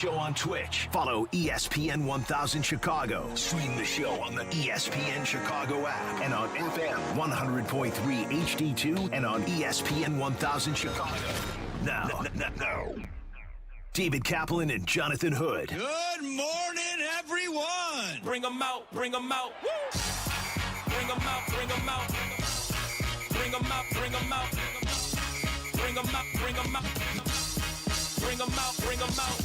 Show on Twitch. Follow ESPN 1000 Chicago. Stream the show on the ESPN Chicago app and on FM 100.3 HD2 and on ESPN 1000 Chicago. Now, David Kaplan and Jonathan Hood. Good morning, everyone. Bring them out. Bring them out. Woo! Bring them out. Bring them out. Bring them out. Bring them out. Bring them out. Bring them out. Bring them out. Bring them out.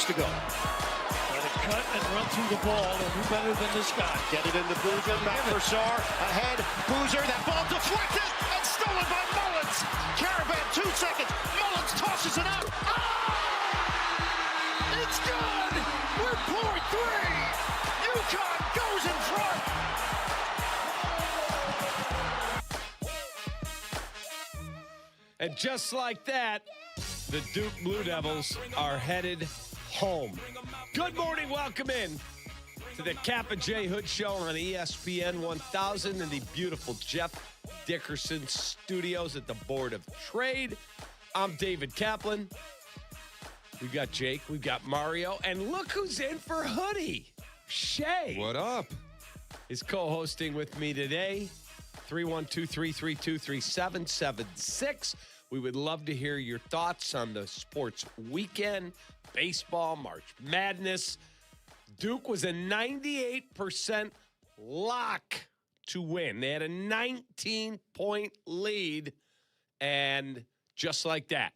To go. Let it cut and run through the ball, and who better than this guy? Get it into Boozer, back for Sar, ahead, Boozer, that ball deflected and stolen by Mullins. Caravan, 2 seconds, Mullins tosses it out. Ah! It's good! We're point 3! UConn goes in front! And just like that, the Duke Blue Devils are headed home. Good morning. Welcome in to the Kap J Hood Show on ESPN 1000 in the beautiful Jeff Dickerson Studios at the Board of Trade. I'm David Kaplan. We've got Jake. We've got Mario. And look who's in for Hoodie. Shay. What up? Is co-hosting with me today. 312-332-3776. We would love to hear your thoughts on the sports weekend, baseball, March Madness. Duke was a 98% lock to win. They had a 19-point lead, and just like that,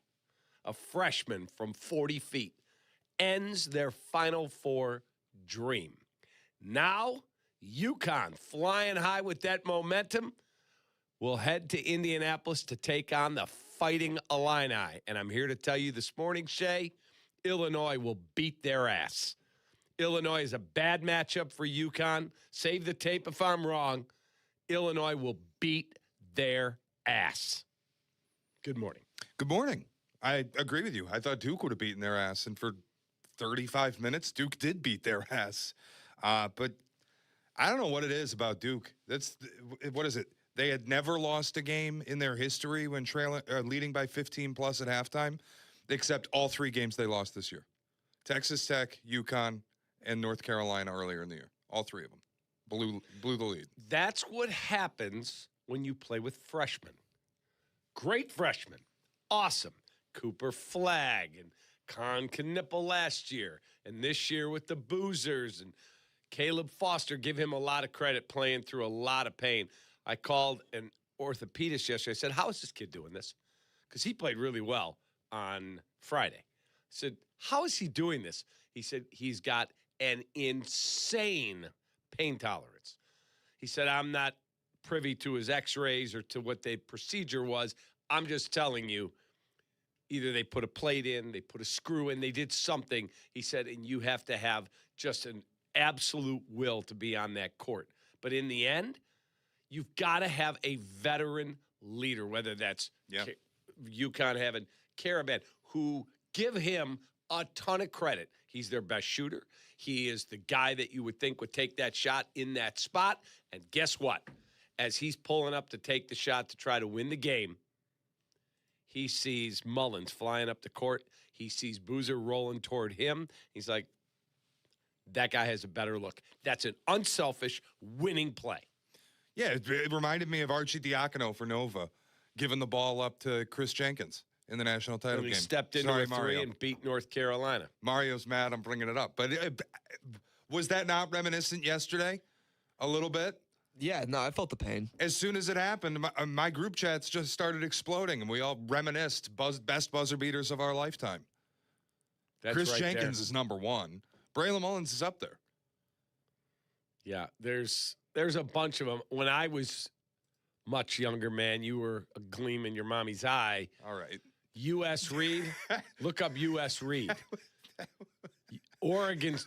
a freshman from 40 feet ends their Final Four dream. Now, UConn flying high with that momentum will head to Indianapolis to take on the Fighting Illini. And I'm here to tell you this morning, Shay, Illinois will beat their ass. Illinois is a bad matchup for UConn. Save the tape if I'm wrong. Illinois will beat their ass. Good morning. Good morning. I agree with you. I thought Duke would have beaten their ass, and for 35 minutes, Duke did beat their ass. But I don't know what it is about Duke. What is it? They had never lost a game in their history when leading by 15 plus at halftime, except all 3 games they lost this year. Texas Tech, UConn, and North Carolina earlier in the year. All 3 of them blew the lead. That's what happens when you play with freshmen. Great freshmen. Awesome. Cooper Flagg and Con Knipple last year. And this year with the Boozers. And Caleb Foster, give him a lot of credit playing through a lot of pain. I called an orthopedist yesterday. I said, how is this kid doing this? Because he played really well on Friday. I said, how is he doing this? He said, he's got an insane pain tolerance. He said, I'm not privy to his x-rays or to what the procedure was. I'm just telling you, either they put a plate in, they put a screw in, they did something. He said, and you have to have just an absolute will to be on that court. But in the end, you've got to have a veteran leader, whether that's UConn having Caravan, who give him a ton of credit. He's their best shooter. He is the guy that you would think would take that shot in that spot. And guess what? As he's pulling up to take the shot to try to win the game, he sees Mullins flying up the court. He sees Boozer rolling toward him. He's like, that guy has a better look. That's an unselfish winning play. Yeah, it reminded me of Archie Diacono for Nova, giving the ball up to Chris Jenkins in the national title and he game. Stepped into a 3 and beat North Carolina. Mario's mad I'm bringing it up. But was that not reminiscent yesterday? A little bit? Yeah, no, I felt the pain. As soon as it happened, my group chats just started exploding, and we all reminisced best buzzer beaters of our lifetime. That's Chris right Jenkins there. is number 1. Braylon Mullins is up there. Yeah, there's a bunch of them. When I was much younger, man, you were a gleam in your mommy's eye. All right. U.S. Reed. Look up U.S. Reed. Oregon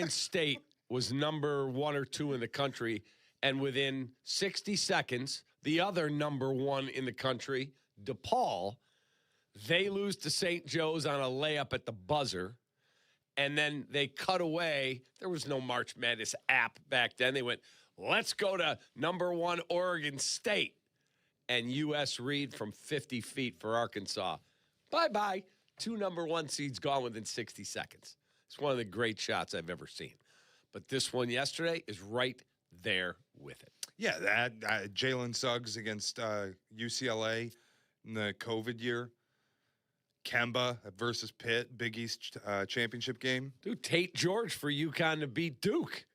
State was number 1 or 2 in the country, and within 60 seconds, the other number 1 in the country, DePaul, they lose to St. Joe's on a layup at the buzzer. And then they cut away. There was no March Madness app back then. They went, let's go to number 1 Oregon State. And U.S. Reed from 50 feet for Arkansas. Bye-bye. 2 number 1 seeds gone within 60 seconds. It's one of the great shots I've ever seen. But this one yesterday is right there with it. Yeah, that Jalen Suggs against UCLA in the COVID year. Kemba versus Pitt, Big East championship game. Dude, Tate George for UConn to beat Duke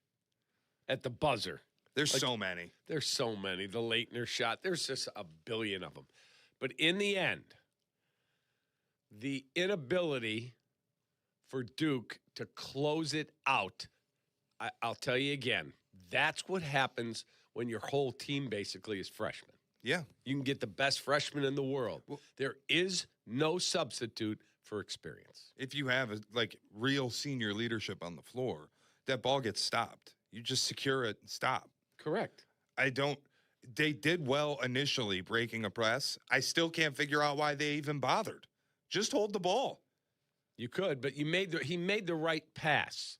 at the buzzer. There's so many. There's so many. The Leitner shot. There's just a billion of them. But in the end, the inability for Duke to close it out, I'll tell you again, that's what happens when your whole team basically is freshmen. Yeah. You can get the best freshman in the world. There is no substitute for experience. If you have real senior leadership on the floor, that ball gets stopped. You just secure it and stop. Correct. They did well initially breaking a press. I still can't figure out why they even bothered. Just hold the ball. You could, but he made the right pass.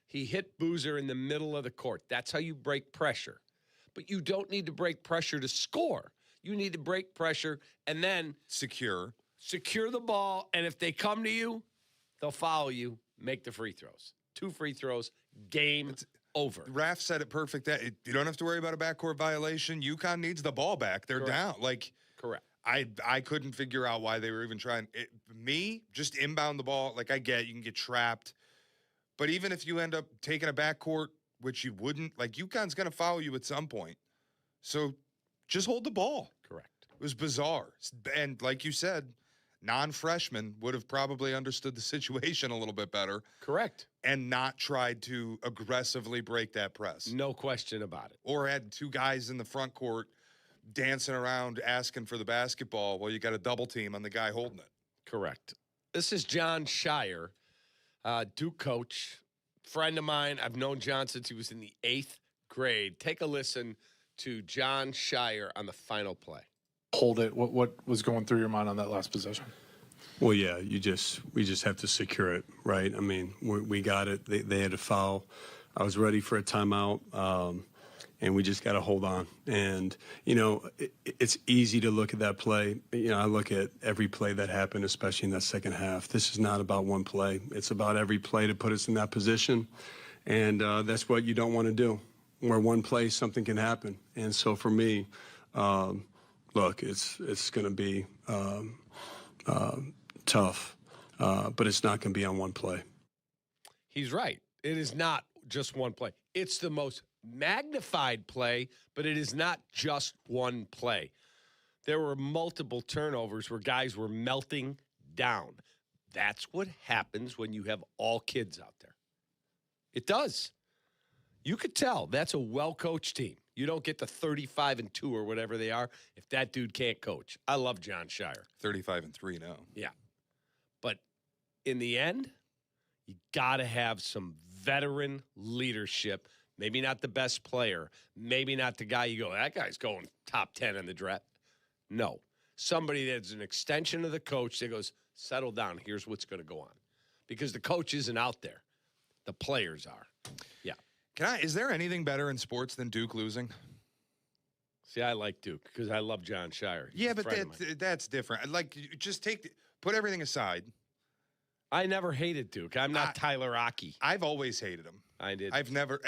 He hit Boozer in the middle of the court. That's how you break pressure. But you don't need to break pressure to score. You need to break pressure and then secure the ball. And if they come to you, they'll follow you, make the free throws. 2 free throws, game over. Raf said it perfect. You don't have to worry about a backcourt violation. UConn needs the ball back. They're down. Correct. I couldn't figure out why they were even trying. Just inbound the ball. I get you can get trapped. But even if you end up taking a backcourt, which you wouldn't, UConn's going to follow you at some point. So just hold the ball. Correct. It was bizarre. And like you said, non-freshmen would have probably understood the situation a little bit better. Correct. And not tried to aggressively break that press. No question about it. Or had 2 guys in the front court dancing around asking for the basketball while you got a double team on the guy holding it. Correct. This is John Scheyer, Duke coach, friend of mine. I've known John since he was in the 8th grade. Take a listen to John Scheyer on the final play. Hold it. What was going through your mind on that last possession? Well, yeah, we just have to secure it, right? I mean, we got it. They had a foul. I was ready for a timeout, and we just got to hold on. And, it's easy to look at that play. I look at every play that happened, especially in that second half. This is not about one play. It's about every play to put us in that position. And that's what you don't want to do. Where one play, something can happen. And so for me, look, it's going to be tough, but it's not going to be on one play. He's right. It is not just one play. It's the most magnified play, but it is not just one play. There were multiple turnovers where guys were melting down. That's what happens when you have all kids out there. It does. You could tell that's a well-coached team. You don't get the 35-2 or whatever they are if that dude can't coach. I love John Scheyer. 35-3 now. Yeah. But in the end, you got to have some veteran leadership. Maybe not the best player. Maybe not the guy you go, that guy's going top 10 in the draft. No. Somebody that's an extension of the coach that goes, settle down. Here's what's going to go on. Because the coach isn't out there. The players are. Yeah. Is there anything better in sports than Duke losing? See, I like Duke because I love John Scheyer. He's Yeah, a but friend of mine. that's different. Just put everything aside. I never hated Duke. I'm not Tyler Aki. I've always hated them. I did. I've never,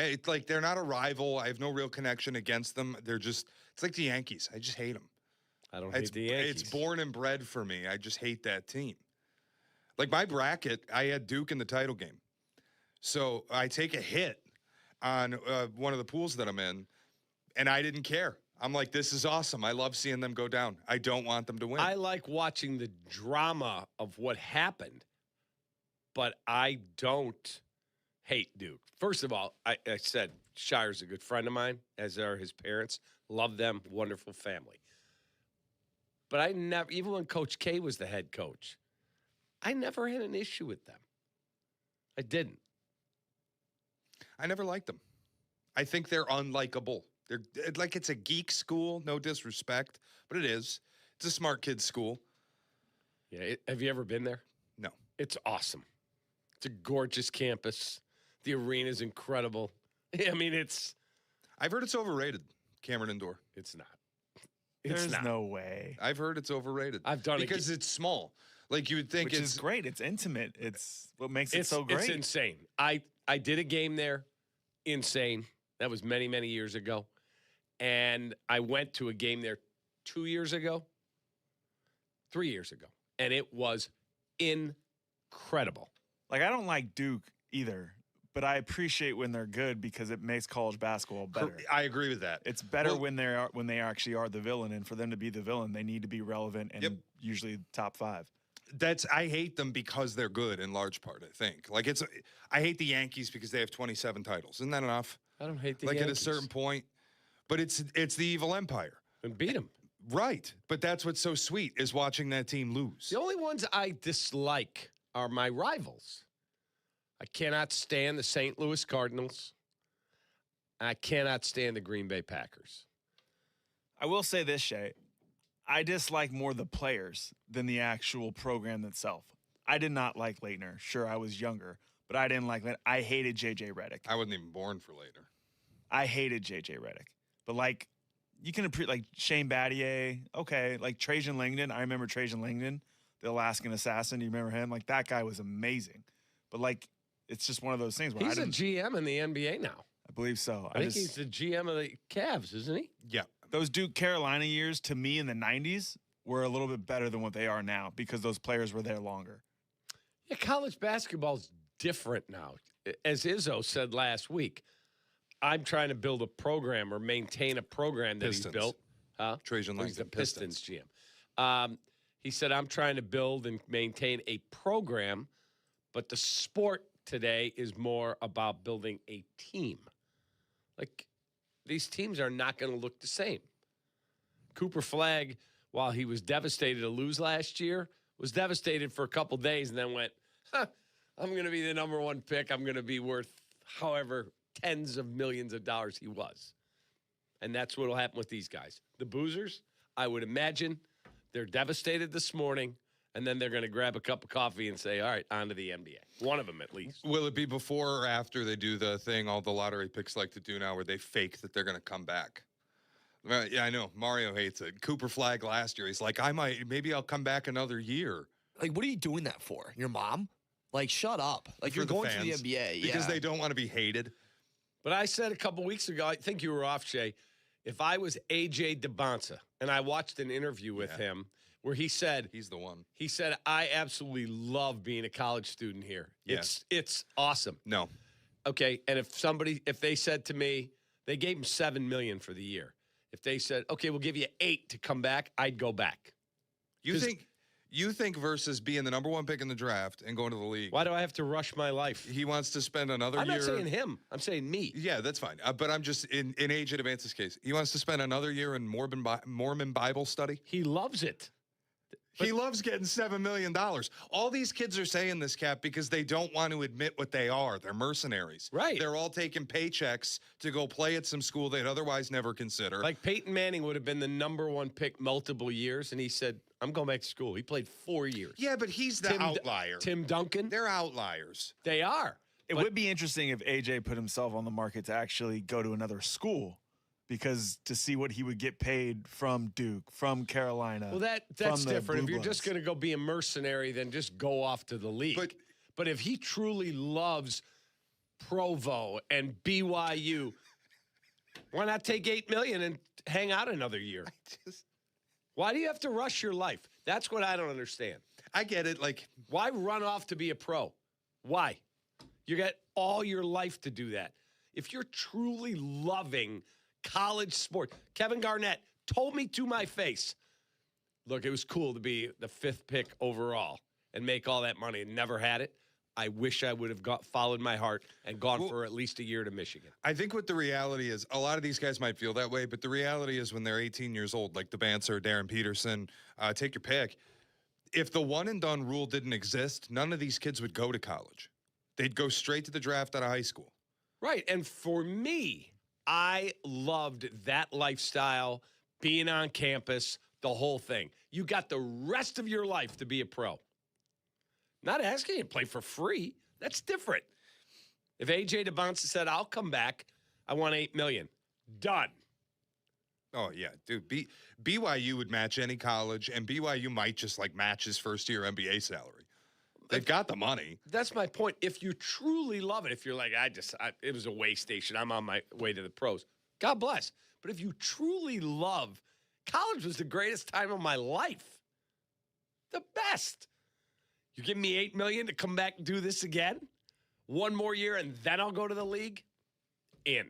they're not a rival. I have no real connection against them. It's like the Yankees. I just hate them. I don't hate the Yankees. It's born and bred for me. I just hate that team. My bracket, I had Duke in the title game. So I take a hit on one of the pools that I'm in, and I didn't care. I'm like, this is awesome. I love seeing them go down. I don't want them to win. I like watching the drama of what happened, but I don't hate Duke. First of all, I said Sheyer's a good friend of mine, as are his parents. Love them. Wonderful family. But I never, even when Coach K was the head coach, I never had an issue with them. I didn't. I never liked them. I think they're unlikable. They're it's a geek school, no disrespect, but it is. It's a smart kid's school. Yeah. Have you ever been there? No. It's awesome. It's a gorgeous campus. The arena's incredible. I mean, I've heard it's overrated, Cameron Indoor. It's not. There's no way. I've heard it's overrated. I've done it because it's small. Like you would think Which is great. It's intimate. It's what makes it It's so great. It's insane. I did a game there. Insane. That was many, many years ago. And I went to a game there 2 years ago, 3 years ago. And it was incredible. Like, I don't like Duke either, but I appreciate when they're good because it makes college basketball better. I agree with that. It's better when they actually are the villain, and for them to be the villain, they need to be relevant and usually top 5. I hate them because they're good in large part, I think. Like I hate the Yankees because they have 27 titles. Isn't that enough? I don't hate the Like Yankees. at a certain point. But it's the evil empire. And beat them. Right. But that's what's so sweet is watching that team lose. The only ones I dislike are my rivals. I cannot stand the St. Louis Cardinals. I cannot stand the Green Bay Packers. I will say this, Shay. I dislike more the players than the actual program itself. I did not like Leitner. Sure, I was younger, but I didn't like Leitner. I hated J.J. Redick. I wasn't even born for later. I hated J.J. Redick. But, like, you can appreciate, like, Shane Battier, okay. Like, Trajan Langdon. I remember Trajan Langdon, the Alaskan assassin. Do you remember him? Like, that guy was amazing. But, like, it's just one of those things where He's a GM in the NBA now. I believe so. I think he's the GM of the Cavs, isn't he? Yeah. Those Duke Carolina years, to me, in the 90s, were a little bit better than what they are now because those players were there longer. Yeah, college basketball's different now. As Izzo said last week, I'm trying to build a program or maintain a program that Pistons. he's built. Huh? Trajan He's the Langdon, Pistons GM. He said, I'm trying to build and maintain a program, but the sport today is more about building a team. Like, these teams are not going to look the same. Cooper Flagg, while he was devastated to lose last year, was devastated for a couple days and then went, I'm going to be the number 1 pick. I'm going to be worth however tens of millions of dollars he was. And that's what will happen with these guys. The Boozers, I would imagine they're devastated this morning, and then they're going to grab a cup of coffee and say, all right, on to the NBA. One of them at least. Will it be before or after they do the thing all the lottery picks like to do now where they fake that they're going to come back? Yeah, I know. Mario hates it. Cooper Flagg last year, he's like, maybe I'll come back another year. Like, what are you doing that for? Your mom? Like, shut up. Like, For you're the going fans, to the NBA. Because they don't want to be hated. But I said a couple weeks ago, I think you were off, Shay, if I was A.J. DeBonsa, and I watched an interview with him where he said, he's the one. He said, I absolutely love being a college student here. Yeah. It's awesome. No. Okay, and if they said to me, they gave him $7 million for the year. If they said, okay, we'll give you 8 to come back, I'd go back. You think versus being the number 1 pick in the draft and going to the league. Why do I have to rush my life? He wants to spend another I'm year. not saying him. I'm saying me. Yeah, that's fine. But I'm just in A.J. DeBance's case. He wants to spend another year in Mormon Bible study. He loves it. He loves getting $7 million. All these kids are saying this, Cap, because they don't want to admit what they are. They're mercenaries. Right. They're all taking paychecks to go play at some school they'd otherwise never consider. Like Peyton Manning would have been the number 1 pick multiple years, and he said, I'm going back to school. He played 4 years. Yeah, but he's the outlier. Tim Duncan? They're outliers. They are. It would be interesting if AJ put himself on the market to actually go to another school, because to see what he would get paid from Duke, from Carolina. Well, that's different. If you're just going to go be a mercenary, then just go off to the league. But if he truly loves Provo and BYU, why not take $8 million and hang out another year? Why do you have to rush your life? That's what I don't understand. I get it. Like, why run off to be a pro? Why? You got all your life to do that. If you're truly loving college sport, Kevin Garnett told me to my face, look, it was cool to be the 5th pick overall and make all that money and never had it. I wish I would have followed my heart and gone for at least a year to Michigan. I think what the reality is, a lot of these guys might feel that way, but the reality is when they're 18 years old, like the Bancer, Darren Peterson, take your pick. If the one and done rule didn't exist, none of these kids would go to college. They'd go straight to the draft out of high school. Right. And for me, I loved that lifestyle, being on campus, the whole thing. You got the rest of your life to be a pro. Not asking you to play for free. That's different. If A.J. DeBonsa said, I'll come back, I want $8 million. Done. Oh, yeah, dude. BYU would match any college, and BYU might just, like, match his first-year NBA salary. They've got the money. That's my point. If you truly love it, if you're like, it was a way station, I'm on my way to the pros, God bless. But if you truly love, college was the greatest time of my life. The best. You give me $8 million to come back and do this again? One more year, and then I'll go to the league? In.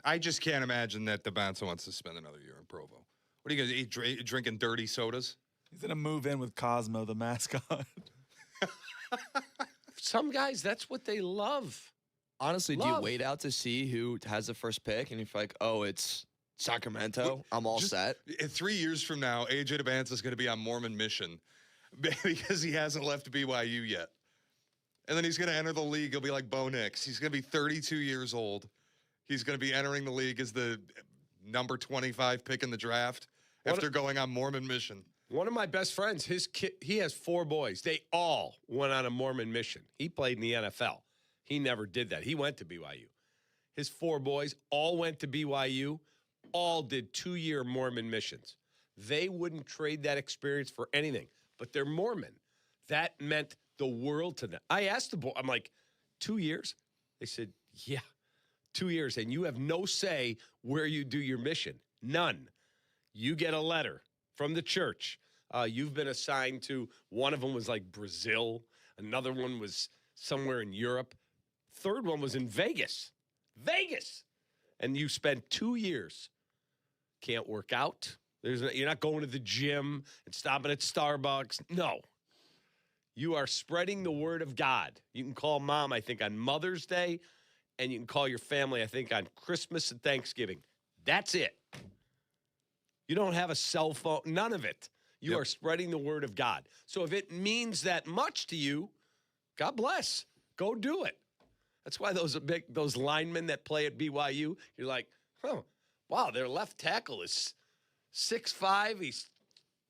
I just can't imagine that DeBanza wants to spend another year in Provo. What are you going to eat, drinking dirty sodas? He's going to move in with Cosmo, the mascot. Some guys, that's what they love. Honestly, do you wait out to see who has the first pick? And if you're like, oh, it's Sacramento, I'm all set. 3 years from now, AJ DeBanza is going to be on Mormon mission because he hasn't left BYU yet. And then he's going to enter the league. He'll be like Bo Nix. He's going to be 32 years old. He's going to be entering the league as the number 25 pick in the draft after going on Mormon mission. One of my best friends, his kid, he has 4 boys. They all went on a Mormon mission. He played in the NFL. He never did that. He went to BYU. His 4 boys all went to BYU, all did 2-year Mormon missions. They wouldn't trade that experience for anything, but they're Mormon. That meant the world to them. I asked the boy, I'm like, 2 years? They said, yeah, 2 years. And you have no say where you do your mission. None. You get a letter from the church. You've been assigned to, one of them was like Brazil. Another one was somewhere in Europe. Third one was in Vegas. Vegas. And you spent 2 years. Can't work out. You're not going to the gym and stopping at Starbucks. No. You are spreading the word of God. You can call mom, I think, on Mother's Day, and you can call your family, I think, on Christmas and Thanksgiving. That's it. You don't have a cell phone, none of it. You are spreading the word of God. So if it means that much to you, God bless. Go do it. That's why those linemen that play at BYU, you're like, wow, their left tackle is 6'5", he's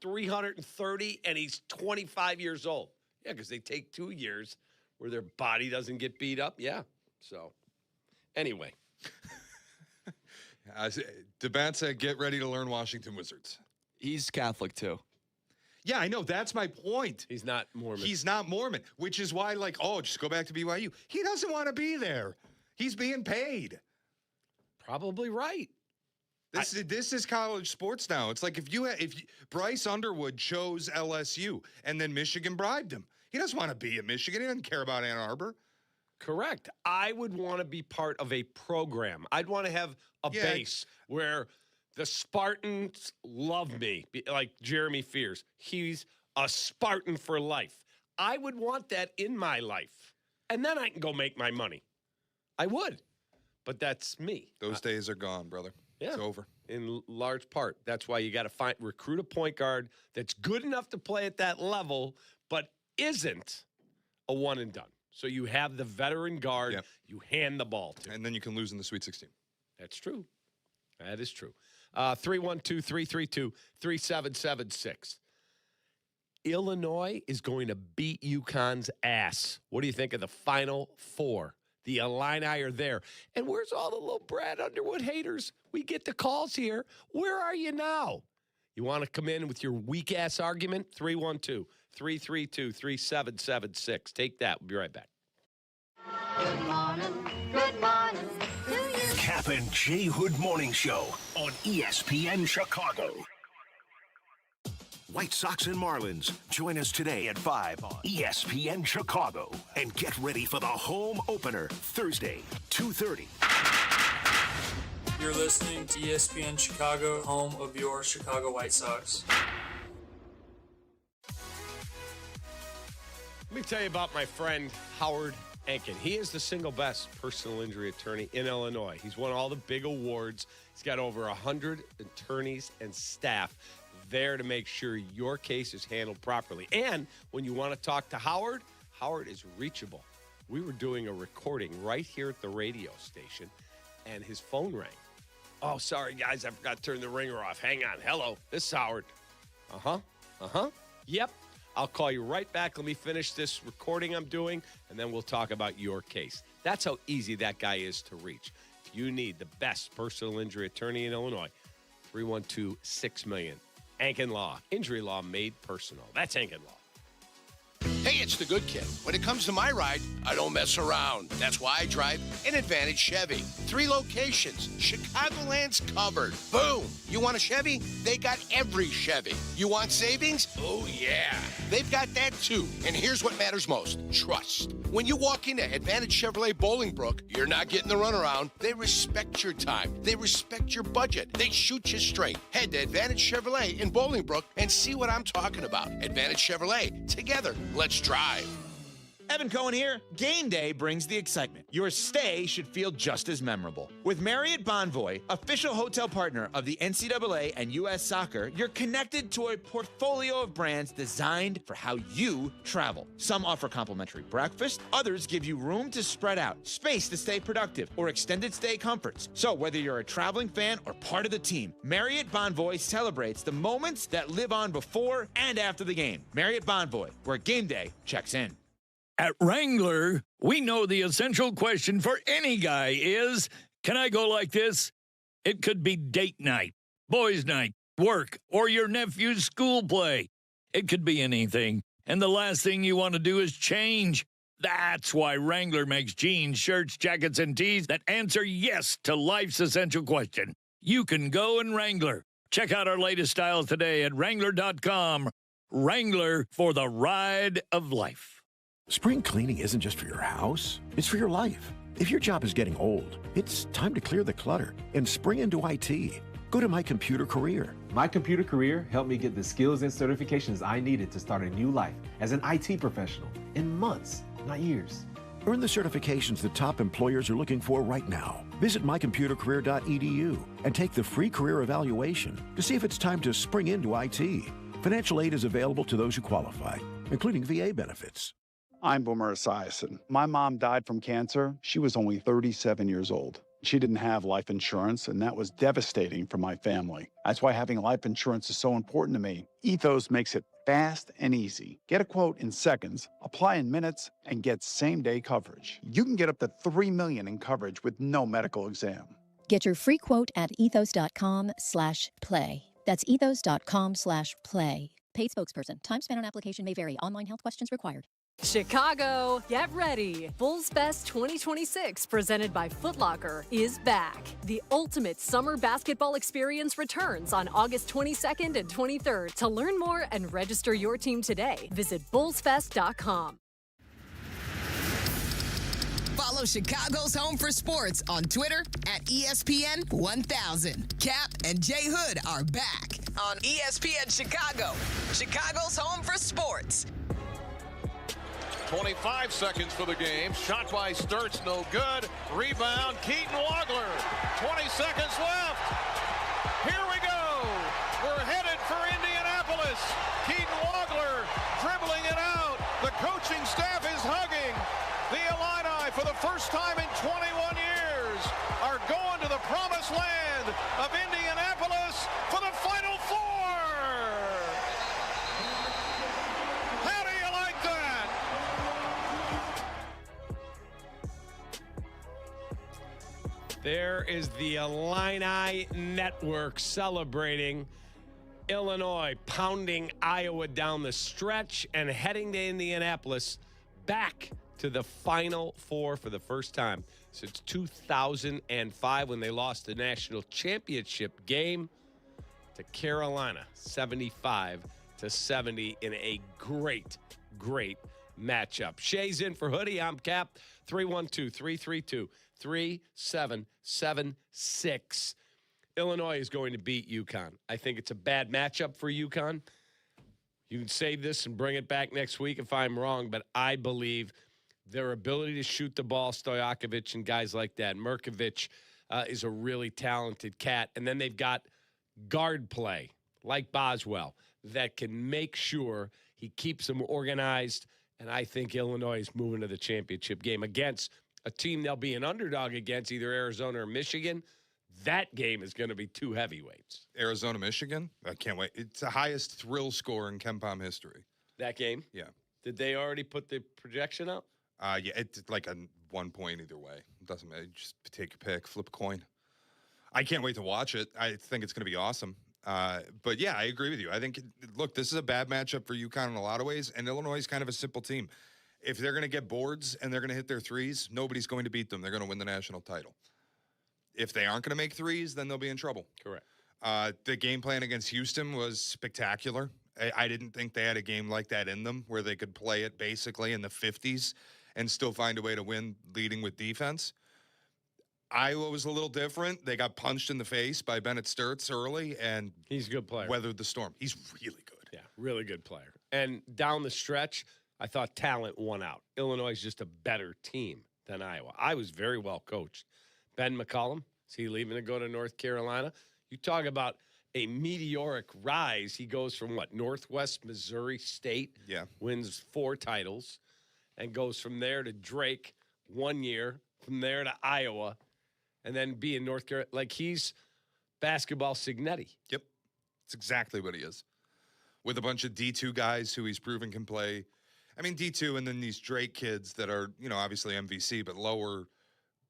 330, and he's 25 years old. Yeah, because they take 2 years where their body doesn't get beat up. Yeah. So, anyway. DeBanza, get ready to learn Washington Wizards. He's Catholic, too. Yeah, I know. That's my point. He's not Mormon. He's not Mormon, which is why, like, just go back to BYU. He doesn't want to be there. He's being paid. Probably right. This is college sports now. It's like if Bryce Underwood chose LSU and then Michigan bribed him. He doesn't want to be at Michigan. He doesn't care about Ann Arbor. Correct. I would want to be part of a program. I'd want to have a base where the Spartans love me, like Jeremy Fears. He's a Spartan for life. I would want that in my life. And then I can go make my money. I would. But that's me. Those days are gone, brother. Yeah. It's over. In large part. That's why you got to recruit a point guard that's good enough to play at that level, but isn't a one and done. So you have the veteran guard you hand the ball to. And then you can lose in the Sweet 16. That's true. That is true. 312-332-3776. Illinois is going to beat UConn's ass. What do you think of the Final Four? The Illini are there. And where's all the little Brad Underwood haters? We get the calls here. Where are you now? You want to come in with your weak-ass argument? 312-332-3776. Take that. We'll be right back. Good morning. Good morning to you. Kap and J Hood Morning Show on ESPN Chicago. White Sox and Marlins. Join us today at 5 on ESPN Chicago. And get ready for the home opener Thursday, 2:30. You're listening to ESPN Chicago, home of your Chicago White Sox. Let me tell you about my friend Howard Enkin. He is the single best personal injury attorney in Illinois. He's won all the big awards. He's got over 100 attorneys and staff there to make sure your case is handled properly. And when you want to talk to Howard, Howard is reachable. We were doing a recording right here at the radio station, and his phone rang. Oh, sorry, guys, I forgot to turn the ringer off. Hang on. Hello, this is Howard. Yep. I'll call you right back. Let me finish this recording I'm doing, and then we'll talk about your case. That's how easy that guy is to reach. If you need the best personal injury attorney in Illinois, 312-6million. Ankin Law. Injury law made personal. That's Ankin Law. Hey, it's the good kid. When it comes to my ride, I don't mess around. That's why I drive an Advantage Chevy. 3 locations. Chicagoland's covered. Boom. You want a Chevy? They got every Chevy. You want savings? Oh, yeah. They've got that, too. And here's what matters most. Trust. When you walk into Advantage Chevrolet Bolingbrook, you're not getting the runaround. They respect your time. They respect your budget. They shoot you straight. Head to Advantage Chevrolet in Bolingbrook and see what I'm talking about. Advantage Chevrolet. Together, let's drive. Evan Cohen here. Game day brings the excitement. Your stay should feel just as memorable. With Marriott Bonvoy, official hotel partner of the NCAA and U.S. Soccer, you're connected to a portfolio of brands designed for how you travel. Some offer complimentary breakfast, others give you room to spread out, space to stay productive, or extended stay comforts. So whether you're a traveling fan or part of the team, Marriott Bonvoy celebrates the moments that live on before and after the game. Marriott Bonvoy, where game day checks in. At Wrangler, we know the essential question for any guy is, can I go like this? It could be date night, boys' night, work, or your nephew's school play. It could be anything, and the last thing you want to do is change. That's why Wrangler makes jeans, shirts, jackets, and tees that answer yes to life's essential question. You can go in Wrangler. Check out our latest styles today at Wrangler.com. Wrangler, for the ride of life. Spring cleaning isn't just for your house, it's for your life. If your job is getting old, it's time to clear the clutter and spring into IT. Go to My Computer Career. My Computer Career helped me get the skills and certifications I needed to start a new life as an IT professional in months, not years. Earn the certifications that top employers are looking for right now. Visit mycomputercareer.edu and take the free career evaluation to see if it's time to spring into IT. Financial aid is available to those who qualify, including VA benefits. I'm Boomer Esiason. My mom died from cancer. She was only 37 years old. She didn't have life insurance, and that was devastating for my family. That's why having life insurance is so important to me. Ethos makes it fast and easy. Get a quote in seconds, apply in minutes, and get same-day coverage. You can get up to $3 million in coverage with no medical exam. Get your free quote at ethos.com/play. That's ethos.com/play. Paid spokesperson. Time spent on application may vary. Online health questions required. Chicago, get ready. Bulls Fest 2026, presented by Foot Locker, is back. The ultimate summer basketball experience returns on August 22nd and 23rd. To learn more and register your team today, visit bullsfest.com. Follow Chicago's Home for Sports on Twitter at ESPN 1000. Kap and J Hood are back on ESPN Chicago, Chicago's Home for Sports. 25 seconds for the game. Shot by Sturts, no good. Rebound, Keaton Wagler. 20 seconds left. Here we go. We're headed for Indianapolis. Keaton Wagler dribbling it out. The coaching staff is hugging. The Illini, for the first time in 21 years, are going to the promised land of Indianapolis for the Final Four. How do you like that? There is the Illini Network celebrating Illinois pounding Iowa down the stretch and heading to Indianapolis back to the Final Four for the first time since 2005 when they lost the national championship game to Carolina, 75-70 in a great, great matchup. Shay's in for Hoodie. I'm Kap. 312-332-3776. Illinois is going to beat UConn. I think it's a bad matchup for UConn. You can save this and bring it back next week if I'm wrong, but I believe their ability to shoot the ball, Stojakovic and guys like that. Mirkovic is a really talented cat. And then they've got guard play, like Boswell, that can make sure he keeps them organized. And I think Illinois is moving to the championship game against a team they'll be an underdog against, either Arizona or Michigan. That game is going to be two heavyweights. Arizona, Michigan? I can't wait. It's the highest thrill score in KenPom history. That game? Yeah. Did they already put the projection up? Yeah, it's like a 1 point either way. It doesn't matter. Just take your pick, flip a coin. I can't wait to watch it. I think it's going to be awesome. But yeah, I agree with you. I think, look, this is a bad matchup for UConn in a lot of ways, and Illinois is kind of a simple team. If they're going to get boards and they're going to hit their threes, nobody's going to beat them. They're going to win the national title. If they aren't going to make threes, then they'll be in trouble. Correct. The game plan against Houston was spectacular. I didn't think they had a game like that in them where they could play it basically in the 50s and still find a way to win leading with defense. Iowa was a little different. They got punched in the face by Bennett Sturts early, and he's a good player. Weathered the storm. He's really good. Yeah, really good player. And down the stretch, I thought talent won out. Illinois is just a better team than Iowa. I was very well coached. Ben McCollum, is he leaving to go to North Carolina? You talk about a meteoric rise. He goes from Northwest Missouri State, wins 4 titles, and goes from there to Drake 1 year, from there to Iowa, and then be in North Carolina. Like, he's basketball Signetti. Yep. That's exactly what he is. With a bunch of D2 guys who he's proven can play. I mean, D2 and then these Drake kids that are, obviously MVC, but lower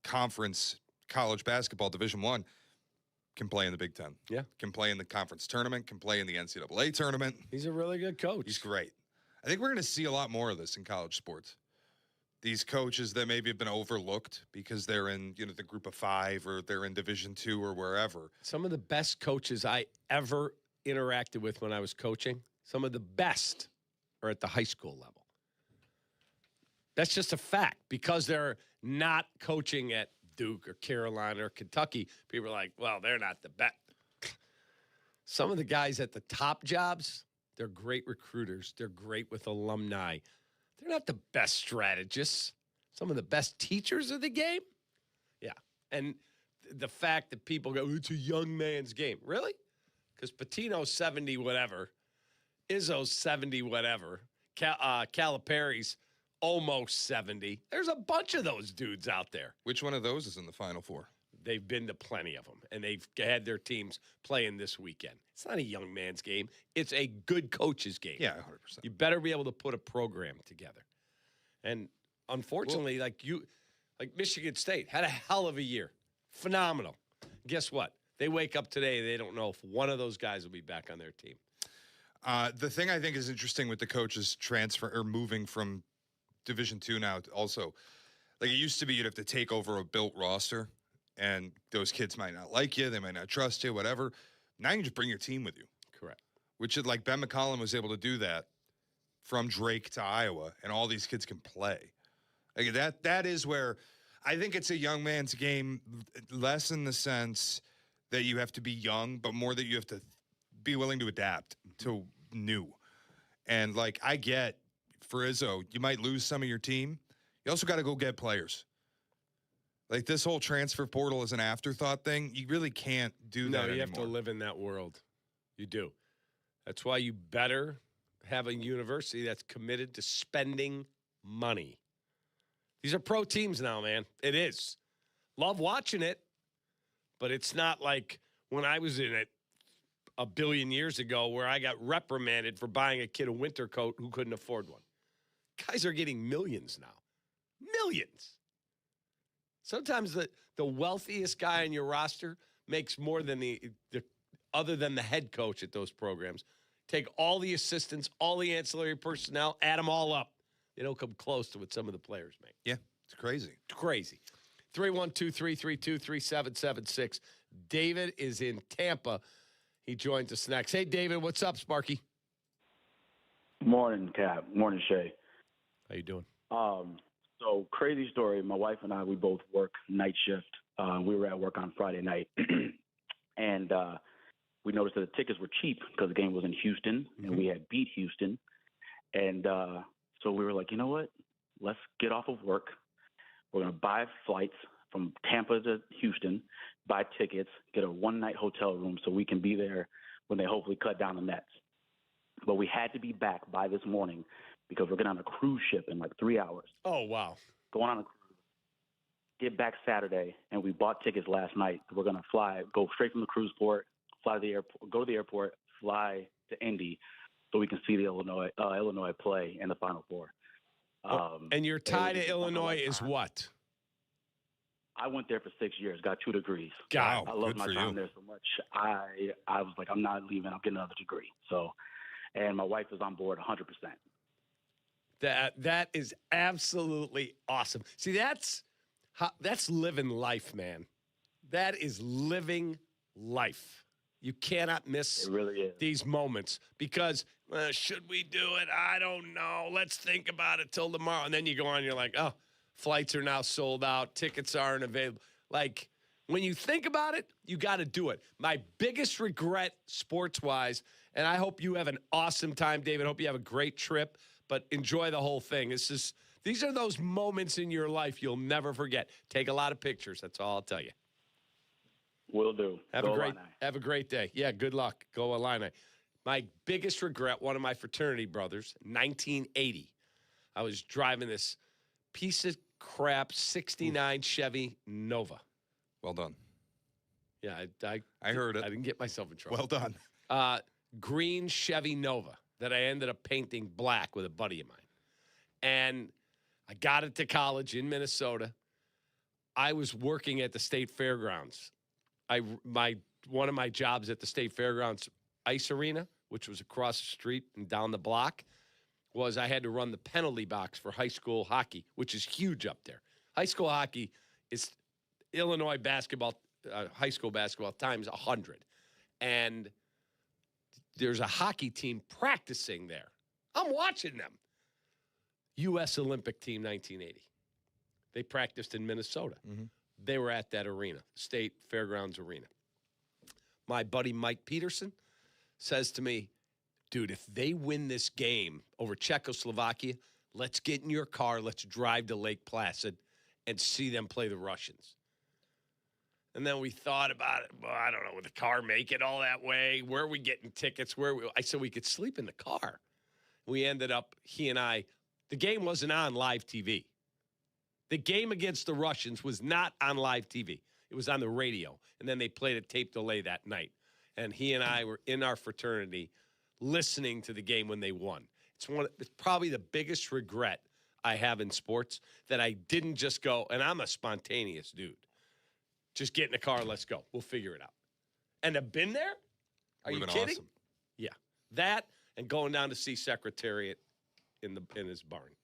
conference college basketball, Division I, can play in the Big Ten. Yeah. Can play in the conference tournament, can play in the NCAA tournament. He's a really good coach. He's great. I think we're going to see a lot more of this in college sports. These coaches that maybe have been overlooked because they're in, the group of 5 or they're in Division II or wherever. Some of the best coaches I ever interacted with when I was coaching, some of the best are at the high school level. That's just a fact. Because they're not coaching at Duke or Carolina or Kentucky, people are like, well, they're not the best. Some of the guys at the top jobs, they're great recruiters. They're great with alumni. They're not the best strategists. Some of the best teachers of the game. Yeah. And the fact that people go, it's a young man's game. Really? Because Patino's 70 whatever. Izzo's 70 whatever. Calipari's almost 70. There's a bunch of those dudes out there. Which one of those is in the Final Four? They've been to plenty of them, and they've had their teams playing this weekend. It's not a young man's game. It's a good coach's game. Yeah, 100%. You better be able to put a program together. And unfortunately, like Michigan State had a hell of a year. Phenomenal. Guess what? They wake up today, they don't know if one of those guys will be back on their team. The thing I think is interesting with the coaches transfer or moving from Division II now also, like it used to be you'd have to take over a built roster, and those kids might not like you, they might not trust you, whatever. Now you can just bring your team with you. Correct. Which is like Ben McCollum was able to do that from Drake to Iowa, and all these kids can play. Like that is where I think it's a young man's game, less in the sense that you have to be young, but more that you have to be willing to adapt to new. And like I get for Izzo, you might lose some of your team. You also got to go get players. Like this whole transfer portal is an afterthought thing. You really can't do that anymore. You have to live in that world. You do. That's why you better have a university that's committed to spending money. These are pro teams now, man. It is. Love watching it, but it's not like when I was in it a billion years ago where I got reprimanded for buying a kid a winter coat who couldn't afford one. Guys are getting millions now. Millions. Sometimes the wealthiest guy on your roster makes more than the other than the head coach at those programs. Take all the assistants, all the ancillary personnel, add them all up. They don't come close to what some of the players make. Yeah, it's crazy. It's crazy. 312-332-3776. David is in Tampa. He joins us next. Hey, David, what's up, Sparky? Morning, Cap. Morning, Shay. How you doing? So crazy story. My wife and I, we both work night shift. We were at work on Friday night, and we noticed that the tickets were cheap because the game was in Houston, and we had beat Houston. And so we were like, you know what? Let's get off of work. We're going to buy flights from Tampa to Houston, buy tickets, get a one-night hotel room so we can be there when they hopefully cut down the nets. But we had to be back by this morning because we're getting on a cruise ship in like 3 hours. Oh, wow. Going on a cruise, get back Saturday, and we bought tickets last night. We're going to go straight from the cruise port, fly to the airport, go to the airport, fly to Indy so we can see the Illinois play in the Final Four. And your tie to Illinois is what? I went there for 6 years, got 2 degrees. Wow, I loved good my for time you. there so much. I was like, I'm not leaving. I'm getting another degree. So, and my wife is on board 100%. That is absolutely awesome. See, that's living life, man. That is living life. You cannot miss It really is. these moments because should we do it? I don't know. Let's think about it till tomorrow. And then you go on, you're like, oh, flights are now sold out. Tickets aren't available. Like, when you think about it, you got to do it. My biggest regret sports-wise, and I hope you have an awesome time, David. I hope you have a great trip, but enjoy the whole thing. These are those moments in your life you'll never forget. Take a lot of pictures. That's all I'll tell you. Will do. Have a great day. Yeah, good luck. Go Illini. My biggest regret, one of my fraternity brothers, 1980. I was driving this piece of crap 69 Chevy Nova. Well done. Yeah, I heard it. I didn't get myself in trouble. Well done. Green Chevy Nova that I ended up painting black with a buddy of mine. And I got it to college in Minnesota. I was working at the state fairgrounds. One of my jobs at the state fairgrounds ice arena, which was across the street and down the block, was I had to run the penalty box for high school hockey, which is huge up there. High school hockey is Illinois basketball, high school basketball times 100. And there's a hockey team practicing there. I'm watching them. U.S. Olympic team 1980. They practiced in Minnesota. Mm-hmm. They were at that arena, State Fairgrounds Arena. My buddy Mike Peterson says to me, dude, if they win this game over Czechoslovakia, let's get in your car, let's drive to Lake Placid and see them play the Russians. And then we thought about it. Well, I don't know, would the car make it all that way? Where are we getting tickets? I said we could sleep in the car. We ended up, he and I, the game wasn't on live TV. The game against the Russians was not on live TV. It was on the radio. And then they played a tape delay that night. And he and I were in our fraternity listening to the game when they won. It's probably the biggest regret I have in sports that I didn't just go, and I'm a spontaneous dude. Just get in the car, let's go. We'll figure it out. And I've been there? Are you kidding? Awesome. Yeah. That and going down to see Secretariat in his barn.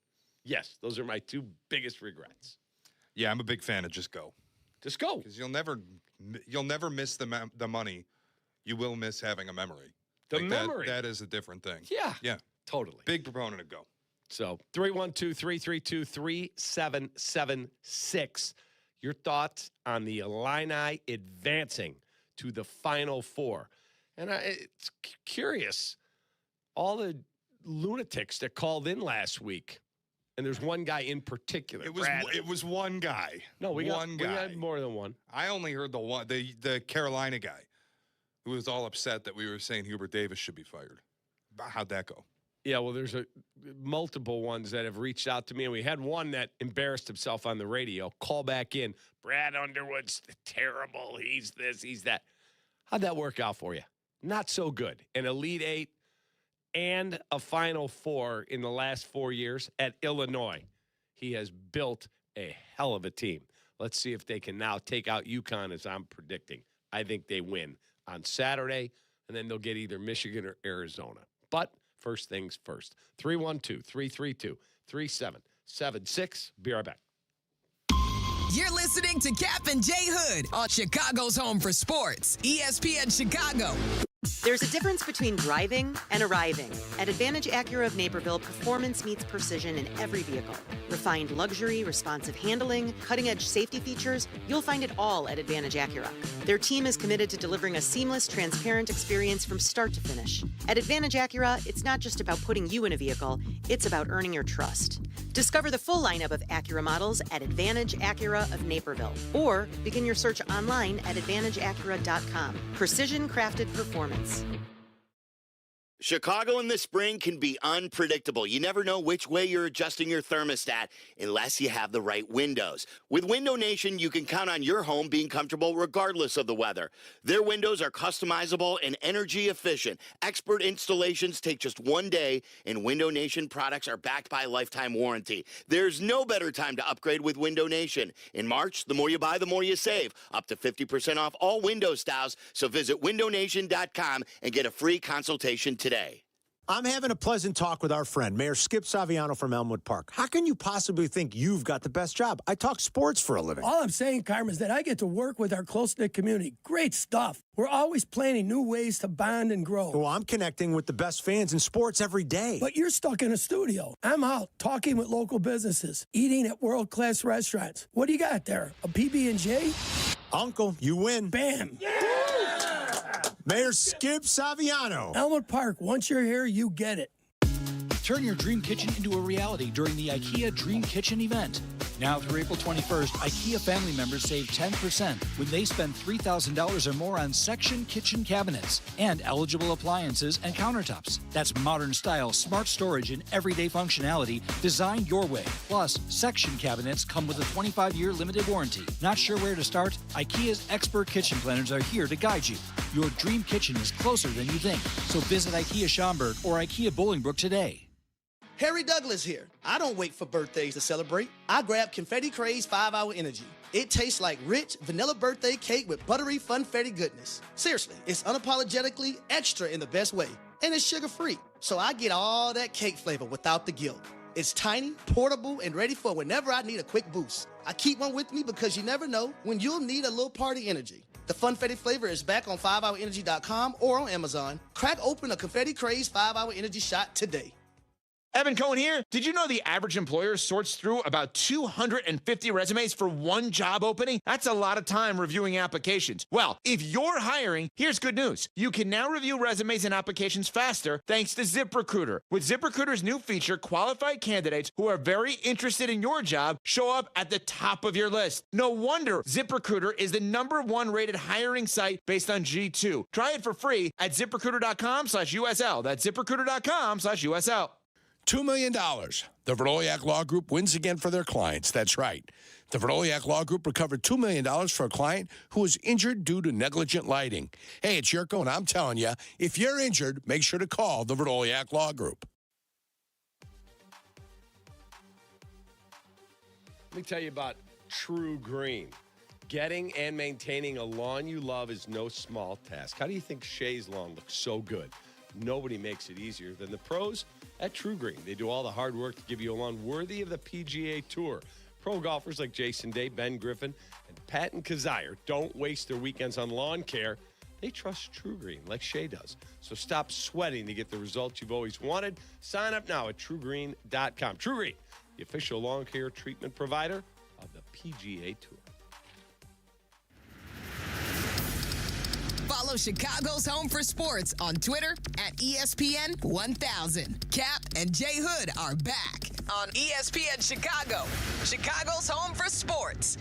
Yes, those are my 2 biggest regrets. Yeah, I'm a big fan of just go. Just go. Because you'll never miss the money. You will miss having a memory. The memory. That is a different thing. Yeah. Yeah. Totally. Big proponent of go. So 312-332-3776. Your thoughts on the Illini advancing to the Final Four. And it's curious. All the lunatics that called in last week, and there's one guy in particular. It was one guy. No, we one guy. We had more than one. I only heard the Carolina guy, who was all upset that we were saying Hubert Davis should be fired. How'd that go? Yeah, well, there's multiple ones that have reached out to me, and we had one that embarrassed himself on the radio. Call back in. Brad Underwood's terrible. He's this, he's that. How'd that work out for you? Not so good. An Elite Eight and a Final Four in the last 4 years at Illinois. He has built a hell of a team. Let's see if they can now take out UConn as I'm predicting. I think they win on Saturday, and then they'll get either Michigan or Arizona. But first things first. 312-332-3776. Be right back. You're listening to Kap and J Hood on Chicago's home for sports, ESPN Chicago. There's a difference between driving and arriving. At Advantage Acura of Naperville, performance meets precision in every vehicle. Refined luxury, responsive handling, cutting-edge safety features, you'll find it all at Advantage Acura. Their team is committed to delivering a seamless, transparent experience from start to finish. At Advantage Acura, it's not just about putting you in a vehicle, it's about earning your trust. Discover the full lineup of Acura models at Advantage Acura of Naperville, or begin your search online at AdvantageAcura.com. Precision crafted performance. Chicago in the spring can be unpredictable. You never know which way you're adjusting your thermostat unless you have the right windows. With Window Nation, you can count on your home being comfortable regardless of the weather. Their windows are customizable and energy efficient. Expert installations take just one day, and Window Nation products are backed by a lifetime warranty. There's no better time to upgrade with Window Nation. In March, the more you buy, the more you save. Up to 50% off all window styles. So visit windownation.com and get a free consultation today. I'm having a pleasant talk with our friend, Mayor Skip Saviano from Elmwood Park. How can you possibly think you've got the best job? I talk sports for a living. All I'm saying, Carmen, is that I get to work with our close-knit community. Great stuff. We're always planning new ways to bond and grow. Well, I'm connecting with the best fans in sports every day. But you're stuck in a studio. I'm out talking with local businesses, eating at world-class restaurants. What do you got there? A PB&J? Uncle, you win. Bam. Yeah! Mayor Skip Saviano. Elmwood Park, once you're here, you get it. Turn your dream kitchen into a reality during the IKEA Dream Kitchen event. Now through April 21st, IKEA family members save 10% when they spend $3,000 or more on section kitchen cabinets and eligible appliances and countertops. That's modern style, smart storage, and everyday functionality designed your way. Plus, section cabinets come with a 25-year limited warranty. Not sure where to start? IKEA's expert kitchen planners are here to guide you. Your dream kitchen is closer than you think. So visit IKEA Schaumburg or IKEA Bolingbrook today. Harry Douglas here. I don't wait for birthdays to celebrate. I grab Confetti Craze 5-Hour Energy. It tastes like rich vanilla birthday cake with buttery funfetti goodness. Seriously, it's unapologetically extra in the best way. And it's sugar-free, so I get all that cake flavor without the guilt. It's tiny, portable, and ready for whenever I need a quick boost. I keep one with me because you never know when you'll need a little party energy. The funfetti flavor is back on 5hourenergy.com or on Amazon. Crack open a Confetti Craze 5-Hour Energy shot today. Evan Cohen here. Did you know the average employer sorts through about 250 resumes for one job opening? That's a lot of time reviewing applications. Well, if you're hiring, here's good news. You can now review resumes and applications faster thanks to ZipRecruiter. With ZipRecruiter's new feature, qualified candidates who are very interested in your job show up at the top of your list. No wonder ZipRecruiter is the #1 rated hiring site based on G2. Try it for free at ZipRecruiter.com/USL. That's ZipRecruiter.com/USL. $2 million. The Verdoliak Law Group wins again for their clients. That's right. The Verdoliak Law Group recovered $2 million for a client who was injured due to negligent lighting. Hey, it's Jurko, and I'm telling you, if you're injured, make sure to call the Verdoliak Law Group. Let me tell you about True Green. Getting and maintaining a lawn you love is no small task. How do you think Shay's lawn looks so good? Nobody makes it easier than the pros at True Green. They do all the hard work to give you a lawn worthy of the PGA Tour. Pro golfers like Jason Day, Ben Griffin, and Patton Kazire don't waste their weekends on lawn care. They trust True Green like Shay does. So stop sweating to get the results you've always wanted. Sign up now at TrueGreen.com. True Green, the official lawn care treatment provider of the PGA Tour. Follow Chicago's Home for Sports on Twitter at ESPN 1000. Kap and J Hood are back on ESPN Chicago, Chicago's Home for Sports.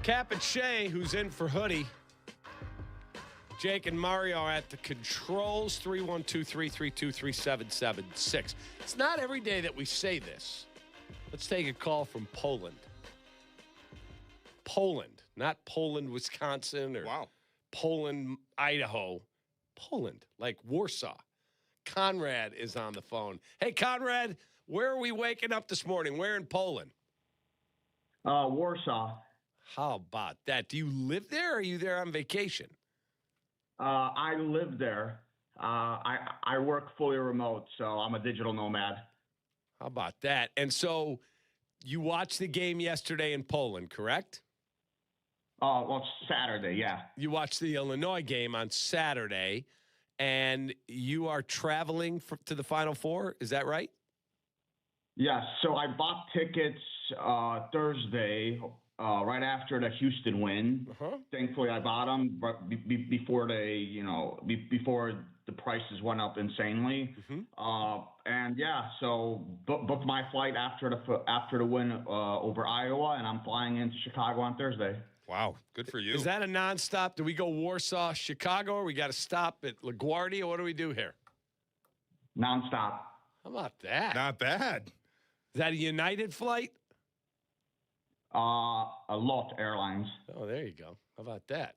Kap and Shay, who's in for Hoodie. Jake and Mario are at the controls, 312-332-3776. It's not every day that we say this. Let's take a call from Poland. Poland, not Poland, Wisconsin, or Poland, Idaho. Poland, like Warsaw. Conrad is on the phone. Hey, Conrad, where are we waking up this morning? Where in Poland? Warsaw. How about that? Do you live there, or are you there on vacation? I live there. I work fully remote, so I'm a digital nomad. How about that? And so you watched the game yesterday in Poland, correct? Well, Saturday, yeah. You watched the Illinois game on Saturday, and you are traveling to the Final Four. Is that right? Yes. So I bought tickets Thursday, right after the Houston win. Thankfully, I bought them before before the prices went up insanely. And yeah, so booked my flight after the win over Iowa, and I'm flying into Chicago on Thursday. Wow, good for you. Is that a nonstop? Do we go Warsaw, Chicago, or we got to stop at LaGuardia? What do we do here? Nonstop. How about that? Not bad. Is that a United flight? A Lot Airlines. Oh, there you go. How about that?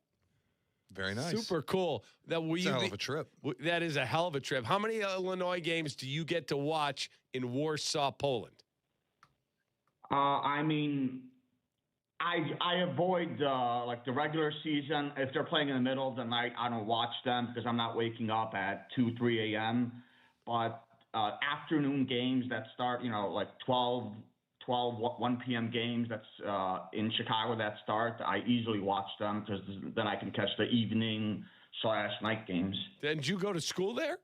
Very nice. Super cool. It's a hell of a trip. That is a hell of a trip. How many Illinois games do you get to watch in Warsaw, Poland? I mean, I avoid like the regular season. If they're playing in the middle of the night, I don't watch them because I'm not waking up at 2, 3 a.m. But afternoon games that start, like 12, 1 p.m. games that's in Chicago that start, I easily watch them because then I can catch the evening/night games. Did you go to school there?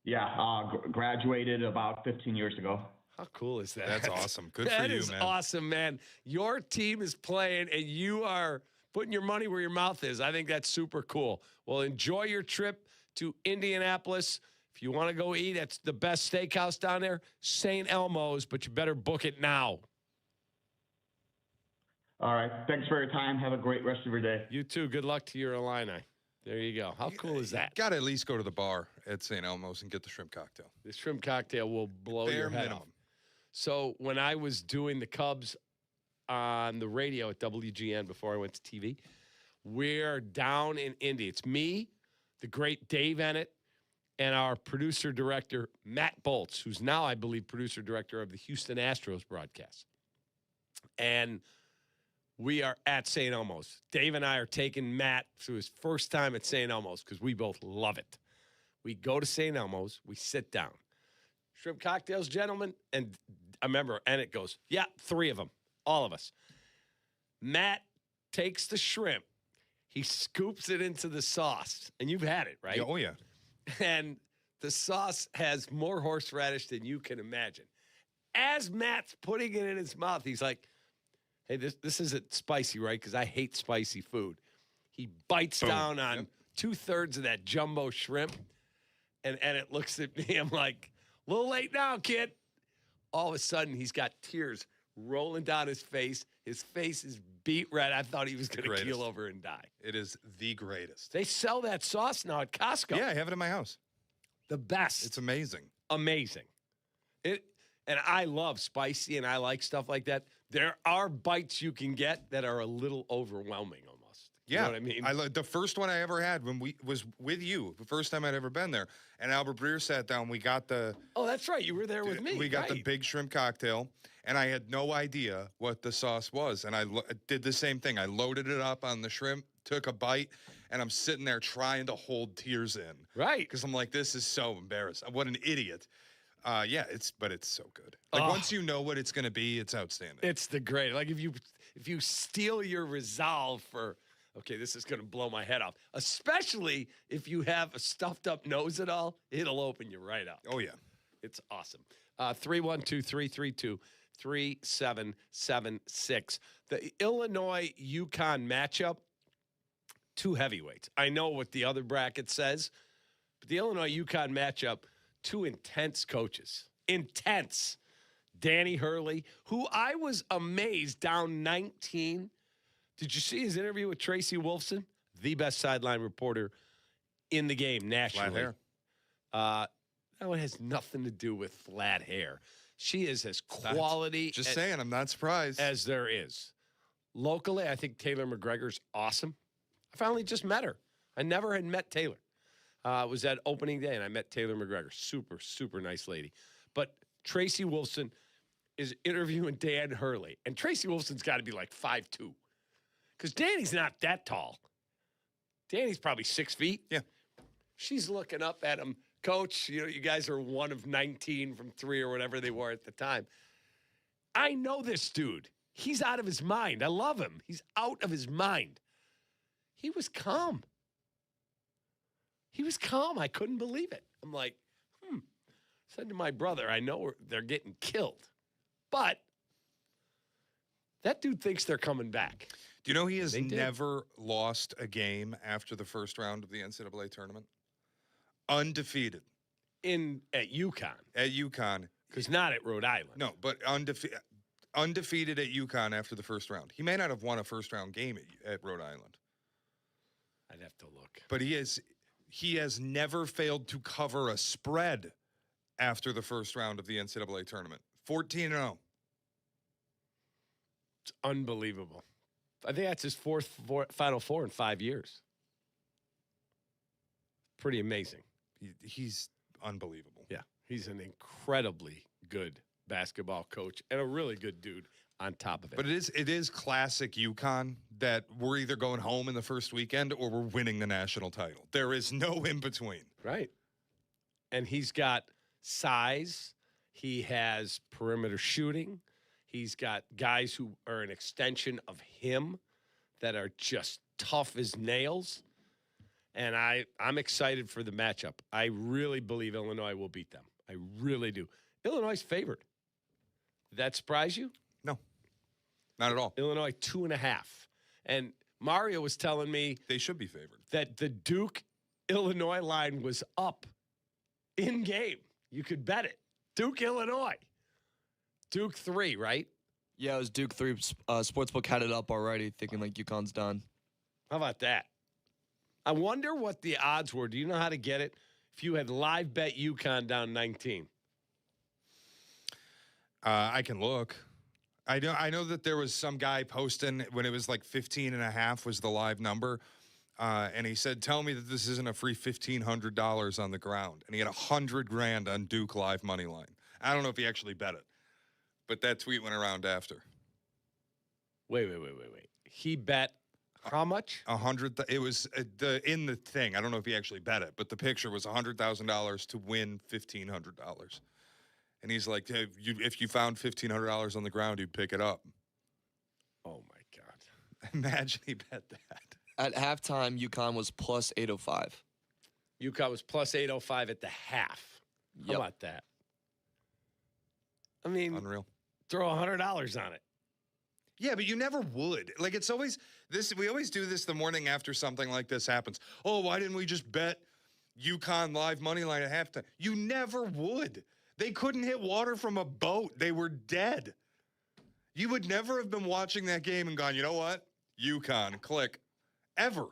Yeah, graduated about 15 years ago. How cool is that? That's awesome. Good for you, man. That is awesome, man. Your team is playing, and you are putting your money where your mouth is. I think that's super cool. Well, enjoy your trip to Indianapolis. If you want to go eat, it's the best steakhouse down there, St. Elmo's, but you better book it now. All right. Thanks for your time. Have a great rest of your day. You too. Good luck to your Illini. There you go. How cool is that? Got to at least go to the bar at St. Elmo's and get the shrimp cocktail. The shrimp cocktail will blow Bare your head minimum. off. So when I was doing the Cubs on the radio at WGN before I went to TV, we're down in Indy. It's me, the great Dave Ennett, and our producer-director, Matt Bolts, who's now, I believe, producer-director of the Houston Astros broadcast. And we are at St. Elmo's. Dave and I are taking Matt to his first time at St. Elmo's because we both love it. We go to St. Elmo's. We sit down. Shrimp cocktails, gentlemen. And I remember Ennett goes, yeah, 3 of them, all of us. Matt takes the shrimp. He scoops it into the sauce. And you've had it, right? Oh, yeah. And the sauce has more horseradish than you can imagine. As Matt's putting it in his mouth, he's like, hey, this isn't spicy, right? Because I hate spicy food. He bites down on 2/3 of that jumbo shrimp. And it looks at me. I'm like, a little late now, kid. All of a sudden, he's got tears rolling down his face. His face is beet red. I thought he was going to keel over and die. It is the greatest. They sell that sauce now at Costco. Yeah, I have it in my house. The best. It's amazing. Amazing. And I love spicy, and I like stuff like that. There are bites you can get that are a little overwhelming almost. You know what I mean? The first one I ever had when we was with you, the first time I'd ever been there, and Albert Breer sat down. We got the. Oh, that's right. You were there with me. We got the big shrimp cocktail, and I had no idea what the sauce was, and I did the same thing. I loaded it up on the shrimp, took a bite, and I'm sitting there trying to hold tears in. Right. Because I'm like, this is so embarrassing. What an idiot. Yeah, it's so good. Like once you know what it's going to be, it's outstanding. It's the great. Like if you steal your resolve for, okay, this is going to blow my head off. Especially if you have a stuffed up nose at all, it'll open you right up. Oh yeah, it's awesome. 312-332-3776. The Illinois-UConn matchup. 2 heavyweights. I know what the other bracket says, but the Illinois-UConn matchup. 2 intense coaches. Intense. Danny Hurley, who I was amazed down 19. Did you see his interview with Tracy Wolfson? The best sideline reporter in the game nationally. Flat hair. That one has nothing to do with flat hair. She is as quality. Just saying, I'm not surprised. As there is. Locally, I think Taylor McGregor's awesome. I finally just met her. I never had met Taylor. It was at opening day, and I met Taylor McGregor. Super, super nice lady. But Tracy Wolfson is interviewing Dan Hurley. And Tracy Wolfson's got to be like 5'2". Because Danny's not that tall. Danny's probably 6 feet. Yeah. She's looking up at him. Coach, you guys are 1 of 19 from 3 or whatever they were at the time. I know this dude. He's out of his mind. I love him. He's out of his mind. He was calm. He was calm. I couldn't believe it. I'm like, Said to my brother, I know they're getting killed, but that dude thinks they're coming back. Do you know he has never lost a game after the first round of the NCAA tournament? Undefeated. At UConn. At UConn. Because not at Rhode Island. No, but undefeated at UConn after the first round. He may not have won a first-round game at Rhode Island. I'd have to look. But he has never failed to cover a spread after the first round of the NCAA tournament. 14-0. It's unbelievable. I think that's his fourth Final Four in 5 years. Pretty amazing. He's unbelievable. Yeah, he's an incredibly good basketball coach and a really good dude on top of it. But it is classic UConn that we're either going home in the first weekend or we're winning the national title. There is no in between. Right. And he's got size. He has perimeter shooting. He's got guys who are an extension of him that are just tough as nails. And I'm excited for the matchup. I really believe Illinois will beat them. I really do. Illinois' favored. Did that surprise you? No, not at all. Illinois 2.5. And Mario was telling me they should be favored. That the Duke-Illinois line was up in game. You could bet it. Duke-Illinois. Duke 3, right? Yeah, it was Duke 3. Sportsbook had it up already, thinking like UConn's done. How about that? I wonder what the odds were. Do you know how to get it? If you had live bet UConn down 19. I can look. I know that there was some guy posting when it was like 15.5 was the live number. And he said, tell me that this isn't a free $1,500 on the ground. And he had $100,000 on Duke live money line. I don't know if he actually bet it, but that tweet went around after. Wait. He bet how much? 100. It was in the thing. I don't know if he actually bet it, but the picture was $100,000 to win $1,500. And he's like, hey, if you found $1,500 on the ground, you'd pick it up. Oh my God! Imagine he bet that. At halftime, UConn was plus 805. UConn was plus 805 at the half. How about that? I mean, unreal. Throw $100 on it. Yeah, but you never would. Like, it's always this. We always do this the morning after something like this happens. Oh, why didn't we just bet UConn live money line at halftime? You never would. They couldn't hit water from a boat. They were dead. You would never have been watching that game and gone, you know what? UConn, click. Ever.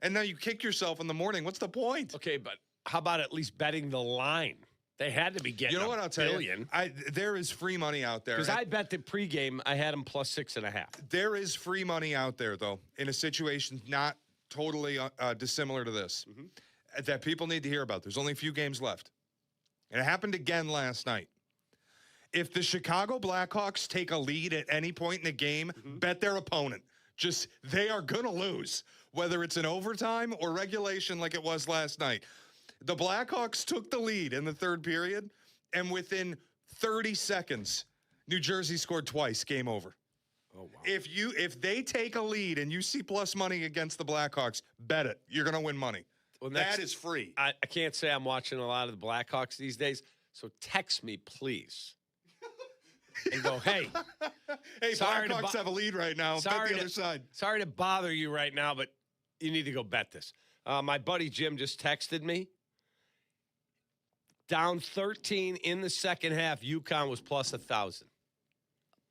And now you kick yourself in the morning. What's the point? Okay, but how about at least betting the line? They had to be getting You know what I'll tell billion. you? There is free money out there. Because I bet the pregame, I had them plus 6.5. There is free money out there, though, in a situation not totally dissimilar to this, that people need to hear about. There's only a few games left. And it happened again last night. If the Chicago Blackhawks take a lead at any point in the game, bet their opponent. Just, they are going to lose, whether it's in overtime or regulation like it was last night. The Blackhawks took the lead in the third period, and within 30 seconds, New Jersey scored twice. Game over. Oh, wow. If they take a lead and you see plus money against the Blackhawks, bet it. You're going to win money. Well, that is free. I can't say I'm watching a lot of the Blackhawks these days, so text me, please. And go, hey. Hey, Blackhawks have a lead right now. Bet the other side. Sorry to bother you right now, but you need to go bet this. My buddy Jim just texted me. Down 13 in the second half, UConn was plus 1,000.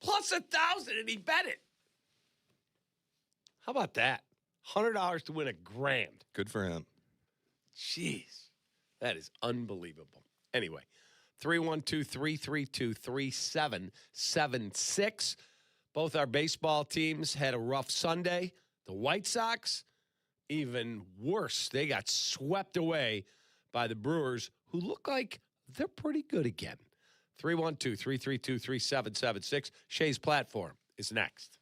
Plus 1,000, and he bet it. How about that? $100 to win $1,000. Good for him. Jeez, that is unbelievable. Anyway, 312-332-3776. Both our baseball teams had a rough Sunday. The White Sox, even worse. They got swept away by the Brewers, who look like they're pretty good again. 312-332-3776. Shay's platform is next.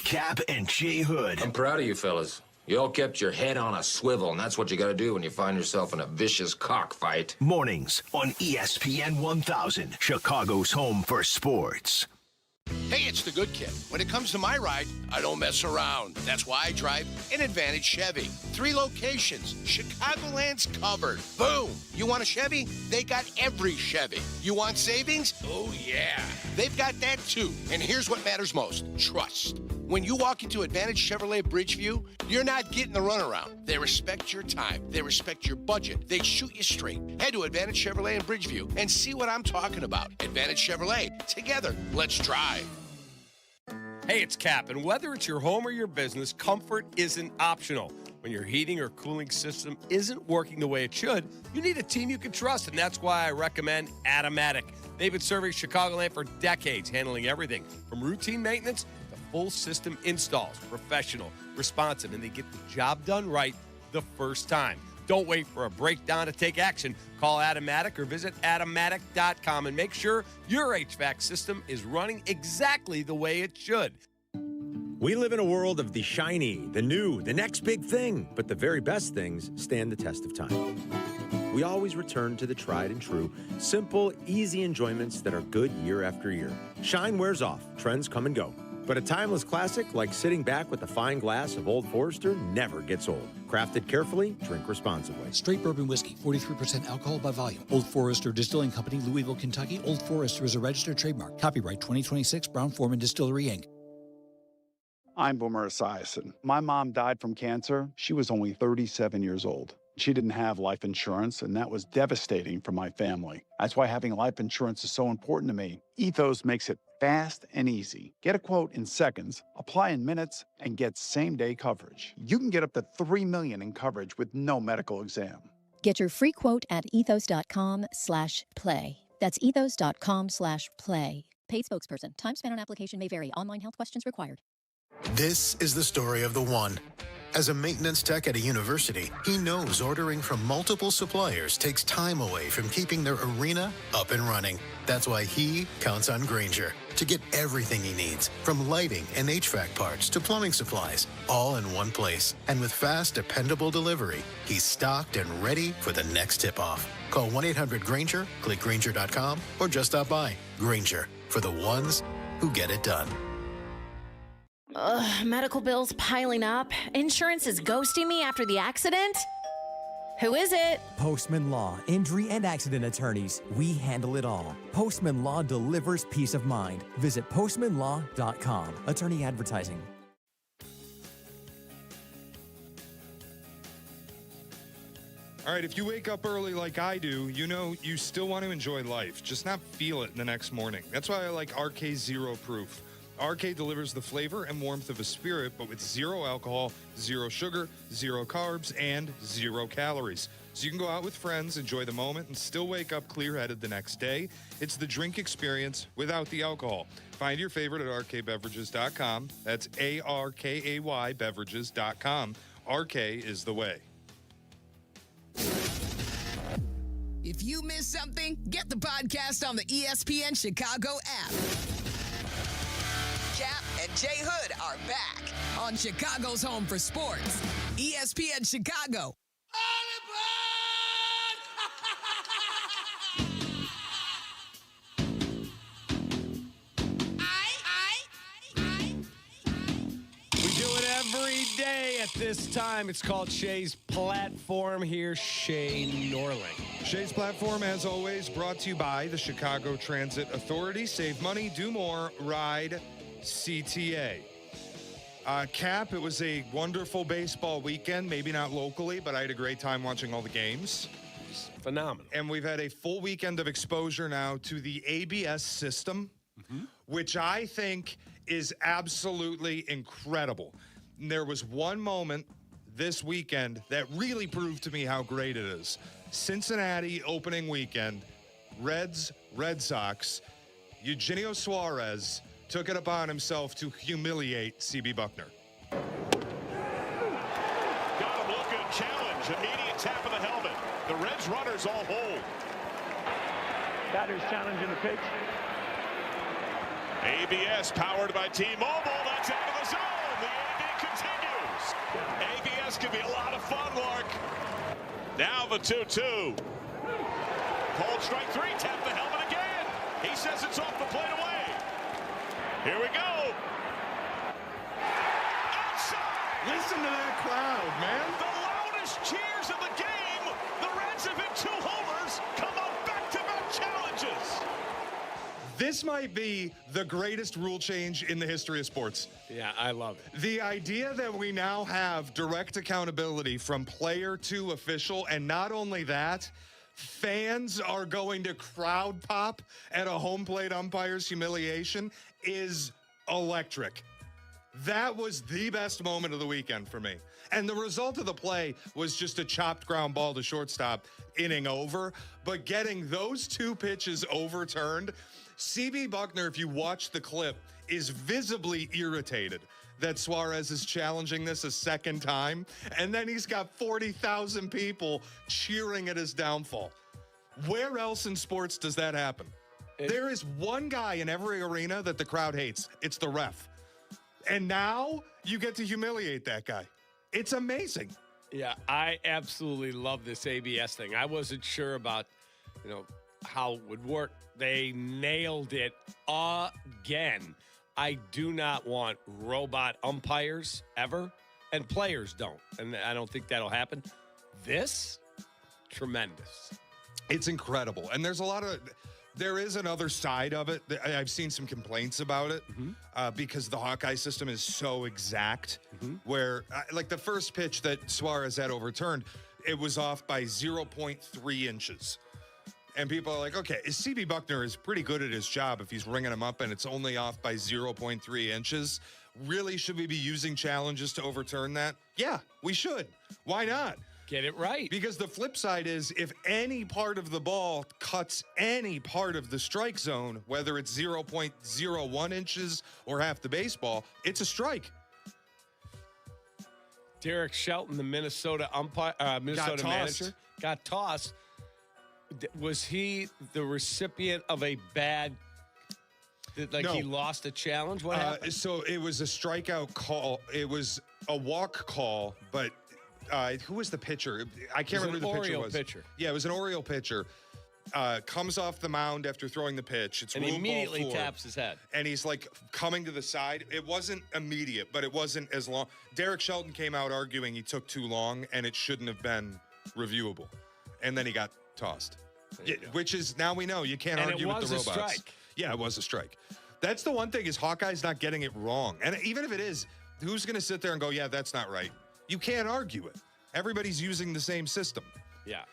Kap and J Hood. I'm proud of you fellas. You all kept your head on a swivel, and that's what you got to do when you find yourself in a vicious cockfight. Mornings on ESPN 1000, Chicago's home for sports. Hey, it's the good kid. When it comes to my ride, I don't mess around. That's why I drive an Advantage Chevy. 3 locations. Chicagoland's covered. Boom. You want a Chevy? They got every Chevy. You want savings? Oh, yeah. They've got that, too. And here's what matters most. Trust. When you walk into Advantage Chevrolet Bridgeview, you're not getting the runaround. They respect your time. They respect your budget. They shoot you straight. Head to Advantage Chevrolet in Bridgeview and see what I'm talking about. Advantage Chevrolet. Together, let's drive. Hey, it's Kap, and whether it's your home or your business, comfort isn't optional. When your heating or cooling system isn't working the way it should, you need a team you can trust, and that's why I recommend Automatic. They've been serving Chicagoland for decades, handling everything from routine maintenance to full system installs. Professional, responsive, and they get the job done right the first time. Don't wait for a breakdown to take action. Call Automatic or visit automatic.com and make sure your HVAC system is running exactly the way it should. We live in a world of the shiny, the new, the next big thing, but the very best things stand the test of time. We always return to the tried and true, simple, easy enjoyments that are good year after year. Shine wears off, trends come and go. But a timeless classic like sitting back with a fine glass of Old Forester never gets old. Crafted carefully, drink responsibly. Straight bourbon whiskey, 43% alcohol by volume. Old Forester Distilling Company, Louisville, Kentucky. Old Forester is a registered trademark. Copyright 2026, Brown-Forman Distillery, Inc. I'm Boomer Esiason. My mom died from cancer. She was only 37 years old. She didn't have life insurance, and that was devastating for my family. That's why having life insurance is so important to me. Ethos makes it fast and easy. Get a quote in seconds, apply in minutes, and get same-day coverage. You can get up to $3 million in coverage with no medical exam. Get your free quote at ethos.com/play. That's ethos.com/play. Paid spokesperson. Time spent on application may vary. Online health questions required. This is the story of the one. As a maintenance tech at a university, he knows ordering from multiple suppliers takes time away from keeping their arena up and running. That's why he counts on Grainger to get everything he needs, from lighting and HVAC parts to plumbing supplies, all in one place. And with fast, dependable delivery, he's stocked and ready for the next tip-off. Call 1-800-GRAINGER, click Grainger.com, or just stop by. Grainger, for the ones who get it done. Medical bills piling up. Insurance is ghosting me after the accident. Who is it? Postman Law, injury and accident attorneys. We handle it all. Postman Law delivers peace of mind. Visit postmanlaw.com. Attorney advertising. All right, if you wake up early like I do, you know you still want to enjoy life, just not feel it the next morning. That's why I like RK Zero Proof. RK delivers the flavor and warmth of a spirit, but with zero alcohol, zero sugar, zero carbs, and 0 calories. So you can go out with friends, enjoy the moment, and still wake up clear-headed the next day. It's the drink experience without the alcohol. Find your favorite at rkbeverages.com. That's ARKAY beverages.com. RK is the way. If you missed something, get the podcast on the ESPN Chicago app. Kap and J Hood are back on Chicago's home for sports, ESPN Chicago. We do it every day at this time. It's called Shay's Platform. Here's Shay Norling. Shay's Platform, as always, brought to you by the Chicago Transit Authority. Save money, do more, ride CTA. Kap, it was a wonderful baseball weekend. Maybe not locally, but I had a great time watching all the games. It's phenomenal. And we've had a full weekend of exposure now to the ABS system, which I think is absolutely incredible. And there was one moment this weekend that really proved to me how great it is. Cincinnati opening weekend, Reds, Red Sox, Eugenio Suarez took it upon himself to humiliate C.B. Buckner. Got him looking, challenge, immediate tap of the helmet. The Reds runners all hold. Batters challenging the pitch. ABS powered by T-Mobile. That's out of the zone. The AB continues. ABS can be a lot of fun, Lark. Now the 2-2. Called strike 3. Tap the helmet again. He says it's off the plate away. Here we go. Outside. Listen to that crowd, man. The loudest cheers of the game. The Reds have hit 2 homers. Come on, back-to-back challenges. This might be the greatest rule change in the history of sports. Yeah, I love it. The idea that we now have direct accountability from player to official, and not only that, fans are going to crowd pop at a home plate umpire's humiliation is electric. That was the best moment of the weekend for me. And the result of the play was just a chopped ground ball to shortstop, inning over. But getting those two pitches overturned, CB Buckner, if you watch the clip, is visibly irritated that Suarez is challenging this a second time. And then he's got 40,000 people cheering at his downfall. Where else in sports does that happen? There is one guy in every arena that the crowd hates. It's the ref. And now you get to humiliate that guy. It's amazing. Yeah, I absolutely love this ABS thing. I wasn't sure about, how it would work. They nailed it again. I do not want robot umpires ever, and players don't. And I don't think that'll happen. This, tremendous. It's incredible. And there is another side of it. I've seen some complaints about it because the Hawkeye system is so exact where, like the first pitch that Suarez had overturned, it was off by 0.3 inches. And people are like, okay, CB Buckner is pretty good at his job if he's ringing him up and it's only off by 0.3 inches. Really, should we be using challenges to overturn that? Yeah, we should. Why not? Get it right. Because the flip side is if any part of the ball cuts any part of the strike zone, whether it's 0.01 inches or half the baseball, it's a strike. Derek Shelton, the Minnesota manager, got tossed. Was he the recipient of a bad, No. He lost a challenge? What happened? So it was a strikeout call. It was a walk call, but who was the pitcher? I can't remember who the pitcher was. Pitcher. Yeah, it was an Oriole pitcher. Comes off the mound after throwing the pitch. It's and room he immediately ball 4, taps his head. and he's like coming to the side. It wasn't immediate, but it wasn't as long. Derek Shelton came out arguing he took too long and it shouldn't have been reviewable, and then he got tossed. Yeah, which is now we know you can't argue with the robots. And it was a strike. Yeah, it was a strike. That's the one thing is Hawkeye's not getting it wrong, and even if it is, who's going to sit there and go, "Yeah, that's not right"? You can't argue it. Everybody's using the same system. Yeah,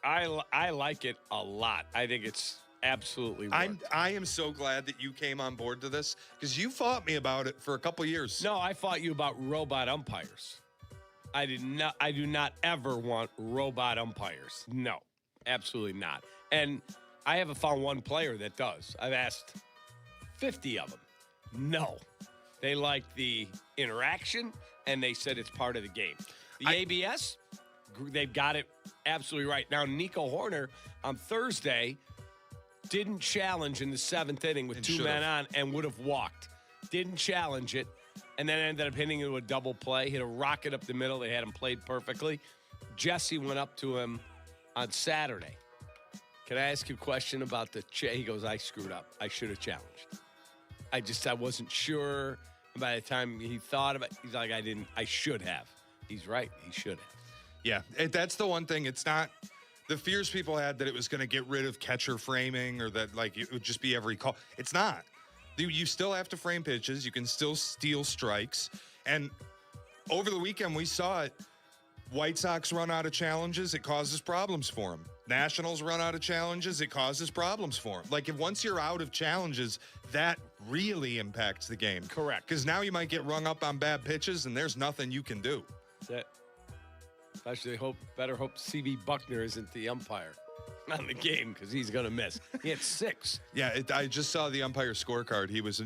I like it a lot. I think it's absolutely worked. I am so glad that you came on board to this because you fought me about it for a couple years. No, I fought you about robot umpires. I do not ever want robot umpires. No, absolutely not. And I haven't found one player that does. I've asked 50 of them. No. They like the interaction, and they said it's part of the game. The ABS, they've got it absolutely right. Now, Nico Horner on Thursday didn't challenge in the 7th inning with two men on and would have walked. Didn't challenge it, and then ended up hitting into a double play, hit a rocket up the middle. They had him played perfectly. Jesse went up to him on Saturday. Can I ask you a question about the He goes, I screwed up. I should have challenged. I wasn't sure. By the time he thought about it, he's like, I should have. He's right. He should have. Yeah, that's the one thing. It's not the fears people had that it was going to get rid of catcher framing or that like it would just be every call. It's not. You still have to frame pitches. You can still steal strikes. And over the weekend, we saw it. White Sox run out of challenges. It causes problems for them. Nationals run out of challenges. It causes problems for them. Like if once you're out of challenges, that really impacts the game. Correct. Because now you might get rung up on bad pitches and there's nothing you can do. Especially better hope CB Buckner isn't the umpire on the game because he's going to miss. He had 6. Yeah, I just saw the umpire scorecard. He was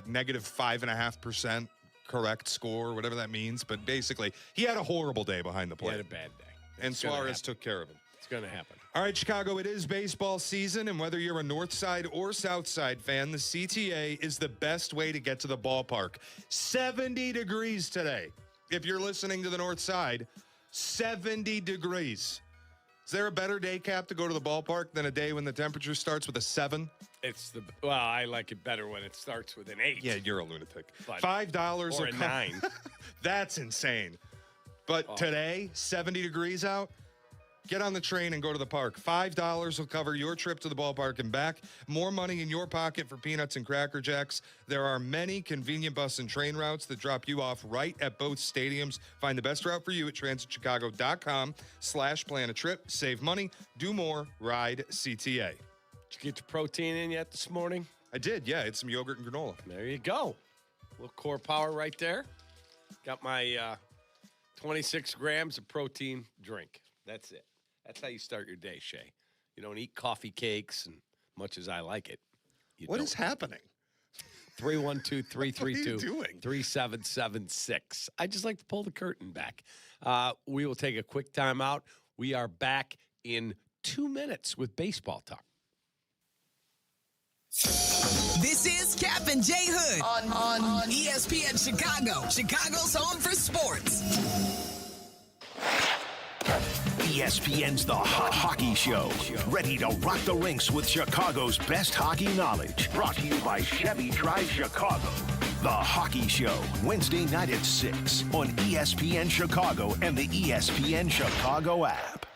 negative 5.5% correct score, whatever that means. But basically, he had a horrible day behind the plate. He had a bad day. And Suarez took care of him. It's going to happen. All right, Chicago, it is baseball season, and whether you're a North Side or South Side fan, the CTA is the best way to get to the ballpark. 70 degrees today. If you're listening to the North Side, 70 degrees. Is there a better day, Cap, to go to the ballpark than a day when the temperature starts with a 7? I like it better when it starts with an 8. Yeah, you're a lunatic. But $5 or a 9. That's insane. But today, 70 degrees out, Get on the train and go to the park. $5 will cover your trip to the ballpark and back. More money in your pocket for peanuts and Cracker Jacks. There are many convenient bus and train routes that drop you off right at both stadiums. Find the best route for you at transitchicago.com/plan a trip. Save money, do more, ride CTA. Did you get your protein in yet this morning? I did, yeah. It's some yogurt and granola. There you go. A little core power right there. Got my 26 grams of protein drink. That's it. That's how you start your day, Shay. You don't eat coffee cakes, and much as I like it. What is happening? 312-332-3776. I just like to pull the curtain back. We will take a quick time out. We are back in 2 minutes with baseball talk. This is Kap and J Hood on ESPN Chicago, Chicago's home for sports. ESPN's The Hot Hockey Show. Ready to rock the rinks with Chicago's best hockey knowledge. Brought to you by Chevy Drive Chicago. The Hockey Show, Wednesday night at 6 on ESPN Chicago and the ESPN Chicago app.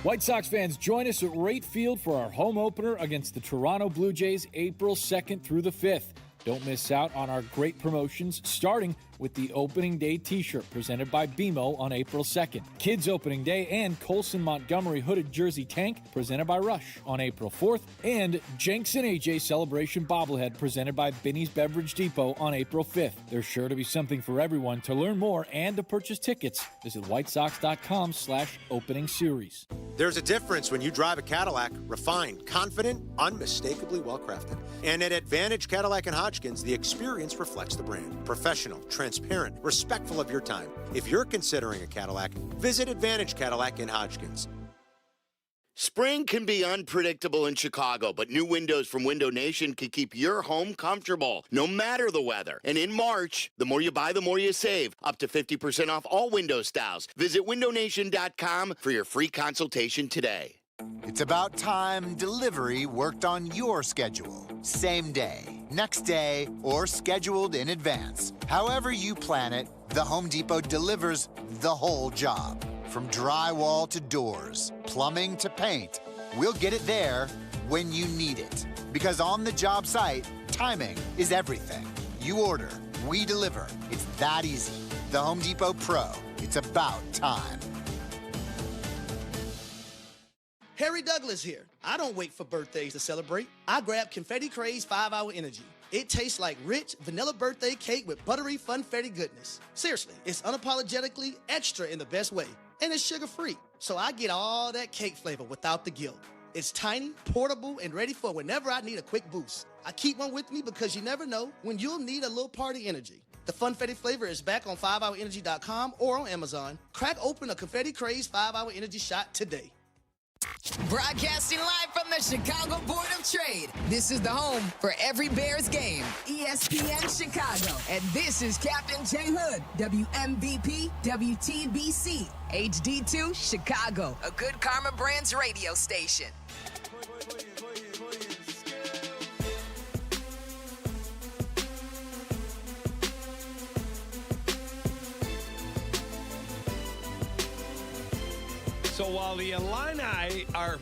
White Sox fans, join us at Rate Field for our home opener against the Toronto Blue Jays April 2nd through the 5th. Don't miss out on our great promotions, starting with the Opening Day T-shirt presented by BMO on April 2nd. Kids Opening Day and Colson Montgomery Hooded Jersey Tank presented by Rush on April 4th. And Jenks and AJ Celebration Bobblehead presented by Binny's Beverage Depot on April 5th. There's sure to be something for everyone. To learn more and to purchase tickets, visit whitesox.com/opening series. There's a difference when you drive a Cadillac, refined, confident, unmistakably well-crafted. And at Advantage Cadillac and Hodgkins, the experience reflects the brand. Professional, transparent, respectful of your time. If you're considering a Cadillac, visit Advantage Cadillac and Hodgkins. Spring can be unpredictable in Chicago, but new windows from Window Nation can keep your home comfortable, no matter the weather. And in March, the more you buy, the more you save. Up to 50% off all window styles. Visit windownation.com for your free consultation today. It's about time delivery worked on your schedule. Same day, next day, or scheduled in advance. However you plan it, the Home Depot delivers the whole job. From drywall to doors, plumbing to paint, we'll get it there when you need it. Because on the job site, timing is everything. You order, we deliver. It's that easy. The Home Depot Pro. It's about time. Harry Douglas here. I don't wait for birthdays to celebrate. I grab Confetti Craze 5-Hour Energy. It tastes like rich vanilla birthday cake with buttery funfetti goodness. Seriously, it's unapologetically extra in the best way. And it's sugar-free, so I get all that cake flavor without the guilt. It's tiny, portable, and ready for whenever I need a quick boost. I keep one with me because you never know when you'll need a little party energy. The Funfetti flavor is back on 5hourenergy.com or on Amazon. Crack open a Confetti Craze 5-Hour Energy shot today. Broadcasting live from the Chicago Board of Trade. This is the home for every Bears game. ESPN Chicago. And this is Captain J Hood, WMVP, WTBC, HD2 Chicago, a good Karma Brands radio station. So while the Illini are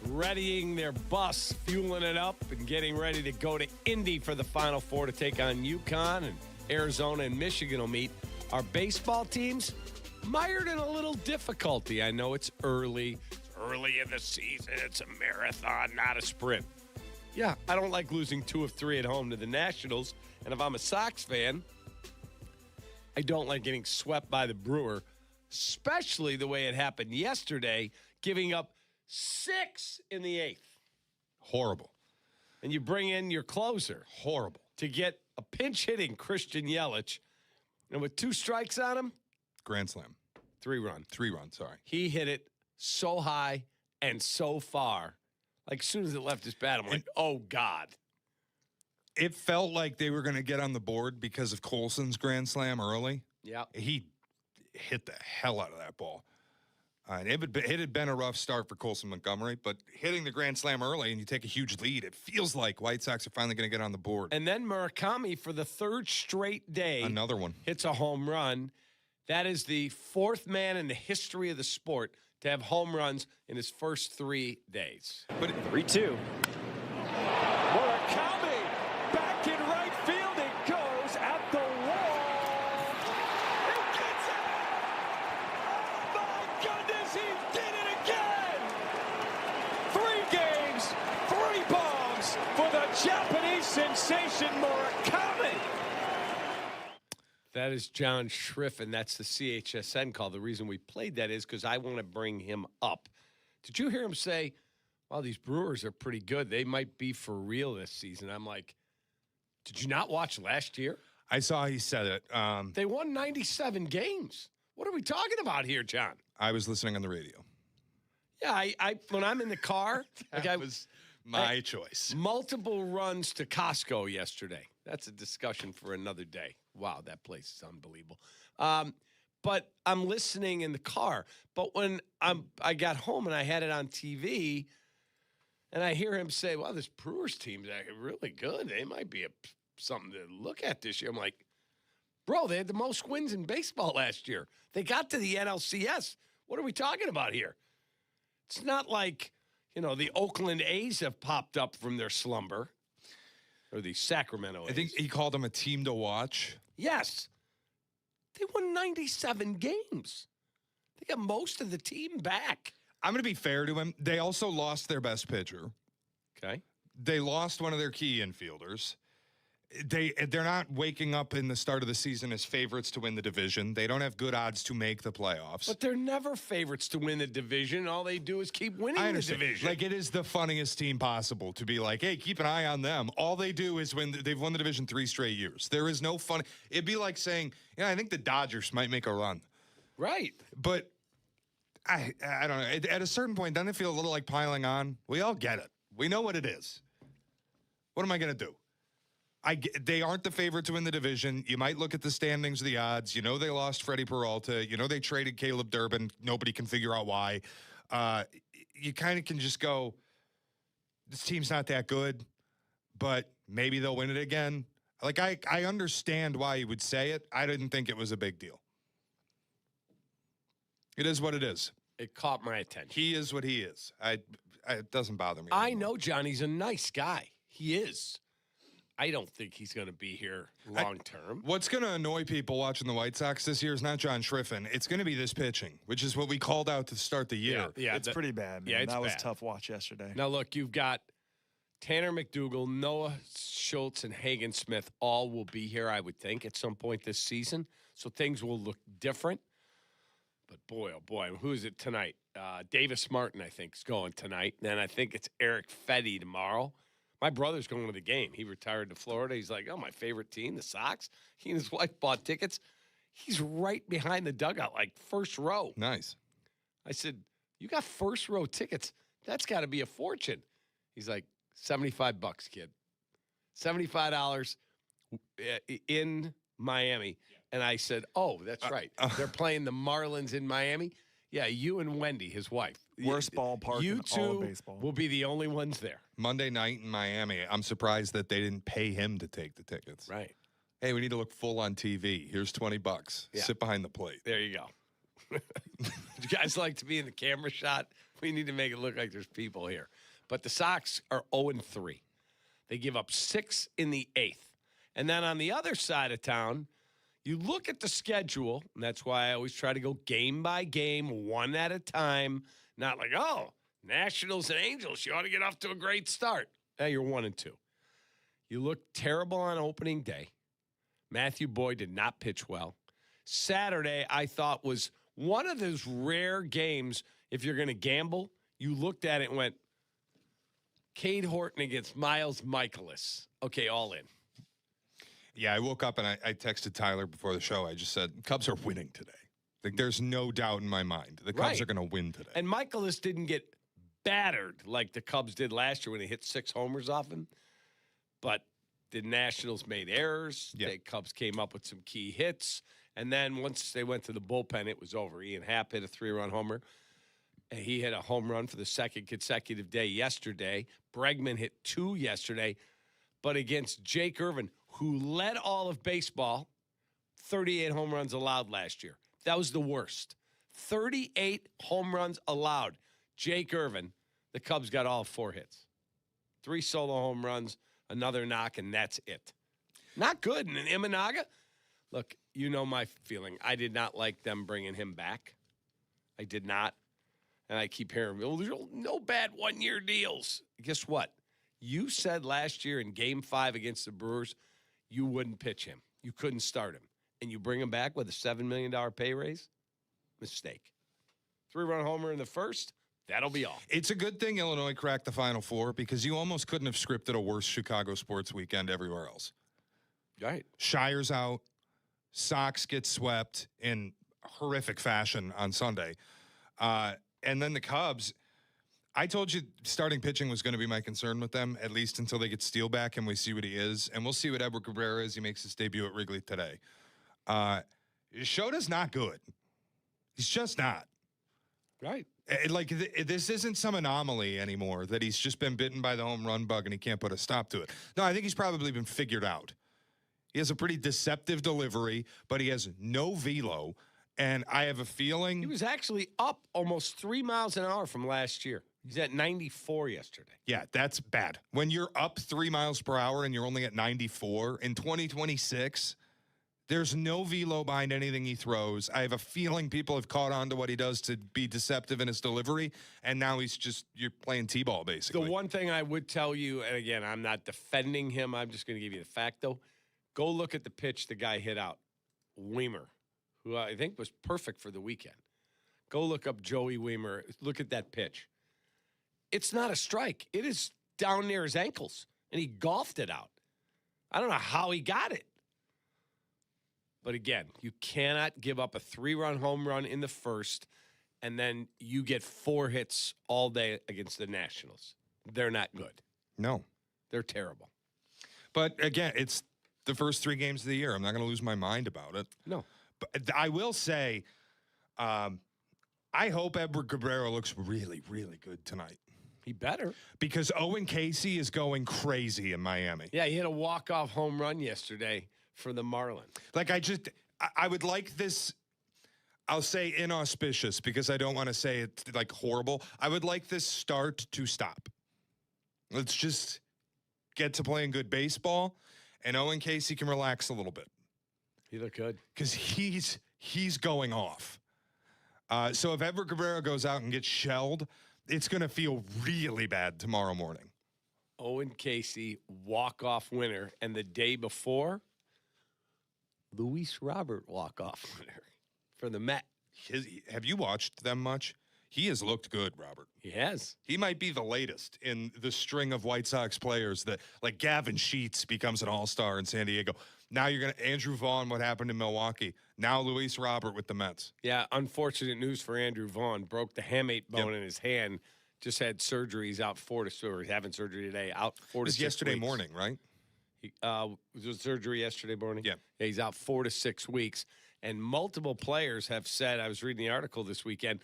readying their bus, fueling it up, and getting ready to go to Indy for the Final Four to take on UConn, and Arizona and Michigan will meet, our baseball teams mired in a little difficulty. I know it's early in the season. It's a marathon, not a sprint. Yeah, I don't like losing 2 of 3 at home to the Nationals, and if I'm a Sox fan, I don't like getting swept by the Brewers. Especially the way it happened yesterday, giving up 6 in the 8th. Horrible. And you bring in your closer. Horrible. To get a pinch-hitting Christian Yelich. And with 2 strikes on him. Grand slam. 3-run. 3-run, sorry. He hit it so high and so far. Like, as soon as it left his bat, I'm like, oh, God. It felt like they were going to get on the board because of Colson's grand slam early. Yeah. He hit the hell out of that ball. It had been a rough start for Colson Montgomery, but hitting the grand slam early and you take a huge lead, it feels like White Sox are finally going to get on the board. And then Murakami, for the 3rd straight day, another one, hits a home run. That is the fourth man in the history of the sport to have home runs in his first 3 days. But 3-2. Murakami back in right field. It goes at the wall. He gets it! Oh my goodness, he did it again! 3 games, 3 bombs for the Japanese sensation Murakami. That is John Schriff, and that's the CHSN call. The reason we played that is because I want to bring him up. Did you hear him say, wow, these Brewers are pretty good. They might be for real this season. I'm like, did you not watch last year? I saw he said it. They won 97 games. What are we talking about here, John? I was listening on the radio. Yeah, I when I'm in the car. That was my choice. Multiple runs to Costco yesterday. That's a discussion for another day. Wow, that place is unbelievable. But I'm listening in the car. But when I got home and I had it on TV, and I hear him say, well, this Brewers team's really good. They might be something to look at this year. I'm like, bro, they had the most wins in baseball last year. They got to the NLCS. What are we talking about here? It's not like, the Oakland A's have popped up from their slumber. Or the Sacramento A's. I think he called them a team to watch. Yes. They won 97 games. They got most of the team back. I'm going to be fair to him. They also lost their best pitcher. Okay. They lost one of their key infielders. They're not waking up in the start of the season as favorites to win the division. They don't have good odds to make the playoffs. But they're never favorites to win the division. All they do is keep winning the division. Like, it is the funniest team possible to be like, hey, keep an eye on them. All they do is win. They've won the division 3 straight years. There is no fun. It'd be like saying, I think the Dodgers might make a run. Right. But I don't know. At a certain point, doesn't it feel a little like piling on? We all get it. We know what it is. What am I going to do? They aren't the favorite to win the division. You might look at the standings, the odds. They lost Freddie Peralta. They traded Caleb Durbin. Nobody can figure out why. You kind of can just go, this team's not that good, but maybe they'll win it again. Like, I understand why you would say it. I didn't think it was a big deal. It is what it is. It caught my attention. He is what he is. It doesn't bother me I anymore. know Johnny's a nice guy. He is. I don't think he's going to be here long term. What's going to annoy people watching the White Sox this year is not John Schriffen. It's going to be this pitching, which is what we called out to start the year. Yeah, it's pretty bad, man. Yeah, that was a tough watch yesterday. Now, look, you've got Tanner McDougal, Noah Schultz, and Hagen Smith all will be here, I would think, at some point this season. So things will look different. But boy, oh boy, who is it tonight? Davis Martin, I think, is going tonight. Then I think it's Eric Fetty tomorrow. My brother's going to the game. He retired to Florida. He's like, oh, my favorite team, the Sox. He and his wife bought tickets. He's right behind the dugout, like first row. Nice. I said, you got first row tickets? That's got to be a fortune. He's like, $75, kid. $75 in Miami. And I said, oh, that's right. They're playing the Marlins in Miami. Yeah, you and Wendy, his wife. Worst ballpark in all of baseball. Will be the only ones there. Monday night in Miami. I'm surprised that they didn't pay him to take the tickets. Right. Hey, we need to look full on TV. Here's $20. Yeah. Sit behind the plate. There you go. You guys like to be in the camera shot? We need to make it look like there's people here. But the Sox are 0-3. They give up 6 in the 8th. And then on the other side of town, you look at the schedule, and that's why I always try to go game by game, one at a time. Not like, oh, Nationals and Angels, you ought to get off to a great start. Now you're 1-2. You look terrible on opening day. Matthew Boyd did not pitch well. Saturday, I thought, was one of those rare games, if you're going to gamble, you looked at it and went, Cade Horton against Miles Michaelis. Okay, all in. Yeah, I woke up and I texted Tyler before the show. I just said, Cubs are winning today. Like, there's no doubt in my mind. The Cubs are going to win today. And Michaelis didn't get battered like the Cubs did last year when they hit 6 homers off him. But the Nationals made errors. Yeah. The Cubs came up with some key hits. And then once they went to the bullpen, it was over. Ian Happ hit a 3-run homer. And he hit a home run for the second consecutive day yesterday. Bregman hit 2 yesterday. But against Jake Irvin, who led all of baseball, 38 home runs allowed last year. That was the worst. 38 home runs allowed. Jake Irvin, the Cubs got all 4 hits. 3 solo home runs, another knock, and that's it. Not good. And Imanaga, look, you know my feeling. I did not like them bringing him back. I did not. And I keep hearing, well, there's no bad one-year deals. Guess what? You said last year in Game 5 against the Brewers, you wouldn't pitch him. You couldn't start him. And you bring him back with a $7 million pay raise? Mistake. 3-run homer in the first, that'll be all. It's a good thing Illinois cracked the Final Four because you almost couldn't have scripted a worse Chicago sports weekend everywhere else. Right. Scheyer's out. Sox get swept in horrific fashion on Sunday. And then the Cubs, I told you starting pitching was going to be my concern with them, at least until they get Steele back and we see what he is. And we'll see what Edward Cabrera is. He makes his debut at Wrigley today. Shota's not good. He's just not. Right. This isn't some anomaly anymore that he's just been bitten by the home run bug and he can't put a stop to it. No, I think he's probably been figured out. He has a pretty deceptive delivery, but he has no velo. And I have a feeling he was actually up almost 3 miles an hour from last year. He's at 94 yesterday. Yeah, that's bad. When you're up 3 miles per hour and you're only at 94 in 2026, there's no velo behind anything he throws. I have a feeling people have caught on to what he does to be deceptive in his delivery, and now you're playing T-ball, basically. The one thing I would tell you, and again, I'm not defending him. I'm just going to give you the fact, though. Go look at the pitch the guy hit out. Weimer, who I think was perfect for the weekend. Go look up Joey Weimer. Look at that pitch. It's not a strike. It is down near his ankles, and he golfed it out. I don't know how he got it. But again, you cannot give up a 3-run home run in the first, and then you get 4 hits all day against the Nationals. They're not good. No. They're terrible. But again, it's the first 3 games of the year. I'm not going to lose my mind about it. No. But I will say, I hope Edward Cabrera looks really, really good tonight. He better. Because Owen Casey is going crazy in Miami. Yeah, he hit a walk-off home run yesterday for the Marlins. I would like this, I'll say inauspicious because I don't want to say it's like horrible. I would like this start to stop. Let's just get to playing good baseball, and Owen Casey can relax a little bit. He looked good. Because he's going off. So if Edward Cabrera goes out and gets shelled, it's going to feel really bad tomorrow morning. Owen Casey, walk-off winner, and the day before, Luis Robert walk-off winner for the Met. Have you watched them much? He has looked good, Robert. He has. He might be the latest in the string of White Sox players that, like Gavin Sheets becomes an all-star in San Diego. Now you're going to Andrew Vaughn, what happened in Milwaukee. Now Luis Robert with the Mets. Yeah, unfortunate news for Andrew Vaughn. Broke the hamate bone in his hand. Just had surgery. He's out 4 to 6. Or he's having surgery today. Out 4 to 6 yesterday weeks. Morning, right? He was surgery yesterday morning. Yeah, he's out 4 to 6 weeks. And multiple players have said, I was reading the article this weekend,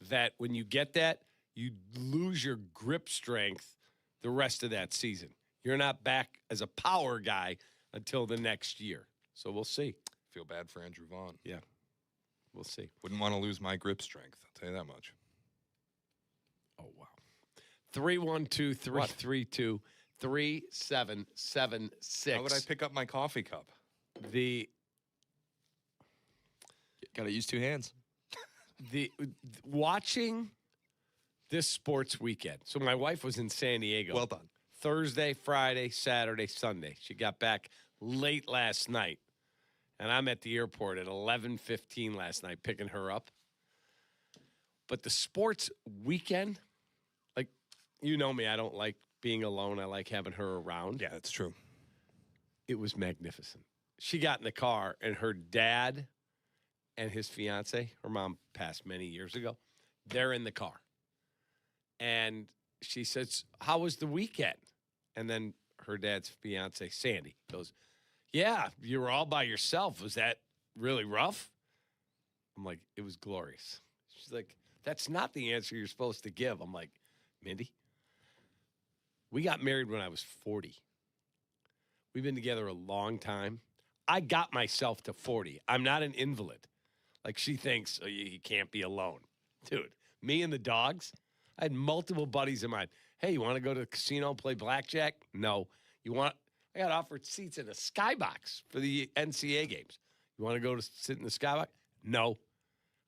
that when you get that, you lose your grip strength the rest of that season. You're not back as a power guy until the next year. So we'll see. Feel bad for Andrew Vaughn. Yeah, we'll see. Wouldn't want to lose my grip strength. I'll tell you that much. Oh, wow. 312-332-3776. How would I pick up my coffee cup? Got to use 2 hands. Watching this sports weekend. So my wife was in San Diego. Well done. Thursday, Friday, Saturday, Sunday. She got back late last night. And I'm at the airport at 11:15 last night picking her up. But the sports weekend, like, you know me, I don't like being alone. I like having her around. Yeah, that's true. It was magnificent. She got in the car, and her dad and his fiance, her mom passed many years ago, they're in the car. And she says, how was the weekend? And then her dad's fiance, Sandy, goes, yeah, you were all by yourself. Was that really rough? I'm like, it was glorious. She's like, that's not the answer you're supposed to give. I'm like, Mindy, we got married when I was 40. We've been together a long time. I got myself to 40. I'm not an invalid. Like she thinks you can't be alone. Dude, me and the dogs, I had multiple buddies of mine. Hey, you want to go to the casino and play blackjack? No. I got offered seats in a skybox for the NCAA games. You want to go to sit in the skybox? No.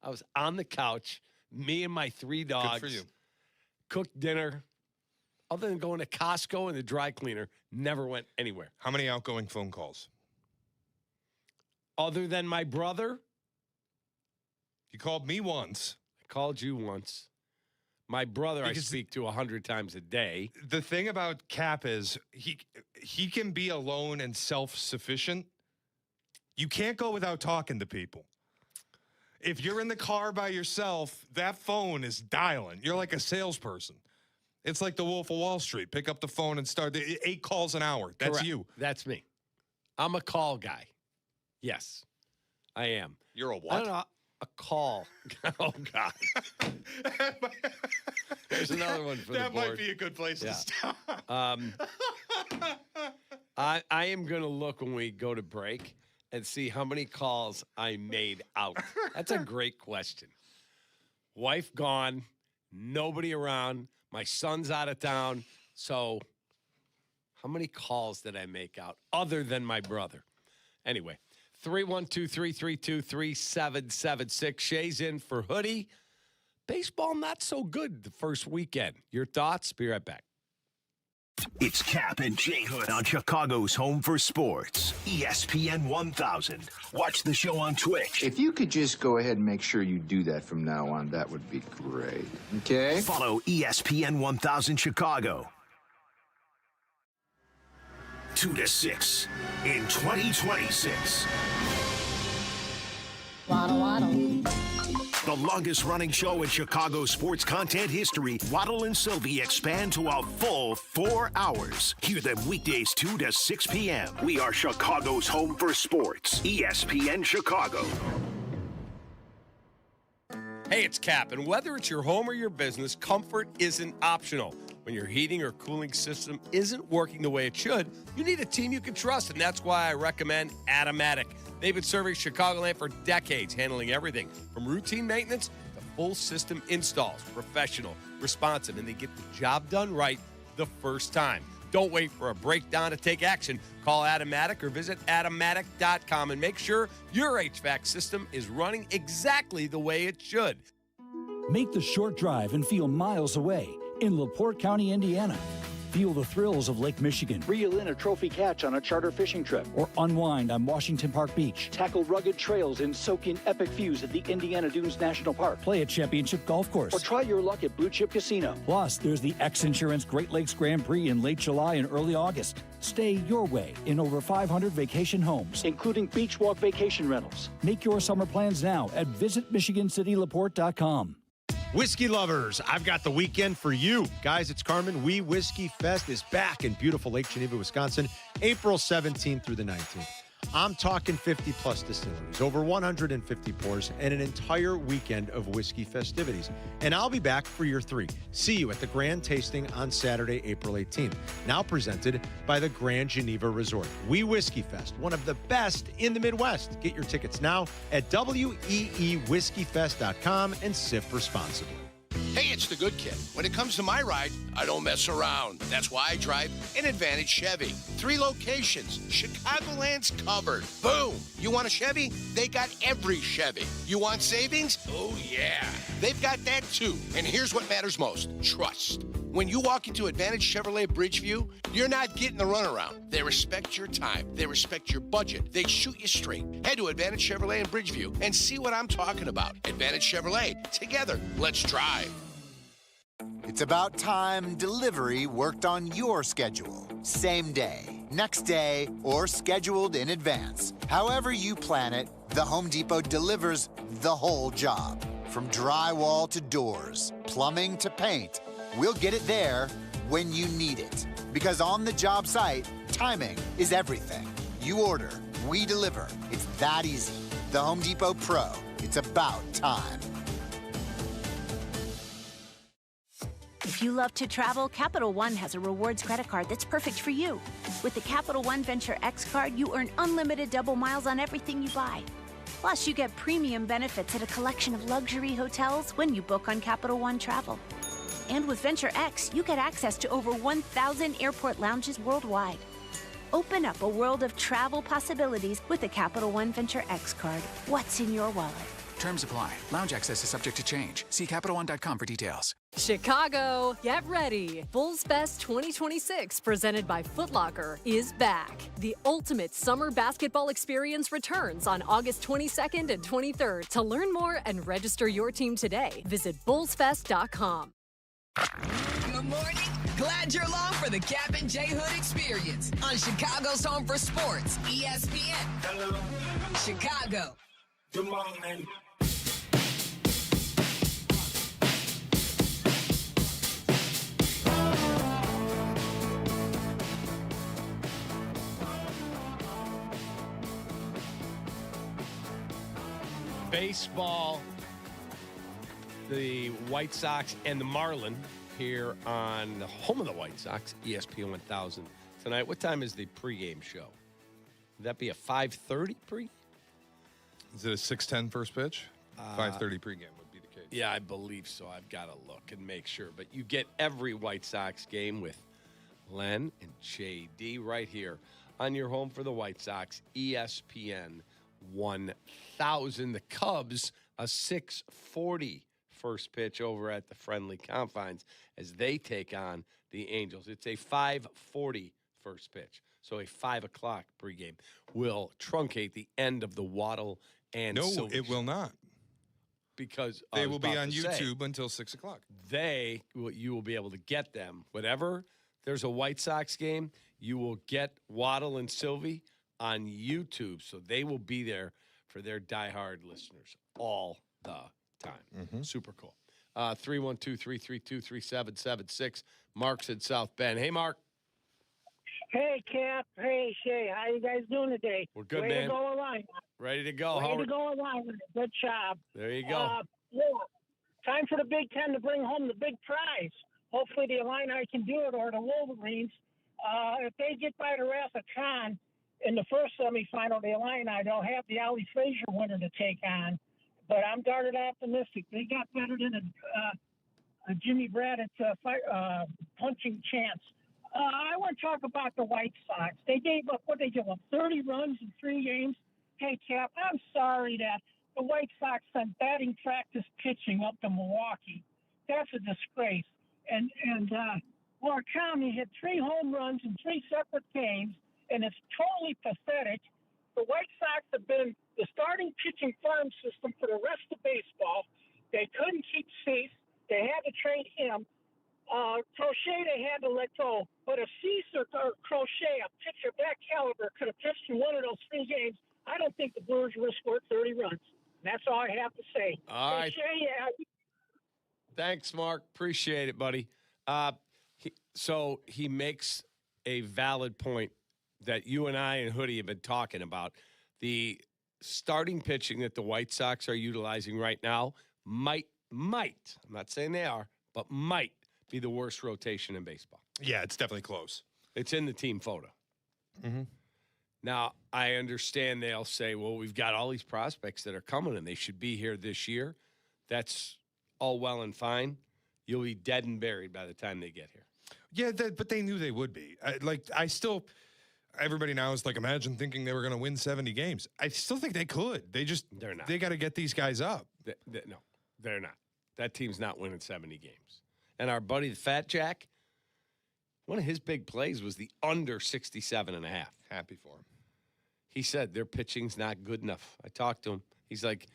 I was on the couch, me and my 3 dogs. Good for you. Cooked dinner. Other than going to Costco and the dry cleaner, never went anywhere. How many outgoing phone calls? Other than my brother? You called me once. I called you once. My brother I speak to 100 times a day. The thing about Kap is he can be alone and self-sufficient. You can't go without talking to people. If you're in the car by yourself, that phone is dialing. You're like a salesperson. It's like the Wolf of Wall Street. Pick up the phone and start 8 calls an hour. That's Correct. you. That's me. I'm a call guy. Yes, I am. You're a what? I don't know. A call. Oh, God. There's another one for the board. That might be a good place to stop. I am going to look when we go to break and see how many calls I made out. That's a great question. Wife gone, nobody around, my son's out of town. So how many calls did I make out other than my brother? Anyway, 312-332-3776. Shay's in for Hoodie. Baseball not so good the first weekend. Your thoughts? Be right back. It's Kap and J Hood on Chicago's home for sports, ESPN 1000. Watch the show on Twitch. If you could just go ahead and make sure you do that from now on, that would be great. Okay? Follow ESPN 1000 Chicago. 2 to 6 in 2026. Waddle, waddle. The longest running show in Chicago sports content history, Waddle and Silvy expand to a full 4 hours. Hear them weekdays 2 to 6 p.m. We are Chicago's home for sports, ESPN Chicago. Hey, it's Kap, and whether it's your home or your business, comfort isn't optional. When your heating or cooling system isn't working the way it should, you need a team you can trust, and that's why I recommend Automatic. They've been serving Chicagoland for decades, handling everything from routine maintenance to full system installs. Professional, responsive, and they get the job done right the first time. Don't wait for a breakdown to take action. Call Automatic or visit automatic.com and make sure your HVAC system is running exactly the way it should. Make the short drive and feel miles away in LaPorte County, Indiana. Feel the thrills of Lake Michigan. Reel in a trophy catch on a charter fishing trip. Or unwind on Washington Park Beach. Tackle rugged trails and soak in epic views at the Indiana Dunes National Park. Play a championship golf course. Or try your luck at Blue Chip Casino. Plus, there's the X Insurance Great Lakes Grand Prix in late July and early August. Stay your way in over 500 vacation homes, including beach walk vacation rentals. Make your summer plans now at visitmichigancitylaporte.com. Whiskey lovers, I've got the weekend for you. Guys, it's Carmen. We Whiskey Fest is back in beautiful Lake Geneva, Wisconsin, April 17th through the 19th. I'm talking 50-plus distilleries, over 150 pours, and an entire weekend of whiskey festivities. And I'll be back for year 3. See you at the Grand Tasting on Saturday, April 18th. Now presented by the Grand Geneva Resort. We Whiskey Fest, one of the best in the Midwest. Get your tickets now at weewhiskeyfest.com and sip responsibly. Hey, it's the good kid. When it comes to my ride, I don't mess around. That's why I drive an Advantage Chevy. 3 locations. Chicagoland's covered. Boom. You want a Chevy? They got every Chevy. You want savings? Oh, yeah. They've got that, too. And here's what matters most. Trust. When you walk into Advantage Chevrolet Bridgeview, you're not getting the runaround. They respect your time. They respect your budget. They shoot you straight. Head to Advantage Chevrolet in Bridgeview and see what I'm talking about. Advantage Chevrolet. Together, let's drive. It's about time delivery worked on your schedule. Same day, next day, or scheduled in advance. However you plan it, the Home Depot delivers the whole job. From drywall to doors, plumbing to paint, we'll get it there when you need it. Because on the job site, timing is everything. You order, we deliver. It's that easy. The Home Depot Pro. It's about time. If you love to travel, Capital One has a rewards credit card that's perfect for you. With the Capital One Venture X card, you earn unlimited double miles on everything you buy. Plus, you get premium benefits at a collection of luxury hotels when you book on Capital One Travel. And with Venture X, you get access to over 1,000 airport lounges worldwide. Open up a world of travel possibilities with the Capital One Venture X card. What's in your wallet? Terms apply. Lounge access is subject to change. See CapitalOne.com for details. Chicago, get ready. Bulls Fest 2026, presented by Foot Locker, is back. The ultimate summer basketball experience returns on August 22nd and 23rd. To learn more and register your team today, visit bullsfest.com. Good morning. Glad you're along for the Kap and J Hood experience on Chicago's Home for Sports, ESPN. Hello. Chicago. Good morning. Baseball, the White Sox and the Marlin here on the home of the White Sox, ESPN 1000 tonight. What time is the pregame show? Would that be a 5:30 pre? Is it a 6:10 first pitch? 5:30 pregame would be the case. Yeah, I believe so. I've got to look and make sure. But you get every White Sox game with Len and JD right here on your home for the White Sox, ESPN 1000. The Cubs, a 6:40 first pitch over at the friendly confines as they take on the Angels. It's a 5:40 first pitch. So a 5 o'clock pregame will truncate the end of the Waddle and No, Silvy it will not. Because they will be on YouTube until 6 o'clock. You will be able to get them. Whatever there's a White Sox game, you will get Waddle and Silvy on YouTube. So they will be there for their diehard listeners all the time. Super cool. 312-332-3776. Mark's in South Bend. Hey, Mark. Hey, Kap. Hey, Shay. How you guys doing today? We're good, man. man. To go alignment. Ready to go. Ready to go alignment. Good job. There you go. Yeah. Time for the Big Ten to bring home the big prize. Hopefully the Illini can do it, or the Wolverines. If they get by the Wrath of Khan in the first semifinal, the Illini, they'll have the Ali Frazier winner to take on. But I'm guarded optimistic. They got better than a Jimmy Braddock's punching chance. I want to talk about the White Sox. They gave up 30 runs in 3 games. Hey, Kap, I'm sorry that the White Sox sent batting practice pitching up to Milwaukee. That's a disgrace. And Murakami hit 3 home runs in 3 separate games, and it's totally pathetic. The White Sox have been the starting pitching farm system for the rest of baseball. They couldn't keep Cease. They had to trade him. Crochet they had to let go. But if Cease or Crochet, a pitcher of that caliber, could have pitched in one of those 3 games, I don't think the Brewers would have scored 30 runs. That's all I have to say. All right. Crochet, yeah. Thanks, Mark. Appreciate it, buddy. So he makes a valid point that you and I and Hoodie have been talking about. The starting pitching that the White Sox are utilizing right now might, I'm not saying they are, but might be the worst rotation in baseball. Yeah, it's definitely close. It's in the team photo. Now, I understand they'll say, well, we've got all these prospects that are coming and they should be here this year. That's all well and fine. You'll be dead and buried by the time they get here. Yeah, but they knew they would be. Everybody now is like, imagine thinking they were going to win 70 games. I still think they could. They're not. They got to get these guys up. No, they're not. That team's not winning 70 games. And our buddy, the Fat Jack, one of his big plays was the under 67.5. Happy for him. He said their pitching's not good enough. I talked to him. He's like,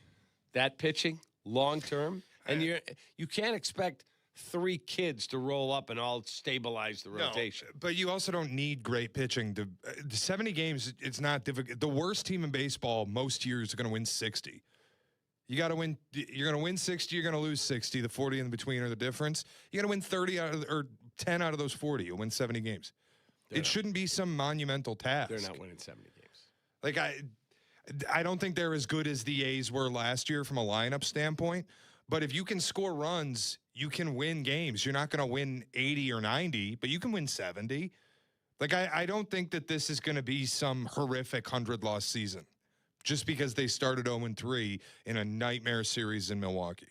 that pitching, long term, and you can't expect 3 kids to roll up and all stabilize the rotation. No, but you also don't need great pitching. 70 games, it's not difficult. The worst team in baseball most years are going to win 60. You got to win. You're going to win 60. You're going to lose 60. The 40 in between are the difference. You got to win 30 or 10 out of those 40. You'll win 70 games. It shouldn't be some monumental task. They're not winning 70 games. Like I don't think they're as good as the A's were last year from a lineup standpoint. But if you can score runs, you can win games. You're not going to win 80 or 90, but you can win 70. Like I don't think that this is going to be some horrific 100-loss season. just because they started 0-3 in a nightmare series in Milwaukee.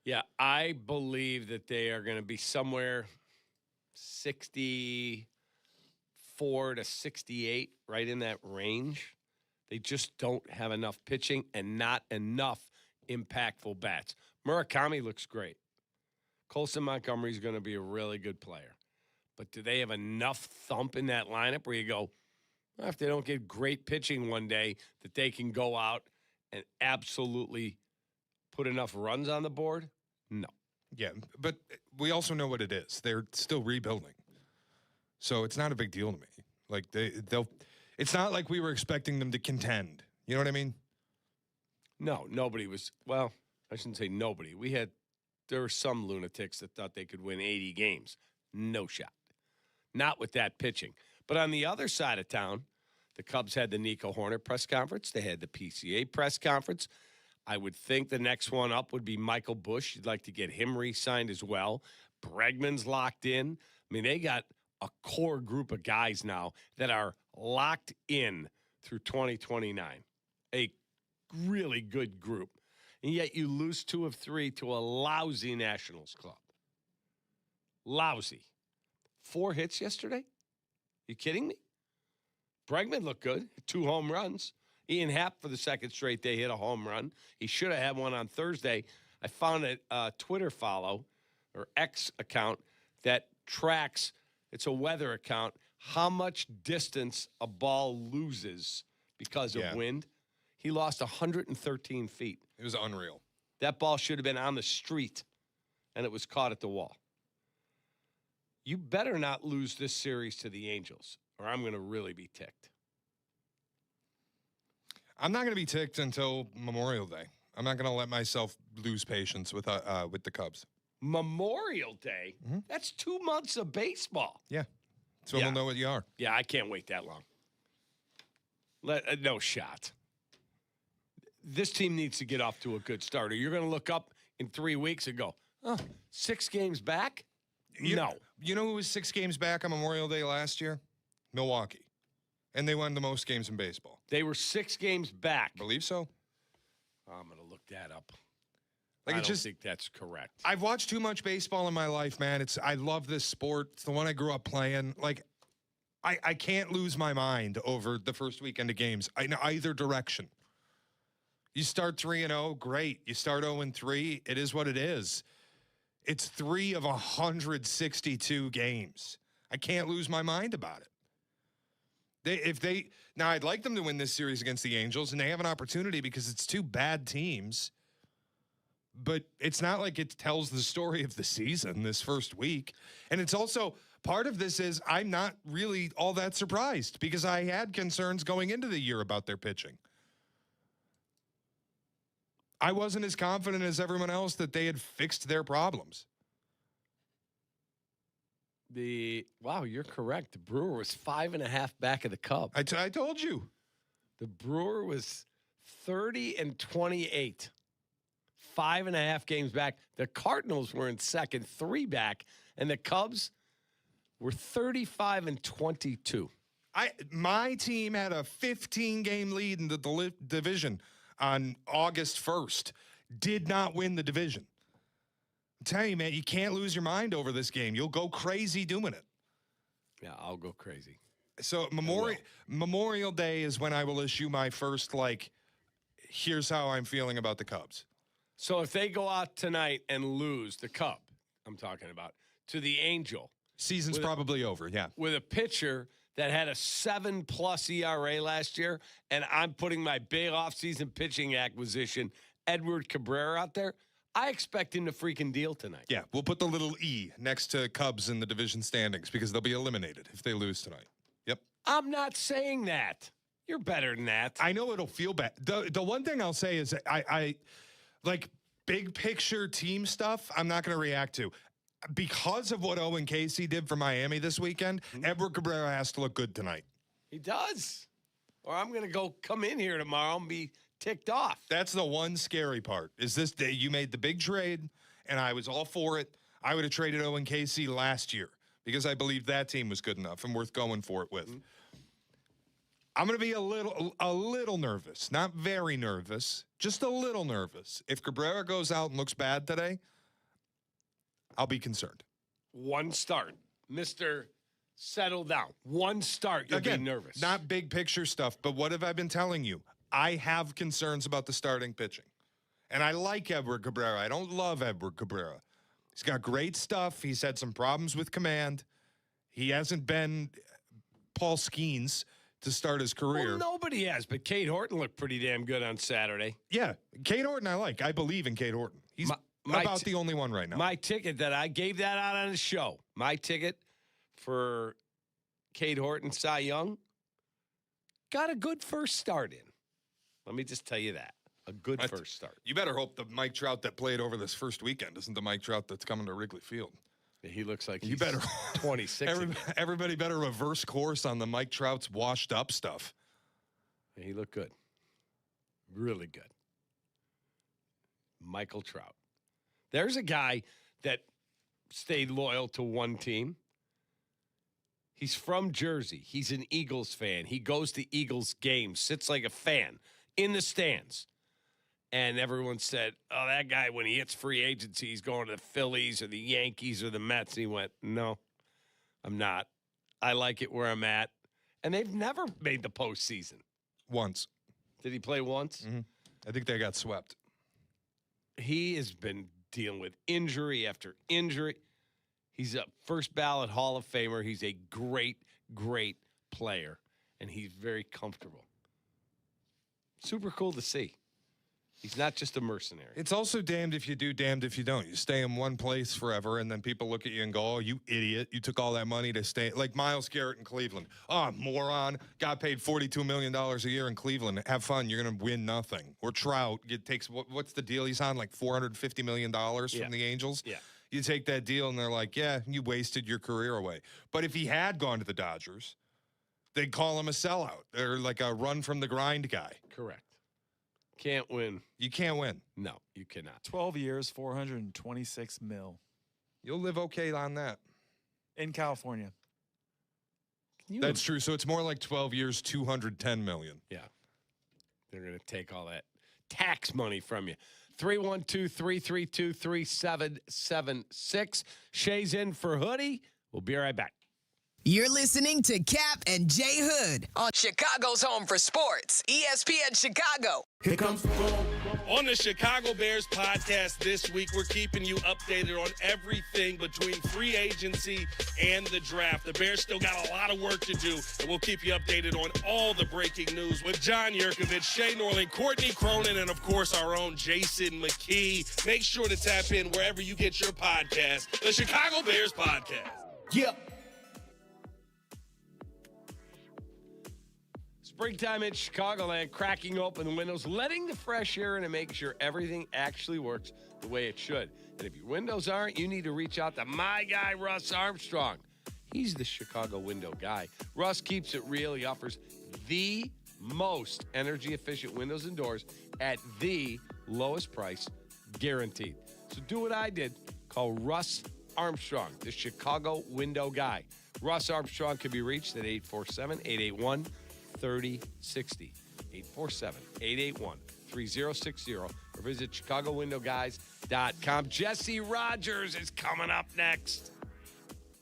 Yeah, I believe that they are going to be somewhere 64 to 68, right in that range. They just don't have enough pitching and not enough impactful bats. Murakami looks great. Colson Montgomery is going to be a really good player. But do they have enough thump in that lineup where you go, well, if they don't get great pitching one day, that they can go out and absolutely put enough runs on the board? No. Yeah, but we also know what it is. They're still rebuilding. So it's not a big deal to me. Like they'll it's not like we were expecting them to contend. You know what I mean? No, nobody was. Well, I shouldn't say nobody. There were some lunatics that thought they could win 80 games. No shot. Not with that pitching. But on the other side of town, the Cubs had the Nico Horner press conference. They had the PCA press conference. I would think the next one up would be Michael Busch. You'd like to get him re-signed as well. Bregman's locked in. I mean, they got a core group of guys now that are locked in through 2029. A really good group. And yet you lose 2 of 3 to a lousy Nationals club. Lousy. 4 hits yesterday? You kidding me? Bregman looked good. 2 home runs. Ian Happ, for the second straight day, hit a home run. He should have had one on Thursday. I found a Twitter follow or X account that tracks, it's a weather account, how much distance a ball loses because of wind. He lost 113 feet. It was unreal. That ball should have been on the street, and it was caught at the wall. You better not lose this series to the Angels, or I'm going to really be ticked. I'm not going to be ticked until Memorial Day. I'm not going to let myself lose patience with the Cubs. Memorial Day? Mm-hmm. That's 2 months of baseball. Yeah. So we'll know what you are. Yeah, I can't wait that long. No shot. This team needs to get off to a good start. Or you're going to look up in 3 weeks and go, 6 games back? No. You know who was 6 games back on Memorial Day last year? Milwaukee. And they won the most games in baseball. They were 6 games back. Believe so. I'm going to look that up. Like I don't think that's correct. I've watched too much baseball in my life, man. I love this sport. It's the one I grew up playing. Like, I can't lose my mind over the first weekend of games in either direction. You start 3-0, great. You start 0-3, it is what it is. It's 3 of 162 games. I can't lose my mind about it. Now I'd like them to win this series against the Angels, and they have an opportunity because it's 2 bad teams. But it's not like it tells the story of the season this first week. And it's also part of this is I'm not really all that surprised because I had concerns going into the year about their pitching. I wasn't as confident as everyone else that they had fixed their problems. Wow, you're correct. The Brewer was 5.5 back of the Cub. I told you. The Brewer was 30-28. 5.5 games back. The Cardinals were in second, 3 back, and the Cubs were 35-22. My team had a 15-game lead in the division on August 1st. Did not win the division. I'm telling you, man, you can't lose your mind over this game. You'll go crazy doing it. Yeah, I'll go crazy. So Memorial Day is when I will issue my first, here's how I'm feeling about the Cubs. So if they go out tonight and lose, the Cub, I'm talking about, to the Angel. Season's probably over, yeah. With a pitcher that had a 7+ ERA last year, and I'm putting my big offseason pitching acquisition, Edward Cabrera, out there, I expect him to freaking deal tonight. Yeah, we'll put the little E next to Cubs in the division standings because they'll be eliminated if they lose tonight. Yep. I'm not saying that. You're better than that. I know it'll feel bad. The one thing I'll say is I like big picture team stuff, I'm not going to react to. Because of what Owen Casey did for Miami this weekend, Edward Cabrera has to look good tonight. He does. Or I'm going to come in here tomorrow and be ticked off. That's the one scary part. Is this day you made the big trade, and I was all for it. I would have traded Owen Casey last year because I believed that team was good enough and worth going for it with. I'm going to be a little nervous. Not very nervous, just a little nervous. If Cabrera goes out and looks bad today, I'll be concerned. One start. Mr. Settle down. One start, you'll be nervous. Not big picture stuff, but what have I been telling you? I have concerns about the starting pitching. And I like Edward Cabrera. I don't love Edward Cabrera. He's got great stuff. He's had some problems with command. He hasn't been Paul Skeens to start his career. Well, nobody has, but Cade Horton looked pretty damn good on Saturday. Yeah, Cade Horton I like. I believe in Cade Horton. He's about the only one right now. My ticket that I gave that out on the show, my ticket for Cade Horton, Cy Young, got a good first start in. Let me just tell you that. A good first start. You better hope the Mike Trout that played over this first weekend isn't the Mike Trout that's coming to Wrigley Field. He looks like you better 26. Everybody better reverse course on the Mike Trout's washed up stuff. He looked good. Really good. Michael Trout. There's a guy that stayed loyal to one team. He's from Jersey. He's an Eagles fan. He goes to Eagles games, sits like a fan in the stands. And everyone said, oh, that guy, when he hits free agency, he's going to the Phillies or the Yankees or the Mets. And he went, no, I'm not. I like it where I'm at. And they've never made the postseason. Once. Did he play once? Mm-hmm. I think they got swept. He has been dealing with injury after injury. He's a first ballot Hall of Famer. He's a great, great player. And he's very comfortable. Super cool to see. He's not just a mercenary. It's also damned if you do, damned if you don't. You stay in one place forever, and then people look at you and go, oh, you idiot. You took all that money to stay. Like Myles Garrett in Cleveland. Oh, moron. Got paid $42 million a year in Cleveland. Have fun. You're going to win nothing. Or Trout. It takes, what's the deal he's on? Like $450 million from the Angels? Yeah. You take that deal, and they're like, yeah, you wasted your career away. But if he had gone to the Dodgers, they'd call him a sellout. They're like a run from the grind guy. Correct. Can't win. You can't win. No, you cannot. 12 years, $426 million. You'll live okay on that. In California. That's true. So it's more like 12 years, $210 million. Yeah. They're going to take all that tax money from you. 312-332-3776. Shay's in for Hoodie. We'll be right back. You're listening to Kap and J Hood on Chicago's home for sports, ESPN Chicago. Here comes the ball. On the Chicago Bears podcast this week, we're keeping you updated on everything between free agency and the draft. The Bears still got a lot of work to do, and we'll keep you updated on all the breaking news with John Yurkovich, Shay Norling, Courtney Cronin, and, of course, our own Jason McKee. Make sure to tap in wherever you get your podcast, the Chicago Bears podcast. Yep. Springtime in Chicagoland, cracking open the windows, letting the fresh air in and make sure everything actually works the way it should. And if your windows aren't, you need to reach out to my guy, Russ Armstrong. He's the Chicago window guy. Russ keeps it real. He offers the most energy-efficient windows and doors at the lowest price, guaranteed. So do what I did. Call Russ Armstrong, the Chicago window guy. Russ Armstrong can be reached at 847-881-3060. 847-881-3060 or visit ChicagoWindowGuys.com. Jesse Rogers is coming up next.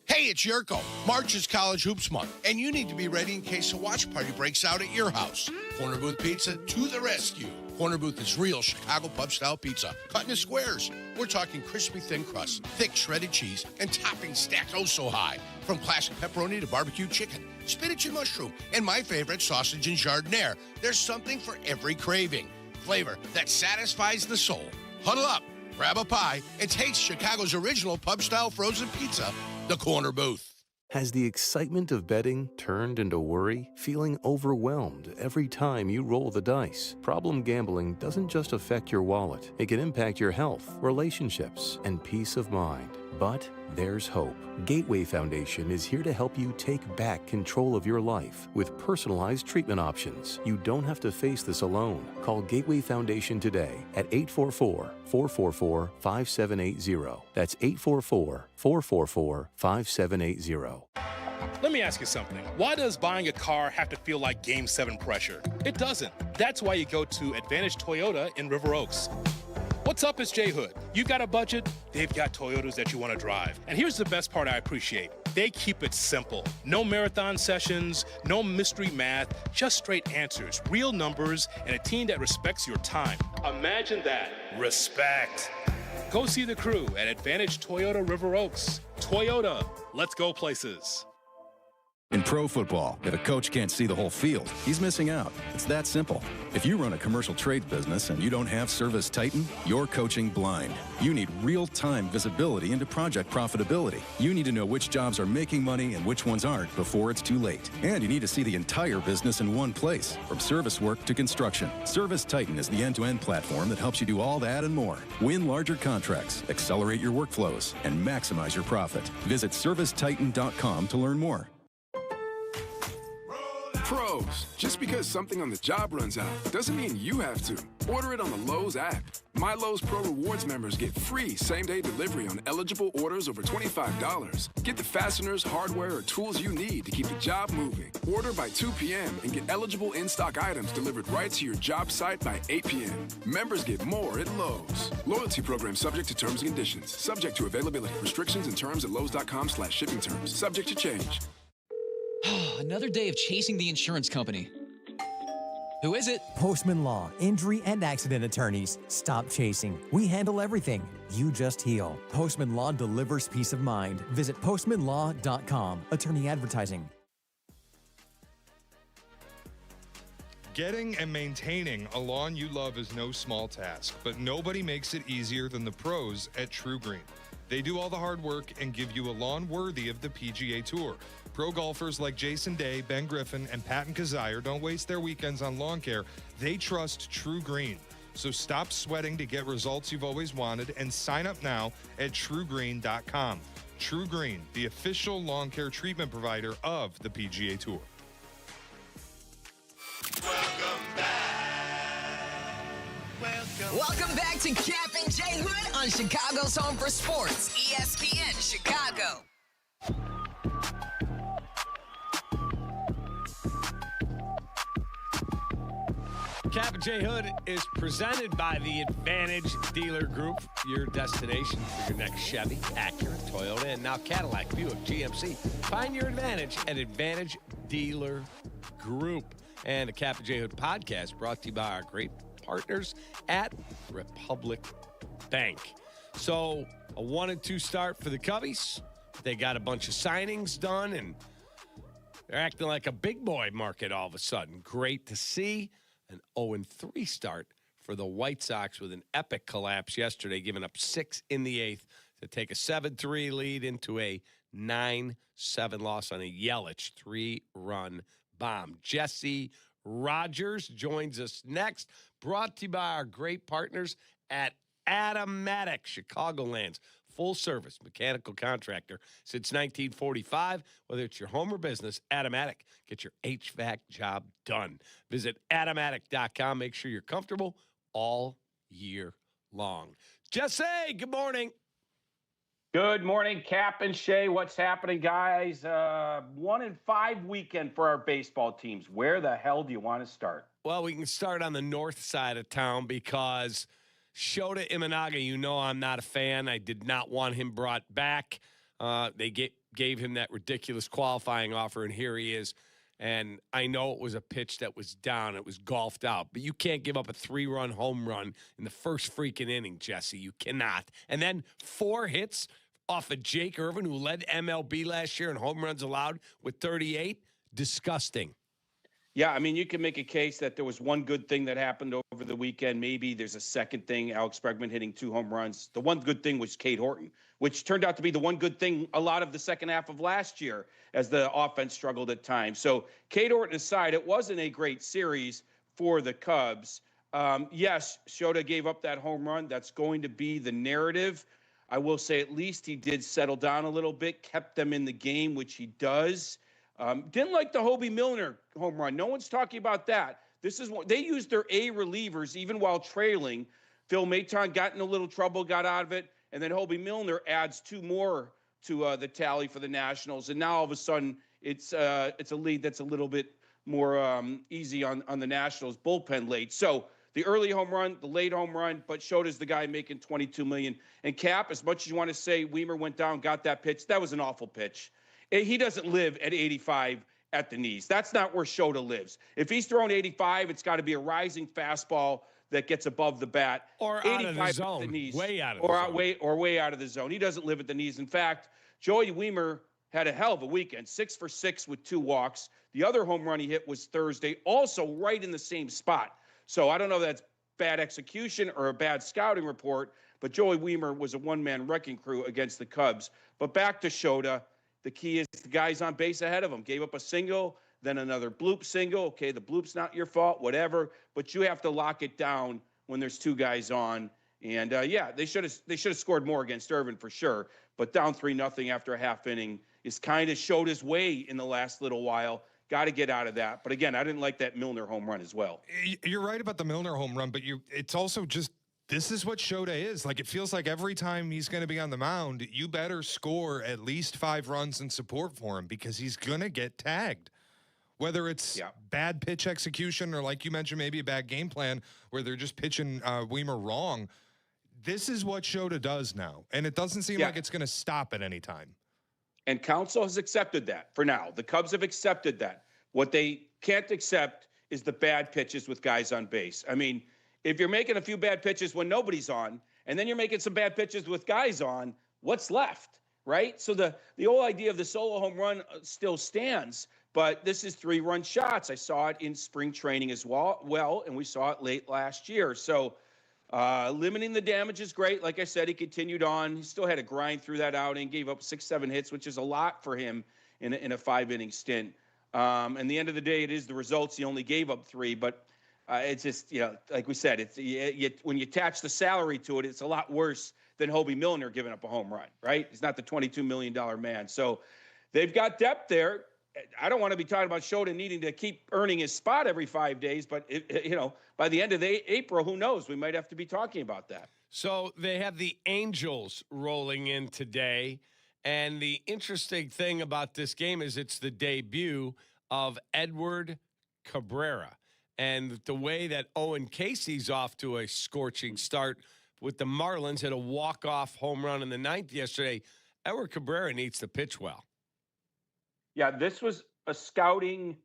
Hey, it's Jurko. March is College Hoops Month, and you need to be ready in case a watch party breaks out at your house. Corner Booth Pizza to the rescue. Corner Booth is real Chicago pub-style pizza, cut into squares. We're talking crispy thin crust, thick shredded cheese, and toppings stacked oh so high. From classic pepperoni to barbecue chicken, spinach and mushroom, and my favorite, sausage and jardiniere. There's something for every craving. Flavor that satisfies the soul. Huddle up, grab a pie, and taste Chicago's original pub-style frozen pizza, the Corner Booth. Has the excitement of betting turned into worry? Feeling overwhelmed every time you roll the dice? Problem gambling doesn't just affect your wallet. It can impact your health, relationships, and peace of mind. But there's hope. Gateway Foundation is here to help you take back control of your life with personalized treatment options. You don't have to face this alone. Call Gateway Foundation today at 844-444-5780. That's 844-444-5780. Let me ask you something. Why does buying a car have to feel like Game 7 pressure? It doesn't. That's why you go to Advantage Toyota in River Oaks. What's up, it's J Hood. You've got a budget, they've got Toyotas that you want to drive. And here's the best part I appreciate. They keep it simple. No marathon sessions, no mystery math, just straight answers, real numbers, and a team that respects your time. Imagine that. Respect. Go see the crew at Advantage Toyota River Oaks. Toyota, let's go places. In pro football, if a coach can't see the whole field, he's missing out. It's that simple. If you run a commercial trade business and you don't have Service Titan, you're coaching blind. You need real-time visibility into project profitability. You need to know which jobs are making money and which ones aren't before it's too late. And you need to see the entire business in one place, from service work to construction. Service Titan is the end-to-end platform that helps you do all that and more. Win larger contracts, accelerate your workflows, and maximize your profit. Visit ServiceTitan.com to learn more. Pros, just because something on the job runs out doesn't mean you have to. Order it on the Lowe's app. My Lowe's Pro Rewards members get free same-day delivery on eligible orders over $25. Get the fasteners, hardware, or tools you need to keep the job moving. Order by 2 p.m. and get eligible in-stock items delivered right to your job site by 8 p.m. Members get more at Lowe's. Loyalty program subject to terms and conditions. Subject to availability. Restrictions and terms at lowes.com/shipping terms. Subject to change. Another day of chasing the insurance company. Who is it? Postman Law, injury and accident attorneys. Stop chasing. We handle everything. You just heal. Postman Law delivers peace of mind. Visit postmanlaw.com. Attorney advertising. Getting and maintaining a lawn you love is no small task, but nobody makes it easier than the pros at True Green. They do all the hard work and give you a lawn worthy of the PGA Tour. Pro golfers like Jason Day, Ben Griffin, and Patton Kazire don't waste their weekends on lawn care. They trust True Green. So stop sweating to get results you've always wanted and sign up now at truegreen.com. True Green, the official lawn care treatment provider of the PGA Tour. Welcome back to Kap and J Hood on Chicago's Home for Sports, ESPN Chicago. Kap and J Hood is presented by the Advantage Dealer Group, your destination for your next Chevy, Acura, Toyota, and now Cadillac, Buick, GMC. Find your advantage at Advantage Dealer Group. And the Kap and J Hood podcast brought to you by our great partners at Republic Bank. So a 1-2 start for the Cubbies. They got a bunch of signings done, and they're acting like a big boy market all of a sudden. Great to see. An 0-3 start for the White Sox with an epic collapse yesterday, giving up 6 in the 8th to take a 7-3 lead into a 9-7 loss on a Yelich 3-run bomb. Jesse Rogers joins us next, brought to you by our great partners at Advertisements, Chicagoland's full-service mechanical contractor since 1945. Whether it's your home or business, Advertisements. Get your HVAC job done. Visit Advertisements.com. Make sure you're comfortable all year long. Jesse, good morning. Good morning, Kap and Shay. What's happening, guys? 1-5 weekend for our baseball teams. Where the hell do you want to start? Well, we can start on the north side of town because Shota Imanaga, you know I'm not a fan. I did not want him brought back. They gave him that ridiculous qualifying offer, and here he is. And I know it was a pitch that was down. It was golfed out. But you can't give up a 3-run home run in the first freaking inning, Jesse. You cannot. And then 4 hits off of Jake Irvin, who led MLB last year in home runs allowed with 38. Disgusting. Yeah, I mean, you can make a case that there was one good thing that happened over the weekend. Maybe there's a second thing, Alex Bregman hitting 2 home runs. The one good thing was Cade Horton, which turned out to be the one good thing a lot of the second half of last year as the offense struggled at times. So Cade Horton aside, it wasn't a great series for the Cubs. Yes, Shota gave up that home run. That's going to be the narrative. I will say at least he did settle down a little bit, kept them in the game, which he does. Didn't like the Hobie Milner home run. No one's talking about that. This is what they used their A relievers even while trailing. Phil Maton got in a little trouble, got out of it, and then Hobie Milner adds 2 more to the tally for the Nationals, and now all of a sudden it's a lead that's a little bit more easy on the Nationals bullpen late. So the early home run, the late home run, but Shota's the guy making $22 million. And Kap, as much as you want to say Weimer went down, got that pitch, that was an awful pitch. He doesn't live at 85 at the knees. That's not where Scheyer lives. If he's throwing 85, it's got to be a rising fastball that gets above the bat. Or out of the zone. The knees, way out of the zone. Way out of the zone. He doesn't live at the knees. In fact, Joey Weimer had a hell of a weekend, 6 for 6 with 2 walks. The other home run he hit was Thursday, also right in the same spot. So I don't know if that's bad execution or a bad scouting report, but Joey Weimer was a one-man wrecking crew against the Cubs. But back to Scheyer. The key is the guys on base ahead of him. Gave up a single, then another bloop single. Okay, the bloop's not your fault, whatever. But you have to lock it down when there's 2 guys on. And yeah, they should have scored more against Irvin for sure. But down 3-0 after a half inning is kind of showed his way in the last little while. Got to get out of that. But again, I didn't like that Milner home run as well. You're right about the Milner home run, but it's also just, this is what Scheyer is. Like, it feels like every time he's going to be on the mound, you better score at least 5 runs in support for him because he's going to get tagged. Whether it's bad pitch execution or, like you mentioned, maybe a bad game plan where they're just pitching Weimer wrong. This is what Scheyer does now, and it doesn't seem like it's going to stop at any time. And Council has accepted that for now. The Cubs have accepted that. What they can't accept is the bad pitches with guys on base. I mean, if you're making a few bad pitches when nobody's on, and then you're making some bad pitches with guys on, what's left, right? So the whole idea of the solo home run still stands, but this is 3-run shots. I saw it in spring training as well, and we saw it late last year. So limiting the damage is great. Like I said, he continued on. He still had to grind through that outing, gave up 6-7 hits, which is a lot for him in a 5-inning stint. And the end of the day, it is the results. He only gave up 3, but it's just, like we said, it's when you attach the salary to it, it's a lot worse than Hobie Milner giving up a home run, right? He's not the $22 million man. So they've got depth there. I don't want to be talking about Scheyer needing to keep earning his spot every 5 days, but by the end of April, who knows? We might have to be talking about that. So they have the Angels rolling in today, and the interesting thing about this game is it's the debut of Edward Cabrera, and the way that Owen Casey's off to a scorching start with the Marlins, hit a walk-off home run in the 9th yesterday. Edward Cabrera needs to pitch well. Yeah, this was a scouting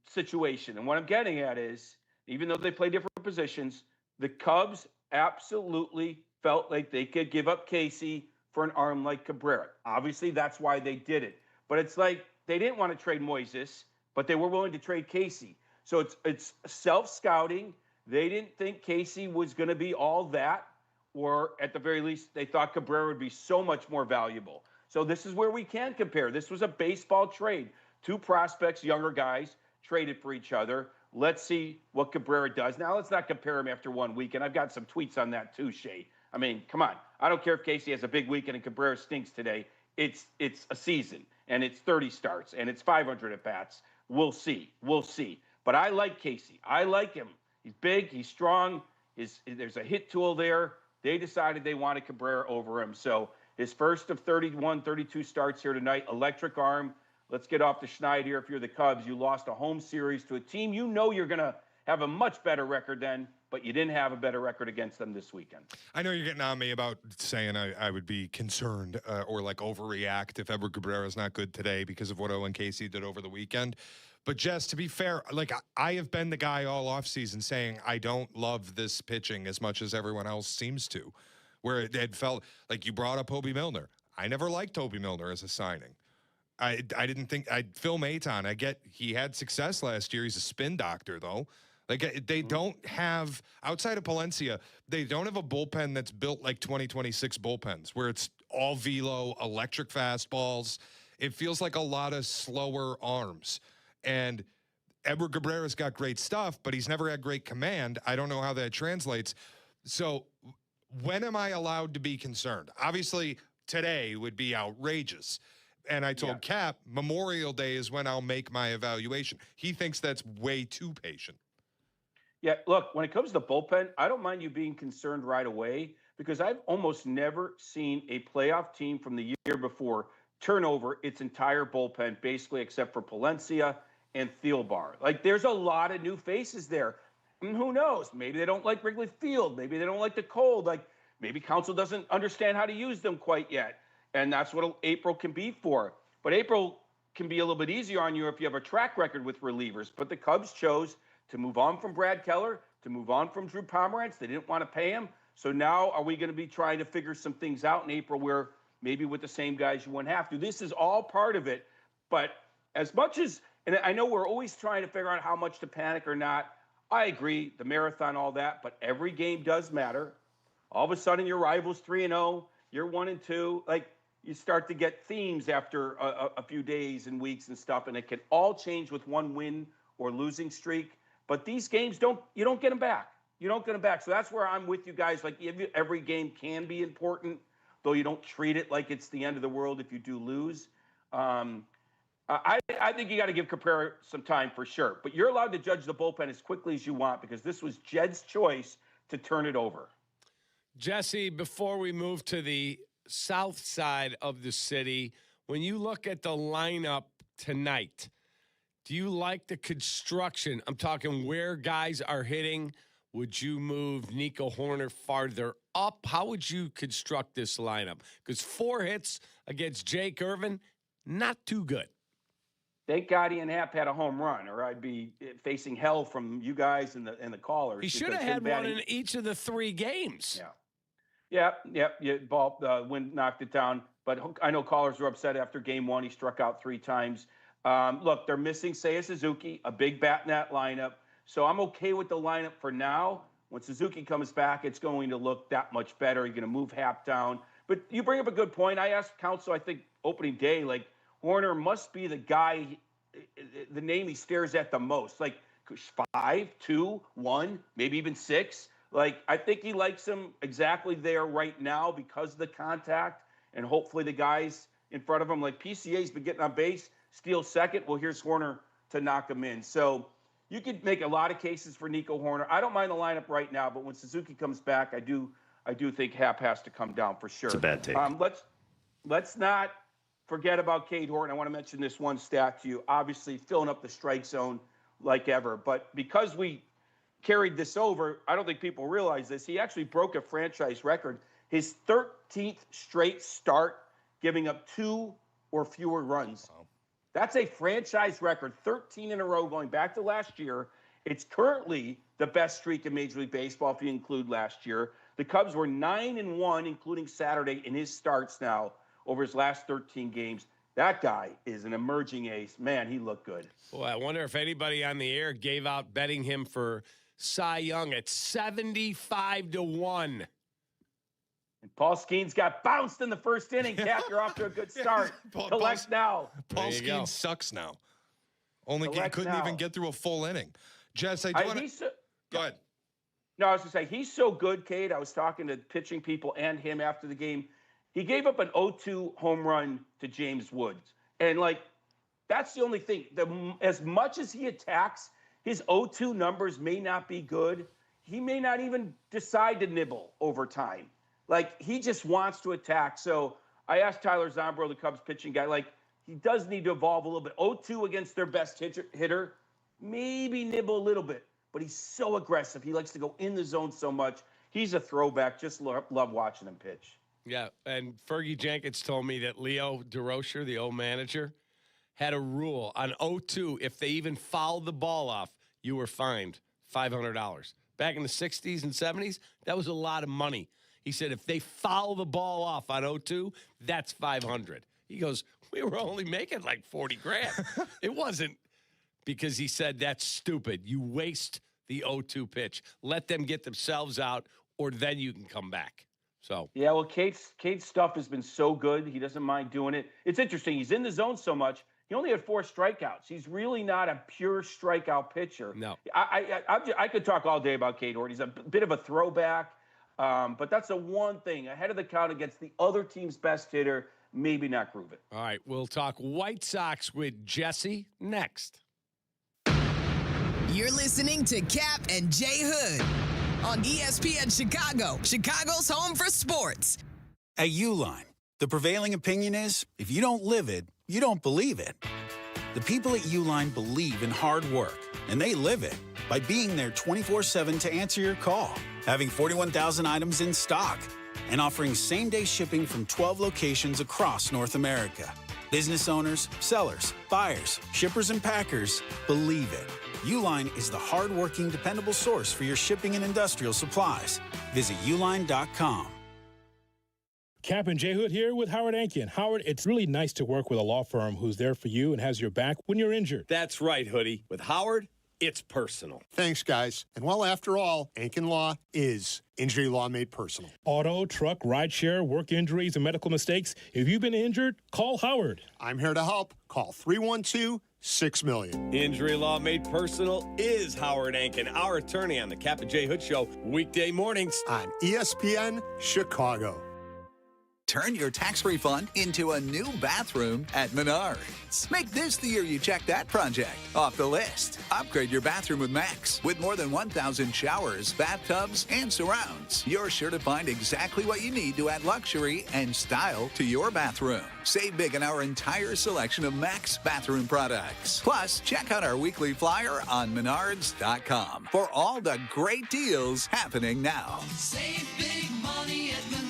situation. And what I'm getting at is, even though they play different positions, the Cubs absolutely felt like they could give up Casey for an arm like Cabrera. Obviously, that's why they did it. But it's like they didn't want to trade Moises, but they were willing to trade Casey. So it's self-scouting. They didn't think Casey was going to be all that, or at the very least, they thought Cabrera would be so much more valuable. So this is where we can compare. This was a baseball trade. 2 prospects, younger guys, traded for each other. Let's see what Cabrera does. Now, let's not compare him after 1 week, and I've got some tweets on that too, Shay. I mean, come on. I don't care if Casey has a big weekend and Cabrera stinks today. It's a season, and it's 30 starts, and it's 500 at-bats. We'll see. We'll see. But I like Casey. I like him. He's big. He's strong. There's a hit tool there. They decided they wanted Cabrera over him. So his first of 31, 32 starts here tonight. Electric arm. Let's get off the schneid here. If you're the Cubs, you lost a home series to a team you know you're going to have a much better record than, but you didn't have a better record against them this weekend. I know you're getting on me about saying I would be concerned or like overreact if Edward Cabrera's not good today because of what Owen Casey did over the weekend. But Jess, to be fair, like I have been the guy all offseason saying I don't love this pitching as much as everyone else seems to, where it had felt like you brought up Hobie Milner. I never liked Hobie Milner as a signing. I didn't think Phil Maton. I get he had success last year. He's a spin doctor though. Like they don't have, outside of Palencia, they don't have a bullpen that's built like 2026 bullpens where it's all velo, electric fastballs. It feels like a lot of slower arms. And Edward Cabrera's got great stuff, but he's never had great command. I don't know how that translates. So when am I allowed to be concerned? Obviously, today would be outrageous. And I told Kap, Memorial Day is when I'll make my evaluation. He thinks that's way too patient. Yeah, look, when it comes to the bullpen, I don't mind you being concerned right away. because I've almost never seen a playoff team from the year before turn over its entire bullpen, basically except for Palencia and Thielbar. Like, there's a lot of new faces there. And who knows? Maybe they don't like Wrigley Field. Maybe they don't like the cold. Like, maybe Council doesn't understand how to use them quite yet. And that's what April can be for. But April can be a little bit easier on you if you have a track record with relievers. But the Cubs chose to move on from Brad Keller, to move on from Drew Pomerantz. They didn't want to pay him. So now are we going to be trying to figure some things out in April where maybe with the same guys you wouldn't have to? This is all part of it. But as much as, and I know we're always trying to figure out how much to panic or not. I agree, the marathon, all that, but every game does matter. All of a sudden, your rival's 3-0, you're 1-2. Like, you start to get themes after a few days and weeks and stuff, and it can all change with one win or losing streak. But these games, you don't get them back. You don't get them back. So that's where I'm with you guys. Like, every game can be important, though you don't treat it like it's the end of the world if you do lose. I think you got to give Cabrera some time for sure. But you're allowed to judge the bullpen as quickly as you want because this was Jed's choice to turn it over. Jesse, before we move to the south side of the city, when you look at the lineup tonight, do you like the construction? I'm talking where guys are hitting. Would you move Nico Hoerner farther up? How would you construct this lineup? Because 4 hits against Jake Irvin, not too good. Thank God Ian Happ had a home run, or I'd be facing hell from you guys and the callers. He should have had one in each of the 3 games. Yeah. Wind knocked it down. But I know callers were upset after game 1. He struck out 3 times. Look, they're missing Seiya Suzuki, a big bat in that lineup. So I'm okay with the lineup for now. When Suzuki comes back, it's going to look that much better. You're going to move Happ down. But you bring up a good point. I asked Council, I think, opening day, like, Hoerner must be the guy, the name he stares at the most. Like 5, 2, 1, maybe even 6. Like, I think he likes him exactly there right now because of the contact. And hopefully the guys in front of him, like PCA's been getting on base, steals second. Well, here's Hoerner to knock him in. So you could make a lot of cases for Nico Hoerner. I don't mind the lineup right now, but when Suzuki comes back, I do think Happ has to come down for sure. It's a bad take. Let's not forget about Cade Horton. I want to mention this one stat to you. Obviously, filling up the strike zone like ever. But because we carried this over, I don't think people realize this. He actually broke a franchise record. His 13th straight start, giving up 2 or fewer runs. Wow. That's a franchise record, 13 in a row going back to last year. It's currently the best streak in Major League Baseball if you include last year. The Cubs were 9-1, including Saturday, in his starts now over his last 13 games. That guy is an emerging ace. Man, he looked good. Boy, I wonder if anybody on the air gave out betting him for Cy Young at 75-1. And Paul Skeens got bounced in the first inning. Cap, you're off to a good start. Collect now. Paul Skeens sucks now. Only couldn't even get through a full inning. Jess, I do want to... Go ahead. No, I was going to say, he's so good, Cade. I was talking to pitching people and him after the game. He gave up an 0-2 home run to James Woods. And, like, that's the only thing. As much as he attacks, his 0-2 numbers may not be good. He may not even decide to nibble over time. Like, he just wants to attack. So I asked Tyler Zombro, the Cubs pitching guy, like, he does need to evolve a little bit. 0-2 against their best hitter, maybe nibble a little bit. But he's so aggressive. He likes to go in the zone so much. He's a throwback. Just love watching him pitch. Yeah, and Fergie Jenkins told me that Leo DeRocher, the old manager, had a rule on 0-2. If they even fouled the ball off, you were fined $500. Back in the 60s and 70s, that was a lot of money. He said if they foul the ball off on 0-2, that's $500. He goes, we were only making like $40,000. It wasn't because he said that's stupid. You waste the 0-2 pitch. Let them get themselves out, or then you can come back. So yeah, well, Cade's stuff has been so good. He doesn't mind doing it. It's interesting. He's in the zone so much. He only had 4 strikeouts. He's really not a pure strikeout pitcher. No. I could talk all day about Cade Horton. He's a bit of a throwback, but that's the one thing. Ahead of the count against the other team's best hitter, maybe not prove it. All right, we'll talk White Sox with Jesse next. You're listening to Kap and J Hood on ESPN Chicago, Chicago's home for sports. At Uline, the prevailing opinion is, if you don't live it, you don't believe it. The people at Uline believe in hard work, and they live it by being there 24/7 to answer your call, having 41,000 items in stock, and offering same-day shipping from 12 locations across North America. Business owners, sellers, buyers, shippers, and packers believe it. Uline is the hard-working, dependable source for your shipping and industrial supplies. Visit uline.com. Kap and J Hood here with Howard Ankian. Howard, it's really nice to work with a law firm who's there for you and has your back when you're injured. That's right, Hoodie. With Howard, it's personal. Thanks, guys. And well, after all, Ankin Law is injury law made personal. Auto, truck, rideshare, work injuries, and medical mistakes. If you've been injured, call Howard. I'm here to help. Call 312-6-million. Injury law made personal is Howard Ankin, our attorney on the Kap J Hood Show, weekday mornings on ESPN Chicago. Turn your tax refund into a new bathroom at Menards. Make this the year you check that project off the list. Upgrade your bathroom with Max. With more than 1,000 showers, bathtubs, and surrounds, you're sure to find exactly what you need to add luxury and style to your bathroom. Save big on our entire selection of Max bathroom products. Plus, check out our weekly flyer on Menards.com for all the great deals happening now. Save big money at Menards.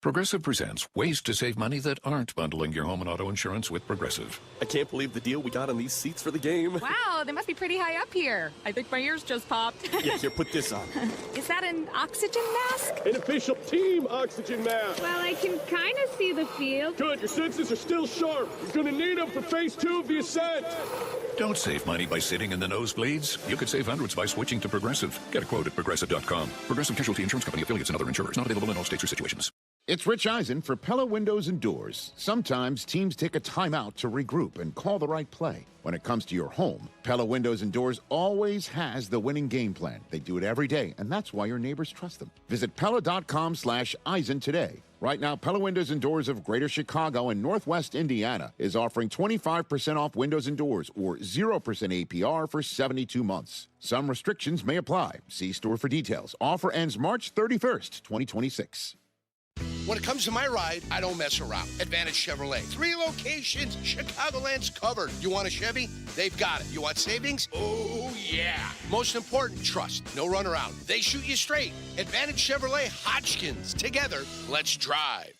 Progressive presents ways to save money that aren't bundling your home and auto insurance with Progressive. I can't believe the deal we got on these seats for the game. Wow, they must be pretty high up here. I think my ears just popped. Yeah, here, put this on. Is that an oxygen mask? An official team oxygen mask. Well, I can kind of see the field. Good, your senses are still sharp. You're going to need them for phase 2 of the ascent. Don't save money by sitting in the nosebleeds. You could save hundreds by switching to Progressive. Get a quote at Progressive.com. Progressive Casualty Insurance Company, affiliates, and other insurers. Not available in all states or situations. It's Rich Eisen for Pella Windows and Doors. Sometimes teams take a timeout to regroup and call the right play. When it comes to your home, Pella Windows and Doors always has the winning game plan. They do it every day, and that's why your neighbors trust them. Visit Pella.com/Eisen today. Right now, Pella Windows and Doors of Greater Chicago and Northwest Indiana is offering 25% off windows and doors or 0% APR for 72 months. Some restrictions may apply. See store for details. Offer ends March 31st, 2026. When it comes to my ride, I don't mess around. Advantage Chevrolet. 3 locations, Chicagoland's covered. You want a Chevy? They've got it. You want savings? Oh, yeah. Most important, trust. No runaround. They shoot you straight. Advantage Chevrolet Hodgkins. Together, let's drive.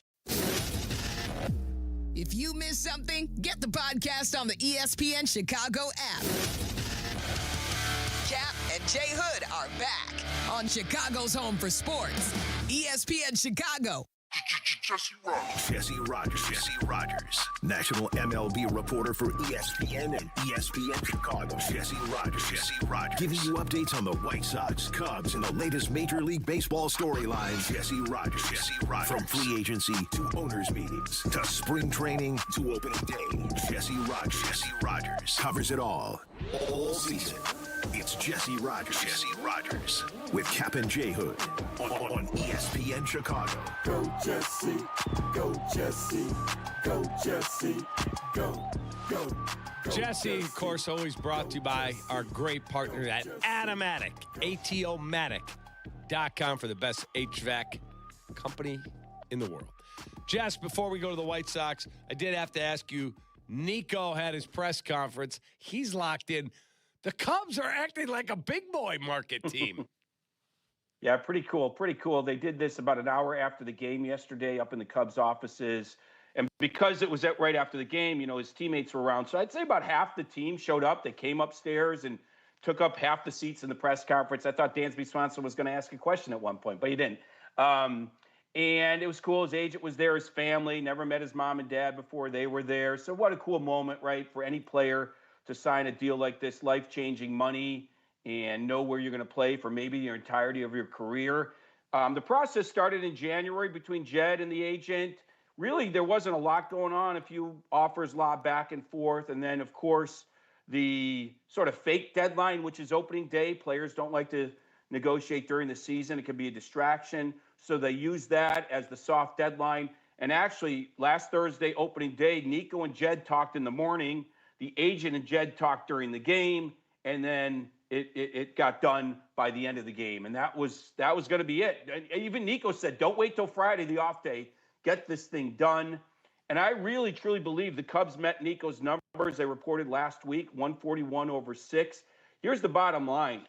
If you missed something, get the podcast on the ESPN Chicago app. Kap and J Hood are back on Chicago's home for sports. ESPN Chicago. Jesse Rogers, national MLB reporter for ESPN and ESPN Chicago. Jesse Rogers, giving you updates on the White Sox, Cubs, and the latest Major League Baseball storylines. Jesse Rogers, from free agency to owners' meetings to spring training to opening day. Jesse Rogers covers it all season. It's Jesse Rogers with Kap and J Hood on ESPN Chicago. Go Jesse, go Jesse, go Jesse, go. Jesse, of course, always brought to you by our great partner at Atomatic, ATOmatic.com for the best HVAC company in the world. Jess, before we go to the White Sox, I did have to ask you, Nico had his press conference. He's locked in. The Cubs are acting like a big boy market team. Yeah, pretty cool. They did this about an hour after the game yesterday up in the Cubs offices. And because it was right after the game, his teammates were around. So I'd say about half the team showed up. They came upstairs and took up half the seats in the press conference. I thought Dansby Swanson was going to ask a question at one point, but he didn't. And it was cool. His agent was there, his family, never met his mom and dad before they were there. So what a cool moment, right, for any player to sign a deal like this, life-changing money, and know where you're going to play for maybe your entirety of your career. The process started in January between Jed and the agent. Really, there wasn't a lot going on, a few offers lobbed back and forth. And then, of course, the sort of fake deadline, which is opening day. Players don't like to negotiate during the season. It can be a distraction. So they use that as the soft deadline. And actually, last Thursday, opening day, Nico and Jed talked in the morning. The agent and Jed talked during the game. And then it got done by the end of the game, and that was going to be it. And even Nico said, "Don't wait till Friday, the off day. Get this thing done." And I really, truly believe the Cubs met Nico's numbers they reported last week, 141/6. Here's the bottom line.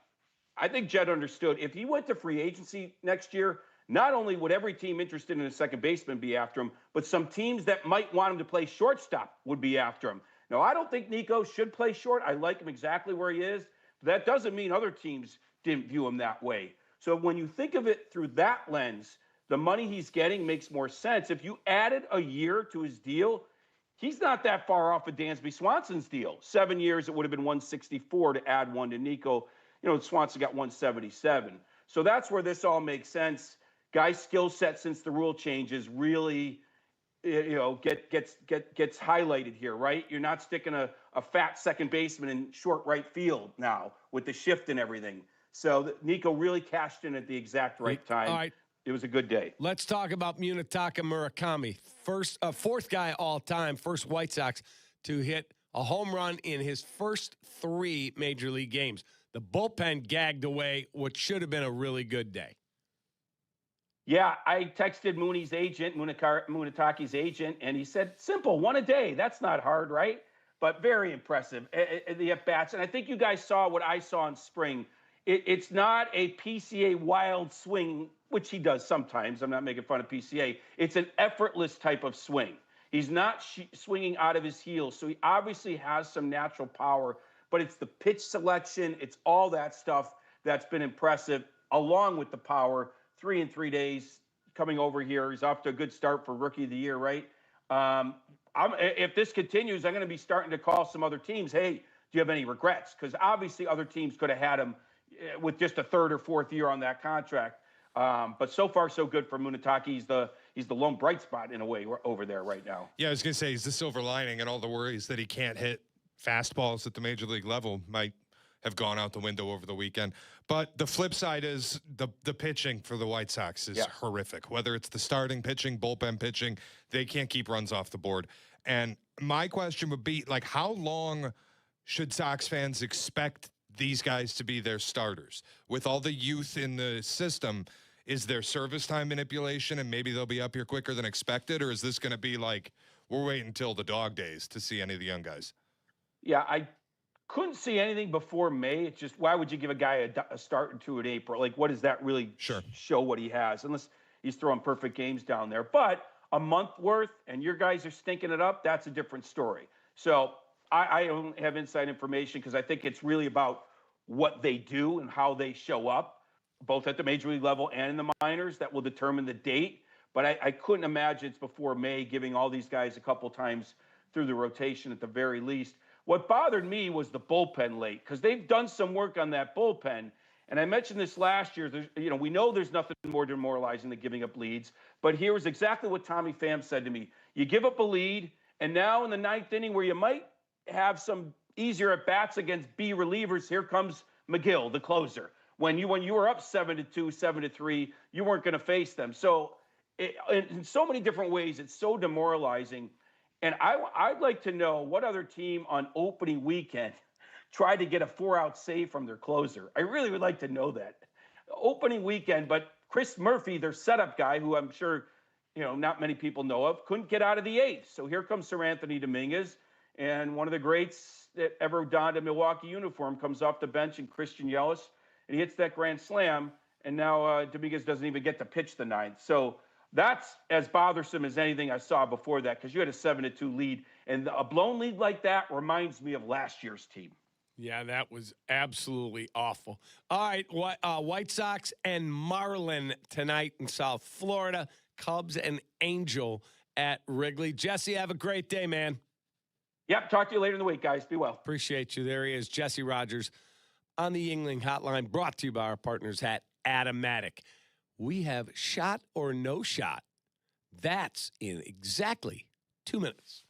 I think Jed understood if he went to free agency next year, not only would every team interested in a second baseman be after him, but some teams that might want him to play shortstop would be after him. Now, I don't think Nico should play short. I like him exactly where he is. But that doesn't mean other teams didn't view him that way. So when you think of it through that lens, the money he's getting makes more sense. If you added a year to his deal, he's not that far off of Dansby Swanson's deal. 7 years, it would have been 164 to add one to Nico. Swanson got 177. So that's where this all makes sense. Guy's skill set since the rule changes really, gets highlighted here, right? You're not sticking a fat second baseman in short right field now with the shift and everything. So Nico really cashed in at the exact right time. All right. It was a good day. Let's talk about Munetaka Murakami. Fourth guy all time, first White Sox to hit a home run in his first 3 major league games. The bullpen gagged away what should have been a really good day. Yeah, I texted Mooney's agent, Munetaki's agent, and he said, simple, 1 a day. That's not hard, right? But very impressive, the at-bats. And I think you guys saw what I saw in spring. It's not a PCA wild swing, which he does sometimes. I'm not making fun of PCA. It's an effortless type of swing. He's not swinging out of his heels, so he obviously has some natural power, but it's the pitch selection, it's all that stuff that's been impressive, along with the power. 3 in 3 days coming over here. He's off to a good start for Rookie of the Year, right? If this continues, I'm going to be starting to call some other teams, hey, do you have any regrets? Because obviously other teams could have had him with just a 3rd or 4th year on that contract. But so far, so good for Munetaki. He's the lone bright spot in a way over there right now. Yeah, I was going to say, he's the silver lining, and all the worries that he can't hit fastballs at the major league level might have gone out the window over the weekend. But the flip side is the pitching for the White Sox is horrific. Whether it's the starting pitching, bullpen pitching, they can't keep runs off the board. And my question would be, like, how long should Sox fans expect these guys to be their starters? With all the youth in the system, is there service time manipulation and maybe they'll be up here quicker than expected? Or is this going to be like, we're waiting until the dog days to see any of the young guys? Yeah, I couldn't see anything before May. It's just, why would you give a guy a start into in April? Like, what does that really show what he has? Unless he's throwing perfect games down there. But a month worth and your guys are stinking it up, that's a different story. So I don't have inside information because I think it's really about what they do and how they show up, both at the major league level and in the minors, that will determine the date. But I couldn't imagine it's before May, giving all these guys a couple times through the rotation at the very least. What bothered me was the bullpen late, because they've done some work on that bullpen. And I mentioned this last year. We know there's nothing more demoralizing than giving up leads. But here is exactly what Tommy Pham said to me. You give up a lead, and now in the 9th inning where you might have some easier at-bats against B relievers, here comes McGill, the closer. When you were up 7-2, 7-3, you weren't going to face them. So in so many different ways, it's so demoralizing. And I'd like to know what other team on opening weekend tried to get a 4-out save from their closer. I really would like to know that. Opening weekend, but Chris Murphy, their setup guy, who I'm sure not many people know of, couldn't get out of the 8th. So here comes Sir Anthony Dominguez, and one of the greats that ever donned a Milwaukee uniform comes off the bench, and Christian Yelich, and he hits that grand slam, and now Dominguez doesn't even get to pitch the 9th. So that's as bothersome as anything I saw before that, because you had a 7-2 lead, and a blown lead like that reminds me of last year's team. Yeah, that was absolutely awful. All right, White Sox and Marlin tonight in South Florida. Cubs and Angel at Wrigley. Jesse, have a great day, man. Yep, talk to you later in the week, guys. Be well. Appreciate you. There he is, Jesse Rogers on the Yingling Hotline, brought to you by our partners at Automatic. We have shot or no shot. That's in exactly 2 minutes.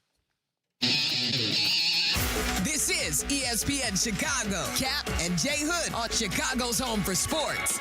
This is ESPN Chicago. Kap and J Hood on Chicago's home for sports.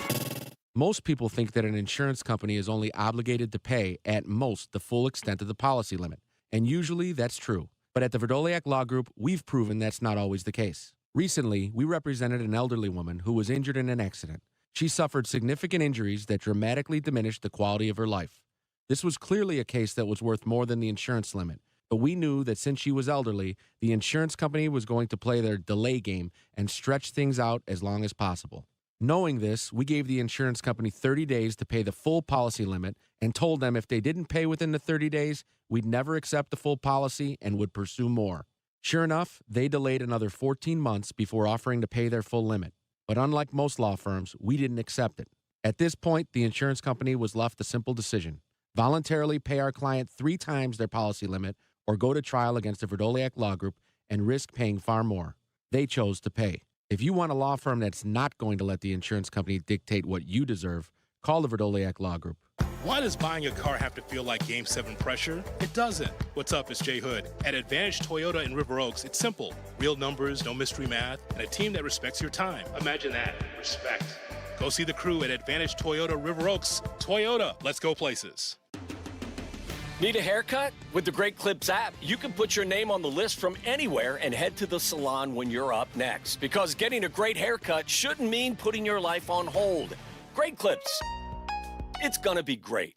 Most people think that an insurance company is only obligated to pay, at most, the full extent of the policy limit. And usually that's true. But at the Verdoliak Law Group, we've proven that's not always the case. Recently, we represented an elderly woman who was injured in an accident. She suffered significant injuries that dramatically diminished the quality of her life. This was clearly a case that was worth more than the insurance limit, but we knew that since she was elderly, the insurance company was going to play their delay game and stretch things out as long as possible. Knowing this, we gave the insurance company 30 days to pay the full policy limit and told them if they didn't pay within the 30 days, we'd never accept the full policy and would pursue more. Sure enough, they delayed another 14 months before offering to pay their full limit. But unlike most law firms, we didn't accept it. At this point, the insurance company was left a simple decision: voluntarily pay our client 3 times their policy limit or go to trial against the Verdoliak Law Group and risk paying far more. They chose to pay. If you want a law firm that's not going to let the insurance company dictate what you deserve, call the Verdoliak Law Group. Why does buying a car have to feel like Game 7 pressure? It doesn't. What's up, it's J Hood. At Advantage Toyota in River Oaks, it's simple. Real numbers, no mystery math, and a team that respects your time. Imagine that. Respect. Go see the crew at Advantage Toyota River Oaks. Toyota, let's go places. Need a haircut? With the Great Clips app, you can put your name on the list from anywhere and head to the salon when you're up next. Because getting a great haircut shouldn't mean putting your life on hold. Great Clips. It's gonna be great.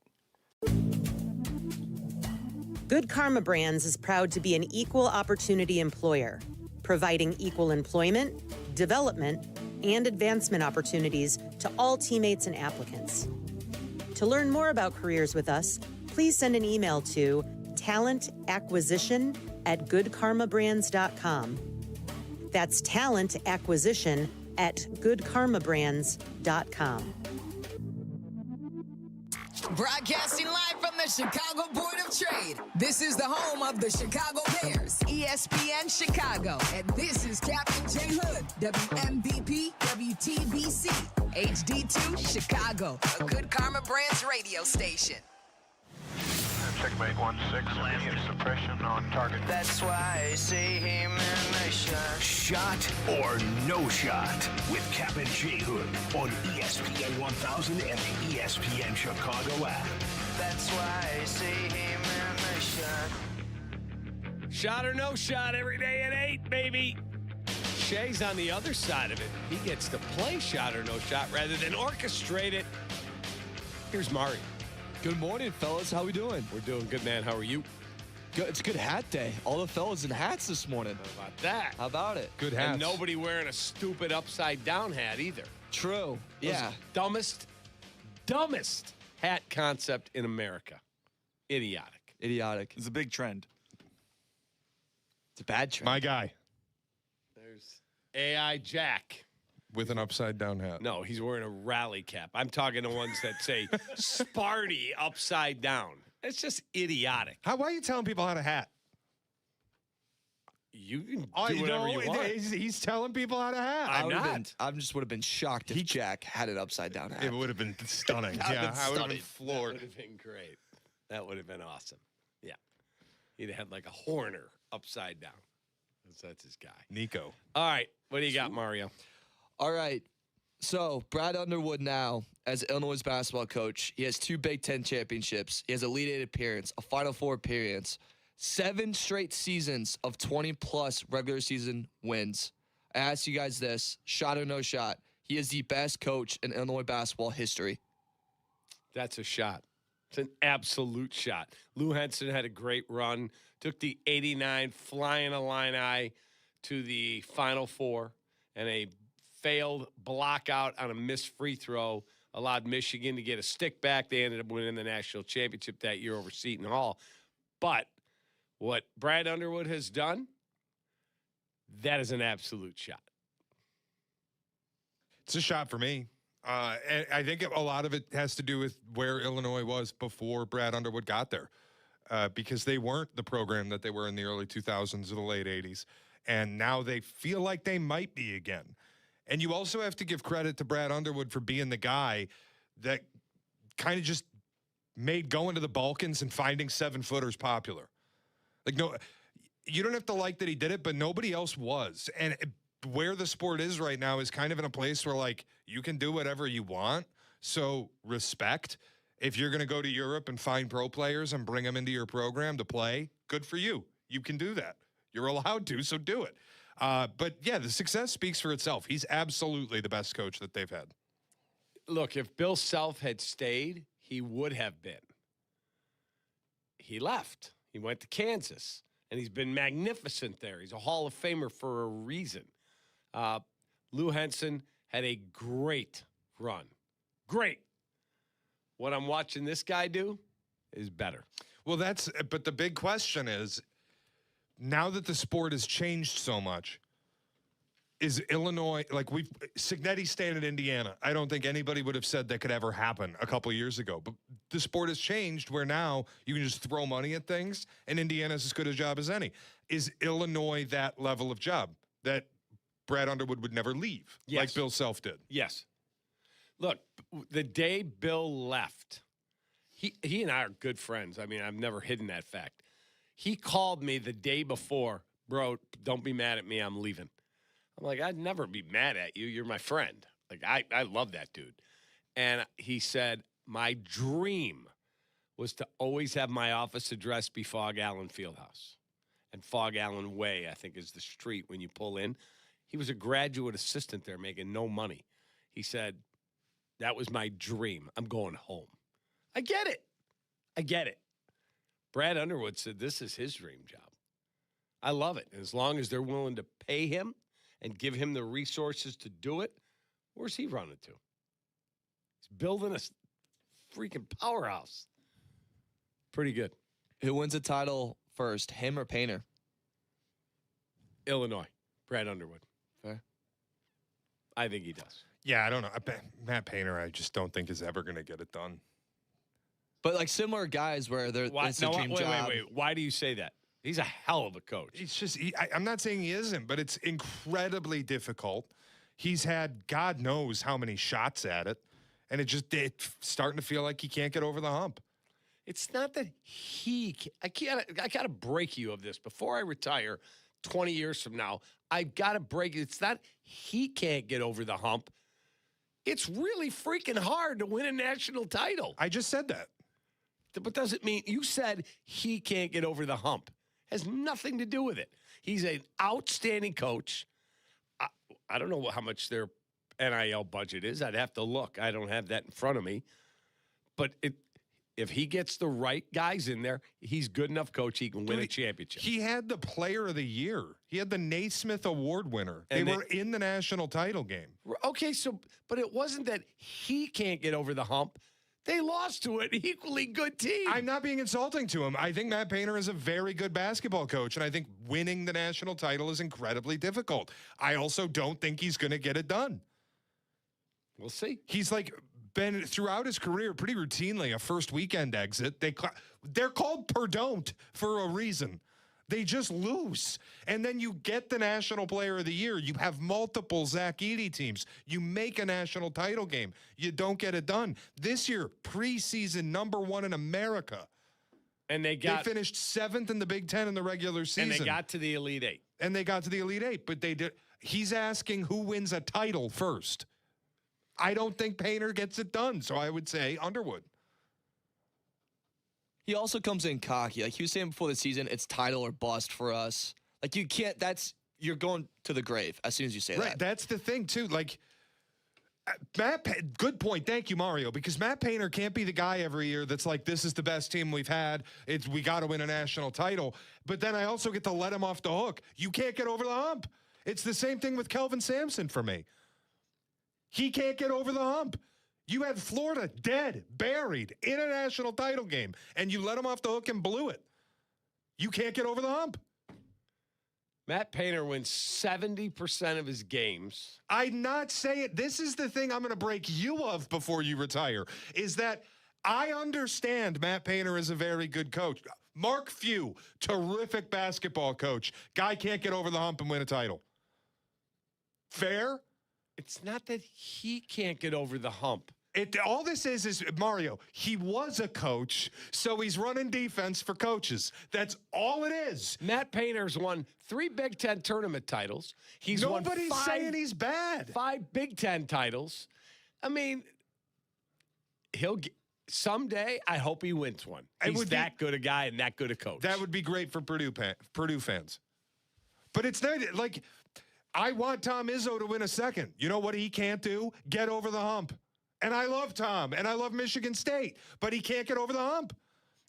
Good Karma Brands is proud to be an equal opportunity employer, providing equal employment, development, and advancement opportunities to all teammates and applicants. To learn more about careers with us, please send an email to talentacquisition@goodkarmabrands.com. That's talentacquisition@goodkarmabrands.com. Broadcasting live from the Chicago Board of Trade. This is the home of the Chicago Bears, ESPN Chicago. And this is Captain J Hood, WMVP, WTBC, HD2, Chicago, a Good Karma Brands radio station. Checkmate 1-6, immediate suppression on target. That's why I say, hey man, nice shot. Shot or no shot with Kap J Hood on ESPN 1000 and the ESPN Chicago app. That's why I say, hey man, nice shot. Shot or no shot every day at 8, baby. Shay's on the other side of it. He gets to play shot or no shot rather than orchestrate it. Here's Mario. Good morning, fellas. How we doing? We're doing good, man. How are you? Good. It's good hat day. All the fellas in hats this morning. How about that? How about it? Good hats. And nobody wearing a stupid upside-down hat either. True. Yeah. Dumbest hat concept in America. Idiotic. It's a big trend. It's a bad trend. My guy. There's AI Jack. With an upside-down hat. No, he's wearing a rally cap. I'm talking the ones that say Sparty upside down. It's just idiotic. Why are you telling people how to hat? You can do whatever you want. He's telling people how to hat. I just would have been shocked if Jack had an upside-down hat. It would have been stunning. Yeah, I would have been floored. That would have been great. That would have been awesome. Yeah. He'd have had like a Horner upside down. That's his guy. Nico. All right. What do you got, Mario? All right. So, Brad Underwood now, as Illinois basketball coach, he has 2 Big Ten championships. He has a Elite Eight appearance, a Final Four appearance, 7 straight seasons of 20-plus regular season wins. I ask you guys this, shot or no shot, he is the best coach in Illinois basketball history. That's a shot. It's an absolute shot. Lou Henson had a great run, took the 89 Flying Illini to the Final Four, and a failed block out on a missed free throw allowed Michigan to get a stick back. They ended up winning the national championship that year over Seton Hall. But what Brad Underwood has done, that is an absolute shot. It's a shot for me. And I think a lot of it has to do with where Illinois was before Brad Underwood got there, because they weren't the program that they were in the early 2000s or the late 80s. And now they feel like they might be again. And you also have to give credit to Brad Underwood for being the guy that kind of just made going to the Balkans and finding 7-footers popular. Like, no, you don't have to like that he did it, but nobody else was. And where the sport is right now is kind of in a place where, like, you can do whatever you want. So respect. If you're going to go to Europe and find pro players and bring them into your program to play, good for you. You can do that. You're allowed to, so do it. But yeah, the success speaks for itself. He's absolutely the best coach that they've had. Look, if Bill Self had stayed, he would have been. He left. He went to Kansas, and he's been magnificent there. He's a Hall of Famer for a reason. Lou Henson had a great run. Great. What I'm watching this guy do is better. Well, but the big question is, now that the sport has changed so much, is Illinois, Signetti staying at Indiana. I don't think anybody would have said that could ever happen a couple of years ago. But the sport has changed where now you can just throw money at things, and Indiana's as good a job as any. Is Illinois that level of job that Brad Underwood would never leave, like Bill Self did? Yes. Look, the day Bill left, he and I are good friends. I mean, I've never hidden that fact. He called me the day before, bro, don't be mad at me, I'm leaving. I'm like, I'd never be mad at you. You're my friend. Like, I love that dude. And he said, my dream was to always have my office address be Fog Allen Fieldhouse. And Fog Allen Way, I think, is the street when you pull in. He was a graduate assistant there making no money. He said, that was my dream. I'm going home. I get it. I get it. Brad Underwood said this is his dream job. I love it. And as long as they're willing to pay him and give him the resources to do it, where's he running to? He's building a freaking powerhouse. Pretty good. Who wins the title first, him or Painter? Illinois. Brad Underwood. Fair. I think he does. Yeah, I don't know. Matt Painter, I just don't think is ever going to get it done. But like similar guys where it's a dream job. Wait. Why do you say that? He's a hell of a coach. It's just, I'm not saying he isn't, but it's incredibly difficult. He's had God knows how many shots at it, and it's starting to feel like he can't get over the hump. It's not that I gotta break you of this. Before I retire 20 years from now, I've got to break it. It's not he can't get over the hump. It's really freaking hard to win a national title. I just said that. But doesn't mean you said he can't get over the hump. Has nothing to do with it. He's an outstanding coach. I don't know how much their NIL budget is. I'd have to look. I don't have that in front of me. But if he gets the right guys in there, he's good enough coach. He can win a championship. He had the player of the year. He had the Naismith Award winner. They were in the national title game. Okay, but it wasn't that he can't get over the hump. They lost to an equally good team. I'm not being insulting to him. I think Matt Painter is a very good basketball coach, and I think winning the national title is incredibly difficult. I also don't think he's going to get it done. We'll see. He's been throughout his career pretty routinely a first weekend exit. They're called perdon't for a reason. They just lose. And then you get the National Player of the Year. You have multiple Zach Edey teams. You make a national title game. You don't get it done. This year, preseason #1 in America. And they finished 7th in the Big Ten in the regular season. And they got to the Elite Eight. But they did. He's asking who wins a title first. I don't think Painter gets it done. So I would say Underwood. He also comes in cocky. Like he was saying before the season, it's title or bust for us. Like you can't, you're going to the grave as soon as you say that. Right, that's the thing too. Like good point. Thank you, Mario, because Matt Painter can't be the guy every year that's like, this is the best team we've had. We got to win a national title. But then I also get to let him off the hook. You can't get over the hump. It's the same thing with Kelvin Sampson for me. He can't get over the hump. You had Florida dead, buried in a national title game, and you let him off the hook and blew it. You can't get over the hump. Matt Painter wins 70% of his games. I'm not saying – this is the thing I'm going to break you of before you retire, is that I understand Matt Painter is a very good coach. Mark Few, terrific basketball coach. Guy can't get over the hump and win a title. Fair? It's not that he can't get over the hump. All this is Mario, he was a coach, so he's running defense for coaches. That's all it is. Matt Painter's won 3 Big Ten tournament titles. Nobody's saying he's bad. 5 Big Ten titles. I mean, someday, I hope he wins one. He's that good a guy and that good a coach. That would be great for Purdue fans. But it's not like I want Tom Izzo to win a second. You know what he can't do? Get over the hump. And I love Tom, and I love Michigan State, but he can't get over the hump.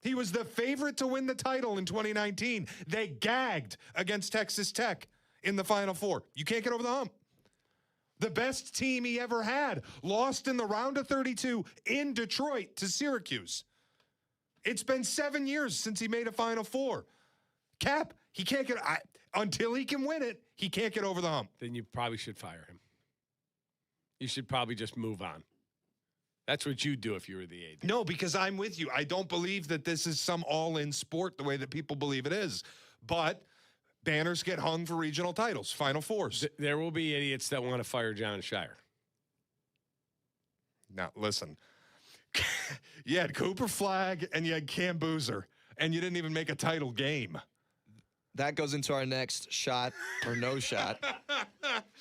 He was the favorite to win the title in 2019. They gagged against Texas Tech in the Final Four. You can't get over the hump. The best team he ever had lost in the round of 32 in Detroit to Syracuse. It's been 7 years since he made a Final Four. Kap, he can't get until he can win it, he can't get over the hump. Then you probably should fire him. You should probably just move on. That's what you'd do if you were the AD. No, because I'm with you. I don't believe that this is some all-in sport the way that people believe it is. But banners get hung for regional titles, Final Fours. There will be idiots that want to fire John Scheyer. Now, listen. You had Cooper Flagg and you had Cam Boozer, and you didn't even make a title game. That goes into our next shot or no shot.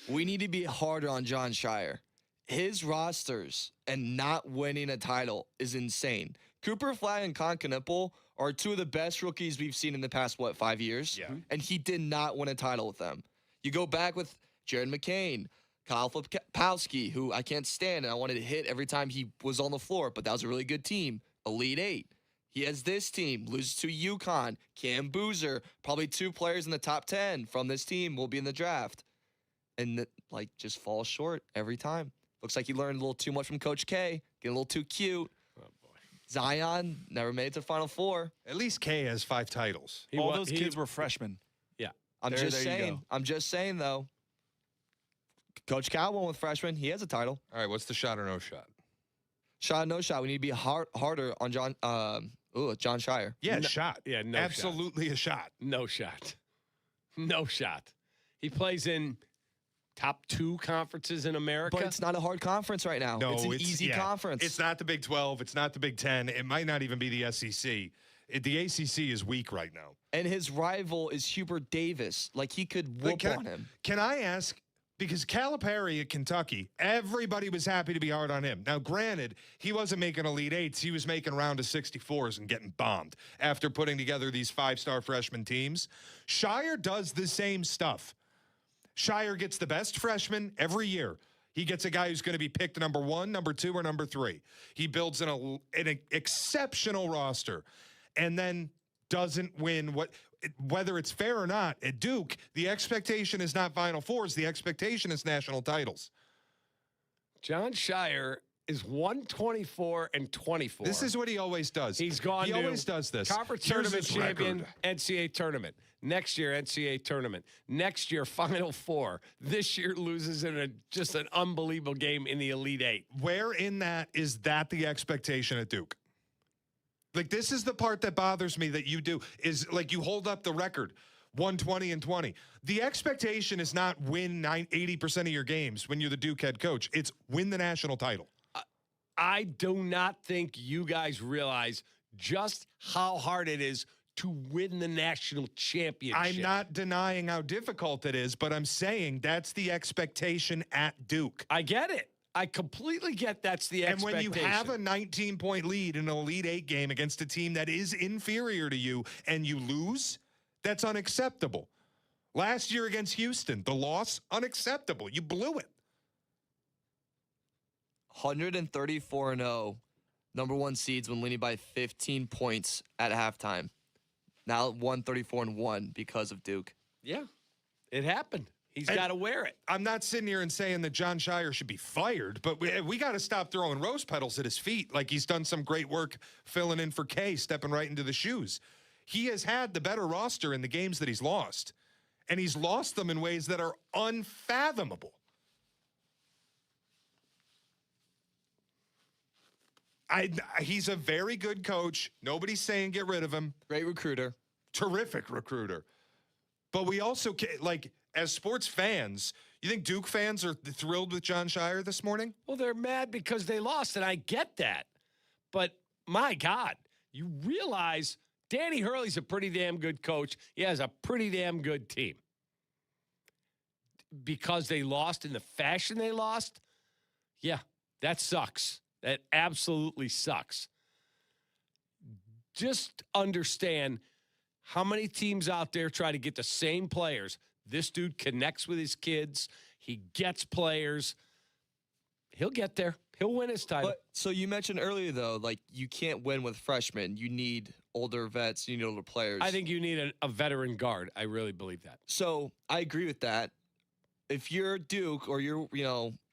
We need to be harder on John Scheyer. His rosters and not winning a title is insane. Cooper Flagg and Con Knippel are two of the best rookies we've seen in the past, 5 years? Yeah. And he did not win a title with them. You go back with Jared McCain, Kyle Filipowski, who I can't stand, and I wanted to hit every time he was on the floor, but that was a really good team. Elite Eight. He has this team, loses to UConn, Cam Boozer, probably 2 players in the top 10 from this team will be in the draft. And, just falls short every time. Looks like he learned a little too much from Coach K, getting a little too cute. Oh, boy. Zion never made it to Final Four. At least K has 5 titles. All those kids were freshmen. Yeah. I'm just saying, though. Coach Cal won with freshmen. He has a title. All right, what's the shot or no shot? Shot or no shot. We need to be harder on John Scheyer. Yeah, shot. Yeah, no Absolutely shot. a shot. No shot. No shot. He plays in top 2 conferences in America. But it's not a hard conference right now. No, it's an easy conference. It's not the Big 12. It's not the Big 10. It might not even be the SEC. The ACC is weak right now. And his rival is Hubert Davis. He could whoop on him. Can I ask, because Calipari at Kentucky, everybody was happy to be hard on him. Now, granted, he wasn't making Elite Eights. He was making round of 64s and getting bombed after putting together these 5-star freshman teams. Scheyer does the same stuff. Scheyer gets the best freshman every year. He gets a guy who's going to be picked number 1, number 2, or number 3. He builds an exceptional roster and then doesn't win whether it's fair or not. At Duke, the expectation is not Final Fours. The expectation is national titles. John Scheyer is 124-24. This is what he always does. He's gone. He always does this. Conference tournament champion, NCAA tournament. Next year, NCAA tournament. Next year, Final Four. This year, loses in just an unbelievable game in the Elite Eight. Where in that is that the expectation at Duke? This is the part that bothers me that you do, is you hold up the record, 120-20. The expectation is not win 80% of your games when you're the Duke head coach. It's win the national title. I do not think you guys realize just how hard it is to win the national championship. I'm not denying how difficult it is, but I'm saying that's the expectation at Duke. I get it. I completely get that's the expectation. And when you have a 19-point lead in an Elite Eight game against a team that is inferior to you and you lose, that's unacceptable. Last year against Houston, the loss, unacceptable. You blew it. 134-0, number 1 seeds when leading by 15 points at halftime. Now 134-1 because of Duke. Yeah, it happened. He's got to wear it. I'm not sitting here and saying that John Scheyer should be fired, but we got to stop throwing rose petals at his feet like he's done some great work filling in for K, stepping right into the shoes. He has had the better roster in the games that he's lost, and he's lost them in ways that are unfathomable. He's a very good coach. Nobody's saying get rid of him. Great recruiter. Terrific recruiter. But we also, as sports fans, you think Duke fans are thrilled with John Scheyer this morning? Well, they're mad because they lost, and I get that. But, my God, you realize Danny Hurley's a pretty damn good coach. He has a pretty damn good team. Because they lost in the fashion they lost? Yeah, that sucks. That absolutely sucks. Just understand how many teams out there try to get the same players This dude connects with his kids. He gets players. He'll get there. He'll win his title. But, so you mentioned earlier, though, like you can't win with freshmen. You need older vets. You need older players. I think you need a veteran guard. I really believe that. So I agree with that. If you're Duke or you're,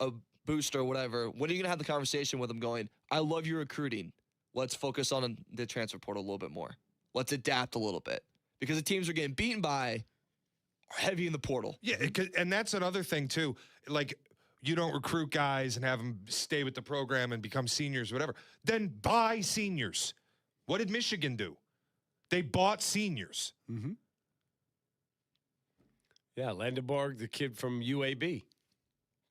a booster or whatever, when are you going to have the conversation with them going, I love your recruiting. Let's focus on the transfer portal a little bit more. Let's adapt a little bit. Because the teams are getting beaten by are heavy in the portal. Yeah, and that's another thing, too. Like, you don't recruit guys and have them stay with the program and become seniors or whatever. Then buy seniors. What did Michigan do? They bought seniors. Mm-hmm. Yeah, Landenborg, the kid from UAB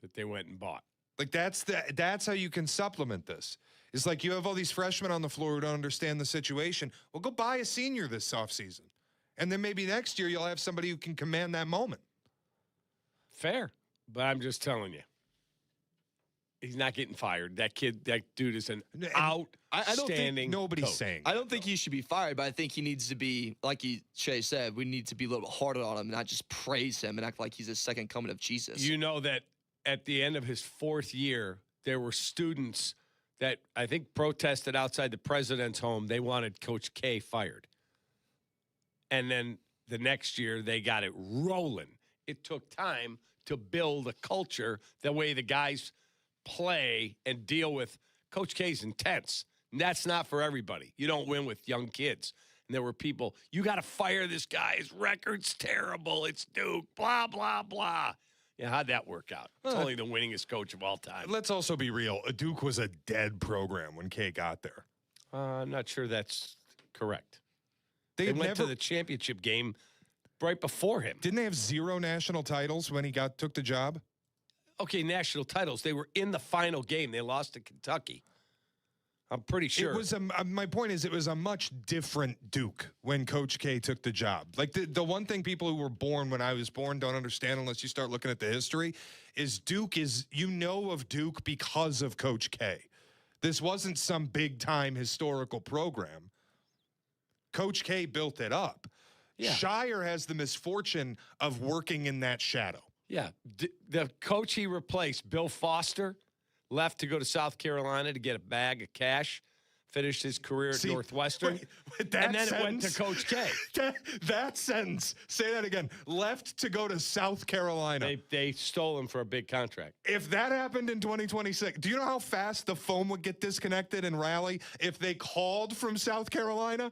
that they went and bought. Like, that's how you can supplement this. It's like you have all these freshmen on the floor who don't understand the situation. Well, go buy a senior this offseason. And then maybe next year you'll have somebody who can command that moment. Fair. But I'm just telling you. He's not getting fired. That dude is an outstanding I don't think nobody's coach. saying. I don't think he should be fired, but I think he needs to be, like Shay said, we need to be a little bit harder on him, not just praise him and act like he's a second coming of Jesus. You know that at the end of his 4th year, there were students that I think protested outside the president's home. They wanted Coach K fired. And then the next year, they got it rolling. It took time to build a culture the way the guys play and deal with. Coach K's intense. And that's not for everybody. You don't win with young kids. And there were people, you got to fire this guy. His record's terrible. It's Duke, blah, blah, blah. Yeah, how'd that work out? It's only the winningest coach of all time. Let's also be real. Duke was a dead program when K got there. I'm not sure that's correct. They went to the championship game right before him. Didn't they have 0 national titles when he took the job? Okay, national titles. They were in the final game. They lost to Kentucky. I'm pretty sure. It was my point is it was a much different Duke when Coach K took the job. Like the one thing people who were born when I was born don't understand unless you start looking at the history is Duke is, of Duke because of Coach K. This wasn't some big time historical program. Coach K built it up. Yeah. Scheyer has the misfortune of working in that shadow. Yeah. The coach he replaced, Bill Foster, left to go to South Carolina to get a bag of cash, finished his career at Northwestern, and then it went to Coach K. that sentence, say that again, left to go to South Carolina. They stole him for a big contract. If that happened in 2026, do you know how fast the phone would get disconnected in Raleigh if they called from South Carolina?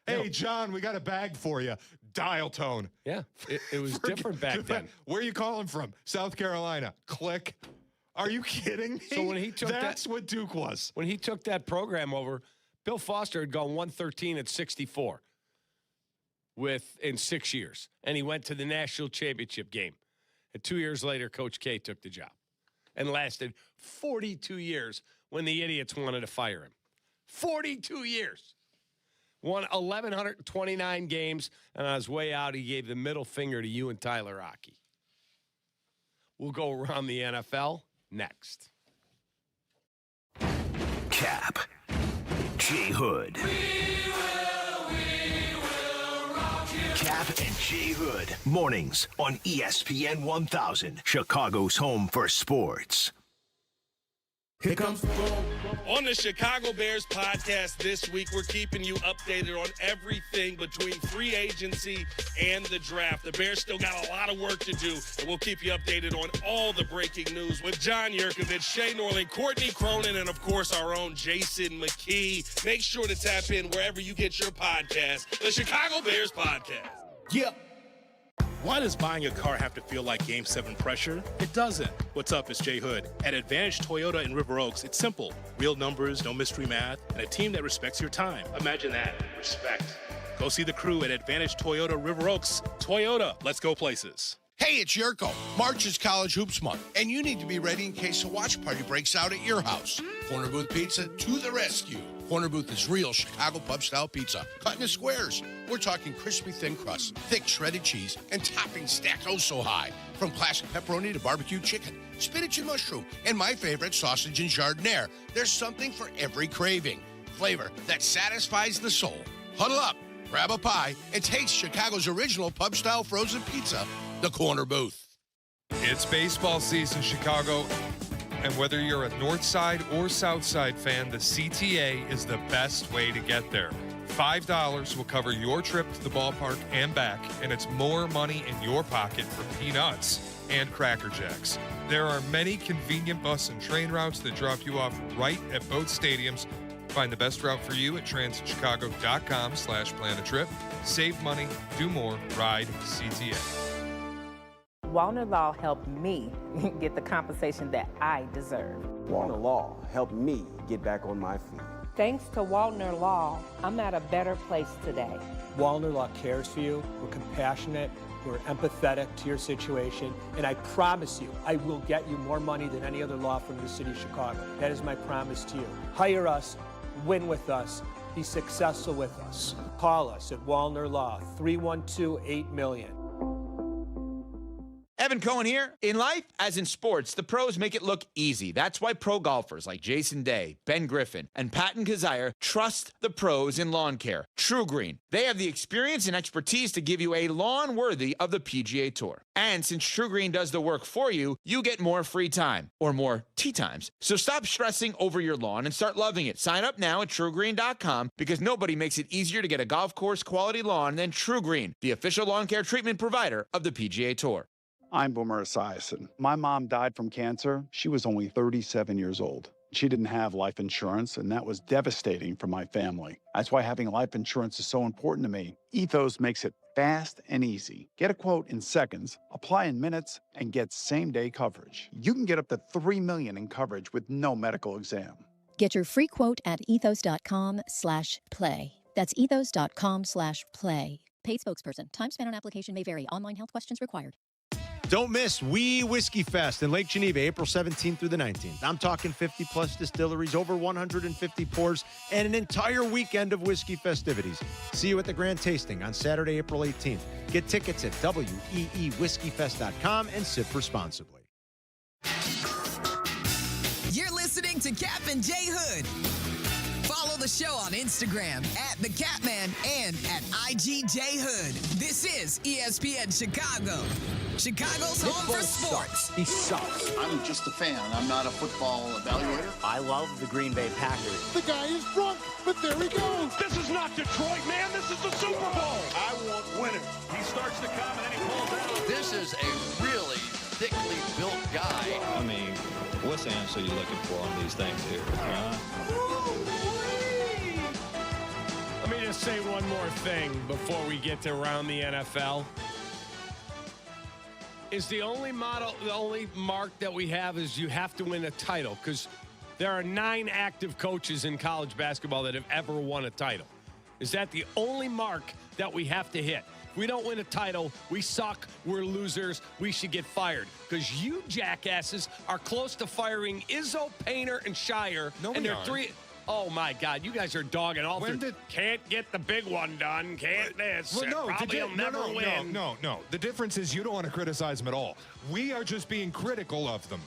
Hey, John, we got a bag for you. Dial tone. Yeah, it was different back then. Where are you calling from? South Carolina. Click. Are you kidding me? So when he took that's what Duke was. When he took that program over, Bill Foster had gone 113 at 64 in 6 years, and he went to the national championship game. And 2 years later, Coach K took the job and lasted 42 years when the idiots wanted to fire him. 42 years. Won 1,129 games, and on his way out, he gave the middle finger to you and Tyler Rocky. We'll go around the NFL next. Kap J Hood. Kap and J Hood. Mornings on ESPN 1000, Chicago's home for sports. Here comes the ball. On the Chicago Bears podcast this week, we're keeping you updated on everything between free agency and the draft. The Bears still got a lot of work to do, and we'll keep you updated on all the breaking news with John Yurkovich, Shay Norling, Courtney Cronin, and, of course, our own Jason McKee. Make sure to tap in wherever you get your podcast, the Chicago Bears podcast. Yep. Why does buying a car have to feel like Game 7 pressure? It doesn't. What's up, it's Jay Hood. At Advantage Toyota in River Oaks, it's simple. Real numbers, no mystery math, and a team that respects your time. Imagine that. Respect. Go see the crew at Advantage Toyota River Oaks. Toyota, let's go places. Hey, it's Yurko. March is College Hoops Month, and you need to be ready in case a watch party breaks out at your house. Corner Booth Pizza to the rescue. Corner Booth is real Chicago pub-style pizza, cut into squares. We're talking crispy thin crust, thick shredded cheese, and toppings stacked oh so high. From classic pepperoni to barbecue chicken, spinach and mushroom, and my favorite, sausage and jardiniere. There's something for every craving. Flavor that satisfies the soul. Huddle up, grab a pie, and taste Chicago's original pub-style frozen pizza. the corner booth. It's baseball season, Chicago. And whether you're a North Side or South Side fan, the CTA is the best way to get there. $5 will cover your trip to the ballpark and back, and it's more money in your pocket for peanuts and Cracker Jacks. There are many convenient bus and train routes that drop you off right at both stadiums. Find the best route for you at transitchicago.com/plan-a-trip. Save money, do more, ride CTA. Wallner Law helped me get the compensation that I deserve. Wallner Law helped me get back on my feet. Thanks to Wallner Law, I'm at a better place today. Wallner Law cares for you. We're compassionate. We're empathetic to your situation. And I promise you, I will get you more money than any other law firm in the city of Chicago. That is my promise to you. Hire us, win with us, be successful with us. Call us at Wallner Law, 312-8-million. Evan Cohen here. In life, as in sports, the pros make it look easy. That's why pro golfers like Jason Day, Ben Griffin, and Patton Kazire trust the pros in lawn care. True Green. They have the experience and expertise to give you a lawn worthy of the PGA Tour. And since True Green does the work for you, you get more free time, or more tee times. So stop stressing over your lawn and start loving it. Sign up now at TrueGreen.com because nobody makes it easier to get a golf course quality lawn than True Green, the official lawn care treatment provider of the PGA Tour. I'm Boomer Esiason. My mom died from cancer. She was only 37 years old. She didn't have life insurance, and that was devastating for my family. That's why having life insurance is so important to me. Ethos makes it fast and easy. Get a quote in seconds, apply in minutes, and get same-day coverage. You can get up to $3 million in coverage with no medical exam. Get your free quote at ethos.com/play. That's ethos.com/play. Paid spokesperson. Time spent on application may vary. Online health questions required. Don't miss Wee Whiskey Fest in Lake Geneva, April 17th through the 19th. I'm talking 50-plus distilleries, over 150 pours, and an entire weekend of whiskey festivities. See you at the Grand Tasting on Saturday, April 18th. Get tickets at weewhiskeyfest.com and sip responsibly. You're listening to Kap and J Hood. Follow the show on Instagram at The Catman and at IGJHood. This is ESPN Chicago, Chicago's home for sports. He sucks. I'm just a fan. I'm not a football evaluator. I love the Green Bay Packers. The guy is drunk, but there he goes. This is not Detroit, man. This is the Super Bowl. I want winners. He starts to come and then he pulls out. This is a really thickly built guy. I mean, what's the answer you're looking for on these things here? Let me just say one more thing before we get to around the NFL. Is the only mark that we have is you have to win a title, because there are 9 active coaches in college basketball that have ever won a title. Is that the only mark that we have to hit? If we don't win a title, we suck, we're losers, we should get fired. Because you jackasses are close to firing Izzo, Painter, and Scheyer. No, and we they're aren't. 3. Oh, my God. You guys are dogging all through. Can't get the big one done. Can't this. Well, Probably will never win. No. The difference is you don't want to criticize them at all. We are just being critical of them.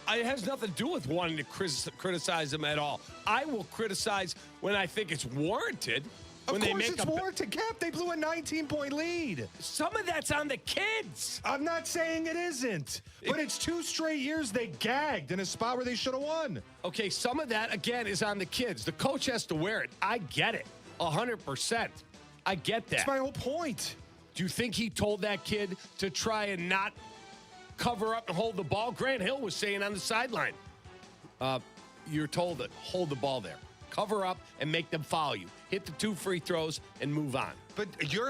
It has nothing to do with wanting to criticize them at all. I will criticize when I think it's warranted. Of course it's warranted, Cap. They blew a 19-point lead. Some of that's on the kids. I'm not saying it isn't, but it's 2 straight years they gagged in a spot where they should have won. Okay, some of that, again, is on the kids. The coach has to wear it. I get it. 100%. I get that. That's my whole point. Do you think he told that kid to try and not cover up and hold the ball? Grant Hill was saying on the sideline, you're told to hold the ball there. Cover up and make them foul you. Hit the 2 free throws and move on. But you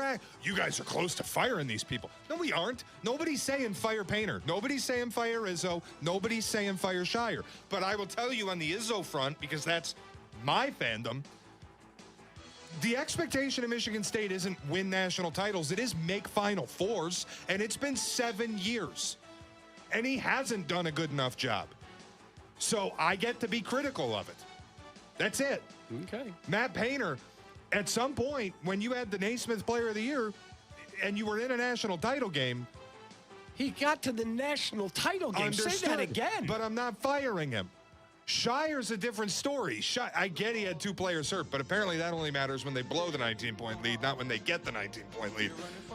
guys are close to firing these people. No, we aren't. Nobody's saying fire Painter. Nobody's saying fire Izzo. Nobody's saying fire Scheyer. But I will tell you on the Izzo front, because that's my fandom, the expectation of Michigan State isn't win national titles. It is make Final Fours, and it's been 7 years. And he hasn't done a good enough job. So I get to be critical of it. That's it. Okay. Matt Painter, at some point, when you had the Naismith Player of the Year and you were in a national title game, he got to the national title game. Understood, say that again. But I'm not firing him. Scheyer's a different story. I get he had 2 players hurt, but apparently that only matters when they blow the 19-point lead, not when they get the 19-point lead.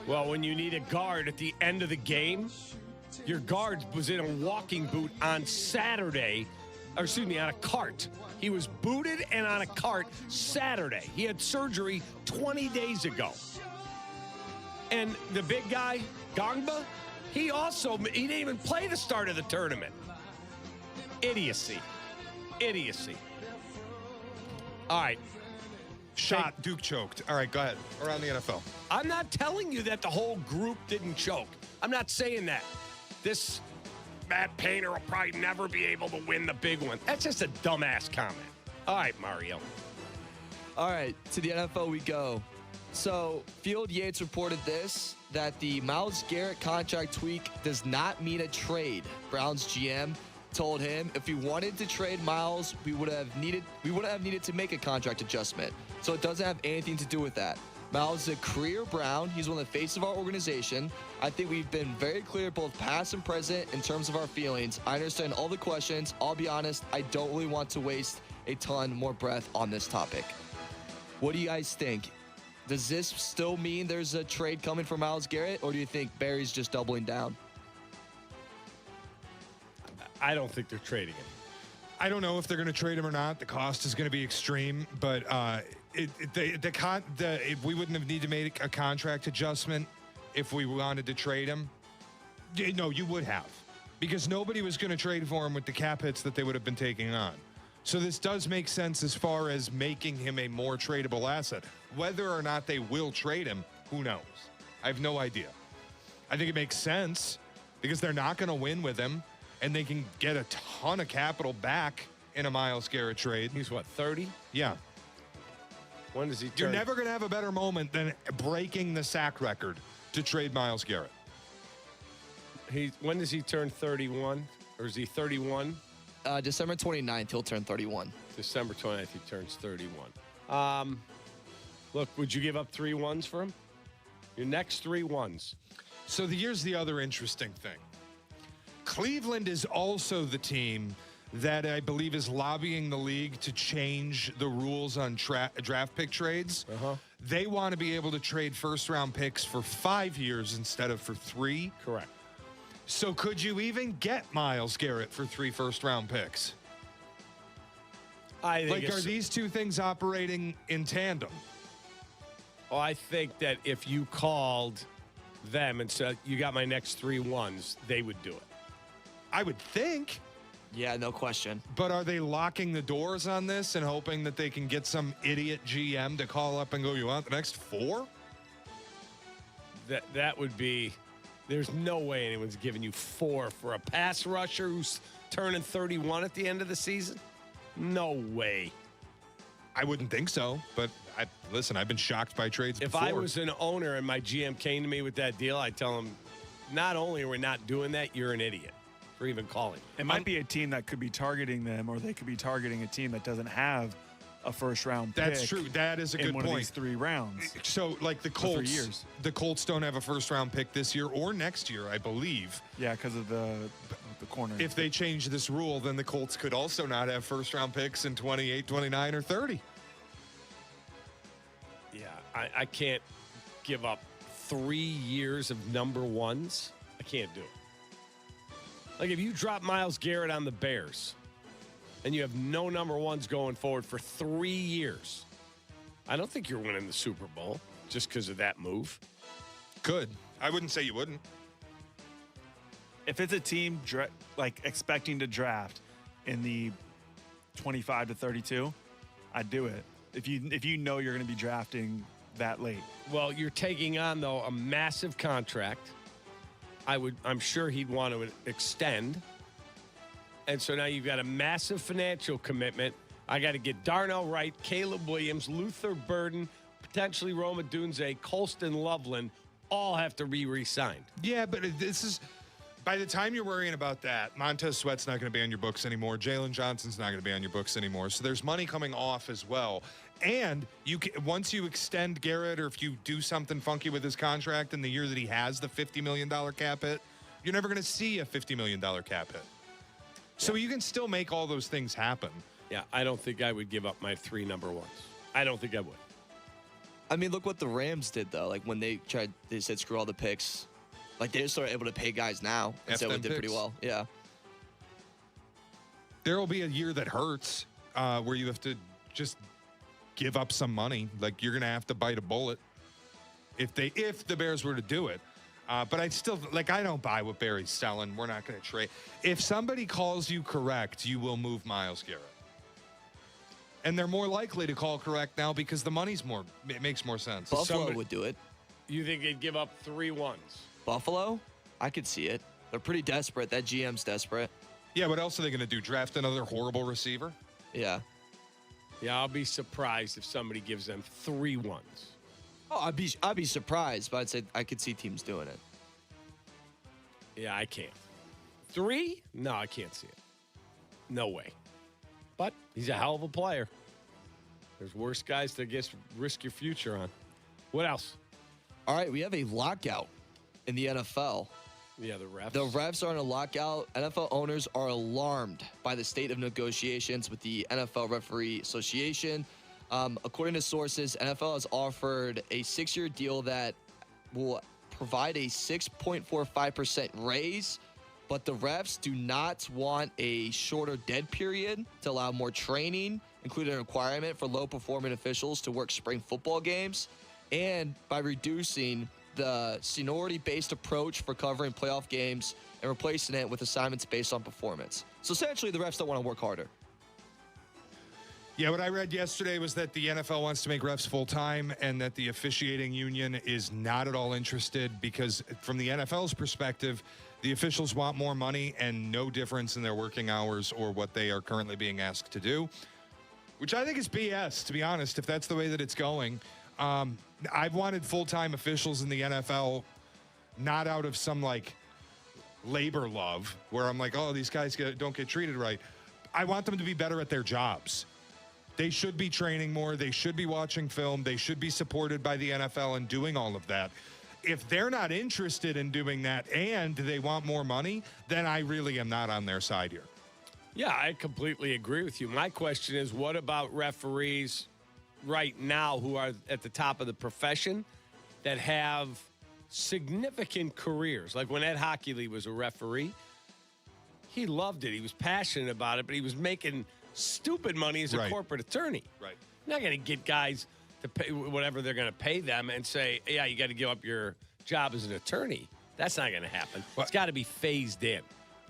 Well, when you need a guard at the end of the game, your guard was in a walking boot on Saturday, on a cart. He was booted and on a cart Saturday. He had surgery 20 days ago. And the big guy, Gongba, he didn't even play the start of the tournament. Idiocy. All right. Shot, Duke choked. All right, go ahead. Around the NFL. I'm not telling you that the whole group didn't choke. I'm not saying that. This Matt Painter will probably never be able to win the big one. That's just a dumbass comment. All right, Mario. All right, to the NFL we go. So, Field Yates reported that the Myles Garrett contract tweak does not mean a trade. Browns GM told him if we wanted to trade Myles, we would have needed to make a contract adjustment. So it doesn't have anything to do with that. Myles is a career Brown. He's one of the faces of our organization. I think we've been very clear, both past and present, in terms of our feelings. I understand all the questions. I'll be honest, I don't really want to waste a ton more breath on this topic. What do you guys think? Does this still mean there's a trade coming for Myles Garrett, or do you think Barry's just doubling down? I don't think they're trading him. I don't know if they're going to trade him or not. The cost is going to be extreme, but we wouldn't have needed to make a contract adjustment if we wanted to trade him. No, you would have, because nobody was going to trade for him with the cap hits that they would have been taking on. So this does make sense as far as making him a more tradable asset. Whether or not they will trade him, who knows? I have no idea. I think it makes sense because they're not going to win with him, and they can get a ton of capital back in a Myles Garrett trade. He's what, 30? Yeah. When does he turn? You're never going to have a better moment than breaking the sack record to trade Myles Garrett. When does he turn 31? Or is he 31? December 29th, he'll turn 31. December 29th, he turns 31. Look, would you give up 3 ones for him? Your next 3 ones. So here's the other interesting thing. Cleveland is also the team that I believe is lobbying the league to change the rules on draft pick trades. They want to be able to trade first-round picks for 5 years instead of for 3. Correct. So could you even get Myles Garrett for 3 first-round picks? I think are these two things operating in tandem? Well, I think that if you called them and said, you got my next 3 ones, they would do it. I would think. Yeah, no question. But are they locking the doors on this and hoping that they can get some idiot GM to call up and go, you want the next 4? That would be, there's no way anyone's giving you 4 for a pass rusher who's turning 31 at the end of the season. No way. I wouldn't think so, but listen, I've been shocked by trades If before. I was an owner and my GM came to me with that deal, I'd tell him, not only are we not doing that, you're an idiot for even calling. It might be a team that could be targeting them, or they could be targeting a team that doesn't have a first-round pick. That's true. That is a good in one point. of these 3 rounds. So, like the For 3 Colts, years. the Colts don't have a first-round pick this year or next year, I believe. Yeah, because of the corner. If they change this rule, then the Colts could also not have first-round picks in 28, 29, or 30. Yeah, I can't give up 3 years of number ones. I can't do it. Like, if you drop Myles Garrett on the Bears and you have no number ones going forward for 3 years, I don't think you're winning the Super Bowl just because of that move. Good. I wouldn't say you wouldn't. If it's a team expecting to draft in the 25 to 32, I'd do it. If you know you're going to be drafting that late. Well, you're taking on, though, a massive contract. I'm sure he'd want to extend. And so now you've got a massive financial commitment. I got to get Darnell Wright, Caleb Williams, Luther Burden, potentially Roma Dunze, Colston Loveland, all have to be re-signed. Yeah, but this is, by the time you're worrying about that, Montez Sweat's not going to be on your books anymore. Jalen Johnson's not going to be on your books anymore. So there's money coming off as well. And once you extend Garrett, or if you do something funky with his contract in the year that he has the $50 million cap hit, you're never going to see a $50 million cap hit. So you can still make all those things happen. Yeah, I don't think I would give up my 3 number ones. I don't think I would. I mean, look what the Rams did, though. Like, when they said screw all the picks. Like, they just are able to pay guys now. And so it did pretty well. Yeah. There will be a year that hurts where you have to just give up some money. Like, you're going to have to bite a bullet if the Bears were to do it. But I still, like, I don't buy what Barry's selling. We're not going to trade. If somebody calls you correct, you will move Myles Garrett. And they're more likely to call correct now because the money's more, it makes more sense. Buffalo would do it. You think they'd give up 3 ones? Buffalo? I could see it. They're pretty desperate. That GM's desperate. Yeah, what else are they going to do? Draft another horrible receiver? Yeah. Yeah, I'll be surprised if somebody gives them 3 ones. Oh, I'd be surprised, but I'd say I could see teams doing it. Yeah, I can't. 3? No, I can't see it. No way. But he's a hell of a player. There's worse guys to risk your future on. What else? All right, we have a lockout in the NFL. Yeah, the refs. The refs are in a lockout. NFL owners are alarmed by the state of negotiations with the NFL Referee Association. According to sources, NFL has offered a 6-year deal that will provide a 6.45% raise, but the refs do not want a shorter dead period to allow more training, including a requirement for low-performing officials to work spring football games, and by reducing the seniority-based approach for covering playoff games and replacing it with assignments based on performance. So essentially, the refs don't want to work harder. Yeah, what I read yesterday was that the NFL wants to make refs full-time and that the officiating union is not at all interested because from the NFL's perspective, the officials want more money and no difference in their working hours or what they are currently being asked to do, which I think is BS, to be honest, if that's the way that it's going. I've wanted full-time officials in the NFL, not out of some, like, labor love, where I'm like, oh, these guys don't get treated right. I want them to be better at their jobs. They should be training more. They should be watching film. They should be supported by the NFL and doing all of that. If they're not interested in doing that and they want more money, then I really am not on their side here. Yeah, I completely agree with you. My question is, what about referees right now who are at the top of the profession that have significant careers? Like when Ed Hockley was a referee, he loved it. He was passionate about it, but he was making stupid money as a corporate attorney. Right. You're not going to get guys to pay whatever they're going to pay them and say, yeah, you got to give up your job as an attorney. That's not going to happen. Well, it's got to be phased in.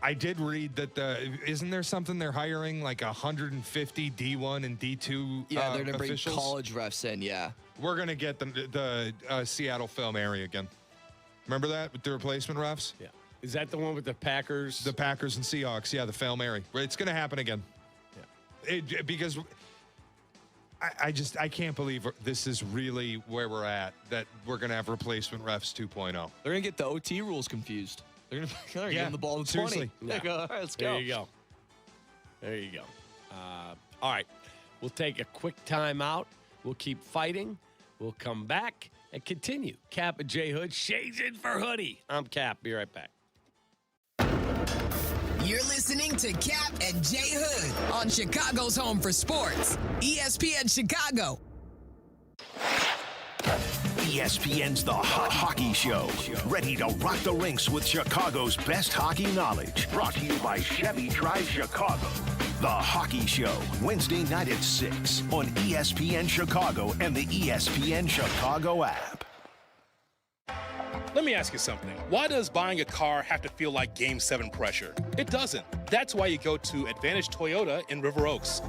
I did read that isn't there something they're hiring like 150 D1 and D2 Yeah, they're going to bring officials? college refs in, yeah. We're going to get the Seattle film area again. Remember that with the replacement refs? Yeah. Is that the one with the Packers? The Packers and Seahawks, yeah, the film area. It's going to happen again. Yeah. Because I can't believe this is really where we're at, that we're going to have replacement refs 2.0. They're going to get the OT rules confused. They're going to give them the ball in 20. Seriously. Yeah. All right, let's go. There you go. There you go. All right. We'll take a quick time out. We'll keep fighting. We'll come back and continue. Kap J Hood, shades in for Hoodie. I'm Kap. Be right back. You're listening to Kap and J Hood on Chicago's home for sports, ESPN Chicago. ESPN's The Hockey Show. Ready to rock the rinks with Chicago's best hockey knowledge. Brought to you by Chevy Drive Chicago. The Hockey Show, Wednesday night at 6 on ESPN Chicago and the ESPN Chicago app. Let me ask you something. Why does buying a car have to feel like Game 7 pressure? It doesn't. That's why you go to Advantage Toyota in River Oaks.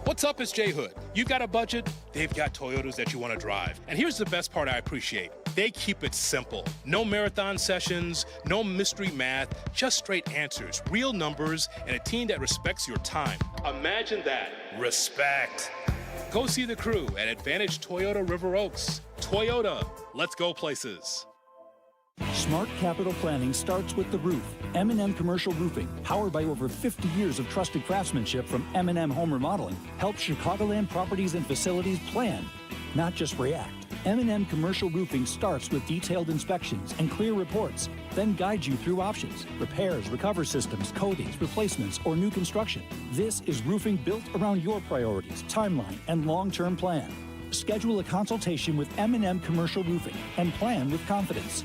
What's up, it's J Hood. You got a budget? They've got Toyotas that you want to drive. And here's the best part I appreciate. They keep it simple. No marathon sessions, no mystery math, just straight answers, real numbers, and a team that respects your time. Imagine that. Respect. Go see the crew at Advantage Toyota River Oaks. Toyota, let's go places. Smart capital planning starts with the roof. M&M Commercial Roofing, powered by over 50 years of trusted craftsmanship from M&M Home Remodeling, helps Chicagoland properties and facilities plan, not just react. M&M Commercial Roofing starts with detailed inspections and clear reports, then guide you through options, repairs, recovery systems, coatings, replacements, or new construction. This is roofing built around your priorities, timeline, and long-term plan. Schedule a consultation with M&M Commercial Roofing and plan with confidence.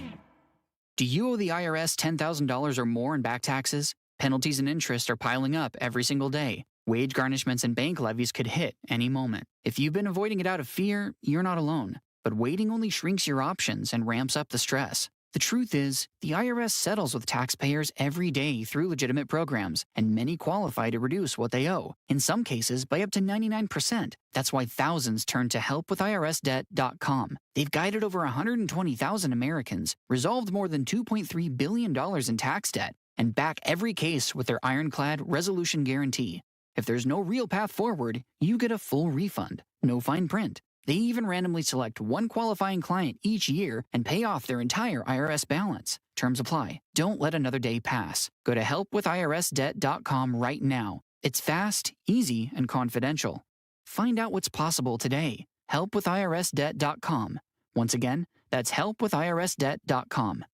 Do you owe the IRS $10,000 or more in back taxes? Penalties and interest are piling up every single day. Wage garnishments and bank levies could hit any moment. If you've been avoiding it out of fear, you're not alone. But waiting only shrinks your options and ramps up the stress. The truth is, the IRS settles with taxpayers every day through legitimate programs, and many qualify to reduce what they owe, in some cases by up to 99%. That's why thousands turn to helpwithirsdebt.com. They've guided over 120,000 Americans, resolved more than $2.3 billion in tax debt, and back every case with their ironclad resolution guarantee. If there's no real path forward, you get a full refund, no fine print. They even randomly select one qualifying client each year and pay off their entire IRS balance. Terms apply. Don't let another day pass. Go to helpwithirsdebt.com right now. It's fast, easy, and confidential. Find out what's possible today. Helpwithirsdebt.com. Once again, that's helpwithirsdebt.com.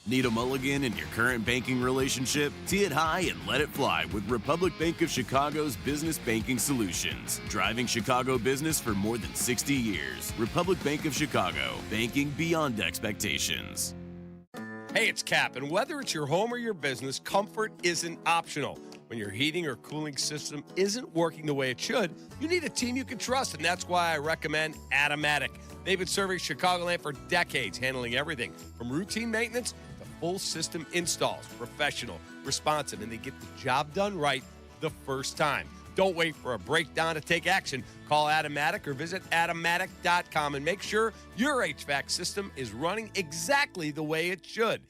Need a mulligan in your current banking relationship? Tee it high and let it fly with Republic Bank of Chicago's business banking solutions. Driving Chicago business for more than 60 years. Republic Bank of Chicago. Banking beyond expectations. Hey, it's Kap, and whether it's your home or your business, comfort isn't optional. When your heating or cooling system isn't working the way it should, you need a team you can trust, and that's why I recommend Automatic. They've been serving Chicagoland for decades, handling everything from routine maintenance to full system installs. Professional, responsive, and they get the job done right the first time. Don't wait for a breakdown to take action. Call Automatic or visit automatic.com and make sure your HVAC system is running exactly the way it should.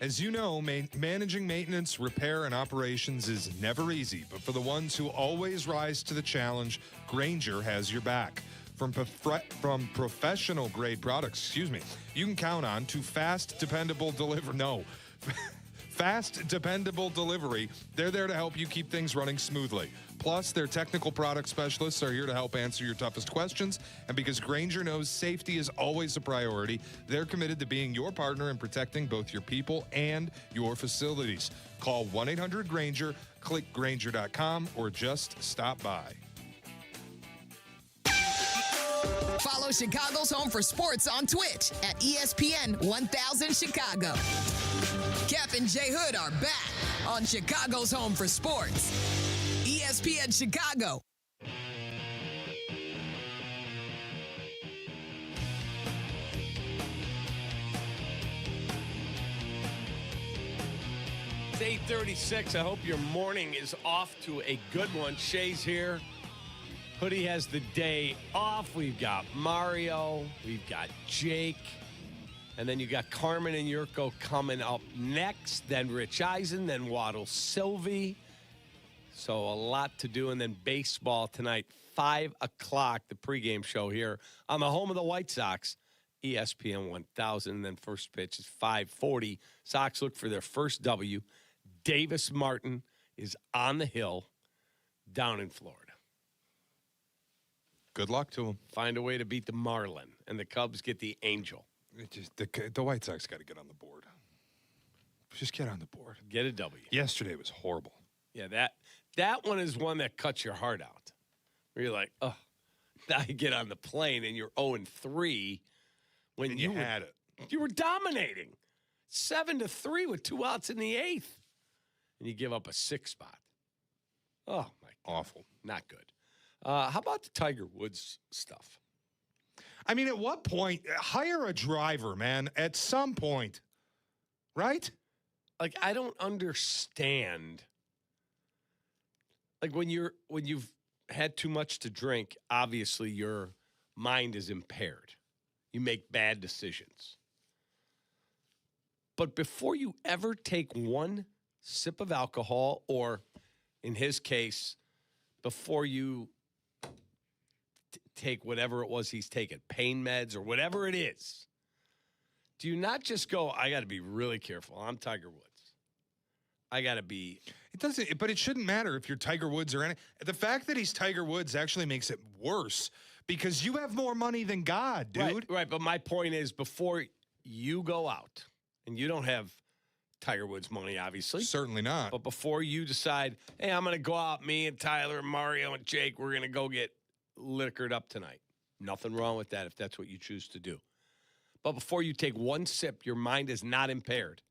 As you know, managing maintenance, repair, and operations is never easy, but for the ones who always rise to the challenge, Grainger has your back. From professional grade products, you can count on fast, dependable delivery. They're there to help you keep things running smoothly. Plus, their technical product specialists are here to help answer your toughest questions. And because Grainger knows safety is always a priority, they're committed to being your partner in protecting both your people and your facilities. Call 1-800-GRAINGER, click Grainger.com, or just stop by. Follow Chicago's Home for Sports on Twitch at ESPN 1000 Chicago. Kap and J Hood are back on Chicago's Home for Sports. ESPN Chicago. It's 8:36. I hope your morning is off to a good one. Shay's here. Hoodie has the day off. We've got Mario. We've got Jake. And then you got Carmen and Jurko coming up next. Then Rich Eisen. Then Waddle Silvy. So a lot to do. And then baseball tonight, 5 o'clock, the pregame show here on the home of the White Sox, ESPN 1000. And then first pitch is 5:40. Sox look for their first W. Davis Martin is on the hill down in Florida. Good luck to him. Find a way to beat the Marlin, and the Cubs get the Angel. The White Sox got to get on the board. Just get on the board. Get a W. Yesterday was horrible. Yeah, that one is one that cuts your heart out. Where you're like, oh, now you get on the plane and you're 0-3 when you had it. You were dominating. 7-3 with 2 outs in the 8th. And you give up a 6 spot. Oh, my God. Awful. Not good. How about the Tiger Woods stuff? I mean, at what point? Hire a driver, man, at some point. Right? Like, I don't understand. Like, when you've had too much to drink, obviously your mind is impaired. You make bad decisions. But before you ever take one sip of alcohol, or in his case, before you take whatever it was he's taking, pain meds or whatever it is, do you not just go, I got to be really careful. I'm Tiger Woods. I got to be. It doesn't, but it shouldn't matter if you're Tiger Woods or any. The fact that he's Tiger Woods actually makes it worse because you have more money than God, dude. Right. But my point is, before you go out, and you don't have Tiger Woods money, obviously. Certainly not. But before you decide, hey, I'm going to go out, me and Tyler and Mario and Jake, we're going to go get liquored up tonight. Nothing wrong with that if that's what you choose to do. But before you take one sip, your mind is not impaired.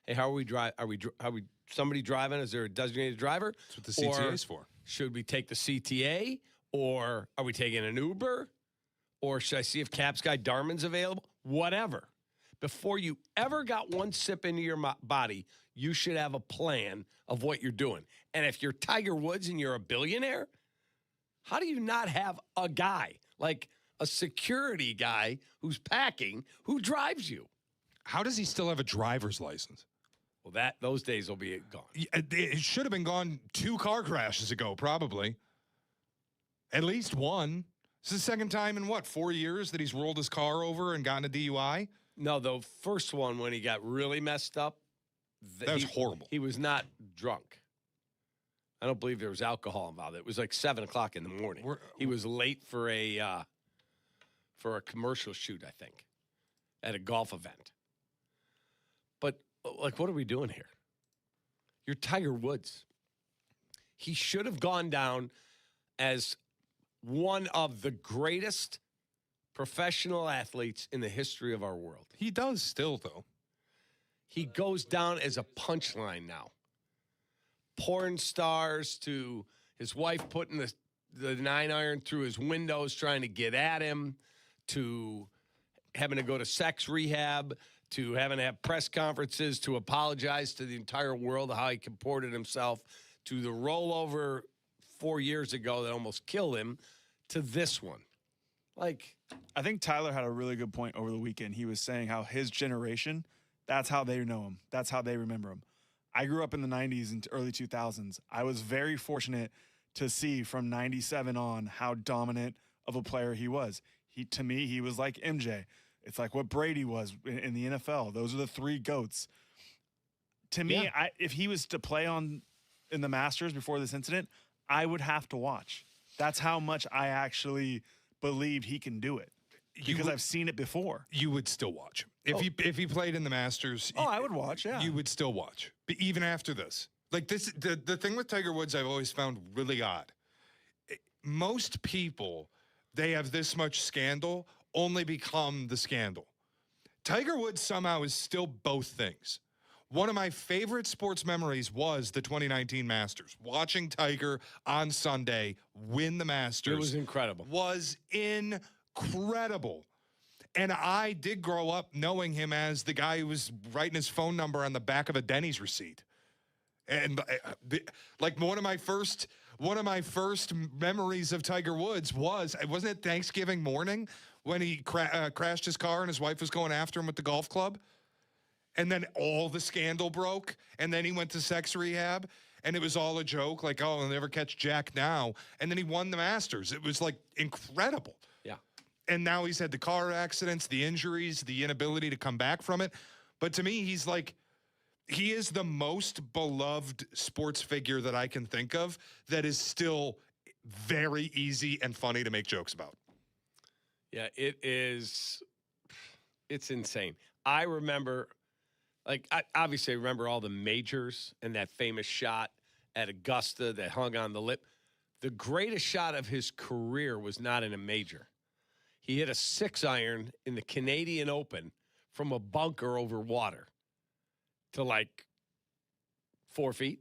Hey, how are we driving? Are we somebody driving? Is there a designated driver? That's what the CTA is for. Should we take the CTA? Or are we taking an Uber? Or should I see if Cap's guy Darman's available? Whatever. Before you ever got one sip into your body, you should have a plan of what you're doing. And if you're Tiger Woods and you're a billionaire, how do you not have a guy, like a security guy who's packing, who drives you? How does he still have a driver's license? Well, those days will be gone. It should have been gone 2 car crashes ago, probably. At least one. This is the second time in, 4 years that he's rolled his car over and gotten a DUI? No, the first one when he got really messed up. That was horrible. He was not drunk. I don't believe there was alcohol involved. It was like 7 o'clock in the morning. He was late for a commercial shoot, I think, at a golf event. But, like, what are we doing here? You're Tiger Woods. He should have gone down as one of the greatest professional athletes in the history of our world. He does still, though. He goes down as a punchline now. Porn stars to his wife putting the 9-iron through his windows trying to get at him, to having to go to sex rehab, to having to have press conferences to apologize to the entire world how he comported himself, to the rollover 4 years ago that almost killed him, to this one. Like, I think Tyler had a really good point over the weekend. He was saying how his generation, that's how they know him. That's how they remember him. I grew up in the 90s and early 2000s. I was very fortunate to see from 97 on how dominant of a player he was. To me, he was like MJ. It's like what Brady was in the NFL. Those are the 3 GOATs. To me, if he was to play in the Masters before this incident, I would have to watch. That's how much I actually believed he can do it. Because I've seen it before. You would still watch. If he played in the Masters. I would watch, yeah. You would still watch. But even after this. Like this, the thing with Tiger Woods I've always found really odd. Most people, they have this much scandal, only become the scandal. Tiger Woods somehow is still both things. One of my favorite sports memories was the 2019 Masters. Watching Tiger on Sunday win the Masters. It was incredible. Was incredible. And I did grow up knowing him as the guy who was writing his phone number on the back of a Denny's receipt. And like one of my first memories of Tiger Woods wasn't it Thanksgiving morning when he crashed his car and his wife was going after him with the golf club? And then all the scandal broke, and then he went to sex rehab, and it was all a joke, like, oh, I'll never catch Jack now. And then he won the Masters. It was, like, incredible. Yeah. And now he's had the car accidents, the injuries, the inability to come back from it. But to me, he is the most beloved sports figure that I can think of that is still very easy and funny to make jokes about. Yeah, it's insane. I remember... I obviously remember all the majors and that famous shot at Augusta that hung on the lip. The greatest shot of his career was not in a major. He hit a 6-iron in the Canadian Open from a bunker over water to 4 feet.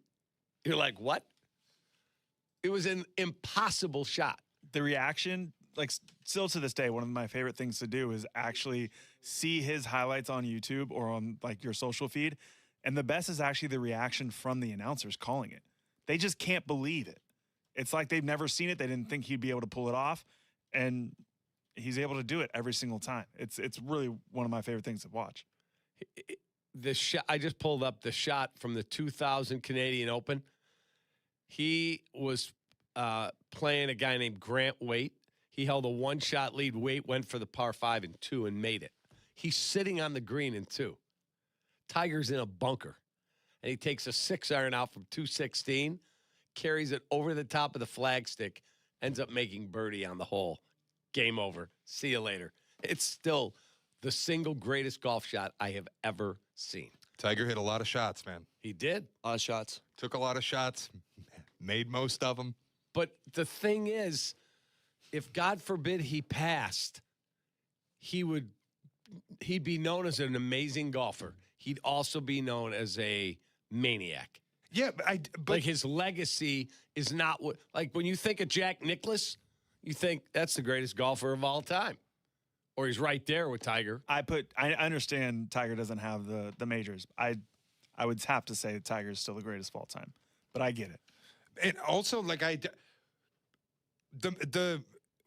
You're like, what? It was an impossible shot. The reaction, still to this day, one of my favorite things to do is actually see his highlights on YouTube or on your social feed. And the best is actually the reaction from the announcers calling it. They just can't believe it. It's like they've never seen it. They didn't think he'd be able to pull it off. And he's able to do it every single time. It's really one of my favorite things to watch. The shot, I just pulled up the shot from the 2000 Canadian Open. He was playing a guy named Grant Waite. He held a 1-shot lead. Waite went for the par 5 and 2 and made it. He's sitting on the green in 2. Tiger's in a bunker. And he takes a 6-iron out from 216, carries it over the top of the flagstick, ends up making birdie on the hole. Game over. See you later. It's still the single greatest golf shot I have ever seen. Tiger hit a lot of shots, man. He did. A lot of shots. Took a lot of shots, made most of them. But the thing is, if God forbid he passed, he'd be known as an amazing golfer. He'd also be known as a maniac. Yeah, but like his legacy is not what. Like when you think of Jack Nicklaus, you think that's the greatest golfer of all time, or he's right there with Tiger. I understand Tiger doesn't have the majors. I would have to say Tiger is still the greatest of all time, but I get it. And also, like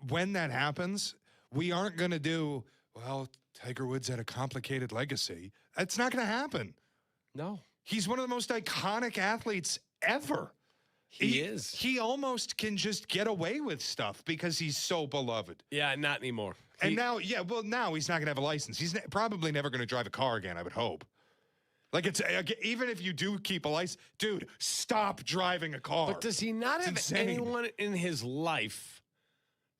when that happens, we aren't going to do, well, Tiger Woods had a complicated legacy. It's not going to happen. No. He's one of the most iconic athletes ever. He is. He almost can just get away with stuff because he's so beloved. Yeah, not anymore. And now he's not going to have a license. He's probably never going to drive a car again, I would hope. Like, it's even if you do keep a license, dude, stop driving a car. But does he not have anyone in his life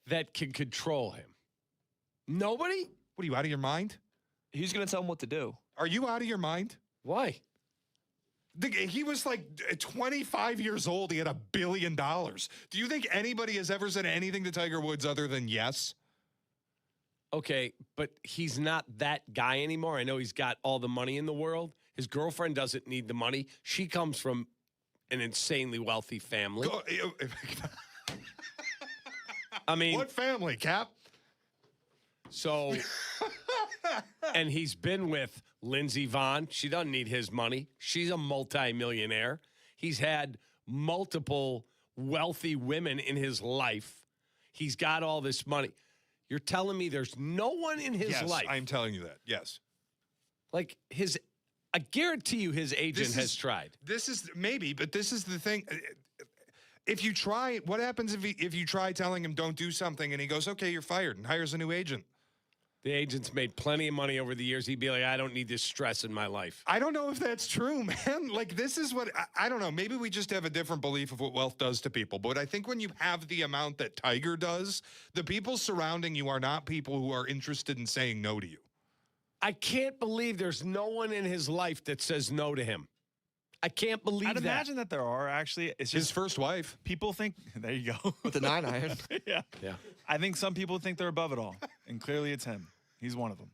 that can control him? Nobody? What, are you out of your mind? Who's going to tell him what to do? Are you out of your mind? Why? He was like 25 years old. He had $1 billion. Do you think anybody has ever said anything to Tiger Woods other than yes? Okay, but he's not that guy anymore. I know he's got all the money in the world. His girlfriend doesn't need the money. She comes from an insanely wealthy family. I mean, what family, Kap? So, and he's been with Lindsey Vonn. She doesn't need his money. She's a multimillionaire. He's had multiple wealthy women in his life. He's got all this money. You're telling me there's no one in his life? I'm telling you that. Yes. Like I guarantee you his agent has tried. This is maybe, but this is the thing. If you try, what happens if you try telling him don't do something and he goes, okay, you're fired, and hires a new agent? The agent's made plenty of money over the years. He'd be like, I don't need this stress in my life. I don't know if that's true, man. Like, this is what, I don't know. Maybe we just have a different belief of what wealth does to people. But I think when you have the amount that Tiger does, the people surrounding you are not people who are interested in saying no to you. I can't believe there's no one in his life that says no to him. I can't believe I'd that. imagine that there are, actually. It's just his first wife. People think, there you go. With the 9-iron. Yeah. Yeah. I think some people think they're above it all, and clearly it's him. He's one of them.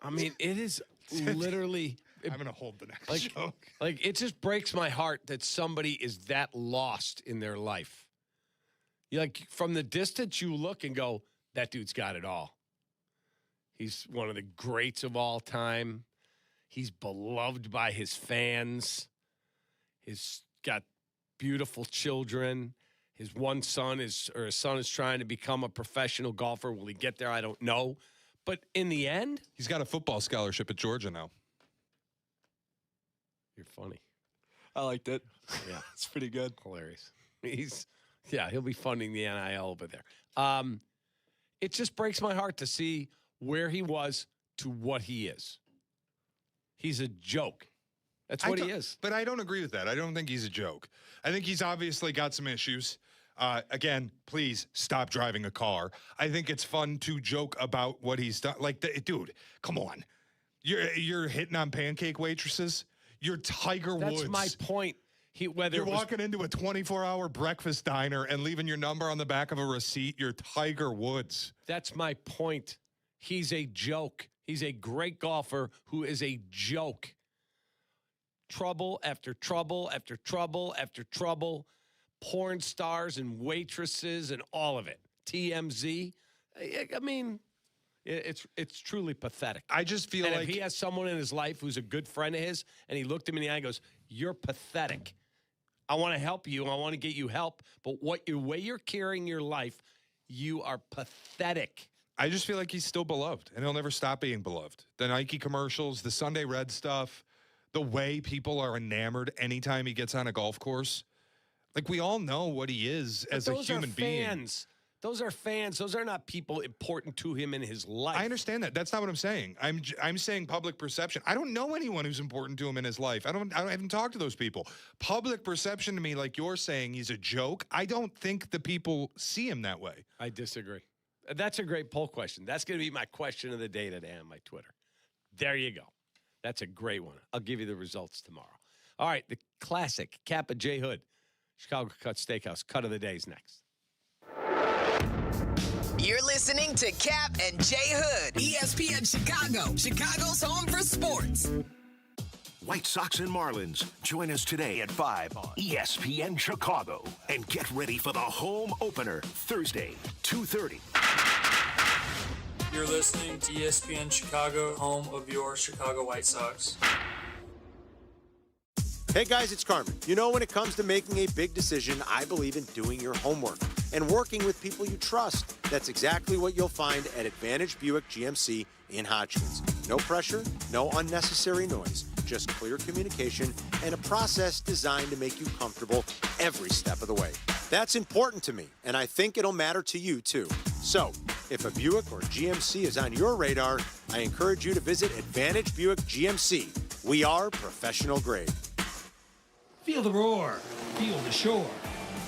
I mean, it is literally. I'm going to hold the next joke. Like, it just breaks my heart that somebody is that lost in their life. Like, from the distance, you look and go, that dude's got it all. He's one of the greats of all time. He's beloved by his fans. He's got beautiful children. His one son his son is trying to become a professional golfer. Will he get there? I don't know. But in the end, he's got a football scholarship at Georgia now. You're funny. I liked it. Yeah, it's pretty good. Hilarious. He'll be funding the NIL over there. It just breaks my heart to see where he was to what he is. He's a joke. That's what he is. But I don't agree with that. I don't think he's a joke. I think he's obviously got some issues. Again, please stop driving a car. I think it's fun to joke about what he's done. Like, dude, come on. You're hitting on pancake waitresses. You're Tiger Woods. That's my point. You're walking into a 24-hour breakfast diner and leaving your number on the back of a receipt. You're Tiger Woods. That's my point. He's a joke. He's a great golfer who is a joke. Trouble after trouble after trouble after trouble. Porn stars and waitresses and all of it. TMZ. I mean, it's truly pathetic. I just feel and like if he has someone in his life who's a good friend of his and he looked him in the eye and goes, you're pathetic. I want to help you. I want to get you help. But the way you're carrying your life, you are pathetic. I just feel like he's still beloved, and he'll never stop being beloved. The Nike commercials, the Sunday Red stuff, the way people are enamored anytime he gets on a golf course. Like, we all know what he is as a human being. Those are fans. Those are not people important to him in his life. I understand that. That's not what I'm saying. I'm saying public perception. I don't know anyone who's important to him in his life. I haven't talked to those people. Public perception to me, like you're saying, he's a joke. I don't think the people see him that way. I disagree. That's a great poll question. That's going to be my question of the day today on my Twitter. There you go. That's a great one. I'll give you the results tomorrow. All right, the classic Kap J Hood, Chicago Cut Steakhouse. Cut of the day is next. You're listening to Kap and J Hood, ESPN Chicago, Chicago's home for sports. White Sox and Marlins. Join us today at 5 on ESPN Chicago. And get ready for the home opener, Thursday, 2:30. You're listening to ESPN Chicago, home of your Chicago White Sox. Hey guys, it's Carmen. You know, when it comes to making a big decision, I believe in doing your homework and working with people you trust. That's exactly what you'll find at Advantage Buick GMC in Hodgkins. No pressure, no unnecessary noise, just clear communication and a process designed to make you comfortable every step of the way. That's important to me, and I think it'll matter to you too. So, if a Buick or GMC is on your radar, I encourage you to visit Advantage Buick GMC. We are professional grade. Feel the roar. Feel the shore.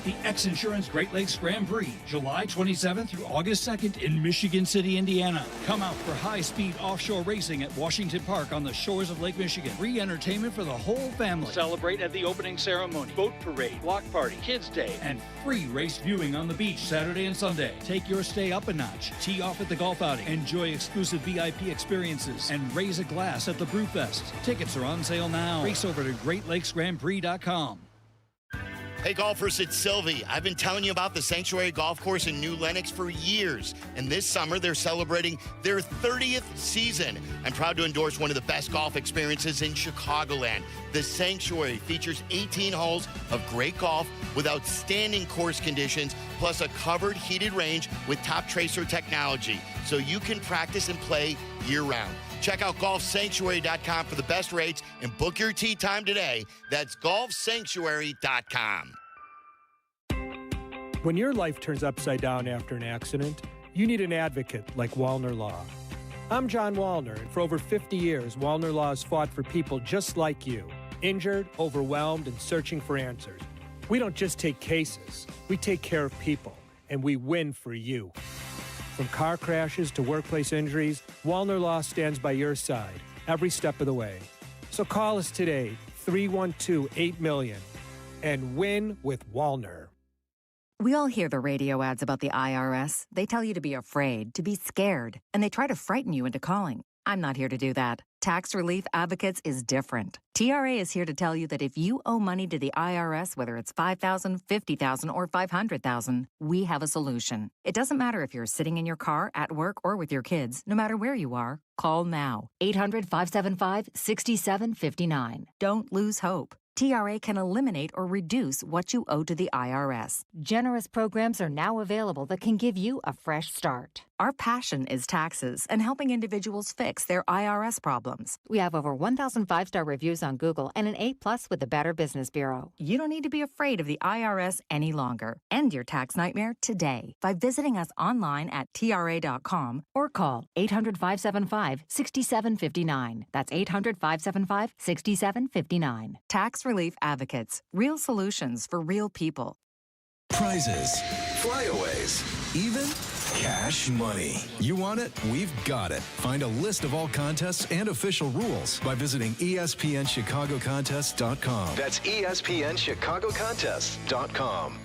The X Insurance Great Lakes Grand Prix, July 27th through August 2nd in Michigan City, Indiana. Come out for high-speed offshore racing at Washington Park on the shores of Lake Michigan. Free entertainment for the whole family. Celebrate at the opening ceremony, boat parade, block party, kids' day, and free race viewing on the beach Saturday and Sunday. Take your stay up a notch. Tee off at the golf outing. Enjoy exclusive VIP experiences and raise a glass at the Brewfest. Tickets are on sale now. Race over to GreatLakesGrandPrix.com. Hey golfers, it's Silvy. I've been telling you about the Sanctuary Golf Course in New Lenox for years, and this summer they're celebrating their 30th season. I'm proud to endorse one of the best golf experiences in Chicagoland. The Sanctuary features 18 holes of great golf with outstanding course conditions, plus a covered heated range with top tracer technology, so you can practice and play year-round. Check out golfsanctuary.com for the best rates and book your tee time today. That's golfsanctuary.com. When your life turns upside down after an accident, you need an advocate like Wallner Law. I'm John Wallner, and for over 50 years, Wallner Law has fought for people just like you, injured, overwhelmed, and searching for answers. We don't just take cases, we take care of people, and we win for you. From car crashes to workplace injuries, Wallner Law stands by your side every step of the way. So call us today, 312-8-MILLION, and win with Wallner. We all hear the radio ads about the IRS. They tell you to be afraid, to be scared, and they try to frighten you into calling. I'm not here to do that. Tax Relief Advocates is different. TRA is here to tell you that if you owe money to the IRS, whether it's $5,000, $50,000, or $500,000, we have a solution. It doesn't matter if you're sitting in your car, at work, or with your kids. No matter where you are, call now. 800-575-6759. Don't lose hope. TRA can eliminate or reduce what you owe to the IRS. Generous programs are now available that can give you a fresh start. Our passion is taxes and helping individuals fix their IRS problems. We have over 1,000 5-star reviews on Google and an A+ with the Better Business Bureau. You don't need to be afraid of the IRS any longer. End your tax nightmare today by visiting us online at TRA.com or call 800-575-6759. That's 800-575-6759. Tax Relief Advocates. Real solutions for real people. Prizes, flyaways, even cash money. You want it? We've got it. Find a list of all contests and official rules by visiting ESPNChicagoContests.com. That's ESPNChicagoContests.com.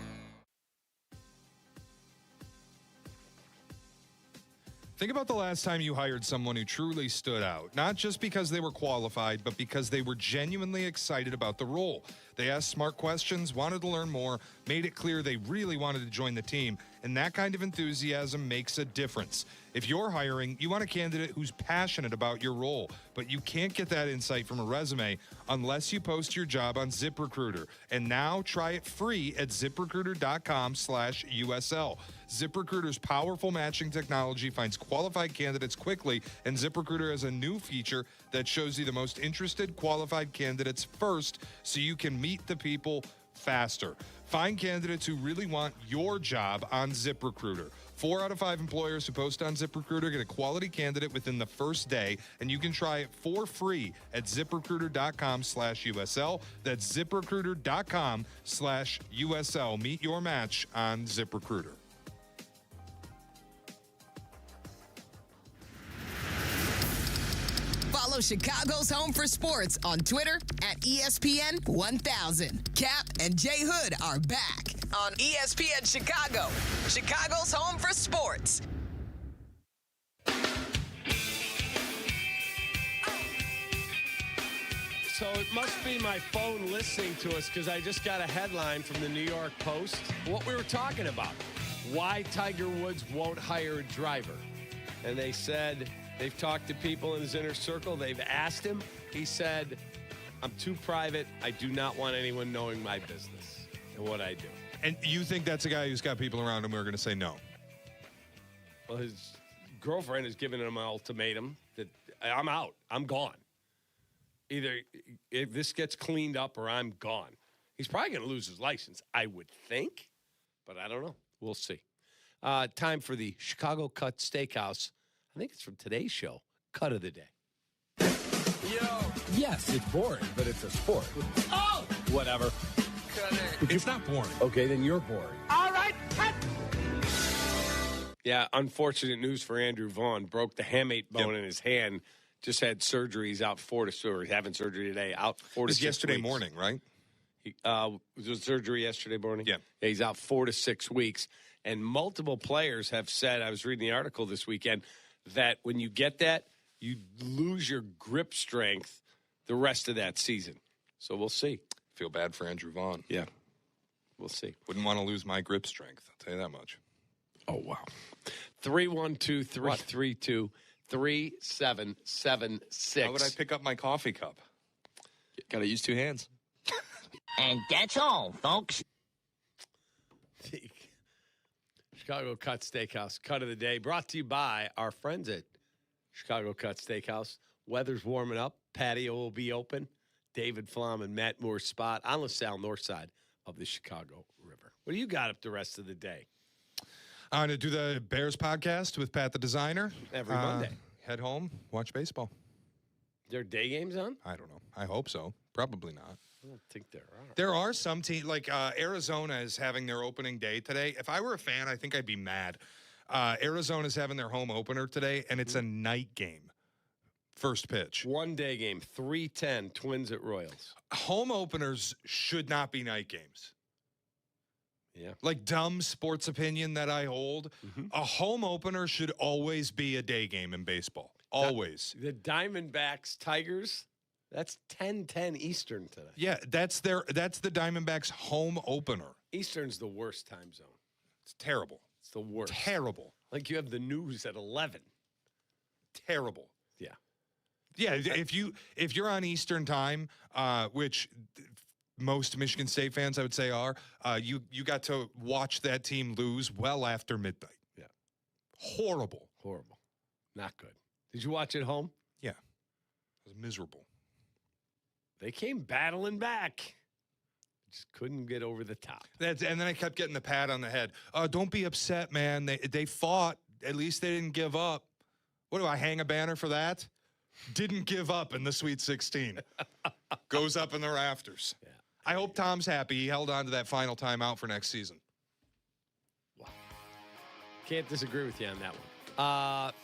Think about the last time you hired someone who truly stood out, not just because they were qualified, but because they were genuinely excited about the role. They asked smart questions, wanted to learn more, made it clear they really wanted to join the team, and that kind of enthusiasm makes a difference. If you're hiring, you want a candidate who's passionate about your role, but you can't get that insight from a resume unless you post your job on ZipRecruiter. And now try it free at ZipRecruiter.com/USL. ZipRecruiter's powerful matching technology finds qualified candidates quickly, and ZipRecruiter has a new feature that shows you the most interested qualified candidates first so you can meet the people faster. Find candidates who really want your job on ZipRecruiter. 4 out of 5 employers who post on ZipRecruiter get a quality candidate within the first day, and you can try it for free at ZipRecruiter.com/USL. That's ZipRecruiter.com/USL. Meet your match on ZipRecruiter. Follow Chicago's Home for Sports on Twitter at ESPN 1000. Kap and J Hood are back on ESPN Chicago, Chicago's Home for Sports. So it must be my phone listening to us because I just got a headline from the New York Post. What we were talking about, why Tiger Woods won't hire a driver. And they said they've talked to people in his inner circle. They've asked him. He said, I'm too private. I do not want anyone knowing my business and what I do. And you think that's a guy who's got people around him who are going to say no? Well, his girlfriend has given him an ultimatum that I'm out. I'm gone. Either if this gets cleaned up or I'm gone. He's probably going to lose his license, I would think, but I don't know. We'll see. Time for the Chicago Cut Steakhouse. I think it's from today's show, Cut of the Day. Yes, it's boring, but it's a sport. Oh! Whatever. Cut it. It's not boring. Okay, then you're boring. All right, cut. Yeah, unfortunate news for Andrew Vaughn. Broke the hamate bone in his hand. Just had surgery. He's out 4 to 6. He's having surgery today. Out 4 to 6 yesterday weeks. morning, right? He was surgery yesterday morning. Yeah. He's out 4 to 6 weeks. And multiple players have said, I was reading the article this weekend, that when you get that, you lose your grip strength the rest of that season. So we'll see. Feel bad for Andrew Vaughn. Yeah. We'll see. Wouldn't want to lose my grip strength. I'll tell you that much. Oh, wow. 312-332-3776. How would I pick up my coffee cup? Got to use 2 hands. And that's all, folks. Chicago Cut Steakhouse, Cut of the Day, brought to you by our friends at Chicago Cut Steakhouse. Weather's warming up. Patio will be open. David Flom and Matt Moore's spot on LaSalle, north side of the Chicago River. What do you got up the rest of the day? I'm going to do the Bears podcast with Pat the designer. Every Monday. Head home, watch baseball. There are day games on? I don't know. I hope so. Probably not. I don't think there are. There are some teams, like Arizona is having their opening day today. If I were a fan, I think I'd be mad. Arizona's having their home opener today, and it's a night game. First pitch. 1 day game, 3:10, Twins at Royals. Home openers should not be night games. Yeah. Like dumb sports opinion that I hold. A home opener should always be a day game in baseball. Always. The Diamondbacks, Tigers, that's 10:10 Eastern today. Yeah, that's the Diamondbacks home opener. Eastern's the worst time zone. It's terrible. It's the worst. Terrible. Like you have the news at 11. Terrible. Yeah. Yeah, if you're on Eastern time, which most Michigan State fans I would say are, you got to watch that team lose well after midnight. Yeah. Horrible. Horrible. Not good. Did you watch at home? Yeah. It was miserable. They came battling back. Just couldn't get over the top. And then I kept getting the pat on the head. Don't be upset, man. They fought. At least they didn't give up. What do I hang a banner for that? Didn't give up in the Sweet 16. Goes up in the rafters. Yeah. I hope Tom's happy. He held on to that final timeout for next season. Wow. Can't disagree with you on that one.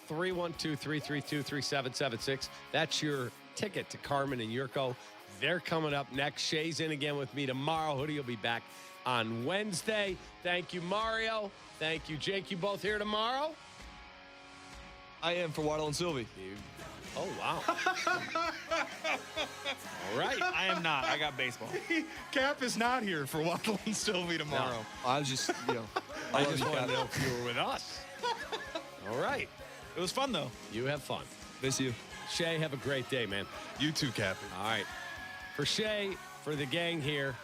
312-332-3776. That's your ticket to Carmen and Jurko. They're coming up next. Shay's in again with me tomorrow. Hoodie will be back on Wednesday. Thank you, Mario. Thank you, Jake. You both here tomorrow? I am for Waddle and Silvy. Oh, wow. All right. I am not. I got baseball. Kap is not here for Waddle and Silvy tomorrow. No, I was just, I just wanted to know if you were with us. All right. It was fun, though. You have fun. Miss you. Shay, have a great day, man. You too, Kap. All right. For Shay, for the gang here,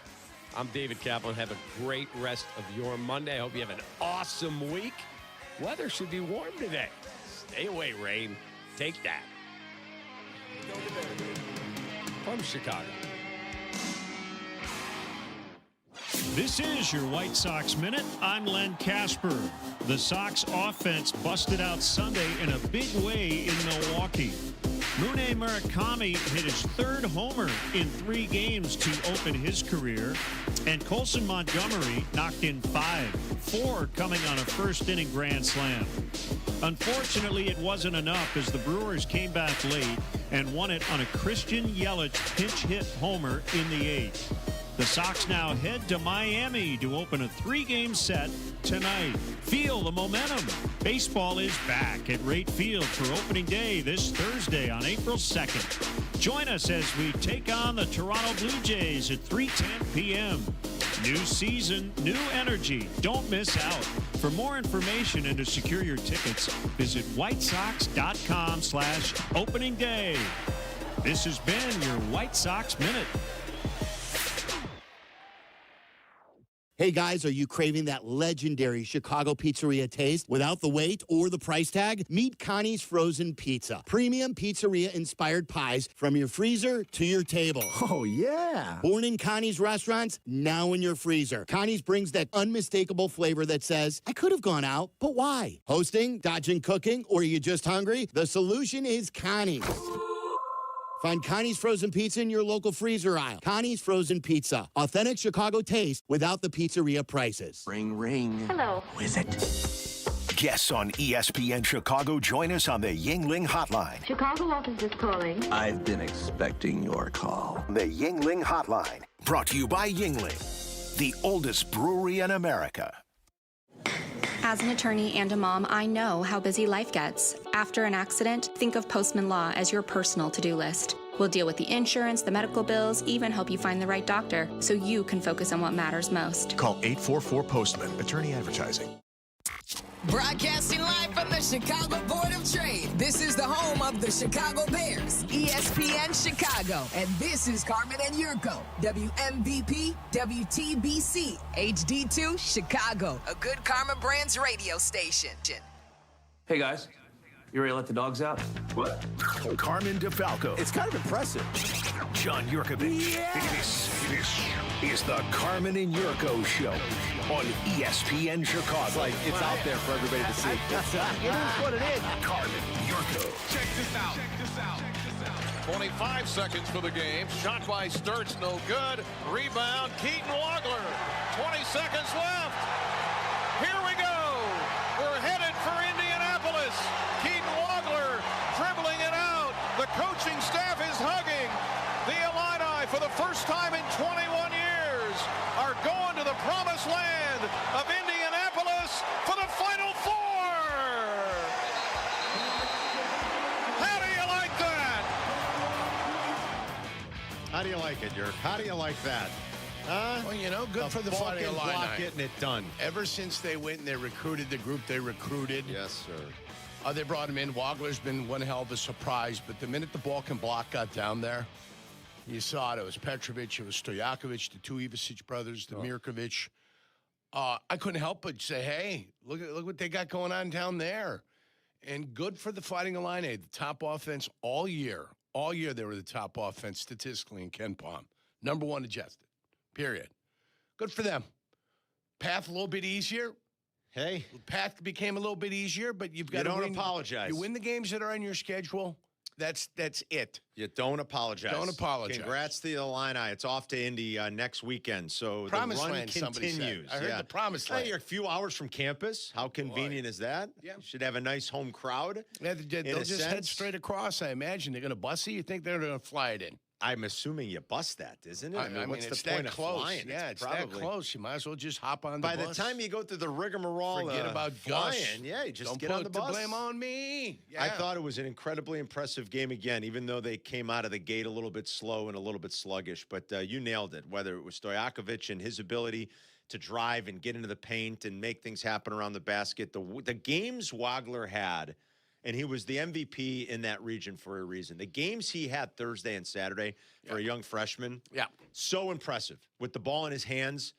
I'm David Kaplan. Have a great rest of your Monday. I hope you have an awesome week. Weather should be warm today. Stay away, rain. Take that. From Chicago. This is your White Sox Minute. I'm Len Casper. The Sox offense busted out Sunday in a big way in Milwaukee. Mune Murakami hit his 3rd homer in 3 games to open his career, and Colson Montgomery knocked in 5, 4 coming on a first-inning grand slam. Unfortunately, it wasn't enough as the Brewers came back late and won it on a Christian Yelich pinch hit homer in the 8th. The Sox now head to Miami to open a 3-game set tonight. Feel the momentum. Baseball is back at Rate Field for opening day this Thursday on April 2nd. Join us as we take on the Toronto Blue Jays at 3:10 p.m. New season, new energy. Don't miss out. For more information and to secure your tickets, visit whitesox.com/opening day. This has been your White Sox Minute. Hey guys, are you craving that legendary Chicago pizzeria taste without the wait or the price tag? Meet Connie's Frozen Pizza. Premium pizzeria-inspired pies from your freezer to your table. Oh, yeah. Born in Connie's restaurants, now in your freezer. Connie's brings that unmistakable flavor that says, I could have gone out, but why? Hosting, dodging cooking, or are you just hungry? The solution is Connie's. Find Connie's Frozen Pizza in your local freezer aisle. Connie's Frozen Pizza. Authentic Chicago taste without the pizzeria prices. Ring, ring. Hello. Who is it? Guests on ESPN Chicago join us on the Yingling Hotline. Chicago office is calling. I've been expecting your call. The Yingling Hotline. Brought to you by Yingling, the oldest brewery in America. As an attorney and a mom, I know how busy life gets. After an accident, think of Postman Law as your personal to-do list. We'll deal with the insurance, the medical bills, even help you find the right doctor so you can focus on what matters most. Call 844-POSTMAN. Attorney Advertising. Broadcasting live from the Chicago Board of Trade. This is the home of the Chicago Bears, ESPN Chicago. And this is Carmen and Jurko, WMVP, WTBC, HD2, Chicago, a good Karma Brands radio station. Hey, guys. You ready to let the dogs out? What? Carmen DeFalco. It's kind of impressive. John Yurkovich. Yeah. This is the Carmen and Jurko Show on ESPN Chicago. It's out there for everybody to see. It is what it is. Carmen Jurko. Check this out. 25 seconds for the game. Shot by Sturts, no good. Rebound, Keaton Wagler. 20 seconds left. Here we go. We're headed for Indianapolis. Keaton Wagler dribbling it out. The coaching staff is hugging. The Illini, for the first time in 21 years, are going to the promised land of Indianapolis for the Final Four. How do you like that? How do you like it, Jurk? How do you like that? Well, you know, good for the Fighting Vulcan Illini. block getting it done. Ever since they went and they recruited the group they recruited. Yes, sir. They brought him in. Wagler's been one hell of a surprise, but the minute the Balkan block got down there, you saw it. It was Petrovic, it was Stojakovic, the two Ivasic brothers, the Mirkovic. I couldn't help but say, hey, look what they got going on down there. And good for the Fighting Illini, the top offense all year. All year they were the top offense statistically in Ken Palm. Number one adjusted, period. Good for them. Path a little bit easier. Hey. Path became a little bit easier, but you've got You to don't win. apologize. You win the games that are on your schedule. That's it. You don't apologize. Don't apologize. Congrats to the Illini. It's off to Indy next weekend, so Promised the run land, somebody said. continues. I heard the promised Hey, land. you're a few hours from campus. How convenient is that? Yeah. You should have a nice home crowd. Yeah, they'll just head straight across, I imagine. They're going to bus it? You think they're going to fly it in? I'm assuming you bust that, isn't it? I mean, what's it's the point that of close. flying? Yeah, it's that close. You might as well just hop on the By bus. the time you go through the rigmarole, Forget about flying, Gus. yeah, you just Don't get on the put bus. the blame on me. Yeah. I thought it was an incredibly impressive game again, even though they came out of the gate a little bit slow and a little bit sluggish. But you nailed it, whether it was Stojakovic and his ability to drive and get into the paint and make things happen around the basket. The games Wagler had, and he was the MVP in that region for a reason. The games he had Thursday and Saturday for a young freshman, so impressive. With the ball in his hands,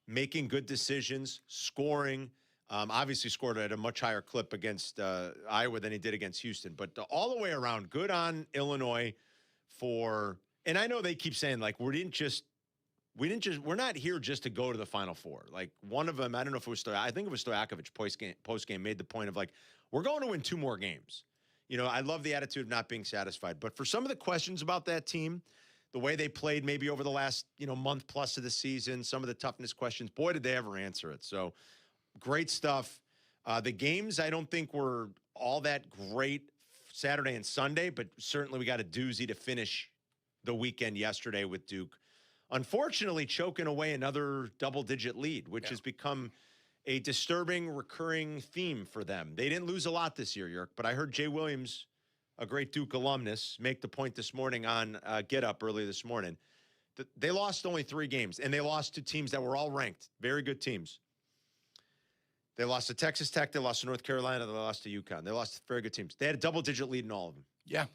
making good decisions, scoring. Obviously scored at a much higher clip against Iowa than he did against Houston. But all the way around, good on Illinois for – and I know they keep saying, like, we're not here just to go to the Final Four. Like, one of them, I don't know if it was I think it was Stojakovic post-game made the point of, like, we're going to win 2 more games. You know, I love the attitude of not being satisfied. But for some of the questions about that team, the way they played maybe over the last, month plus of the season, some of the toughness questions, boy, did they ever answer it. So great stuff. The games I don't think were all that great Saturday and Sunday, but certainly we got a doozy to finish the weekend yesterday with Duke. Unfortunately, choking away another double-digit lead, which has become a disturbing, recurring theme for them. They didn't lose a lot this year, Yerk, but I heard Jay Williams, a great Duke alumnus, make the point this morning on Get Up early this morning. They lost only 3 games, and they lost to teams that were all ranked, very good teams. They lost to Texas Tech, they lost to North Carolina, they lost to UConn. They lost to very good teams. They had a double-digit lead in all of them. Yeah.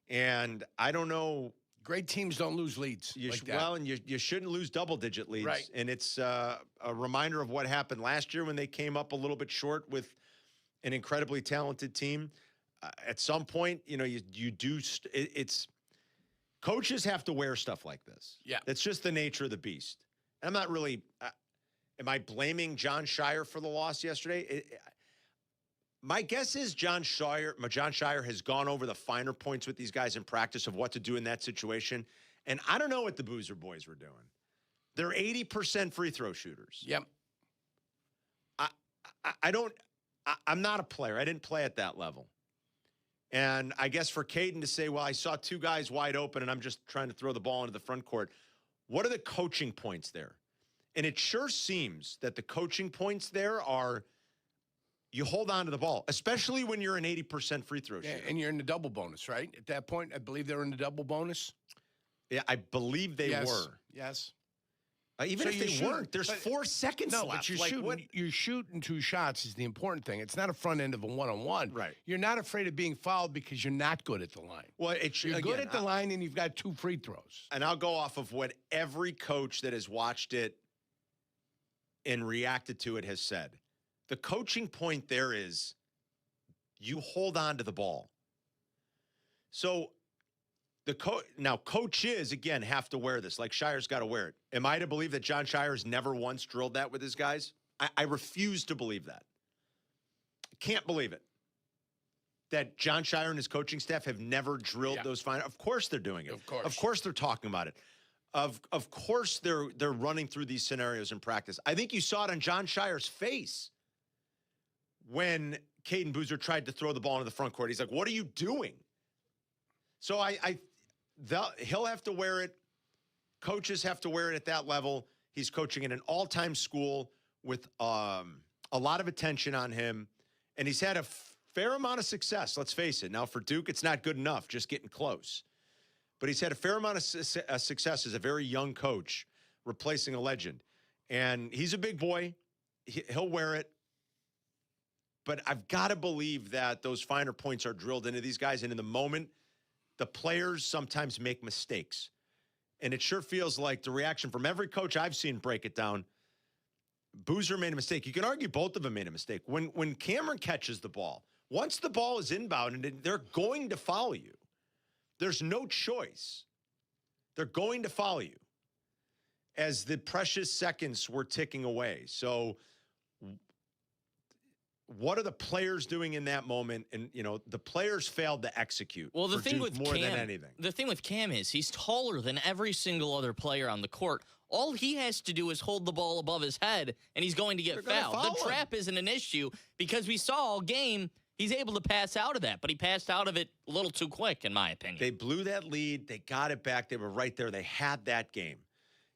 And I don't know. Great teams don't lose leads like that. Well, and you shouldn't lose double-digit leads. Right. And it's a reminder of what happened last year when they came up a little bit short with an incredibly talented team. At some point, you do. It's coaches have to wear stuff like this. Yeah. That's just the nature of the beast. I'm not really. Am I blaming John Scheyer for the loss yesterday? My guess is John Scheyer has gone over the finer points with these guys in practice of what to do in that situation. And I don't know what the Boozer boys were doing. They're 80% free throw shooters. Yep. I'm not a player. I didn't play at that level. And I guess for Caden to say, well, I saw 2 guys wide open and I'm just trying to throw the ball into the front court. What are the coaching points there? And it sure seems that the coaching points there are you hold on to the ball, especially when you're an 80% free throw shooter. And you're in the double bonus, right? At that point, I believe they were in the double bonus. Yeah, I believe they were. Yes. Even if they weren't, there's 4 seconds left. No, but you're shooting 2 shots is the important thing. It's not a front end of a one-on-one. Right. You're not afraid of being fouled because you're not good at the line. Well, you're good at the line, and you've got 2 free throws. And I'll go off of what every coach that has watched it and reacted to it has said. The coaching point there is you hold on to the ball. So now coaches, again, have to wear this. Like Scheyer's got to wear it. Am I to believe that John Scheyer has never once drilled that with his guys? I refuse to believe that. I can't believe it. That John Scheyer and his coaching staff have never drilled those fine. Of course they're doing it. Of course they're talking about it. Of course they're running through these scenarios in practice. I think you saw it on John Scheyer's face when Caden Boozer tried to throw the ball into the front court. He's like, what are you doing? So he'll have to wear it. Coaches have to wear it at that level. He's coaching in an all-time school with a lot of attention on him, and he's had a fair amount of success, let's face it. Now, for Duke, it's not good enough, just getting close. But he's had a fair amount of success as a very young coach, replacing a legend. And he's a big boy. He'll wear it. But I've got to believe that those finer points are drilled into these guys. And in the moment, the players sometimes make mistakes. And it sure feels like the reaction from every coach I've seen break it down, Boozer made a mistake. You can argue both of them made a mistake. When Cameron catches the ball, once the ball is inbound, they're going to follow you. There's no choice. They're going to follow you as the precious seconds were ticking away. So what are the players doing in that moment? And, the players failed to execute. Well, the thing Duke with more Cam, than anything. The thing with Cam is he's taller than every single other player on the court. All he has to do is hold the ball above his head, and he's going to get fouled. The trap isn't an issue because we saw all game he's able to pass out of that, but he passed out of it a little too quick, in my opinion. They blew that lead. They got it back. They were right there. They had that game.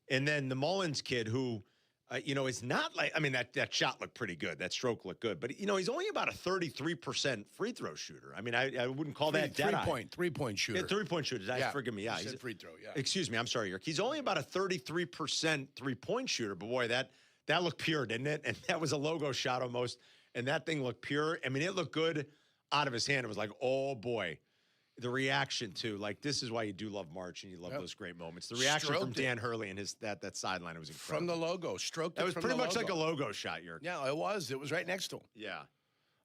And then the Mullins kid who, is not like, that shot looked pretty good. That stroke looked good. But, he's only about a 33% free throw shooter. I wouldn't call that dead eye. Three-point shooter. Yeah, three-point shooter. Forgive me. Yeah, he's a free throw, yeah. Excuse me. I'm sorry, Yerk. He's only about a 33% three-point shooter. But, boy, that looked pure, didn't it? And that was a logo shot almost. And that thing looked pure. It looked good out of his hand. It was like, oh, boy. The reaction, too. Like, this is why you do love March and you love those great moments. The reaction from Dan Hurley and that sideline, it was incredible. From the logo. Stroked it That was from pretty the much logo. like a logo shot, Yerk. Yeah, it was. It was right next to him. Yeah.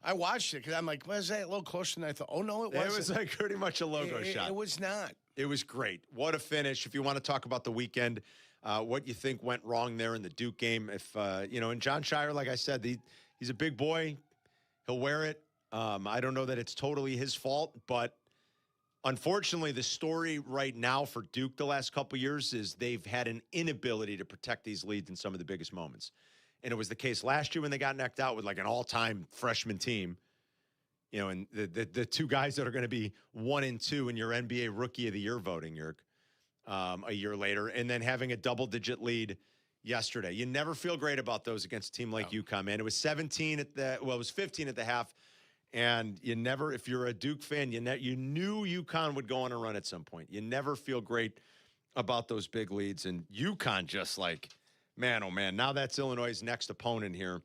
I watched it because I'm like, was that a little closer than I thought? Oh, no, it wasn't. It was like pretty much a logo shot. It was not. It was great. What a finish. If you want to talk about the weekend, what you think went wrong there in the Duke game. If, and John Scheyer, like I said, he's a big boy. He'll wear it. I don't know that it's totally his fault, but unfortunately, the story right now for Duke the last couple years is they've had an inability to protect these leads in some of the biggest moments. And it was the case last year when they got knocked out with like an all-time freshman team. You know, and the two guys that are going to be 1 and 2 in your NBA Rookie of the Year voting, Yerk, a year later, and then having a double-digit lead yesterday. You never feel great about those against a team like UConn, man. It was 17 it was 15 at the half, and you never, if you're a Duke fan, you knew UConn would go on a run at some point. You never feel great about those big leads, and UConn just like, man, oh man, now that's Illinois' next opponent here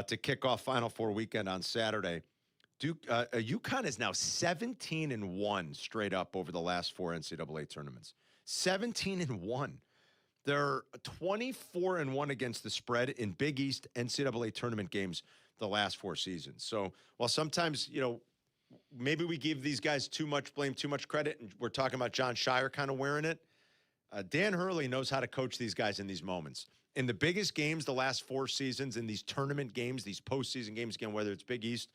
to kick off Final Four weekend on Saturday. UConn is now 17-1 straight up over the last 4 NCAA tournaments. 17-1. They're 24-1 against the spread in Big East NCAA tournament games the last 4 seasons. So while sometimes, you know, maybe we give these guys too much blame, too much credit, and we're talking about John Scheyer kind of wearing it, Dan Hurley knows how to coach these guys in these moments. In the biggest games the last 4 seasons, in these tournament games, these postseason games, again, whether it's Big East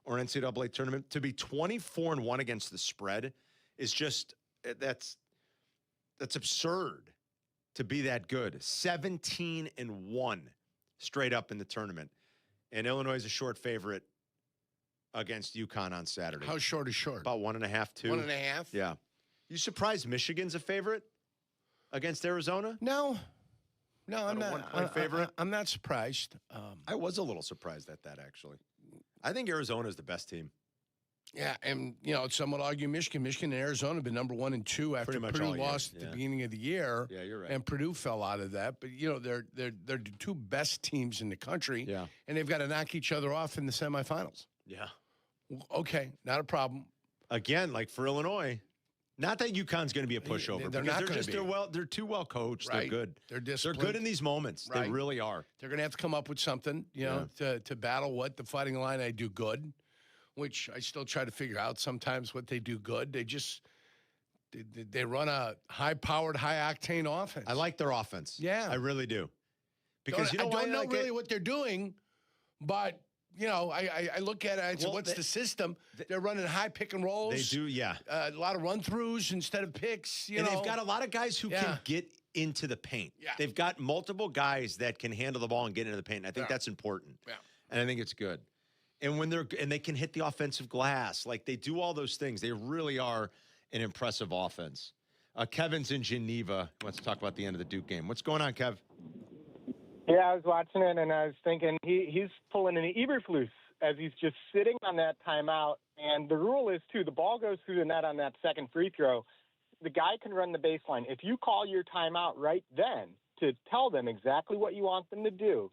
or NCAA tournament, to be 24-1 against the spread is just, that's absurd to be that good. 17-1 straight up in the tournament. And Illinois is a short favorite against UConn on Saturday. How short is short? About 1.5, 2. 1.5? Yeah. You surprised Michigan's a favorite against Arizona? No, I'm not. 1-point favorite? I'm not surprised. I was a little surprised at that, actually. I think Arizona is the best team. Yeah, and, you know, some would argue Michigan and Arizona have been number 1 and 2 after Purdue lost at the beginning of the year. Yeah, you're right. And Purdue fell out of that. But, you know, they're the 2 best teams in the country. Yeah. And they've got to knock each other off in the semifinals. Yeah. Okay, not a problem. Again, like for Illinois, not that UConn's going to be a pushover. They're because not going to be. They're too well coached. Right. They're good. They're disciplined. They're good in these moments. Right. They really are. They're going to have to come up with something, you know, to battle what the Fighting Illini do good, which I still try to figure out sometimes what they do good. They run a high-powered, high-octane offense. I like their offense. Yeah. I really do. Because I don't know really what they're doing, but, you know, I look at it and say, what's the system? They're running high pick and rolls. They do, yeah. A lot of run-throughs instead of picks, you know. They've got a lot of guys who can get into the paint. Yeah. They've got multiple guys that can handle the ball and get into the paint. And I think that's important. Yeah. And I think it's good. And when they can hit the offensive glass, like they do all those things. They really are an impressive offense. Kevin's in Geneva. Let's talk about the end of the Duke game. What's going on, Kev? Yeah, I was watching it and I was thinking he's pulling an Eberflus as he's just sitting on that timeout. And the rule is too, the ball goes through the net on that second free throw. The guy can run the baseline. If you call your timeout right then to tell them exactly what you want them to do,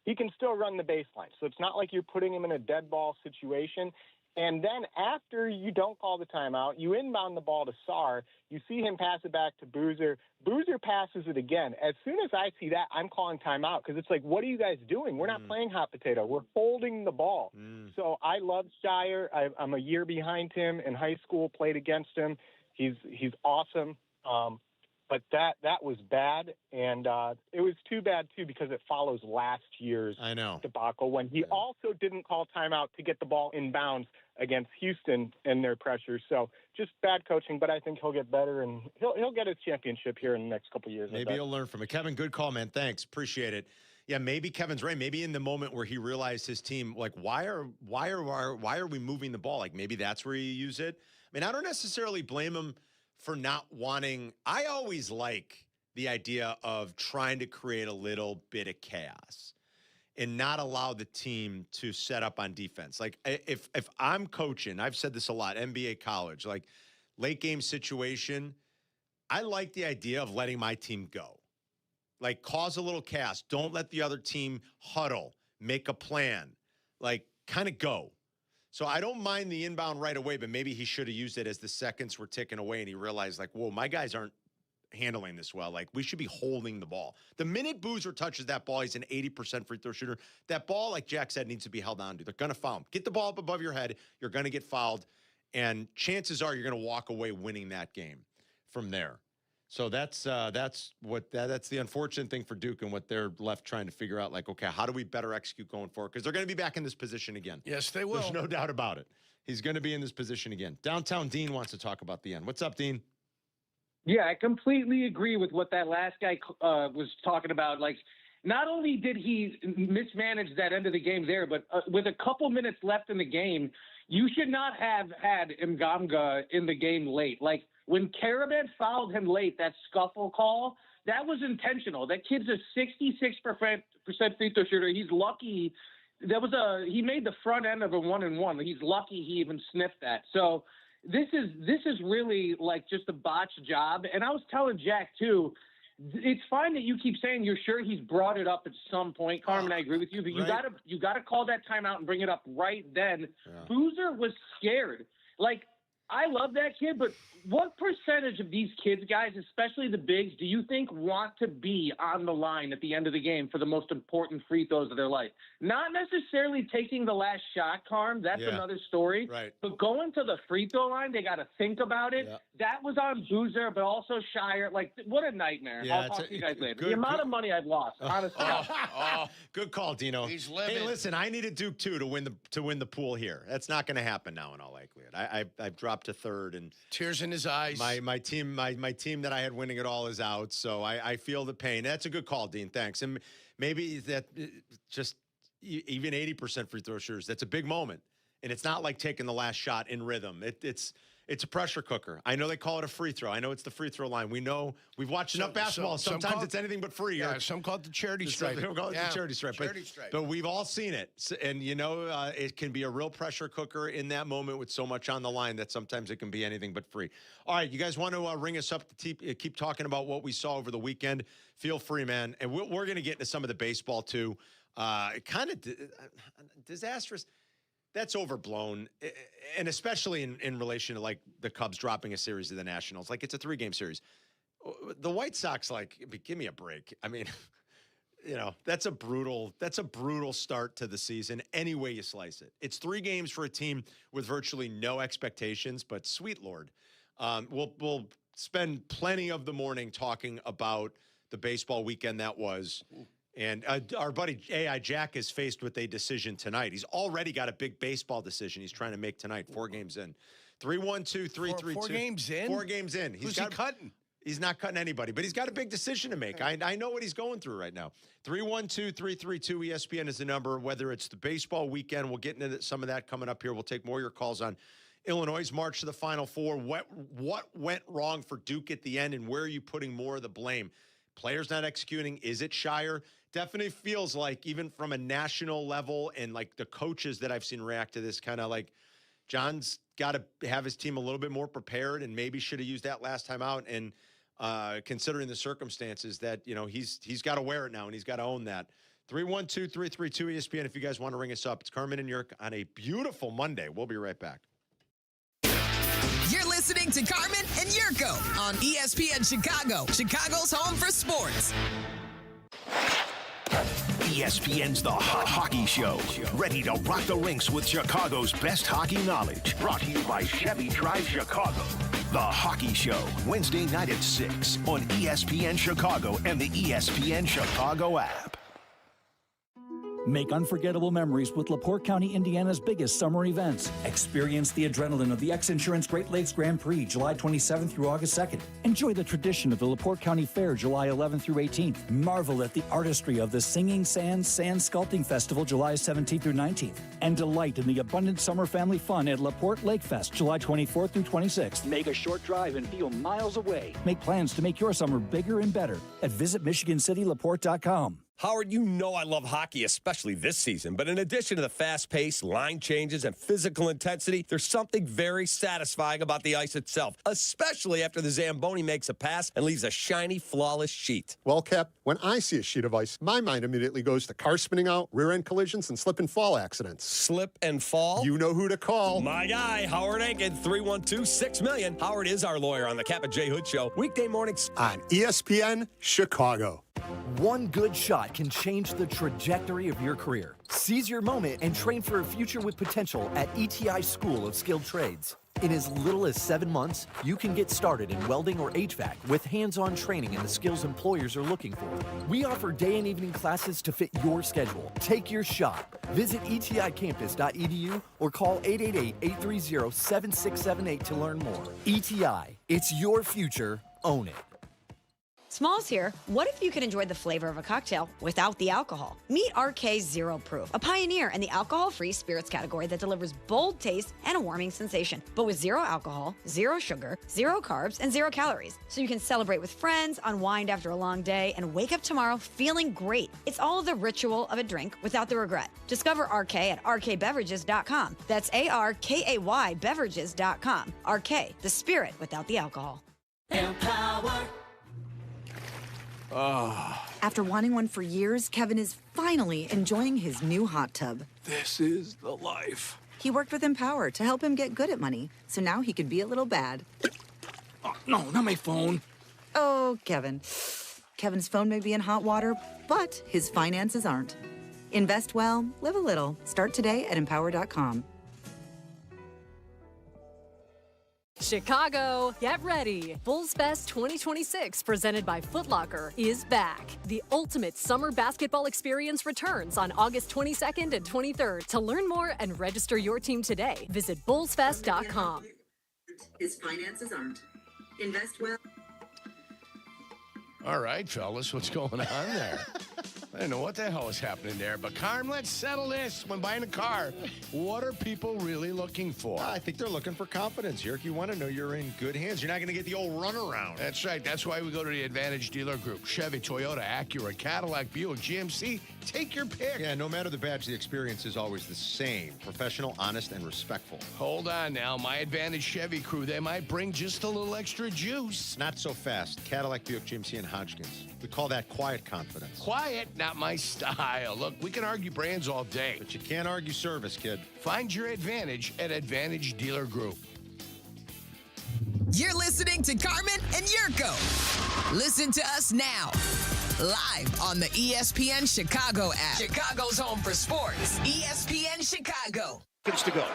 he can still run the baseline. So it's not like you're putting him in a dead ball situation. And then after you don't call the timeout, you inbound the ball to Sarr. You see him pass it back to Boozer. Boozer passes it again. As soon as I see that, I'm calling timeout because it's like, what are you guys doing? We're not playing hot potato. We're holding the ball. So I love Scheyer. I'm a year behind him in high school, played against him. He's awesome. But that was bad, and it was too bad, too, because it follows last year's debacle when he also didn't call timeout to get the ball in bounds against Houston and their pressure. So just bad coaching, but I think he'll get better, and he'll get his championship here in the next couple of years. Maybe he'll learn from it. Kevin, good call, man. Thanks. Appreciate it. Yeah, maybe Kevin's right. Maybe in the moment where he realized his team, like, why are we moving the ball? Like, maybe that's where you use it. I mean, I don't necessarily blame him for not wanting. I always like the idea of trying to create a little bit of chaos and not allow the team to set up on defense. Like if I'm coaching, I've said this a lot, NBA, college, like late game situation, I like the idea of letting my team go. Like cause a little chaos. Don't let the other team huddle, make a plan, like kind of go. So I don't mind the inbound right away, but maybe he should have used it as the seconds were ticking away and he realized, like, whoa, my guys aren't handling this well. Like, we should be holding the ball. The minute Boozer touches that ball, he's an 80% free throw shooter. That ball, like Jack said, needs to be held on to. They're going to foul him. Get the ball up above your head. You're going to get fouled. And chances are you're going to walk away winning that game from there. So that's the unfortunate thing for Duke and what they're left trying to figure out. Like, okay, how do we better execute going forward? Because they're going to be back in this position again. Yes, they will. There's no doubt about it. He's going to be in this position again. Downtown Dean wants to talk about the end. What's up, Dean? Yeah, I completely agree with what that last guy was talking about. Like, not only did he mismanage that end of the game there, but with a couple minutes left in the game, You should not have had Mgamga in the game late. Like, when Karaman fouled him late, that scuffle call, that was intentional. That kid's a 66% free throw shooter. He's lucky. He made the front end of a 1-and-1. He's lucky he even sniffed that. So this is really like just a botched job. And I was telling Jack too, it's fine that you keep saying you're sure he's brought it up at some point, Carmen. I agree with you, but you gotta call that timeout and bring it up right then. Yeah. Boozer was scared. Like, I love that kid, but what percentage of these kids, guys, especially the bigs, do you think want to be on the line at the end of the game for the most important free throws of their life? Not necessarily taking the last shot, Carm. That's another story. Right. But going to the free throw line, they got to think about it. Yeah. That was on Boozer, but also Scheyer. Like, what a nightmare. Yeah, I'll talk to you guys later. The amount of money I've lost, honestly. Good call, Dino. He's living. Hey, listen, I needed Duke too to win the pool here. That's not going to happen now in all likelihood. I've dropped to third, and tears in his eyes. My team that I had winning it all is out, so I feel the pain. That's a good call, Dean. Thanks. And maybe that just even 80% free throw shooters. That's a big moment, and it's not like taking the last shot in rhythm. It's a pressure cooker. I know they call it a free throw. I know it's the free throw line. We know we've watched enough basketball. Sometimes it's anything but free. Yeah, some call it the charity stripe. Some call it the charity stripe. But we've all seen it. And, it can be a real pressure cooker in that moment with so much on the line that sometimes it can be anything but free. All right, you guys want to ring us up to keep talking about what we saw over the weekend? Feel free, man. And we're going to get into some of the baseball, too. Kind of disastrous. That's overblown, and especially in relation to, like, the Cubs dropping a series to the Nationals. Like, it's a 3-game series. The White Sox, like, give me a break. I mean, that's a brutal start to the season any way you slice it. It's 3 games for a team with virtually no expectations, but sweet Lord. We'll spend plenty of the morning talking about the baseball weekend that was. And our buddy AI Jack is faced with a decision tonight. He's already got a big baseball decision he's trying to make tonight. 4 games in. 3-1-2-3-3-2. 4 games in? 4 games in. Who's he cutting? He's not cutting anybody, but he's got a big decision to make. I know what he's going through right now. 3-1-2-3-3-2. ESPN is the number. Whether it's the baseball weekend, we'll get into some of that coming up here. We'll take more of your calls on Illinois' march to the Final Four. What went wrong for Duke at the end, and where are you putting more of the blame? Players not executing. Is it Scheyer? Definitely feels like, even from a national level, and like the coaches that I've seen react to this, kind of like John's got to have his team a little bit more prepared, and maybe should have used that last time out. And considering the circumstances, that he's got to wear it now, and he's got to own that. 3-1-2-3-3-2 ESPN. If you guys want to ring us up, it's Carmen and Jurko on a beautiful Monday. We'll be right back. You're listening to Carmen and Jurko on ESPN Chicago, Chicago's home for sports. ESPN's The Hockey Show. Ready to rock the rinks with Chicago's best hockey knowledge. Brought to you by Chevy Drive Chicago. The Hockey Show, Wednesday night at 6 on ESPN Chicago and the ESPN Chicago app. Make unforgettable memories with LaPorte County, Indiana's biggest summer events. Experience the adrenaline of the X-Insurance Great Lakes Grand Prix, July 27th through August 2nd. Enjoy the tradition of the LaPorte County Fair, July 11th through 18th. Marvel at the artistry of the Singing Sands Sand Sculpting Festival, July 17th through 19th. And delight in the abundant summer family fun at LaPorte Lake Fest, July 24th through 26th. Make a short drive and feel miles away. Make plans to make your summer bigger and better at visitmichigancitylaporte.com. Howard, you know I love hockey, especially this season. But in addition to the fast pace, line changes, and physical intensity, there's something very satisfying about the ice itself, especially after the Zamboni makes a pass and leaves a shiny, flawless sheet. Well, Cap, when I see a sheet of ice, my mind immediately goes to car spinning out, rear-end collisions, and slip and fall accidents. Slip and fall? You know who to call. My guy, Howard Aiken, 312-6-million. Howard is our lawyer on the Kap J Hood Show, weekday mornings on ESPN Chicago. One good shot can change the trajectory of your career. Seize your moment and train for a future with potential at ETI School of Skilled Trades. In as little as 7 months, you can get started in welding or HVAC with hands-on training and the skills employers are looking for. We offer day and evening classes to fit your schedule. Take your shot. Visit eticampus.edu or call 888-830-7678 to learn more. ETI, it's your future. Own it. Smalls here. What if you could enjoy the flavor of a cocktail without the alcohol? Meet RK Zero Proof, a pioneer in the alcohol-free spirits category that delivers bold taste and a warming sensation, but with zero alcohol, zero sugar, zero carbs, and zero calories. So you can celebrate with friends, unwind after a long day, and wake up tomorrow feeling great. It's all the ritual of a drink without the regret. Discover RK at rkbeverages.com. That's ARKAY beverages.com. RK, the spirit without the alcohol. Empower. After wanting one for years, Kevin is finally enjoying his new hot tub. This is the life. He worked with Empower to help him get good at money, so now he can be a little bad. Oh, no, not my phone. Oh, Kevin. Kevin's phone may be in hot water, but his finances aren't. Invest well, live a little. Start today at empower.com. Chicago, get ready. Bulls Fest 2026, presented by Foot Locker, is back. The ultimate summer basketball experience returns on August 22nd and 23rd. To learn more and register your team today, visit bullsfest.com. His finances aren't. Invest well. All right, fellas, what's going on there? I don't know what the hell is happening there, but Carm, let's settle this. When buying a car, what are people really looking for? I think they're looking for confidence, Yerk. You want to know you're in good hands. You're not going to get the old runaround. That's right. That's why we go to the Advantage Dealer Group. Chevy, Toyota, Acura, Cadillac, Buick, GMC. Take your pick. Yeah, no matter the badge, the experience is always the same. Professional, honest, and respectful. Hold on now. My Advantage Chevy crew, they might bring just a little extra juice. Not so fast. Cadillac, Buick, GMC, and Hodgkins. We call that quiet confidence. Quiet, not my style. Look, we can argue brands all day. But you can't argue service, kid. Find your advantage at Advantage Dealer Group. You're listening to Carmen and Jurko. Listen to us now, live on the ESPN Chicago app. Chicago's home for sports. ESPN Chicago. Seconds to go.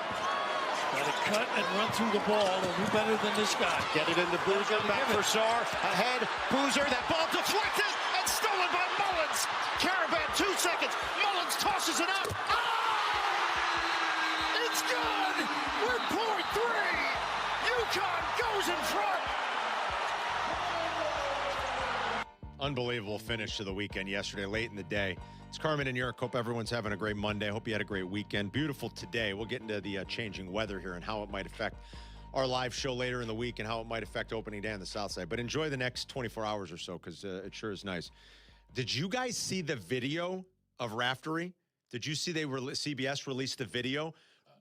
Got to cut and run through the ball. They'll do better than this guy. Get it into Boozer, back for Saar, ahead, Boozer, that ball deflected and stolen by Mullins. Caravan, 2 seconds, Mullins tosses it up. Oh! It's good! With .3, UConn goes in front. Unbelievable finish to the weekend yesterday, late in the day. It's Carmen and York. Hope everyone's having a great Monday. Hope you had a great weekend. Beautiful today. We'll get into the changing weather here and how it might affect our live show later in the week and how it might affect opening day on the south side. But enjoy the next 24 hours or so because it sure is nice. Did you guys see the video of Raftery? Did you see CBS released the video?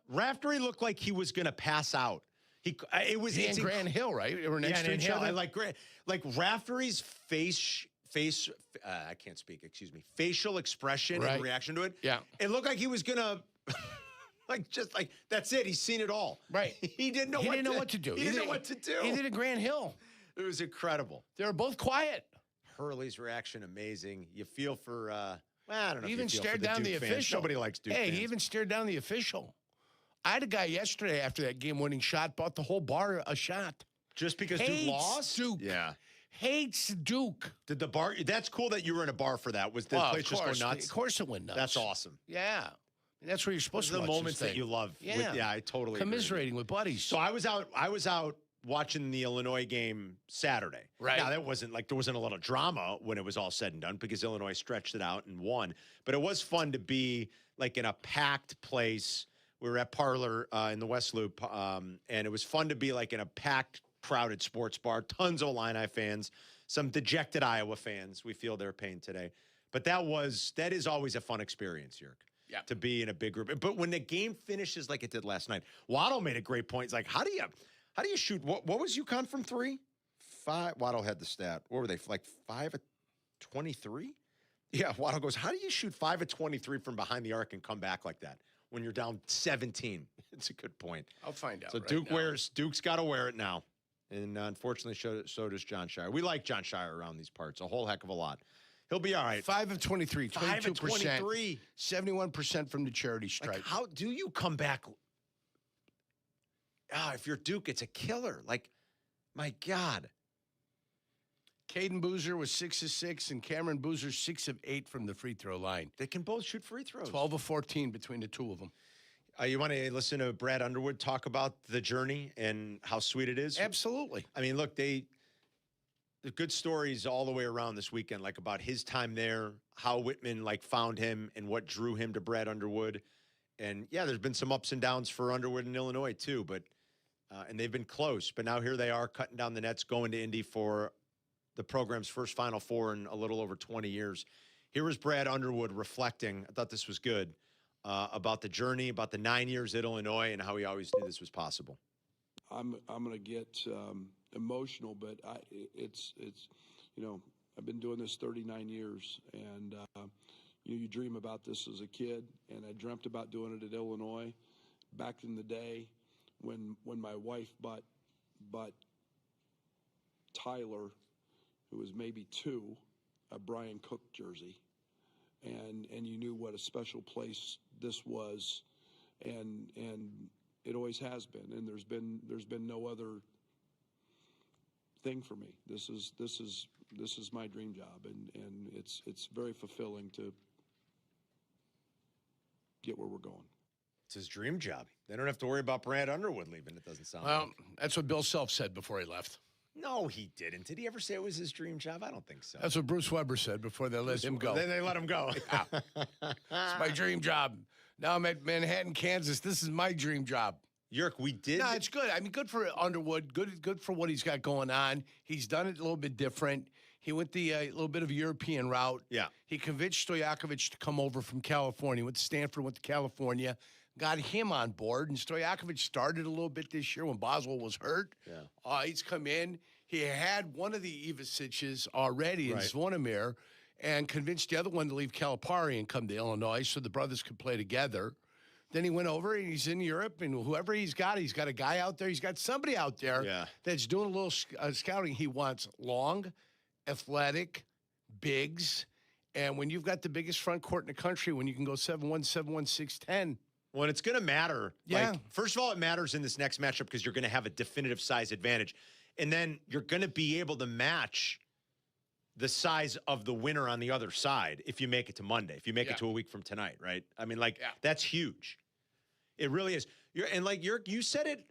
Raftery looked like he was going to pass out. It's in Grand Hill, right? They were next to each other. Like Raftery's I can't speak, excuse me, facial expression and reaction to it. Yeah. It looked like he was going to, that's it. He's seen it all. Right. He didn't know what to do. He didn't know what to do. He did a Grand Hill. It was incredible. They were both quiet. Hurley's reaction, amazing. You feel for, I don't know. He even stared down the official. Nobody likes Duke fans. He even stared down the official. I had a guy yesterday after that game-winning shot, bought the whole bar a shot. Just because Duke lost? Duke. Yeah. Hates Duke. Did the bar? That's cool that you were in a bar for that. Was the place just go nuts? Of course it went nuts. That's awesome. Yeah. That's where you're supposed to watch the moments that you love. Yeah. I totally commiserating with buddies. So I was out watching the Illinois game Saturday. Right. Now that wasn't there wasn't a lot of drama when it was all said and done because Illinois stretched it out and won. But it was fun to be like in a packed place. We were at Parlor in the West Loop, and it was fun to be like in a packed, crowded sports bar. Tons of Illini fans, some dejected Iowa fans. We feel their pain today. But that is always a fun experience, Yerk. Yeah. To be in a big group. But when the game finishes like it did last night, Waddle made a great point. It's like, how do you shoot? What was UConn from 3? 5. Waddle had the stat. What were they? Like 5 of 23? Yeah, Waddle goes, how do you shoot 5 of 23 from behind the arc and come back like that when you're down 17? It's a good point. I'll find out. So Duke's got to wear it now. And unfortunately, so does John Scheyer. We like John Scheyer around these parts a whole heck of a lot. He'll be all right. 5 of 23, 22%. 5 of 23. 71% from the charity stripe. Like, how do you come back? If you're Duke, it's a killer. Like, my God. Caden Boozer was 6 of 6, and Cameron Boozer 6 of 8 from the free throw line. They can both shoot free throws. 12 of 14 between the two of them. You want to listen to Brad Underwood talk about the journey and how sweet it is? Absolutely. I mean, look, the good stories all the way around this weekend, like about his time there, how Whitman like found him and what drew him to Brad Underwood. And yeah, there's been some ups and downs for Underwood in Illinois too, but and they've been close. But now here they are cutting down the nets, going to Indy for the program's first Final Four in a little over 20 years. Here was Brad Underwood reflecting. I thought this was good about the journey, about the 9 years at Illinois, and how he always knew this was possible. I'm going to get emotional, but it's I've been doing this 39 years, and you dream about this as a kid, and I dreamt about doing it at Illinois back in the day when my wife bought Tyler, who was maybe 2, a Brian Cook jersey, and you knew what a special place this was, and it always has been, and there's been no other thing for me. This is my dream job, and it's very fulfilling to get where we're going. It's his dream job. They don't have to worry about Brad Underwood leaving. It doesn't sound Well, like. that's what Bill Self said before he left. No, he didn't. Did he ever say it was his dream job? I don't think so. That's what Bruce Weber said before they let him go. Then they let him go. Yeah. It's my dream job. Now I'm at Manhattan, Kansas. This is my dream job. Yerk, we did. No, it's good. I mean, good for Underwood. Good for what he's got going on. He's done it a little bit different. He went the little bit of a European route. Yeah. He convinced Stojakovic to come over from California. Went to Stanford, went to California. Got him on board. And Stojakovic started a little bit this year when Boswell was hurt. Yeah. He's come in. He had one of the Ivasiches already in Zvonimir and convinced the other one to leave Calipari and come to Illinois so the brothers could play together. Then he went over and he's in Europe, and whoever he's got a guy out there. He's got somebody out there that's doing a little scouting. He wants long, athletic, bigs, and when you've got the biggest front court in the country, when you can go 7'1", 7'1", 6'10". Well, it's going to matter. Yeah. Like, first of all, it matters in this next matchup because you're going to have a definitive size advantage. And then you're going to be able to match the size of the winner on the other side if you make it to Monday, if you make it to a week from tonight, right? I mean, that's huge. It really is. You said it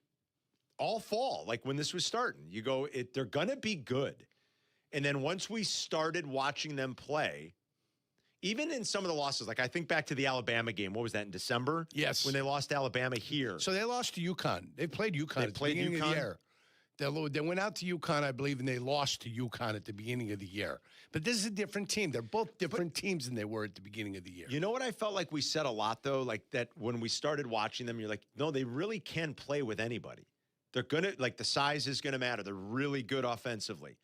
all fall, like when this was starting. You go, they're going to be good. And then once we started watching them play, even in some of the losses, like I think back to the Alabama game. What was that, in December? Yes. When they lost to Alabama here. So they lost to UConn. They played UConn at the beginning of the year. They went out to UConn, I believe, and they lost to UConn at the beginning of the year. But this is a different team. They're both different teams than they were at the beginning of the year. You know what I felt like we said a lot, though? Like that when we started watching them, you're like, no, they really can play with anybody. They're going to, like, the size is going to matter. They're really good offensively.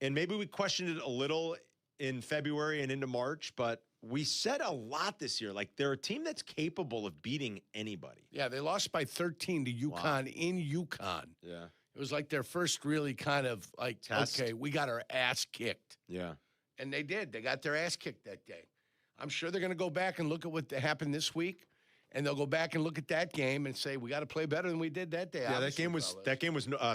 And maybe we questioned it a little in February and into March, but we said a lot this year. Like, they're a team that's capable of beating anybody. Yeah, they lost by 13 to UConn in UConn. Yeah. It was like their first really kind of like, Test. okay, we got our ass kicked. Yeah. And they did. They got their ass kicked that day. I'm sure they're going to go back and look at what happened this week, and they'll go back and look at that game and say, we got to play better than we did that day. Yeah, that game was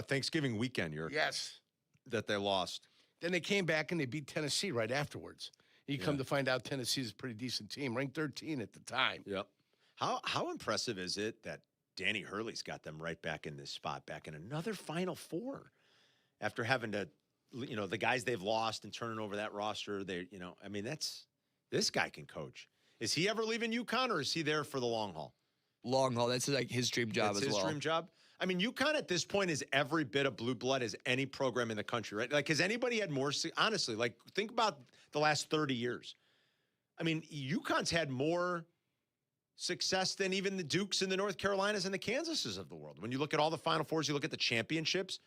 Thanksgiving weekend, Yes. that they lost. Then they came back and they beat Tennessee right afterwards. You come to find out Tennessee's a pretty decent team, ranked 13 at the time. Yep. How impressive is it that Danny Hurley's got them right back in this spot, back in another Final Four, after having to, the guys they've lost and turning over that roster. This guy can coach. Is he ever leaving UConn, or is he there for the long haul? Long haul. That's like his dream job as well. His dream job. I mean, UConn at this point is every bit of blue blood as any program in the country, right? Like, has anybody had more? Honestly, like, think about the last 30 years. I mean, UConn's had more success than even the Dukes and the North Carolinas and the Kansases of the world. When you look at all the Final Fours, you look at the championships,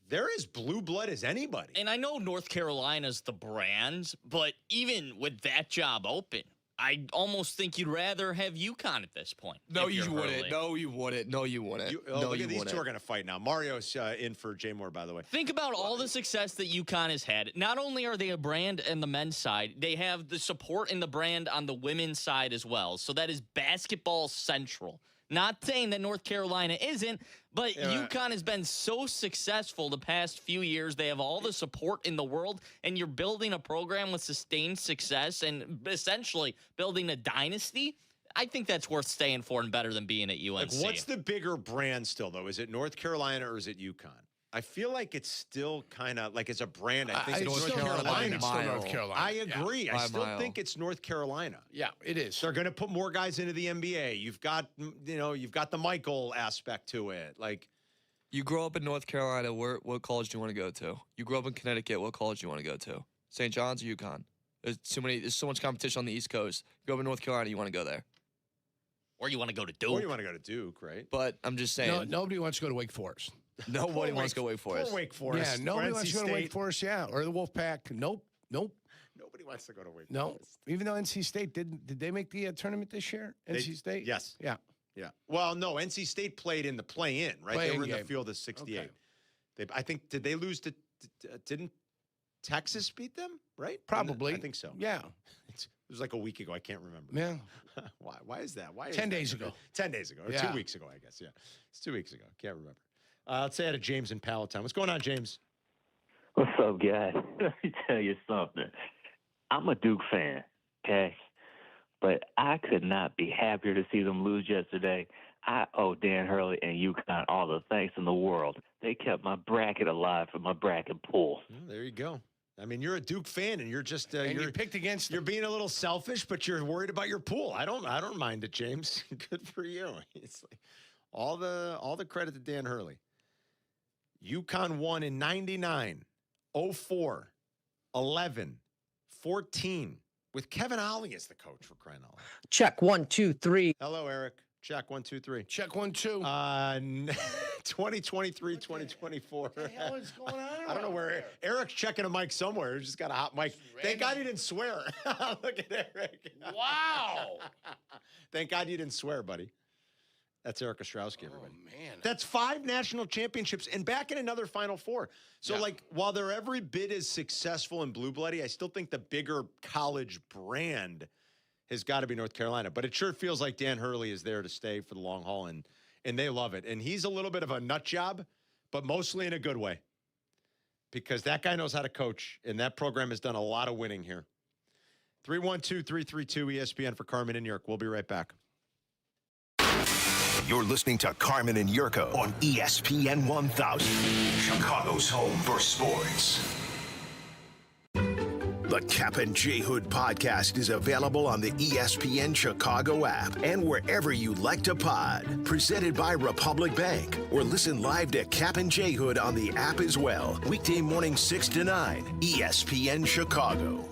they're as blue blood as anybody. And I know North Carolina's the brand, but even with that job open, I almost think you'd rather have UConn at this point. No, you wouldn't. No, you wouldn't. No, you wouldn't. Look at these two are going to fight now. Mario's in for Jay Moore, by the way. Think about all the success that UConn has had. Not only are they a brand on the men's side, they have the support in the brand on the women's side as well. So that is basketball central. Not saying that North Carolina isn't, but UConn has been so successful the past few years. They have all the support in the world, and you're building a program with sustained success and essentially building a dynasty. I think that's worth staying for and better than being at UNC. Like, what's the bigger brand still, though? Is it North Carolina or is it UConn? I feel like it's still kind of like, as a brand, I think it's North Carolina. Still North Carolina. I agree. Yeah. I still think it's North Carolina. Yeah, it is. They're going to put more guys into the NBA. You've got the Michael aspect to it. Like, you grow up in North Carolina, what college do you want to go to? You grow up in Connecticut, what college do you want to go to? St. John's or UConn? There's so much competition on the East Coast. You grow up in North Carolina, you want to go there. Or you want to go to Duke. Or you want to go to Duke, right? But I'm just saying. No, nobody wants to go to Wake Forest. Nobody wants to go Wake Forest. Wake Forest. Yeah, nobody wants to go to Wake Forest, or the Wolfpack. Nope. Nobody wants to go to Wake Forest. No, even though NC State did they make the tournament this year? NC State? Yes. Yeah. Yeah. Well, no, NC State played in the play-in, right? They were in the game. field of 68. Okay. I think, did they lose to, didn't Texas beat them, right? Probably. I think so. Yeah. It was like a week ago. I can't remember. Yeah. Why is that? Why? 10 days ago. 10 days ago. Or Yeah. 2 weeks ago, I guess. Yeah. It's 2 weeks ago. Can't remember. Let's say I had James in Palatine. What's going on, James? What's up, guys? Let me tell you something. I'm a Duke fan, okay? But I could not be happier to see them lose yesterday. I owe Dan Hurley and UConn all the thanks in the world. They kept my bracket alive for my bracket pool. Well, there you go. I mean, you're a Duke fan, and you're just you picked against. You're being a little selfish, but you're worried about your pool. I don't mind it, James. Good for you. It's like all the credit to Dan Hurley. UConn won in 99, 04, 11, 14 with Kevin Ollie as the coach, for crying out loud. Check 1, 2, 3. Hello, Eric. Check 1, 2, 3. Check 1, 2. 2023, 2024. What the hell is going on? I don't know where Eric's checking a mic somewhere. He's just got a hot mic. Thank God he didn't swear. Look at Eric. Wow. Thank God you didn't swear, buddy. That's Eric Ostrowski, everybody. Oh, man. That's 5 national championships and back in another Final Four. So, while they're every bit as successful in Blue Bloody, I still think the bigger college brand has got to be North Carolina. But it sure feels like Dan Hurley is there to stay for the long haul, and they love it. And he's a little bit of a nut job, but mostly in a good way. Because that guy knows how to coach, and that program has done a lot of winning here. 312-332 ESPN for Carmen and Jurko. We'll be right back. You're listening to Carmen and Jurko on ESPN 1000, Chicago's home for sports. The Kap J Hood podcast is available on the ESPN Chicago app and wherever you like to pod. Presented by Republic Bank. Or listen live to Kap J Hood on the app as well. Weekday morning 6 to 9, ESPN Chicago.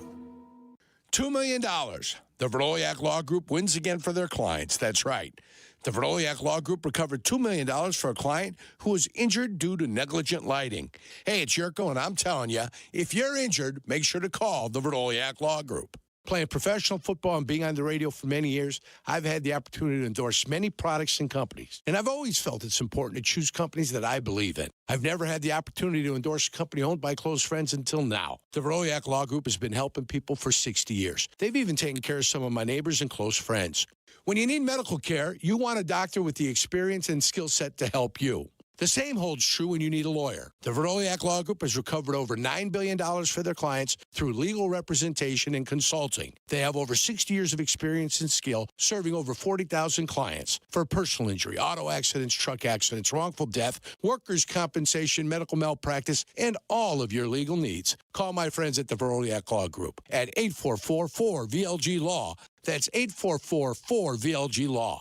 $2 million. The Verdoliak Law Group wins again for their clients. That's right. The Verdoliak Law Group recovered $2 million for a client who was injured due to negligent lighting. Hey, it's Jurko, and I'm telling you, if you're injured, make sure to call the Verdoliak Law Group. Playing professional football and being on the radio for many years, I've had the opportunity to endorse many products and companies. And I've always felt it's important to choose companies that I believe in. I've never had the opportunity to endorse a company owned by close friends until now. The Verdoliak Law Group has been helping people for 60 years. They've even taken care of some of my neighbors and close friends. When you need medical care, you want a doctor with the experience and skill set to help you. The same holds true when you need a lawyer. The Verdoliak Law Group has recovered over $9 billion for their clients through legal representation and consulting. They have over 60 years of experience and skill serving over 40,000 clients for personal injury, auto accidents, truck accidents, wrongful death, workers' compensation, medical malpractice, and all of your legal needs. Call my friends at the Verdoliak Law Group at 844-4VLG-LAW. That's 844-4VLG-LAW.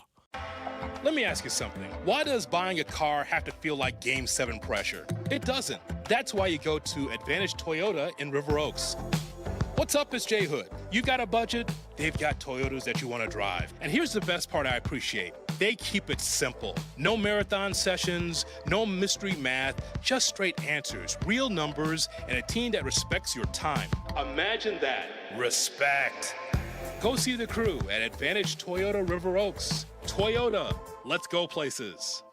Let me ask you something. Why does buying a car have to feel like Game 7 pressure? It doesn't. That's why you go to Advantage Toyota in River Oaks. What's up, it's J Hood. You got a budget? They've got Toyotas that you want to drive. And here's the best part I appreciate. They keep it simple. No marathon sessions, no mystery math, just straight answers, real numbers, and a team that respects your time. Imagine that. Respect. Go see the crew at Advantage Toyota River Oaks. Toyota, let's go places.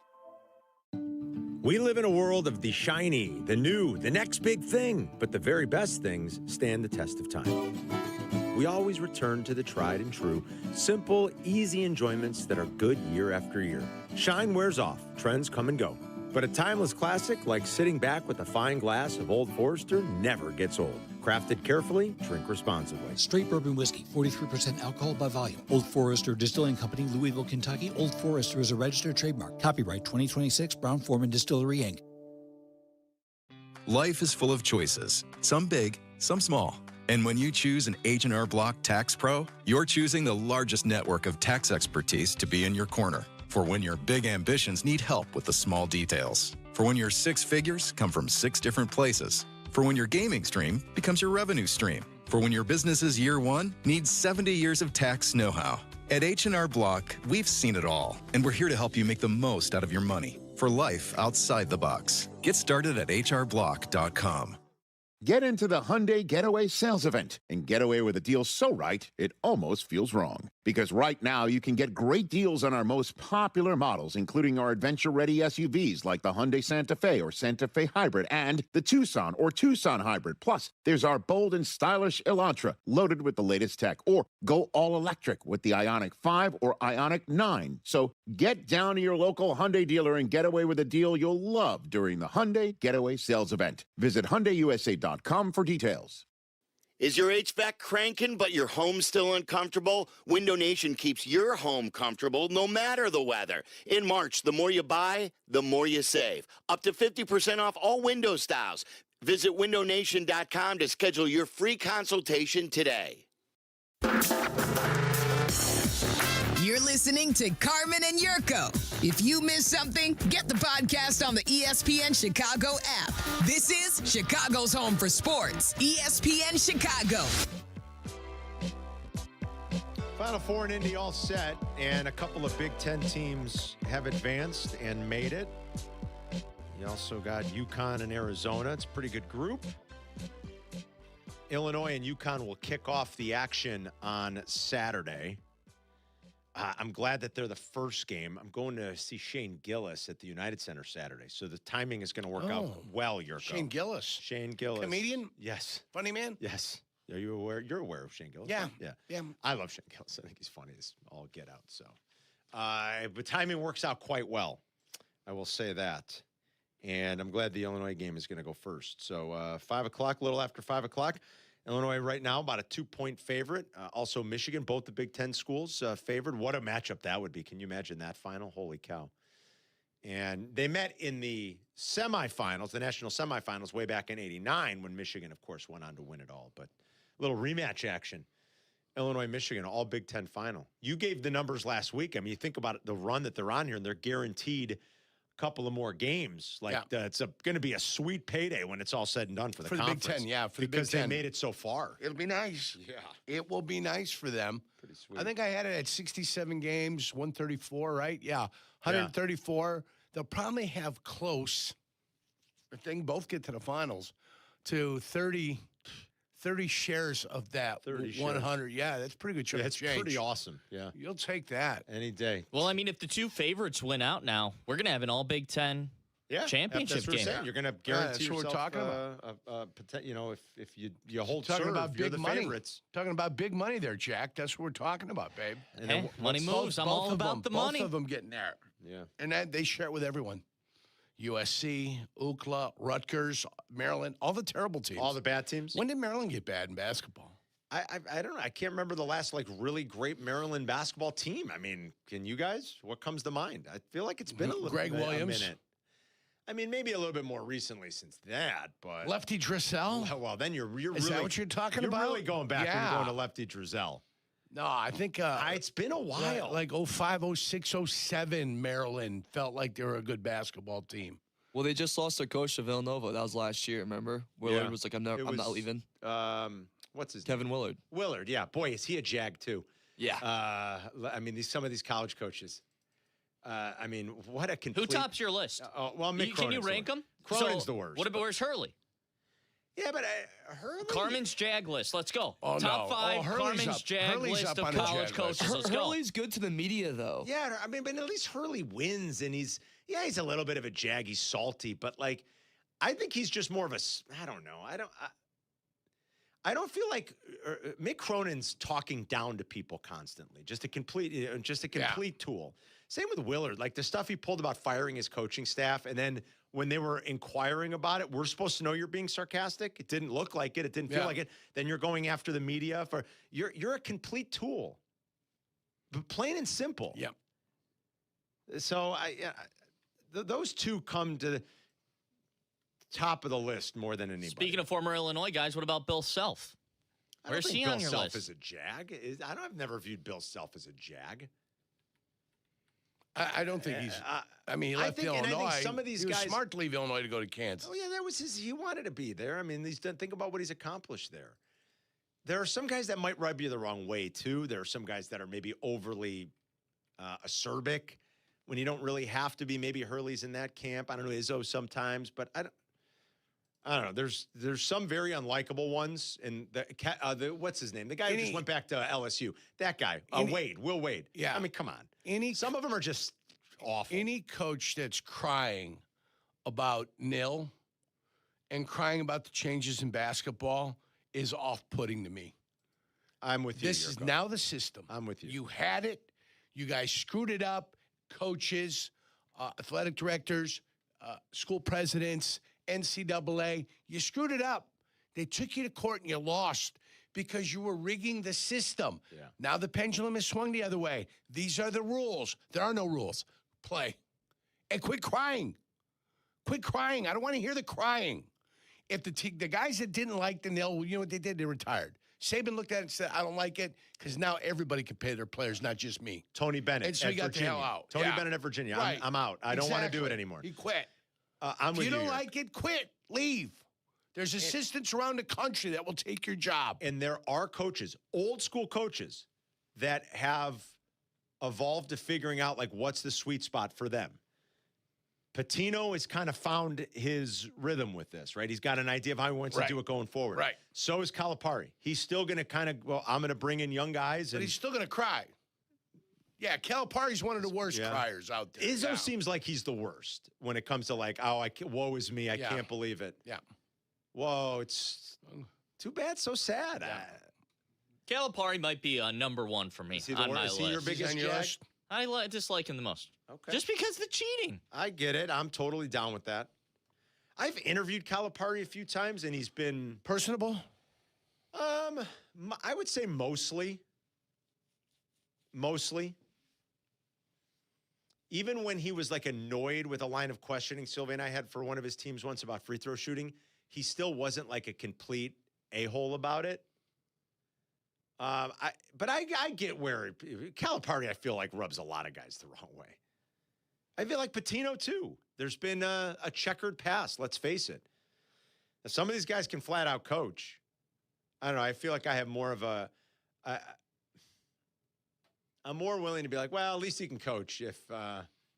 We live in a world of the shiny, the new, the next big thing, but the very best things stand the test of time. We always return to the tried and true, simple, easy enjoyments that are good year after year. Shine wears off, trends come and go. But a timeless classic like sitting back with a fine glass of Old Forester never gets old. Crafted carefully, drink responsibly. Straight bourbon whiskey, 43% alcohol by volume. Old Forester Distilling Company, Louisville, Kentucky. Old Forester is a registered trademark. Copyright 2026, Brown-Forman Distillery, Inc. Life is full of choices, some big, some small. And when you choose an H&R Block Tax Pro, you're choosing the largest network of tax expertise to be in your corner. For when your big ambitions need help with the small details. For when your 6 figures come from 6 different places. For when your gaming stream becomes your revenue stream. For when your business's year 1 needs 70 years of tax know-how. At H&R Block, we've seen it all, and we're here to help you make the most out of your money for life outside the box. Get started at hrblock.com. Get into the Hyundai Getaway Sales Event and get away with a deal so right, it almost feels wrong. Because right now, you can get great deals on our most popular models, including our adventure-ready SUVs like the Hyundai Santa Fe or Santa Fe Hybrid and the Tucson or Tucson Hybrid. Plus, there's our bold and stylish Elantra, loaded with the latest tech. Or go all-electric with the Ioniq 5 or Ioniq 9. So get down to your local Hyundai dealer and get away with a deal you'll love during the Hyundai Getaway Sales Event. Visit HyundaiUSA.com for details. Is your HVAC cranking, but your home's still uncomfortable? Window Nation keeps your home comfortable no matter the weather. In March, the more you buy, the more you save. Up to 50% off all window styles. Visit windownation.com to schedule your free consultation today. You're listening to Carmen and Jurko. If you missed something, get the podcast on the ESPN Chicago app. This is Chicago's home for sports, ESPN Chicago. Final Four in Indy all set, and a couple of Big Ten teams have advanced and made it. You also got UConn and Arizona. It's a pretty good group. Illinois and UConn will kick off the action on Saturday. I'm glad that they're the first game. I'm going to see Shane Gillis at the United Center Saturday, so the timing is going to work out well, Jurko. Shane Gillis. Shane Gillis. Comedian? Yes. Funny man? Yes. Are you aware? You're aware of Shane Gillis? Yeah. Yeah. Yeah. I love Shane Gillis. I think he's funny as all get out. So, but timing works out quite well. I will say that. And I'm glad the Illinois game is going to go first. So 5 o'clock, a little after 5 o'clock. Illinois right now about a 2-point favorite. Also Michigan, both the Big Ten schools favored. What a matchup that would be. Can you imagine that final? Holy cow. And they met in the semifinals, the national semifinals, way back in '89 when Michigan, of course, went on to win it all. But a little rematch action. Illinois, Michigan, all Big Ten final. You gave the numbers last week. I mean, you think about the run that they're on here, and they're guaranteed couple of more games. It's going to be a sweet payday when it's all said and done for the conference. Big Ten, yeah. For the Big because Ten. they made it so far. It'll be nice. Yeah. It will be nice for them. Pretty sweet. I think I had it at 67 games, 134, right? Yeah. 134. Yeah. They'll probably have close, if they can both get to the finals, to 30 shares of that 100. Shares. Yeah, that's pretty good chunk of change. That's pretty awesome. Yeah. You'll take that. Any day. Well, I mean, if the two favorites win out now, we're going to have an all Big Ten championship game. You're going to guarantee yourself, we're talking about. If you hold talking serve, about you're big the money. Favorites. Talking about big money there, Jack. That's what we're talking about, babe. Hey, money moves. I'm all about the money. Both of them getting there. Yeah. And that they share it with everyone. USC, UCLA, Rutgers, Maryland, all the terrible teams. All the bad teams? When did Maryland get bad in basketball? I don't know. I can't remember the last really great Maryland basketball team. I mean, can you guys? What comes to mind? I feel like it's been a little Greg Williams. a minute. I mean, maybe a little bit more recently since that, but Lefty Driesell. Well, then you're really Is that what you're talking about? You're really going back when you're going to Lefty Driesell. No, I think it's been a while. Like 05, 06, 07, Maryland felt like they were a good basketball team. Well, they just lost their coach to Villanova. That was last year, remember? Willard was like, I'm not leaving. What's his Kevin name? Willard. Willard, yeah. Boy, is he a jag, too. Yeah. I mean, some of these college coaches. I mean, what a complete... Who tops your list? Well, Mick Can you rank them? Cronin's the worst. Where's Hurley? Yeah, but Hurley... Carmen's Jag list. Let's go. Oh, Top 5, Carmen's Jag list of college coaches. Let's go. Hurley's good to the media, though. Yeah, I mean, but at least Hurley wins, and he's a little bit of a jag. He's salty, but, I think he's just more of a... I don't know. I don't feel like Mick Cronin's talking down to people constantly. Just a complete tool. Same with Willard. Like the stuff he pulled about firing his coaching staff, and then when they were inquiring about it, we're supposed to know you're being sarcastic. It didn't look like it. It didn't feel like it. Then you're going after the media for you're a complete tool. But plain and simple. Yep. So those two come to the top of the list more than anybody. Speaking of former Illinois guys, what about Bill Self? Where's he on your Self list? Is a Jag. I've never viewed Bill Self as a Jag. I don't think he's. I mean, he left Illinois. I think some of these he was guys smart to leave Illinois to go to Kansas. Oh yeah, that was his. He wanted to be there. I mean, think about what he's accomplished there. There are some guys that might rub you the wrong way too. There are some guys that are maybe overly acerbic when you don't really have to be. Maybe Hurley's in that camp. I don't know, Izzo sometimes, but I don't know. There's some very unlikable ones, and the what's his name? The guy who just went back to LSU. That guy, Will Wade. Yeah, I mean, come on. Some of them are just awful. Any coach that's crying about nil and crying about the changes in basketball is off-putting to me. I'm with you. This is now the system. I'm with you. You had it. You guys screwed it up. Coaches, athletic directors, school presidents, NCAA, you screwed it up. They took you to court and you lost because you were rigging the system. Yeah. Now the pendulum has swung the other way. These are the rules. There are no rules. Play. And quit crying. Quit crying. I don't want to hear the crying. If the guys that didn't like the nil, you know what they did? They retired. Saban looked at it and said, I don't like it because now everybody can pay their players, not just me. Tony Bennett and so at he got Virginia. the hell out. Tony Bennett at Virginia. Right. I'm out. I don't want to do it anymore. He quit. I'm if with you don't here. like it, quit. Leave. There's assistants around the country that will take your job. And there are coaches, old school coaches, that have evolved to figuring out, like, what's the sweet spot for them. Patino has kind of found his rhythm with this, right? He's got an idea of how he wants to do it going forward. Right. So is Calipari. He's still going to kind of, I'm going to bring in young guys. But he's still going to cry. Yeah, Calipari's one of the worst criers out there. Izzo seems like he's the worst when it comes to like, woe is me. I can't believe it. Yeah. Whoa, it's too bad. So sad. Calipari might be number one for me on my list. Is he your biggest Jag? I dislike him the most. Okay. Just because of the cheating. I get it. I'm totally down with that. I've interviewed Calipari a few times, and he's been personable. I would say mostly. Even when he was like annoyed with a line of questioning Sylvia and I had for one of his teams once about free throw shooting, he still wasn't like a complete a-hole about it. But I get where Calipari, I feel like, rubs a lot of guys the wrong way. I feel like Patino too. There's been a checkered past, let's face it. Now, some of these guys can flat out coach. I don't know. I feel like I have more of I'm more willing to be like, well, at least he can coach if,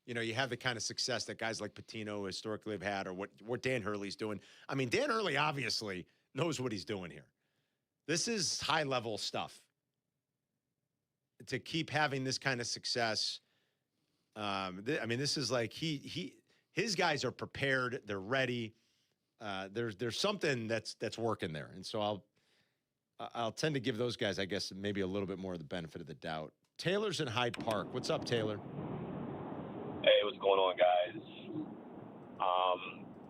you have the kind of success that guys like Patino historically have had, or what Dan Hurley's doing. I mean, Dan Hurley obviously knows what he's doing here. This is high-level stuff. To keep having this kind of success, this is like his guys are prepared. They're ready. There's something that's working there, and so I'll tend to give those guys, I guess, maybe a little bit more of the benefit of the doubt. Taylor's in Hyde Park. What's up, Taylor? Hey, what's going on, guys? All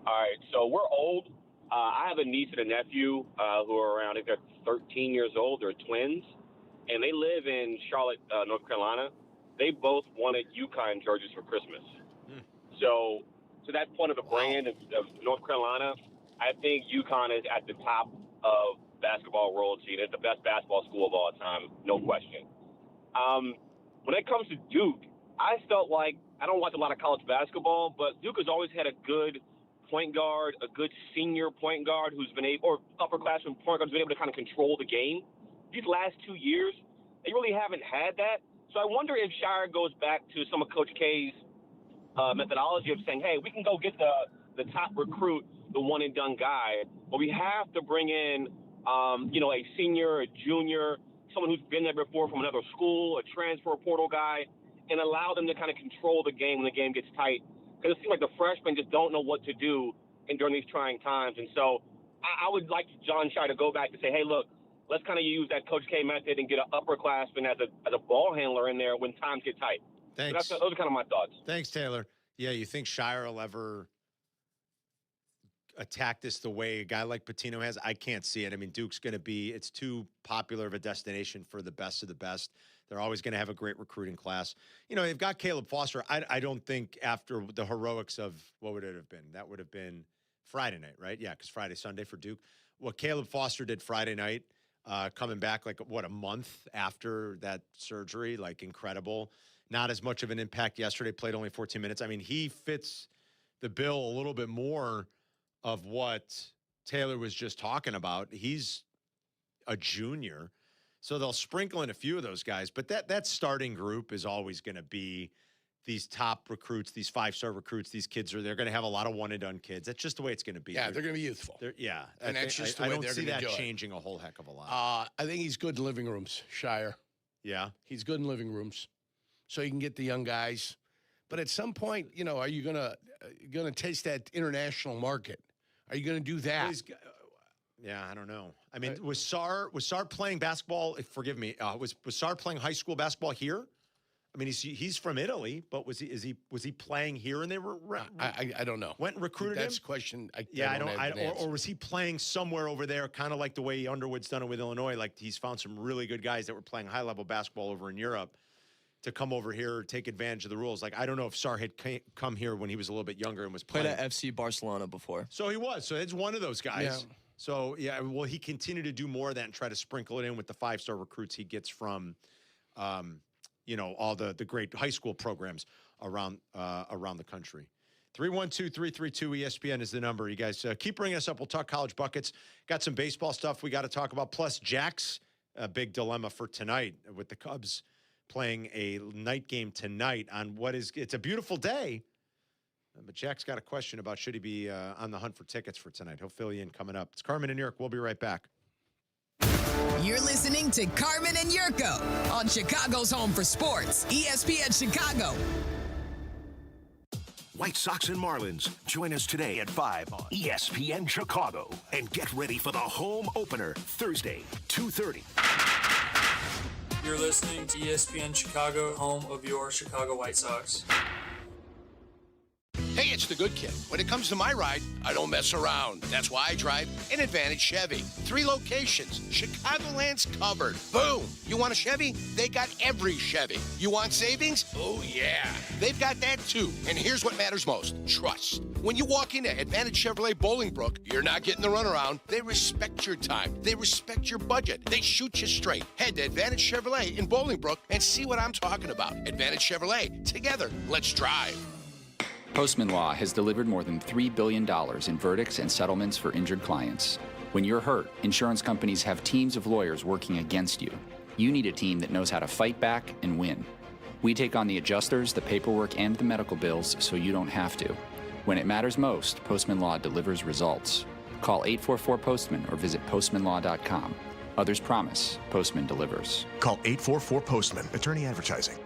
right, so we're old. I have a niece and a nephew who are around, I think they're 13 years old. They're twins, and they live in Charlotte, North Carolina. They both wanted UConn jerseys for Christmas. So to that point of the brand of North Carolina, I think UConn is at the top of basketball royalty. They're the best basketball school of all time, no question. When it comes to Duke, I felt like I don't watch a lot of college basketball, but Duke has always had a good point guard, a good senior point guard who's been able, or upperclassman point guard who's been able to kind of control the game. These last 2 years, they really haven't had that. So I wonder if Scheyer goes back to some of Coach K's methodology of saying, hey, we can go get the top recruit, the one-and-done guy, but we have to bring in, a senior, a junior, someone who's been there before from another school, a transfer portal guy, and allow them to kind of control the game when the game gets tight. Because it seems like the freshmen just don't know what to do during these trying times. And so I would like John Scheyer to go back to say, hey, look, let's kind of use that Coach K method and get an upperclassman as a ball handler in there when times get tight. Thanks. So those are kind of my thoughts. Thanks, Taylor. Yeah, you think Scheyer will ever attack this the way a guy like Patino has? I can't see it. I mean, Duke's going to be, it's too popular of a destination for the best of the best. They're always going to have a great recruiting class. You know, they've got Caleb Foster. I don't think after the heroics of, what would it have been? That would have been Friday night, right? Yeah, because Friday, Sunday for Duke. What Caleb Foster did Friday night, coming back like, a month after that surgery, like incredible. Not as much of an impact yesterday, played only 14 minutes. I mean, he fits the bill a little bit more of what Taylor was just talking about. He's a junior, so they'll sprinkle in a few of those guys. But that starting group is always going to be these top recruits, these 5-star recruits. These kids they're going to have a lot of one-and-done kids. That's just the way it's going to be. Yeah, they're going to be youthful. Yeah, and that's just the way they're going to do it. I don't see that changing a whole heck of a lot. I think he's good in living rooms, Scheyer. Yeah, he's good in living rooms, so you can get the young guys. But at some point, you know, are you gonna taste that international market? Are you going to do that? Yeah, I don't know. I mean, was Sarr playing basketball? Forgive me. Was Sarr playing high school basketball here? I mean, he's from Italy, but was he playing here? And they were I don't know. Went and recruited him. That's the question. Or was he playing somewhere over there, kind of like the way Underwood's done it with Illinois? Like he's found some really good guys that were playing high level basketball over in Europe to come over here, take advantage of the rules. Like, I don't know if Sarr had come here when he was a little bit younger and was playing. Played at FC Barcelona before. So he was. So it's one of those guys. Yeah. So, yeah, will he continue to do more of that and try to sprinkle it in with the 5-star recruits he gets from, all the great high school programs around the country? 312-332-ESPN is the number. You guys keep bringing us up. We'll talk college buckets. Got some baseball stuff we got to talk about. Plus, Jack's big dilemma for tonight with the Cubs playing a night game tonight on it's a beautiful day. But Jack's got a question about should he be on the hunt for tickets for tonight. He'll fill you in coming up. It's Carmen and Jurko. We'll be right back. You're listening to Carmen and Jurko on Chicago's home for sports, ESPN Chicago. White Sox and Marlins. Join us today at 5 on ESPN Chicago. And get ready for the home opener Thursday, 2:30. You're listening to ESPN Chicago, home of your Chicago White Sox. Hey, it's the good kid. When it comes to my ride, I don't mess around. That's why I drive an Advantage Chevy. 3 locations. Chicagoland's covered. Boom. You want a Chevy? They got every Chevy. You want savings? Oh, yeah. They've got that, too. And here's what matters most. Trust. When you walk into Advantage Chevrolet Bolingbrook, you're not getting the runaround. They respect your time. They respect your budget. They shoot you straight. Head to Advantage Chevrolet in Bolingbrook and see what I'm talking about. Advantage Chevrolet. Together, let's drive. Postman Law has delivered more than $3 billion in verdicts and settlements for injured clients. When you're hurt, insurance companies have teams of lawyers working against you. You need a team that knows how to fight back and win. We take on the adjusters, the paperwork, and the medical bills so you don't have to. When it matters most, Postman Law delivers results. Call 844-POSTMAN or visit postmanlaw.com. Others promise, Postman delivers. Call 844-POSTMAN. Attorney Advertising.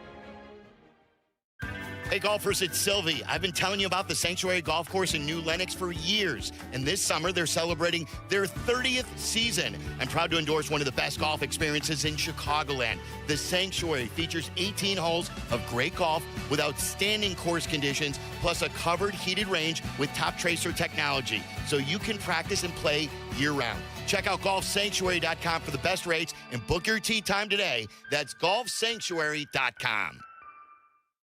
Hey golfers, it's Silvy. I've been telling you about the Sanctuary Golf Course in New Lenox for years, and this summer they're celebrating their 30th season. I'm proud to endorse one of the best golf experiences in Chicagoland. The Sanctuary features 18 holes of great golf with outstanding course conditions, plus a covered heated range with top tracer technology, so you can practice and play year-round. Check out golfsanctuary.com for the best rates and book your tee time today. That's golfsanctuary.com.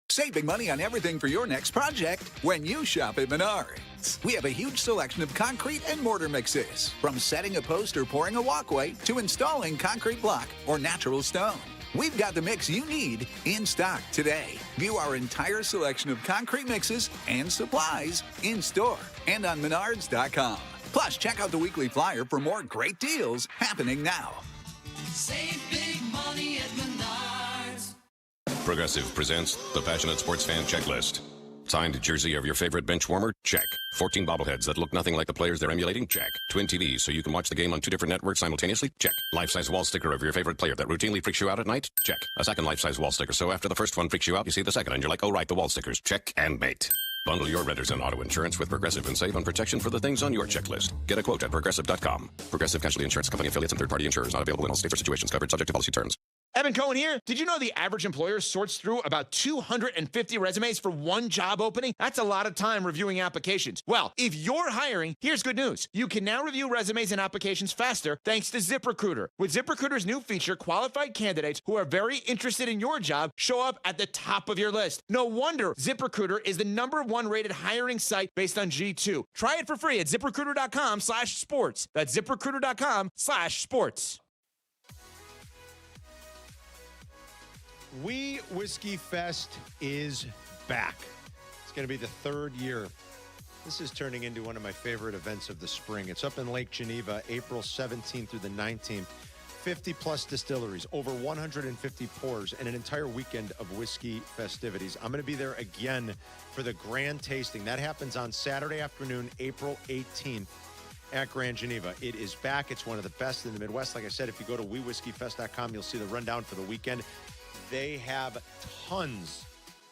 Save big money on everything for your next project when you shop at Menards. We have a huge selection of concrete and mortar mixes, from setting a post or pouring a walkway to installing concrete block or natural stone. We've got the mix you need in stock today. View our entire selection of concrete mixes and supplies in store and on Menards.com. Plus, check out the weekly flyer for more great deals happening now. Save big money at Menards. Progressive presents the Passionate Sports Fan Checklist. Signed jersey of your favorite bench warmer? Check. 14 bobbleheads that look nothing like the players they're emulating? Check. Twin TVs so you can watch the game on 2 different networks simultaneously? Check. Life-size wall sticker of your favorite player that routinely freaks you out at night? Check. A second life-size wall sticker so after the first one freaks you out, you see the second and you're like, oh right, the wall stickers. Check and mate. Bundle your renters and auto insurance with Progressive and save on protection for the things on your checklist. Get a quote at Progressive.com. Progressive Casualty Insurance Company affiliates and third-party insurers not available in all states or situations. Covered subject to policy terms. Evan Cohen here. Did you know the average employer sorts through about 250 resumes for one job opening? That's a lot of time reviewing applications. Well, if you're hiring, here's good news. You can now review resumes and applications faster thanks to ZipRecruiter. With ZipRecruiter's new feature, qualified candidates who are very interested in your job show up at the top of your list. No wonder ZipRecruiter is the #1 rated hiring site based on G2. Try it for free at ZipRecruiter.com/sports. That's ZipRecruiter.com/sports. We Whiskey Fest is back. It's going to be the 3rd year. This is turning into one of my favorite events of the spring. It's up in Lake Geneva, April 17th through the 19th. 50-plus distilleries, over 150 pours, and an entire weekend of whiskey festivities. I'm going to be there again for the grand tasting. That happens on Saturday afternoon, April 18th at Grand Geneva. It is back. It's one of the best in the Midwest. Like I said, if you go to wewhiskeyfest.com, you'll see the rundown for the weekend. They have tons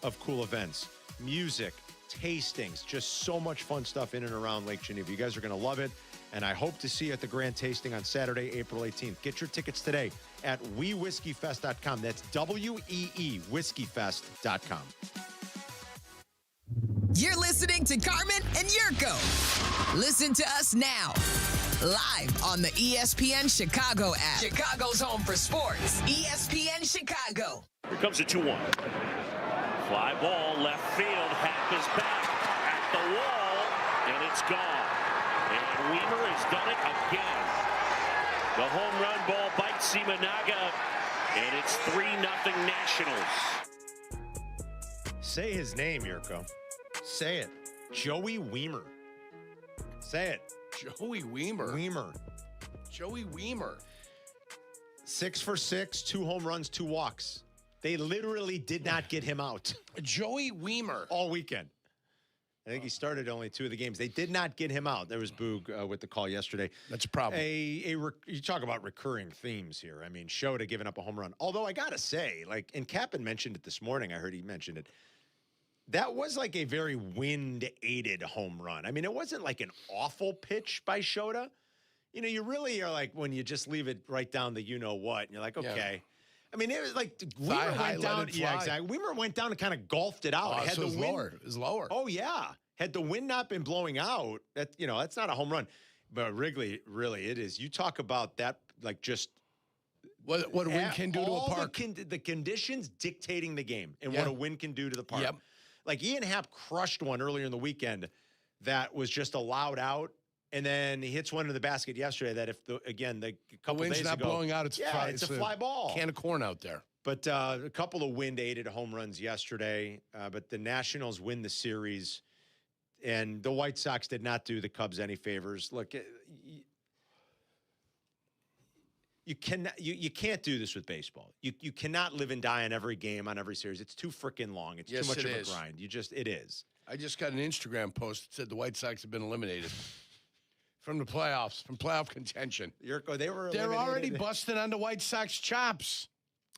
of cool events, music, tastings, just so much fun stuff in and around Lake Geneva. You guys are going to love it, and I hope to see you at the grand tasting on Saturday, April 18th. Get your tickets today at wewhiskeyfest.com. That's WEE whiskeyfest.com. You're listening to Carmen and Jurko. Listen to us now, live on the ESPN Chicago app. Chicago's home for sports. ESPN Chicago. Here comes a 2-1. Fly ball, left field. Hap is back at the wall, and it's gone. And Weimer has done it again. The home run ball bites Simanaga, and it's 3-0 Nationals. Say his name, Jurko. Say it. Joey Weimer. Say it. Joey Weimer. Weimer. Joey Weimer. 6 for 6, 2 home runs, 2 walks. They literally did not get him out. Joey Weimer. All weekend. I think he started only 2 of the games. They did not get him out. There was Boog with the call yesterday. That's a problem. You talk about recurring themes here. I mean, Shota giving up a home run. Although I got to say, and Kappan mentioned it this morning. I heard he mentioned it. That was like a very wind-aided home run. I mean, it wasn't like an awful pitch by Shota. You know, you really are like when you just leave it right down the you-know-what, and you're like, okay. Yeah. I mean, it was like Weimer went down. Yeah, exactly. Weimer went down and kind of golfed it out. Oh, it was lower. It was lower. Oh, yeah. Had the wind not been blowing out, that's not a home run. But Wrigley, really, it is. You talk about that, like just what a wind can do to a park. The conditions dictating the game and what a wind can do to the park. Yep. Like Ian Happ crushed one earlier in the weekend that was just allowed out, and then he hits one in the basket yesterday. That if the couple wind's days not ago, blowing out, it's a fly ball, can of corn out there. But a couple of wind-aided home runs yesterday. But the Nationals win the series, and the White Sox did not do the Cubs any favors. Look, you can't do this with baseball. You cannot live and die on every game, on every series. It's too freaking long. It's too much of a grind. It is. I just got an Instagram post that said the White Sox have been eliminated from the playoffs, from playoff contention. Jurko, they're already busting on the White Sox chops.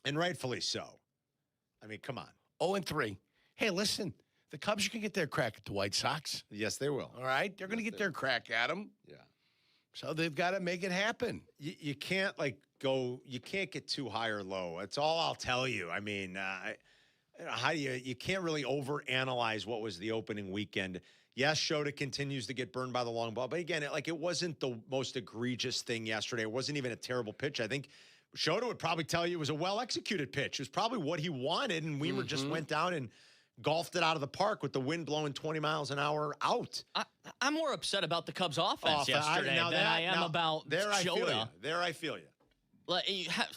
And rightfully so. I mean, come on. 0-3. Hey, listen, the Cubs are going to get their crack at the White Sox. Yes, they will. All right? They're going to get their crack at them. Yeah. So they've got to make it happen. You can't you can't get too high or low. That's all I'll tell you. I mean, you can't really overanalyze what was the opening weekend. Yes, Shota continues to get burned by the long ball. But again, it wasn't the most egregious thing yesterday. It wasn't even a terrible pitch. I think Shota would probably tell you it was a well-executed pitch. It was probably what he wanted, and Weimer just went down and golfed it out of the park with the wind blowing 20 miles an hour out. I'm more upset about the Cubs' offense yesterday than I am about Shota. There I feel you. Like, you have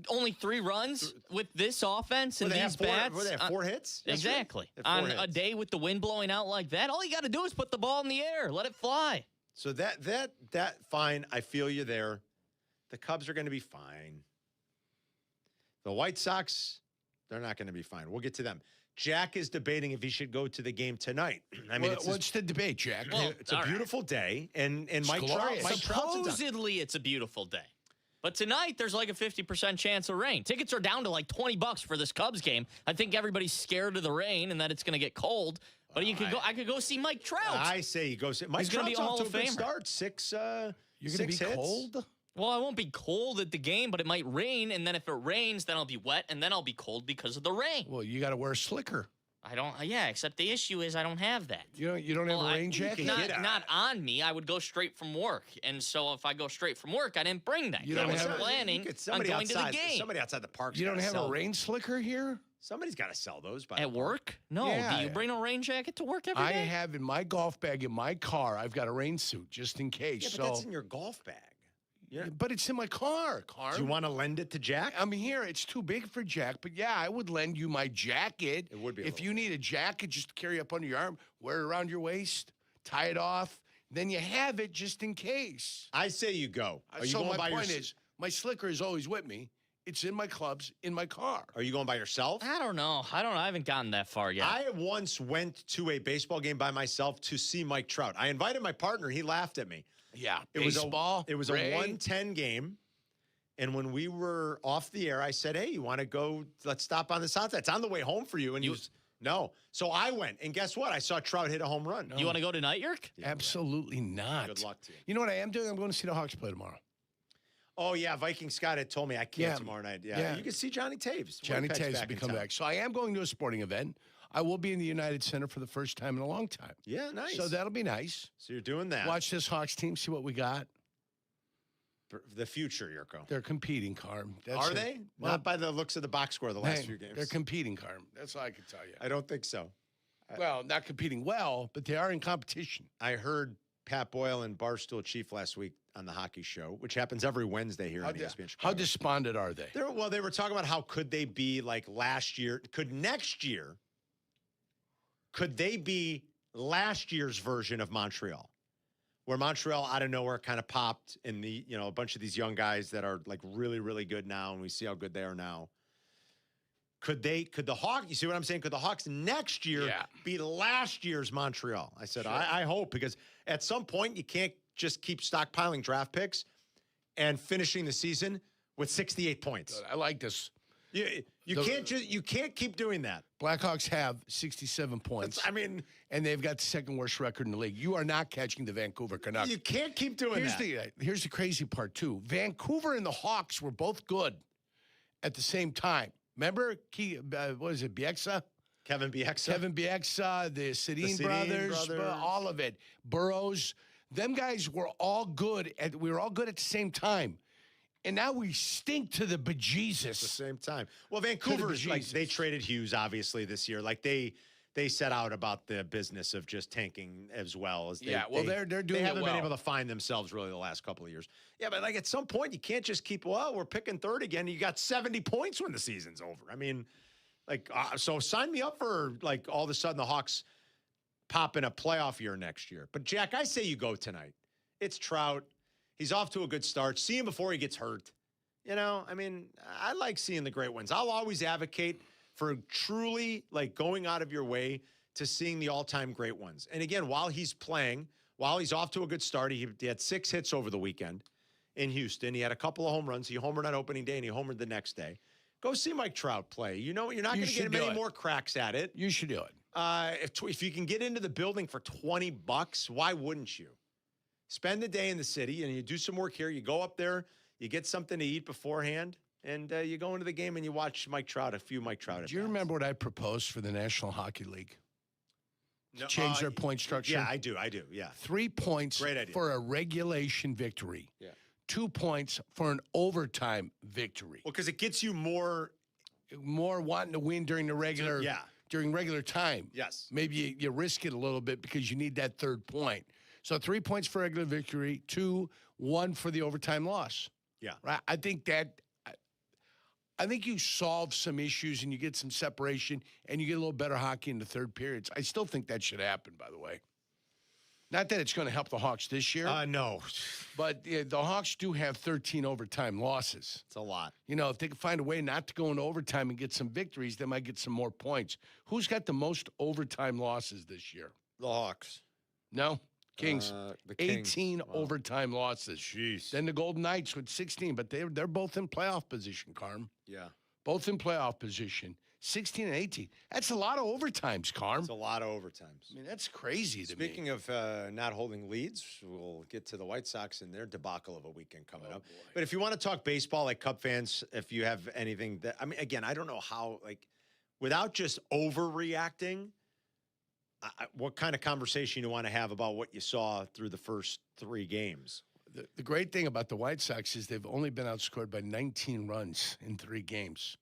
only 3 runs with this offense and these bats. Were they have 4 hits? Exactly. On a day with the wind blowing out like that, all you got to do is put the ball in the air. Let it fly. So that fine. I feel you there. The Cubs are going to be fine. The White Sox, they're not going to be fine. We'll get to them. Jack is debating if he should go to the game tonight. I mean, what's the debate, Jack? It's a beautiful day, and Mike Trout. Supposedly, it's a beautiful day, but tonight there's like a 50% chance of rain. Tickets are down to like $20 for this Cubs game. I think everybody's scared of the rain and that it's going to get cold. But I could go see Mike Trout. I say you go see Mike Trout's off to a good start. 6 You're going to be hits. cold? Well, I won't be cold at the game, but it might rain, and then if it rains, then I'll be wet, and then I'll be cold because of the rain. Well, you got to wear a slicker. I don't. Yeah, except the issue is I don't have that. You don't have a rain jacket? Not on me. I would go straight from work, and so if I go straight from work, I didn't bring that. You don't I was have planning on going to the game. Somebody outside the park. You don't have a rain slicker here? Somebody's got to sell those. At work? No. Yeah. Do you bring a rain jacket to work every I day? have in my golf bag in my car, I've got a rain suit just in case. Yeah, but that's in your golf bag. Yeah, but it's in my car, Carm. Do you want to lend it to Jack? I'm here. It's too big for Jack, but yeah, I would lend you my jacket. It would be. If you need a jacket just to carry up under your arm, wear it around your waist, tie it off, then you have it just in case. I say you go. Are you so going my by point is, my slicker is always with me. It's in my clubs, in my car. Are you going by yourself? I don't know. I haven't gotten that far yet. I once went to a baseball game by myself to see Mike Trout. I invited my partner. He laughed at me. Yeah, It baseball. was a 110 game. And when we were off the air, I said, hey, you want to go? Let's stop on the sunset. It's on the way home for you. And he was, no. So I went. And guess what? I saw Trout hit a home run. You want to go tonight, Yerk? Absolutely not. Good luck to you. You know what I am doing? I'm going to see the Hawks play tomorrow. Oh, yeah. Viking Scott had told me I can't tomorrow night. Yeah. You can see Johnny Taves. Johnny Taves will be coming back. So I am going to a sporting event. I will be in the United Center for the first time in a long time. Yeah, nice. So that'll be nice. So you're doing that. Watch this Hawks team, see what we got. The future, Yurko. They're competing, Carm. Are they? Well, Not by the looks of the box score the last few games. They're competing, Carm. That's all I can tell you. I don't think so. Well, not competing well, but they are in competition. I heard Pat Boyle and Barstool Chief last week on the hockey show, which happens every Wednesday here on ESPN Chicago. How despondent are they? They were talking about how could they be like last year? Could next year, could they be last year's version of Montreal? Where Montreal out of nowhere kind of popped in a bunch of these young guys that are like really, really good now, and we see how good they are now. Could the Hawks, you see what I'm saying? Could the Hawks next year be last year's Montreal? I said, sure. I hope, because at some point you can't just keep stockpiling draft picks and finishing the season with 68 points. I like this. You can't keep doing that. Blackhawks have 67 points. And they've got the second worst record in the league. You are not catching the Vancouver Canucks. You can't keep doing that. Here's the crazy part too. Vancouver and the Hawks were both good at the same time. Remember, what is it, Bieksa? Kevin Bieksa. The Sedin brothers, all of it. Burrows. Them guys were all good. We were all good at the same time. And now we stink to the bejesus. At the same time. Well, Vancouver's, like, they traded Hughes, obviously, this year. Like, they set out about the business of just tanking as well. As they're doing it well. They haven't been able to find themselves really the last couple of years. Yeah, but, like, at some point, you can't just keep, we're picking third again. You got 70 points when the season's over. I mean, like, so sign me up for, like, all of a sudden the Hawks pop in a playoff year next year. But, Jack, I say you go tonight. It's Trout. He's off to a good start. See him before he gets hurt. I like seeing the great wins. I'll always advocate for truly, like, going out of your way to seeing the all-time great ones. And again, while he's playing, while he's off to a good start, he had 6 hits over the weekend in Houston. He had a couple of home runs. He homered on opening day, and he homered the next day. Go see Mike Trout play. You know, you're not going to get many more cracks at it. You should do it. If you can get into the building for $20, why wouldn't you? Spend the day in the city, and you do some work here. You go up there, you get something to eat beforehand, and you go into the game and you watch a few Mike Trout. Do you remember what I proposed for the National Hockey League? Change their point structure? Yeah, I do, yeah. 3 points for a regulation victory. Yeah. 2 points for an overtime victory. Well, because it gets you more wanting to win during the regular time. Yes. Maybe you risk it a little bit because you need that third point. So 3 points for regular victory, 2, 1 for the overtime loss. Yeah. Right. I think you solve some issues and you get some separation and you get a little better hockey in the third periods. I still think that should happen, by the way. Not that it's going to help the Hawks this year. No. But the Hawks do have 13 overtime losses. It's a lot. If they can find a way not to go into overtime and get some victories, they might get some more points. Who's got the most overtime losses this year? The Hawks. No? Kings. The Kings. 18 overtime losses. Jeez. Then the Golden Knights with 16, but they're both in playoff position, Carm. Yeah. Both in playoff position. 16 and 18. That's a lot of overtimes, Carm. It's a lot of overtimes. I mean, that's crazy to me. Speaking of not holding leads, we'll get to the White Sox and their debacle of a weekend coming up. Boy. But if you want to talk baseball, like Cub fans, if you have anything that, I mean, again, I don't know how, like, without just overreacting, what kind of conversation you want to have about what you saw through the first 3 games? The great thing about the White Sox is they've only been outscored by 19 runs in 3 games.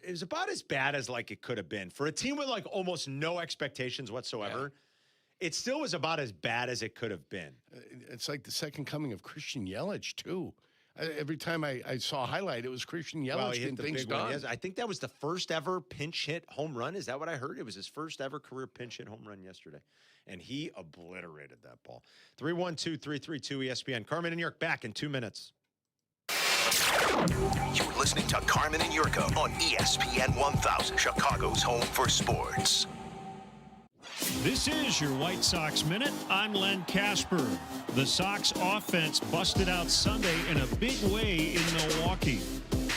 It was about as bad as like it could have been for a team with like almost no expectations whatsoever. Yeah. It still was about as bad as it could have been. It's like the second coming of Christian Yelich too. Every time I saw a highlight, it was Christian Yelich getting things done. Yes, I think that was the first ever pinch hit home run. Is that what I heard? It was his first ever career pinch hit home run yesterday. And he obliterated that ball. 312-332 ESPN. Carmen and York back in 2 minutes. You're listening to Carmen and Jurko on ESPN 1000, Chicago's home for sports. This is your White Sox Minute. I'm Len Casper. The Sox offense busted out Sunday in a big way in Milwaukee.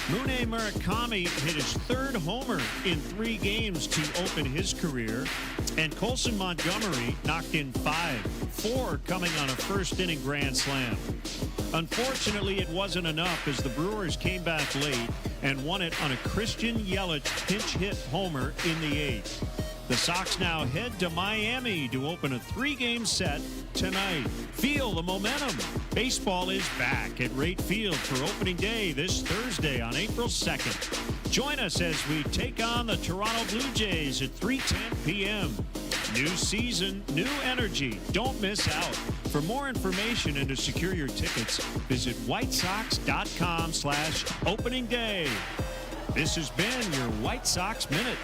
Mune Murakami hit his 3rd homer in 3 games to open his career, and Colson Montgomery knocked in 5, 4 coming on a first-inning grand slam. Unfortunately, it wasn't enough as the Brewers came back late and won it on a Christian Yelich pinch hit homer in the 8th. The Sox now head to Miami to open a 3-game set tonight. Feel the momentum. Baseball is back at Rate Field for opening day this Thursday on April 2nd. Join us as we take on the Toronto Blue Jays at 3:10 p.m. New season, new energy. Don't miss out. For more information and to secure your tickets, visit whitesox.com/opening day. This has been your White Sox Minute.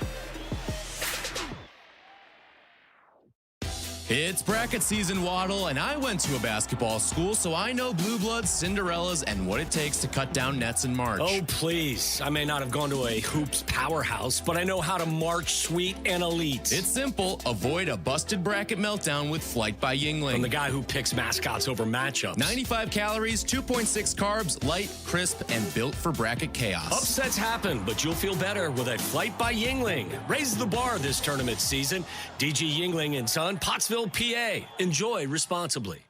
It's bracket season, Waddle, and I went to a basketball school, so I know blue bloods, Cinderellas, and what it takes to cut down nets in March. Oh, please. I may not have gone to a hoops powerhouse, but I know how to march sweet and elite. It's simple. Avoid a busted bracket meltdown with Flight by Yingling. From the guy who picks mascots over matchups. 95 calories, 2.6 carbs, light, crisp, and built for bracket chaos. Upsets happen, but you'll feel better with a Flight by Yingling. Raise the bar this tournament season. DG Yingling and Son, Pottsville, PA. Enjoy responsibly.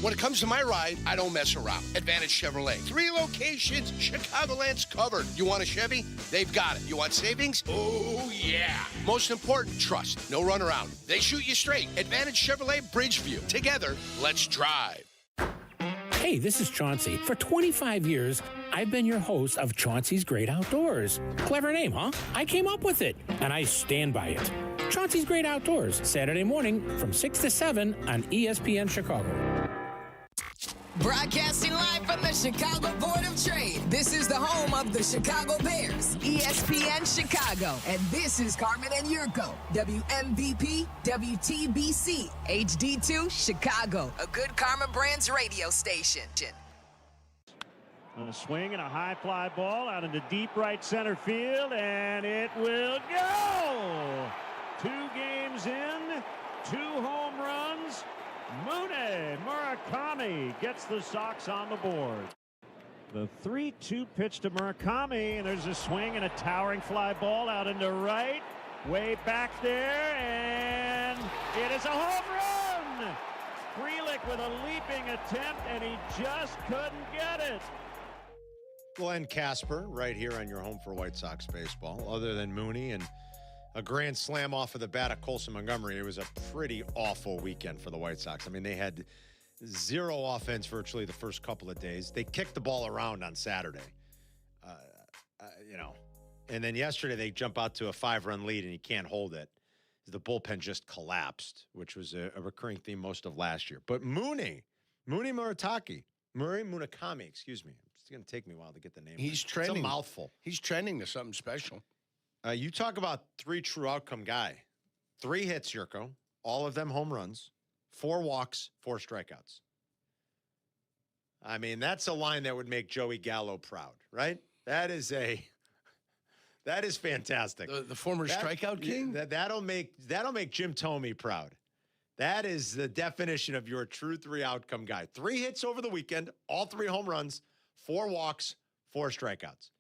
When it comes to my ride, I don't mess around. Advantage Chevrolet. 3 locations, Chicagoland's covered. You want a Chevy? They've got it. You want savings? Oh, yeah. Most important, trust. No runaround. They shoot you straight. Advantage Chevrolet Bridgeview. Together, let's drive. Hey, this is Chauncey. For 25 years, I've been your host of Chauncey's Great Outdoors. Clever name, huh? I came up with it, and I stand by it. Chauncey's Great Outdoors, Saturday morning from 6 to 7 on ESPN Chicago. Broadcasting live from the Chicago Board of Trade. This is the home of the Chicago Bears, ESPN Chicago. And this is Carmen and Jurko, WMVP, WTBC, HD2, Chicago, a good Karma Brands radio station. On a swing and a high fly ball out into deep right center field, and it will go! 2 games in, 2 home runs. Mune Murakami gets the Sox on the board. The 3-2 pitch to Murakami, and there's a swing and a towering fly ball out into right. Way back there, and it is a home run! Frelick with a leaping attempt, and he just couldn't get it. Glenn Casper, right here on your home for White Sox baseball. Other than Mooney and a grand slam off of the bat of Colson Montgomery, it was a pretty awful weekend for the White Sox. I mean, they had 0 offense virtually the first couple of days. They kicked the ball around on Saturday, and then yesterday they jump out to a 5-run lead and you can't hold it. The bullpen just collapsed, which was a recurring theme most of last year. But Mune Murakami, excuse me. It's going to take me a while to get the name. He's trending. It's a mouthful. He's trending to something special. You talk about 3 true outcome guy. 3 hits, Jurko. All of them home runs. 4 walks, 4 strikeouts. I mean, that's a line that would make Joey Gallo proud, right? That is fantastic. The former strikeout king? That'll make Jim Thome proud. That is the definition of your true 3 outcome guy. 3 hits over the weekend, all 3 home runs, 4 walks, 4 strikeouts.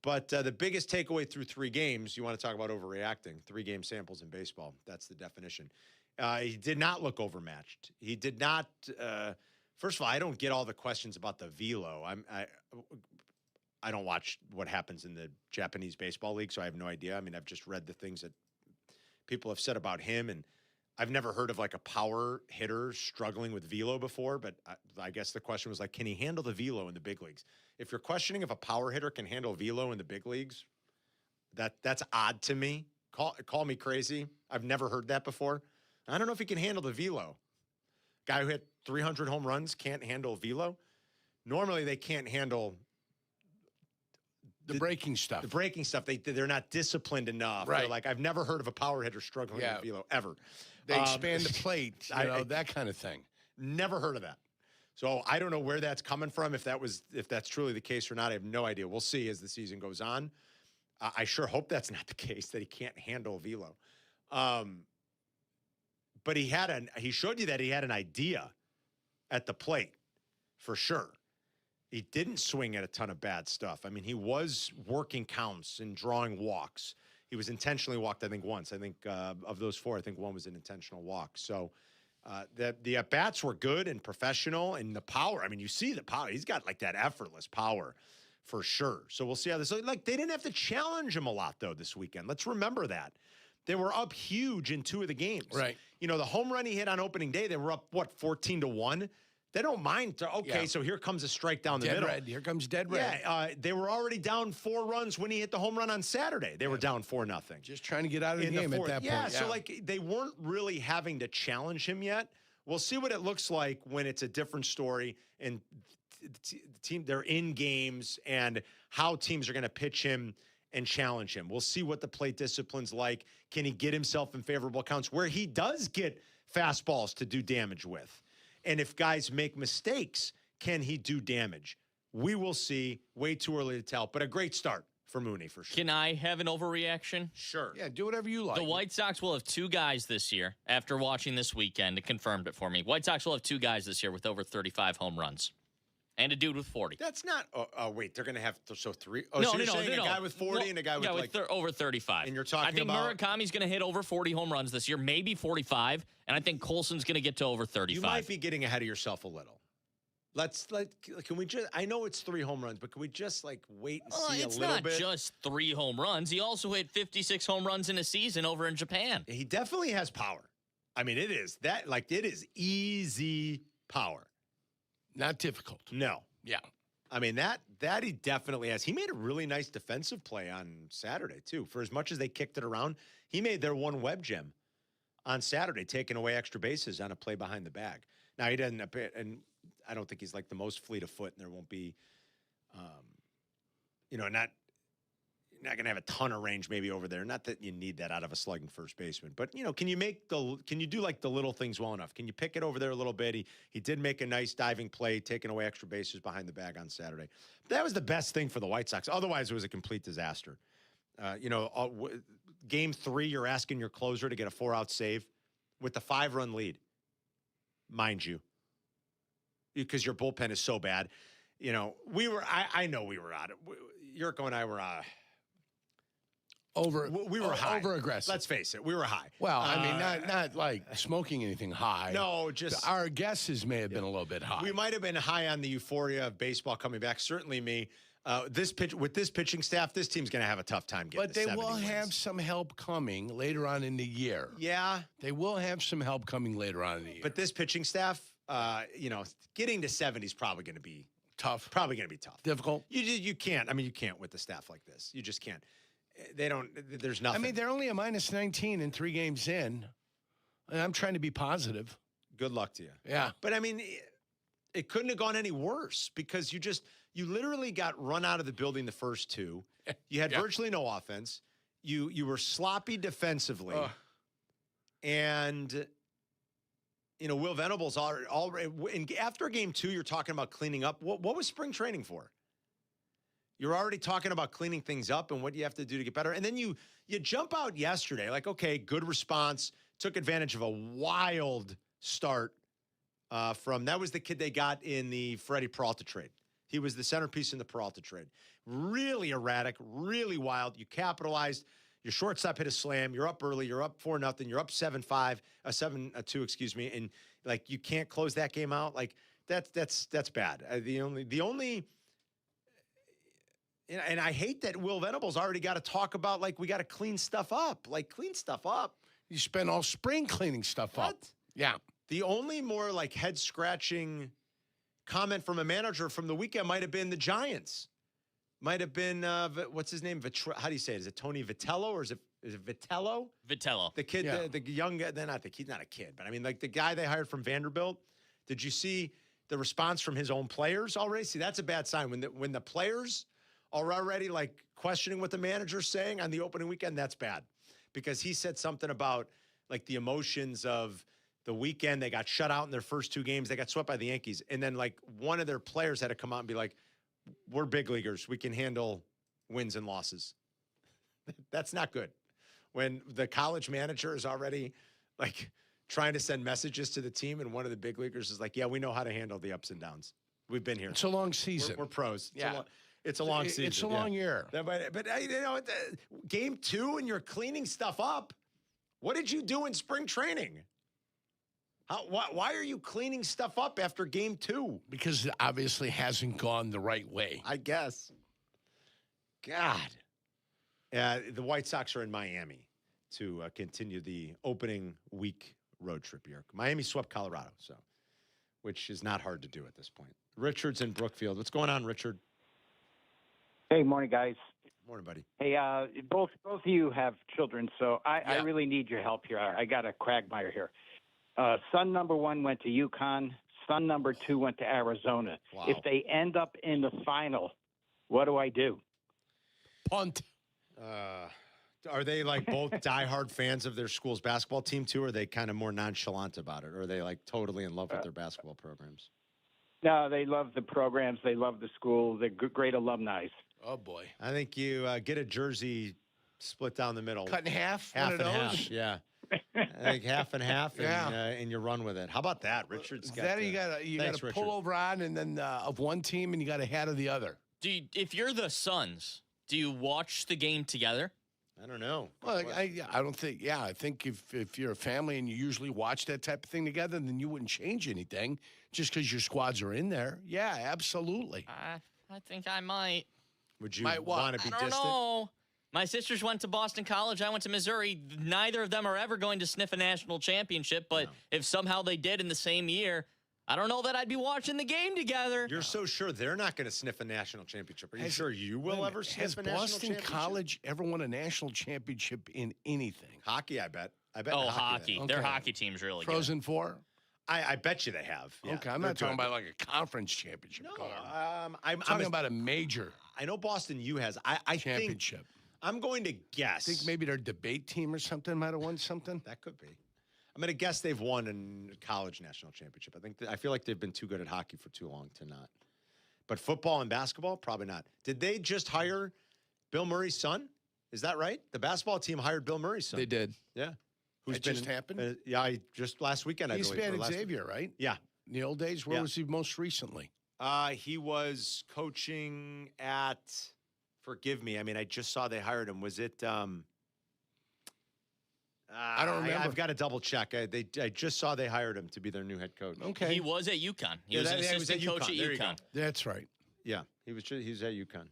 But the biggest takeaway through 3 games, you want to talk about overreacting, 3-game samples in baseball. That's the definition. He did not look overmatched. He did not. First of all, I don't get all the questions about the velo. I don't watch what happens in the Japanese baseball league, so I have no idea. I mean, I've just read the things that people have said about him, and I've never heard of like a power hitter struggling with velo before, but I guess the question was like, can he handle the velo in the big leagues? If you're questioning if a power hitter can handle velo in the big leagues, that's odd to me. Call me crazy. I've never heard that before. I don't know if he can handle the velo. Guy who hit 300 home runs can't handle velo. Normally, they can't handle the breaking stuff. The breaking stuff. They're not disciplined enough. Right. They're like, I've never heard of a power hitter struggling with velo ever. They expand the plate, that kind of thing. Never heard of that. So I don't know where that's coming from. If that's truly the case or not, I have no idea. We'll see as the season goes on. I sure hope that's not the case, that he can't handle velo. But he showed you that he had an idea at the plate, for sure. He didn't swing at a ton of bad stuff. I mean, he was working counts and drawing walks. He was intentionally walked, I think, once. I think of those 4, I think one was an intentional walk. So the at-bats were good and professional, and the power. I mean, you see the power. He's got like that effortless power for sure. So we'll see how this. Like, they didn't have to challenge him a lot though this weekend. Let's remember that. They were up huge in 2 of the games. Right. You know, the home run he hit on opening day, they were up, 14-1? They don't mind. So here comes a strike down the middle. Red. Here comes dead red. Yeah, they were already down 4 runs when he hit the home run on Saturday. They were down 4-0. Just trying to get out of the game at that point. Yeah, so like they weren't really having to challenge him yet. We'll see what it looks like when it's a different story and they're in games and how teams are going to pitch him and challenge him. We'll see what the plate discipline's like. Can he get himself in favorable counts where he does get fastballs to do damage with? And if guys make mistakes, can he do damage? We will see. Way too early to tell, but a great start for Mooney for sure. Can I have an overreaction? Sure. Yeah, do whatever you like. The White Sox will have 2 guys this year, after watching this weekend. It confirmed it for me. White Sox will have 2 guys this year with over 35 home runs. And a dude with 40. That's not. Wait, they're going to have 3. No, so you're saying a guy with 40 and a guy with over 35. And you're talking about. I think Murakami's going to hit over 40 home runs this year, maybe 45, and I think Colson's going to get to over 35. You might be getting ahead of yourself a little. Can we just? I know it's 3 home runs, but can we just wait and see a little bit? It's not just 3 home runs. He also hit 56 home runs in a season over in Japan. He definitely has power. I mean, it is easy power. Not difficult. No. Yeah. I mean, that he definitely has. He made a really nice defensive play on Saturday, too. For as much as they kicked it around, he made their one web gem on Saturday, taking away extra bases on a play behind the bag. Now, he doesn't, and I don't think he's like the most fleet of foot, and there won't be, not going to have a ton of range maybe over there. Not that you need that out of a slugging first baseman, but can you do like the little things well enough? Can you pick it over there a little bit? He did make a nice diving play, taking away extra bases behind the bag on Saturday. That was the best thing for the White Sox. Otherwise, it was a complete disaster. Game 3, you're asking your closer to get a 4-out save with the 5-run lead, mind you, because your bullpen is so bad. I know we were out. Jurko and I were we were high. Over aggressive. Let's face it, we were high. Well, I mean, not like smoking anything high. No, just our guesses may have been a little bit high. We might have been high on the euphoria of baseball coming back. Certainly me. With this pitching staff, this team's going to have a tough time getting. But they will have some help coming later on in the year. Yeah, they will have some help coming later on in the year. But this pitching staff, getting to 70 is probably going to be tough. Probably going to be tough. Difficult. You can't. I mean, you can't with the staff like this. You just can't. They don't. There's nothing. I mean, they're only a -19 and 3 games in. And I'm trying to be positive. Good luck to you. Yeah. But I mean, it couldn't have gone any worse because you literally got run out of the building the first 2. You had virtually no offense. You were sloppy defensively. And Will Venables already after game 2, you're talking about cleaning up. What was spring training for? You're already talking about cleaning things up and what you have to do to get better. And then you jump out yesterday, like, okay, good response, took advantage of a wild start that was the kid they got in the Freddie Peralta trade. He was the centerpiece in the Peralta trade. Really erratic, really wild. You capitalized. Your shortstop hit a slam. You're up early. You're up 4-0. You're up 7-2, excuse me. And like you can't close that game out. Like that's bad. The only. And I hate that Will Venables already got to talk about like we got to clean stuff up. Like clean stuff up. You spent all spring cleaning stuff up. Yeah. The only more like head scratching comment from a manager from the weekend might have been the Giants. Might have been what's his name? How do you say it? Is it Tony Vitello or is it Vitello? Vitello. The kid, the young guy. He's not a kid, but I mean like the guy they hired from Vanderbilt. Did you see the response from his own players already? See, that's a bad sign when the players are already like questioning what the manager's saying on the opening weekend. That's bad because he said something about like the emotions of the weekend. They got shut out in their first 2 games. They got swept by the Yankees. And then like one of their players had to come out and be like, we're big leaguers. We can handle wins and losses. That's not good. When the college manager is already like trying to send messages to the team and one of the big leaguers is like, yeah, we know how to handle the ups and downs. We've been here. It's a long season. We're pros. Yeah. It's a long season. It's a long year. But game 2 and you're cleaning stuff up. What did you do in spring training? Why are you cleaning stuff up after game 2? Because it obviously hasn't gone the right way. I guess. God. The White Sox are in Miami to continue the opening week road trip here. Miami swept Colorado, which is not hard to do at this point. Richard's in Brookfield. What's going on, Richard? Hey, morning, guys. Morning, buddy. Hey, both of you have children, so I really need your help here. I got a quagmire here. Son number 1 went to UConn. Son number 2 went to Arizona. Wow. If they end up in the final, what do I do? Punt. Are they like both diehard fans of their school's basketball team too, or are they kind of more nonchalant about it? Or are they like totally in love with their basketball programs? No, they love the programs. They love the school. They're great alumni. Oh, boy. I think you get a jersey split down the middle. Cut in half? Half one and of those? half, yeah. I think half and half, and you run with it. How about that? Richard's got that. You got to pull over on, and then of one team, and you got a hat of the other. If you're the Suns, do you watch the game together? I don't know. Well, I don't think. Yeah, I think if you're a family and you usually watch that type of thing together, then you wouldn't change anything just because your squads are in there. Yeah, absolutely. I think I might. Would you want to be distant? I don't know. My sisters went to Boston College. I went to Missouri. Neither of them are ever going to sniff a national championship, but if somehow they did in the same year, I don't know that I'd be watching the game together. You're so sure they're not going to sniff a national championship. Are you sure you will ever sniff a national championship? Has Boston College ever won a national championship in anything? Hockey, I bet. Oh, hockey. Their hockey team's really good. Frozen Four? I bet you they have. Yeah, okay, I'm not talking about like a conference championship. No, I'm talking about a major. I know Boston U has. I championship. Think, I'm going to guess. I think maybe their debate team or something might have won something. That could be. I'm going to guess they've won a college national championship. I feel like they've been too good at hockey for too long to not. But football and basketball, probably not. Did they just hire Bill Murray's son? Is that right? The basketball team hired Bill Murray's son. They did. Yeah. Who's just happened? Just last weekend, I believe. He used to be at Xavier, right? Yeah. In the old days? Where was he most recently? He was coaching at, forgive me, I mean, I just saw they hired him. Was it, I don't remember. I've got to double check. I just saw they hired him to be their new head coach. Okay. He was at UConn. He was an assistant coach at UConn. That's right. Yeah, he was at UConn.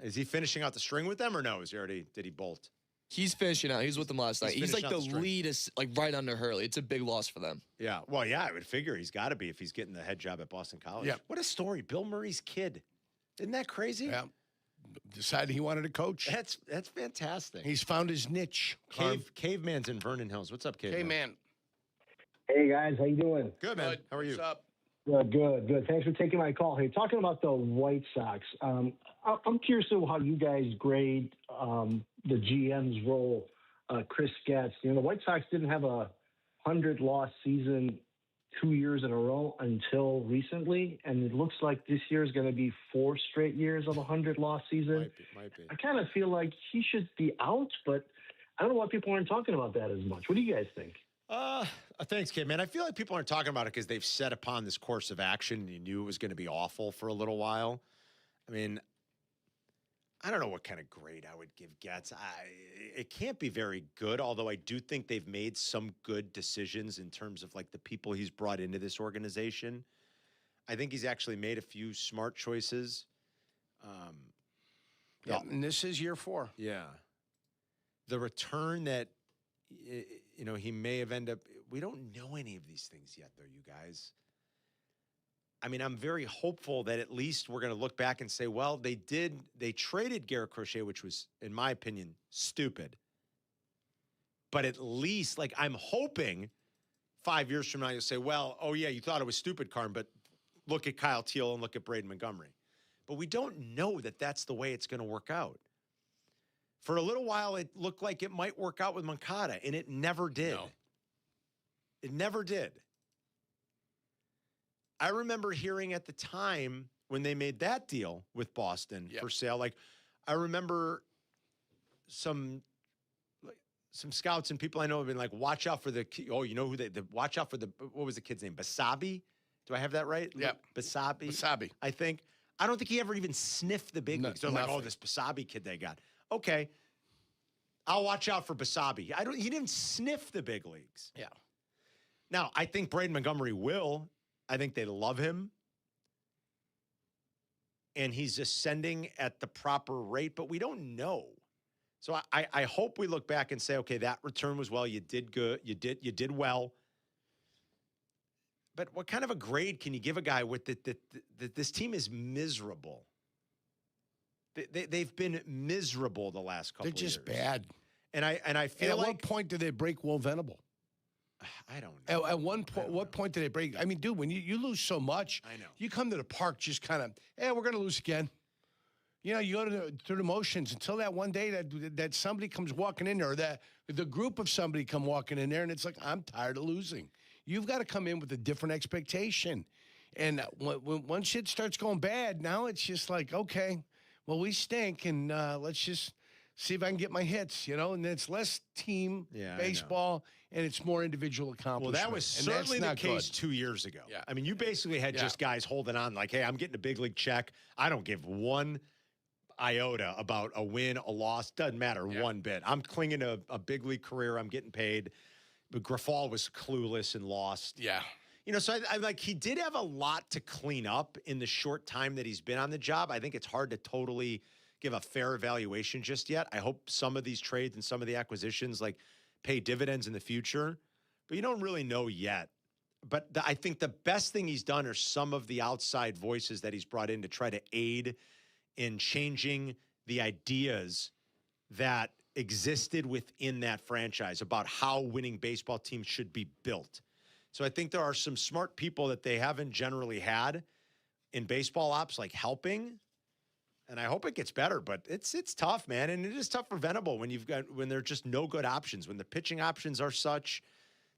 Is he finishing out the string with them or no? Did he bolt? He's finishing out. He was with them last night. He's like the lead is like right under Hurley. It's a big loss for them. Yeah. Well, yeah, I would figure he's got to be if he's getting the head job at Boston College. Yeah. What a story. Bill Murray's kid. Isn't that crazy? Yeah. Decided he wanted to coach. That's fantastic. He's found his niche. Caveman's in Vernon Hills. What's up, Caveman? Caveman. Hey, guys. How you doing? Good, man. How are you? What's up? Good. Thanks for taking my call. Hey, talking about the White Sox, I'm curious to how you guys grade the GM's role, Chris Getz. The White Sox didn't have a 100-loss season 2 years in a row until recently, and it looks like this year is going to be 4 straight years of a 100-loss season. Might be. I kind of feel like he should be out, but I don't know why people aren't talking about that as much. What do you guys think? Thanks, kid, man. I feel like people aren't talking about it because they've set upon this course of action and you knew it was going to be awful for a little while. I mean, I don't know what kind of grade I would give Getz. It can't be very good, although I do think they've made some good decisions in terms of like the people he's brought into this organization. I think he's actually made a few smart choices. And this is year 4. Yeah. The return that, he may have ended up, we don't know any of these things yet, though, you guys. I mean, I'm very hopeful that at least we're going to look back and say, well, they traded Garrett Crochet, which was, in my opinion, stupid. But at least, like, I'm hoping 5 years from now you'll say, well, oh, yeah, you thought it was stupid, Carm, but look at Kyle Teal and look at Braden Montgomery. But we don't know that that's the way it's going to work out. For a little while, it looked like it might work out with Moncada, and it never did. No. It never did. I remember hearing at the time when they made that deal with Boston for sale, like I remember some scouts and people I know have been like, watch out for watch out for what was the kid's name? Basabi? Do I have that right? Yeah. Basabi, I think. I don't think he ever even sniffed the big leagues. They're like, oh, this Basabi kid they got. Okay. I'll watch out for Basabi. He didn't sniff the big leagues. Yeah. Now, I think Braden Montgomery will. I think they love him. And he's ascending at the proper rate, but we don't know. So I hope we look back and say, okay, that return was well. You did good. You did well. But what kind of a grade can you give a guy with that this team is miserable? They've been miserable the last couple of years. They're just bad. And I feel at like what point did they break Will Venable? I don't know. At what point did they break? I mean, dude, when you lose so much, I know. You come to the park just kind of, we're going to lose again. You go through the motions until that one day that somebody comes walking in there, or that the group of somebody come walking in there, and it's like, I'm tired of losing. You've got to come in with a different expectation. And when shit starts going bad, now it's just like, okay, well, we stink, and let's just see if I can get my hits, and it's less team baseball, and it's more individual accomplishment. Well, that was certainly the case 2 years ago. Yeah. I mean, you basically had just guys holding on like, hey, I'm getting a big league check. I don't give one iota about a win, a loss. Doesn't matter one bit. I'm clinging to a big league career. I'm getting paid. But Grafal was clueless and lost. Yeah. So I like he did have a lot to clean up in the short time that he's been on the job. I think it's hard to totally give a fair evaluation just yet. I hope some of these trades and some of the acquisitions like pay dividends in the future, but you don't really know yet. But I think the best thing he's done are some of the outside voices that he's brought in to try to aid in changing the ideas that existed within that franchise about how winning baseball teams should be built. So I think there are some smart people that they haven't generally had in baseball ops, like helping. And I hope it gets better, but it's tough, man. And it is tough for Venable when there are just no good options, when the pitching options are such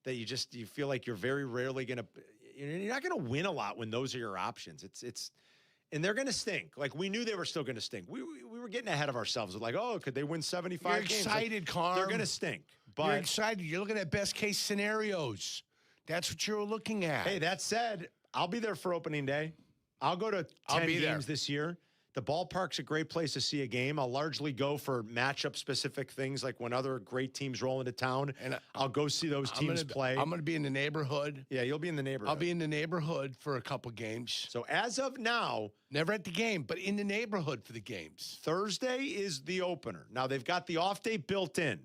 that you feel like you're very rarely you're not going to win a lot when those are your options. And they're going to stink. Like, we knew they were still going to stink. We were getting ahead of ourselves. We're like, oh, could they win 75 You're games? excited, like, Carm. They're going to stink. But you're excited. You're looking at best case scenarios. That's what you're looking at. Hey, that said, I'll be there for opening day. I'll go to 10 games this year. The ballpark's a great place to see a game. I'll largely go for matchup-specific things, like when other great teams roll into town. And I'll go see those teams play. I'm going to be in the neighborhood. Yeah, you'll be in the neighborhood. I'll be in the neighborhood for a couple games. So as of now, never at the game, but in the neighborhood for the games. Thursday is the opener. Now, they've got the off day built in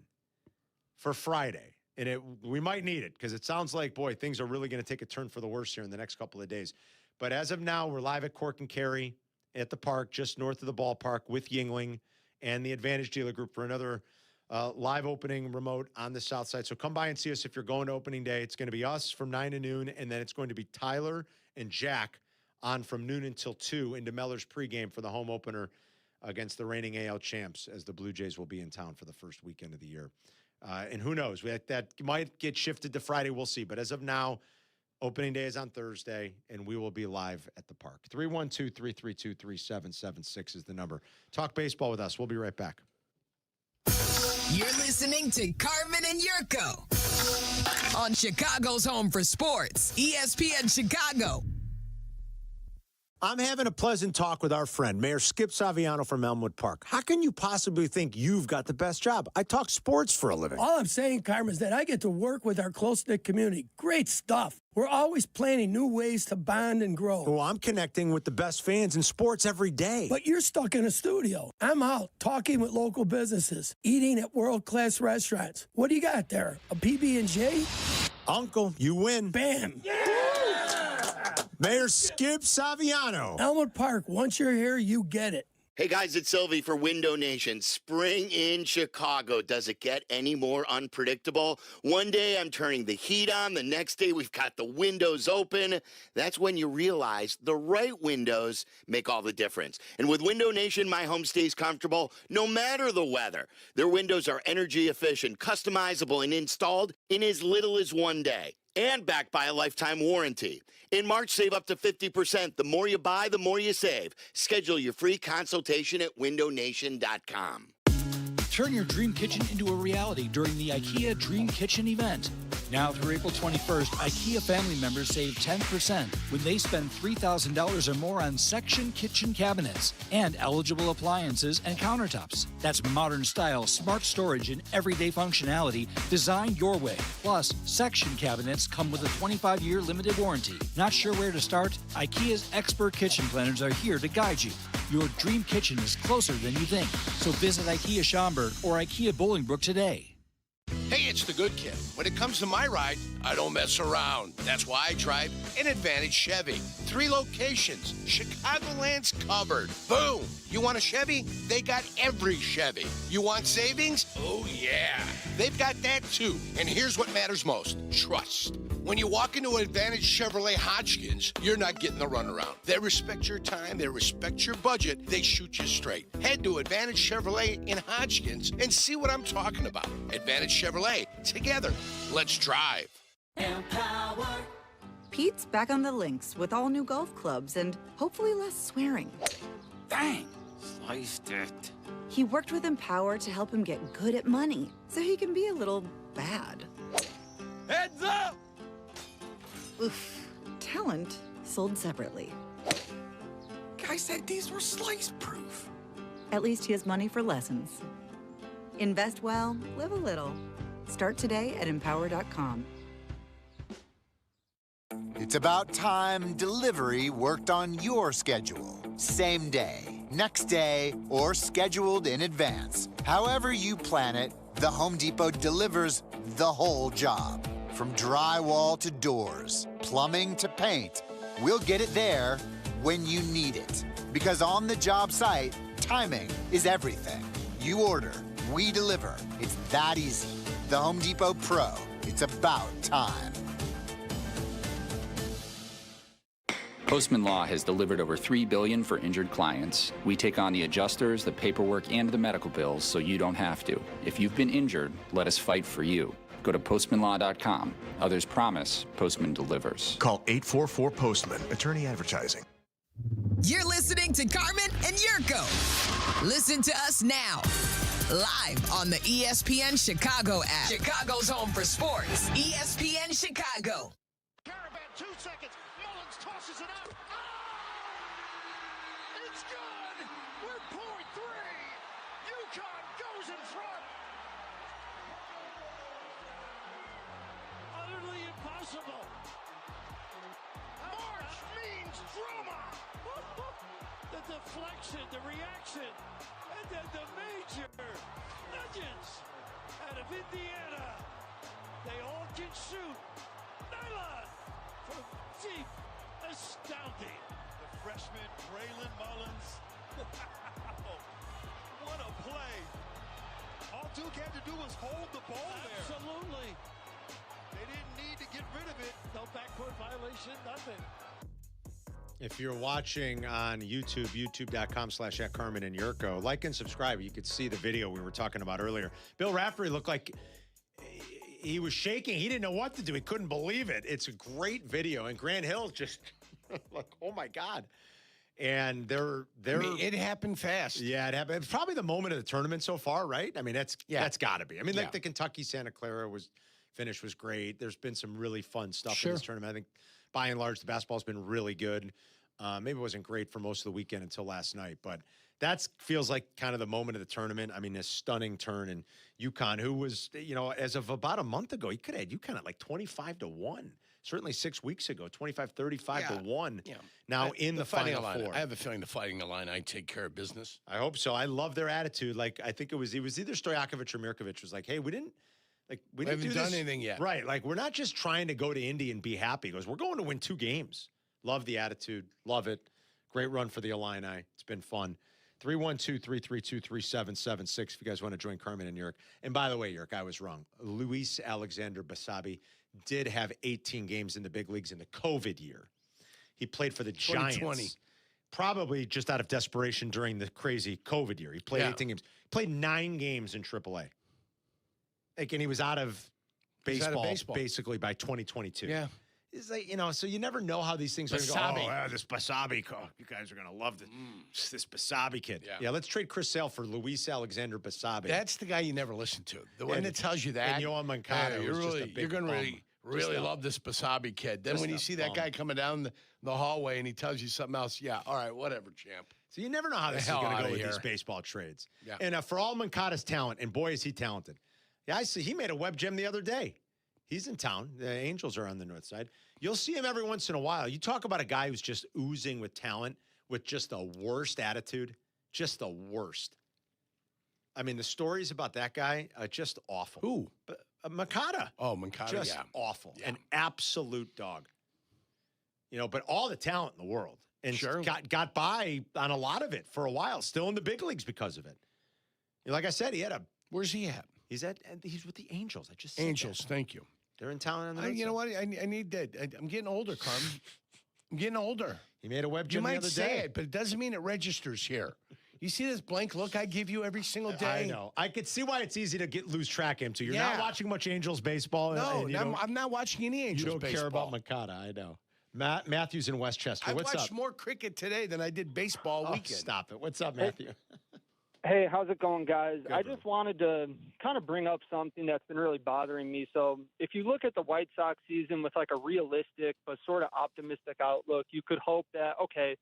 for Friday. And we might need it because it sounds like, boy, things are really going to take a turn for the worse here in the next couple of days. But as of now, we're live at Cork and Carry at the park, just north of the ballpark with Yingling and the Advantage Dealer Group for another live opening remote on the south side. So come by and see us if you're going to opening day. It's going to be us from 9 to noon, and then it's going to be Tyler and Jack on from noon until 2 into Meller's pregame for the home opener against the reigning AL champs, as the Blue Jays will be in town for the first weekend of the year. And who knows? That might get shifted to Friday. We'll see. But as of now, opening day is on Thursday, and we will be live at the park. 312-332-3776 is the number. Talk baseball with us. We'll be right back. You're listening to Carmen and Jurko On Chicago's home for sports, ESPN Chicago. I'm having a pleasant talk with our friend, Mayor Skip Saviano from Elmwood Park. How can you possibly think you've got the best job? I talk sports for a living. All I'm saying, Carmen, is that I get to work with our close-knit community. Great stuff. We're always planning new ways to bond and grow. Well, I'm connecting with the best fans in sports every day. But you're stuck in a studio. I'm out talking with local businesses, eating at world-class restaurants. What do you got there? A PB&J? Uncle, you win. Bam. Yeah! Mayor Skip Saviano. Elmwood Park, once you're here, you get it. Hey guys, it's Silvy for Window Nation. Spring in Chicago. Does it get any more unpredictable? One day I'm turning the heat on. The next day we've got the windows open. That's when you realize the right windows make all the difference. And with Window Nation, my home stays comfortable no matter the weather. Their windows are energy efficient, customizable, and installed in as little as one day. And backed by a lifetime warranty. In March, save up to 50%. The more you buy, the more you save. Schedule your free consultation at windownation.com. Turn your dream kitchen into a reality during the IKEA Dream Kitchen event. Now through April 21st, IKEA family members save 10% when they spend $3,000 or more on section kitchen cabinets and eligible appliances and countertops. That's modern style, smart storage, and everyday functionality designed your way. Plus, section cabinets come with a 25-year limited warranty. Not sure where to start? IKEA's expert kitchen planners are here to guide you. Your dream kitchen is closer than you think. So visit IKEA Schaumburg or IKEA Bolingbrook today. Hey, it's the good kid. When it comes to my ride, I don't mess around. That's why I drive an Advantage Chevy. 3 locations. Chicagoland's covered. Boom. You want a Chevy? They got every Chevy. You want savings? Oh, yeah. They've got that, too. And here's what matters most. Trust. When you walk into an Advantage Chevrolet Hodgkins, you're not getting the runaround. They respect your time. They respect your budget. They shoot you straight. Head to Advantage Chevrolet in Hodgkins and see what I'm talking about. Advantage Chevrolet. Together. Let's drive. Empower. Pete's back on the links with all new golf clubs and hopefully less swearing. Dang, sliced it. He worked with Empower to help him get good at money so he can be a little bad. Heads up! Oof. Talent sold separately. Guy said these were slice proof. At least he has money for lessons. Invest well, live a little. Start today at empower.com. It's about time delivery worked on your schedule. Same day, next day, or scheduled in advance. However you plan it, the Home Depot delivers the whole job. From drywall to doors, plumbing to paint, we'll get it there when you need it. Because on the job site, timing is everything. You order, we deliver. It's that easy. The Home Depot Pro. It's about time. Postman Law has delivered over $3 billion for injured clients. We take on the adjusters, the paperwork, and the medical bills so you don't have to. If you've been injured, let us fight for you. Go to postmanlaw.com. Others promise, Postman delivers. Call 844-POSTMAN. Attorney Advertising. You're listening to Carmen and Jurko. Listen to us now. Live on the ESPN Chicago app. Chicago's home for sports. ESPN Chicago. Caravan, 2 seconds. Mullins tosses it up. Oh! It's good. We're point 3. UConn goes in front. Utterly impossible. March means drama. The deflection, the reaction, and then the major nugget out of Indiana. They all can shoot. Nylon from deep. Astounding. The freshman Braylon Mullins. What a play. All Duke had to do was hold the ball there. Absolutely. They didn't need to get rid of it. No backcourt violation, nothing. If you're watching on YouTube, youtube.com/@Carmen and Jurko, like and subscribe. You could see the video we were talking about earlier. Bill Raftery looked like he was shaking. He didn't know what to do. He couldn't believe it. It's a great video. And Grant Hill just like, oh my God. And they're I mean, it happened fast. Yeah, it happened. It's probably the moment of the tournament so far, right? I mean, that's got to be. I mean, like the Kentucky Santa Clara was finish was great. There's been some really fun stuff in this tournament. I think, by and large, the basketball's been really good. Maybe it wasn't great for most of the weekend until last night, but that feels like kind of the moment of the tournament. I mean, a stunning turn in UConn, who was, as of about a month ago, he could have had UConn at like 25-1. Certainly 6 weeks ago, 35-1. Yeah. Now in the Final Four. I have a feeling the Fighting Illini take care of business. I hope so. I love their attitude. Like, I think it was either Stojakovic or Mirkovic was like, hey, we haven't done anything yet. Right. Like, we're not just trying to go to Indy and be happy. He goes, we're going to win 2 games. Love the attitude. Love it. Great run for the Illini. It's been fun. 312-332-3776 if you guys want to join Carmen and Yerk. And by the way, Yerk, I was wrong. Luis Alexander Basabe did have 18 games in the big leagues in the COVID year. He played for the 2020. Giants. Probably just out of desperation during the crazy COVID year. He played 18 games. Played 9 games in AAA. And he was out of baseball, basically by 2022. Yeah. It's like, so you never know how these things are going to go. This Basabe, you guys are going to love this Basabe kid. Yeah, let's trade Chris Sale for Luis Alexander Basabe. That's the guy you never listen to. The one that tells you that. And Yohan Moncada you're going to really love this Basabe kid. Then when you see that guy coming down the hallway and he tells you something else, all right, whatever, champ. So you never know how this is going to go with these baseball trades. Yeah. And for all Moncada's talent, and boy, is he talented. Yeah, I see. He made a web gem the other day. He's in town. The Angels are on the north side. You'll see him every once in a while. You talk about a guy who's just oozing with talent, with just the worst attitude, just the worst. I mean, the stories about that guy are just awful. Who? Moncada. Oh, Moncada, just awful. Yeah. An absolute dog. But all the talent in the world. And got by on a lot of it for a while, still in the big leagues because of it. Like I said, where's he at? He's with the Angels. I just said Angels, that. thank you. They're in town on the You know what? I need that. I'm getting older, Carmen. I'm getting older. He made a web gem the other day. You might say it, but it doesn't mean it registers here. You see this blank look I give you every single day? I know. I could see why it's easy to lose track of him, too. You're not watching much Angels baseball. No, I'm not watching any Angels baseball. You don't care about Moncada, I know. Matthew's in Westchester. What's up? I watched more cricket today than I did baseball weekend. Stop it. What's up, Matthew? Hey, how's it going, guys? I just wanted to kind of bring up something that's been really bothering me. So if you look at the White Sox season with like a realistic but sort of optimistic outlook, you could hope that, okay,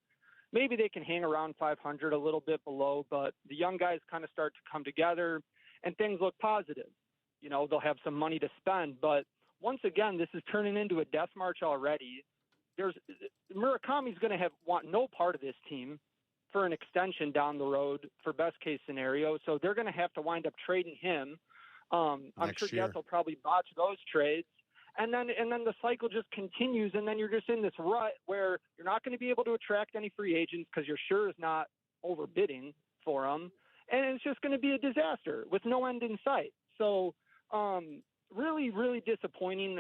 maybe they can hang around 500 a little bit below, but the young guys kind of start to come together and things look positive. They'll have some money to spend. But once again, this is turning into a death march already. Murakami's going to want no part of this team for an extension down the road for best case scenario. So they're going to have to wind up trading him. I'm sure Jets will probably botch those trades. And then the cycle just continues. And then you're just in this rut where you're not going to be able to attract any free agents because you're sure is not overbidding for them. And it's just going to be a disaster with no end in sight. So, really, really disappointing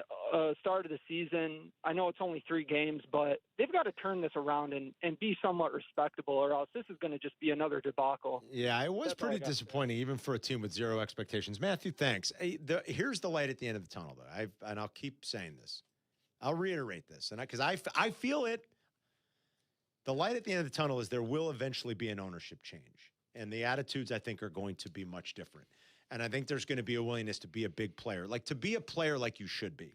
start of the season. I know it's only 3 games, but they've got to turn this around and be somewhat respectable, or else this is going to just be another debacle. Yeah, it was pretty disappointing, even for a team with 0 expectations. Matthew, thanks. Here's the light at the end of the tunnel, though. And I'll keep saying this. I'll reiterate this, because I feel it. The light at the end of the tunnel is there will eventually be an ownership change, and the attitudes, I think, are going to be much different. And I think there's going to be a willingness to be a big player, to be a player like you should be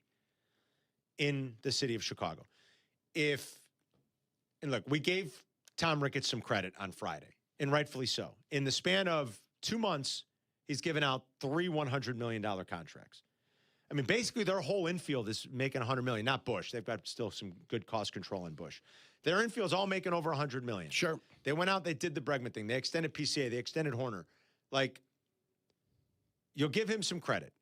in the city of Chicago. And look, we gave Tom Ricketts some credit on Friday, and rightfully so. In the span of 2 months, he's given out 3 $100 million contracts. I mean, basically their whole infield is making $100 million, not Bush. They've got still some good cost control in Bush. Their infield's all making over $100 million. Sure. They went out, they did the Bregman thing. They extended PCA, they extended Horner. You'll give him some credit.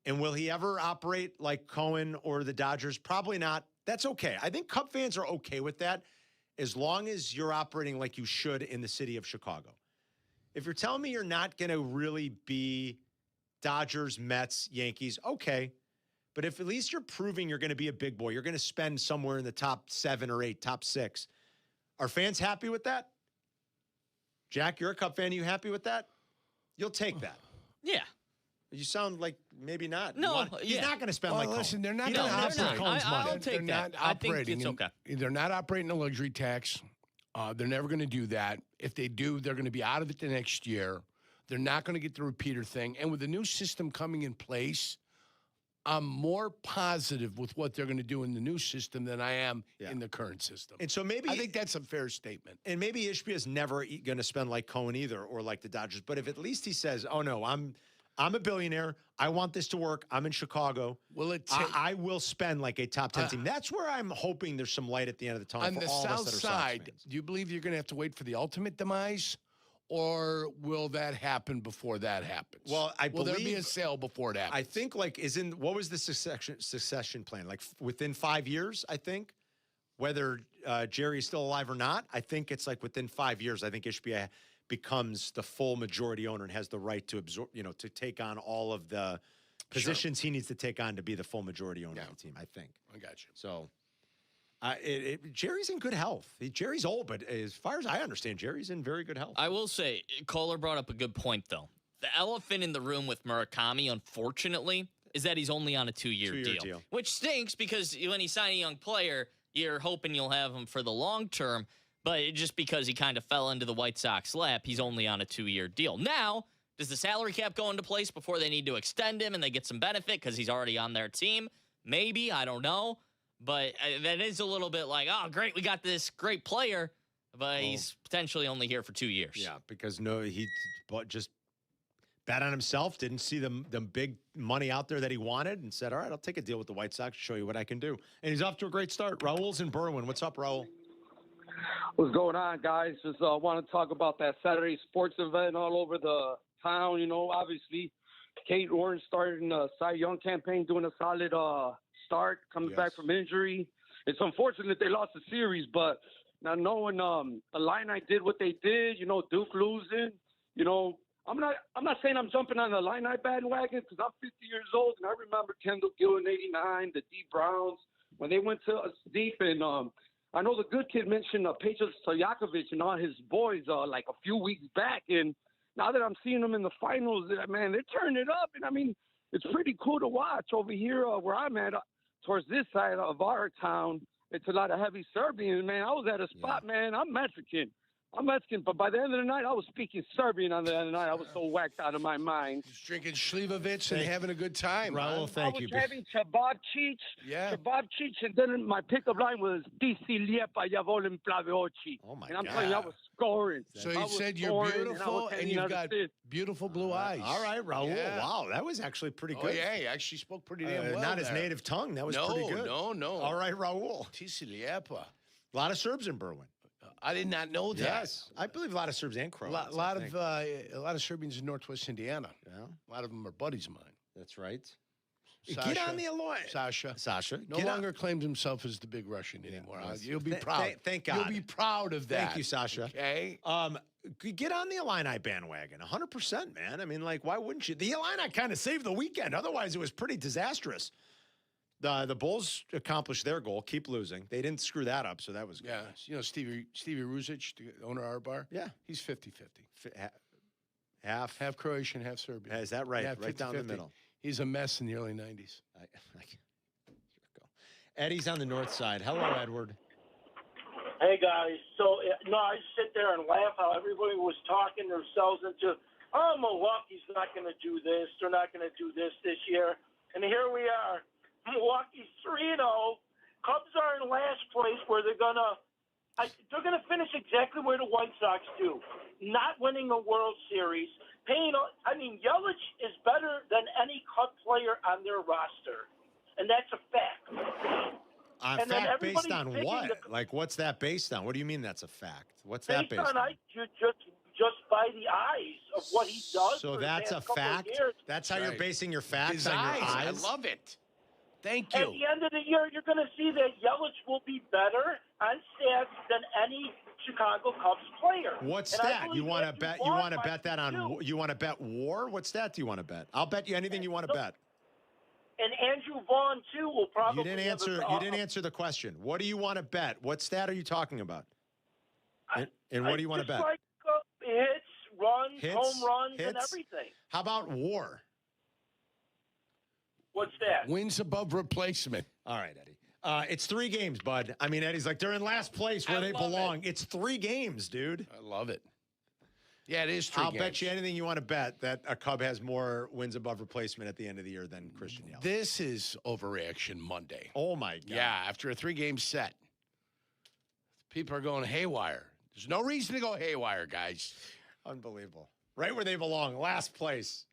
And will he ever operate like Cohen or the Dodgers? Probably not. That's okay. I think Cub fans are okay with that as long as you're operating like you should in the city of Chicago. If you're telling me you're not going to really be Dodgers, Mets, Yankees, okay. But if at least you're proving you're going to be a big boy, you're going to spend somewhere in the top 7 or 8, top 6. Are fans happy with that? Jack, you're a Cub fan. Are you happy with that? You'll take that. Yeah. You sound like maybe not. No, he's not going to spend like listen, Cohen. They're not He's going to operate. I'll take that. I think it's okay. They're not operating a luxury tax. They're never going to do that. If they do, they're going to be out of it the next year. They're not going to get the repeater thing. And with the new system coming in place, I'm more positive with what they're going to do in the new system than I am in the current system. And so maybe I think that's a fair statement. And maybe Ishbia is never going to spend like Cohen either, or like the Dodgers. But if at least he says, "Oh no, I'm a billionaire. I want this to work. I'm in Chicago. I will spend like a top 10 team." That's where I'm hoping there's some light at the end of the tunnel. On the South Side, do you believe you're going to have to wait for the ultimate demise? Or will that happen before that happens? Well, will there be a sale before it happens? I think what was the succession plan? Like within 5 years, I think, whether Jerry's still alive or not, I think it's like within 5 years, I think Ishbia becomes the full majority owner and has the right to absorb, to take on all of the positions he needs to take on to be the full majority owner of the team, I think. I got you. So Jerry's in good health. Jerry's old, but as far as I understand, Jerry's in very good health. I will say, Kohler brought up a good point, though. The elephant in the room with Murakami, unfortunately, is that he's only on a two-year deal. Which stinks because when you sign a young player, you're hoping you'll have him for the long term. But just because he kind of fell into the White Sox lap, he's only on a 2-year deal. Now, does the salary cap go into place before they need to extend him and they get some benefit because he's already on their team? Maybe. I don't know. But that is a little bit like, oh, great, we got this great player, but he's potentially only here for 2 years. Yeah, because he just bet on himself, didn't see the big money out there that he wanted, and said, all right, I'll take a deal with the White Sox, show you what I can do. And he's off to a great start. Raul's in Berwyn. What's up, Raul? What's going on, guys? Just want to talk about that Saturday sports event all over the town. Obviously, Kate Orange started in the Cy Young campaign, doing a solid start, coming back from injury. It's unfortunate they lost the series, but now knowing the Illini did what they did, Duke losing, I'm not saying I'm jumping on the Illini bandwagon because I'm 50 years old and I remember Kendall Gill in '89, the D Browns when they went to us deep, and I know the good kid mentioned Peja Stojakovic and all his boys like a few weeks back, and now that I'm seeing them in the finals, man, they're turning it up, and I mean it's pretty cool to watch over here where I'm at. Towards this side of our town, it's a lot of heavy Serbian, man. I was at a spot, man. I'm Mexican, but by the end of the night, I was speaking Serbian on the end of the night. I was so whacked out of my mind. Just drinking Slivovic and having a good time. Raul, thank you. I was having Chababchich, and then my pickup line was Ti si lijepa, ja volim plave oči. Oh, my And I'm God. telling you, I was scoring. So you said you're beautiful and you've got beautiful blue eyes. All right, Raul. Yeah. Wow, that was actually pretty Oh, good. yeah, he actually spoke pretty damn well. Not his there. native tongue. That was pretty good. No. All right, Raul. Ti si lijepa. A lot of Serbs in Berwyn. I did not know that. Yes, I believe a lot of Serbs and Croats. A lot of Serbians in Northwest Indiana. Yeah, a lot of them are buddies of mine. That's right. Sasha, Get on the alloy. Sasha no get longer claims himself as the big Russian anymore. You'll be proud. Thank God. You'll be proud of that. Thank you, Sasha. Okay. Get on the Illini bandwagon, 100%, man. I mean, like, why wouldn't you? The Illini kind of saved the weekend. Otherwise, it was pretty disastrous. The Bulls accomplished their goal, keep losing. They didn't screw that up, so that was good. Yeah, Stevie Ruzic, the owner of our bar. Yeah. He's 50-50. Half Croatian, half Serbian. Is that right? Yeah, right down the middle. He's a mess in the early 90s. Eddie's on the north side. Hello, Edward. Hey, guys. So, I sit there and laugh how everybody was talking themselves into, oh, Milwaukee's not going to do this. They're not going to do this year. And here we are. Milwaukee's 3-0. Cubs are in last place where they're going to finish exactly where the White Sox do, not winning a World Series. Yelich is better than any Cub player on their roster, and that's a fact. Fact based on what? What's that based on? What do you mean that's a fact? What's that based on? Just by the eyes of what he does. So that's a fact? That's how you're basing your facts His on eyes. your eyes? I love it. Thank you. At the end of the year, you're going to see that Yelich will be better on stats than any Chicago Cubs player. What stat? You want to bet? You want to bet that on? You want to bet WAR? What stat do you want to bet? I'll bet you anything you want to bet. And Andrew Vaughn too will probably. You didn't answer. You didn't answer the question. What do you want to bet? What stat are you talking about? And what do you want to bet? Like hits, runs, home runs, hits? and everything. How about WAR? What's that? Wins above replacement. All right, Eddie. It's 3 games, bud. I mean, Eddie's like, they're in last place where they belong. It's 3 games, dude. I love it. Yeah, it is 3 I'll games. bet you anything you want to bet that a Cub has more wins above replacement at the end of the year than Christian Yelich. This is overreaction Monday. Oh, my God. Yeah, after a 3-game set. People are going haywire. There's no reason to go haywire, guys. Unbelievable. Right where they belong, last place.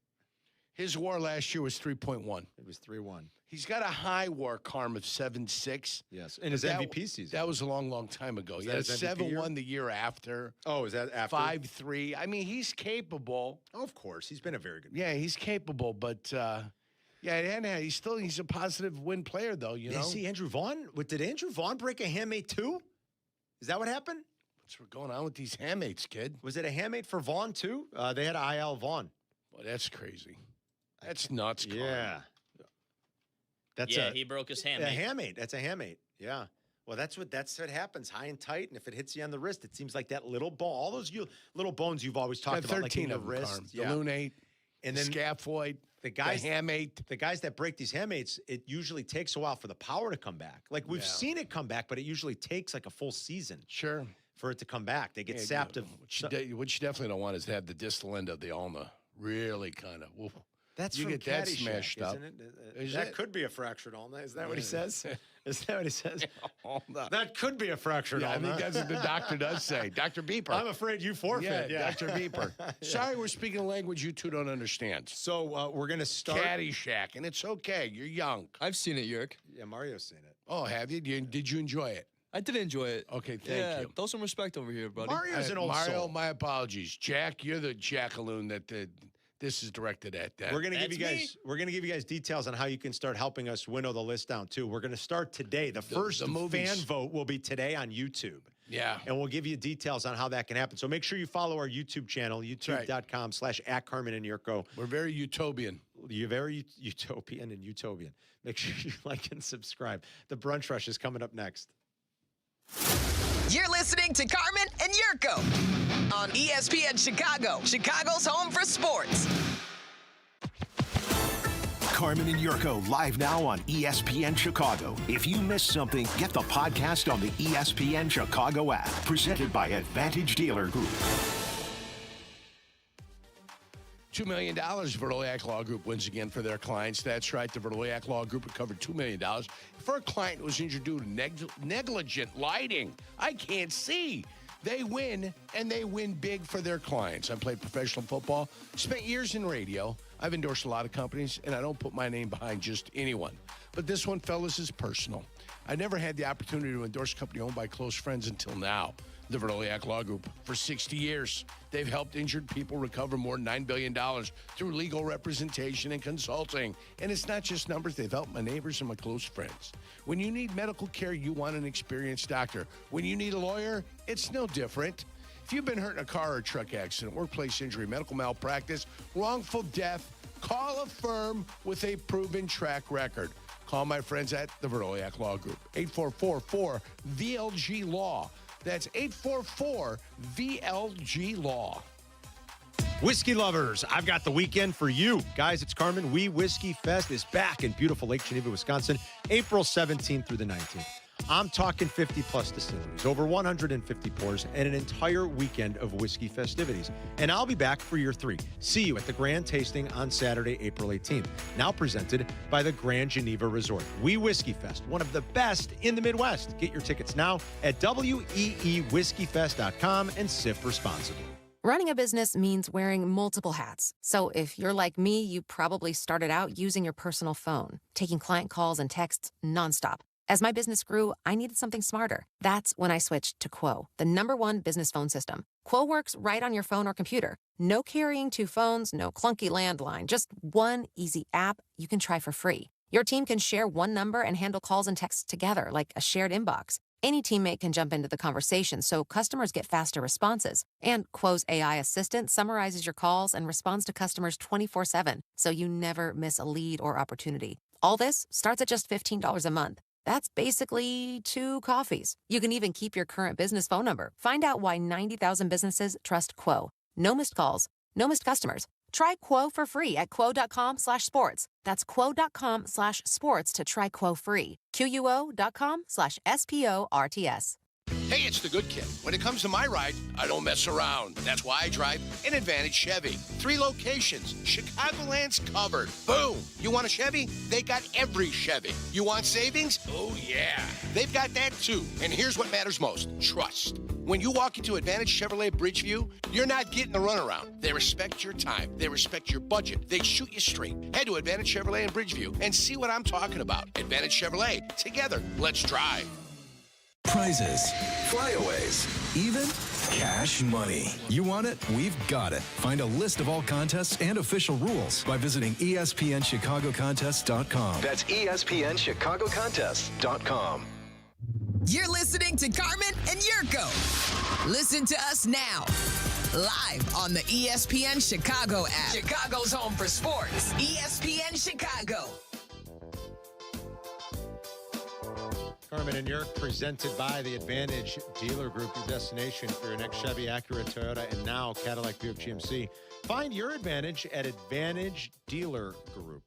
His WAR last year was 3.1. It was 3-1. He's got a high WAR, Carm, of 7.6. Yes, in his MVP season. That was a long, long time ago. Was He that had his 7-1 the year after. Oh, is that after? 5-3. I mean, he's capable. Oh, of course. He's been a very good Yeah, he's capable, but he's a positive win player, though, you know? See, Andrew Vaughn? Did Andrew Vaughn break a handmate, too? Is that what happened? What's going on with these handmates, kid? Was it a handmate for Vaughn, too? They had IL Vaughn. Well, that's crazy. That's nuts, Carm. Yeah. He broke his handmate. A handmate. That's a handmate. Yeah. Well, that's what happens, high and tight, and if it hits you on the wrist, it seems like that little bone, all those little bones you've always talked about, like in the wrist, Carm. The lunate, and then scaphoid, the hamate. The guys that break these handmates, it usually takes a while for the power to come back. Like we've seen it come back, but it usually takes like a full season. Sure. For it to come back, they get sapped of. What you definitely don't want is to have the distal end of the ulna really kind of. That's you from get that Caddyshack, smashed up. Isn't it? That could be a fractured ulna. Is that what he says? Is that what he says? That could be a fractured ulna. I think that's what the doctor does say. Dr. Beeper. I'm afraid you forfeit. Yeah. Dr. Beeper. Sorry, we're speaking a language you two don't understand. So we're going to start. Caddyshack, and it's okay. You're young. I've seen it, Yerk. Yeah, Mario's seen it. Oh, have you? Did you enjoy it? I did enjoy it. Okay, thank you. Throw some respect over here, buddy. Mario's an old Mario, soul. my apologies. Jack, you're the jackaloon that this is directed at. We're gonna give you guys. We're gonna give you guys details on how you can start helping us winnow the list down too. We're gonna start today. The first fan vote will be today on YouTube. Yeah. And we'll give you details on how that can happen. So make sure you follow our YouTube channel, youtube.com/@Carmen and Jurko. We're very utopian. You're very utopian and utopian. Make sure you like and subscribe. The Brunch Rush is coming up next. You're listening to Carmen and Jurko on ESPN Chicago, Chicago's home for sports. Carmen and Jurko live now on ESPN Chicago. If you missed something, get the podcast on the ESPN Chicago app. Presented by Advantage Dealer Group. $2 million Vertoliak Law Group wins again for their clients. That's right. The Vertoliak Law Group recovered $2 million for a client who was injured due to negligent lighting. I can't see. They win, and they win big for their clients. I played professional football, spent years in radio. I've endorsed a lot of companies, and I don't put my name behind just anyone. But this one, fellas, is personal. I never had the opportunity to endorse a company owned by close friends until now. The Vertoliak Law Group. For 60 years, they've helped injured people recover more than $9 billion through legal representation and consulting. And it's not just numbers. They've helped my neighbors and my close friends. When you need medical care, you want an experienced doctor. When you need a lawyer, it's no different. If you've been hurt in a car or truck accident, workplace injury, medical malpractice, wrongful death, call a firm with a proven track record. Call my friends at the Vertoliak Law Group. 844-4-VLG-LAW. That's 844-VLG-LAW. Whiskey lovers, I've got the weekend for you. Guys, it's Carmen. We Whiskey Fest is back in beautiful Lake Geneva, Wisconsin, April 17th through the 19th. I'm talking 50-plus distilleries, over 150 pours, and an entire weekend of whiskey festivities. And I'll be back for year 3. See you at the Grand Tasting on Saturday, April 18th. Now presented by the Grand Geneva Resort. We Whiskey Fest, one of the best in the Midwest. Get your tickets now at weewhiskeyfest.com and sip responsibly. Running a business means wearing multiple hats. So if you're like me, you probably started out using your personal phone, taking client calls and texts nonstop. As my business grew, I needed something smarter. That's when I switched to Quo, the #1 business phone system. Quo works right on your phone or computer. No carrying 2 phones, no clunky landline, just one easy app you can try for free. Your team can share one number and handle calls and texts together like a shared inbox. Any teammate can jump into the conversation so customers get faster responses. And Quo's AI assistant summarizes your calls and responds to customers 24/7, so you never miss a lead or opportunity. All this starts at just $15 a month. That's basically 2 coffees. You can even keep your current business phone number. Find out why 90,000 businesses trust Quo. No missed calls, no missed customers. Try Quo for free at quo.com/sports. That's quo.com/sports to try Quo free. QUO.com/SPORTS. Hey, it's the good kid. When it comes to my ride, I don't mess around. That's why I drive an Advantage Chevy. 3 locations. Chicagoland's covered. Boom. You want a Chevy? They got every Chevy. You want savings? Oh, yeah. They've got that, too. And here's what matters most. Trust. When you walk into Advantage Chevrolet Bridgeview, you're not getting a runaround. They respect your time. They respect your budget. They shoot you straight. Head to Advantage Chevrolet in Bridgeview and see what I'm talking about. Advantage Chevrolet. Together, let's drive. Prizes, flyaways, even cash money. You want it? We've got it. Find a list of all contests and official rules by visiting ESPNChicagoContests.com. That's ESPNChicagoContests.com. You're listening to Carmen and Jurko. Listen to us now, live on the ESPN Chicago app. Chicago's home for sports. ESPN Chicago. Carmen and Jurk, presented by the Advantage Dealer Group, your destination for your next Chevy, Acura, Toyota, and now Cadillac, Buick, GMC. Find your Advantage at Advantage Dealer Group.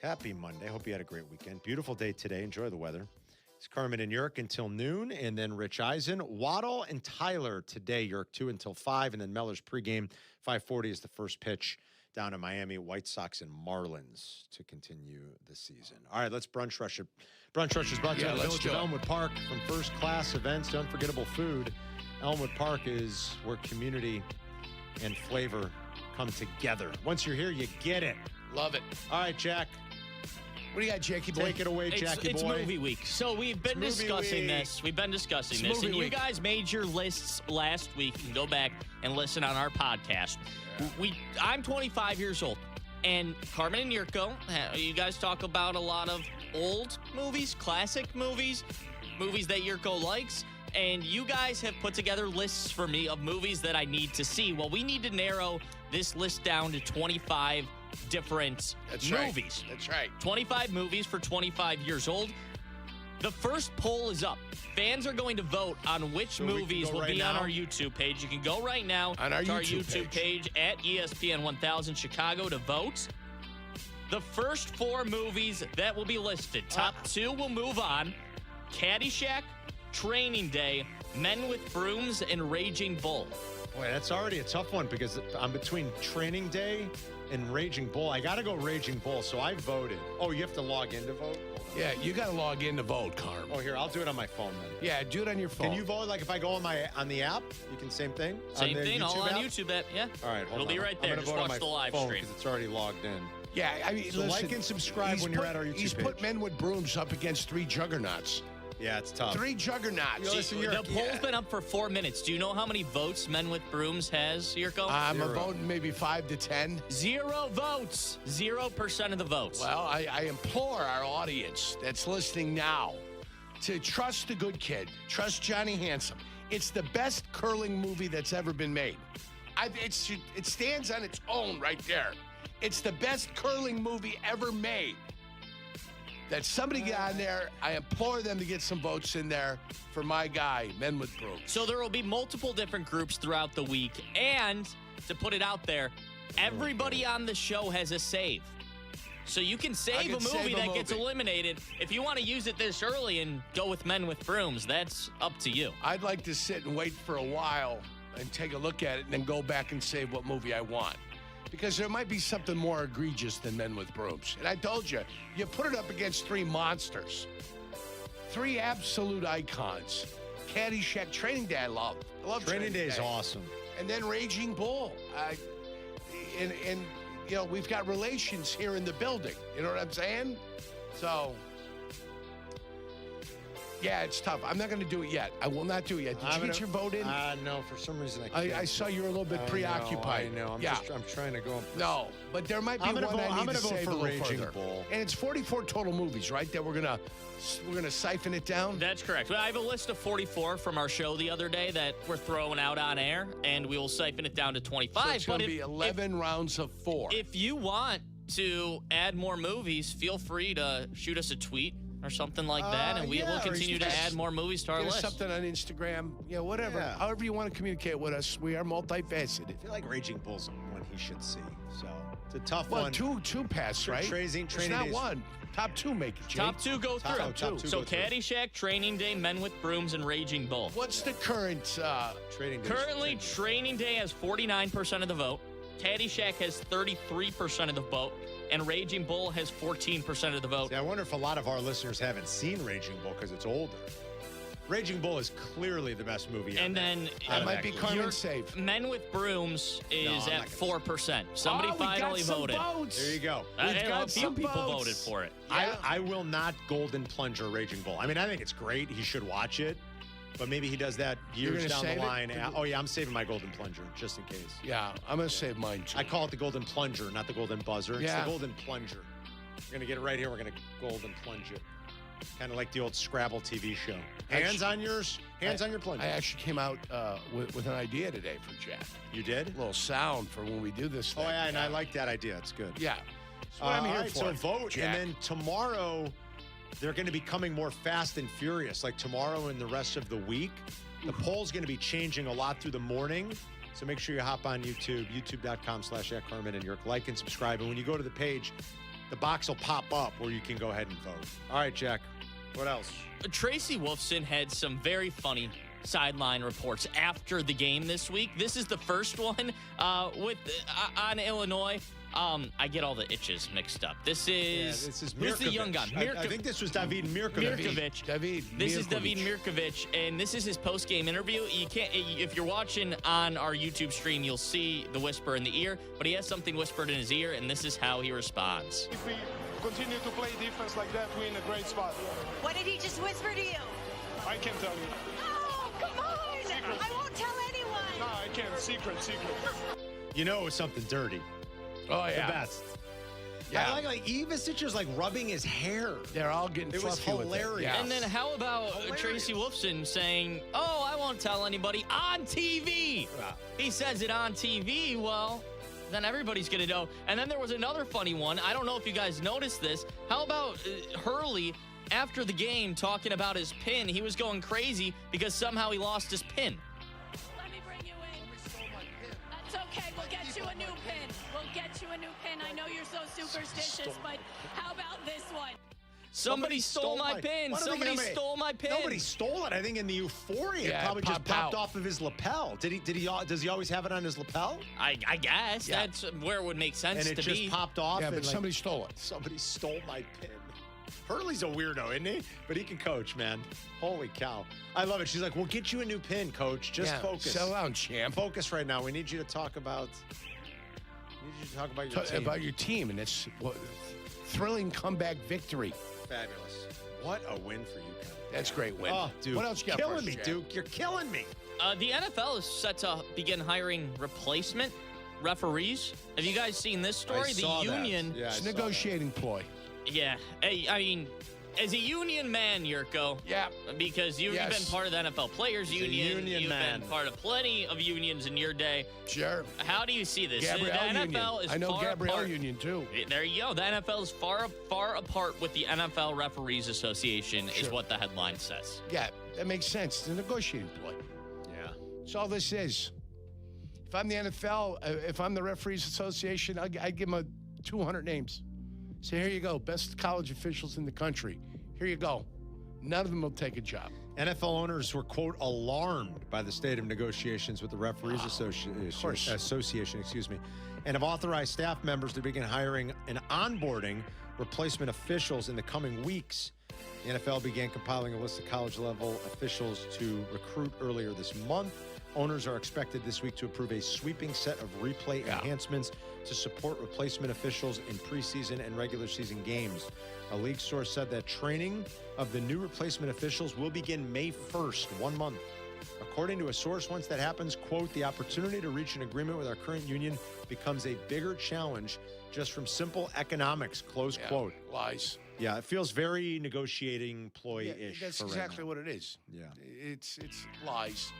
Happy Monday. Hope you had a great weekend. Beautiful day today. Enjoy the weather. It's Carmen and Jurk until noon, and then Rich Eisen, Waddle, and Tyler today. Jurk 2 until 5, and then Meller's pregame. 5:40 is the first pitch down in Miami. White Sox and Marlins to continue the season. All right, let's brunch rush it. Brunch Rush is brought to you by the Village of Elmwood Park. From first-class events to unforgettable food, Elmwood Park is where community and flavor come together. Once you're here, you get it. Love it. All right, Jack. What do you got, Jackie boy? Take it away, Jackie it's boy. It's movie week. So we've been discussing this. We've been discussing this. And you guys made your lists last week. You can go back and listen on our podcast. Yeah. I'm 25 years old. And Carmen and Jurko, you guys talk about a lot of old movies, classic movies, movies that Jurko likes. And you guys have put together lists for me of movies that I need to see. Well, we need to narrow this list down to 25 different movies. That's right. 25 movies for 25 years old. The first poll is up. Fans are going to vote on which movies will be on our YouTube page. You can go right now on our to our YouTube page at ESPN 1000 Chicago to vote. The first 4 movies that will be listed. Top 2 will move on. Caddyshack, Training Day, Men with Brooms, and Raging Bull. Boy, that's already a tough one because I'm between Training Day and Raging Bull. I got to go Raging Bull, so I voted. Oh, you have to log in to vote? Yeah, you got to log in to vote, Carm. Oh, here, I'll do it on my phone then. Yeah, do it on your phone. Can you vote? Like if I go on the app, you can same thing? Same thing, all on YouTube app, yeah. All right, It'll be right there. Just watch the live stream. Because it's already logged in. Yeah, I mean, so listen, like and subscribe when you're at our YouTube page. He's put Men with Brooms up against 3 juggernauts. Yeah, it's tough. 3 juggernauts. The poll's been up for 4 minutes. Do you know how many votes Men with Brooms has, Jurko? I'm voting maybe 5 to 10. 0 votes. 0% of the votes. Well, I implore our audience that's listening now to trust the good kid. Trust Johnny Handsome. It's the best curling movie that's ever been made. It stands on its own right there. It's the best curling movie ever made. That somebody get on there. I implore them to get some votes in there for my guy, Men with Brooms. So there will be multiple different groups throughout the week. And to put it out there, everybody on the show has a save. So you can save a movie that gets eliminated. If you want to use it this early and go with Men with Brooms, that's up to you. I'd like to sit and wait for a while and take a look at it and then go back and save what movie I want. Because there might be something more egregious than Men with Brooms. And I told you, you put it up against 3 monsters. 3 absolute icons. Caddyshack, Training Day, I love. I love Training Day is awesome. And then Raging Bull. And you know, we've got relations here in the building. You know what I'm saying? So, yeah, it's tough. I'm not going to do it yet. I will not do it yet. Did you get your vote in? No, for some reason I can't. I saw you were a little bit preoccupied. I know. I'm trying to go. No, but there might be one I need to save a little further. Bull. And it's 44 total movies, right? That we're gonna siphon it down. That's correct. I have a list of 44 from our show the other day that we're throwing out on air, and we will siphon it down to 25. So it's going to be 11 rounds of 4. If you want to add more movies, feel free to shoot us a tweet or something like that, and we will continue to add more movies to our list. Something on Instagram, whatever. Yeah. However you want to communicate with us, we are multifaceted. I feel like Raging Bull's winning one he should see. So it's a tough Well, one. two pass, right? Training it's not days. one. Top two make it, Jake. Top two go through. Top two So go through. Caddyshack, Training Day, Men with Brooms, and Raging Bull. What's the current training day? Currently, Training Day has 49% of the vote. Caddyshack has 33% of the vote. And Raging Bull has 14% of the vote. See, I wonder if a lot of our listeners haven't seen Raging Bull because it's older. Raging Bull is clearly the best movie. And then that might be Carmen's save. Men with Brooms is I'm at not 4%. Somebody we got finally some voted. votes. There you go. A few people voted for it. Yeah. I will not golden plunger Raging Bull. I mean, I think it's great. He should watch it. But maybe he does that You're years gonna down the save it? line. Oh, yeah, I'm saving my golden plunger just in case. Yeah, I'm going to save mine, too. I call it the golden plunger, not the golden buzzer. It's Yeah. the golden plunger. We're going to get it right here. We're going to golden plunge it. Kind of like the old Scrabble TV show. Hands on yours. Hands on your plunger. I actually came out with an idea today for Jack. You did? A little sound for when we do this thing. Oh, yeah, and I like that idea. It's good. Yeah. That's what I'm here all right, for. So vote. Jack. And then tomorrow, they're going to be coming more fast and furious. Like tomorrow and the rest of the week, the poll's going to be changing a lot through the morning. So make sure you hop on YouTube, youtube.com/@Carmen and Jurko. Like and subscribe. And when you go to the page, the box will pop up where you can go ahead and vote. All right, Jack. What else? Tracy Wolfson had some very funny sideline reports after the game this week. This is the first one on Illinois. I get all the itches mixed up. This is who's the young guy? I think this was David Mirkovic. This is David Mirkovic, and this is his post-game interview. You can't, if you're watching on our YouTube stream, you'll see the whisper in the ear, but he has something whispered in his ear, and this is how he responds. If we continue to play defense like that, we're in a great spot. What did he just whisper to you? I can't tell you. Oh, come on! Secret. I won't tell anyone. No, I can't. Secret. You know it was something dirty. Oh, yeah. The best. Yeah. I like Ivasic was like rubbing his hair. They're all getting It was fluffy with hilarious. Yeah. And then how about Tracy Wolfson saying, "Oh, I won't tell anybody on TV." Wow. He says it on TV. Well, then everybody's gonna know. And then there was another funny one. I don't know if you guys noticed this. How about Hurley after the game talking about his pin? He was going crazy because somehow he lost his pin. Let me bring you in. That's okay. We'll get you a new pin. We'll get you a new pin. I know you're so superstitious, but how about this one? Somebody stole my pin. Somebody stole my pin. Nobody stole it. I think in the euphoria, it probably just popped off of his lapel. Does he always have it on his lapel? I guess that's where it would make sense And it to just be. popped off. Yeah, and but somebody stole it. Somebody stole my pin. Hurley's a weirdo, isn't he? But he can coach, man. Holy cow. I love it. She's like, we'll get you a new pin, coach. Just focus. Settle down, champ. Focus right now. We need you to talk about your team. About your team, and it's thrilling comeback victory. Fabulous. What a win for you. That's a great win. Oh, Duke. What else you got for killing us, me, Jack? Duke. You're killing me. The NFL is set to begin hiring replacement referees. Have you guys seen this story? The union. It's a negotiating ploy. Yeah. Hey, I mean, as a union man, Jurko. Yeah. Because you've been part of the NFL Players Union. You've been part of plenty of unions in your day. Sure. How do you see this? Gabrielle the NFL Union. is I know far Gabrielle apart. Union, too. There you go. The NFL is far apart with the NFL Referees Association, is what the headline says. Yeah, that makes sense. It's a negotiating ploy. Yeah. That's all this is. If I'm the NFL, if I'm the Referees Association, I'd give them 200 names. Say, here you go, best college officials in the country. Here you go. None of them will take a job. NFL owners were, quote, alarmed by the state of negotiations with the Referees Association, and have authorized staff members to begin hiring and onboarding replacement officials in the coming weeks. The NFL began compiling a list of college-level officials to recruit earlier this month. Owners are expected this week to approve a sweeping set of replay enhancements to support replacement officials in preseason and regular season games. A league source said that training of the new replacement officials will begin May 1st, 1 month. According to a source, once that happens, quote, the opportunity to reach an agreement with our current union becomes a bigger challenge just from simple economics, close quote. Lies. Yeah, it feels very negotiating ploy-ish. That's for right exactly now. what it is. Yeah. It's lies.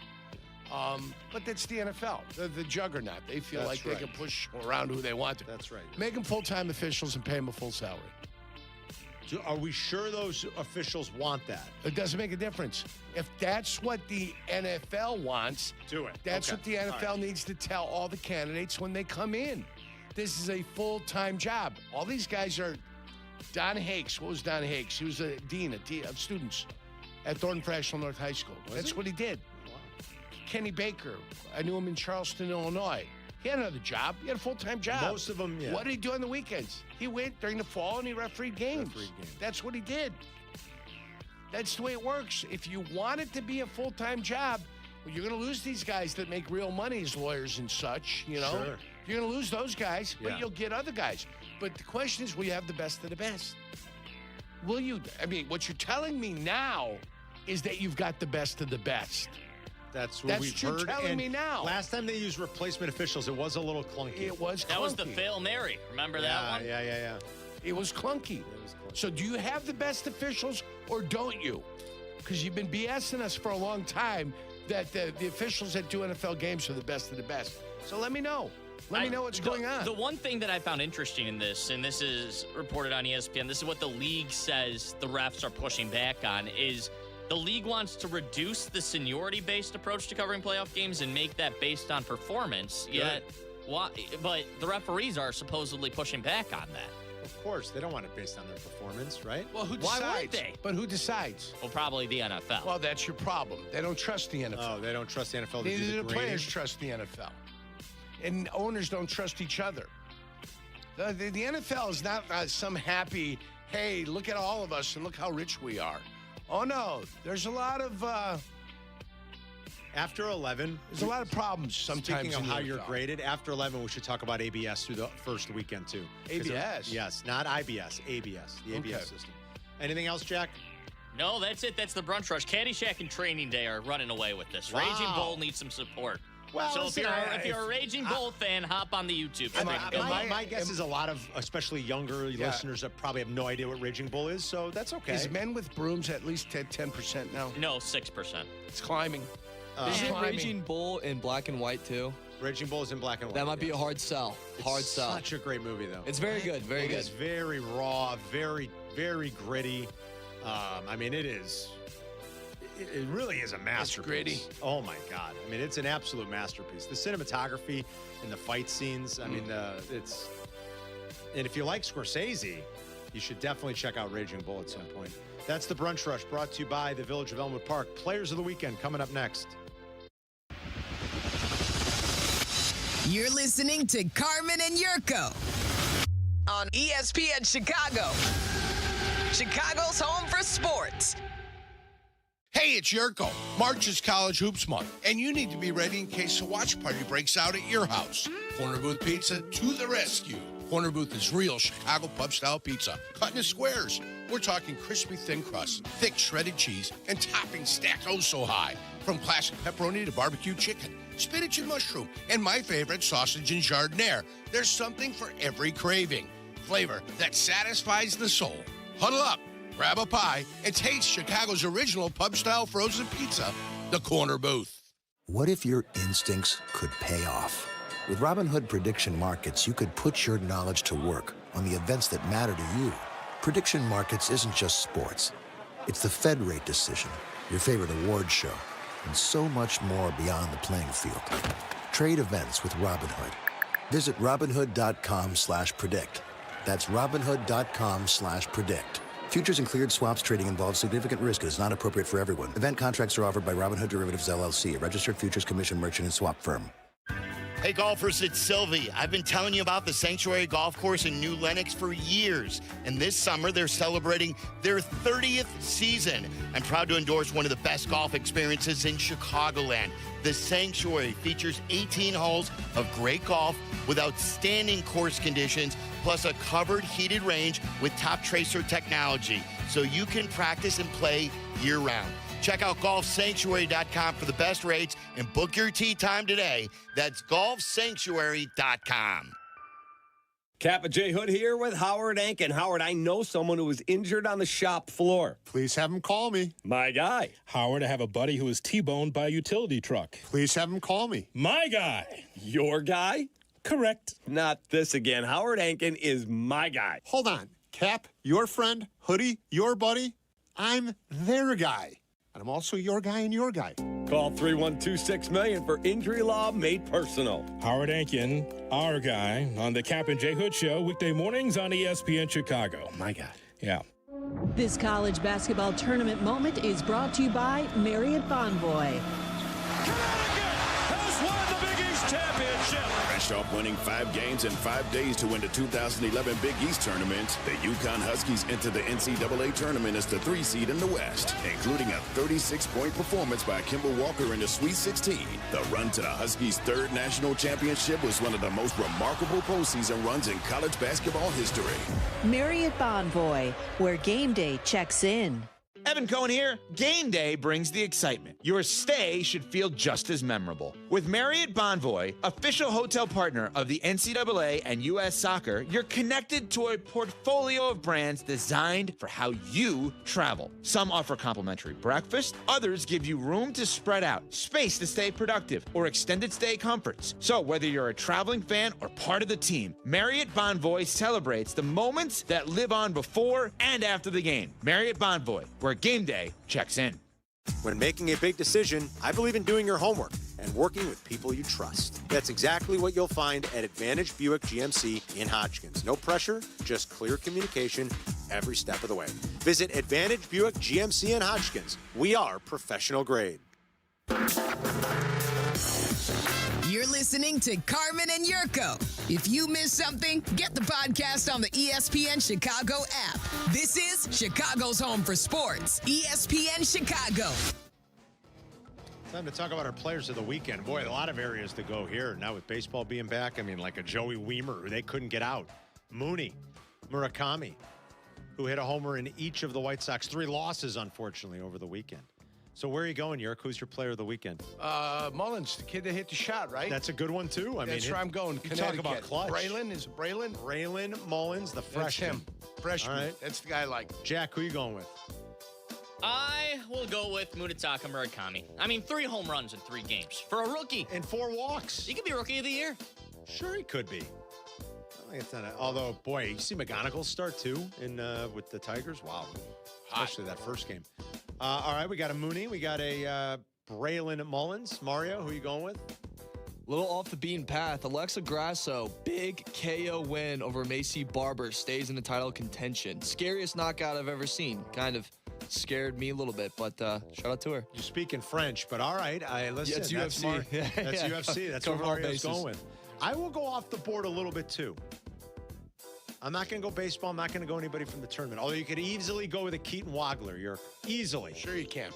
But that's the NFL, the juggernaut. They feel That's like they can push around who they want to. That's right. Make them full-time officials and pay them a full salary. Are we sure those officials want that? It doesn't make a difference. If that's what the NFL wants, do it. That's what the NFL needs to tell all the candidates when they come in. This is a full-time job. All these guys are Don Hakes. What was Don Hakes? He was a dean of students at Thornton National North High School. That's what he did. Wow. Kenny Baker. I knew him in Charleston, Illinois. He had another job. He had a full-time job. Most of them, yeah. What did he do on the weekends? He went during the fall and he refereed games. That's what he did. That's the way it works. If you want it to be a full-time job, well, you're going to lose these guys that make real money as lawyers and such, you know? Sure. You're going to lose those guys, but Yeah. you'll get other guys. But the question is, will you have the best of the best? Will you? I mean, what you're telling me now is that you've got the best of the best. That's what we've heard. You're telling And me now. Last time they used replacement officials, it was a little clunky. It was clunky. That was the Fail Mary. Remember that one? Yeah. It was clunky. So do you have the best officials or don't you? Because you've been BSing us for a long time that the officials that do NFL games are the best of the best. So let me know. Let me know what's going on. The one thing that I found interesting in this, and this is reported on ESPN, this is what the league says the refs are pushing back on, is the league wants to reduce the seniority-based approach to covering playoff games and make that based on performance. Yet, but the referees are supposedly pushing back on that. Of course, they don't want it based on their performance, right? Well, who decides? Why would they? But who decides? Well, probably the NFL. Well, that's your problem. They don't trust the NFL. Oh, they don't trust the NFL to Neither do do the the grading? players trust the NFL. And owners don't trust each other. The NFL is not some happy, hey, look at all of us and look how rich we are. Oh, no. There's a lot of... After 11... There's a lot of problems sometimes. Speaking of in how the you're NFL. graded, after 11, we should talk about ABS through the first weekend, too. 'Cause ABS? Yes, not IBS, ABS, the ABS system. Anything else, Jack? No, that's it. That's the Brunch Rush. Caddyshack and Training Day are running away with this. Wow. Raging Bull needs some support. Well, so listen, if you're a Raging Bull fan, hop on the YouTube. My guess is a lot of, especially younger listeners, that probably have no idea what Raging Bull is, so that's okay. Is men with brooms at least at 10% now? No, 6%. It's climbing. Isn't Raging Bull in black and white too? Raging Bull is in black and white. That might be a hard sell. Hard sell. Such a great movie, though. It's very good. Very good. It's very raw, very, very gritty. I mean, it is. It really is a masterpiece. gritty. Oh my God! I mean, it's an absolute masterpiece. The cinematography and the fight scenes. I mean, it's. And if you like Scorsese, you should definitely check out Raging Bull at some point. That's the Brunch Rush, brought to you by the Village of Elmwood Park. Players of the weekend coming up next. You're listening to Carmen and Jurko on ESPN Chicago, Chicago's home for sports. Hey, it's Jurko. March is College Hoops Month, and you need to be ready in case a watch party breaks out at your house. Corner Booth Pizza to the rescue. Corner Booth is real Chicago pub-style pizza, cut into squares. We're talking crispy thin crust, thick shredded cheese, and toppings stacked oh so high. From classic pepperoni to barbecue chicken, spinach and mushroom, and my favorite, sausage and jardiniere. There's something for every craving. Flavor that satisfies the soul. Huddle up, grab a pie, and taste Chicago's original pub-style frozen pizza, the Corner Booth. What if your instincts could pay off? With Robinhood Prediction Markets, you could put your knowledge to work on the events that matter to you. Prediction Markets isn't just sports. It's the Fed rate decision, your favorite award show, and so much more beyond the playing field. Trade events with Robinhood. Visit Robinhood.com/predict. That's Robinhood.com/predict. Futures and cleared swaps trading involves significant risk and is not appropriate for everyone. Event contracts are offered by Robinhood Derivatives LLC, a registered futures commission merchant and swap firm. Hey golfers, it's Silvy. I've been telling you about the Sanctuary Golf Course in New Lenox for years. And this summer, they're celebrating their 30th season. I'm proud to endorse one of the best golf experiences in Chicagoland. The Sanctuary features 18 holes of great golf with outstanding course conditions, plus a covered heated range with top tracer technology, so you can practice and play year-round. Check out golfsanctuary.com for the best rates and book your tee time today. That's golfsanctuary.com. Kap J Hood here with Howard Ank. And Howard, I know someone who was injured on the shop floor. Please have him call me. My guy. Howard, I have a buddy who was T-boned by a utility truck. Please have him call me. My guy. Your guy? Correct. Not this again. Howard Ankin is my guy. Hold on. Cap, your friend. Hoodie, your buddy. I'm their guy. And I'm also your guy and your guy. Call 312-6-million for injury law made personal. Howard Ankin, our guy, on the Kap and J Hood Show, weekday mornings on ESPN Chicago. My God. Yeah. This college basketball tournament moment is brought to you by Marriott Bonvoy. Has won the Big East Championship. Fresh off winning 5 games in 5 days to win the 2011 Big East Tournament, the UConn Huskies enter the NCAA Tournament as the 3 seed in the West, including a 36-point performance by Kimball Walker in the Sweet 16. The run to the Huskies' 3rd national championship was one of the most remarkable postseason runs in college basketball history. Marriott Bonvoy, where game day checks in. Evan Cohen here. Game day brings the excitement. Your stay should feel just as memorable. With Marriott Bonvoy, official hotel partner of the NCAA and U.S. Soccer, you're connected to a portfolio of brands designed for how you travel. Some offer complimentary breakfast, others give you room to spread out, space to stay productive, or extended stay comforts. So whether you're a traveling fan or part of the team, Marriott Bonvoy celebrates the moments that live on before and after the game. Marriott Bonvoy, where game day checks in. When making a big decision, I believe in doing your homework and working with people you trust. That's exactly what you'll find at Advantage Buick GMC in Hodgkins. No pressure, just clear communication every step of the way. Visit Advantage Buick GMC in Hodgkins. We are professional grade. You're listening to Carmen and Jurko. If you missed something, get the podcast on the ESPN Chicago app. This is Chicago's home for sports, ESPN Chicago. Time to talk about our players of the weekend. Boy, a lot of areas to go here. Now with baseball being back, I mean, like a Joey Weimer, who they couldn't get out. Mooney, Murakami, who hit a homer in each of the White Sox 3 losses, unfortunately, over the weekend. So where are you going, Yerk? Who's your player of the weekend? Mullins, the kid that hit the shot, right? That's a good one, too. That's where I'm going. You talk about clutch. Braylon? Is it Braylon? Braylon Mullins, the freshman. That's him. Freshman. All right. That's the guy I like. Jack, who are you going with? I will go with Munetaka Murakami. I mean, 3 home runs in 3 games. For a rookie. And 4 walks. He could be Rookie of the Year. Sure he could be. Although, boy, you see McGonigal start, too, with the Tigers? Wow. Especially that first game. All right, we got a Mooney. We got a Braylon Mullins. Mario, who are you going with? Little off the beaten path. Alexa Grasso, big KO win over Macy Barber, stays in the title contention. Scariest knockout I've ever seen. Kind of scared me a little bit, but shout out to her. You're speaking French, but all right. Listen, it's UFC. That's UFC. That's what Mario's going with. I will go off the board a little bit, too. I'm not going to go baseball. I'm not going to go anybody from the tournament. Although you could easily go with a Keaton Wagler. Easily. Sure you can.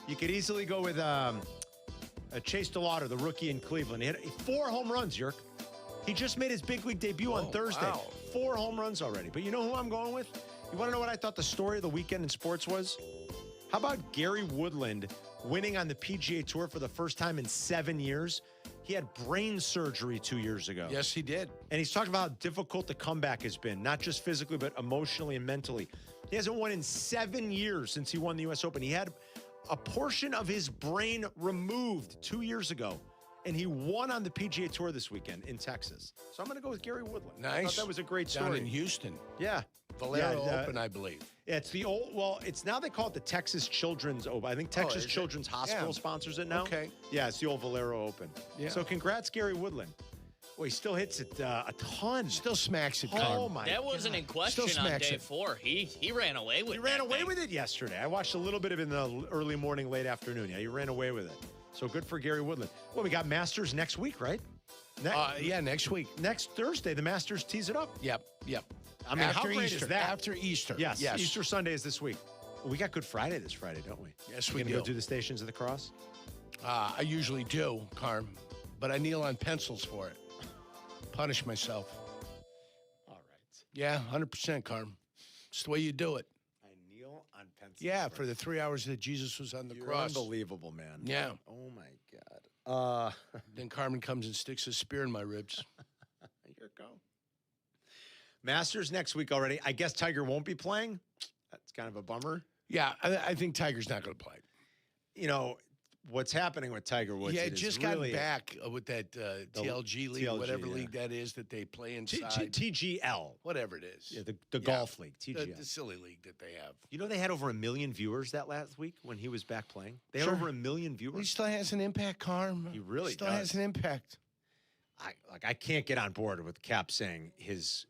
You could easily go with Chase DeLauder, the rookie in Cleveland. He hit 4 home runs, Yerk. He just made his big league debut on Thursday. Wow. 4 home runs already. But you know who I'm going with? You want to know what I thought the story of the weekend in sports was? How about Gary Woodland winning on the PGA Tour for the first time in 7 years? He had brain surgery 2 years ago. Yes, he did. And he's talked about how difficult the comeback has been, not just physically, but emotionally and mentally. He hasn't won in 7 years since he won the U.S. Open. He had a portion of his brain removed 2 years ago, and he won on the PGA Tour this weekend in Texas. So I'm going to go with Gary Woodland. Nice. I thought that was a great story. Down in Houston. Yeah. Valero Open, I believe. Yeah, it's the old, it's now they call it the Texas Children's Open. I think Texas Children's Hospital sponsors it now. Okay. Yeah, it's the old Valero Open. Yeah. So congrats, Gary Woodland. Well, he still hits it a ton. Still smacks it, Oh, my That wasn't in question Still on smacks day it. 4. He ran away with it. He ran away with it yesterday. I watched a little bit of it in the early morning, late afternoon. Yeah, he ran away with it. So good for Gary Woodland. Well, we got Masters next week, right? Next week. Next Thursday, the Masters tees it up. Yep. I mean, how after great Easter. is that? After Easter. Yes. Easter Sunday is this week. We got Good Friday this Friday, don't we? Yes, we we gonna do. go do the Stations of the Cross? I usually do, Carm, but I kneel on pencils for it. Punish myself. All right. Yeah, 100%, Carm. It's the way you do it. I kneel on pencils. Yeah, for the 3 hours that Jesus was on the You're cross. unbelievable, man. Yeah. Oh, my God. Then Carmen comes and sticks a spear in my ribs. Here it go. Masters next week already. I guess Tiger won't be playing. That's kind of a bummer. Yeah, I think Tiger's not going to play. You know, what's happening with Tiger Woods. Yeah, it just is got really back with that TLG league, TLG, whatever yeah. league that is that they play inside. TGL. Whatever it is. Yeah, the golf league, TGL. The silly league that they have. You know they had over 1 million viewers that last week when he was back playing? They had over 1 million viewers. He still has an impact, Carm. He really still does. has an impact. I can't get on board with Kap saying his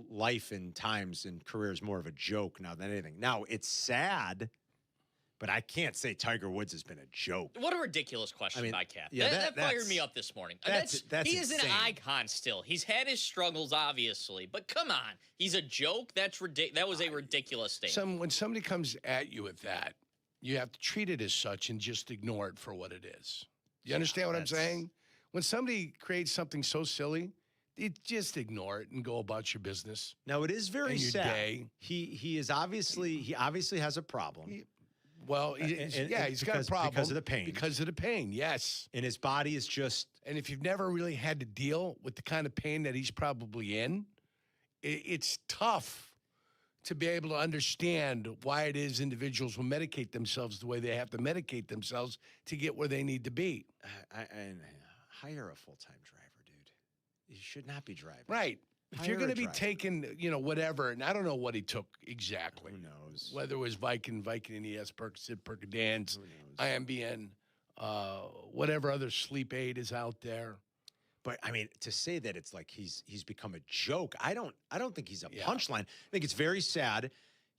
life and times and career is more of a joke now than anything. Now, it's sad, but I can't say Tiger Woods has been a joke. What a ridiculous question by Kap. Yeah, that fired me up this morning. That's he is insane. an icon still. He's had his struggles, obviously, but come on. He's a joke? That's ridiculous. That was a ridiculous statement. When somebody comes at you with that, you have to treat it as such and just ignore it for what it is. You understand what I'm saying? When somebody creates something so silly, you just ignore it and go about your business. Now, it is very your sad. Day. He obviously has a problem. He's got a problem because of the pain. Because of the pain, yes. And his body is just. And if you've never really had to deal with the kind of pain that he's probably in, it's tough to be able to understand why it is individuals will medicate themselves the way they have to medicate themselves to get where they need to be. And hire a full-time driver, dude. You should not be driving. Right. If you're going to be taking, whatever, and I don't know what he took exactly. Who knows? Whether it was Viking ES, Percocet, Percodance, IMBN, whatever other sleep aid is out there. But I mean, to say that it's like he's become a joke, I don't think he's a punchline. I think it's very sad.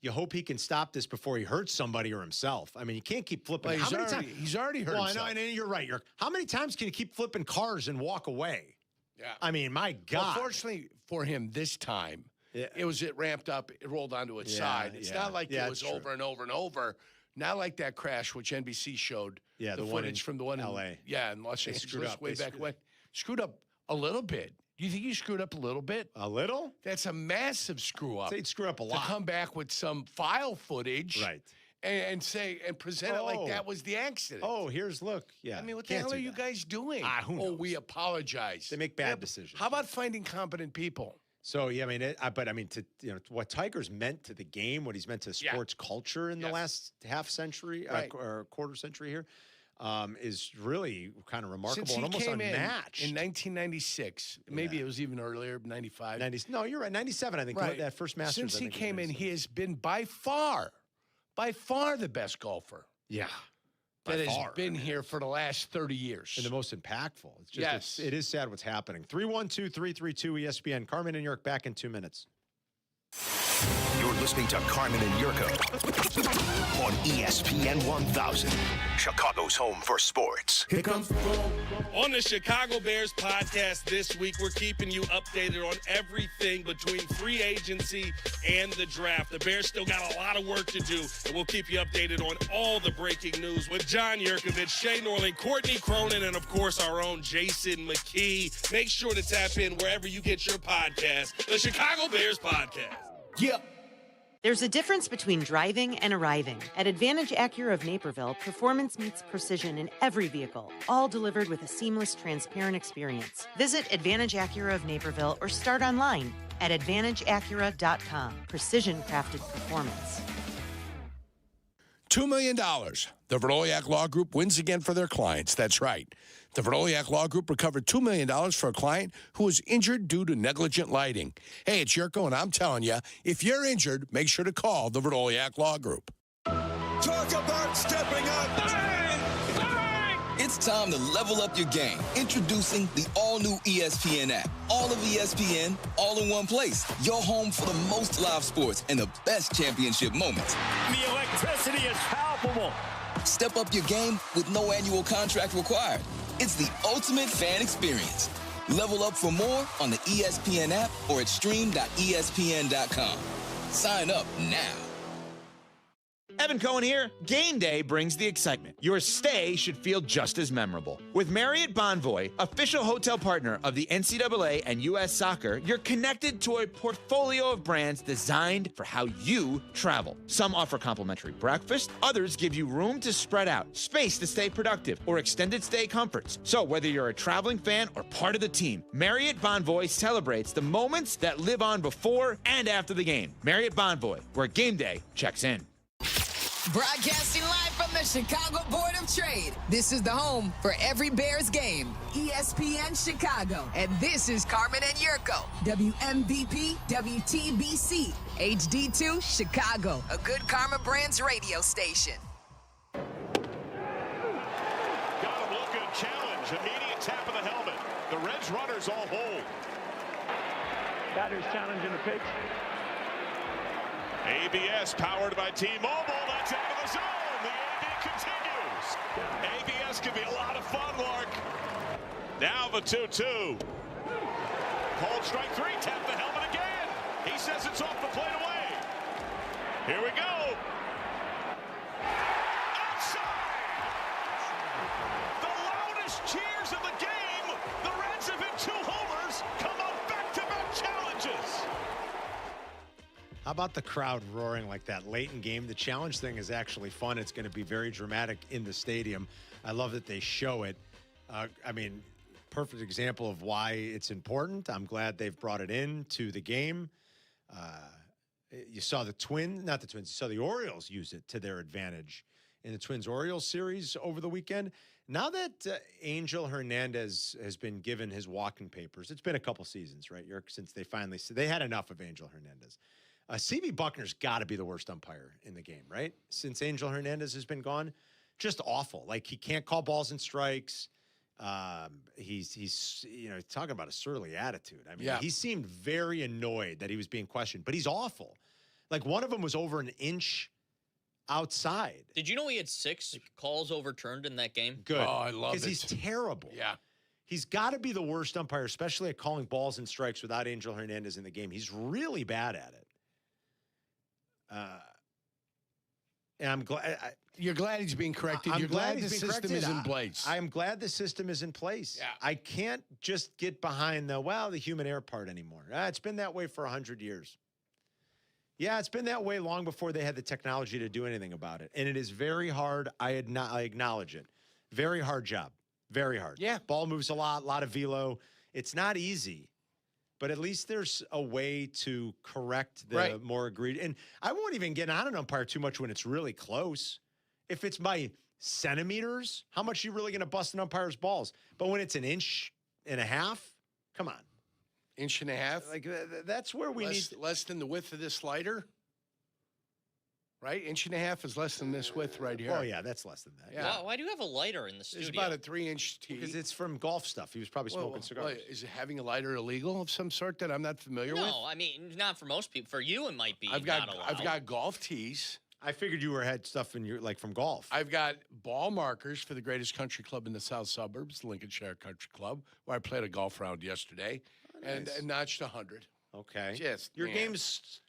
You hope he can stop this before he hurts somebody or himself. I mean, you can't keep flipping. Well, How many times? He's already hurt himself. I know, and you're right. How many times can you keep flipping cars and walk away? Yeah. I mean, my God. Well, fortunately for him this time, it ramped up, it rolled onto its side. It's not like it was over and over and over. Not like that crash, which NBC showed. Yeah, the footage from the one in L.A. In Los Angeles way back when. Screwed up a little bit. Do you think you screwed up a little bit? A little? That's a massive screw up. I'd say he'd screw up a lot. To come back with some file footage. Right. And present it like that was the accident. Oh, look. Yeah. I mean, what the hell are you guys doing? Who knows? We apologize. They make bad decisions. How about finding competent people? So, yeah, I mean, what Tiger's meant to the game, what he's meant to sports culture in the last half century or quarter century here, is really kind of remarkable and almost unmatched. In 1996, maybe it was even earlier, 95. No, you're right, 97, I think, that first Masters. Since he came in, he has been by far the best golfer. Yeah. That has been here for the last 30 years. And the most impactful. It's just, it is sad what's happening. 312-332-ESPN. Carmen and York back in 2 minutes. You're listening to Carmen and Jurko on ESPN 1000, Chicago's home for sports. Here comes the ball. On the Chicago Bears podcast this week, we're keeping you updated on everything between free agency and the draft. The Bears still got a lot of work to do, and we'll keep you updated on all the breaking news with John Yurkovich, Shea Norling, Courtney Cronin, and, of course, our own Jason McKee. Make sure to tap in wherever you get your podcast, the Chicago Bears podcast. Yeah. There's a difference between driving and arriving. At Advantage Acura of Naperville, performance meets precision in every vehicle, all delivered with a seamless, transparent experience. Visit Advantage Acura of Naperville or start online at AdvantageAcura.com. Precision-crafted performance. $2 million. The Verdoliak Law Group wins again for their clients. That's right. The Verdoliak Law Group recovered $2 million for a client who was injured due to negligent lighting. Hey, it's Yurko, and I'm telling you, if you're injured, make sure to call the Verdoliak Law Group. Talk about stepping up. Bang! Bang! It's time to level up your game. Introducing the all-new ESPN app. All of ESPN, all in one place. Your home for the most live sports and the best championship moments. The electricity is palpable. Step up your game with no annual contract required. It's the ultimate fan experience. Level up for more on the ESPN app or at stream.espn.com. Sign up now. Evan Cohen here. Game day brings the excitement. Your stay should feel just as memorable. With Marriott Bonvoy, official hotel partner of the NCAA and U.S. Soccer, you're connected to a portfolio of brands designed for how you travel. Some offer complimentary breakfast, others give you room to spread out, space to stay productive, or extended stay comforts. So whether you're a traveling fan or part of the team, Marriott Bonvoy celebrates the moments that live on before and after the game. Marriott Bonvoy, where game day checks in. Broadcasting live from the Chicago Board of Trade. This is the home for every Bears game. ESPN Chicago. And this is Carmen and Jurko. WMVP, WTBC, HD2, Chicago. A good Karma Brands radio station. Got him looking, challenge, immediate tap of the helmet. The Reds runners all hold. Batters challenging the pitch. ABS powered by T-Mobile. That's out of the zone. The AB continues. ABS can be a lot of fun, Lark. Now the 2-2. Called strike three. Tap the helmet again. He says it's off the plate away. Here we go. Outside. The loudest cheers of the game. The Reds have hit 2 homers. Come on back-to-back challenges. How about the crowd roaring like that late in game? The challenge thing is actually fun. It's going to be very dramatic in the stadium. I love that they show it. Perfect example of why it's important. I'm glad they've brought it in to the game. You saw you saw the Orioles use it to their advantage in the Twins-Orioles series over the weekend. Now that Angel Hernandez has been given his walking papers, it's been a couple seasons, right, Yerk, since they had enough of Angel Hernandez. C.V. Buckner's got to be the worst umpire in the game, right? Since Angel Hernandez has been gone, just awful. Like, he can't call balls and strikes. He's talking about a surly attitude. I mean, he seemed very annoyed that he was being questioned, but he's awful. Like, one of them was over an inch outside. Did you know he had 6 calls overturned in that game? Good. Oh, I love it. Because he's terrible. Yeah. He's got to be the worst umpire, especially at calling balls and strikes without Angel Hernandez in the game. He's really bad at it. And I'm glad. You're glad he's being corrected. You're glad the system is in place. I'm glad the system is in place. Yeah. I can't just get behind the human error part anymore. It's been that way for 100 years. Yeah, it's been that way long before they had the technology to do anything about it. And it is very hard. I acknowledge it. Very hard job. Very hard. Yeah. Ball moves a lot of velo. It's not easy. But at least there's a way to correct the more agreed. And I won't even get on an umpire too much when it's really close. If it's by centimeters, how much are you really going to bust an umpire's balls? But when it's an inch and a half, come on. Inch and a half? Like, that's where we need... Less than the width of this slider? Right? Inch and a half is less than this width right here. Oh, yeah, that's less than that. Yeah. Why do you have a lighter in the studio? It's about a 3-inch tee. Because it's from golf stuff. He was probably smoking cigars. Is having a lighter illegal of some sort that I'm not familiar with? No, I mean, not for most people. For you, it might be I've not allowed. I've got golf tees. I figured you had stuff in your from golf. I've got ball markers for the greatest country club in the south suburbs, the Lincolnshire Country Club, where I played a golf round yesterday and notched 100. Okay. Just your game's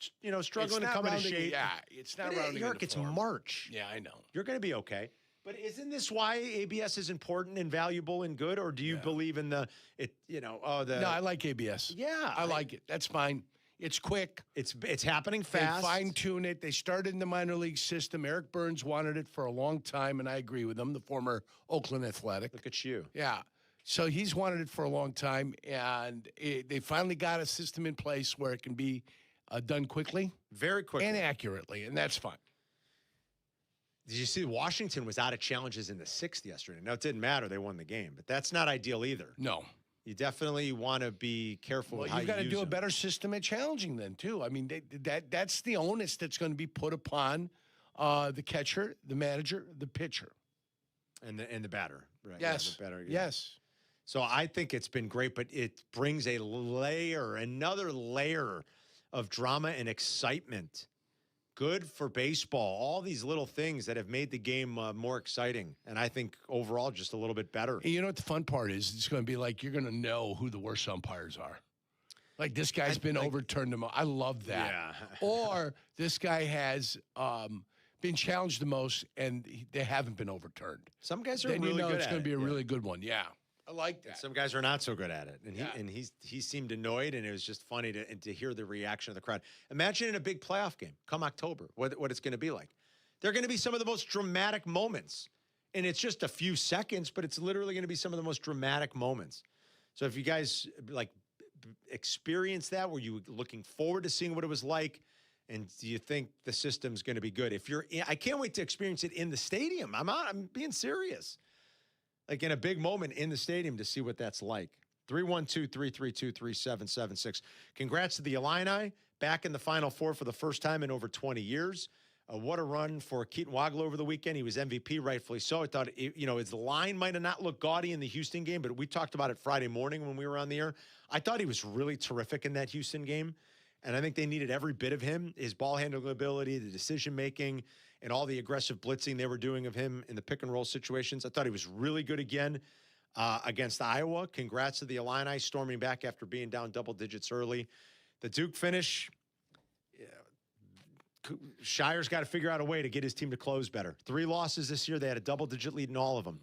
struggling to come into shape. Yeah, it's not rounding York, into it's form. March. Yeah, I know. You're going to be okay. But isn't this why ABS is important and valuable and good, or do you believe in No, I like ABS. Yeah, I like it. That's fine. It's quick. It's happening fast. They fine-tune it. They started in the minor league system. Eric Burns wanted it for a long time, and I agree with him, the former Oakland Athletic. Look at you. Yeah. So he's wanted it for a long time, and they finally got a system in place where it can be done quickly. Very quickly. And accurately, and that's fine. Did you see Washington was out of challenges in the 6th yesterday? Now, it didn't matter. They won the game, but that's not ideal either. No. You definitely want to be careful with how you use You've got to do a them. better system at challenging then, too. I mean, that's the onus that's going to be put upon the catcher, the manager, the pitcher. And the batter. Right. Yes. Yeah, the batter, Yes. So I think it's been great, but it brings another layer of drama and excitement. Good for baseball. All these little things that have made the game more exciting. And I think overall just a little bit better. You know what the fun part is? It's going to be like you're going to know who the worst umpires are. Like this guy's been overturned. I love that. Yeah. Or this guy has been challenged the most and they haven't been overturned. Some guys are then really good at it. It's going to be a really good one. Yeah. I like that. And some guys are not so good at it. And he seemed annoyed, and it was just funny to hear the reaction of the crowd. Imagine in a big playoff game come October, what it's going to be like. They're going to be some of the most dramatic moments. And it's just a few seconds, but it's literally going to be some of the most dramatic moments. So if you guys experience that, were you looking forward to seeing what it was like? And do you think the system's going to be good? I can't wait to experience it in the stadium. I'm being serious. Like in a big moment in the stadium to see what that's like. 312-332-3776. Congrats to the Illini, back in the Final Four for the first time in over 20 years. What a run for Keaton Waddle over the weekend. He was MVP, rightfully so. I thought, his line might have not looked gaudy in the Houston game, but we talked about it Friday morning when we were on the air. I thought he was really terrific in that Houston game, and I think they needed every bit of him, his ball handling ability, the decision-making, and all the aggressive blitzing they were doing of him in the pick-and-roll situations. I thought he was really good again against Iowa. Congrats to the Illini, storming back after being down double digits early. The Duke finish, Scheyer's got to figure out a way to get his team to close better. 3 losses this year. They had a double-digit lead in all of them.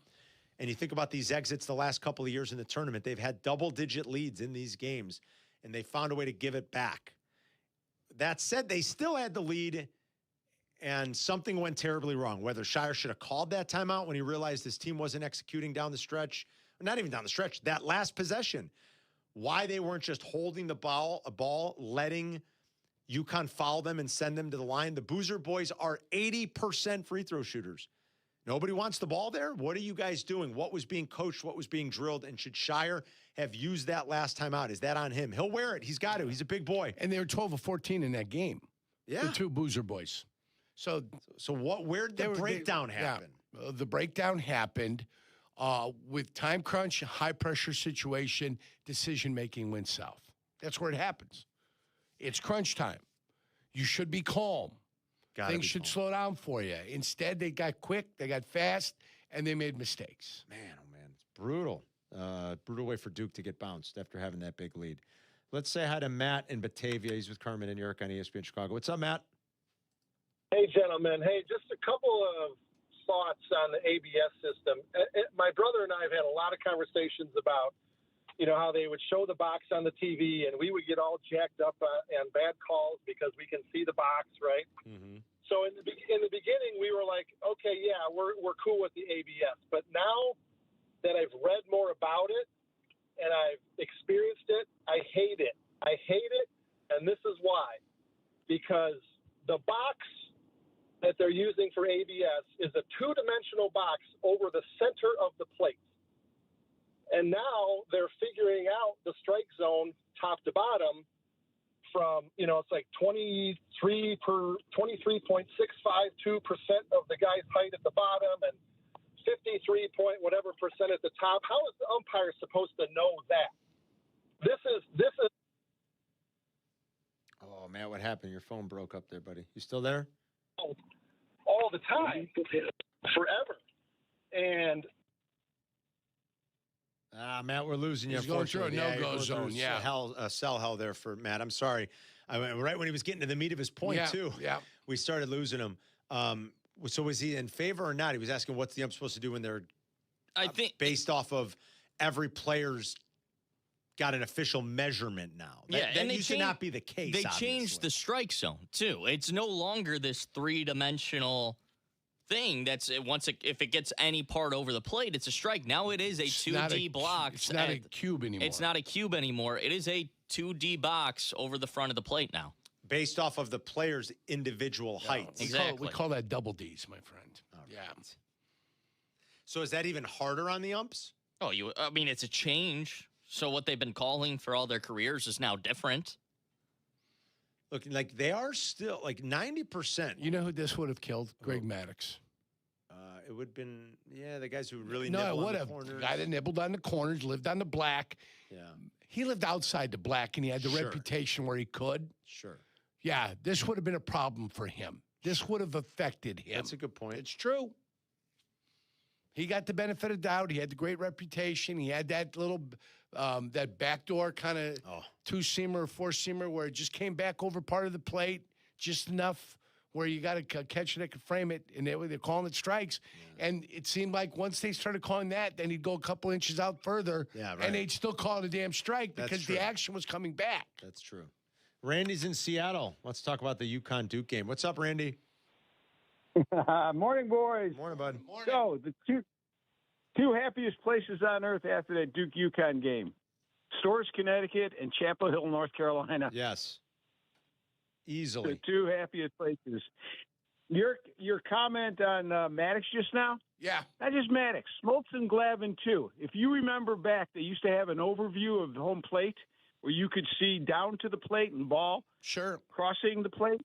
And you think about these exits the last couple of years in the tournament, they've had double-digit leads in these games, and they found a way to give it back. That said, they still had the lead, and something went terribly wrong. Whether Scheyer should have called that timeout when he realized his team wasn't executing down the stretch, not even down the stretch, that last possession. Why they weren't just holding the ball, letting UConn foul them and send them to the line. The Boozer boys are 80% free throw shooters. Nobody wants the ball there? What are you guys doing? What was being coached? What was being drilled? And should Scheyer have used that last time out? Is that on him? He'll wear it. He's got to. He's a big boy. And they were 12 of 14 in that game. Yeah. The 2 Boozer boys. So where did the breakdown happen? Yeah, the breakdown happened with time crunch, high-pressure situation, decision-making went south. That's where it happens. It's crunch time. You should be calm. Things should slow down for you. Instead, they got quick, they got fast, and they made mistakes. Man, oh, man, it's brutal. Brutal way for Duke to get bounced after having that big lead. Let's say hi to Matt in Batavia. He's with Carmen and Jurko on ESPN Chicago. What's up, Matt? Hey, gentlemen. Hey, just a couple of thoughts on the ABS system. My brother and I have had a lot of conversations about, how they would show the box on the TV and we would get all jacked up and bad calls because we can see the box, right? Mm-hmm. So in the beginning, we were like, okay, yeah, we're cool with the ABS. But now that I've read more about it and I've experienced it, I hate it. I hate it, and this is why. Because the box that they're using for ABS is a 2-dimensional box over the center of the plate. And now they're figuring out the strike zone top to bottom from, it's like 23.652% of the guy's height at the bottom and 53 point whatever percent at the top. How is the umpire supposed to know that? This is. Oh, Matt, what happened? Your phone broke up there, buddy. You still there? All the time, forever. And Matt, we're losing you. He's going through a no-go zone. Yeah, cell hell there for Matt. I'm sorry. Right when he was getting to the meat of his point, too. Yeah, we started losing him. So was he in favor or not? He was asking what's the ump supposed to do when they're, I think, based off of every player's got an official measurement now. That used to not be the case. They changed the strike zone too. It's no longer this 3-dimensional thing. That's if it gets any part over the plate, it's a strike. Now it is a 2D block. It's not a cube anymore. It's not a cube anymore. It is a 2D box over the front of the plate now, based off of the player's individual height. Exactly. We call that double Ds, my friend. Yeah. So is that even harder on the umps? Oh, it's a change. So what they've been calling for all their careers is now different. Look, like they are still like 90%. You know who this would have killed? Greg Maddux. It would have been, the guys who really nibbled on the corners. The guy that nibbled on the corners, lived on the black. Yeah. He lived outside the black, and he had the reputation where he could. Sure. Yeah, this would have been a problem for him. This would have affected him. That's a good point. It's true. He got the benefit of doubt. He had the great reputation. He had that little, that backdoor kind of 2-seamer, 4-seamer where it just came back over part of the plate, just enough where you got to catch it that could frame it, and they're calling it strikes. Yeah. And it seemed like once they started calling that, then he'd go a couple inches out further, and they'd still call it a damn strike because the action was coming back. That's true. Randy's in Seattle. Let's talk about the UConn Duke game. What's up, Randy? Morning, boys. Morning, bud. Morning. So, the two happiest places on earth after that Duke UConn game: Storrs, Connecticut, and Chapel Hill, North Carolina. Yes. Easily. The two happiest places. Your comment on Maddox just now? Yeah. Not just Maddox. Smoltz and Glavine, too. If you remember back, they used to have an overview of the home plate where you could see down to the plate and ball. Sure. Crossing the plate.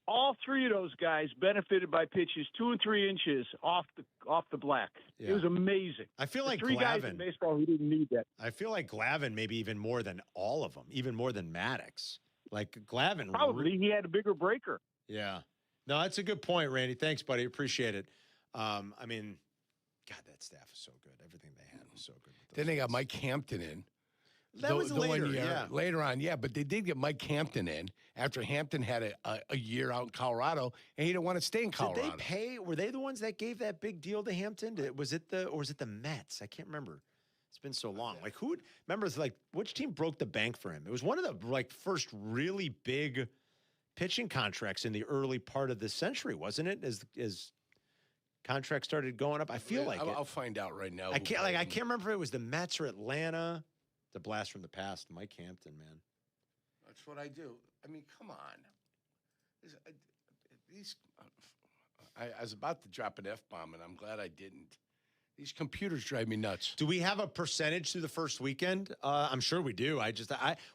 All three of those guys benefited by pitches 2 and 3 inches off the black. Yeah. It was amazing. I feel like three guys in Glavine. baseball who didn't need that. I feel like Glavine maybe even more than all of them, even more than Maddox. Like Glavine. Probably he had a bigger breaker. Yeah. No, that's a good point, Randy. Thanks, buddy. Appreciate it. I mean, God, that staff is so good. Everything they had was so good. Then they got Mike Hampton in. That was later, one year, yeah. Later on, yeah. But they did get Mike Hampton in after Hampton had a year out in Colorado, and he didn't want to stay in Colorado. Did they pay? Were they the ones that gave that big deal to Hampton? Was it the Mets? I can't remember. It's been so long. Like who? Remember? It's like which team broke the bank for him? It was one of the first really big pitching contracts in the early part of the century, wasn't it? As contracts started going up, I feel like I'll find out right now. I can't remember if it was the Mets or Atlanta. The blast from the past, Mike Hampton, man. That's what I do. I mean, come on. I was about to drop an F-bomb, and I'm glad I didn't. These computers drive me nuts. Do we have a percentage through the first weekend? I'm sure we do.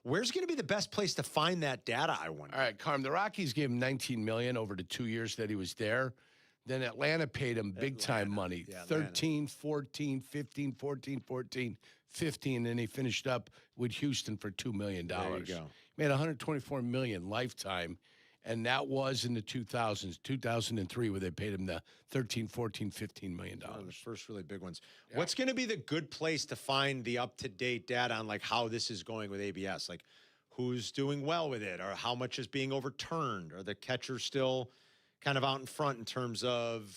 Where's going to be the best place to find that data, I wonder? All right, Carm, the Rockies gave him $19 million over the 2 years that he was there. Then Atlanta paid him big-time money, Yeah, 13, 14, 15, 14, 14, 15, and he finished up with Houston for $2 million. There you go. Made $124 million lifetime, and that was in the 2000s, 2003, where they paid him the 13, 14, $15 million. One of the first really big ones. Yeah. What's going to be the good place to find the up-to-date data on like how this is going with ABS? Like who's doing well with it, or how much is being overturned? Are the catchers still kind of out in front in terms of?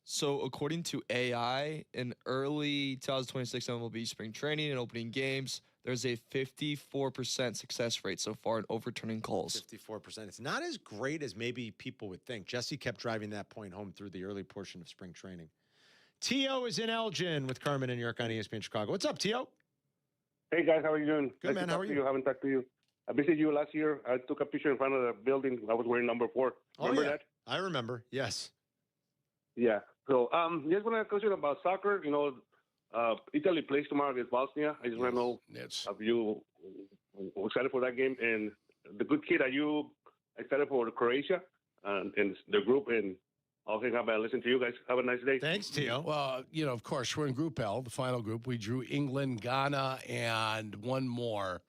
So according to AI, in early 2026 MLB spring training and opening games, there's a 54% success rate so far in overturning calls. 54%. It's not as great as maybe people would think. Jesse kept driving that point home through the early portion of spring training. T.O. is in Elgin with Carmen and Jurko on ESPN Chicago. What's up, T.O.? Hey, guys. How are you doing? Good, man. How are you? I haven't talked to you. I visited you last year. I took a picture in front of the building. I was wearing number 4. Remember that? I remember. Yes. Yeah. So, just want to question about soccer. You know, Italy plays tomorrow against Bosnia. I just want to know if you excited for that game, and the good kid, are you excited for Croatia and the group? And I'll hang up and listen to you guys. Have a nice day. Thanks, Tio. Well, of course, we're in Group L, the final group. We drew England, Ghana, and one more.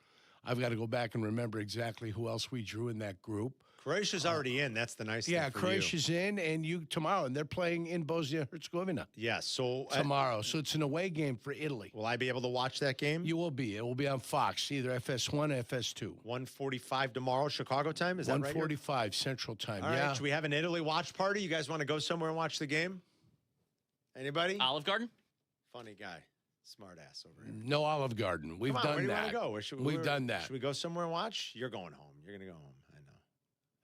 I've got to go back and remember exactly who else we drew in that group. Croatia's already in. That's the nice thing for Croatia's in, and you tomorrow, and they're playing in Bosnia-Herzegovina. Yes, so tomorrow. So it's an away game for Italy. Will I be able to watch that game? You will be. It will be on Fox, either FS1 or FS2. 1:45 tomorrow, Chicago time. Is that right? 1:45 Central Time. All right. Should we have an Italy watch party? You guys want to go somewhere and watch the game? Anybody? Olive Garden. Funny guy. Smart ass over here. No Olive Garden. We've done where do that. You want to go? We've done that. Should we go somewhere and watch? You're going home. You're going to go home. I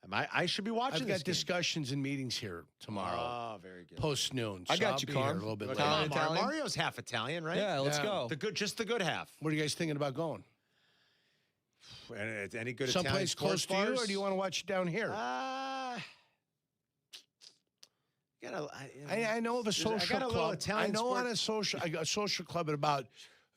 know. I should be watching. I've got discussions and meetings here tomorrow. Oh, very good. Post noon. I got you, Carm. A little bit later. Italian? Mario's half Italian, right? Yeah, let's go. Just the good half. What are you guys thinking about going? Any good someplace Italian close to you, or do you want to watch it down here? I know of a social club. I know on a social club at about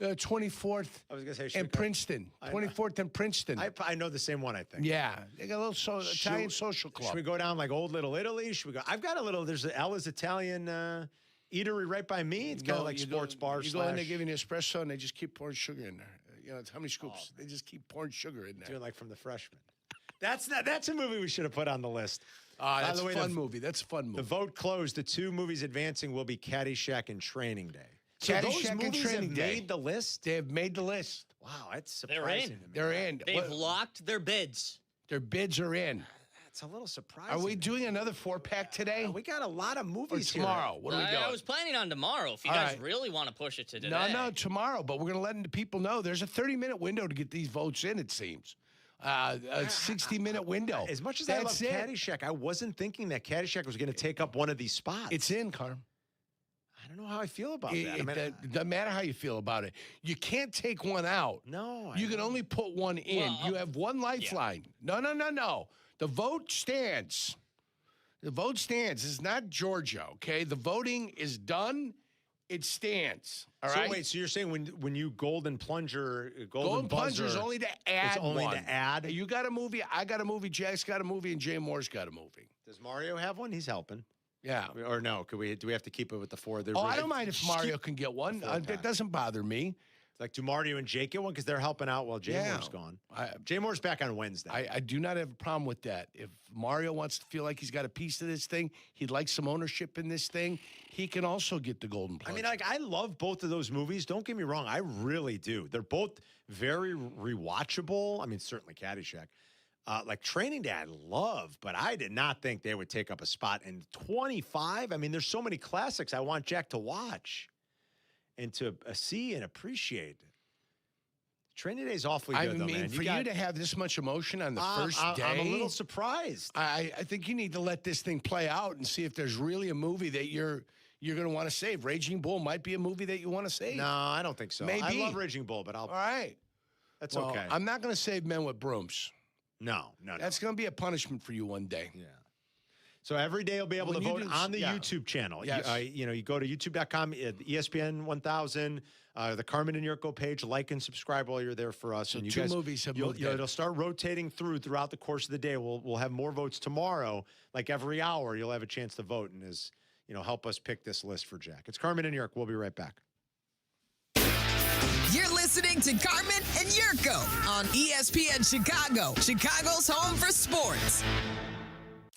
24th I was gonna say, and Princeton. 24th and Princeton. I know the same one, I think. Yeah. They got a little Italian social club. Should we go down like Old Little Italy? Should we go? I've got a little, there's an Ella's Italian eatery right by me. It's kind of like sports bar. You go in, they give you an espresso, and they just keep pouring sugar in there. How many scoops? They just keep pouring sugar in there. Doing like from The Freshman. That's a movie we should have put on the list. That's a fun movie. That's a fun movie. The vote closed. The 2 movies advancing will be Caddyshack and Training Day. So those movies have made the list? They have made the list. Wow, that's surprising. They're in. They've locked their bids. Their bids are in. That's a little surprising. Are we doing another 4-pack today? We got a lot of movies tomorrow. What are we doing? I was planning on tomorrow. If you guys really want to push it to today. No, tomorrow. But we're going to let the people know there's a 30-minute window to get these votes in, it seems. A 60-minute window. As much as I love Caddyshack, I wasn't thinking that Caddyshack was going to take up one of these spots. It's in, Carm. I don't know how I feel about that. It doesn't matter how you feel about it. You can't take one out. No. You can only put one in. Well, you have one lifeline. Yeah. No. The vote stands. The vote stands. It's not Georgia, okay? The voting is done. It stands. All right. So wait, so you're saying when you golden buzzer, is only to add it's only one. to add? You got a movie, I got a movie, Jack's got a movie, and Jay Moore's got a movie. Does Mario have one? He's helping. Yeah. Or no? Do we have to keep it with the four? I don't mind if Mario can get one. That doesn't bother me. Like, do Mario and Jake get one? Because they're helping out while Jay Moore's gone. Jay Moore's back on Wednesday. I do not have a problem with that. If Mario wants to feel like he's got a piece of this thing, he'd like some ownership in this thing, he can also get the golden plunger. I mean, like, I love both of those movies. Don't get me wrong. I really do. They're both very rewatchable. I mean, certainly Caddyshack. Like Training Day, I love, but I did not think they would take up a spot in 25. I mean, there's so many classics I want Jack to watch and to see and appreciate. Training Day is awfully good, though, man. For you to have this much emotion on the first day. I'm a little surprised. I think you need to let this thing play out and see if there's really a movie that you're going to want to save. Raging Bull might be a movie that you want to save. No, I don't think so. Maybe. I love Raging Bull, but all right. That's okay. I'm not going to save Men with Brooms. No. That's going to be a punishment for you one day. Yeah. So every day you'll be able to vote on the YouTube channel. Yes. You go to youtube.com, ESPN 1000, the Carmen and Jurko page. Like and subscribe while you're there for us. So and you two guys, movies have moved in. It'll start rotating throughout the course of the day. We'll have more votes tomorrow. Like every hour, you'll have a chance to vote and help us pick this list for Jack. It's Carmen and Jurko. We'll be right back. You're listening to Carmen and Jurko on ESPN Chicago, Chicago's home for sports.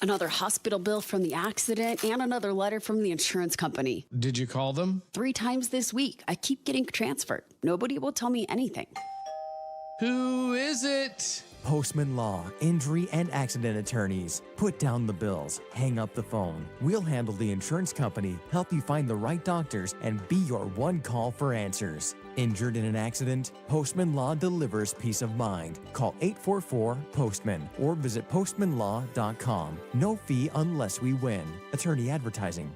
Another hospital bill from the accident and another letter from the insurance company. Did you call them? 3 times this week. I keep getting transferred. Nobody will tell me anything. Who is it? Postman Law, injury and accident attorneys. Put down the bills, hang up the phone. We'll handle the insurance company, help you find the right doctors, and be your one call for answers. Injured in an accident? Postman Law delivers peace of mind. Call 844-POSTMAN or visit postmanlaw.com. No fee unless we win. Attorney advertising.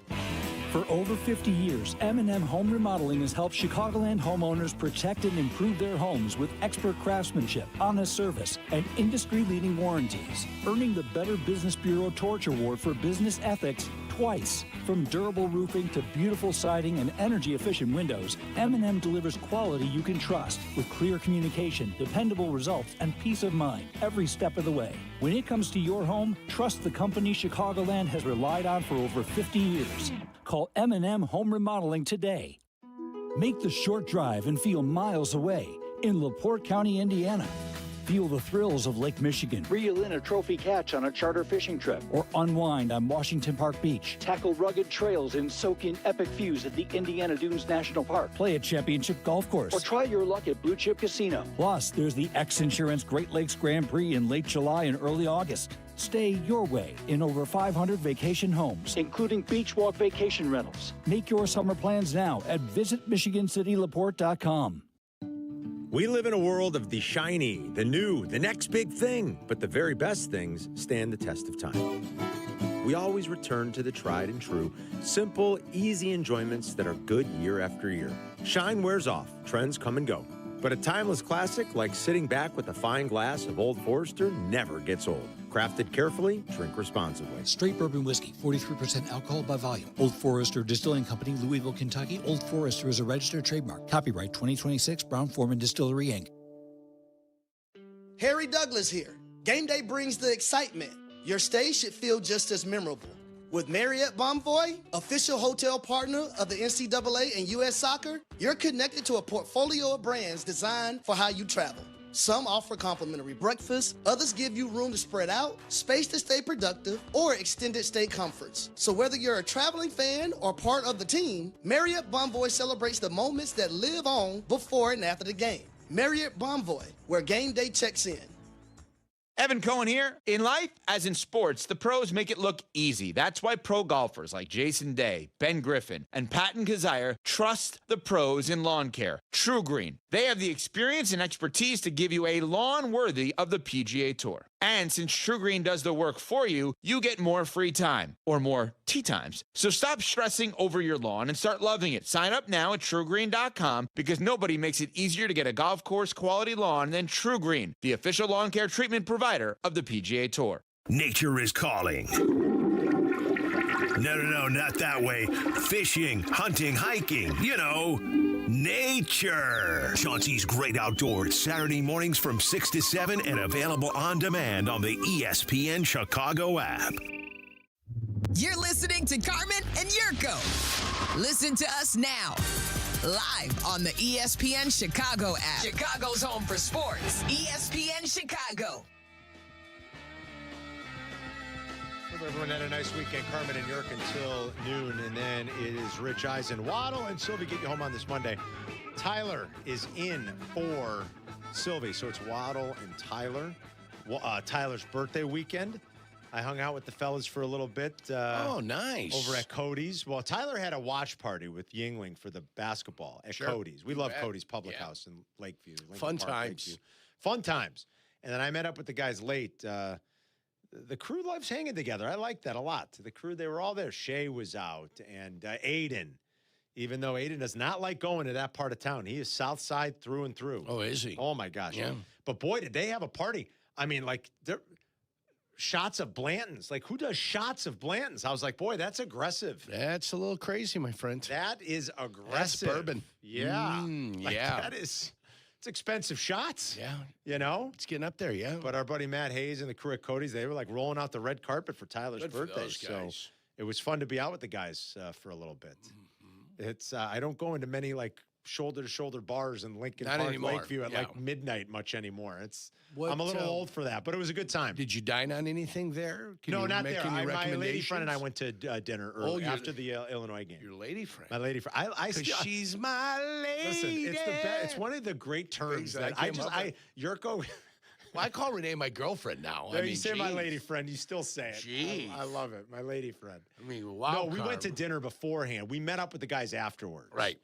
For over 50 years, M&M Home Remodeling has helped Chicagoland homeowners protect and improve their homes with expert craftsmanship, honest service, and industry-leading warranties, earning the Better Business Bureau Torch Award for business ethics twice. From durable roofing to beautiful siding and energy-efficient windows, M&M delivers quality you can trust with clear communication, dependable results, and peace of mind every step of the way. When it comes to your home, trust the company Chicagoland has relied on for over 50 years. Call M&M Home Remodeling today. Make the short drive and feel miles away in LaPorte County, Indiana. Feel the thrills of Lake Michigan. Reel in a trophy catch on a charter fishing trip. Or unwind on Washington Park Beach. Tackle rugged trails and soak in epic views at the Indiana Dunes National Park. Play a championship golf course. Or try your luck at Blue Chip Casino. Plus, there's the X Insurance Great Lakes Grand Prix in late July and early August. Stay your way in over 500 vacation homes, including beach walk vacation rentals. Make your summer plans now at visitmichigancitylaporte.com. We live in a world of the shiny, the new, the next big thing, but the very best things stand the test of time. We always return to the tried and true, simple, easy enjoyments that are good year after year. Shine wears off, trends come and go. But a timeless classic like sitting back with a fine glass of Old Forester never gets old. Crafted carefully, drink responsibly. Straight bourbon whiskey, 43% alcohol by volume. Old Forester Distilling Company, Louisville, Kentucky. Old Forester is a registered trademark. Copyright 2026, Brown-Forman Distillery, Inc. Harry Douglas here. Game day brings the excitement. Your stay should feel just as memorable. With Marriott Bonvoy, official hotel partner of the NCAA and U.S. Soccer, you're connected to a portfolio of brands designed for how you travel. Some offer complimentary breakfast, others give you room to spread out, space to stay productive, or extended stay comforts. So whether you're a traveling fan or part of the team, Marriott Bonvoy celebrates the moments that live on before and after the game. Marriott Bonvoy, where game day checks in. Evan Cohen here. In life, as in sports, the pros make it look easy. That's why pro golfers like Jason Day, Ben Griffin, and Patton Kazire trust the pros in lawn care. True Green. They have the experience and expertise to give you a lawn worthy of the PGA Tour. And since True Green does the work for you, you get more free time, or more tee times. So stop stressing over your lawn and start loving it. Sign up now at TrueGreen.com because nobody makes it easier to get a golf course quality lawn than True Green, the official lawn care treatment provider of the PGA Tour. Nature is calling. No, not that way. Fishing, hunting, hiking, nature. Chauncey's Great Outdoors, Saturday mornings from 6 to 7 and available on demand on the ESPN Chicago app. You're listening to Carmen and Jurko. Listen to us now, live on the ESPN Chicago app. Chicago's home for sports. ESPN Chicago. Hope everyone had a nice weekend. Carmen and Jurko until noon, and then it is Rich Eisen, Waddle, and Silvy get you home on this Monday. Tyler is in for Silvy, so it's Waddle and Tyler. Tyler's birthday weekend. I hung out with the fellas for a little bit. Oh, nice. Over at Cody's. Well, Tyler had a watch party with Yingling for the basketball at Cody's. We love Cody's Public House in Lakeview. Fun times. Lakeview. Fun times. And then I met up with the guys late. The crew loves hanging together. I like that a lot. The crew, they were all there. Shay was out, and Aiden, even though Aiden does not like going to that part of town. He is South Side through and through. Oh, is he? Oh, my gosh. Yeah. But, boy, did they have a party. I mean, like, shots of Blanton's. Like, who does shots of Blanton's? I was like, boy, that's aggressive. That's a little crazy, my friend. That is aggressive. That's bourbon. Yeah. Yeah. That is... It's expensive shots. Yeah. It's getting up there, yeah. But our buddy Matt Hayes and the crew at Cody's, they were like rolling out the red carpet for Tyler's birthday. So it was fun to be out with the guys for a little bit. Mm-hmm. It's I don't go into many like shoulder-to-shoulder bars in Lincoln Park, Lakeview at like midnight much anymore. I'm a little old for that, but it was a good time. Did you dine on anything there? No, not there. My lady friend and I went to dinner early after the Illinois game. Your lady friend? My lady friend. She's my lady. Listen, it's the best. It's one of the great terms that Jurko. Well, I call Renee my girlfriend now. You say my lady friend, you still say it. Jeez. I love it. My lady friend. I mean, wow. No, we went to dinner beforehand. We met up with the guys afterwards. Right.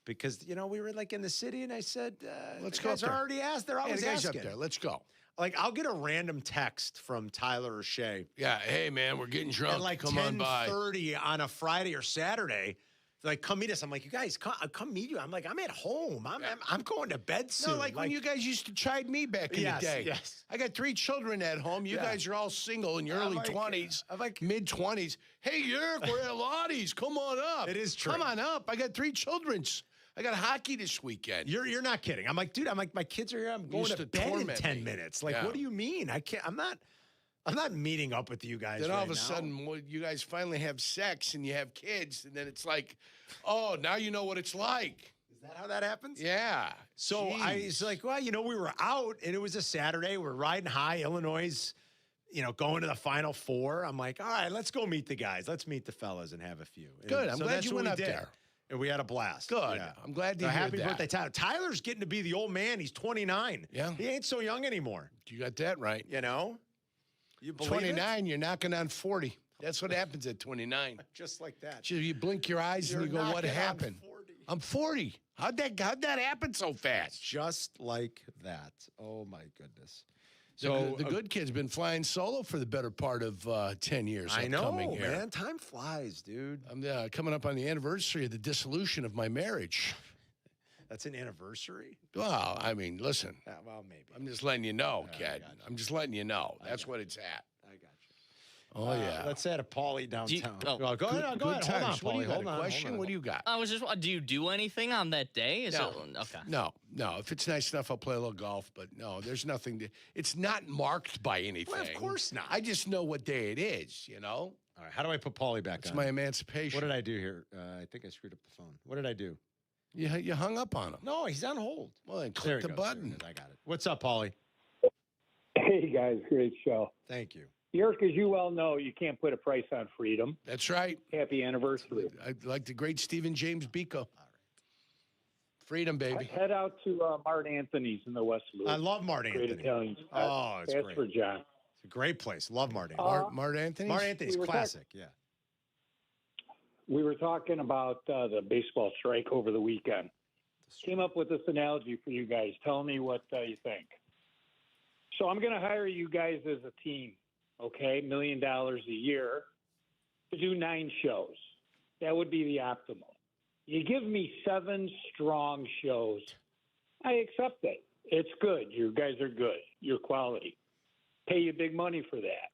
Because, we were like in the city and I said, let's the go guys up there. are already asked. They're always asking. Up there. Let's go. Like, I'll get a random text from Tyler or Shay. Yeah. Hey, man, we're getting drunk. At like 10:30 on a Friday or Saturday. They're like, come meet us. I'm like, you guys, come meet you. I'm like, I'm at home. I'm going to bed soon. No, like when you guys used to chide me back in the day. Yes. I got 3 children at home. You guys are all single in your early 20s, mid-20s. Hey, Yerk, we're at Lottie's. Come on up. It is true. Come on up. I got 3 children. I got hockey this weekend. You're not kidding. I'm like, dude, my kids are here. I'm going to bed in 10 minutes. Like, what do you mean? I'm not meeting up with you guys. Then all of a sudden, you guys finally have sex and you have kids, and then it's like, oh, now you know what it's like. Is that how that happens? Yeah. So I was like, well, we were out, and it was a Saturday. We're riding high. Illinois, going to the Final Four. I'm like, all right, let's go meet the guys. Let's meet the fellas and have a few. Good. I'm glad you went up there. And we had a blast. Good. Yeah. I'm glad to hear happy that. birthday, Tyler. Tyler's getting to be the old man. He's 29. Yeah. He ain't so young anymore. You got that right. You believe 29, you're knocking on 40. That's what happens at 29. Just like that. You blink your eyes and you go, what happened? I'm 40. How'd that happen so fast? Just like that. Oh, my goodness. So the good kid's been flying solo for the better part of 10 years. I know, here. man. Time flies, dude. I'm coming up on the anniversary of the dissolution of my marriage. That's an anniversary? Well, I mean, listen. Well, maybe. I'm just letting you know, kid. I'm just letting you know. That's what it's at. I got you. Oh, yeah. Let's add a Paulie downtown. Go ahead. Go ahead. Hold on, Paulie. Hold on. Question? What do you got? I was just, do you do anything on that day? Okay. No. If it's nice enough, I'll play a little golf. But no, there's nothing. It's not marked by anything. Well, of course not. I just know what day it is, All right. How do I put Paulie back on? It's my emancipation. What did I do here? I think I screwed up the phone. What did I do? You hung up on him. No, he's on hold. Well, then click the button. I got it. What's up, Paulie? Hey, guys. Great show. Thank you. Yerk, as you well know, you can't put a price on freedom. That's right. Happy anniversary. Like the great Stephen James Biko. All right. Freedom, baby. Head out to Mart Anthony's in the West Loop. I love Mart Great Anthony. Italian spot. Oh, it's That's great. for John. It's a great place. Love Mart Anthony. Mart Anthony's? Mart Anthony's classic, yeah. We were talking about the baseball strike over the weekend. Came up with this analogy for you guys. Tell me what you think. So I'm going to hire you guys as a team, okay? $1 million a year to do 9 shows. That would be the optimal. You give me 7 strong shows. I accept it. It's good. You guys are good. You're quality. pay you big money for that.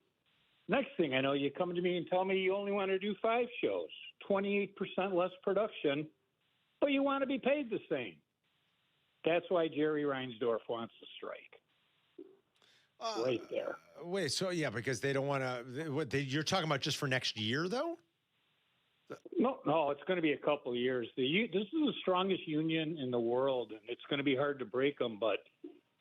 Next thing I know, you come to me and tell me you only want to do 5 shows, 28% less production, but you want to be paid the same. That's why Jerry Reinsdorf wants to strike. Right there. Wait, so yeah, because they don't want to. You're talking about just for next year, though? No, it's going to be a couple of years. This is the strongest union in the world, and it's going to be hard to break them. But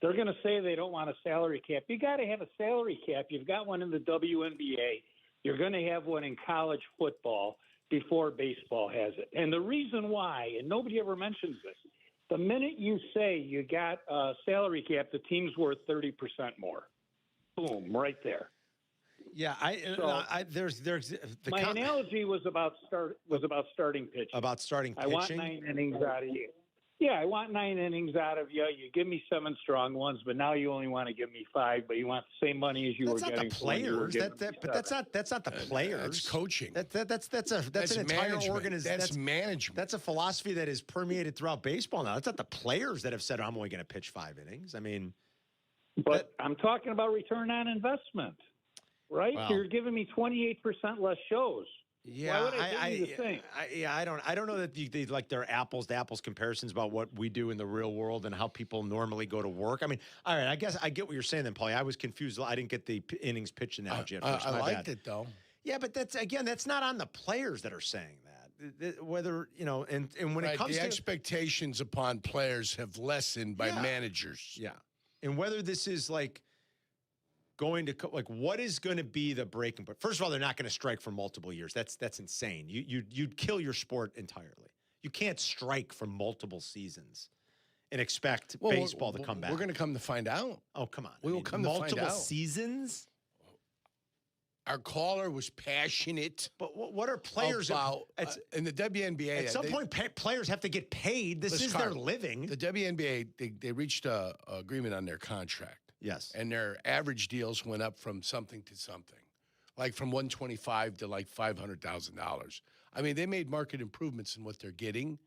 they're going to say they don't want a salary cap. You got to have a salary cap. You've got one in the WNBA. You're going to have one in college football before baseball has it. And the reason why, and nobody ever mentions this, the minute you say you got a salary cap, the team's worth 30% more. Boom, right there. Yeah, there's my analogy was about starting pitching. About starting pitching. I want 9 innings out of you. Yeah, I want 9 innings out of you. You give me 7 strong ones, but now you only want to give me 5. But you want the same money as you were getting. That's not the players. But that's not the players. That's coaching. That's an entire organization. That's management. That's a philosophy that is permeated throughout baseball now. That's not the players that have said, "I'm only going to pitch 5 innings." I mean, but I'm talking about return on investment, right? Well, so you're giving me 28% less shows. Yeah, why would I do the same? I don't know that they like their apples to apples comparisons about what we do in the real world and how people normally go to work. I mean, all right, I guess I get what you're saying then, Paulie. I was confused. I didn't get the innings pitch analogy at first. I liked it though. Yeah, but that's not on the players that are saying that. Whether and when it comes the to expectations upon players have lessened by managers. Yeah, and whether this is like going to what is going to be the breaking point? First of all, they're not going to strike for multiple years. That's insane. You'd kill your sport entirely. You can't strike for multiple seasons and expect baseball to come back. We're going to come to find out. Oh, come on. We will come to find out. Multiple seasons? Our caller was passionate. But what are players about in the WNBA? At some point, players have to get paid. This is their living. The WNBA, they reached an agreement on their contract. Yes. And their average deals went up from something to something, like from $125 to like $500,000. I mean, they made market improvements in what they're getting,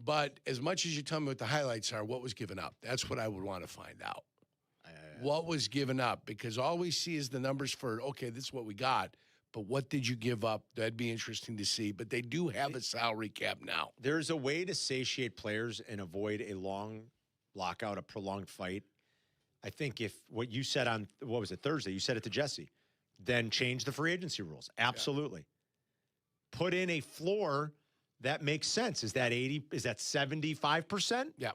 but as much as you tell me what the highlights are, what was given up? That's what I would want to find out. What was given up? Because all we see is the numbers for, okay, this is what we got, but what did you give up? That'd be interesting to see. But they do have a salary cap now. There's a way to satiate players and avoid a long lockout, a prolonged fight. I think if what you said on, what was it, Thursday, you said it to Jesse, then change the free agency rules. Absolutely. Yeah. Put in a floor that makes sense. Is that 80? Is that 75%? Yeah.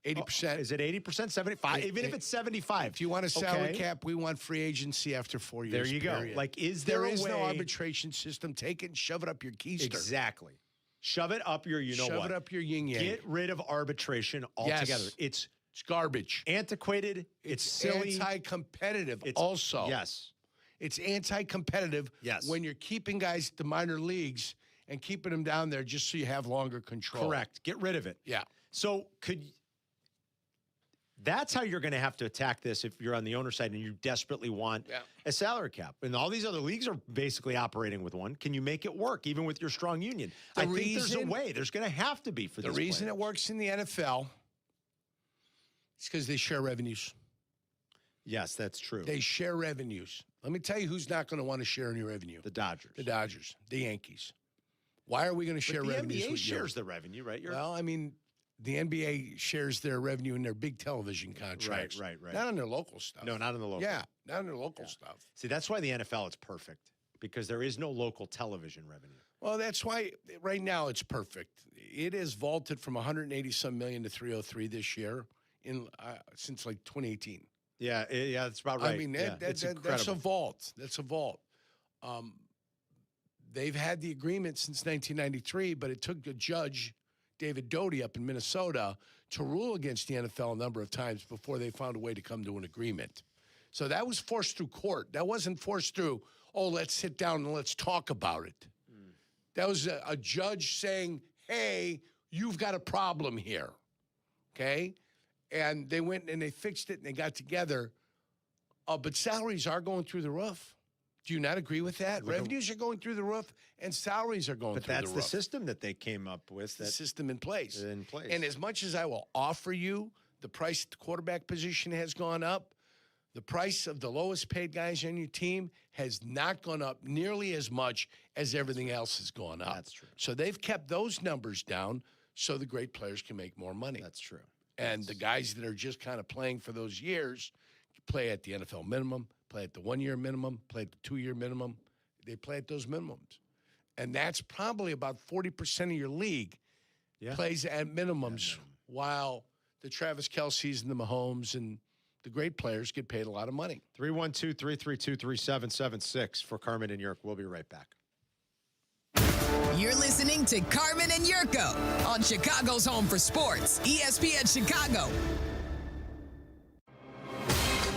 80%. Is it 80%? 75? Even if it's 75. If you want a salary cap, we want free agency after 4 years. There you period. go. Like, is there a way? No arbitration system. Take it and shove it up your keister. Exactly. Shove it up your, Shove it up your yin-yang. Get rid of arbitration altogether. Yes. It's garbage. Antiquated. It's silly. Anti-competitive also. Yes. It's anti-competitive yes. when you're keeping guys to minor leagues and keeping them down there just so you have longer control. Correct. Get rid of it. Yeah. So that's how you're going to have to attack this if you're on the owner side and you desperately want a salary cap. And all these other leagues are basically operating with one. Can you make it work even with your strong union? I think there's a way. There's going to have to be for the these reason players. It works in the NFL. It's because they share revenues. Yes, that's true. They share revenues. Let me tell you who's not going to want to share any revenue. The Dodgers. The Dodgers. The Yankees. Why are we going to share revenues? The NBA with shares the revenue, right? Well, I mean, the NBA shares their revenue in their big television contracts. Right. Not on their local stuff. No, not on the local. Yeah, not on their local stuff. See, that's why the NFL is perfect, because there is no local television revenue. Well, that's why right now it's perfect. It has vaulted from 180-some million to 303 this year since like 2018. Yeah, that's about right. I mean, that's a vault. That's a vault. They've had the agreement since 1993, but it took a judge, David Doty, up in Minnesota, to rule against the NFL a number of times before they found a way to come to an agreement. So that was forced through court. That wasn't forced through, let's sit down and let's talk about it. That was a judge saying, hey, you've got a problem here, okay? And they went and they fixed it and they got together. But salaries are going through the roof. Do you not agree with that? Revenues are going through the roof and salaries are going through the roof. But that's the system that they came up with. The system in place. In place. And as much as I will offer you, the price at the quarterback position has gone up. the price of the lowest paid guys on your team has not gone up nearly as much as everything else has gone up. That's true. So they've kept those numbers down so the great players can make more money. That's true. And the guys that are just kind of playing for those years play at the NFL minimum, play at the 1-year minimum, play at the 2-year minimum. They play at those minimums. And that's probably about 40% of your league plays at minimums, while the Travis Kelce's and the Mahomes and the great players get paid a lot of money. 312-332-3776 for Carmen and Jurko. We'll be right back. You're listening to Carmen and Jurko on Chicago's home for sports, ESPN Chicago.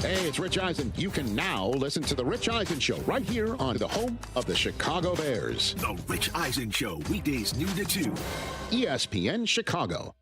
Hey, it's Rich Eisen. You can now listen to The Rich Eisen Show right here on the home of the Chicago Bears. The Rich Eisen Show, weekdays noon to 2. ESPN Chicago.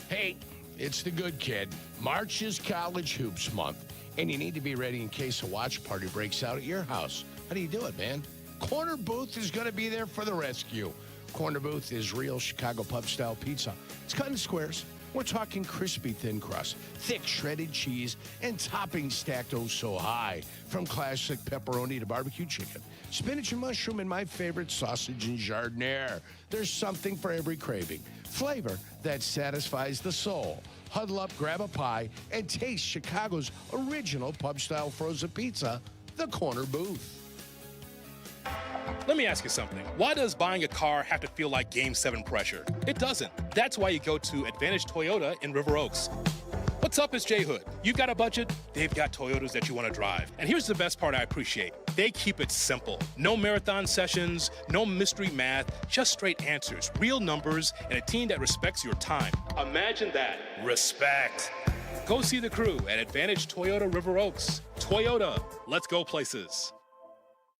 Hey, it's the good kid. March is College Hoops Month, and you need to be ready in case a watch party breaks out at your house. How do you do it, man? Corner Booth is going to be there for the rescue. Corner Booth is real Chicago pub-style pizza. It's cut in squares. We're talking crispy thin crust, thick shredded cheese, and toppings stacked oh so high. From classic pepperoni to barbecue chicken, spinach and mushroom, and my favorite sausage and jardiniere. There's something for every craving. Flavor that satisfies the soul. Huddle up, grab a pie, and taste Chicago's original pub-style frozen pizza, the Corner Booth. Let me ask you something. Why does buying a car have to feel like Game 7 pressure? It doesn't. That's why you go to Advantage Toyota in River Oaks. What's up, it's J Hood. You've got a budget, they've got Toyotas that you want to drive. And here's the best part I appreciate. They keep it simple. No marathon sessions, no mystery math, just straight answers, real numbers, and a team that respects your time. Imagine that. Respect. Go see the crew at Advantage Toyota River Oaks. Toyota, let's go places.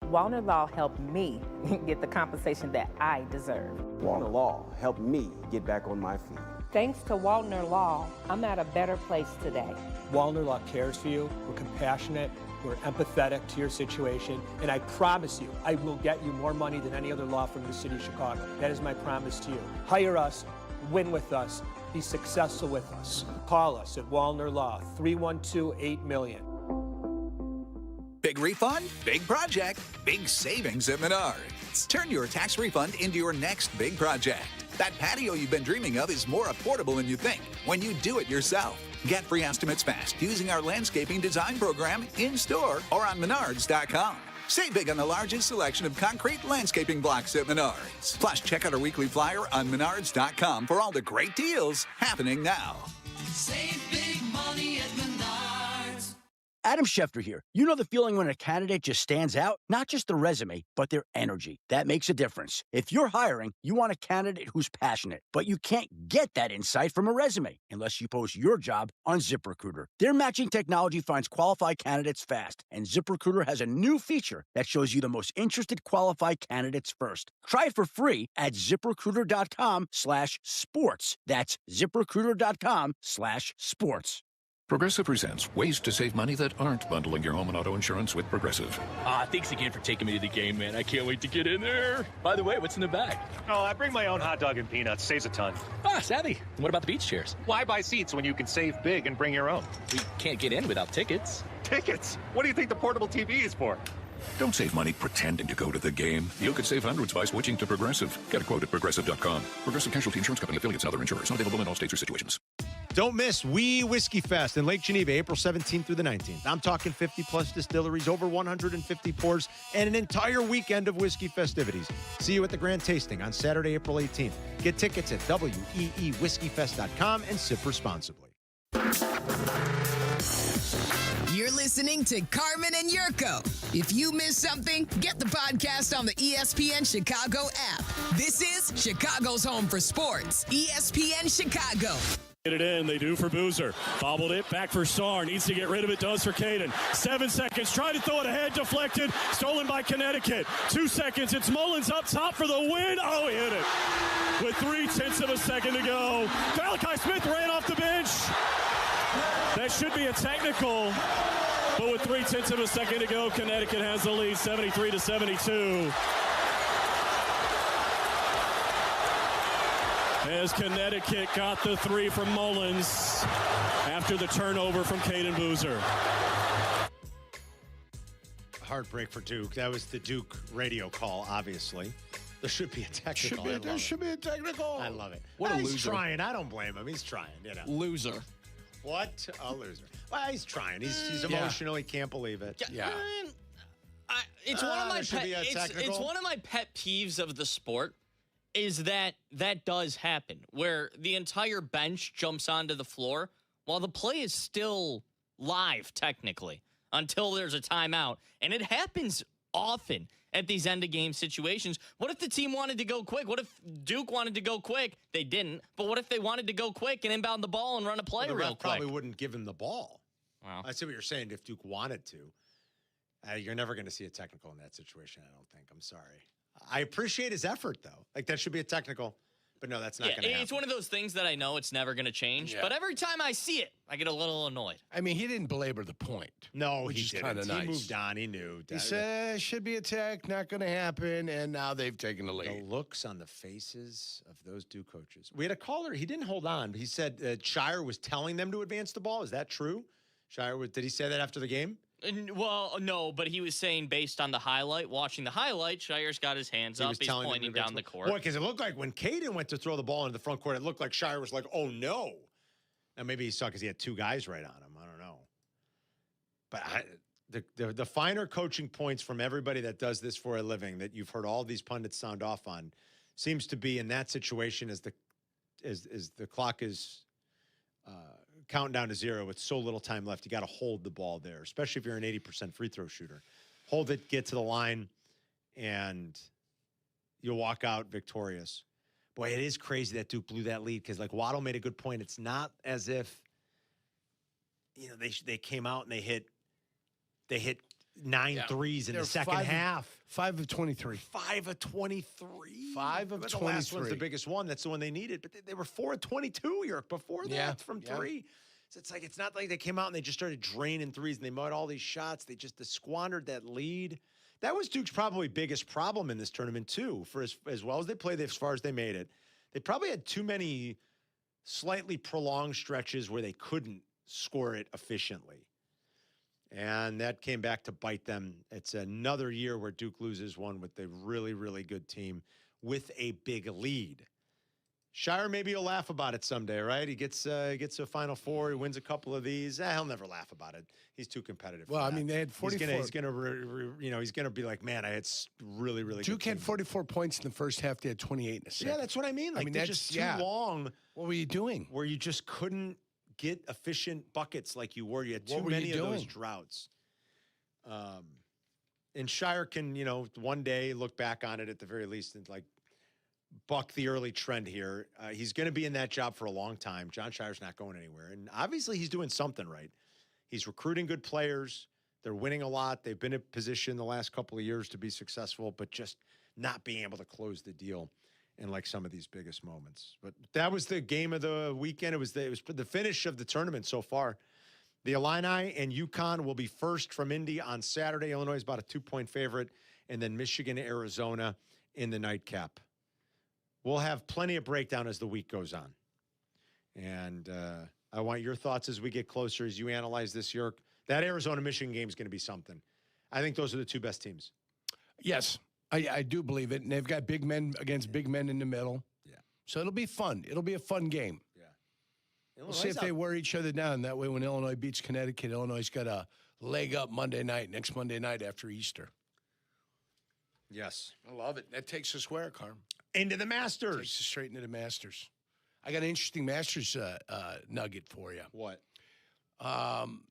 Wallner Law helped me get the compensation that I deserve. Wallner Law helped me get back on my feet. Thanks to Wallner Law, I'm at a better place today. Wallner Law cares for you. We're compassionate. We're empathetic to your situation. And I promise you, I will get you more money than any other law firm in the city of Chicago. That is my promise to you. Hire us, win with us, be successful with us. Call us at Wallner Law, 312-8-million. Big refund, big project, big savings at Menards. Turn your tax refund into your next big project. That patio you've been dreaming of is more affordable than you think when you do it yourself. Get free estimates fast using our landscaping design program in-store or on Menards.com. Save big on the largest selection of concrete landscaping blocks at Menards. Plus, check out our weekly flyer on Menards.com for all the great deals happening now. Save big money at Menards. Adam Schefter here. You know the feeling when a candidate just stands out? Not just their resume, but their energy. That makes a difference. If you're hiring, you want a candidate who's passionate, but you can't get that insight from a resume unless you post your job on ZipRecruiter. Their matching technology finds qualified candidates fast, and ZipRecruiter has a new feature that shows you the most interested qualified candidates first. Try it for free at ZipRecruiter.com/sports. That's ZipRecruiter.com/sports. Progressive presents ways to save money that aren't bundling your home and auto insurance with Progressive. Thanks again for taking me to the game, man. I can't wait to get in there. By the way, what's in the bag? Oh, I bring my own hot dog and peanuts. Saves a ton. Savvy. And what about the beach chairs? Why buy seats when you can save big and bring your own? We can't get in without tickets. Tickets? What do you think the portable TV is for? Don't save money pretending to go to the game. You could save hundreds by switching to Progressive. Get a quote at Progressive.com. Progressive Casualty Insurance Company, affiliates, and other insurers. Not available in all states or situations. Don't miss We Whiskey Fest in Lake Geneva, April 17th through the 19th. I'm talking 50-plus distilleries, over 150 pours, and an entire weekend of whiskey festivities. See you at the Grand Tasting on Saturday, April 18th. Get tickets at weewhiskeyfest.com and sip responsibly. You're listening to Carmen and Jurko. If you missed something, get the podcast on the ESPN Chicago app. This is Chicago's home for sports, ESPN Chicago. Get it in, they do for Boozer. Bobbled it, back for Sarr. Needs to get rid of it, does for Caden. 7 seconds, trying to throw it ahead, deflected. Stolen by Connecticut. 2 seconds, it's Mullins up top for the win. Oh, he hit it. With 0.3 of a second to go. Malachi Smith ran off the bench. That should be a technical. But with 0.3 of a second to go, Connecticut has the lead, 73-72. as Connecticut got the 3 from Mullins after the turnover from Caden Boozer. Heartbreak for Duke. That was the Duke radio call, obviously. There should be a technical. There should be a technical. I love it. What a he's loser. trying. I don't blame him. He's trying. Loser. What a loser. Well, he's trying. He's emotional. He can't believe it. Yeah. It's one of my it's one of my pet peeves of the sport is that does happen where the entire bench jumps onto the floor while the play is still live technically until there's a timeout, and it happens often at these end of game situations. What if the team wanted to go quick? What if Duke wanted to go quick? They didn't. But what if they wanted to go quick and inbound the ball and run a play the real ref quick? probably wouldn't give him the ball. Wow. I see what you're saying. If Duke wanted to, you're never going to see a technical in that situation. I don't think. I'm sorry. I appreciate his effort though. Like that should be a technical, but no, that's not going to happen. It's one of those things that I know it's never going to change. Yeah. But every time I see it, I get a little annoyed. I mean, he didn't belabor the point. No, which he is didn't. kind of nice. He moved on. He knew. He said, should be a tech, not going to happen, and now they've taken the lead. The looks on the faces of those Duke coaches. We had a caller. He didn't hold on. He said Scheyer was telling them to advance the ball. Is that true? Scheyer, did he say that after the game? Well, no, but he was saying based on the highlight, watching the highlight, Shirer's got his hands up. He's pointing down the court. Boy, because it looked like when Caden went to throw the ball into the front court, it looked like Scheyer was like, oh, no. Now, maybe he saw because he had 2 guys right on him. I don't know. But the finer coaching points from everybody that does this for a living that you've heard all these pundits sound off on seems to be in that situation as the clock is counting down to 0 with so little time left. You got to hold the ball there, especially if you're an 80% free throw shooter. Hold it, get to the line, and you'll walk out victorious. Boy, it is crazy that Duke blew that lead because, like Waddle made a good point. It's not as if they came out and they hit 9 threes in the second half. 5 of 23. 5 of 23. 5 of 23. The last one's the biggest one. That's the one they needed. But they were 4 of 22, York, before that from 3. So it's not like they came out and they just started draining threes and they made all these shots. They squandered that lead. That was Duke's probably biggest problem in this tournament, too. For as well as they played, as far as they made it, they probably had too many slightly prolonged stretches where they couldn't score it efficiently. And that came back to bite them. It's another year where Duke loses one with a really, really good team with a big lead. Scheyer, maybe he'll laugh about it someday, right? He gets a Final Four. He wins a couple of these. He'll never laugh about it. He's too competitive. Well, I mean, they had 44. He's gonna be like, man, I had really, really. Duke had 44 points in the first half. They had 28 in the second. Yeah, that's what I mean. Like, they're just too long. What were you doing? Where you just couldn't get efficient buckets like you were. You had too many of those droughts. And Scheyer can, one day look back on it at the very least and like buck the early trend here. He's going to be in that job for a long time. John Scheyer's not going anywhere. And obviously he's doing something right. He's recruiting good players. They're winning a lot. They've been in position the last couple of years to be successful, but just not being able to close the deal in like some of these biggest moments. But that was the game of the weekend. It was the finish of the tournament so far. The Illini and UConn will be first from Indy on Saturday. Illinois is about a 2-point favorite, and then Michigan, Arizona in the nightcap. We'll have plenty of breakdown as the week goes on. And I want your thoughts as we get closer, as you analyze this, York. That Arizona-Michigan game is going to be something. I think those are the 2 best teams. Yes, I do believe it. And they've got big men against big men in the middle. Yeah. So it'll be fun. It'll be a fun game. Yeah. We'll see if they wear each other down. That way, when Illinois beats Connecticut, Illinois got a leg up next Monday night after Easter. Yes. I love it. That takes us where, Carm? Into the Masters. Takes us straight into the Masters. I got an interesting Masters nugget for you. What? 11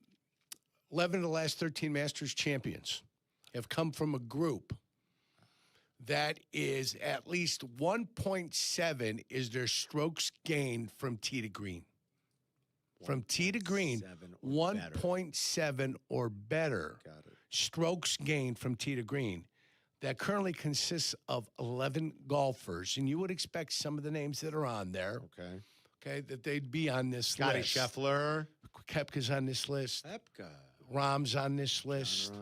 of the last 13 Masters champions have come from a group that is at least 1.7 is their strokes gained from tee to green. From tee to green, 1.7 or better strokes gained from tee to green. That currently consists of 11 golfers, and you would expect some of the names that are on there. Okay, that they'd be on this Scotty list. Scheffler. Koepka's on this list. Rahm's on this list.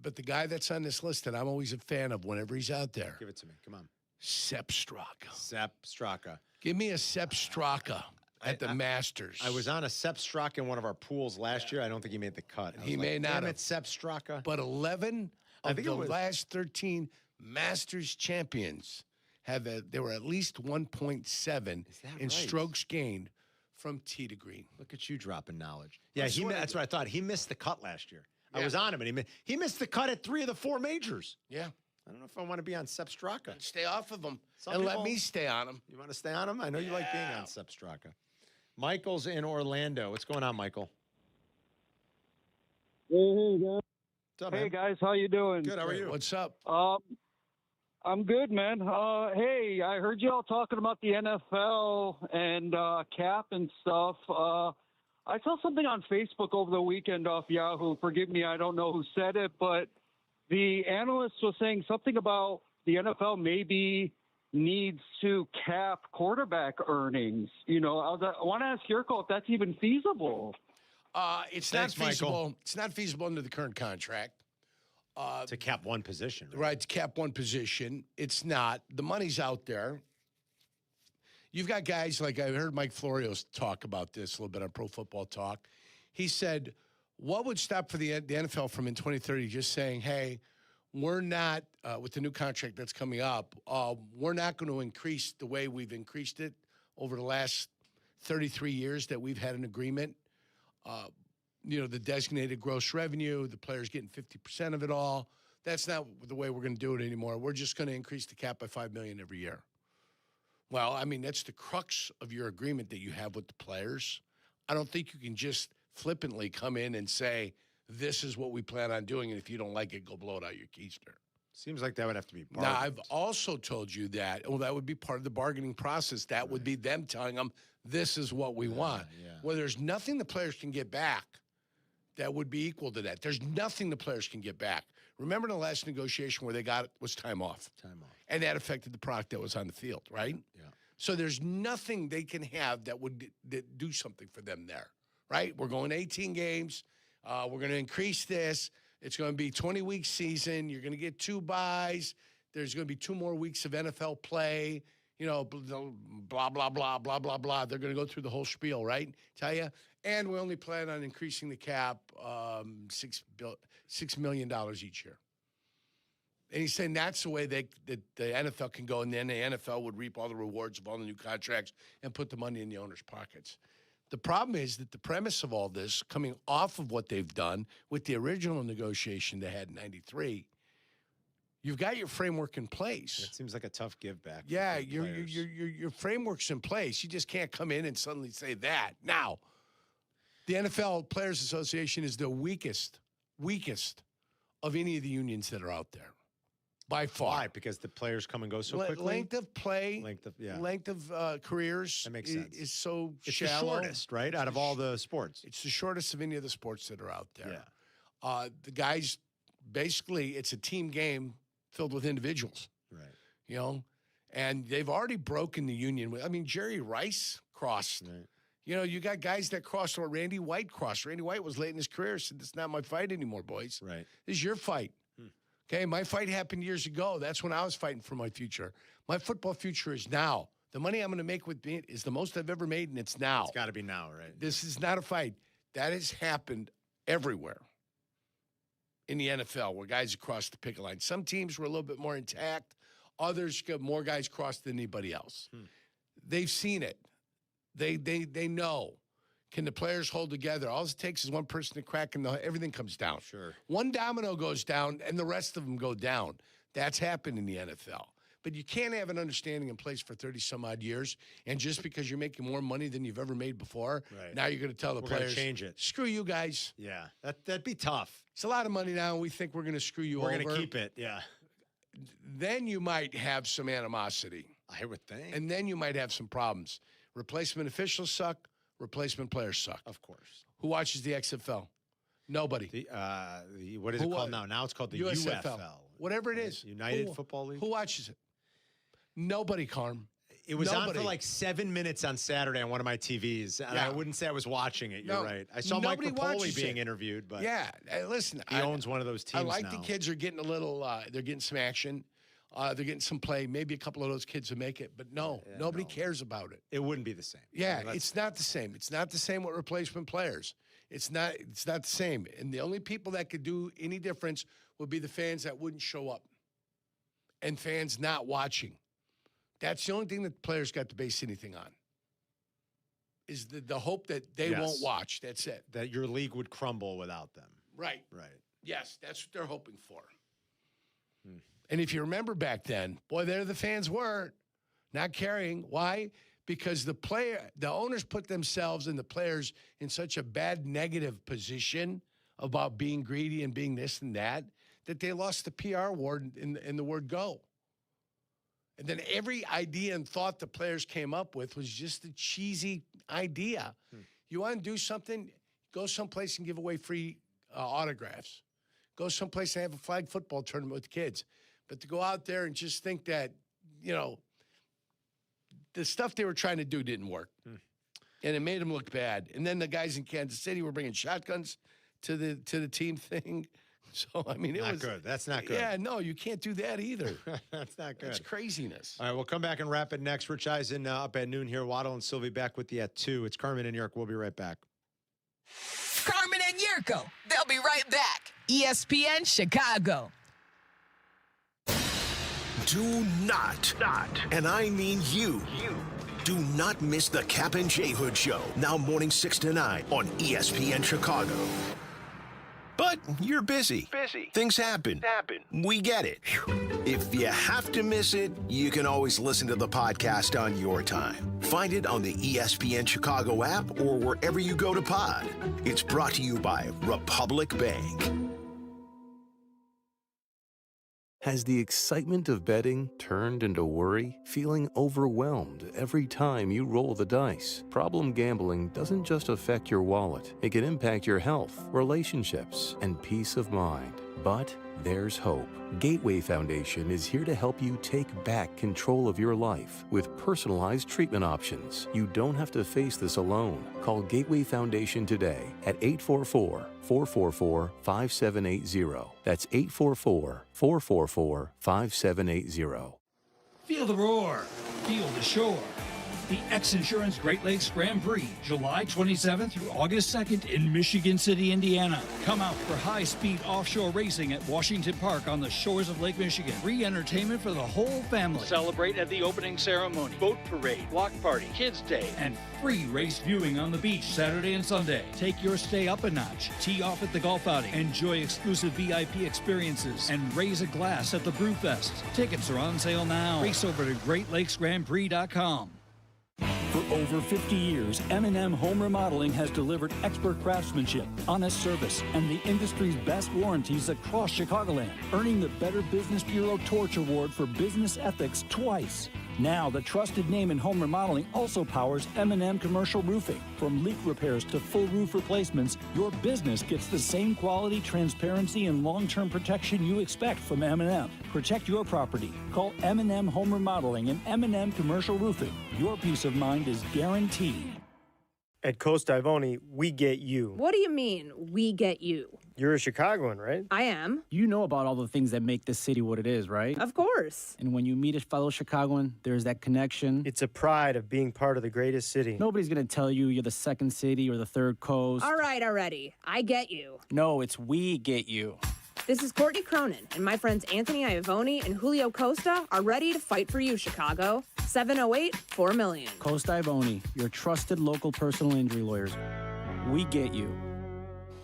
But the guy that's on this list that I'm always a fan of whenever he's out there. Give it to me. Come on. Sepp Straka. Sepp Straka. Give me a Sepp Straka at the Masters. I was on a Sepp Straka in one of our pools last year. I don't think he made the cut. He may not Damn have. it, Sepp Straka. But 11 I of think the it was- last 13 Masters champions they were at least 1.7 in right? strokes gained from tee to green. Look at you dropping knowledge. Yeah, That's that's what I thought. He missed the cut last year. I Yeah. was on him, and he missed the cut at 3 of the 4 majors. Yeah. I don't know if I want to be on Sepp Straka. Stay off of him Some and let people- me stay on him. You want to stay on him? I know you like being on Sepp Straka. Michael's in Orlando. What's going on, Michael? Hey, guys. What's up, Hey, man? guys. How you doing? Good. How are you? What's up? I'm good, man. Hey, I heard y'all talking about the NFL and Kap and stuff. I saw something on Facebook over the weekend off Yahoo. Forgive me, I don't know who said it, but the analyst was saying something about the NFL maybe needs to cap quarterback earnings. You know, I want to ask Jurko if that's even feasible. It's Thanks, not feasible. Michael. It's not feasible under the current contract. To cap one position. Right, to cap one position. It's not. The money's out there. You've got guys like I heard Mike Florio's talk about this a little bit on Pro Football Talk. He said, what would stop for the NFL from in 2030 just saying, hey, we're not, with the new contract that's coming up, we're not going to increase the way we've increased it over the last 33 years that we've had an agreement. The designated gross revenue, the players getting 50% of it all. That's not the way we're going to do it anymore. We're just going to increase the cap by $5 million every year. Well, I mean, that's the crux of your agreement that you have with the players. I don't think you can just flippantly come in and say, this is what we plan on doing, and if you don't like it, go blow it out your keister. Seems like that would have to be Now, I've also told you that, that would be part of the bargaining process. That would be them telling them, this is what we want. Well, there's nothing the players can get back that would be equal to that. There's nothing the players can get back. Remember the last negotiation where they got was time off? Time off. And that affected the product that was on the field, right? Yeah. So there's nothing they can have that would do something for them there, right? We're going 18 games. We're going to increase this. It's going to be 20-week season. You're going to get 2 buys. There's going to be 2 more weeks of NFL play. Blah, blah, blah, blah, blah, blah. They're going to go through the whole spiel, right? Tell you. And we only plan on increasing the cap $6 million each year. And he's saying that's the way that the NFL can go, and then the NFL would reap all the rewards of all the new contracts and put the money in the owners' pockets. The problem is that the premise of all this, coming off of what they've done with the original negotiation they had in '93, you've got your framework in place. It seems like a tough give back. Yeah, your framework's in place. You just can't come in and suddenly say that. Now, the NFL Players Association is the weakest of any of the unions that are out there, by far. Why? Because the players come and go so quickly? Length of play, length of careers that makes sense. is so It's shallow. the shortest, right, out of all the sports. It's the shortest of any of the sports that are out there. Yeah. The guys, basically, it's a team game filled with individuals. Right. And they've already broken the union. I mean, Jerry Rice crossed. Right. You got guys that crossed, or Randy White crossed. Randy White was late in his career, said, this is not my fight anymore, boys. Right. This is your fight. Okay, my fight happened years ago. That's when I was fighting for my future. My football future is now. The money I'm going to make with me is the most I've ever made, and it's now. It's got to be now, right? This is not a fight. That has happened everywhere in the NFL, where guys across the picket line. Some teams were a little bit more intact. Others got more guys crossed than anybody else. They've seen it. They know. Can the players hold together? All it takes is one person to crack and everything comes down. Sure. One domino goes down and the rest of them go down. That's happened in the NFL. But you can't have an understanding in place for 30-some-odd years, and just because you're making more money than you've ever made before, now you're going to tell the We're players, gonna change it. Screw you guys. Yeah, that'd be tough. It's a lot of money now, and we think we're going to screw you over. We're going to keep it, yeah. Then you might have some animosity. I would think. And then you might have some problems. Replacement officials suck. Replacement players suck. Of course. Who watches the XFL? Nobody. What is it called now? Now it's called the UFL. Whatever it is. United Football League. Who watches it? Nobody, Carm. It was on for like 7 minutes on Saturday on one of my TVs, and I wouldn't say I was watching it. You're right. I saw Mike Napoli being interviewed, but yeah, listen, he owns one of those teams. I like now. the kids are getting a little. They're getting some action. They're getting some play. Maybe a couple of those kids will make it, but nobody cares about it. It wouldn't be the same. Yeah, it's not the same. It's not the same with replacement players. It's not the same. And the only people that could do any difference would be the fans that wouldn't show up and fans not watching. That's the only thing that players got to base anything on, is the hope that they won't watch. That's it. That your league would crumble without them. Right. Right. Yes, that's what they're hoping for. And if you remember back then, boy, there the fans were not caring. Why? Because the owners put themselves and the players in such a bad negative position about being greedy and being this and that they lost the PR award in the word go. And then every idea and thought the players came up with was just a cheesy idea. You want to do something, go someplace and give away free autographs. Go someplace and have a flag football tournament with kids. But to go out there and just think that, the stuff they were trying to do didn't work. And it made them look bad. And then the guys in Kansas City were bringing shotguns to the team thing. So, I mean, it was good. That's not good. Yeah, no, you can't do that either. That's not good. That's craziness. All right, we'll come back and wrap it next. Rich Eisen up at noon here. Waddle and Silvy back with you at 2. It's Carmen and Jurko. We'll be right back. Carmen and Jurko. They'll be right back. ESPN Chicago. Do not, and I mean you, do not miss the Kap J Hood Show, now morning 6 to 9 on ESPN Chicago. But you're busy. Things happen. We get it. If you have to miss it, you can always listen to the podcast on your time. Find it on the ESPN Chicago app or wherever you go to pod. It's brought to you by Republic Bank. Has the excitement of betting turned into worry? Feeling overwhelmed every time you roll the dice? Problem gambling doesn't just affect your wallet. It can impact your health, relationships, and peace of mind. But there's hope. Gateway Foundation is here to help you take back control of your life with personalized treatment options. You don't have to face this alone. Call Gateway Foundation today at 844-444-5780. That's 844-444-5780. Feel the roar. Feel the shore. The X Insurance Great Lakes Grand Prix, July 27th through August 2nd in Michigan City, Indiana. Come out for high-speed offshore racing at Washington Park on the shores of Lake Michigan. Free entertainment for the whole family. Celebrate at the opening ceremony, boat parade, block party, kids' day, and free race viewing on the beach Saturday and Sunday. Take your stay up a notch. Tee off at the golf outing. Enjoy exclusive VIP experiences and raise a glass at the Brewfest. Tickets are on sale now. Race over to GreatLakesGrandPrix.com. For over 50 years, M&M Home Remodeling has delivered expert craftsmanship, honest service, and the industry's best warranties across Chicagoland, earning the Better Business Bureau Torch Award for business ethics twice. Now, the trusted name in home remodeling also powers M&M Commercial Roofing. From leak repairs to full roof replacements, your business gets the same quality, transparency, and long-term protection you expect from M&M. Protect your property. Call M&M Home Remodeling and M&M Commercial Roofing. Your peace of mind is guaranteed. At Costa Ivoni, we get you. What do you mean, we get you? You're a Chicagoan, right? I am. You know about all the things that make this city what it is, right? Of course. And when you meet a fellow Chicagoan, there's that connection. It's a pride of being part of the greatest city. Nobody's going to tell you you're the second city or the third coast. All right, already. I get you. No, it's we get you. This is Courtney Cronin, and my friends Anthony Iavoni and Julio Costa are ready to fight for you, Chicago. 708-4million. Costa Ivoni, your trusted local personal injury lawyers. We get you.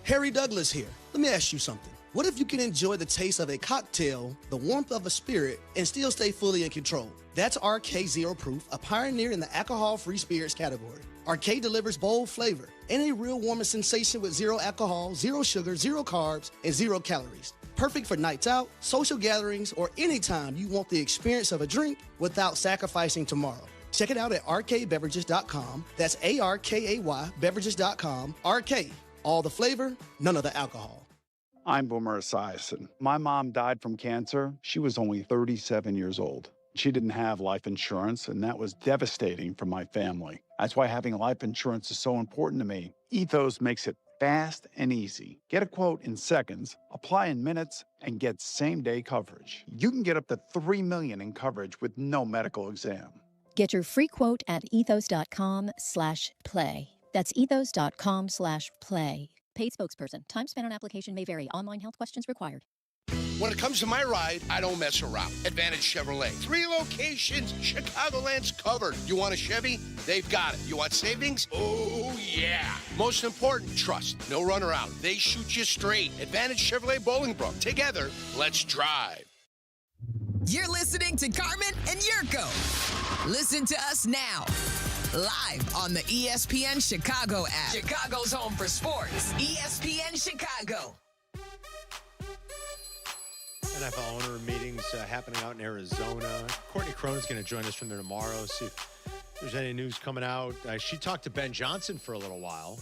Harry Douglas here. Let me ask you something. What if you can enjoy the taste of a cocktail, the warmth of a spirit, and still stay fully in control? That's RK Zero Proof, a pioneer in the alcohol-free spirits category. RK delivers bold flavor and a real warming sensation with zero alcohol, zero sugar, zero carbs, and 0 calories. Perfect for nights out, social gatherings, or anytime you want the experience of a drink without sacrificing tomorrow. Check it out at rkbeverages.com. That's ARKAY beverages.com. RK, all the flavor, none of the alcohol. I'm Boomer Esiason. My mom died from cancer. She was only 37 years old. She didn't have life insurance, and that was devastating for my family. That's why having life insurance is so important to me. Ethos makes it Fast and easy. Get a quote in seconds, apply in minutes, and get same-day coverage. You can get up to $3 million in coverage with no medical exam. Get your free quote at ethos.com/play. That's ethos.com/play. Paid spokesperson. Time spent on application may vary. Online health questions required. When it comes to my ride, I don't mess around. Advantage Chevrolet. 3 locations. Chicagoland's covered. You want a Chevy? They've got it. You want savings? Oh, yeah. Most important, trust. No runaround. They shoot you straight. Advantage Chevrolet Bolingbrook. Together, let's drive. You're listening to Carmen and Jurko. Listen to us now. Live on the ESPN Chicago app. Chicago's home for sports. ESPN Chicago. NFL owner meetings happening out in Arizona. Courtney Cronin's going to join us from there tomorrow. See if there's any news coming out. She talked to Ben Johnson for a little while,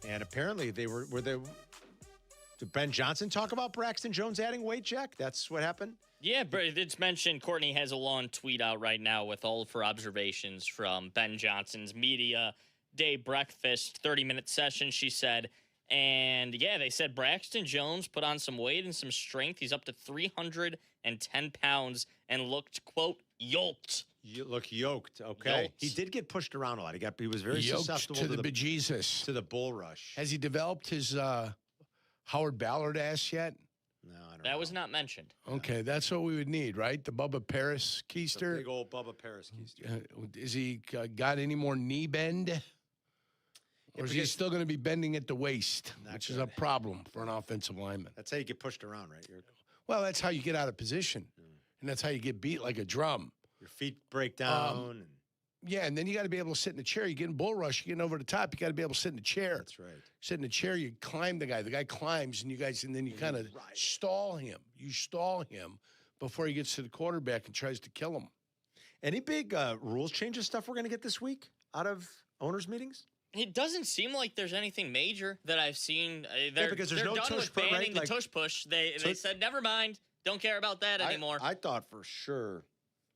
and apparently they were they. Did Ben Johnson talk about Braxton Jones adding weight, Jack? That's what happened. Yeah, but it's mentioned. Courtney has a long tweet out right now with all of her observations from Ben Johnson's media day breakfast 30-minute session. She said. And, yeah, they said Braxton Jones put on some weight and some strength. He's up to 310 pounds and looked, quote, yoked. You look yoked, okay. Yoked. He did get pushed around a lot. He was very Yoked susceptible to the bejesus. To the bull rush. Has he developed his Howard Ballard ass yet? No, I don't know. That was not mentioned. Okay, that's what we would need, right? The Bubba Paris keister. The big old Bubba Paris keister. Is he got any more knee bend? Or is he still going to be bending at the waist, which is a problem for an offensive lineman? That's how you get pushed around, right? Well, that's how you get out of position. And that's how you get beat like a drum. Your feet break down. Yeah, and then you got to be able to sit in the chair. You're getting bull rush. You're getting over the top. You got to be able to sit in the chair. That's right. Sit in the chair. You climb the guy. The guy climbs, and then you kind of stall him. You stall him before he gets to the quarterback and tries to kill him. Any big rules changes stuff we're going to get this week out of owners' meetings? It doesn't seem like there's anything major that I've seen. Because there's they're no done tush with push, banning right? the tush push. They said, never mind. Don't care about that anymore. I thought for sure.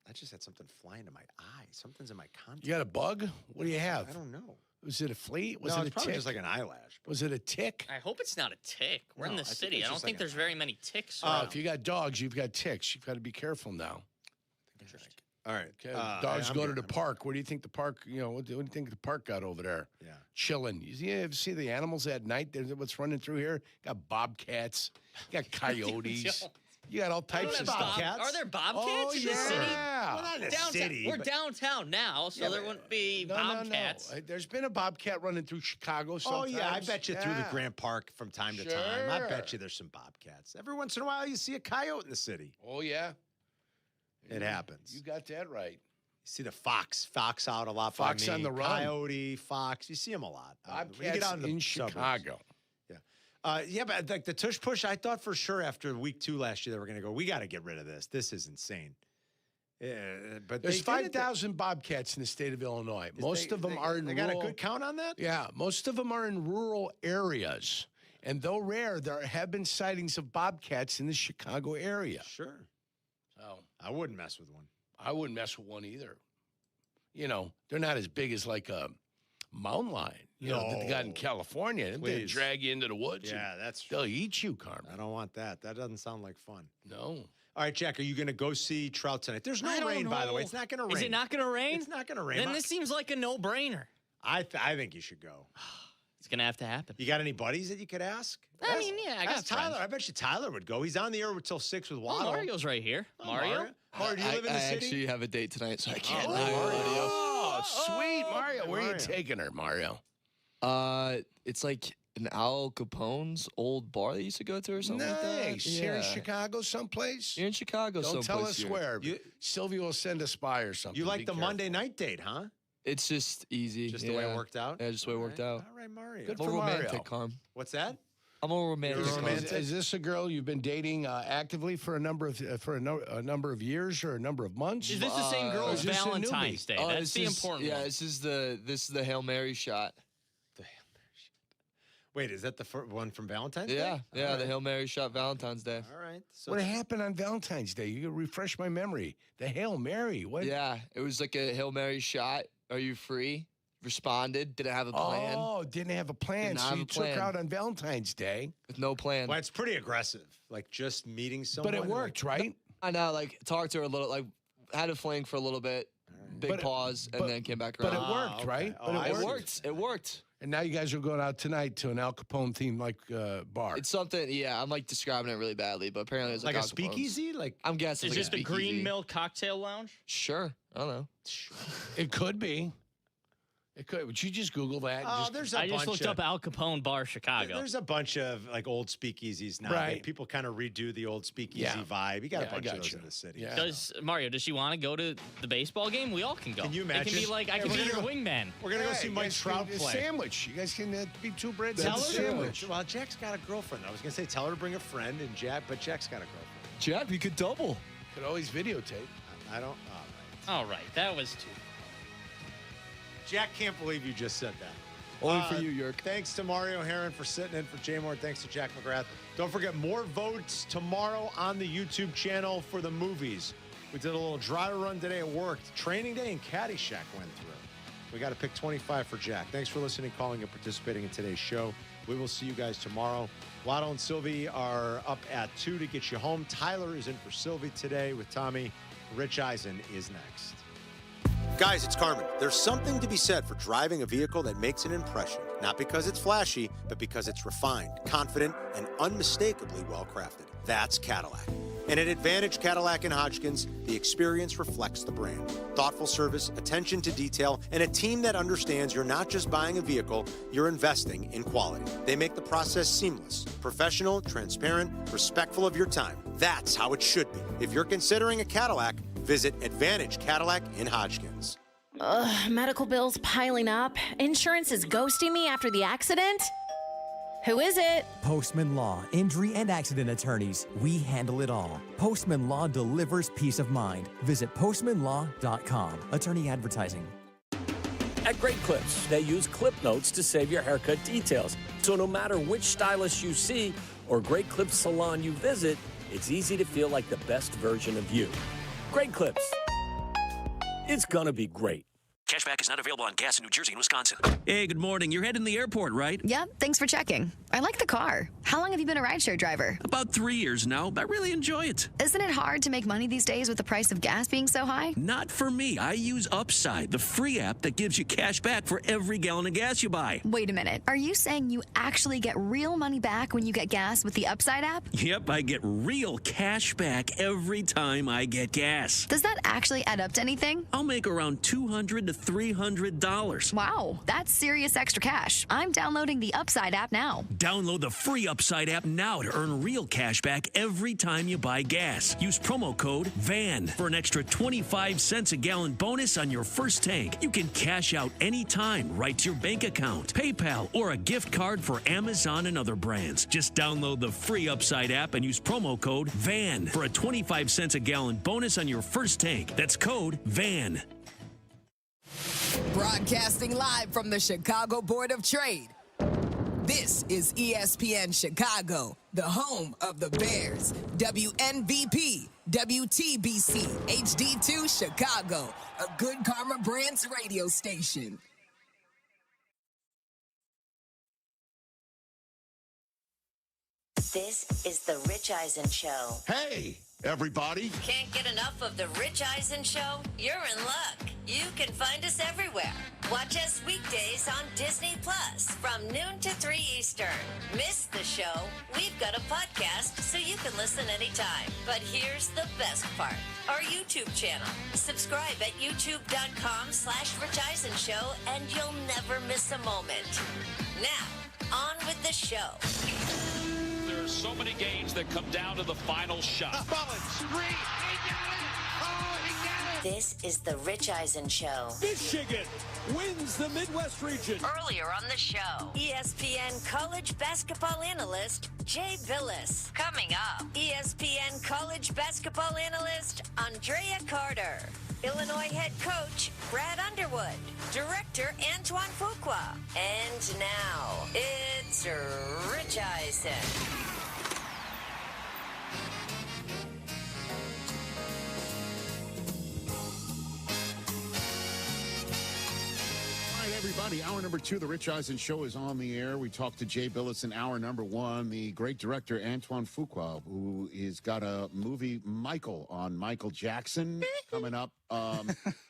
I just had something fly into my eye. Something's in my contact. You got a bug? What do you have? I don't know. Was it a flea? Was No, it it's a probably tick? just like an eyelash. Was it a tick? I hope it's not a tick. We're in No, the I think city. it's I don't just think like there's very many ticks. If you got dogs, you've got ticks. You've got to be careful now. Interesting. All right. Okay. Dogs go to the park. What do you think the park, what do you think the park got over there? Yeah. Chilling. You ever see the animals at night? There's what's running through here? Got bobcats. You got coyotes. You got all types of stuff. Are there bobcats Oh, in the city? yeah. Well, not in the Downtown. city. We're but- downtown now, so there wouldn't be bobcats. No. There's been a bobcat running through Chicago Oh, sometimes. yeah. I bet you through the Yeah. Grant Park from time to time. I bet Sure. you there's some bobcats. Every once in a while, you see a coyote in the city. Oh, yeah. It happens. You got that right. You see the fox out a lot. Fox by me. on the run. Coyote, fox. You see them a lot. When you Bobcats out in the suburbs. Chicago. Yeah, but like the tush push, I thought for sure after week 2 last year they were going to go, we got to get rid of this. This is insane. Yeah, but There's they did it. 5,000 bobcats in the state of Illinois. Most of them they- are in They rural. got a good count on that? Yeah, most of them are in rural areas. And though rare, there have been sightings of bobcats in the Chicago area. Sure. So I wouldn't mess with one. I wouldn't mess with one either. They're not as big as like a mountain lion. That they got in California. They Please. drag you into the woods. Yeah, that's They'll eat you, Carmen. I don't want that. That doesn't sound like fun. No. All right, Jack, are you going to go see Trout tonight? There's I no don't rain, by the way. know. It's not going to rain. Is it not going to rain? It's not going to rain. Then this seems like a no-brainer. I think you should go. It's going to have to happen. You got any buddies that you could ask? I mean, yeah, I got Ask Tyler. friends. I bet you Tyler would go. He's on the air until 6 with Oh, Waddle. Mario's right here. Mario? Mario, do you live in the I city? actually have a date tonight, so I can't. Oh, sweet. Mario, where are you taking her, Mario? It's like an Al Capone's old bar they used to go to or something like that. Nice. Here in Chicago someplace? Here in Chicago Don't someplace. tell us here. where. Sylvia will send a spy or something. You like Be the careful. Monday night date, huh? It's just easy. Just the way it worked out? Yeah, just the way it worked out. All right, Mario. Good I'm for a romantic, Mario. Carm. What's that? I'm a romantic. You're a romantic? Is this a girl you've been dating actively for a number of years or a number of months? Is this the same girl Or as is this a Valentine's newbie? Day? That's the important one. Yeah, this is the Hail Mary shot. Wait, is that the one from Valentine's Day? Yeah, All the right. Hail Mary shot Valentine's Day. All right. So What happened on Valentine's Day? You can refresh my memory. The Hail Mary. What? Yeah, it was like a Hail Mary shot. Are you free? responded, didn't have a plan. Oh, didn't have a plan. So you took out on Valentine's Day. With no plan. Well, it's pretty aggressive. Like just meeting someone. But it worked, right? I know, like talked to her a little, like had a fling for a little bit, big pause, and then came back around. But it worked, right? But it worked. It worked. And now you guys are going out tonight to an Al Capone themed bar. It's something, yeah. I'm like describing it really badly, but apparently it's Like Al a speakeasy? Capone's. I'm guessing. Is like this the Green Mill Cocktail Lounge? Sure. I don't know. It could be. It could. Would you just Google that? I just looked up Al Capone Bar Chicago. There's a bunch of like old speakeasies now. Right. People kind of redo the old speakeasy vibe. You got a bunch of those in the city. Yeah. Does she want to go to the baseball game? We all can go. Can you It imagine? can be like, I can be your wingman. We're going to go see Mike Trout A play. sandwich. You guys can be two breads Tell and a her. sandwich. Well, Jack's got a girlfriend. I was going to say, tell her to bring a friend, and but Jack's got a girlfriend. Jack, we could double. Could always videotape. I don't. All right. That was too. Jack can't believe you just said that. Only for you, Yerk. Thanks to Mario Herron for sitting in for Jay Moore. Thanks to Jack McGrath. Don't forget, more votes tomorrow on the YouTube channel for the movies. We did a little dry run today at work. Training Day and Caddyshack went through. We got to pick 25 for Jack. Thanks for listening, calling, and participating in today's show. We will see you guys tomorrow. Waddle and Silvy are up at 2 to get you home. Tyler is in for Silvy today with Tommy. Rich Eisen is next. Guys, it's Carmen. There's something to be said for driving a vehicle that makes an impression. Not because it's flashy, but because it's refined, confident, and unmistakably well-crafted. That's Cadillac. And at Advantage Cadillac and Hodgkins, the experience reflects the brand. Thoughtful service, attention to detail, and a team that understands you're not just buying a vehicle, you're investing in quality. They make the process seamless, professional, transparent, respectful of your time. That's how it should be. If you're considering a Cadillac, visit Advantage Cadillac in Hodgkins. Medical bills piling up. Insurance is ghosting me after the accident. Who is it? Postman Law, injury and accident attorneys. We handle it all. Postman Law delivers peace of mind. Visit postmanlaw.com. Attorney advertising. At Great Clips, they use clip notes to save your haircut details. So no matter which stylist you see or Great Clips salon you visit, it's easy to feel like the best version of you. Great Clips. It's gonna be great. Cashback is not available on gas in New Jersey and Wisconsin. Hey, good morning. You're heading to the airport, right? Yep, thanks for checking. I like the car. How long have you been a rideshare driver? About 3 years now, but I really enjoy it. Isn't it hard to make money these days with the price of gas being so high? Not for me. I use Upside, the free app that gives you cash back for every gallon of gas you buy. Wait a minute. Are you saying you actually get real money back when you get gas with the Upside app? Yep, I get real cash back every time I get gas. Does that actually add up to anything? I'll make around $200 to $300. Wow, that's serious extra cash. I'm downloading the Upside app now. Download the free Upside app now to earn real cash back every time you buy gas. Use promo code VAN for an extra 25 cents a gallon bonus on your first tank. You can cash out anytime right to your bank account, PayPal, or a gift card for Amazon and other brands. Just download the free Upside app and use promo code VAN for a 25 cents a gallon bonus on your first tank. That's code VAN. Broadcasting live from the Chicago Board of Trade. This is ESPN Chicago, the home of the Bears. WNVP, WTBC, HD2 Chicago, a Good Karma Brands radio station. This is the Rich Eisen Show. Hey, everybody. Can't get enough of the Rich Eisen Show? You're in luck. You can find us everywhere. Watch us weekdays on Disney Plus from noon to 3 Eastern. Miss the show? We've got a podcast so you can listen anytime. But here's the best part. Our YouTube channel. Subscribe at youtube.com/Rich Eisen Show and you'll never miss a moment. Now, on with the show. There are so many games that come down to the final shot. This is the Rich Eisen Show. Michigan wins the Midwest region. Earlier on the show, ESPN college basketball analyst Jay Billis. Coming up, ESPN college basketball analyst Andrea Carter. Illinois head coach Brad Underwood. Director Antoine Fuqua. And now, it's Rich Eisen. everybody. Hour number 2, the Rich Eisen Show is on the air. We talked to Jay Billis in hour number 1, the great director Antoine Fuqua, who has got a movie, Michael, on Michael Jackson coming up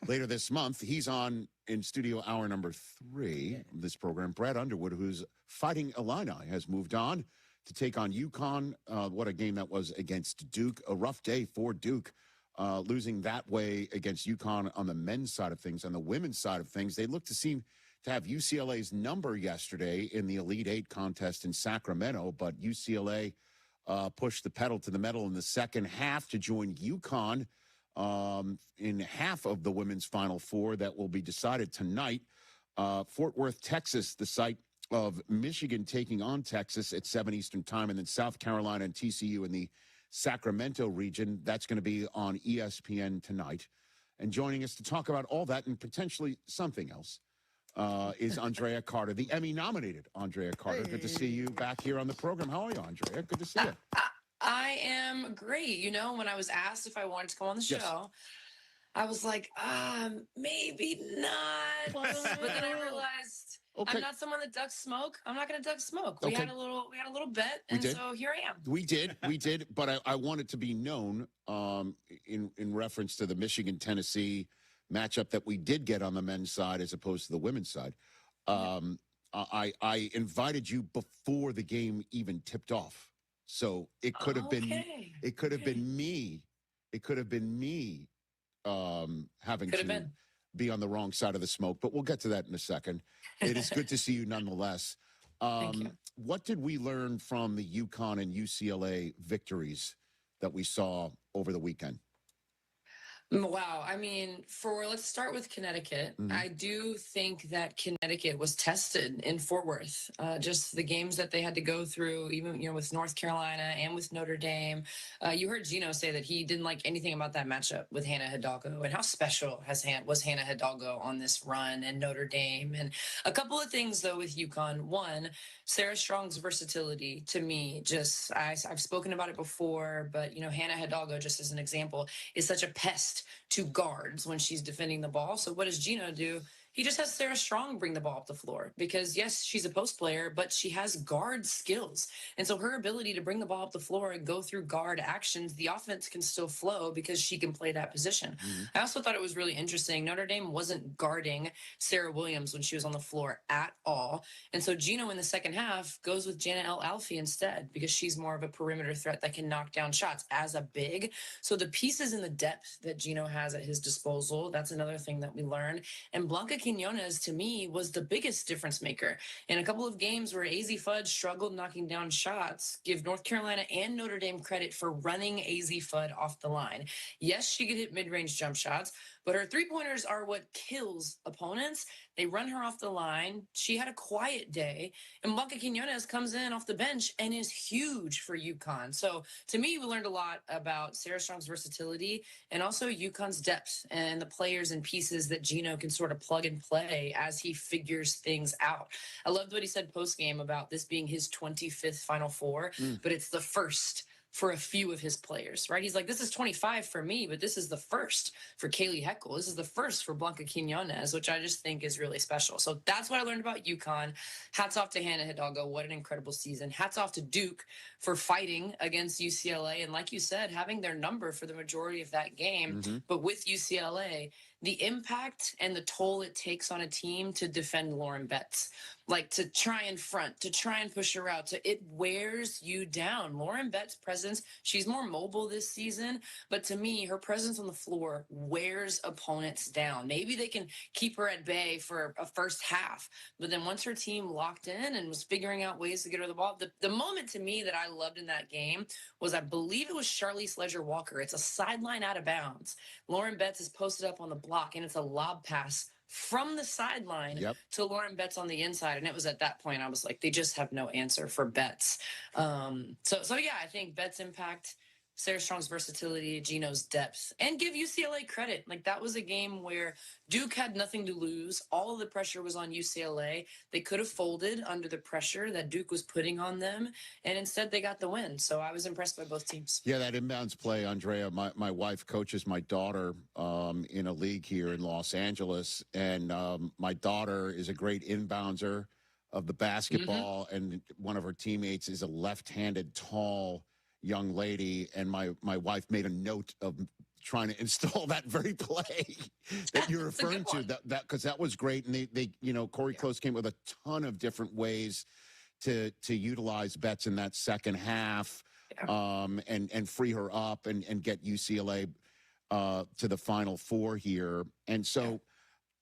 later this month. He's on in studio hour number 3 of this program. Brad Underwood, who's fighting Illini, has moved on to take on UConn. What a game that was against Duke. A rough day for Duke. Losing that way against UConn on the men's side of things. On the women's side of things, they look to seem to have UCLA's number yesterday in the Elite Eight contest in Sacramento, but UCLA pushed the pedal to the metal in the second half to join UConn in half of the women's Final Four that will be decided tonight. Fort Worth, Texas, the site of Michigan taking on Texas at 7 Eastern time, and then South Carolina and TCU in the Sacramento region. That's going to be on ESPN tonight. And joining us to talk about all that and potentially something else is Andrea Carter, the Emmy-nominated Andrea Carter. Good to see you back here on the program. How are you, Andrea? Good to see you. I am great. You know, when I was asked if I wanted to come on the show, I was like, maybe not. But then I realized I'm not someone that ducks smoke. I'm not going to duck smoke. We had a little bet, and so here I am. We did. But I want it to be known in reference to the Michigan-Tennessee matchup that we did get on the men's side as opposed to the women's side. I invited you before the game even tipped off, so it could have been me. It could have been me having to be on the wrong side of the smoke, but we'll get to that in a second. It is good to see you nonetheless. Thank you. What did we learn from the UConn and UCLA victories that we saw over the weekend? Wow. I mean, let's start with Connecticut. I do think that Connecticut was tested in Fort Worth. Just the games that they had to go through, even, with North Carolina and with Notre Dame. You heard Gino say that he didn't like anything about that matchup with Hannah Hidalgo, and how special was Hannah Hidalgo on this run, and Notre Dame. And a couple of things, though, with UConn. One, Sarah Strong's versatility, to me, I've spoken about it before, but, Hannah Hidalgo, just as an example, is such a pest to guards when she's defending the ball. So what does Gino do? He just has Sarah Strong bring the ball up the floor because, yes, she's a post player, but she has guard skills. And so her ability to bring the ball up the floor and go through guard actions, the offense can still flow because she can play that position. I also thought it was really interesting. Notre Dame wasn't guarding Sarah Williams when she was on the floor at all. And so Gino in the second half goes with Jana L. Alfie instead because she's more of a perimeter threat that can knock down shots as a big. So the pieces and the depth that Gino has at his disposal, that's another thing that we learned. And Blanca Quinones, to me, was the biggest difference maker. In a couple of games where AZ Fudd struggled knocking down shots, give North Carolina and Notre Dame credit for running AZ Fudd off the line. Yes, she could hit mid-range jump shots, but her three-pointers are what kills opponents. They run her off the line. She had a quiet day. And Blanca Quinones comes in off the bench and is huge for UConn. So to me, we learned a lot about Sarah Strong's versatility and also UConn's depth and the players and pieces that Gino can sort of plug and play as he figures things out. I loved what he said post-game about this being his 25th Final Four, but it's the first for a few of his players, right? He's like, this is 25 for me, but this is the first for Kaylee Heckel. This is the first for Blanca Quinones, which I just think is really special. So that's what I learned about UConn. Hats off to Hannah Hidalgo. What an incredible season. Hats off to Duke for fighting against UCLA. And like you said, having their number for the majority of that game. But with UCLA, the impact and the toll it takes on a team to defend Lauren Betts, like to try and front, to try and push her out, it wears you down. Lauren Betts' presence, she's more mobile this season, but to me, her presence on the floor wears opponents down. Maybe they can keep her at bay for a first half, but then once her team locked in and was figuring out ways to get her the ball, the moment to me that I loved in that game was, I believe it was Charlize Ledger-Walker. It's a sideline out of bounds. Lauren Betts is posted up on the block, and it's a lob pass from the sideline to Lauren Betts on the inside. And it was at that point I was like, they just have no answer for Betts. So yeah, I think Betts' impact Sarah Strong's versatility, Gino's depth, and give UCLA credit. Like, that was a game where Duke had nothing to lose. All of the pressure was on UCLA. They could have folded under the pressure that Duke was putting on them, and instead they got the win. So I was impressed by both teams. Yeah, that inbounds play, Andrea. My wife coaches my daughter in a league here in Los Angeles, and my daughter is a great inbouncer of the basketball, and one of her teammates is a left-handed, tall young lady, and my wife made a note of trying to install that very play that you're referring to. That because that was great, and they Corey Close came with a ton of different ways to utilize Betts in that second half, and free her up and get UCLA to the Final Four here. And so,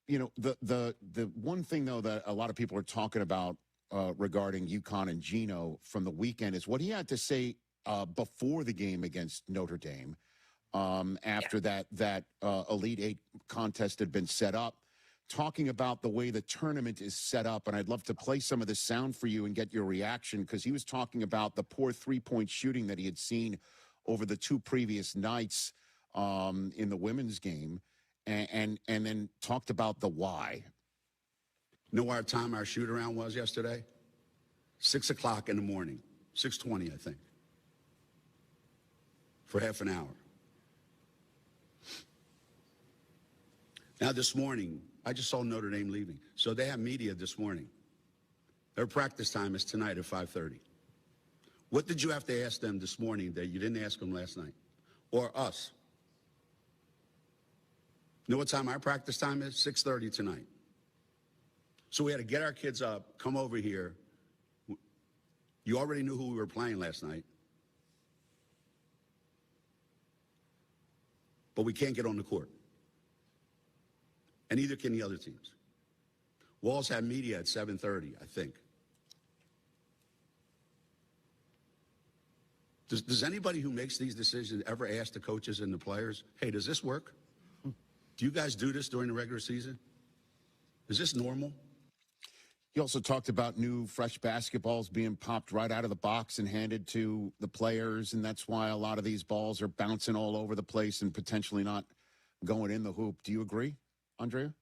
the one thing though that a lot of people are talking about regarding UConn and Gino from the weekend is what he had to say before the game against Notre Dame, after that Elite Eight contest had been set up, talking about the way the tournament is set up. And I'd love to play some of this sound for you and get your reaction, because he was talking about the poor three-point shooting that he had seen over the two previous nights in the women's game, and then talked about the why. Know what time our shoot-around was yesterday? 6 o'clock in the morning, 6:20, I think, for half an hour. Now, this morning, I just saw Notre Dame leaving. So they have media this morning. Their practice time is tonight at 5:30. What did you have to ask them this morning that you didn't ask them last night? Or us? You know what time our practice time is? 6:30 tonight. So we had to get our kids up, come over here. You already knew who we were playing last night. But we can't get on the court. And neither can the other teams. Walls had media at 7:30, I think. Does anybody who makes these decisions ever ask the coaches and the players, hey, does this work? Do you guys do this during the regular season? Is this normal? He also talked about new fresh basketballs being popped right out of the box and handed to the players, and that's why a lot of these balls are bouncing all over the place and potentially not going in the hoop. Do you agree, Andrea?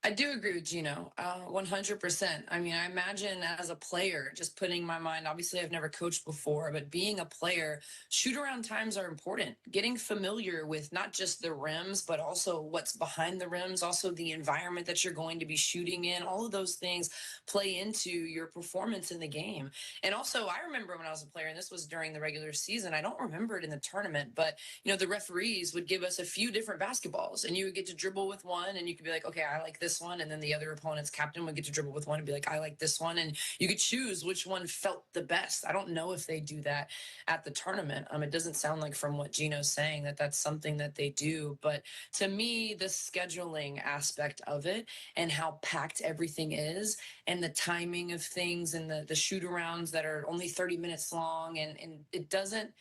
I do agree with Gino, 100%. I mean, I imagine as a player, just putting my mind, obviously I've never coached before, but being a player, shoot-around times are important. Getting familiar with not just the rims, but also what's behind the rims, also the environment that you're going to be shooting in. All of those things play into your performance in the game. And also, I remember when I was a player, and this was during the regular season, I don't remember it in the tournament, but, the referees would give us a few different basketballs, and you would get to dribble with one, and you could be like, okay, I like this one, and then the other opponent's captain would get to dribble with one and be like, I like this one, and you could choose which one felt the best. I don't know if they do that at the tournament. It doesn't sound like, from what Gino's saying, that that's something that they do, but to me, the scheduling aspect of it and how packed everything is and the timing of things and the shoot-arounds that are only 30 minutes long, and it doesn't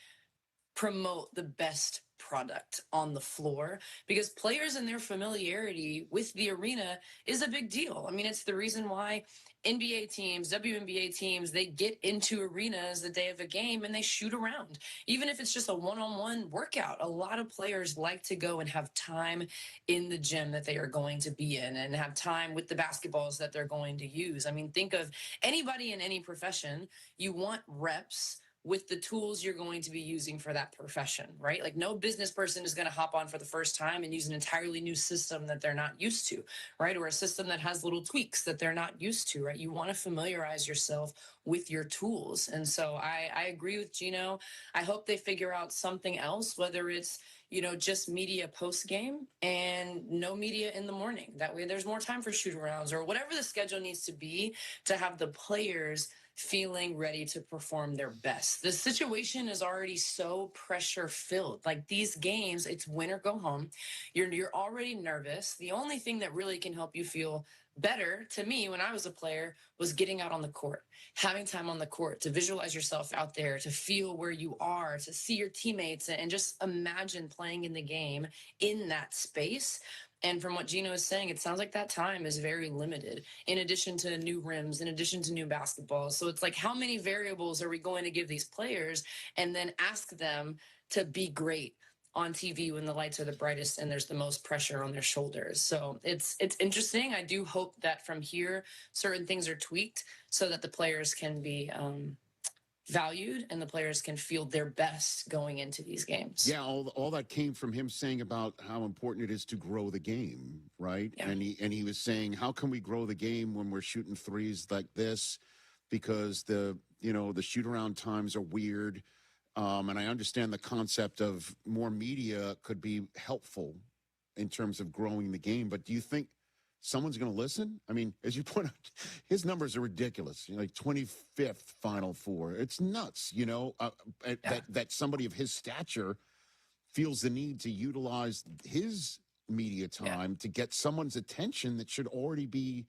promote the best product on the floor, because players and their familiarity with the arena is a big deal. I mean, it's the reason why NBA teams, WNBA teams, they get into arenas the day of a game and they shoot around. Even if it's just a one-on-one workout, a lot of players like to go and have time in the gym that they are going to be in and have time with the basketballs that they're going to use. I mean, think of anybody in any profession. You want reps with the tools you're going to be using for that profession, right? Like, no business person is going to hop on for the first time and use an entirely new system that they're not used to, right? Or a system that has little tweaks that they're not used to, right? You want to familiarize yourself with your tools. And so I agree with Gino. I hope they figure out something else, whether it's, just media post game and no media in the morning. That way there's more time for shoot-arounds or whatever the schedule needs to be to have the players feeling ready to perform their best. The situation is already so pressure filled. Like, these games, it's win or go home. You're already nervous. The only thing that really can help you feel better, to me, when I was a player, was getting out on the court, having time on the court to visualize yourself out there, to feel where you are, to see your teammates, and just imagine playing in the game in that space. And from what Gino is saying, it sounds like that time is very limited, in addition to new rims, in addition to new basketballs. So it's like, how many variables are we going to give these players and then ask them to be great on TV when the lights are the brightest and there's the most pressure on their shoulders. So it's interesting. I do hope that from here, certain things are tweaked so that the players can be valued and the players can feel their best going into these games. Yeah, all that came from him saying about how important it is to grow the game, right? Yeah. And he was saying, how can we grow the game when we're shooting threes like this? Because the shoot around times are weird. And I understand the concept of more media could be helpful in terms of growing the game. But do you think someone's going to listen? I mean, as you point out, his numbers are ridiculous. Like 25th Final Four. It's nuts, that somebody of his stature feels the need to utilize his media time to get someone's attention that should already be,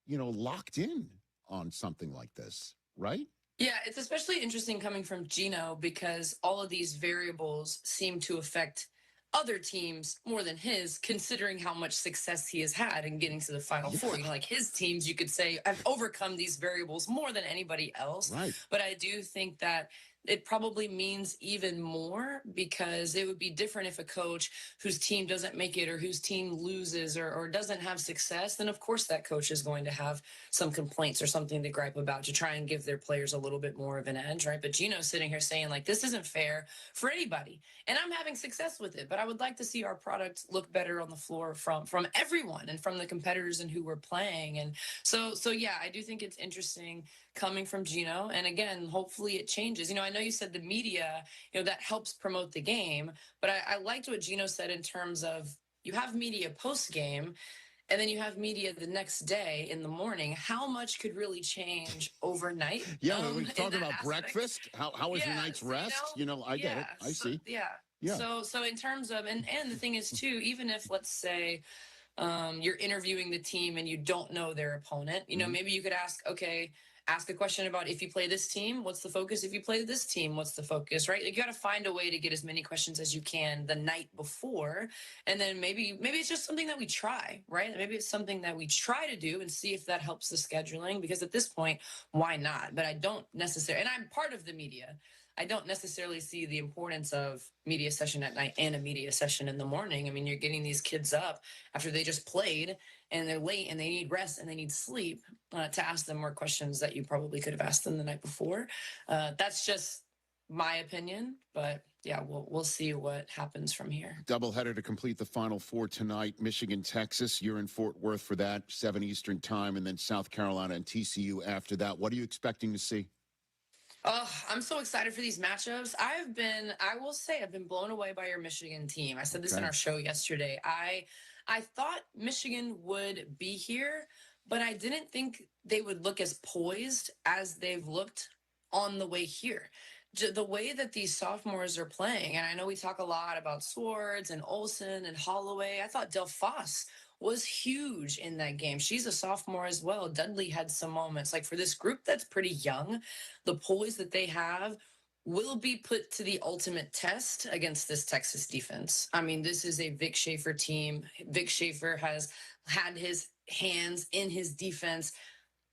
locked in on something like this, right? Yeah, it's especially interesting coming from Gino because all of these variables seem to affect other teams more than his, considering how much success he has had in getting to the Final Four. Like his teams, you could say, have overcome these variables more than anybody else. Right. But I do think that it probably means even more because it would be different if a coach whose team doesn't make it or whose team loses or doesn't have success, then of course that coach is going to have some complaints or something to gripe about to try and give their players a little bit more of an edge, right? But Gino's sitting here saying, like, this isn't fair for anybody. And I'm having success with it, but I would like to see our product look better on the floor from everyone and from the competitors and who we're playing. And so yeah, I do think it's interesting coming from Gino. And again, hopefully it changes. I know you said the media, that helps promote the game, but I liked what Gino said in terms of you have media post game and then you have media the next day in the morning. How much could really change overnight? Yeah, we're talking about breakfast. How was your night's rest? I get it. I see. Yeah. So in terms of, and the thing is too, even if let's say you're interviewing the team and you don't know their opponent, maybe you could ask a question about if you play this team, what's the focus? If you play this team, what's the focus, right? Like you got to find a way to get as many questions as you can the night before. And then maybe it's just something that we try, right? Maybe it's something that we try to do and see if that helps the scheduling, because at this point, why not? But I don't necessarily, and I'm part of the media. I don't necessarily see the importance of media session at night and a media session in the morning. I mean, you're getting these kids up after they just played and they're late and they need rest and they need sleep to ask them more questions that you probably could have asked them the night before. That's just my opinion, but yeah, we'll see what happens from here. Doubleheader to complete the Final Four tonight. Michigan, Texas. You're in Fort Worth for that, 7 Eastern time, and then South Carolina and TCU after that. What are you expecting to see? Oh, I'm so excited for these matchups. I will say I've been blown away by your Michigan team. I said this in our show yesterday. I thought Michigan would be here, but I didn't think they would look as poised as they've looked on the way here. The way that these sophomores are playing, and I know we talk a lot about Swords and Olsen and Holloway. I thought Del Foss was huge in that game. She's a sophomore as well. Dudley had some moments. Like for this group that's pretty young, the poise that they have will be put to the ultimate test against this Texas defense. I mean, this is a Vic Schaefer team. Vic Schaefer has had his hands in his defense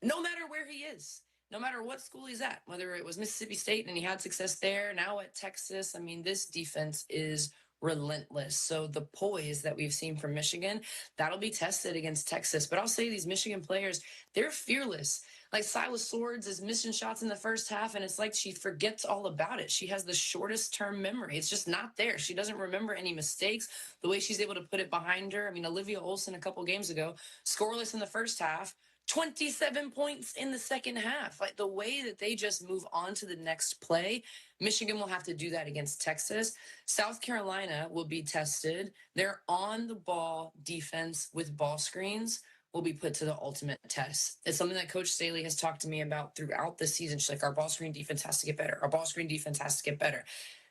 no matter where he is, no matter what school he's at, whether it was Mississippi State and he had success there, now at Texas. I mean, this defense is relentless. So the poise that we've seen from Michigan, that'll be tested against Texas. But I'll say these Michigan players, they're fearless. Like Silas Swords is missing shots in the first half, and it's like she forgets all about it. She has the shortest term memory. It's just not there. She doesn't remember any mistakes, the way she's able to put it behind her. I mean, Olivia Olsen a couple games ago, scoreless in the first half, 27 points in the second half. Like the way that they just move on to the next play, Michigan will have to do that against Texas. South Carolina will be tested. Their on-the-ball defense with ball screens will be put to the ultimate test. It's something that Coach Staley has talked to me about throughout the season. She's like, our ball screen defense has to get better. Our ball screen defense has to get better.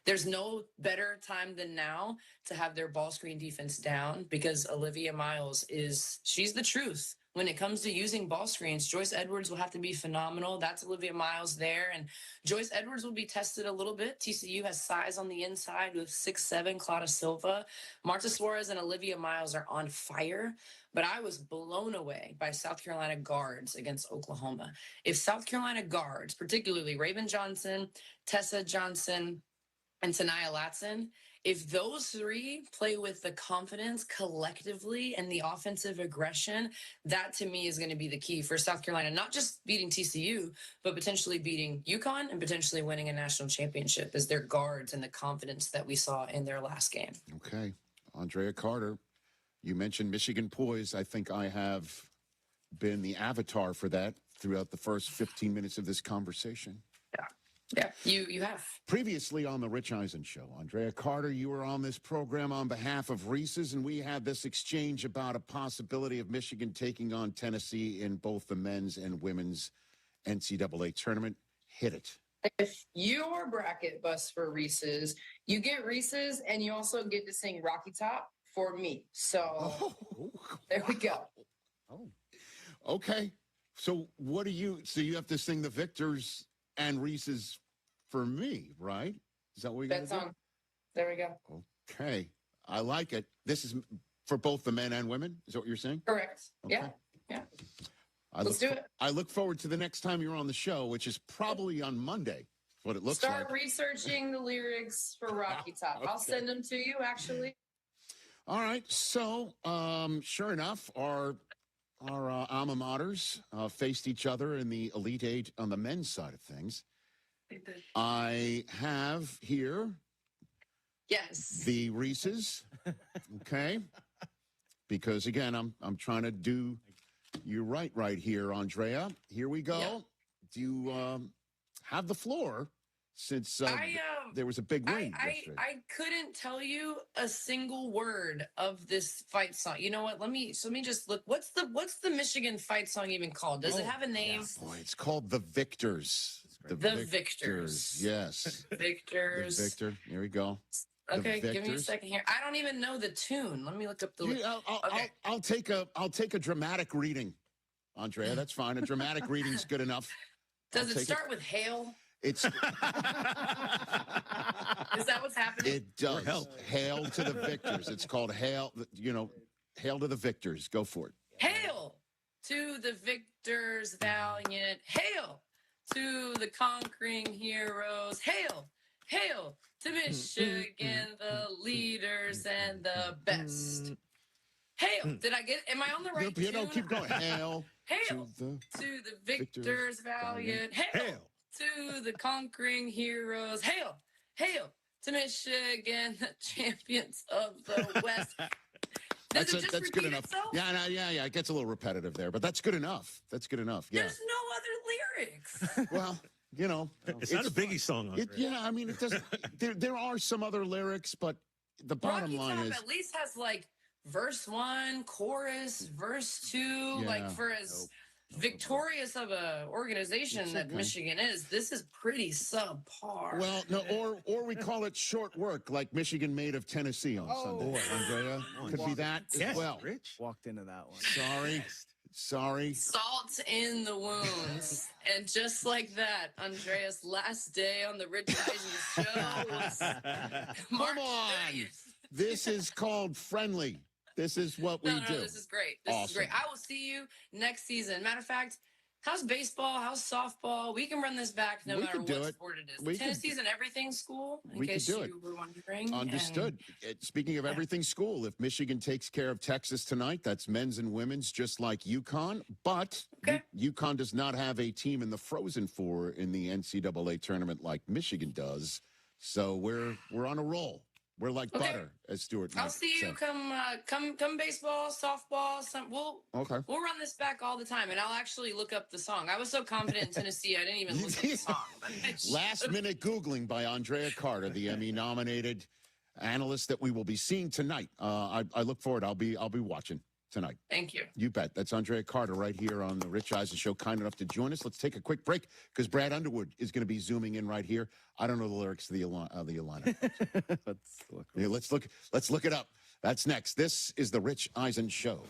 There's no better time than now to have their ball screen defense down because Olivia Miles she's the truth. When it comes to using ball screens, Joyce Edwards will have to be phenomenal. That's Olivia Miles there. And Joyce Edwards will be tested a little bit. TCU has size on the inside with 6'7", Clara Silva. Marta Suarez and Olivia Miles are on fire. But I was blown away by South Carolina guards against Oklahoma. If South Carolina guards, particularly Raven Johnson, Tessa Johnson, and Tanaya Latson, if those three play with the confidence collectively and the offensive aggression, that to me is going to be the key for South Carolina, not just beating TCU, but potentially beating UConn and potentially winning a national championship as their guards and the confidence that we saw in their last game. Okay. Andrea Carter, you mentioned Michigan poise. I think I have been the avatar for that throughout the first 15 minutes of this conversation. Yeah, you have. Previously on the Rich Eisen Show, Andrea Carter, you were on this program on behalf of Reese's, and we had this exchange about a possibility of Michigan taking on Tennessee in both the men's and women's NCAA tournament. Hit it. If your bracket busts for Reese's, you get Reese's, and you also get to sing Rocky Top for me. So there we go. Oh, okay. So what do you? So you have to sing the victors and Reese's for me, right? Is that what you're going That to do? song. There we go. Okay, I like it. This is for both the men and women. Is that what you're saying? Correct. Okay. Yeah. Let's do it. I look forward to the next time you're on the show, which is probably on Monday. What it looks Start like. researching the lyrics for Rocky Top. I'll send them to you, actually. All right. So, sure enough, our alma maters faced each other in the Elite Eight on the men's side of things. I have here the Reese's, okay? Because again, I'm trying to do you right here, Andrea. Here we go. Yeah. Do you have the floor since there was a big win yesterday? I couldn't tell you a single word of this fight song. You know what? Let me just look. What's the Michigan fight song even called? Does it have a name? Boy, it's called The Victors. The Victors. Yes. Victors. The Victor. Here we go. Okay, The give me a Victors. second here. I don't even know the tune. Let me look up the. I'll take a dramatic reading, Andrea. That's fine. A dramatic reading's good enough. Does I'll it take start with hail? It's Is that what's happening? It does. Hail to the victors. It's called Hail. Hail to the victors. Go for it. Hail to the victors valiant. Hail to the conquering heroes. Hail, hail to Michigan, the leaders and the best. Hail. Did I get? Am I on the right tune? Keep going. Hail. Hail to the victors valiant. Hail to the conquering heroes. Hail, hail to Michigan, the champions of the West. Does it just That's good repeat enough. itself? Yeah. It gets a little repetitive there, but that's good enough. That's good enough. Yeah. There's no other lyrics. Well, it's not a Biggie song. Yeah, I mean, it doesn't. There are some other lyrics, but the bottom Rocky line Top is at least has like verse 1, chorus, verse 2. Like for as victorious of a organization that Michigan is, this is pretty subpar. Well, no, or we call it short work, like Michigan made of Tennessee on Sunday. Andrea, could be that as well. Rich walked into that one. Sorry. Salt in the wounds. And just like that, Andrea's last day on the Rich Eisen show was Come on. This is called friendly. This is what we do. No, this is great. This is great. I will see you next season. Matter of fact, how's baseball? How's softball? We can run this back no matter what sport it is. Tennessee's an everything school, in case you were wondering. Understood. Speaking of everything school, if Michigan takes care of Texas tonight, that's men's and women's, just like UConn. But UConn does not have a team in the Frozen Four in the NCAA tournament like Michigan does. So we're on a roll. We're like butter, as Stuart. I'll see you come baseball, softball. We'll run this back all the time, and I'll actually look up the song. I was so confident in Tennessee, I didn't even look up the song. Last minute Googling by Andrea Carter, the Emmy-nominated analyst that we will be seeing tonight. I look forward. I'll be watching tonight. Thank you. You bet. That's Andrea Carter right here on the Rich Eisen Show. Kind enough to join us. Let's take a quick break because Brad Underwood is going to be zooming in right here. I don't know the lyrics to the Illini. Let's look it up. That's next. This is the Rich Eisen Show.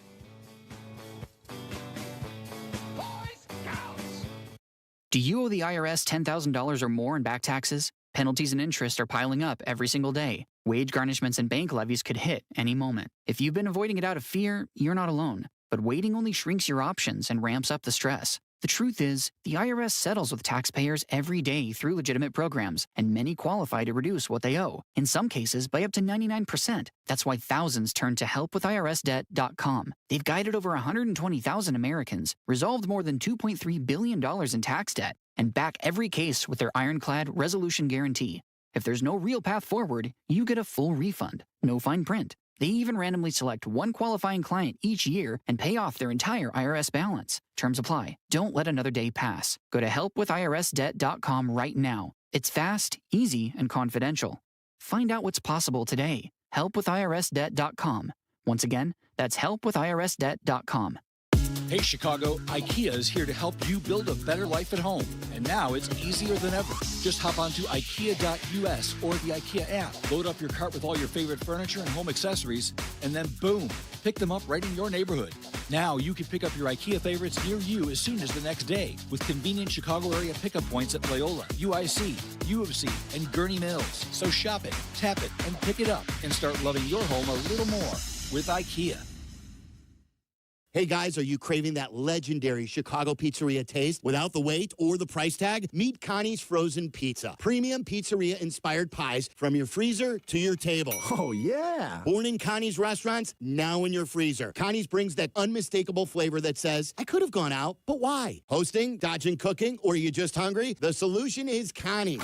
Do you owe the IRS $10,000 or more in back taxes? Penalties and interest are piling up every single day. Wage garnishments and bank levies could hit any moment. If you've been avoiding it out of fear, you're not alone. But waiting only shrinks your options and ramps up the stress. The truth is, the IRS settles with taxpayers every day through legitimate programs, and many qualify to reduce what they owe, in some cases by up to 99%. That's why thousands turn to helpwithirsdebt.com. They've guided over 120,000 Americans, resolved more than $2.3 billion in tax debt, and back every case with their ironclad resolution guarantee. If there's no real path forward, you get a full refund, no fine print. They even randomly select one qualifying client each year and pay off their entire IRS balance. Terms apply. Don't let another day pass. Go to helpwithirsdebt.com right now. It's fast, easy, and confidential. Find out what's possible today. Helpwithirsdebt.com. Once again, that's helpwithirsdebt.com. Hey Chicago, IKEA is here to help you build a better life at home. And now it's easier than ever. Just hop onto IKEA.us or the IKEA app. Load up your cart with all your favorite furniture and home accessories, and then boom, pick them up right in your neighborhood. Now you can pick up your IKEA favorites near you as soon as the next day with convenient Chicago area pickup points at Loyola, UIC, U of C, and Gurney Mills. So shop it, tap it, and pick it up and start loving your home a little more with IKEA. Hey guys, are you craving that legendary Chicago pizzeria taste without the wait or the price tag? Meet Connie's Frozen Pizza. Premium pizzeria-inspired pies from your freezer to your table. Oh, yeah. Born in Connie's restaurants, now in your freezer. Connie's brings that unmistakable flavor that says, I could have gone out, but why? Hosting, dodging cooking, or are you just hungry? The solution is Connie's.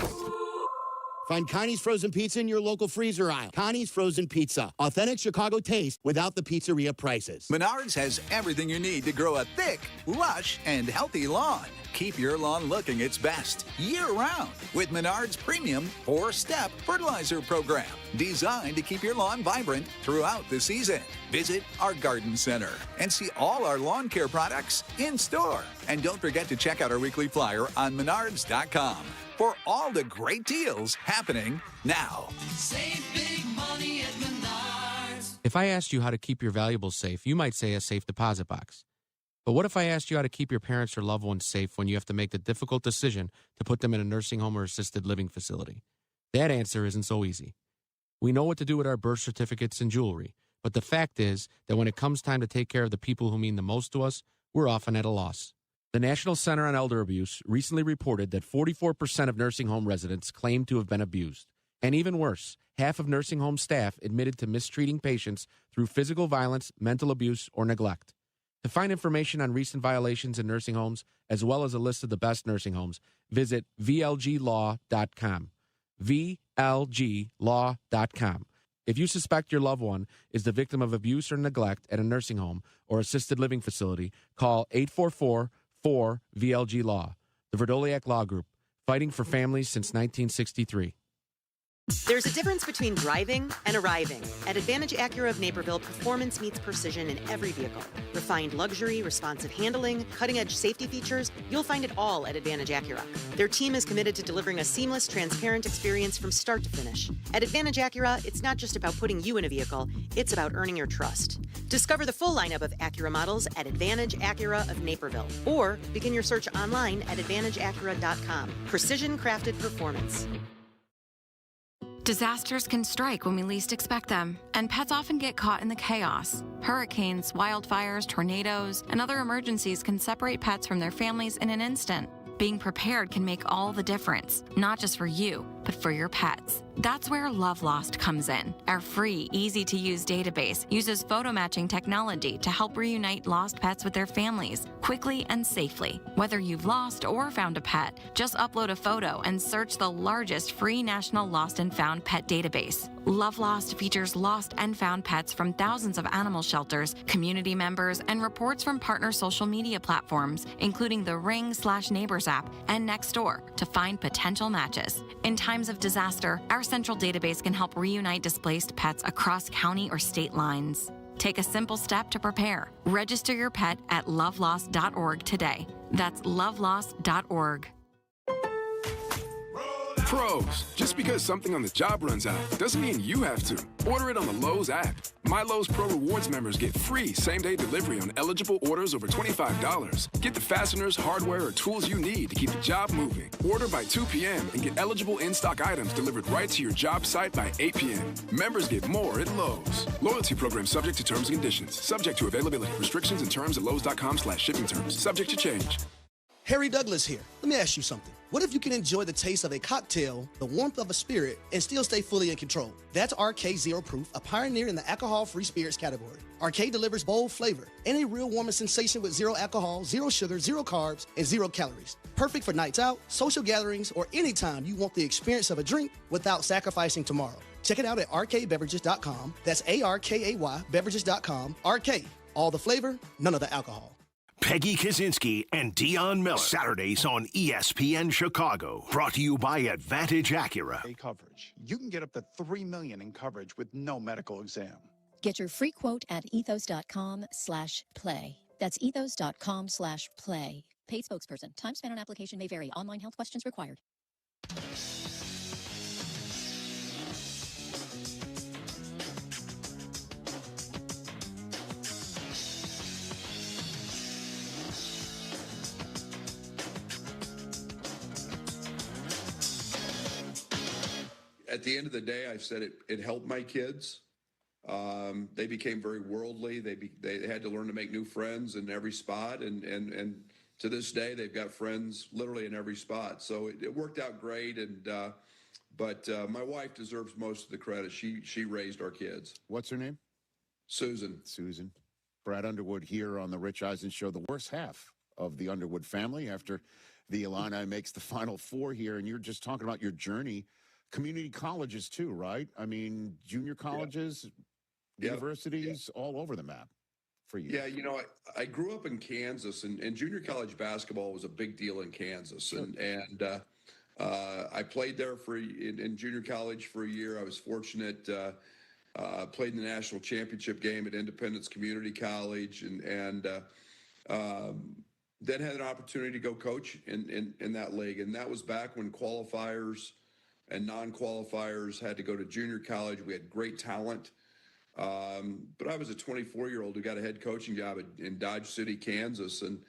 Find Connie's Frozen Pizza in your local freezer aisle. Connie's Frozen Pizza. Authentic Chicago taste without the pizzeria prices. Menards has everything you need to grow a thick, lush, and healthy lawn. Keep your lawn looking its best year-round with Menards Premium 4-Step Fertilizer Program, designed to keep your lawn vibrant throughout the season. Visit our garden center and see all our lawn care products in store. And don't forget to check out our weekly flyer on menards.com for all the great deals happening now. Save big money at Menards. If I asked you how to keep your valuables safe, you might say a safe deposit box. But what if I asked you how to keep your parents or loved ones safe when you have to make the difficult decision to put them in a nursing home or assisted living facility? That answer isn't so easy. We know what to do with our birth certificates and jewelry, but the fact is that when it comes time to take care of the people who mean the most to us, we're often at a loss. The National Center on Elder Abuse recently reported that 44% of nursing home residents claim to have been abused. And even worse, half of nursing home staff admitted to mistreating patients through physical violence, mental abuse, or neglect. To find information on recent violations in nursing homes, as well as a list of the best nursing homes, visit vlglaw.com. vlglaw.com. If you suspect your loved one is the victim of abuse or neglect at a nursing home or assisted living facility, call 844-4VLG-LAW, the Verdoliak Law Group, fighting for families since 1963. There's a difference between driving and arriving. At Advantage Acura of Naperville, performance meets precision in every vehicle. Refined luxury, responsive handling, cutting-edge safety features, you'll find it all at Advantage Acura. Their team is committed to delivering a seamless, transparent experience from start to finish. At Advantage Acura, it's not just about putting you in a vehicle, it's about earning your trust. Discover the full lineup of Acura models at Advantage Acura of Naperville, or begin your search online at AdvantageAcura.com. Precision-crafted performance. Disasters can strike when we least expect them, and pets often get caught in the chaos. Hurricanes, wildfires, tornadoes, and other emergencies can separate pets from their families in an instant. Being prepared can make all the difference, not just for you, but for your pets. That's where Love Lost comes in. Our free, easy-to-use database uses photo matching technology to help reunite lost pets with their families, quickly and safely. Whether you've lost or found a pet, just upload a photo and search the largest free national lost and found pet database. Love Lost features lost and found pets from thousands of animal shelters, community members, and reports from partner social media platforms, including the Ring/Neighbors app and Nextdoor, to find potential matches. In times of disaster, our central database can help reunite displaced pets across county or state lines. Take a simple step to prepare. Register your pet at lovelost.org today. That's lovelost.org. Pros, just because something on the job runs out doesn't mean you have to. Order it on the Lowe's app. My Lowe's Pro Rewards members get free same-day delivery on eligible orders over $25. Get the fasteners, hardware, or tools you need to keep the job moving. Order by 2 p.m. and get eligible in-stock items delivered right to your job site by 8 p.m. Members get more at Lowe's. Loyalty program subject to terms and conditions. Subject to availability. Restrictions and terms at lowes.com/shipping terms. Subject to change. Harry Douglas here. Let me ask you something. What if you can enjoy the taste of a cocktail, the warmth of a spirit, and still stay fully in control? That's RK Zero Proof, a pioneer in the alcohol-free spirits category. RK delivers bold flavor and a real warming sensation with zero alcohol, zero sugar, zero carbs, and 0 calories. Perfect for nights out, social gatherings, or anytime you want the experience of a drink without sacrificing tomorrow. Check it out at rkbeverages.com. That's ARKAY beverages.com. RK, all the flavor, none of the alcohol. Peggy Kaczynski and Dion Miller. Saturdays on ESPN Chicago. Brought to you by Advantage Acura. Coverage. You can get up to $3 million in coverage with no medical exam. Get your free quote at ethos.com/play. That's ethos.com/play. Paid spokesperson. Time spent on application may vary. Online health questions required. At the end of the day, I said it helped my kids. They became very worldly. They had to learn to make new friends in every spot. And to this day, they've got friends literally in every spot. So it worked out great. But my wife deserves most of the credit. She raised our kids. What's her name? Susan. Susan. Brad Underwood here on the Rich Eisen Show, the worst half of the Underwood family after the Illini makes the Final Four here. And you're just talking about your journey. Community colleges too, right? I mean, junior colleges, universities, all over the map for you. Yeah, I grew up in Kansas, and junior college basketball was a big deal in Kansas. Sure. And I played there in junior college for a year. I was fortunate, played in the national championship game at Independence Community College, and then had an opportunity to go coach in that league. And that was back when qualifiers and non-qualifiers had to go to junior college. We had great talent. But I was a 24-year-old who got a head coaching job in Dodge City, Kansas, and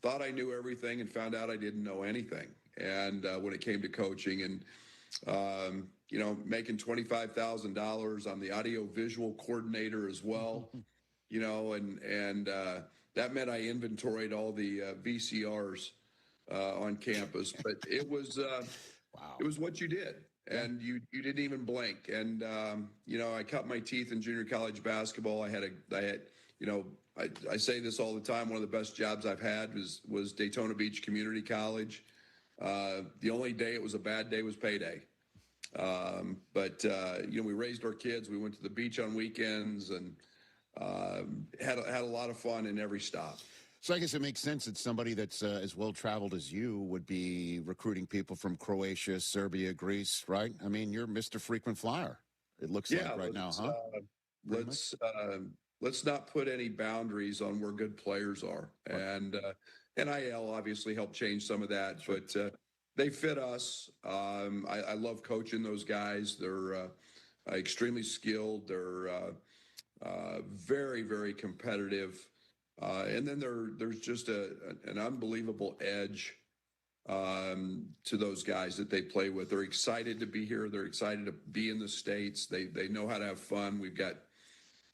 thought I knew everything and found out I didn't know anything. And when it came to coaching and, making $25,000, I'm the audio visual coordinator as well, and that meant I inventoried all the VCRs on campus, but it was it was what you did, and you didn't even blink. And I cut my teeth in junior college basketball. I say this all the time. One of the best jobs I've had was Daytona Beach Community College. The only day it was a bad day was payday. But we raised our kids. We went to the beach on weekends and had a lot of fun in every stop. So I guess it makes sense that somebody that's as well-traveled as you would be recruiting people from Croatia, Serbia, Greece, right? I mean, you're Mr. Frequent Flyer, it looks like right now, huh? Let's not put any boundaries on where good players are. And NIL obviously helped change some of that, but they fit us. I love coaching those guys. They're extremely skilled. They're very, very competitive. And then there's just an unbelievable edge to those guys that they play with. They're excited to be here. They're excited to be in the States. They know how to have fun. We've got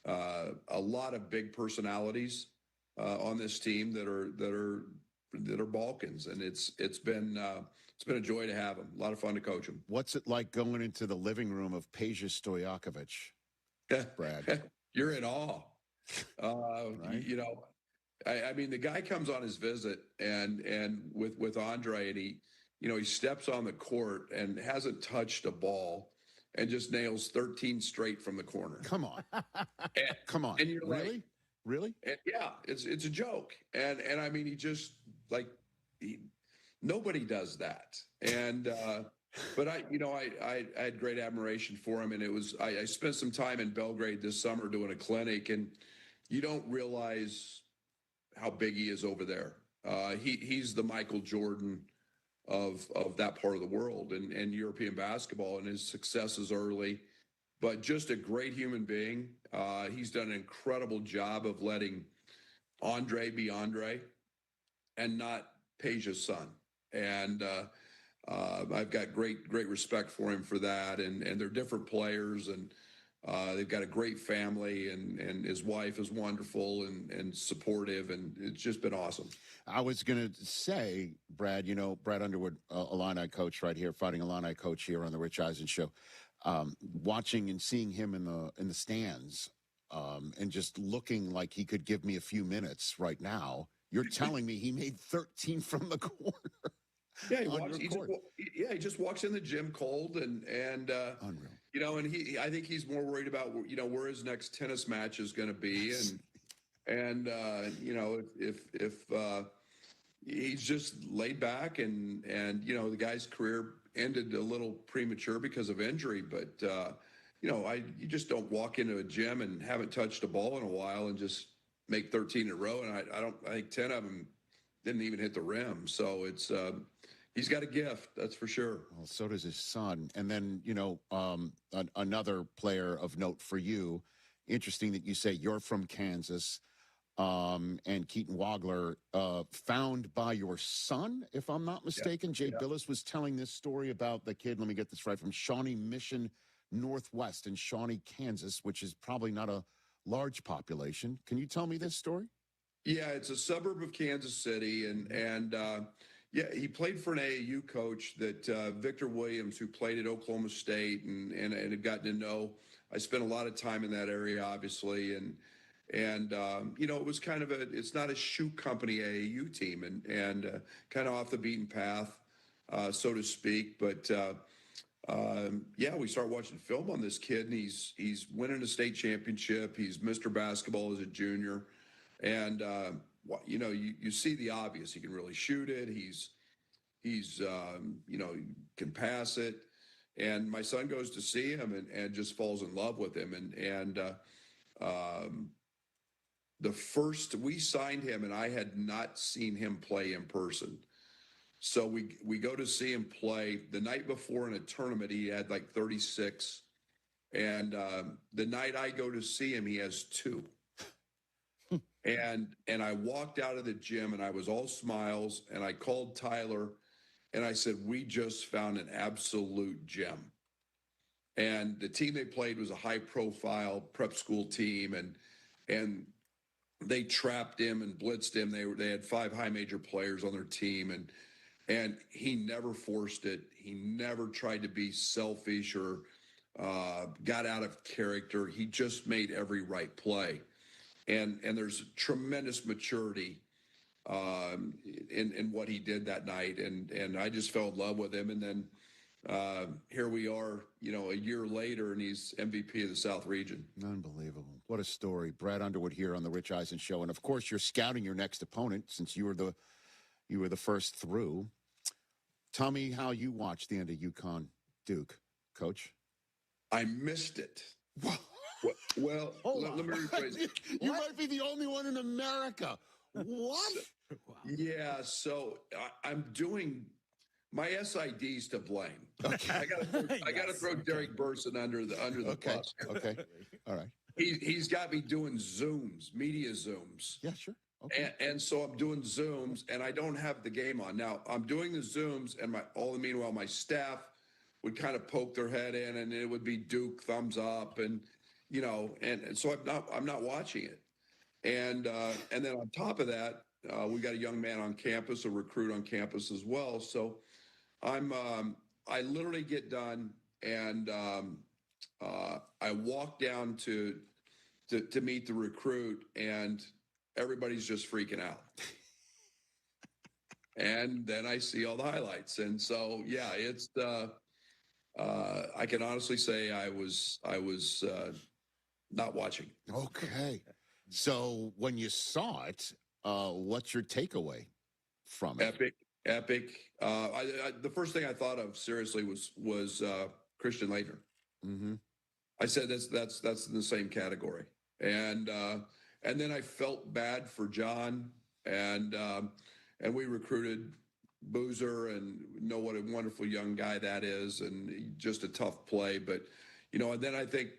a lot of big personalities on this team that are Balkans, and it's been a joy to have them. A lot of fun to coach them. What's it like going into the living room of Peja Stojakovic, Brad? You're in awe. Right? I mean, the guy comes on his visit and with Andre, and he steps on the court and hasn't touched a ball and just nails 13 straight from the corner. Come on. Come on. And you're really? Really? And yeah, it's a joke. And I mean, he just nobody does that. And, but I had great admiration for him. And I spent some time in Belgrade this summer doing a clinic, and you don't realize how big he is over there. He's the Michael Jordan of that part of the world and European basketball, and his success is early, but just a great human being. He's done an incredible job of letting Andre be Andre and not Peja's son. And I've got great respect for him for that. And they're different players. And They've got a great family, and his wife is wonderful and supportive, and it's just been awesome. I was going to say, Brad, Brad Underwood, Illini coach right here, Fighting Illini coach here on the Rich Eisen Show, watching and seeing him in the stands and just looking like he could give me a few minutes right now. You're telling me he made 13 from the corner. Yeah, he just walks in the gym cold and unreal. And I think he's more worried about where his next tennis match is going to be, and if he's just laid back and the guy's career ended a little premature because of injury, but you just don't walk into a gym and haven't touched a ball in a while and just make 13 in a row, and I think 10 of them didn't even hit the rim. So it's he's got a gift, that's for sure. Well, so does his son. And then, another player of note for you, interesting that you say you're from Kansas, and Keaton Wagler, found by your son, if I'm not mistaken. Jay Billis was telling this story about the kid, let me get this right, from Shawnee Mission Northwest in Shawnee, Kansas, which is probably not a large population. Can you tell me this story? Yeah, it's a suburb of Kansas City, and he played for an AAU coach that Victor Williams, who played at Oklahoma State and had gotten to know. I spent a lot of time in that area, obviously, and it was kind of it's not a shoe company AAU team, and kind of off the beaten path, so to speak. But we started watching film on this kid, and he's winning a state championship. He's Mr. Basketball as a junior. And, you see the obvious. He can really shoot it. He's can pass it. And my son goes to see him and just falls in love with him. We signed him, and I had not seen him play in person. So we go to see him play. The night before in a tournament, he had like 36. And the night I go to see him, he has 2. And I walked out of the gym, and I was all smiles, and I called Tyler, and I said, we just found an absolute gem. And the team they played was a high-profile prep school team, and they trapped him and blitzed him. They had 5 high major players on their team, and he never forced it. He never tried to be selfish or got out of character. He just made every right play. And there's tremendous maturity in what he did that night, and I just fell in love with him. And then here we are, a year later, and he's MVP of the South region. Unbelievable! What a story. Brad Underwood here on the Rich Eisen Show, and of course, you're scouting your next opponent since you were the first through. Tell me how you watched the end of UConn Duke, Coach. I missed it. Well, let me rephrase it. You might be the only one in America. What? Yeah, so I'm doing my SIDs to blame. Okay. I got to throw Derek Burson under the bus. Okay. All right. He's got me doing Zooms, media Zooms. Yeah, sure. Okay. And so I'm doing Zooms, and I don't have the game on. Now, I'm doing the Zooms, and meanwhile, my staff would kind of poke their head in, and it would be Duke, thumbs up, and so I'm not watching it. And then on top of that, we got a young man on campus, a recruit on campus as well. So I literally get done, and I walk down to meet the recruit, and everybody's just freaking out. And then I see all the highlights. And so, yeah, it's I can honestly say I was not watching. Okay. So when you saw it, what's your takeaway from it? Epic. The first thing I thought of seriously was Christian Laettner. Mm-hmm. I said that's in the same category. And then I felt bad for John, and we recruited Boozer, and know what a wonderful young guy that is, and just a tough play. But and then I think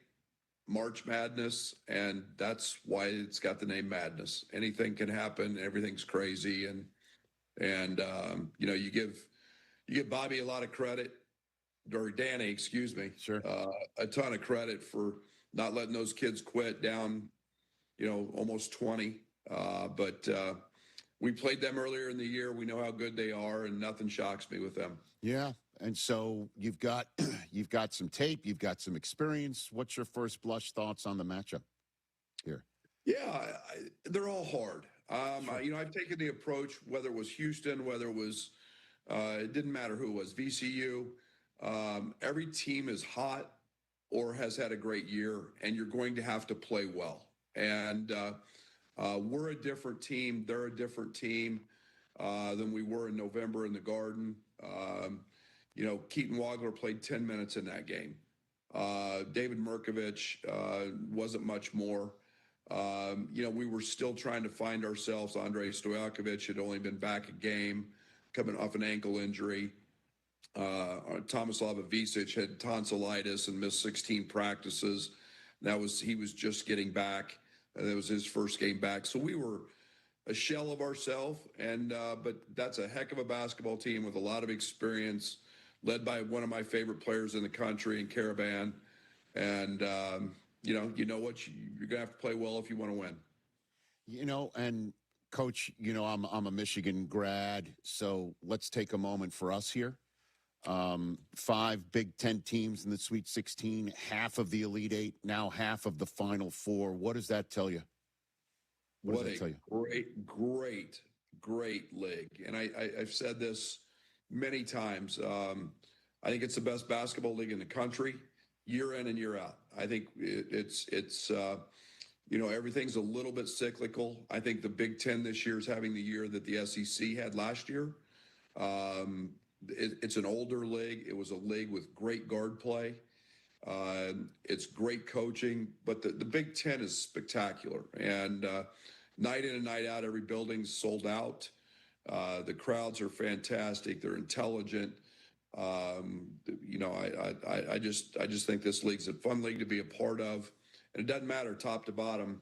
March Madness, and that's why it's got the name Madness. Anything can happen. Everything's crazy, and you give Bobby a lot of credit, or Danny, excuse me, sure, a ton of credit for not letting those kids quit down, almost 20. But we played them earlier in the year. We know how good they are, and nothing shocks me with them. Yeah, and so you've got some tape, you've got some experience. What's your first blush thoughts on the matchup here? Yeah, they're all hard. I've taken the approach, whether it was Houston, whether it was, it didn't matter who it was, VCU. Every team is hot or has had a great year, and you're going to have to play well. And we're a different team. They're a different team than we were in November in the Garden. Keaton Wagler played 10 minutes in that game. David Merkovich wasn't much more. We were still trying to find ourselves. Andrei Stojakovic had only been back a game, coming off an ankle injury. Tomislav Ivicic had tonsillitis and missed 16 practices. He was just getting back. That was his first game back. So we were a shell of ourselves, but that's a heck of a basketball team with a lot of experience, led by one of my favorite players in the country in Caravan. And you know what? You're gonna have to play well if you want to win. And Coach, I'm a Michigan grad, so let's take a moment for us here. 5 Big Ten teams in the Sweet 16, half of the Elite Eight, now half of the Final Four. What does that tell you? What does that tell you? Great league. And I've said this many times. I think it's the best basketball league in the country, year in and year out. I think it's everything's a little bit cyclical. I think the Big Ten this year is having the year that the SEC had last year. It's an older league. It was a league with great guard play. It's great coaching, but the Big Ten is spectacular. And night in and night out, every building's sold out. The crowds are fantastic. They're intelligent. I just think this league's a fun league to be a part of, and it doesn't matter top to bottom.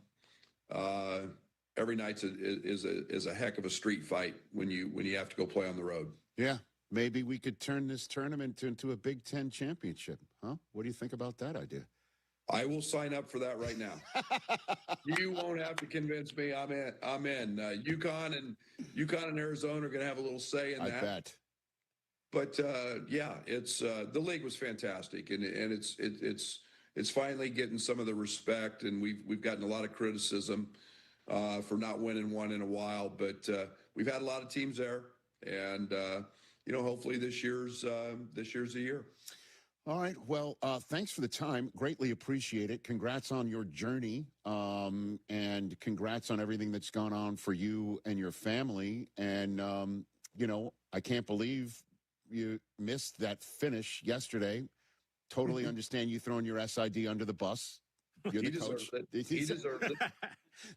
Every night is a heck of a street fight when you have to go play on the road. Yeah, maybe we could turn this tournament into a Big Ten championship, huh? What do you think about that idea? I will sign up for that right now. You won't have to convince me. I'm in. UConn and Arizona are going to have a little say in that. I bet. But it's the league was fantastic, and it's finally getting some of the respect, and we've gotten a lot of criticism for not winning one in a while, but we've had a lot of teams there, and hopefully this year's the year. All right. Well, thanks for the time. Greatly appreciate it. Congrats on your journey, and congrats on everything that's gone on for you and your family. And I can't believe you missed that finish yesterday. Totally understand you throwing your SID under the bus. You're the coach. He deserves it.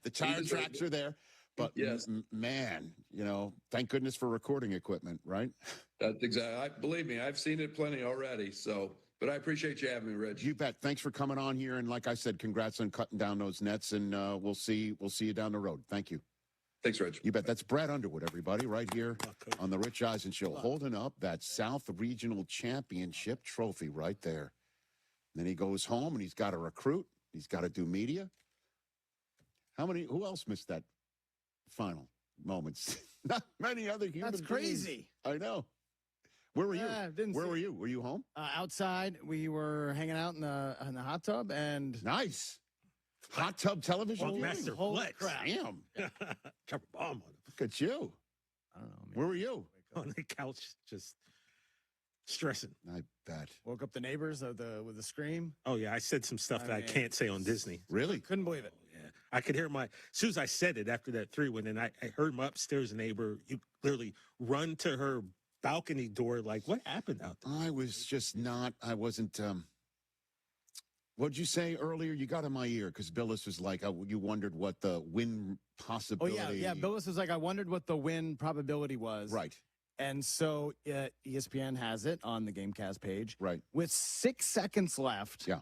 The tire tracks are there. But yes, man, thank goodness for recording equipment, right? That's exactly. Believe me, I've seen it plenty already. So, but I appreciate you having me, Rich. You bet. Thanks for coming on here, and like I said, congrats on cutting down those nets. And we'll see you down the road. Thank you. Thanks, Rich. You bet. That's Brad Underwood, everybody, right here on the Rich Eisen Show, holding up that South Regional Championship trophy right there. And then he goes home, and he's got to recruit. He's got to do media. Who else missed that final moments? Not many other humans. That's crazy. I know. Where were you? Where were you? Were you home? Outside. We were hanging out in the hot tub, and nice. Hot tub television. Master Holy crap. Damn. Drop a bomb on him. Look at you. I don't know. Where were you? On the couch, just stressing. I bet. Woke up the neighbors with the scream. Oh yeah, I said some stuff that I can't say on Disney. Really? Couldn't believe it. Yeah, I could hear as soon as I said it after that 3-1, and I heard my upstairs neighbor literally run to her balcony door. Like, what happened out there? I wasn't. What'd you say earlier? You got in my ear because Billis was like, you wondered what the win possibility. Oh yeah. Billis was like, I wondered what the win probability was. Right. And so ESPN has it on the GameCast page. Right. With 6 seconds left. Yeah.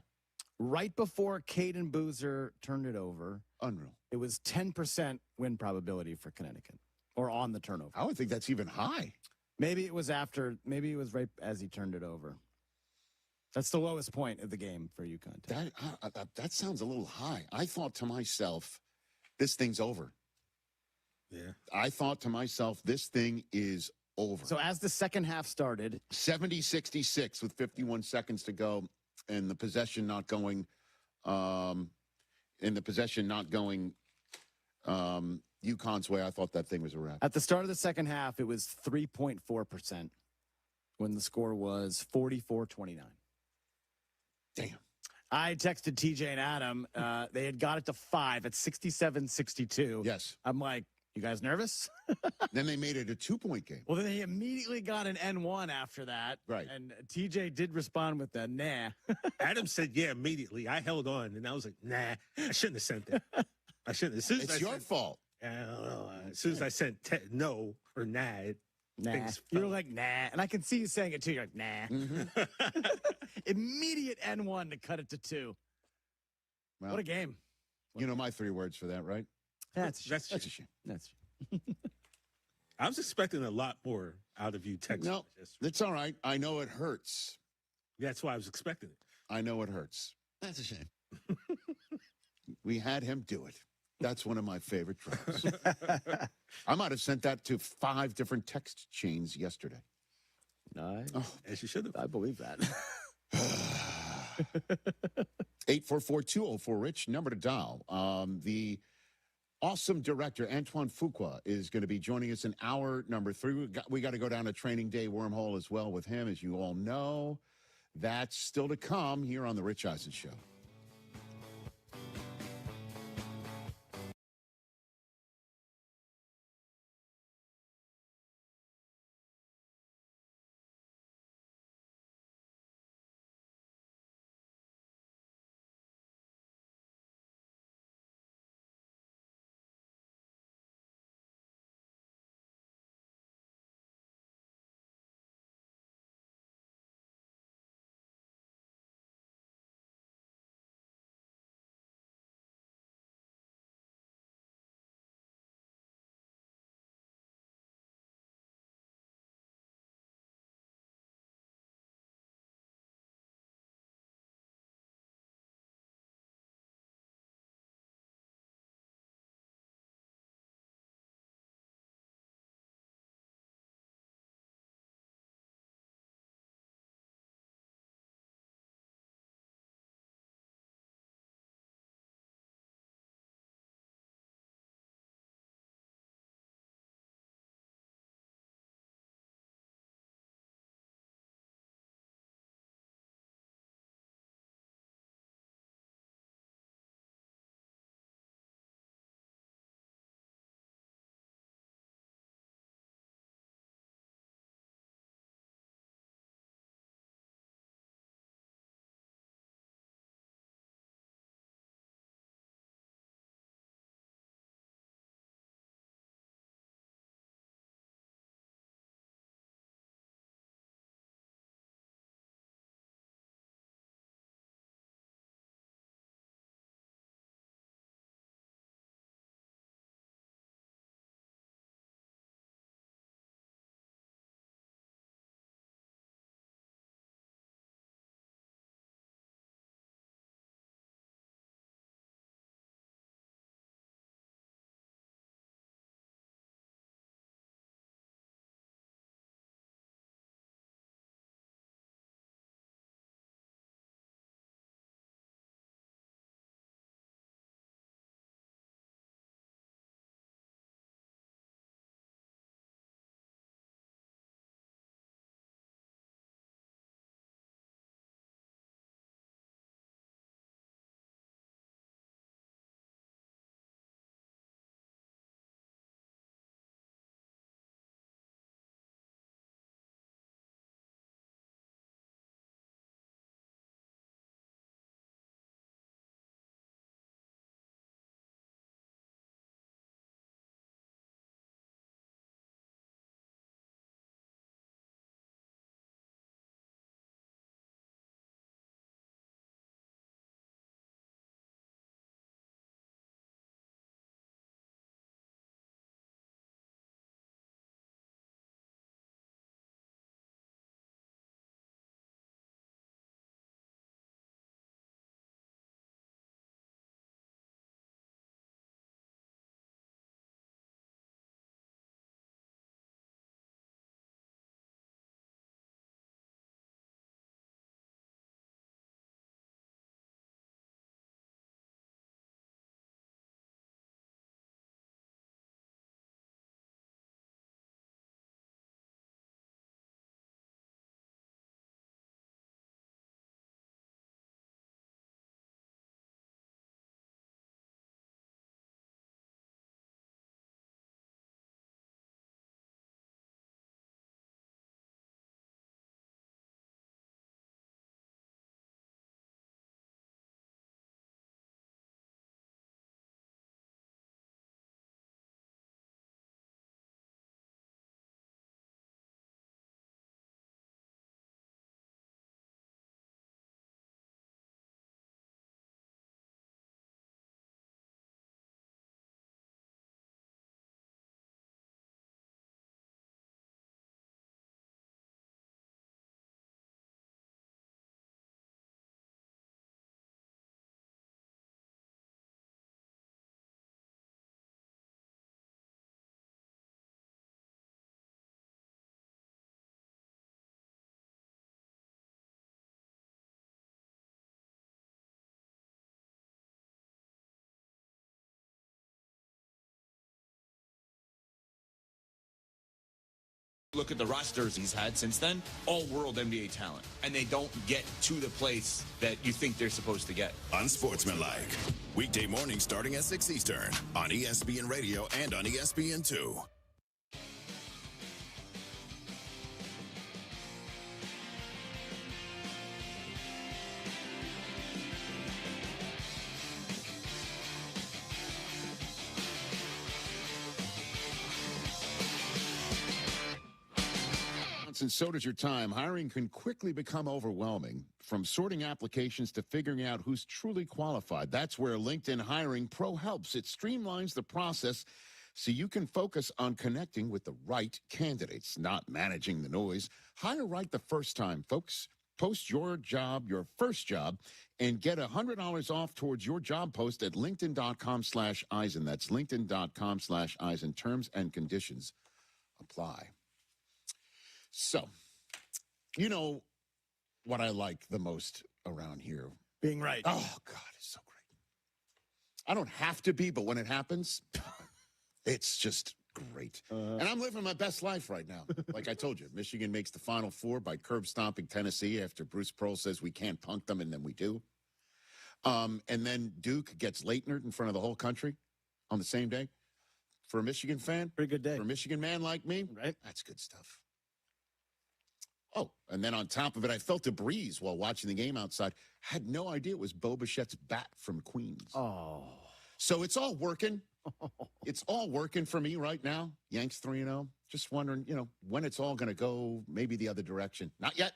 Right before Caden Boozer turned it over. Unreal. It was 10% win probability for Connecticut, or on the turnover. I would think that's even high. Maybe it was right as he turned it over. That's the lowest point of the game for UConn. That sounds a little high. I thought to myself, this thing's over. Yeah. I thought to myself, this thing is over. So as the second half started, 70-66 with 51 seconds to go, and the possession not going, UConn's way. I thought that thing was a wrap. At the start of the second half, it was 3.4% when the score was 44-29. Damn. I texted TJ and Adam. They had got it to 5 at 67-62. Yes. I'm like, you guys nervous? Then they made it a 2-point game. Well, then they immediately got an N1 after that. Right. And TJ did respond with a nah. Adam said, yeah, immediately. I held on, and I was like, nah, I shouldn't have sent that. I shouldn't. As soon as It's your fault. As soon as I sent no or nah, Nah. You were like, nah. And I can see you saying it too. You're like, nah. Mm-hmm. Immediate N1 to cut it to 2. Well, what a game. You know my 3 words for that, right? That's a shame. That's I was expecting a lot more out of you, Texas. No, it's all right. I know it hurts. That's why I was expecting it. I know it hurts. That's a shame. We had him do it. That's one of my favorite drops. I might have sent that to 5 different text chains yesterday. Nice. Oh, as you should have. I believe that. 844-204-RICH, number to dial. The awesome director, Antoine Fuqua, is going to be joining us in hour number 3. We got to go down a training day wormhole as well with him, as you all know. That's still to come here on The Rich Eisen Show. Look at the rosters he's had since then, all world NBA talent. And they don't get to the place that you think they're supposed to get. Unsportsmanlike. Weekday mornings starting at 6 Eastern on ESPN Radio and on ESPN2. And so does your time. Hiring can quickly become overwhelming, from sorting applications to figuring out who's truly qualified. That's where LinkedIn Hiring Pro helps. It streamlines the process so you can focus on connecting with the right candidates, not managing the noise. Hire right the first time, folks. Post your job, your first job, and get $100 off towards your job post at linkedin.com/Eisen. That's linkedin.com/Eisen. Terms and conditions apply. So, you know what I like the most around here? Being right. Oh, God, it's so great. I don't have to be, but when it happens, it's just great. And I'm living my best life right now. Like I told you, Michigan makes the Final Four by curb-stomping Tennessee after Bruce Pearl says we can't punk them, and then we do. And then Duke gets Leitner in front of the whole country on the same day. For a Michigan fan. Pretty good day. For a Michigan man like me. Right. That's good stuff. Oh, and then on top of it, I felt a breeze while watching the game outside. Had no idea it was Bo Bichette's bat from Queens. Oh. So it's all working. It's all working for me right now. Yanks 3-0. Just wondering, when it's all going to go maybe the other direction. Not yet.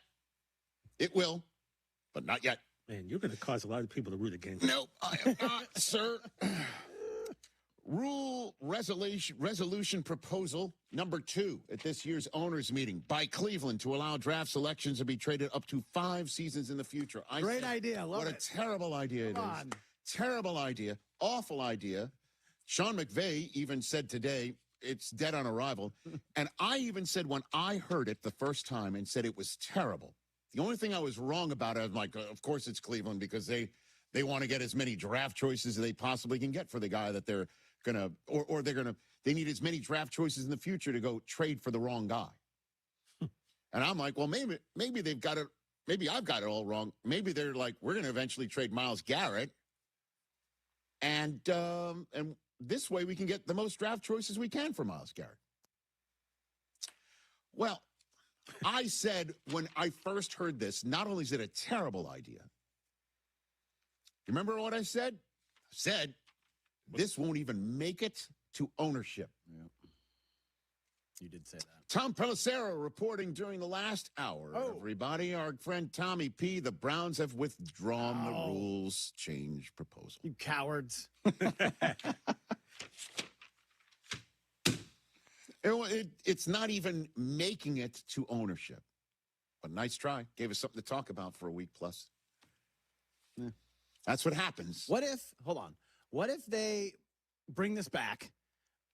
It will, but not yet. Man, you're going to cause a lot of people to root against you. No, I am not, sir. Rule resolution proposal number 2 at this year's owners meeting by Cleveland to allow draft selections to be traded up to 5 seasons in the future. Great idea. Love what it. A terrible idea it is. Terrible idea. Awful idea. Sean McVay even said today it's dead on arrival. And I even said when I heard it the first time and said it was terrible. The only thing I was wrong about it, I'm like, of course it's Cleveland because they want to get as many draft choices as they possibly can get for the guy that they're going to, or they need as many draft choices in the future to go trade for the wrong guy. And I'm like, well, maybe they've got it. Maybe I've got it all wrong. Maybe they're like, we're going to eventually trade Myles Garrett. And this way we can get the most draft choices we can for Myles Garrett. Well, I said when I first heard this, not only is it a terrible idea. You remember what I said? I said, this won't even make it to ownership. Yeah. You did say that. Tom Pelissero reporting during the last hour. Oh. Everybody, our friend Tommy P., the Browns have withdrawn the rules change proposal. You cowards. It's not even making it to ownership. But nice try. Gave us something to talk about for a week plus. Yeah. That's what happens. What if they bring this back,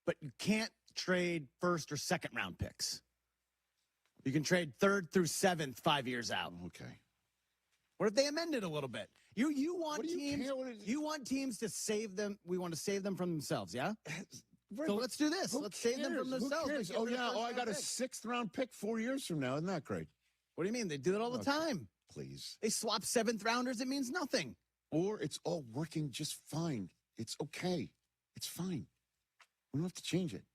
but you can't trade first or second round picks? You can trade 3rd through 7th 5 years out. Okay. What if they amend it a little bit? You want teams to save them. We want to save them from themselves, yeah? So let's do this. Let's save them from themselves. Oh, yeah. Oh, I got a 6th round pick 4 years from now. Isn't that great? What do you mean? They do that all the time. Please. They swap 7th rounders. It means nothing. Or it's all working just fine. It's okay. It's fine. We don't have to change it.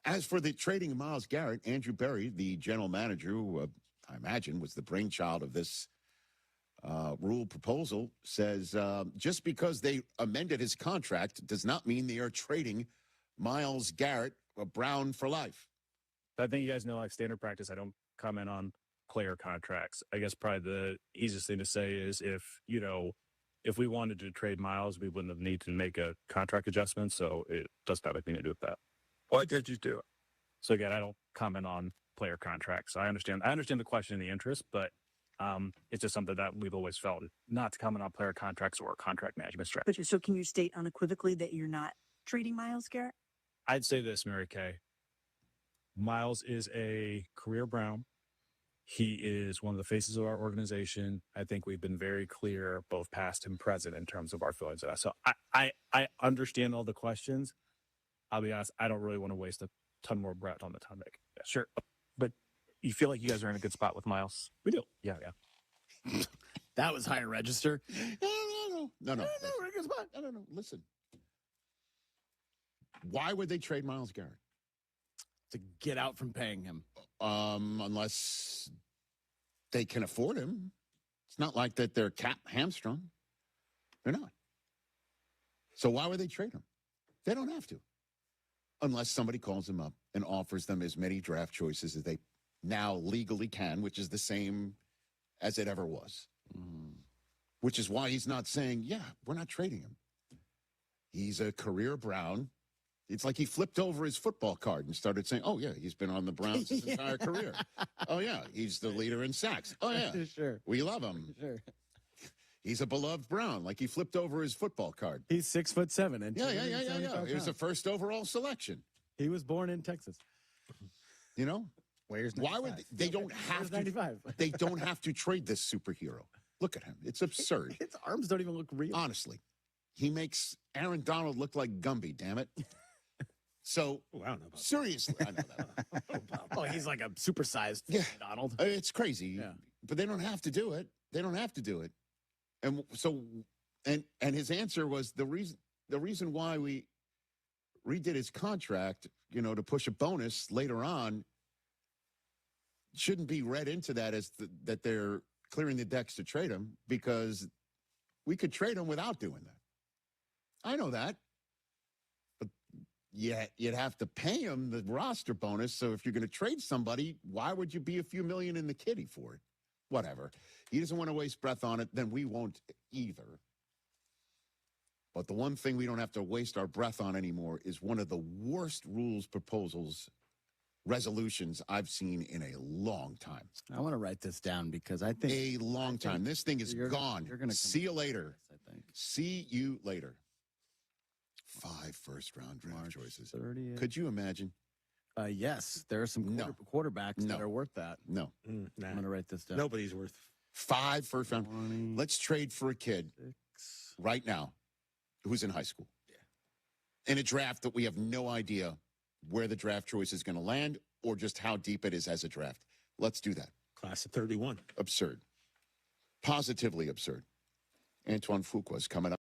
As for the trading of Myles Garrett, Andrew Berry, the general manager, who I imagine was the brainchild of this rule proposal, says just because they amended his contract does not mean they are trading Myles Garrett, Brown for life. I think you guys know, like standard practice, I don't comment on player contracts. I guess probably the easiest thing to say is if we wanted to trade Myles, we wouldn't have need to make a contract adjustment. So it doesn't have anything to do with that. Why did you do it? So again, I don't comment on player contracts. I understand the question and the interest, but it's just something that we've always felt not to comment on player contracts or contract management strategy. But so can you state unequivocally that you're not trading Myles Garrett? I'd say this, Mary Kay. Myles is a career Brown. He is one of the faces of our organization. I think we've been very clear, both past and present, in terms of our feelings of that. So I understand all the questions. I'll be honest, I don't really want to waste a ton more breath on the topic. Yeah. Sure. But You feel like you guys are in a good spot with Miles? We do. Yeah. That was higher register. No. We're in a good spot. I don't know. Listen. Why would they trade Myles Garrett? To get out from paying him. Unless they can afford him. It's not like that they're cap hamstrung. They're not. So why would they trade him? They don't have to. Unless somebody calls them up and offers them as many draft choices as they now legally can, which is the same as it ever was. Which is why he's not saying, yeah, we're not trading him. He's a career Brown. It's like he flipped over his football card and started saying, oh, yeah, he's been on the Browns his entire career. Oh, yeah, he's the leader in sacks. Oh, yeah, sure. We love him. Sure. He's a beloved Brown, like he flipped over his football card. He's 6'7" and Yeah. He was the first overall selection. He was born in Texas. You know? Where's why would they don't have to 95? They don't have to trade this superhero. Look at him. It's absurd. His arms don't even look real. Honestly. He makes Aaron Donald look like Gumby, damn it. So, seriously, I know that. Oh, he's like a supersized Donald. It's crazy. Yeah. But they don't have to do it. They don't have to do it. And so, and his answer was the reason why we redid his contract, to push a bonus later on, shouldn't be read into that as that they're clearing the decks to trade him, because we could trade him without doing that. I know that. But yet you'd have to pay him the roster bonus. So if you're going to trade somebody, why would you be a few million in the kitty for it? Whatever. He doesn't want to waste breath on it, then we won't either. But the one thing we don't have to waste our breath on anymore is one of the worst rules proposals, resolutions I've seen in a long time. I want to write this down because I think... A long time. This thing is gone. You're gonna see you later. This, I think. See you later. 5 first-round draft choices. 30th. Could you imagine? Yes, there are some quarterbacks that are worth that. No. I'm going to write this down. Nobody's worth 5 first-round. Let's trade for a kid right now who's in high school. Yeah. In a draft that we have no idea where the draft choice is going to land or just how deep it is as a draft. Let's do that. Class of 31. Absurd. Positively absurd. Antoine Fuqua is coming up.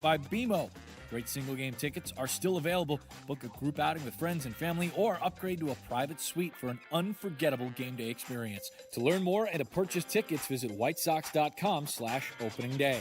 By BMO. Great single game tickets are still available. Book a group outing with friends and family or upgrade to a private suite for an unforgettable game day experience. To learn more and to purchase tickets, visit whitesox.com/opening day.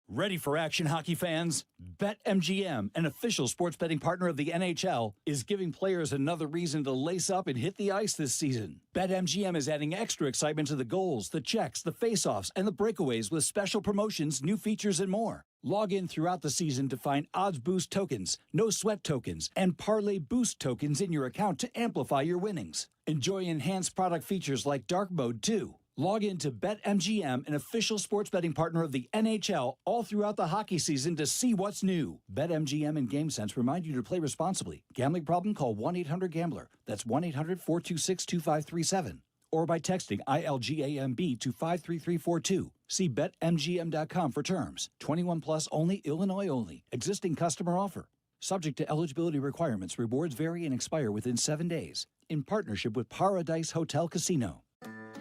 Ready for action, hockey fans? BetMGM, an official sports betting partner of the NHL, is giving players another reason to lace up and hit the ice this season. BetMGM is adding extra excitement to the goals, the checks, the face-offs, and the breakaways with special promotions, new features, and more. Log in throughout the season to find odds boost tokens, no sweat tokens, and parlay boost tokens in your account to amplify your winnings. Enjoy enhanced product features like dark mode too. Log in to BetMGM, an official sports betting partner of the NHL, all throughout the hockey season to see what's new. BetMGM and GameSense remind you to play responsibly. Gambling problem? Call 1-800-GAMBLER. That's 1-800-426-2537. Or by texting ILGAMB to 53342. See BetMGM.com for terms. 21 plus only, Illinois only. Existing customer offer. Subject to eligibility requirements. Rewards vary and expire within 7 days. In partnership with Paradise Hotel Casino.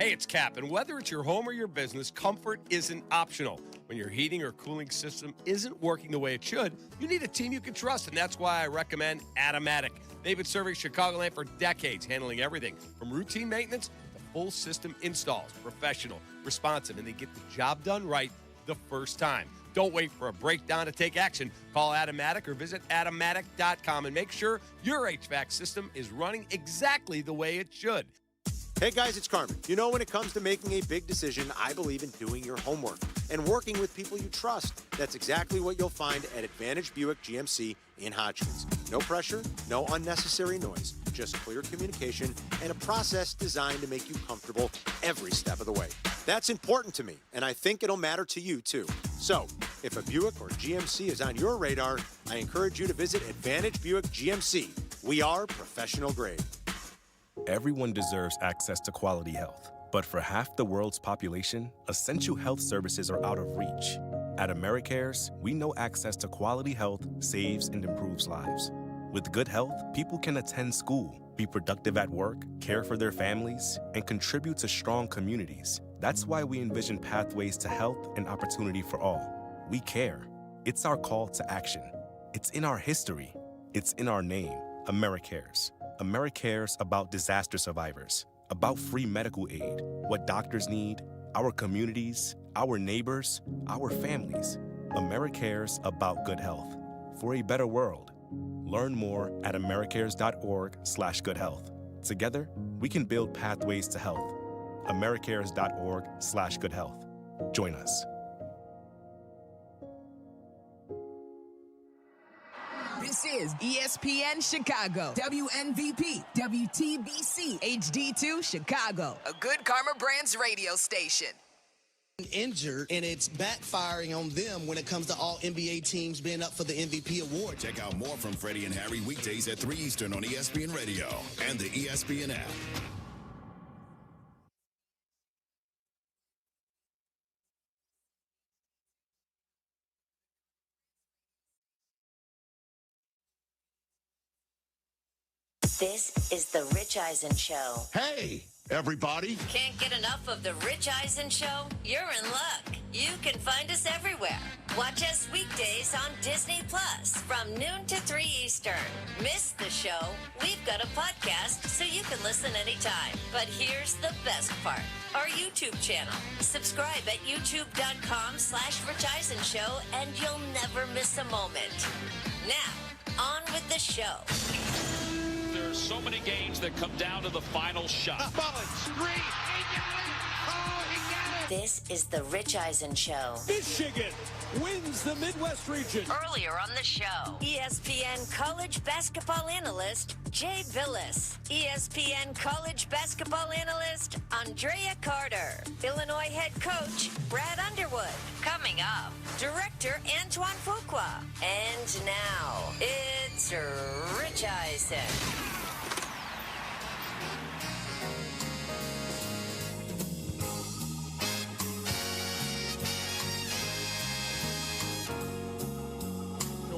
Hey, it's Kap, and whether it's your home or your business, comfort isn't optional. When your heating or cooling system isn't working the way it should, you need a team you can trust, and that's why I recommend Automatic. They've been serving Chicagoland for decades, handling everything from routine maintenance to full system installs. Professional, responsive, and they get the job done right the first time. Don't wait for a breakdown to take action. Call Automatic or visit automatic.com and make sure your HVAC system is running exactly the way it should. Hey guys, it's Carmen. You know, when it comes to making a big decision, I believe in doing your homework and working with people you trust. That's exactly what you'll find at Advantage Buick GMC in Hodgkins. No pressure, no unnecessary noise, just clear communication and a process designed to make you comfortable every step of the way. That's important to me, and I think it'll matter to you too. So, if a Buick or GMC is on your radar, I encourage you to visit Advantage Buick GMC. We are professional grade. Everyone deserves access to quality health, but for half the world's population, essential health services are out of reach. At AmeriCares, we know access to quality health saves and improves lives. With good health, people can attend school, be productive at work, care for their families, and contribute to strong communities. That's why we envision pathways to health and opportunity for all. We care. It's our call to action. It's in our history. It's in our name, AmeriCares. AmeriCares about disaster survivors, about free medical aid, what doctors need, our communities, our neighbors, our families. AmeriCares about good health. For a better world. Learn more at americares.org/goodhealth. Together, we can build pathways to health. americares.org/goodhealth. Join us. This is ESPN Chicago, WNVP, WTBC, HD2 Chicago, a good Karma Brands radio station. Injured, and it's backfiring on them when it comes to all NBA teams being up for the MVP award. Check out more from Freddie and Harry weekdays at 3 Eastern on ESPN Radio and the ESPN app. This is the Rich Eisen Show. Hey, everybody. Can't get enough of the Rich Eisen Show? You're in luck. You can find us everywhere. Watch us weekdays on Disney Plus from noon to 3 Eastern. Miss the show? We've got a podcast so you can listen anytime. But here's the best part. Our YouTube channel. Subscribe at youtube.com/Rich Eisen Show and you'll never miss a moment. Now, on with the show. There's so many games that come down to the final shot. This is the Rich Eisen Show. Michigan wins the Midwest region. Earlier on the show, ESPN college basketball analyst Jay Billis, ESPN college basketball analyst Andrea Carter, Illinois head coach Brad Underwood. Coming up, director Antoine Fuqua. And now, it's Rich Eisen.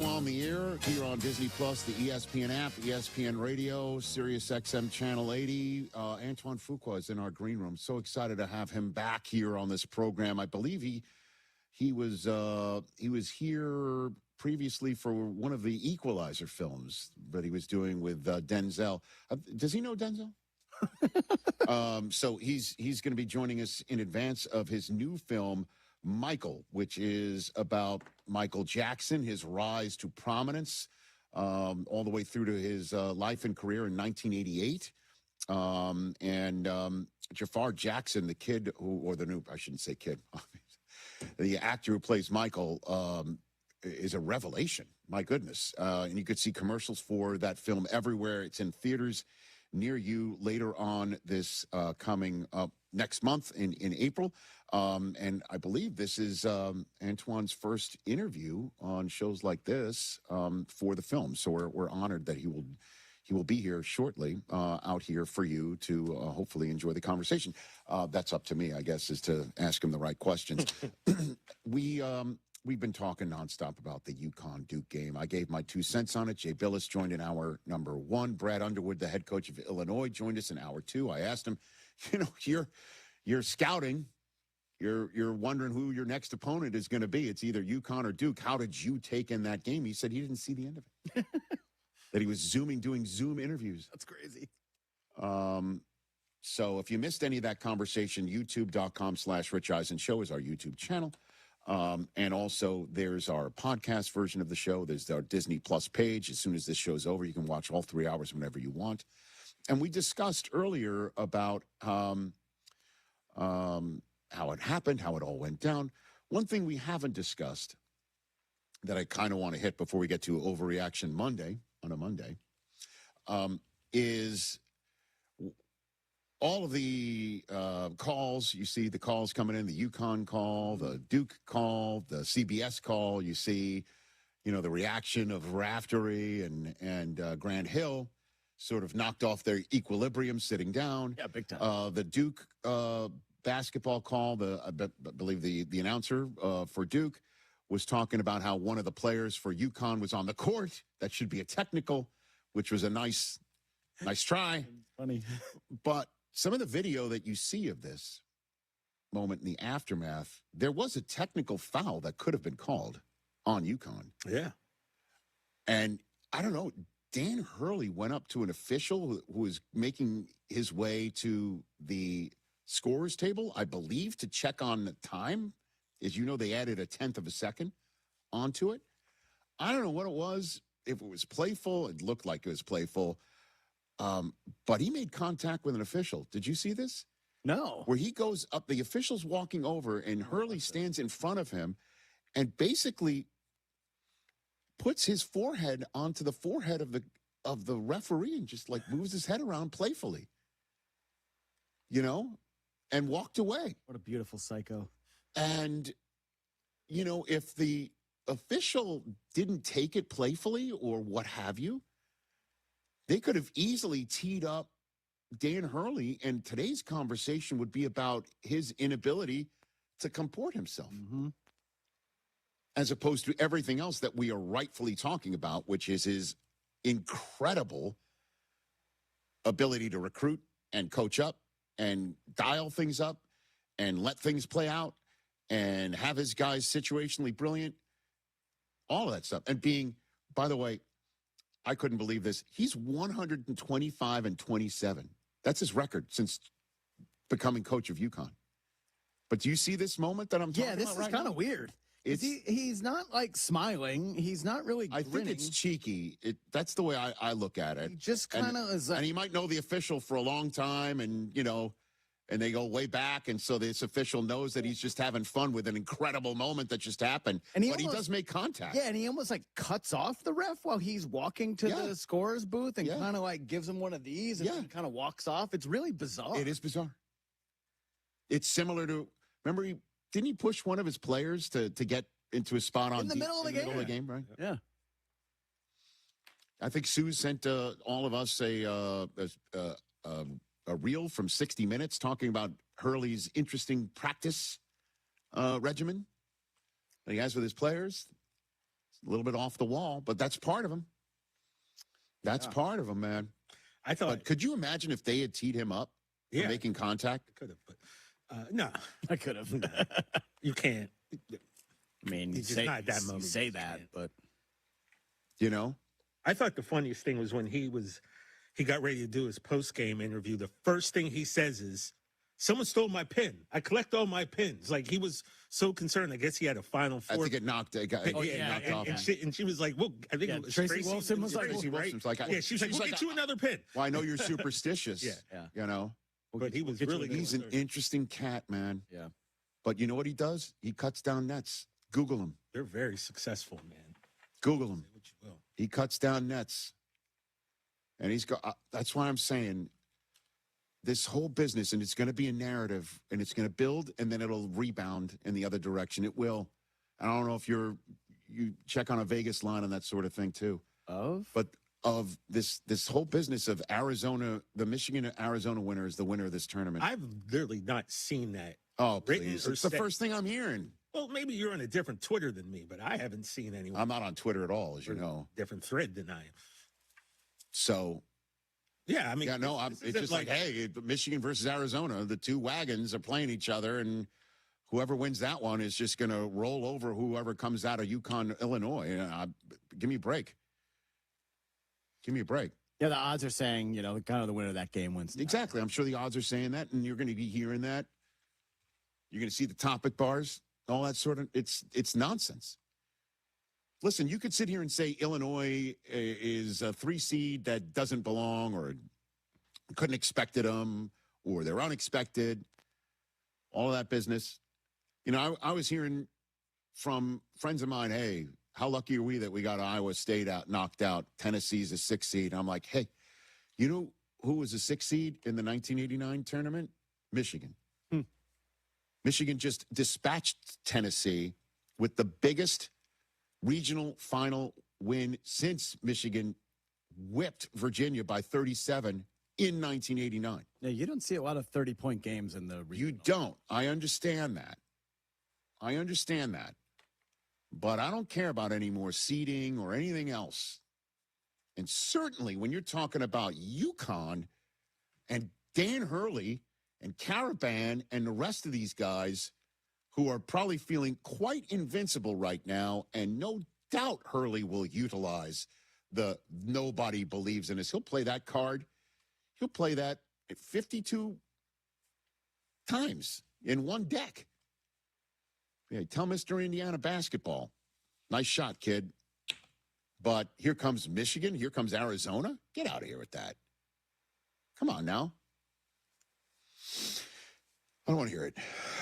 On the air here on Disney Plus, the ESPN app, ESPN Radio, Sirius XM Channel 80. Antoine Fuqua is in our green room. So excited to have him back here on this program. I believe he was here previously for one of the Equalizer films that he was doing with Denzel. Does he know Denzel? So he's going to be joining us in advance of his new film, Michael, which is about Michael Jackson, his rise to prominence, all the way through to his life and career in 1988. Jafar Jackson, the kid who, or the new, I shouldn't say kid, the actor who plays Michael is a revelation. My goodness. And you could see commercials for that film everywhere. It's in theaters near you later on this coming up next month in April. And I believe this is Antoine's first interview on shows like this for the film. So we're honored that he will be here shortly out here for you to hopefully enjoy the conversation. That's up to me, I guess, is to ask him the right questions. We've been talking nonstop about the UConn-Duke game. I gave my 2 cents on it. Jay Billis joined in hour number 1. Brad Underwood, the head coach of Illinois, joined us in hour 2. I asked him, you're scouting. You're wondering who your next opponent is going to be. It's either UConn or Duke. How did you take in that game? He said he didn't see the end of it. That he was doing Zoom interviews. That's crazy. So if you missed any of that conversation, youtube.com/Rich Eisen Show is our YouTube channel. And also there's our podcast version of the show. There's our Disney Plus page. As soon as this show's over, you can watch all 3 hours whenever you want. And we discussed earlier about how it happened, how it all went down. One thing we haven't discussed that I kind of want to hit before we get to Overreaction Monday, on a Monday, is all of the calls. You see the calls coming in, the UConn call, the Duke call, the CBS call. You see, the reaction of Raftery and Grant Hill sort of knocked off their equilibrium sitting down. Yeah, big time. The Duke basketball call, I believe the announcer for Duke was talking about how one of the players for UConn was on the court. That should be a technical, which was a nice try. Funny. But some of the video that you see of this moment in the aftermath, there was a technical foul that could have been called on UConn. Yeah. And I don't know, Dan Hurley went up to an official who was making his way to the scorer's table, I believe, to check on the time. As you know, they added 1/10 of a second onto it. I don't know what it was. If it was playful, it looked like it was playful. But he made contact with an official. Did you see this? No. Where he goes up, the official's walking over, and Hurley stands in front of him and basically puts his forehead onto the forehead of the referee and just like moves his head around playfully. And walked away. What a beautiful psycho. And, if the official didn't take it playfully or what have you, they could have easily teed up Dan Hurley, and today's conversation would be about his inability to comport himself. Mm-hmm. As opposed to everything else that we are rightfully talking about, which is his incredible ability to recruit and coach up and dial things up and let things play out and have his guys situationally brilliant, all of that stuff. And being, by the way, I couldn't believe this, he's 125-27. That's his record since becoming coach of UConn. But do you see this moment that I'm talking about? Yeah, this is kind of weird. He's not like smiling. He's not really grinning. I think it's cheeky. That's the way I look at it. He just kind of is. And he might know the official for a long time, and and they go way back, and so this official knows that he's just having fun with an incredible moment that just happened. But he does make contact. Yeah, and he almost like cuts off the ref while he's walking to the scorer's booth and kind of like gives him one of these and then kind of walks off. It's really bizarre. It is bizarre. It's similar to, remember, didn't he push one of his players to get into a spot on in the middle of the game, right? Yeah. I think Sue sent all of us a reel from 60 Minutes talking about Hurley's interesting practice regimen that he has with his players. It's a little bit off the wall, but that's part of him. That's part of him, man. But could you imagine if they had teed him up for making contact? Could have, but no. I could have. You can't. I mean, you say that, but I thought the funniest thing was when he got ready to do his post-game interview. The first thing he says is, "Someone stole my pen. I collect all my pens." Like, he was so concerned. I guess he had a Final Four. I think it knocked off. And she was like, "Well, I think it was Tracy Wilson was like, Tracy Wilson's like, yeah." She was like, "We'll get you another pen." Well, I know you're superstitious. But he was he's an interesting cat, man. Yeah. But you know what he does? He cuts down nets. Google him. They're very successful, man. Google him. Say what you will. He cuts down nets. And he's got. That's why I'm saying this whole business, and it's going to be a narrative, and it's going to build, and then it'll rebound in the other direction. It will. And I don't know if you check on a Vegas line and that sort of thing too. But of this whole business of Arizona, the Michigan-Arizona winner is the winner of this tournament. I've literally not seen that. Oh, please. It's the first thing I'm hearing. Well, maybe you're on a different Twitter than me, but I haven't seen anyone. I'm not on Twitter at all, as you know. Different thread than I am. So, yeah, I mean, it's just like, hey, Michigan versus Arizona, the two wagons are playing each other, and whoever wins that one is just going to roll over whoever comes out of UConn, Illinois. Give me a break. Give me a break. Yeah, the odds are saying, kind of the winner of that game wins. Exactly. I'm sure the odds are saying that, and you're going to be hearing that. You're going to see the topic bars, all that sort of, it's nonsense. Listen, you could sit here and say Illinois is a 3 seed that doesn't belong, or couldn't expected them, or they're unexpected, all of that business. I was hearing from friends of mine, hey, how lucky are we that we got Iowa State knocked out? Tennessee's a 6 seed. I'm like, hey, you know who was a 6 seed in the 1989 tournament? Michigan. Michigan just dispatched Tennessee with the biggest regional final win since Michigan whipped Virginia by 37 in 1989. Yeah, you don't see a lot of 30-point games in the regional. You don't. I understand that. But I don't care about any more seeding or anything else. And certainly when you're talking about UConn and Dan Hurley and Caravan and the rest of these guys who are probably feeling quite invincible right now, and no doubt Hurley will utilize the nobody believes in us. He'll play that card. He'll play that 52 times in one deck. Yeah, tell Mr. Indiana basketball. Nice shot, kid. But here comes Michigan. Here comes Arizona. Get out of here with that. Come on now. I don't want to hear it,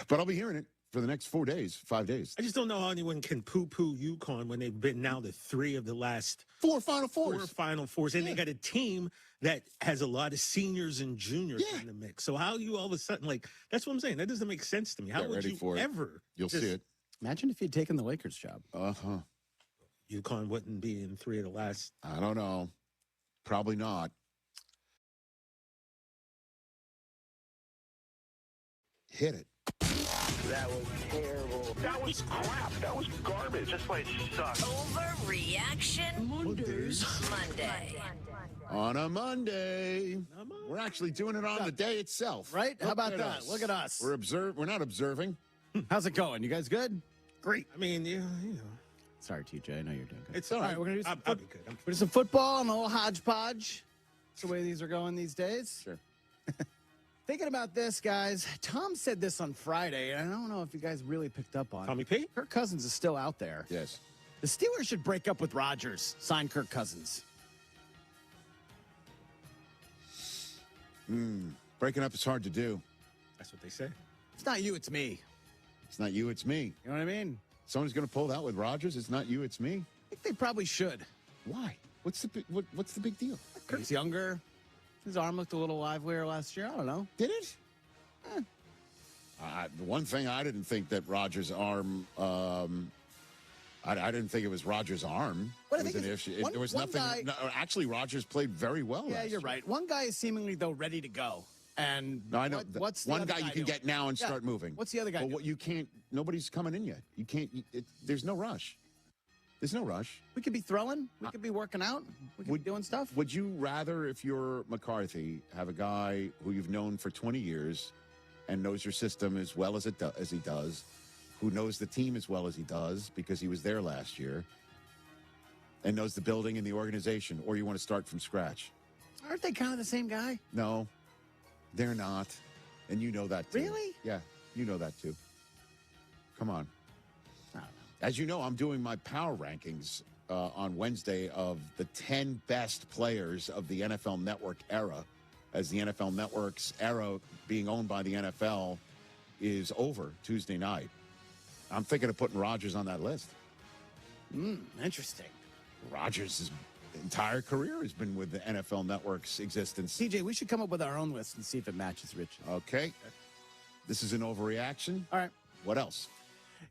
but I'll be hearing it for the next 5 days. I just don't know how anyone can poo-poo UConn when they've been now to 3 of the last 4 Final Fours. 4 Final Fours, and they got a team that has a lot of seniors and juniors in the mix. So how you all of a sudden, that's what I'm saying. That doesn't make sense to me. How Get would ready you for it. ever? You'll see it. Imagine if you'd taken the Lakers job. UConn wouldn't be in 3 of the last. I don't know. Probably not. Hit it. That was terrible. That was crap. That was garbage. This place sucks. Overreaction Monday. On a Monday. We're actually doing it on the day itself. Right? How about that? us. Look at us. We're not observing. How's it going? You guys good? Great. I mean, you know. Sorry, TJ. I know you're doing good. It's all right. We're going to do I'll be good. we'll do some football and a little hodgepodge. That's the way these are going these days. Sure. Thinking about this, guys, Tom said this on Friday, and I don't know if you guys really picked up on it. Tommy P? Kirk Cousins is still out there. Yes. The Steelers should break up with Rodgers, sign Kirk Cousins. Breaking up is hard to do. That's what they say. It's not you, it's me. It's not you, it's me. You know what I mean? Someone's going to pull that with Rodgers. It's not you, it's me. I think they probably should. Why? What's the big deal? Kirk's younger. His arm looked a little livelier last year. I don't know. Did it? The one thing I didn't think that Rodgers' arm. I didn't think it was Rodgers' arm. But It was an issue. There was nothing. Actually, Rodgers played very well. Yeah, last you're year. right. One guy is seemingly, though, ready to go. And No, I know. what's the one other guy you can doing? get now and Yeah. start moving. What's the other guy Well, doing? what you can't. Nobody's coming in yet. You can't. There's no rush. There's no rush. We could be throwing. We could be working out. We could be doing stuff. Would you rather, if you're McCarthy, have a guy who you've known for 20 years and knows your system as well as he does, who knows the team as well as he does because he was there last year, and knows the building and the organization, or you want to start from scratch? Aren't they kind of the same guy? No, they're not. And you know that too. Really? Yeah, you know that too. Come on. As you know, I'm doing my power rankings on Wednesday of the 10 best players of the NFL Network era, as the NFL Network's era being owned by the NFL is over Tuesday night. I'm thinking of putting Rodgers on that list. Interesting. Rodgers is entire career has been with the NFL Network's existence. TJ, we should come up with our own list and see if it matches Rich. Okay. This is an overreaction. All right. What else?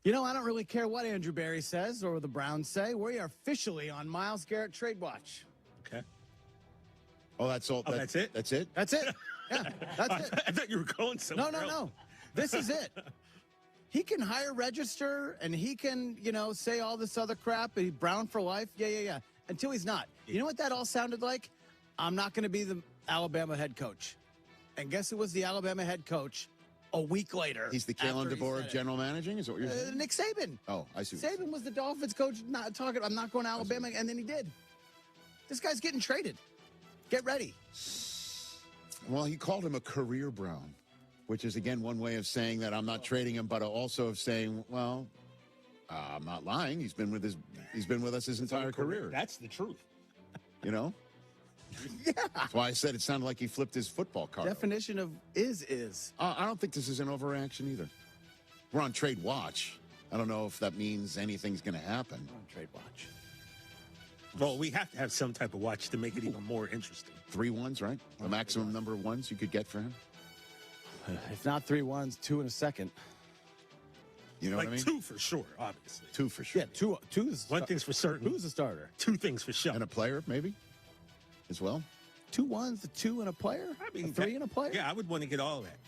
You know, I don't really care what Andrew Barry says or the Browns say. We are officially on Myles Garrett trade watch. Okay. Oh, that's all. That's it? That's it? That's it. Yeah, that's it. I thought you were going somewhere. No. This is it. He can hire, register, and he can, say all this other crap. He's Brown for life. Yeah. Until he's not. You know what that all sounded like? I'm not going to be the Alabama head coach. And guess who was the Alabama head coach a week later? He's the Kalen DeBoer of general managing? Is that what you're saying? Nick Saban. Oh, I see. Saban was the Dolphins coach I'm not going to Alabama, and then he did. This guy's getting traded. Get ready. Well, he called him a career Brown, which is, again, one way of saying that I'm not trading him, but also of saying, well, I'm not lying. He's been with us his entire career. That's the truth. You know? Yeah. That's why I said it sounded like he flipped his football card. Definition of is. I don't think this is an overreaction either. We're on trade watch. I don't know if that means anything's going to happen. We're on trade watch. Well, we have to have some type of watch to make it even more interesting. 3 ones, right? The maximum number of ones you could get for him? If not 3 ones, 2 in a second. You know like what I mean? 2 for sure, obviously. 2 for sure. Yeah, two is one thing's for certain. 2's a starter. 2 things for sure. And a player, maybe, as well? 2 ones, a 2 and a player? I mean, 3 and a player? Yeah, I would want to get all of that.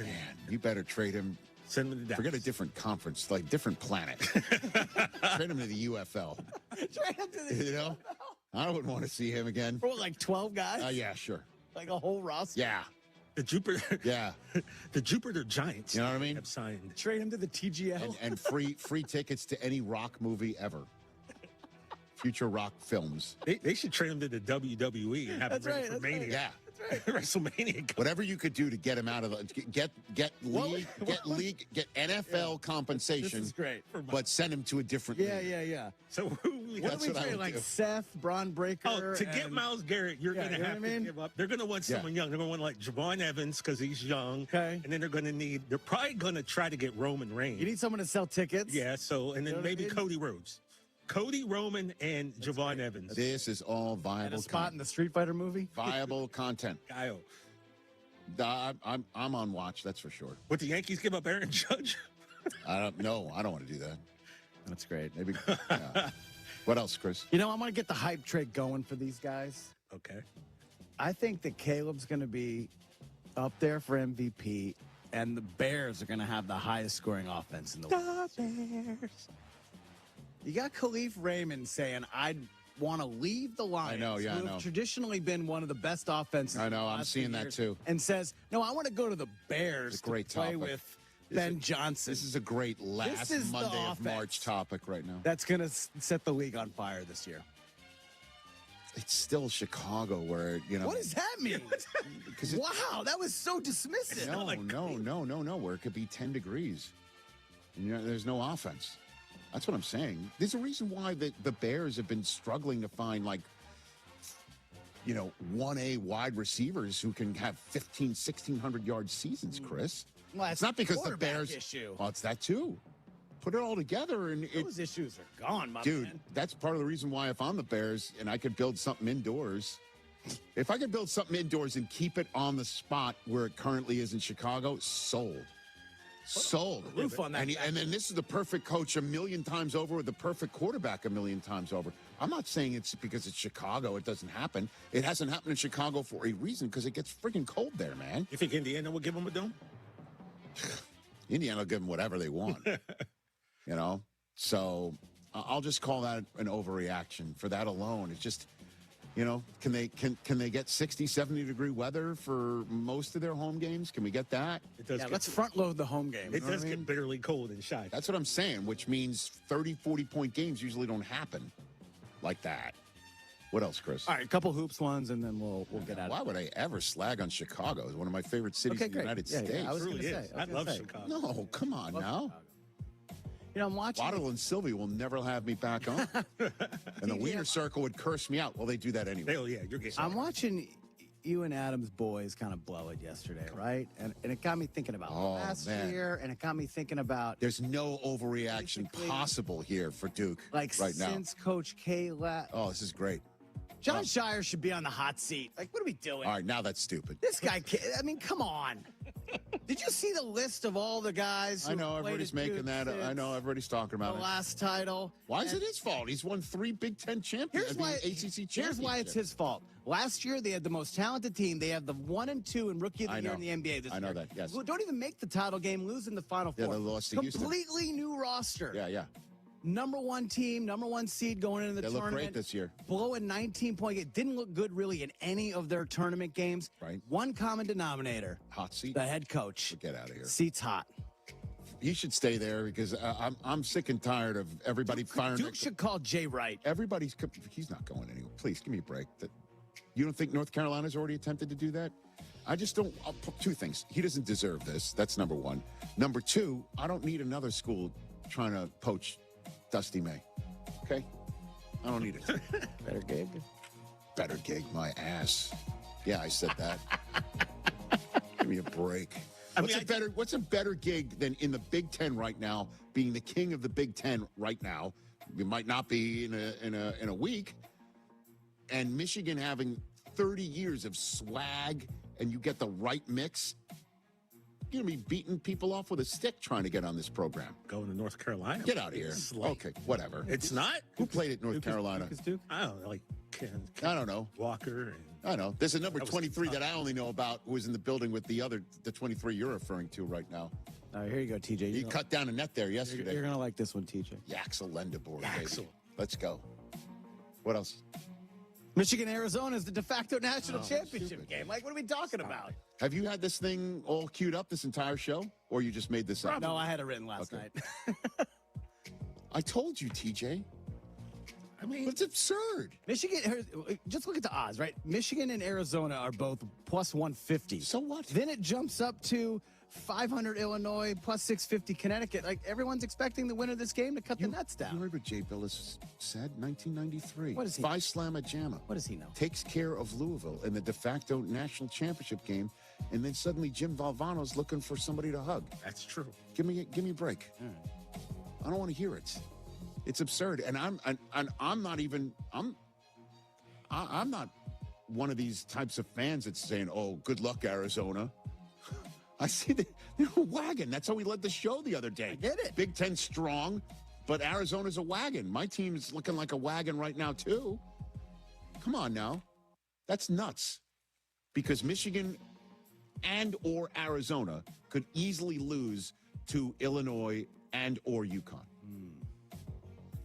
Man, you better trade him. Send him to Dallas. Forget a different conference, like different planet. Trade him to the UFL. Trade him to the UFL. I wouldn't want to see him again. For like 12 guys? Yeah, sure. Like a whole roster? Yeah. The Jupiter. Yeah. The Jupiter Giants. You know what I mean? Have signed. Trade him to the TGL. And free tickets to any rock movie ever. Future rock films. They should trade him to the WWE and have him ready for Mania. Right. Yeah. WrestleMania. Whatever you could do to get him out of the get NFL compensation. This is great. But send him to a different league. Yeah. So what do we trade? Like Seth, Braun Breaker? Oh, to get Myles Garrett, you're going to have to give up. They're going to want someone young. They're going to want like Javon Evans because he's young. Okay. And then they're probably going to try to get Roman Reigns. You need someone to sell tickets. Yeah. So and then maybe Cody Rhodes. Cody, Roman, and Javon Evans. This is all viable. And a spot in the Street Fighter movie? Viable content. Kyle. I'm on watch, that's for sure. Would the Yankees give up Aaron Judge? I don't want to do that. That's great. Maybe. Yeah. What else, Chris? You know, I'm going to get the hype trade going for these guys. Okay. I think that Caleb's going to be up there for MVP, and the Bears are going to have the highest scoring offense in the league. The Bears. You got Khalif Raymond saying, I'd want to leave the Lions, who have traditionally been one of the best offenses. I know, I'm seeing that too. And says, no, I want to go to the Bears to play topic. With Ben Johnson. This is a great last Monday of March topic right now. That's going to set the league on fire this year. It's still Chicago where, What does that mean? Wow, that was so dismissive. No, where it could be 10 degrees. And there's no offense. That's what I'm saying. There's a reason why the Bears have been struggling to find, 1A wide receivers who can have 1,600-yard seasons, Chris. Well, it's not because the Bears... issue. Well, it's that, too. Put it all together, and those issues are gone, my dude, man. That's part of the reason why if I'm the Bears and I could build something indoors... If I could build something indoors and keep it on the spot where it currently is in Chicago, sold. Roof on that. And then this is the perfect coach a million times over with the perfect quarterback a million times over. I'm not saying it's because it's Chicago. It doesn't happen. It hasn't happened in Chicago for a reason because it gets freaking cold there, man. You think Indiana will give them a dome? Indiana will give them whatever they want. So I'll just call that an overreaction for that alone. It's just... can they get 60, 70-degree weather for most of their home games? Can we get that? Let's front load the home game. It does get bitterly cold inside. That's what I'm saying, which means 30, 40-point games usually don't happen like that. What else, Chris? All right, a couple hoops ones, and then we'll get out of it. Why would I ever slag on Chicago? It's one of my favorite cities in the United States. Yeah, I was going to say. I love Chicago. No, come on now. I'm watching. Waddle and Silvy will never have me back on. And the Wiener Circle would curse me out. Well, they do that anyway. Oh, yeah, you're getting I'm watching you and Adam's boys kind of blow it yesterday, right? And it got me thinking about last year, and it got me thinking about... There's no overreaction possible here for Duke right now. Since Coach K left... Oh, this is great. John Scheyer should be on the hot seat. Like, what are we doing? All right, now that's stupid. This guy can't. I mean, come on. Did you see the list of all the guys? I know everybody's making that. I know everybody's talking about the it. last title. Why is it his fault? He's won 3 Big Ten championships. ACC championships. Here's why it's his fault. Last year, they had the most talented team. They have the 1 and 2 in Rookie of the Year in the NBA this year. I know that, yes. Don't even make the title game, lose in the Final Four. Yeah, they lost to Houston. Completely new roster. Yeah. Number 1 team, number 1 seed going into the tournament. They look great this year. Blowing 19-point game. Didn't look good really in any of their tournament games. Right. One common denominator. Hot seat. The head coach. Get out of here. Seat's hot. He should stay there because I'm sick and tired of everybody firing. Duke should call Jay Wright. He's not going anywhere. Please give me a break. You don't think North Carolina's already attempted to do that? I just don't. I'll put 2 things. He doesn't deserve this. That's number 1. Number 2, I don't need another school trying to poach Dusty May. Okay? I don't need it. Better gig. Better gig, my ass. Yeah, I said that. Give me a break. What's a better gig than in the Big Ten right now, being the king of the Big Ten right now? It might not be in a week. And Michigan having 30 years of swag, and you get the right mix. You're going to be beating people off with a stick trying to get on this program. Going to North Carolina. Get out of here. Okay, whatever. It's not? Who played at North Carolina? I don't know, like I don't know. Walker. I know. There's a number 23 that I only know about who was in the building with the 23 you're referring to right now. All right, here you go, TJ. You cut down a net there yesterday. You're going to like this one, TJ. Yaxel board, baby. Let's go. What else? Michigan, Arizona is the de facto national championship game. Like, what are we talking about? Have you had this thing all queued up this entire show, or you just made this up? No, I had it written last night. I told you, TJ. I mean, it's absurd. Michigan, just look at the odds, right? Michigan and Arizona are both plus 150. So what? Then it jumps up to 500 Illinois, plus 650 Connecticut. Like, everyone's expecting the winner of this game to cut the nets down. You heard what Jay Billis said? 1993. What is he? Phi Slamma Jamma. What does he know? Takes care of Louisville in the de facto national championship game, and then suddenly Jim Valvano's looking for somebody to hug. That's true. Give me a break. I don't want to hear it. It's absurd, and I'm not one of these types of fans that's saying, "Oh, good luck, Arizona." I see they're a wagon. That's how we led the show the other day. I get it. Big Ten strong, but Arizona's a wagon. My team's looking like a wagon right now too. Come on now, that's nuts. Because Michigan and or Arizona could easily lose to Illinois and or UConn.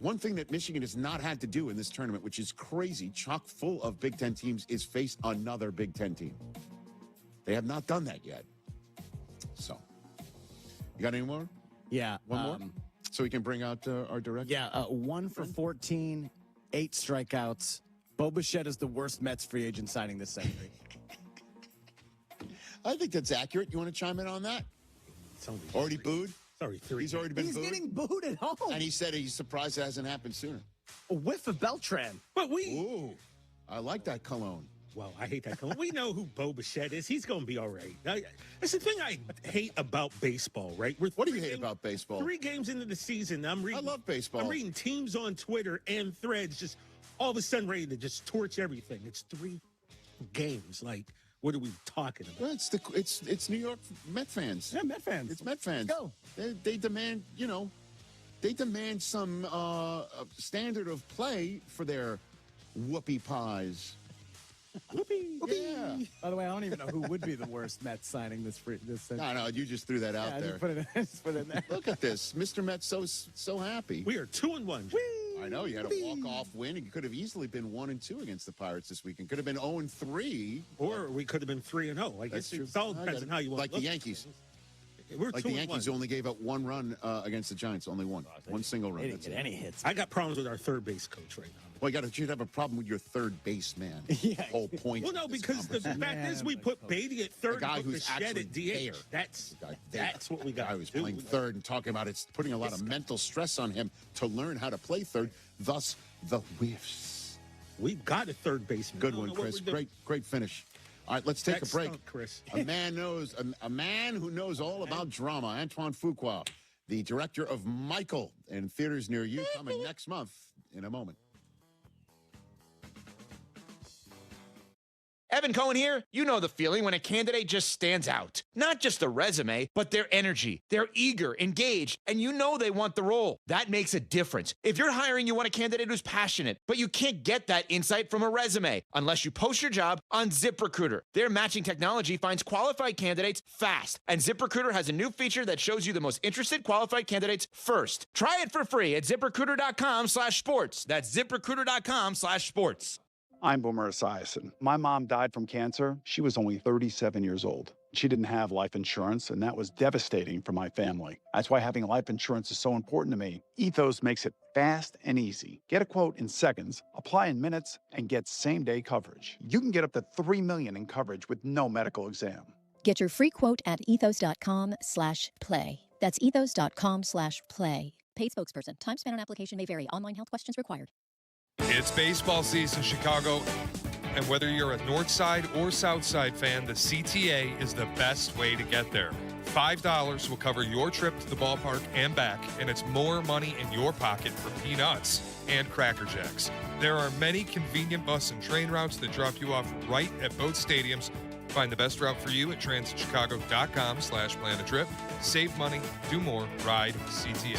One thing that Michigan has not had to do in this tournament, which is crazy, chock full of Big Ten teams, is face another Big Ten team. They have not done that yet. So, you got any more? Yeah. One more? So we can bring out our director? Yeah, 1 for 14, 8 strikeouts. Bo Bichette is the worst Mets free agent signing this century. I think that's accurate. You want to chime in on that? Already booed? Sorry, 3. He's already been booed? He's getting booed at home. And he said he's surprised it hasn't happened sooner. A whiff of Beltran. But Ooh, I like that cologne. Well, I hate that cologne. We know who Bo Bichette is. He's going to be all right. That's the thing I hate about baseball, right? What do you hate about baseball? 3 games into the season, I love baseball. I'm reading teams on Twitter and threads just all of a sudden ready to just torch everything. It's 3 games. Like, what are we talking about? Well, it's New York Met fans. Yeah, Met fans. It's Met fans. Go. They demand, they demand some standard of play for their whoopie pies. Whoopie. Yeah. By the way, I don't even know who would be the worst Mets signing this century. No, you just threw that out there. Just put it in there. Look at this. Mr. Met's so happy. We are 2-1. I know. You had a walk-off win. You could have easily been 1-2 against the Pirates this weekend. Could have been 0-3. Or we could have been 3-0. Like, it's all depends on how you want to look. The Yankees. We're like the Yankees only gave up 1 run against the Giants. Only one. One single run. They didn't get any hits. I got problems with our third base coach right now. Well, you'd have a problem with your third base man. Yeah. Whole point. Well, no, because the fact is we put Beatty at third, the guy who's Bichette actually at DH. there. That's what we got. I was playing third and talking about it's putting a lot of mental stress on him to learn how to play third. Thus, the whiffs. We've got a third baseman. Good one, Chris. Great finish. All right, let's take a break. Chris. A man who knows all about drama. Antoine Fuqua, the director of Michael in theaters near you, coming next month in a moment. Evan Cohen here. You know the feeling when a candidate just stands out. Not just their resume, but their energy. They're eager, engaged, and you know they want the role. That makes a difference. If you're hiring, you want a candidate who's passionate, but you can't get that insight from a resume unless you post your job on ZipRecruiter. Their matching technology finds qualified candidates fast, and ZipRecruiter has a new feature that shows you the most interested qualified candidates first. Try it for free at ZipRecruiter.com/sports. That's ZipRecruiter.com/sports. I'm Boomer Esiason. My mom died from cancer. She was only 37 years old. She didn't have life insurance, and that was devastating for my family. That's why having life insurance is so important to me. Ethos makes it fast and easy. Get a quote in seconds, apply in minutes, and get same-day coverage. You can get up to $3 million in coverage with no medical exam. Get your free quote at ethos.com/play. That's ethos.com/play. Paid spokesperson. Time spent on application may vary. Online health questions required. It's baseball season, Chicago, and whether you're a North Side or South Side fan, the CTA is the best way to get there. $5 will cover your trip to the ballpark and back, and it's more money in your pocket for peanuts and Cracker Jacks. There are many convenient bus and train routes that drop you off right at both stadiums. Find the best route for you at transitchicago.com/plan-a-trip. Save money, do more, ride CTA.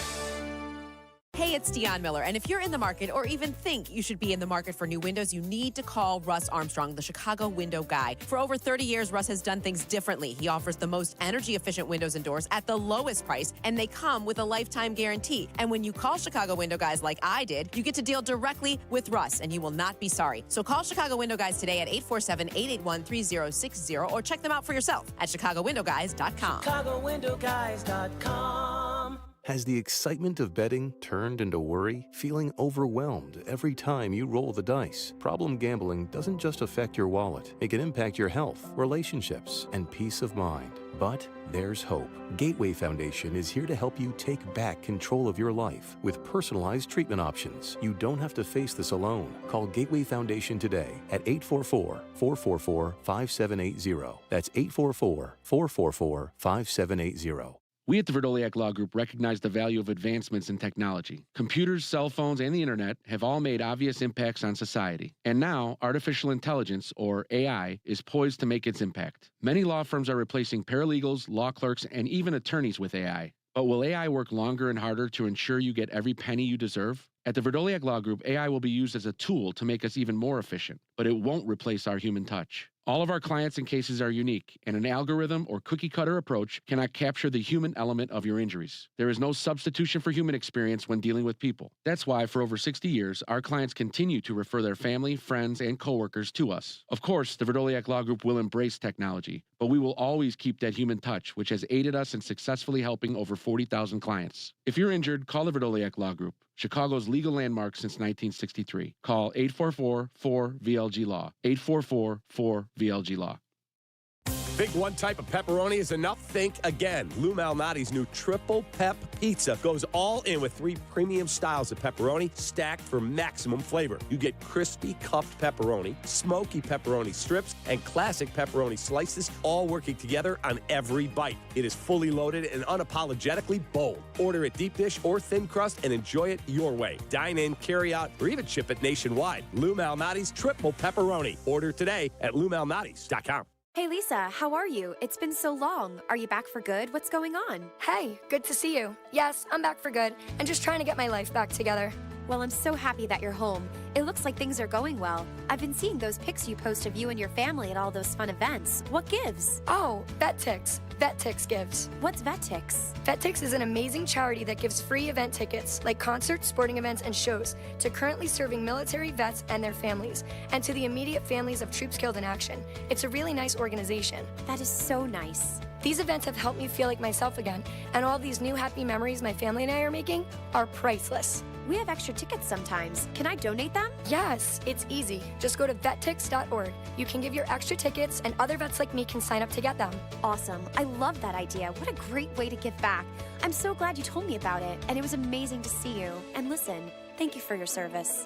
Hey, it's Dionne Miller, and if you're in the market or even think you should be in the market for new windows, you need to call Russ Armstrong, the Chicago window guy. For over 30 years, Russ has done things differently. He offers the most energy-efficient windows and doors at the lowest price, and they come with a lifetime guarantee. And when you call Chicago window guys like I did, you get to deal directly with Russ, and you will not be sorry. So call Chicago window guys today at 847-881-3060 or check them out for yourself at ChicagoWindowGuys.com. ChicagoWindowGuys.com. Has the excitement of betting turned into worry? Feeling overwhelmed every time you roll the dice? Problem gambling doesn't just affect your wallet. It can impact your health, relationships, and peace of mind. But there's hope. Gateway Foundation is here to help you take back control of your life with personalized treatment options. You don't have to face this alone. Call Gateway Foundation today at 844-444-5780. That's 844-444-5780. We at the Verdoliak Law Group recognize the value of advancements in technology. Computers, cell phones, and the internet have all made obvious impacts on society. And now, artificial intelligence, or AI, is poised to make its impact. Many law firms are replacing paralegals, law clerks, and even attorneys with AI. But will AI work longer and harder to ensure you get every penny you deserve? At the Verdoliak Law Group, AI will be used as a tool to make us even more efficient, but it won't replace our human touch. All of our clients and cases are unique, and an algorithm or cookie-cutter approach cannot capture the human element of your injuries. There is no substitution for human experience when dealing with people. That's why, for over 60 years, our clients continue to refer their family, friends, and coworkers to us. Of course, the Verdoliak Law Group will embrace technology, but we will always keep that human touch, which has aided us in successfully helping over 40,000 clients. If you're injured, call the Verdoliak Law Group, Chicago's legal landmark since 1963. Call 844-4VLG-LAW, 844-4VLG-LAW. Think one type of pepperoni is enough? Think again. Lou Malnati's new Triple Pep Pizza goes all in with 3 premium styles of pepperoni stacked for maximum flavor. You get crispy cuffed pepperoni, smoky pepperoni strips, and classic pepperoni slices, all working together on every bite. It is fully loaded and unapologetically bold. Order it deep dish or thin crust and enjoy it your way. Dine in, carry out, or even ship it nationwide. Lou Malnati's Triple Pepperoni. Order today at LouMalnati's.com. Hey, Lisa, how are you? It's been so long. Are you back for good? What's going on? Hey, good to see you. Yes, I'm back for good and just trying to get my life back together. Well, I'm so happy that you're home. It looks like things are going well. I've been seeing those pics you post of you and your family at all those fun events. What gives? Oh, VetTix. VetTix gives. What's VetTix? VetTix is an amazing charity that gives free event tickets, like concerts, sporting events, and shows, to currently serving military vets and their families, and to the immediate families of troops killed in action. It's a really nice organization. That is so nice. These events have helped me feel like myself again, and all these new happy memories my family and I are making are priceless. We have extra tickets sometimes. Can I donate them? Yes, it's easy. Just go to vettix.org. You can give your extra tickets, and other vets like me can sign up to get them. Awesome. I love that idea. What a great way to give back. I'm so glad you told me about it, and it was amazing to see you. And listen, thank you for your service.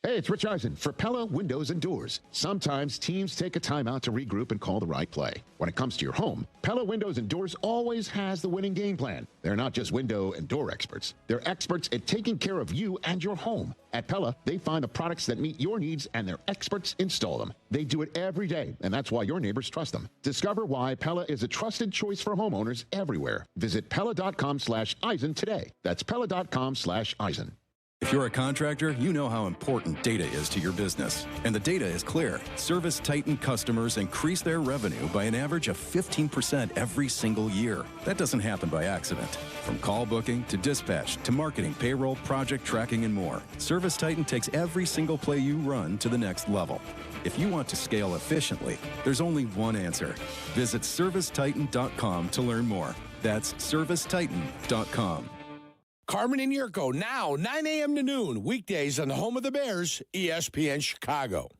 Hey, it's Rich Eisen for Pella Windows and Doors. Sometimes teams take a timeout to regroup and call the right play. When it comes to your home, Pella Windows and Doors always has the winning game plan. They're not just window and door experts. They're experts at taking care of you and your home. At Pella, they find the products that meet your needs and their experts install them. They do it every day, and that's why your neighbors trust them. Discover why Pella is a trusted choice for homeowners everywhere. Visit Pella.com/Eisen today. That's Pella.com/Eisen. If you're a contractor, you know how important data is to your business. And the data is clear. Service Titan customers increase their revenue by an average of 15% every single year. That doesn't happen by accident. From call booking to dispatch to marketing, payroll, project tracking, and more, Service Titan takes every single play you run to the next level. If you want to scale efficiently, there's only one answer. Visit ServiceTitan.com to learn more. That's ServiceTitan.com. Carmen and Jurko, now 9 a.m. to noon, weekdays on the home of the Bears, ESPN Chicago.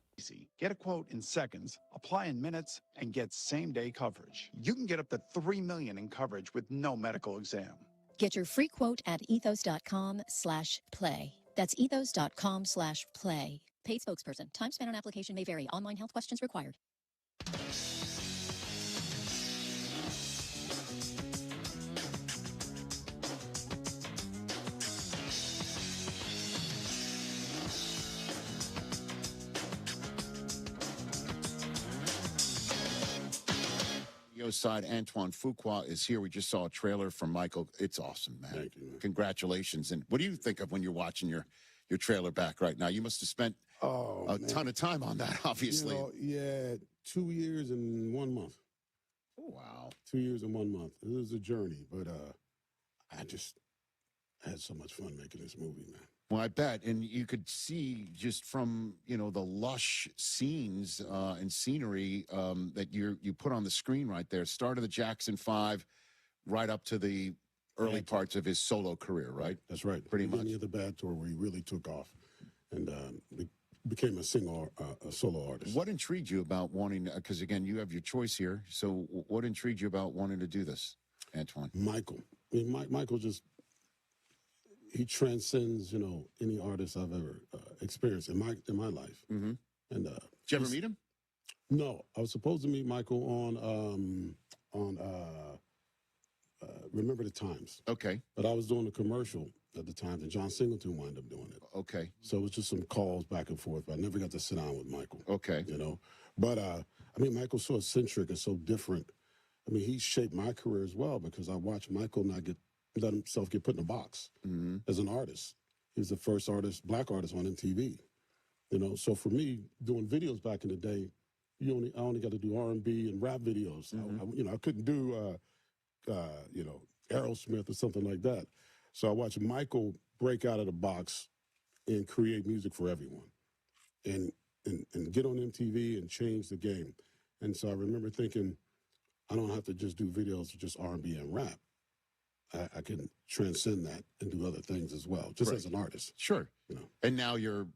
Get a quote in seconds, apply in minutes, and get same-day coverage. You can get up to $3 million in coverage with no medical exam. Get your free quote at ethos.com/play. That's ethos.com/play. Paid spokesperson. Time spent on application may vary. Online health questions required. Side Antoine Fuqua is here. We just saw a trailer from Michael. It's awesome, man. Thank you, man. Congratulations. And what do you think of when you're watching your trailer back right now? You must have spent a ton of time on that, obviously. Yeah, 2 years and 1 month. Oh, wow. 2 years and 1 month. It was a journey, but I just had so much fun making this movie, man. Well, I bet. And you could see just from, the lush scenes and scenery that you put on the screen right there. Start of the Jackson 5, right up to the early parts of his solo career, right? That's right. Pretty much. Beginning of the Bad Tour where he really took off and became a solo artist. What intrigued you about wanting, because again, you have your choice here. So what intrigued you about wanting to do this, Antoine? Michael. I mean, Michael just... He transcends, any artist I've ever experienced in my life. Mm-hmm. And did you ever meet him? No, I was supposed to meet Michael on Remember the Times. Okay, but I was doing a commercial at the Times, and John Singleton wound up doing it. Okay, so it was just some calls back and forth. But I never got to sit down with Michael. Okay, but Michael's so eccentric and so different. I mean, he shaped my career as well because I watched Michael not let himself get put in a box as an artist. He was the first black artist on MTV. So for me, doing videos back in the day, I only got to do R&B and rap videos. I couldn't do, Aerosmith or something like that. So I watched Michael break out of the box and create music for everyone, and get on MTV and change the game. And so I remember thinking, I don't have to just do videos of just R&B and rap. I can transcend that and do other things as well, just as an artist. Sure. And now you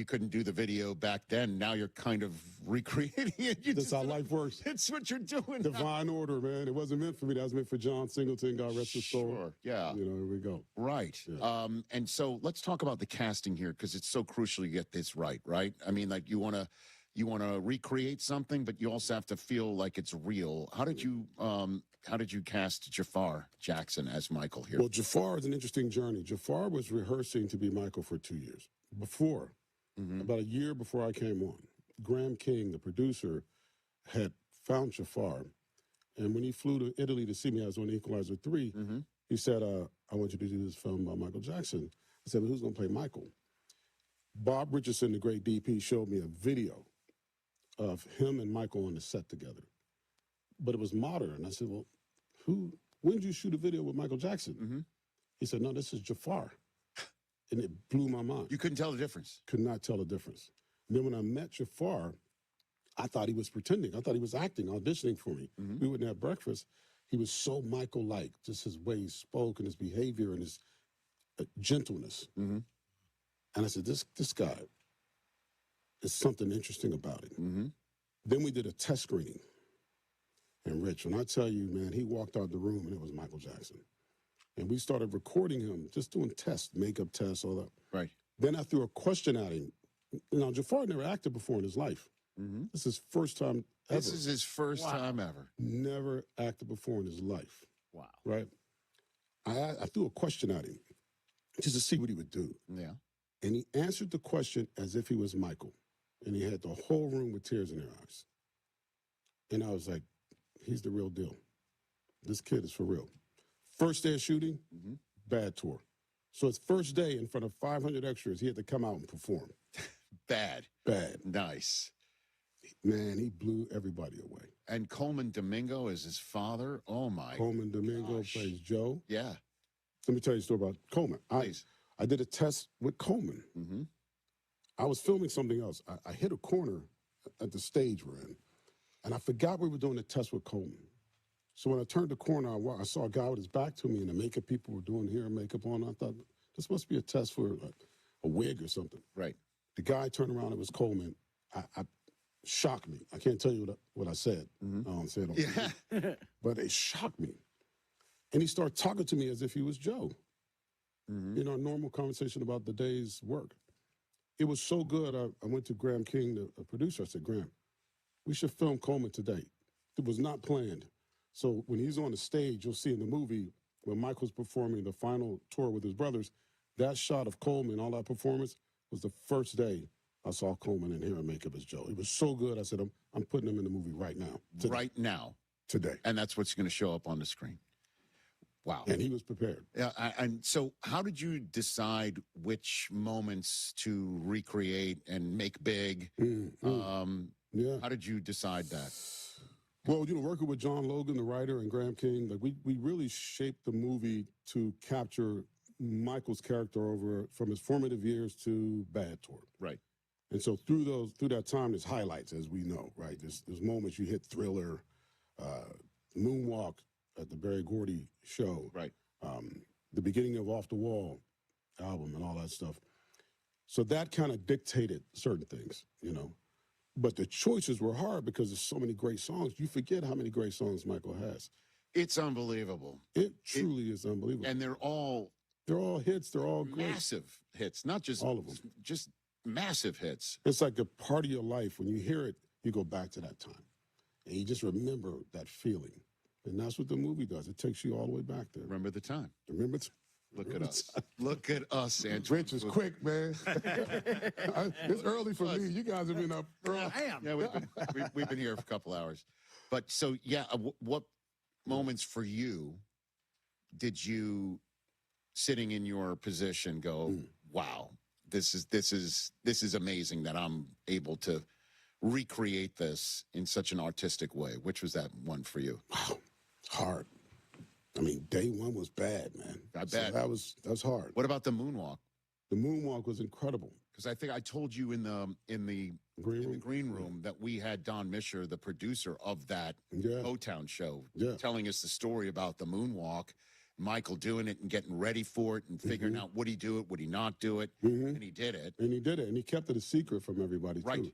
couldn't do the video back then. Now you're kind of recreating it. That's how life works. It's what you're doing. Divine order, man. It wasn't meant for me. That was meant for John Singleton. God rest his soul. Sure. Yeah. Here we go. Right. Yeah. And so let's talk about the casting here because it's so crucial you get this right. I mean, like you want to recreate something, but you also have to feel like it's real. How did you cast Jafar Jackson as Michael here? Well, Jafar is an interesting journey. Jafar was rehearsing to be Michael for 2 years. About a year before I came on, Graham King, the producer, had found Jafar. And when he flew to Italy to see me, I was on Equalizer 3, he said, I want you to do this film about Michael Jackson. I said, well, who's going to play Michael? Bob Richardson, the great DP, showed me a video of him and Michael on the set together. But it was modern. I said, well, when did you shoot a video with Michael Jackson? He said, no, this is Jafar. And it blew my mind. You couldn't tell the difference? Could not tell the difference. And then when I met Jafar, I thought he was pretending. I thought he was acting, auditioning for me. We went and had breakfast. He was so Michael-like, just his way he spoke and his behavior and his gentleness. And I said, this guy, there's something interesting about him. Then we did a test screening. And Rich, when I tell you, man, he walked out the room and it was Michael Jackson. And we started recording him, just doing tests, makeup tests, all that. Right. Then I threw a question at him. Now, Jafar never acted before in his life. This is his first time ever. This is his first time ever. Never acted before in his life. Wow. Right? I threw a question at him just to see what he would do. Yeah. And he answered the question as if he was Michael. And he had the whole room with tears in their eyes. And I was like, he's the real deal. This kid is for real. First day of shooting, bad tour. So his first day in front of 500 extras, he had to come out and perform. Bad. Nice. Man, he blew everybody away. And Coleman Domingo is his father. Oh, my Coleman Domingo plays Joe. Yeah. Let me tell you a story about Coleman. I did a test with Coleman. I was filming something else. I hit a corner at the stage we're in, and I forgot we were doing a test with Coleman. So when I turned the corner, I saw a guy with his back to me, and the makeup people were doing hair and makeup on. I thought, this must be a test for a wig or something. Right. The guy turned around, it was Coleman. I shocked me. I can't tell you what I said. I don't say it on but it shocked me. And he started talking to me as if he was Joe. You know, a normal conversation about the day's work. It was so good, I went to Graham King, the producer. I said, Graham, we should film Coleman today. It was not planned. So when he's on the stage, you'll see in the movie when Michael's performing the final tour with his brothers, that shot of Coleman, all that performance, was the first day I saw Coleman in hair and makeup as Joe. It was so good, I said, I'm putting him in the movie right now. Today. Right now. Today. And that's what's going to show up on the screen. Wow. And he was prepared. Yeah. And so how did you decide which moments to recreate and make big? How did you decide that? Well, you know, working with John Logan, the writer, and Graham King, like we really shaped the movie to capture Michael's character over from his formative years to bad tour. Right. And so through that time, there's highlights, as we know, right? There's moments you hit Thriller, Moonwalk at the Berry Gordy show. Right. The beginning of Off the Wall album and all that stuff. So that kind of dictated certain things, you know. But the choices were hard because there's so many great songs. You forget how many great songs Michael has. It's unbelievable. It truly is unbelievable. And they're all hits. They're all great. Massive hits, not just all of them. Just massive hits. It's like a part of your life. When you hear it, you go back to that time. And you just remember that feeling. And that's what the movie does. It takes you all the way back there. Remember the time. Look at us. Look at us, Antoine. Rich is quick, man. It's early for me. You guys have been up early. I am. Yeah, we've been here for a couple hours. But so, yeah, what moments for you did you, sitting in your position, go, wow, this is amazing that I'm able to recreate this in such an artistic way? Which was that one for you? Wow, hard. I mean, day one was bad, man. I bet. So that was hard. What about the moonwalk? The moonwalk was incredible. Because I think I told you in the green room that we had Don Mischer, the producer of that O-Town show, telling us the story about the moonwalk, Michael doing it and getting ready for it and figuring out would he do it, would he not do it, and he did it. And he did it, and he kept it a secret from everybody, too.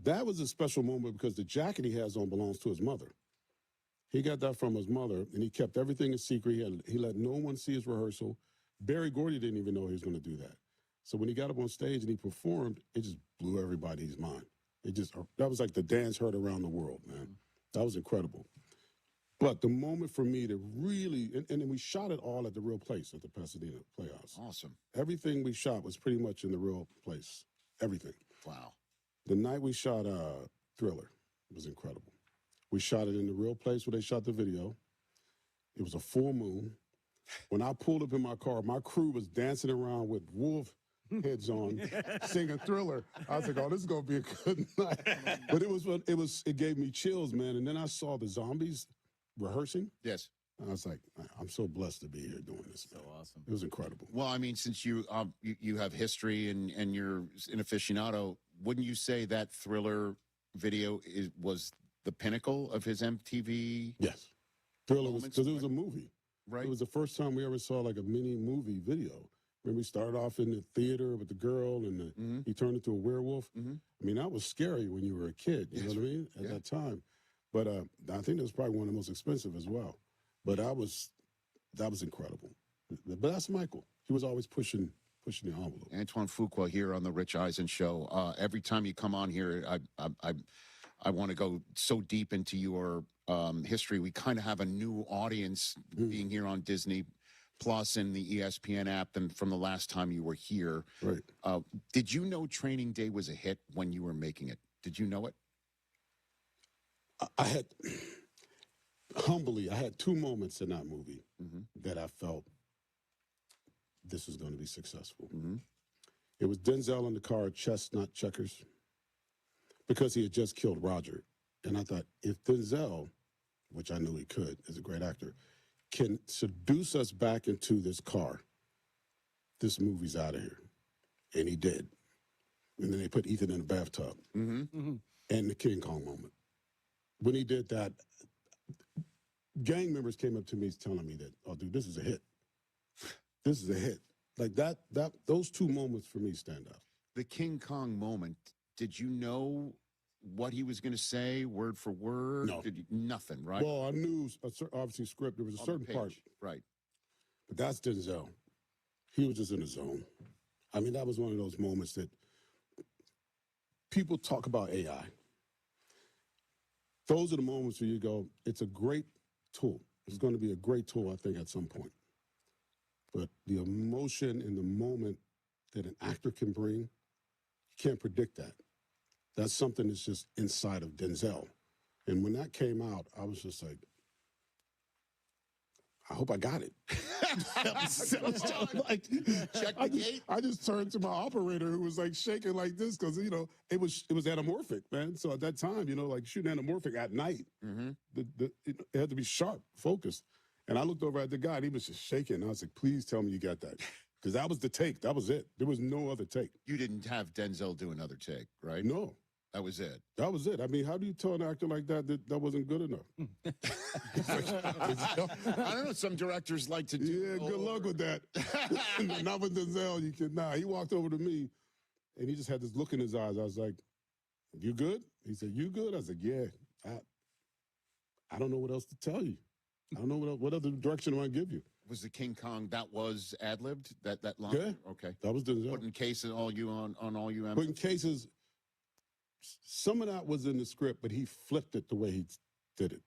That was a special moment because the jacket he has on belongs to his mother. He got that from his mother, and he kept everything a secret. He let no one see his rehearsal. Berry Gordy didn't even know he was going to do that. So when he got up on stage and he performed, it just blew everybody's mind. That was like the dance heard around the world, man. That was incredible. But the moment for me to really, and then we shot it all at the real place, at the Pasadena Playhouse. Awesome. Everything we shot was pretty much in the real place. Everything. Wow. The night we shot Thriller was incredible. We shot it in the real place where they shot the video. It was a full moon. When I pulled up in my car, my crew was dancing around with wolf heads on, singing Thriller. I was like, oh, this is going to be a good night. But it gave me chills, man. And then I saw the zombies rehearsing. Yes. I was like, I'm so blessed to be here doing this. Man. So awesome. It was incredible. Well, I mean, since you have history and you're an aficionado, wouldn't you say that Thriller video was the pinnacle of his MTV? Yes. Thriller was, because it was a movie. Right. It was the first time we ever saw like a mini movie video. When we started off in the theater with the girl and he turned into a werewolf. I mean, that was scary when you were a kid, you know what I mean, at that time. But I think that was probably one of the most expensive as well. But that was incredible. But that's Michael. He was always pushing pushing the envelope. Antoine Fuqua here on the Rich Eisen Show. Every time you come on here, I want to go so deep into your history. We kind of have a new audience being here on Disney Plus and the ESPN app than from the last time you were here. Right. Did you know Training Day was a hit when you were making it? Did you know it? I had, humbly, I had 2 moments in that movie that I felt this was going to be successful. It was Denzel in the car, Chestnut Checkers, because he had just killed Roger. And I thought, if Denzel, which I knew he could, is a great actor, can seduce us back into this car, this movie's out of here. And he did. And then they put Ethan in the bathtub. And the King Kong moment. When he did that, gang members came up to me telling me that, oh, dude, this is a hit. This is a hit. Like those 2 moments for me stand out. The King Kong moment, did you know what he was going to say, word for word? No. Nothing, right? Well, I knew, obviously, script. There was a certain part. Right. But that's Denzel. He was just in the zone. I mean, that was one of those moments that people talk about AI. Those are the moments where you go, it's a great tool. It's going to be a great tool, I think, at some point. But the emotion in the moment that an actor can bring, you can't predict that. That's something that's just inside of Denzel. And when that came out, I was just like, I hope I got it. Check the gate. I just turned to my operator who was like shaking like this because, you know, it was anamorphic, man. So at that time, you know, like shooting anamorphic at night, it had to be sharp, focused. And I looked over at the guy and he was just shaking. And I was like, please tell me you got that. Because that was the take. That was it. There was no other take. You didn't have Denzel do another take, right? No. That was it. That was it. I mean, how do you tell an actor like that that wasn't good enough? I don't know. Some directors like to do. Yeah, good luck with that. Not with Denzel. You can. Nah, he walked over to me, and he just had this look in his eyes. I was like, "You good?" He said, "You good?" I said, "Yeah." I don't know what else to tell you. I don't know what other direction am I give you. Was the King Kong that was ad-libbed? That line? Yeah. Okay. That was Denzel. Putting cases all you on all you. Putting cases. Some of that was in the script, but he flipped it the way he did it.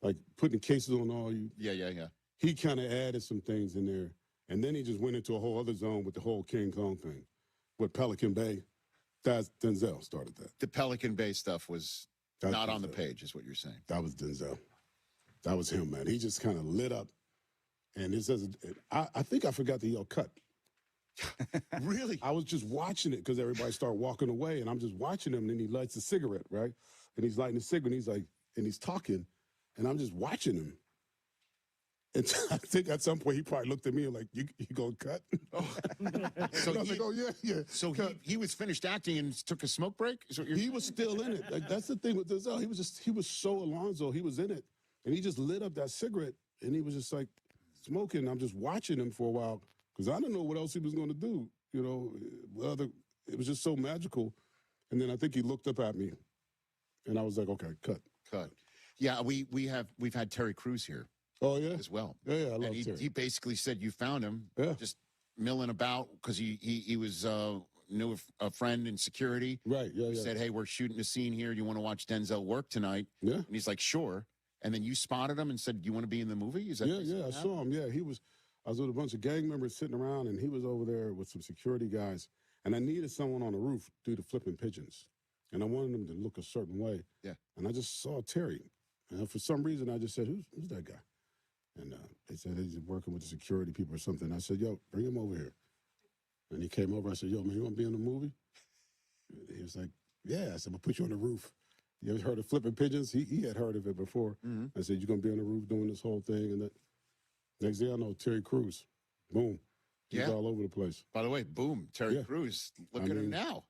Like putting cases on all you. Yeah. He kind of added some things in there. And then he just went into a whole other zone with the whole King Kong thing. With Pelican Bay, that's Denzel started that. The Pelican Bay stuff was That's not on Denzel. the page, is what you're saying. That was Denzel. That was him, man. He just kind of lit up. And it says, I think I forgot to yell cut. Really? I was just watching it because everybody started walking away, and I'm just watching him, and then he lights a cigarette, right? And he's lighting a cigarette, and he's like, and he's talking, and I'm just watching him. And I think at some point he probably looked at me and like, you gonna cut? So I was like, oh, yeah. So he was finished acting and took a smoke break? He was still in it. Like, that's the thing with Denzel. He was so Alonzo. He was in it. And he just lit up that cigarette, and he was just like smoking. I'm just watching him for a while because I didn't know what else he was going to do. You know, it was just so magical. And then I think he looked up at me, and I was like, okay, cut. Yeah, we've had Terry Crews here. Oh, yeah? As well. Yeah, I love and Terry. He basically said you found him just milling about because he was knew a friend in security. Right, yeah. Said, hey, we're shooting a scene here. Do you want to watch Denzel work tonight? Yeah. And he's like, sure. And then you spotted him and said, do you want to be in the movie? Is that Yeah, I saw him. Yeah, I was with a bunch of gang members sitting around, and he was over there with some security guys. And I needed someone on the roof due to flipping pigeons. And I wanted them to look a certain way. Yeah. And I just saw Terry. And for some reason, I just said, who's that guy? And they said he's working with the security people or something. I said, yo, bring him over here. And he came over. I said, yo, man, you want to be in the movie? He was like, yeah. I said, we'll put you on the roof. You ever heard of flipping pigeons? He had heard of it before. I said, you're going to be on the roof doing this whole thing. And that. Next thing I know, Terry Crews. Boom. He's all over the place. By the way, boom, Terry Crews. Look at him now.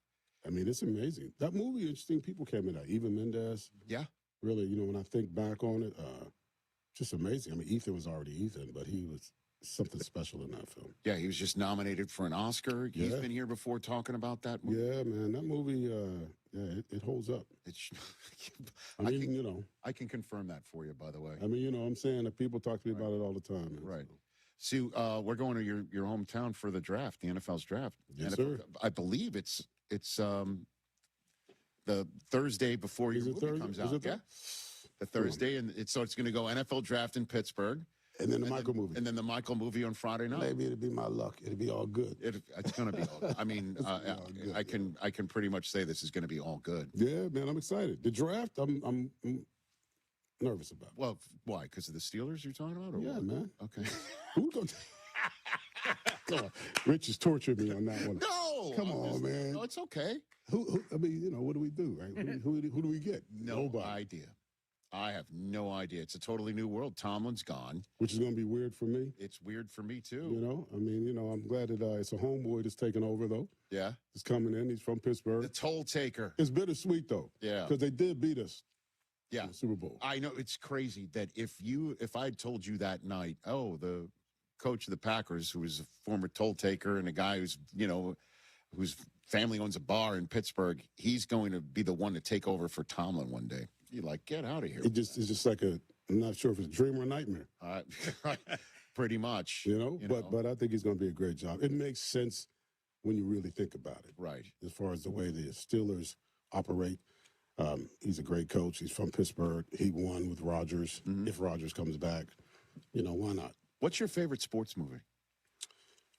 I mean, it's amazing. That movie, interesting people came in that. Eva Mendes. Yeah. Really, when I think back on it, just amazing. I mean, Ethan was already Ethan, but he was something special in that film. Yeah, he was just nominated for an Oscar. He's been here before talking about that movie. Yeah, man, that movie, it holds up. I can confirm that for you, by the way. I mean, I'm saying that people talk to me about it all the time. Man, right. Sue, we're going to your hometown for the draft, the NFL's draft. Yes, sir. I believe it's the Thursday before your movie comes out. Yeah, the Thursday, and it's going to go NFL draft in Pittsburgh. And then the Michael movie. And then the Michael movie on Friday night. Maybe it'll be my luck. It'll be all good. It's going to be all good. I mean, I can pretty much say this is going to be all good. Yeah, man, I'm excited. The draft, I'm nervous about. Well, why? Because of the Steelers you're talking about? Or yeah, what? man. Okay. Who's going to... Come on. Rich has tortured me on that one. No! Come on, man. No, it's okay. Who I mean, what do we do, right? Who do we get? Nobody. Idea. I have no idea. It's a totally new world. Tomlin's gone. Which is going to be weird for me. It's weird for me, too. I mean, I'm glad that it's a homeboy that's taking over, though. Yeah. He's coming in. He's from Pittsburgh. The toll taker. It's bittersweet, though. Yeah. Because they did beat us. Yeah. In the Super Bowl. I know. It's crazy that if I had told you that night, the coach of the Packers, who was a former toll taker and a guy whose family owns a bar in Pittsburgh, he's going to be the one to take over for Tomlin one day. You're like, get out of here. It's just like I'm not sure if it's a dream or a nightmare. Pretty much. But I think he's going to be a great job. It makes sense when you really think about it. Right. As far as the way the Steelers operate. He's a great coach. He's from Pittsburgh. He won with Rodgers. Mm-hmm. If Rodgers comes back, why not? What's your favorite sports movie?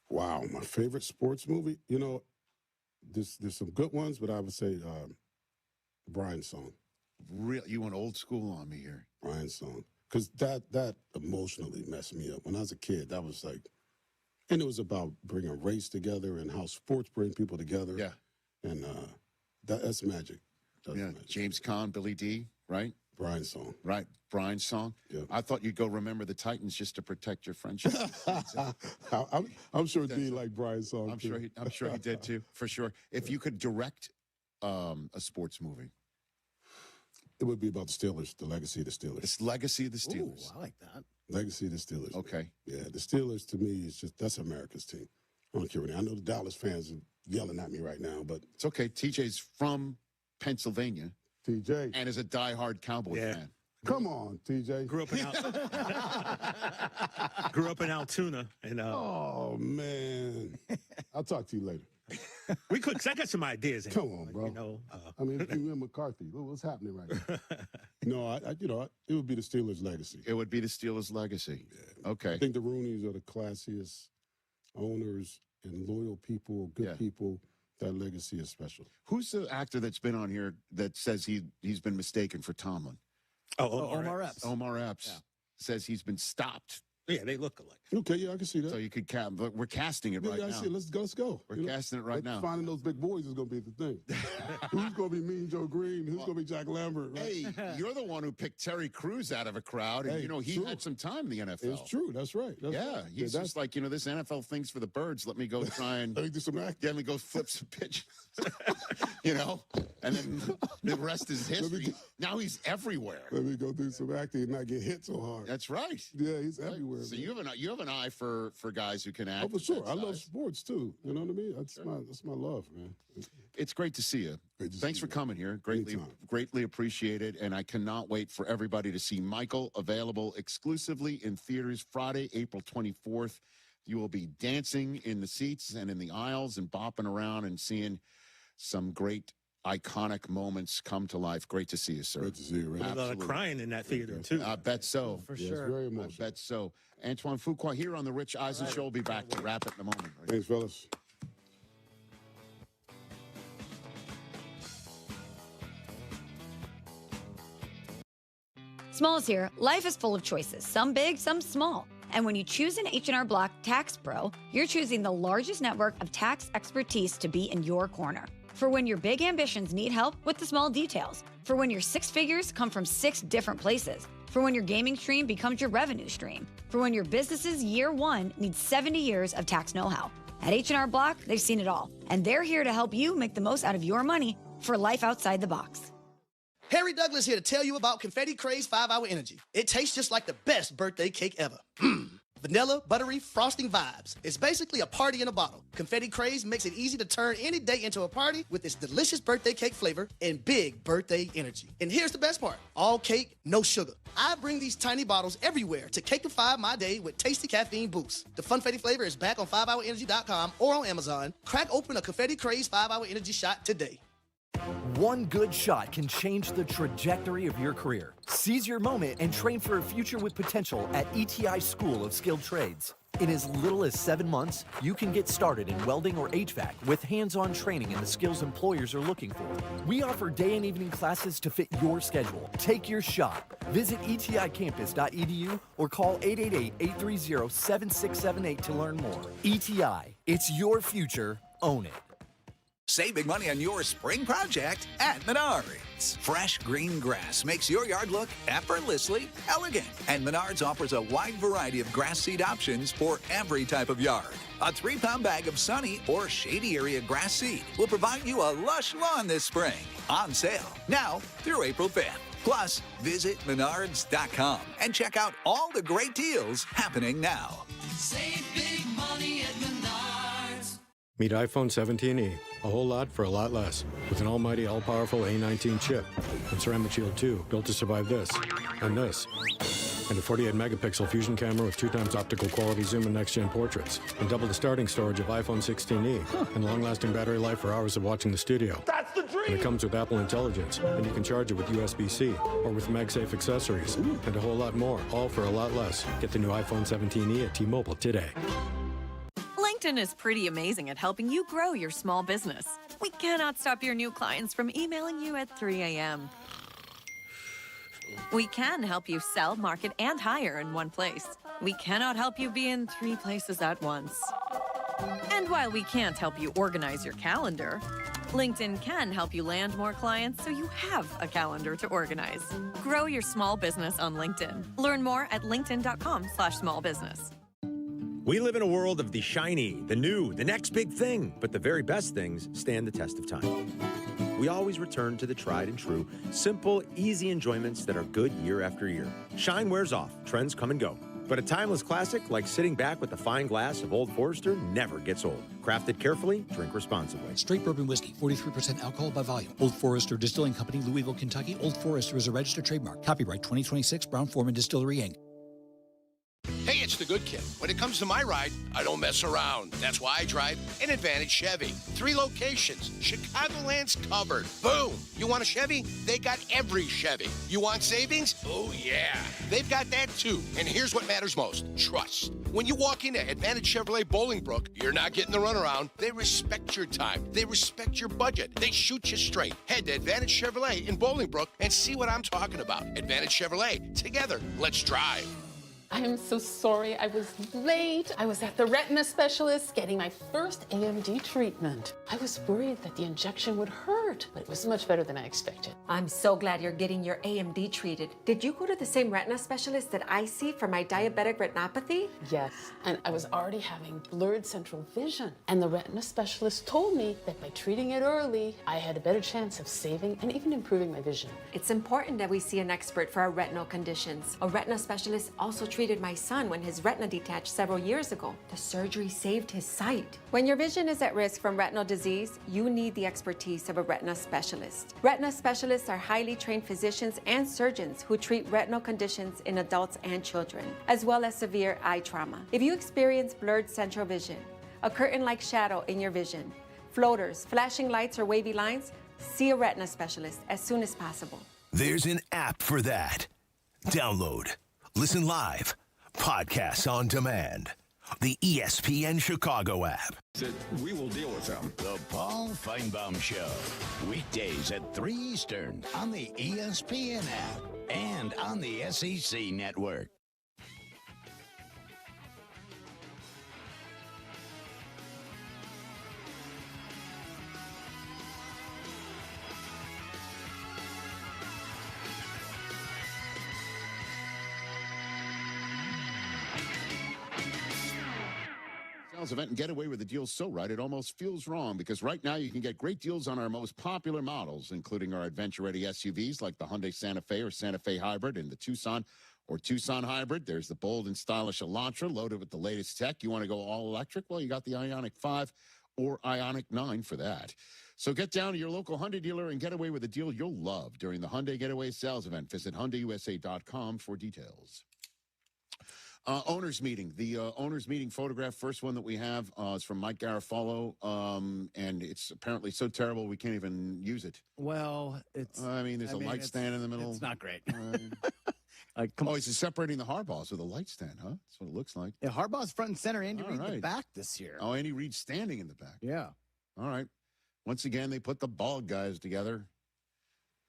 Wow, my favorite sports movie? There's some good ones, but I would say Brian's Song. Real, you went old school on me here. Brian's Song. Because that emotionally messed me up. When I was a kid, that was like, and it was about bringing race together and how sports bring people together. Yeah. And that's magic. That's magic. James Caan, Billy D, right? Brian's Song. Right, Brian's Song. Yeah. I thought you'd go Remember the Titans just to protect your friendship. I'm sure D liked Brian's Song. I'm sure he did too, for sure. If you could direct a sports movie. It would be about the Steelers, the legacy of the Steelers. It's legacy of the Steelers. Ooh, I like that. Legacy of the Steelers. Okay. Yeah, the Steelers to me that's America's team. I don't care what. I know the Dallas fans are yelling at me right now, but it's okay. TJ's from Pennsylvania. TJ. And is a diehard Cowboy fan. Come on, TJ. Grew up in Altoona, and oh man, I'll talk to you later. We could, cause I got some ideas. Come on, bro. I mean, you and McCarthy, what's happening right now? No, it would be the Steelers' legacy. It would be the Steelers' legacy. Yeah. Okay. I think the Rooneys are the classiest owners and loyal people, good people. That legacy is special. Who's the actor that's been on here that says he's been mistaken for Tomlin? Omar Epps. Omar Epps says he's been stopped. Yeah, they look alike. Okay, yeah, I can see that. So you could but we're casting it right now. See it. Let's go. We're casting it right now. Finding those big boys is going to be the thing. Who's going to be Mean Joe Green? Who's going to be Jack Lambert? Right? Hey, you're the one who picked Terry Crews out of a crowd, and he had some time in the NFL. It's true. That's right. He's just like, this NFL thing's for the birds. Let me go try and let me do some acting. Let me go flip some pitches. And then the rest is history. Now he's everywhere. Let me go do some acting and not get hit so hard. That's right. Yeah, he's everywhere. So you have an eye for guys who can act. Oh, for sure. I love sports too. You know what I mean? That's my love, man. It's great to see you. Thanks for coming here. Greatly appreciated. And I cannot wait for everybody to see Michael, available exclusively in theaters Friday, April 24th. You will be dancing in the seats and in the aisles and bopping around and seeing some great iconic moments come to life. Great to see you, sir. Great to see you, Ray. A lot of crying in that theater, too. I bet so. For sure. It's very emotional. I bet so. Antoine Fuqua here on the Rich Eisen Show. We'll be back to wrap it in a moment. Right? Thanks, fellas. Smalls here. Life is full of choices, some big, some small. And when you choose an H&R Block Tax Pro, you're choosing the largest network of tax expertise to be in your corner. For when your big ambitions need help with the small details. For when your six figures come from 6 different places. For when your gaming stream becomes your revenue stream. For when your business's year one needs 70 years of tax know-how. At H&R Block, they've seen it all. And they're here to help you make the most out of your money for life outside the box. Harry Douglas here to tell you about Confetti Craze 5-Hour Energy. It tastes just like the best birthday cake ever. vanilla, buttery, frosting vibes. It's basically a party in a bottle. Confetti Craze makes it easy to turn any day into a party with its delicious birthday cake flavor and big birthday energy. And here's the best part. All cake, no sugar. I bring these tiny bottles everywhere to cakeify my day with tasty caffeine boosts. The Funfetti flavor is back on 5hourenergy.com or on Amazon. Crack open a Confetti Craze 5-Hour Energy shot today. One good shot can change the trajectory of your career. Seize your moment and train for a future with potential at ETI School of Skilled Trades. In as little as 7 months, you can get started in welding or HVAC with hands-on training in the skills employers are looking for. We offer day and evening classes to fit your schedule. Take your shot. Visit eticampus.edu or call 888-830-7678 to learn more. ETI, it's your future. Own it. Save big money on your spring project at Menards. Fresh green grass makes your yard look effortlessly elegant. And Menards offers a wide variety of grass seed options for every type of yard. A 3-pound bag of sunny or shady area grass seed will provide you a lush lawn this spring. On sale now through April 5th. Plus, visit Menards.com and check out all the great deals happening now. Save big money at Menards. Meet iPhone 17e. A whole lot for a lot less. With an almighty, all-powerful A19 chip. And Ceramic Shield 2, built to survive this. And this. And a 48-megapixel fusion camera with 2x optical quality zoom and next-gen portraits. And double the starting storage of iPhone 16e. And long-lasting battery life for hours of watching the studio. That's the dream! And it comes with Apple Intelligence. And you can charge it with USB-C. Or with MagSafe accessories. And a whole lot more. All for a lot less. Get the new iPhone 17e at T-Mobile today. LinkedIn is pretty amazing at helping you grow your small business. We cannot stop your new clients from emailing you at 3 a.m. We can help you sell, market, and hire in one place. We cannot help you be in 3 places at once. And while we can't help you organize your calendar, LinkedIn can help you land more clients so you have a calendar to organize. Grow your small business on LinkedIn. Learn more at linkedin.com/smallbusiness. We live in a world of the shiny, the new, the next big thing, but the very best things stand the test of time. We always return to the tried and true, simple, easy enjoyments that are good year after year. Shine wears off, trends come and go. But a timeless classic like sitting back with a fine glass of Old Forester never gets old. Crafted carefully, drink responsibly. Straight bourbon whiskey, 43% alcohol by volume. Old Forester Distilling Company, Louisville, Kentucky. Old Forester is a registered trademark. Copyright 2026, Brown-Forman Distillery, Inc. Hey, it's the good kid. When it comes to my ride, I don't mess around. That's why I drive an Advantage Chevy. 3 locations. Chicagoland's covered. Boom. You want a Chevy? They got every Chevy. You want savings? Oh, yeah. They've got that, too. And here's what matters most. Trust. When you walk into Advantage Chevrolet Bolingbrook, you're not getting the runaround. They respect your time. They respect your budget. They shoot you straight. Head to Advantage Chevrolet in Bolingbrook and see what I'm talking about. Advantage Chevrolet. Together, let's drive. I am so sorry I was late. I was at the retina specialist getting my first AMD treatment. I was worried that the injection would hurt, but it was much better than I expected. I'm so glad you're getting your AMD treated. Did you go to the same retina specialist that I see for my diabetic retinopathy? Yes, and I was already having blurred central vision. And the retina specialist told me that by treating it early, I had a better chance of saving and even improving my vision. It's important that we see an expert for our retinal conditions. A retina specialist also treated my son when his retina detached several years ago. The surgery saved his sight. When your vision is at risk from retinal disease, you need the expertise of a retina specialist. Retina specialists are highly trained physicians and surgeons who treat retinal conditions in adults and children, as well as severe eye trauma. If you experience blurred central vision, a curtain-like shadow in your vision, floaters, flashing lights, or wavy lines, see a retina specialist as soon as possible. There's an app for that. Download. Listen live. Podcasts on demand. The ESPN Chicago app. We will deal with them. The Paul Feinbaum Show. Weekdays at 3 Eastern on the ESPN app and on the SEC network. Event and get away with the deals so right it almost feels wrong, because right now you can get great deals on our most popular models, including our adventure-ready SUVs like the Hyundai Santa Fe or Santa Fe Hybrid and the Tucson, Or Tucson Hybrid, there's the bold and stylish Elantra loaded with the latest tech. You want to go all electric? Well, you got the Ioniq 5 or Ioniq 9 for that. So get down to your local Hyundai dealer and get away with a deal you'll love during the Hyundai Getaway Sales Event. Visit HyundaiUSA.com for details. Owners meeting. The owners meeting photograph, first one that we have is from Mike Garofalo, and it's apparently so terrible we can't even use it. Well, there's a light stand in the middle. It's not great. He's separating the Harbaughs with a light stand, huh? That's what it looks like. Yeah, Harbaugh's front and center. Andy Reid in the back this year. Oh, Andy Reid standing in the back. Yeah. All right. Once again, they put the bald guys together.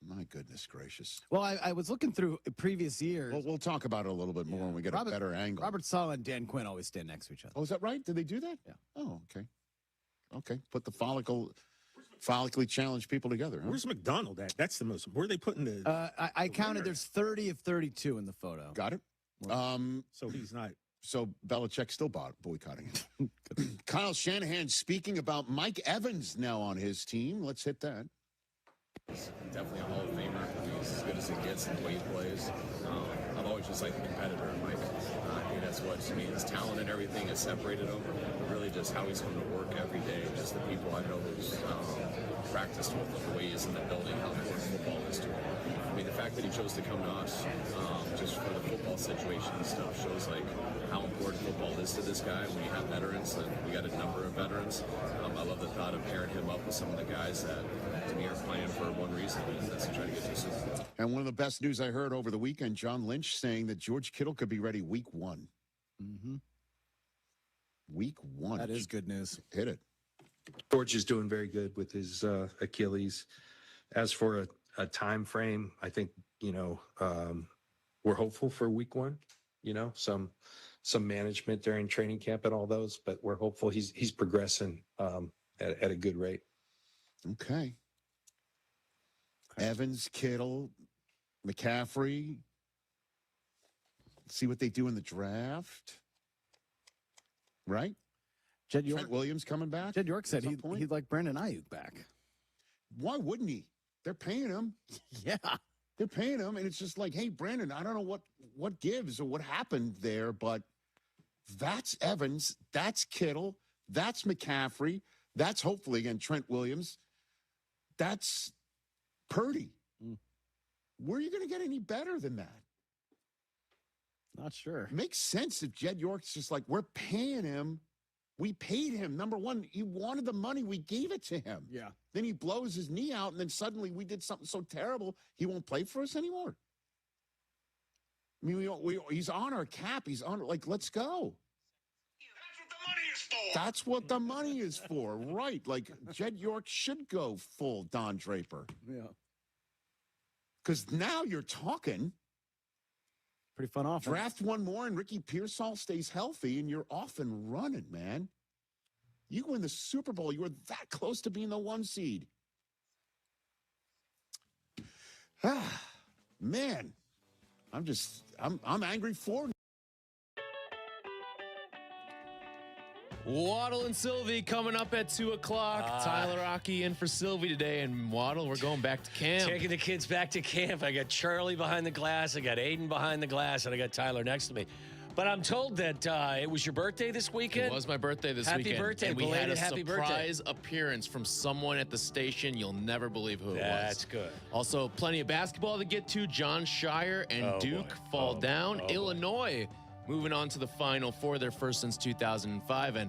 My goodness gracious. Well, I was looking through previous years. Well, we'll talk about it a little bit more when we get a better angle. Robert Saleh and Dan Quinn always stand next to each other. Oh, is that right? Did they do that? Yeah. Oh, okay. Okay. Put the follically challenged people together. Huh? Where's McDonald at? That's the most. Where are they putting the? I counted. There's 30 of 32 in the photo. Got it. So he's not. So Belichick's still boycotting it. Kyle Shanahan speaking about Mike Evans now on his team. Let's hit that. He's definitely a Hall of Famer. He's as good as he gets in the way he plays. I've always just liked the competitor in Mike. I think that's what, to me, his talent and everything has separated him. But really just how he's come to work every day, just the people I know who's practiced with him, the way he is in the building, how important football is to him. I mean, the fact that he chose to come to us just for the football situation and stuff shows like how important football is to this guy. When you have veterans, and we got a number of veterans, I love the thought of pairing him up with some of the guys that, to me, are playing for one reason, and that's to try to get to a Super Bowl. And one of the best news I heard over the weekend, John Lynch saying that George Kittle could be ready week 1. Mm-hmm. Week 1. That is good news. Hit it. George is doing very good with his Achilles. As for a time frame, I think, we're hopeful for week 1, some management during training camp and all those, but we're hopeful he's progressing at a good rate. Okay. Evans, Kittle, McCaffrey. See what they do in the draft. Right? Trent Williams coming back. Jed York said he'd like Brandon Ayuk back. Why wouldn't he? They're paying him. Yeah. They're paying him, and it's just like, hey, Brandon, I don't know what gives or what happened there, but that's Evans, that's Kittle, that's McCaffrey, that's hopefully, again, Trent Williams, that's Purdy. Where are you going to get any better than that? Not sure. Makes sense if Jed York's just like, we're paying him. We paid him. Number one, he wanted the money. We gave it to him. Yeah. Then he blows his knee out, and then suddenly we did something so terrible, he won't play for us anymore. I mean, he's on our cap. He's on, let's go. That's what the money is for, right? Like, Jed York should go full Don Draper. Yeah. Because now you're talking. Pretty fun offense. Draft one more, and Ricky Pearsall stays healthy, and you're off and running, man. You win the Super Bowl. You were that close to being the 1 seed. Man. I'm angry for. Waddle and Silvy coming up at 2 o'clock. Tyler Rocky in for Silvy today, and Waddle, we're going back to camp. Taking the kids back to camp. I got Charlie behind the glass, I got Aiden behind the glass, and I got Tyler next to me. But I'm told that it was your birthday this weekend. It was my birthday this weekend. Happy birthday, and we had a happy surprise appearance from someone at the station. You'll never believe who it was. That's good. Also, plenty of basketball to get to. John Scheyer and Duke fall down. Illinois moving on to the Final Four, their first since 2005, and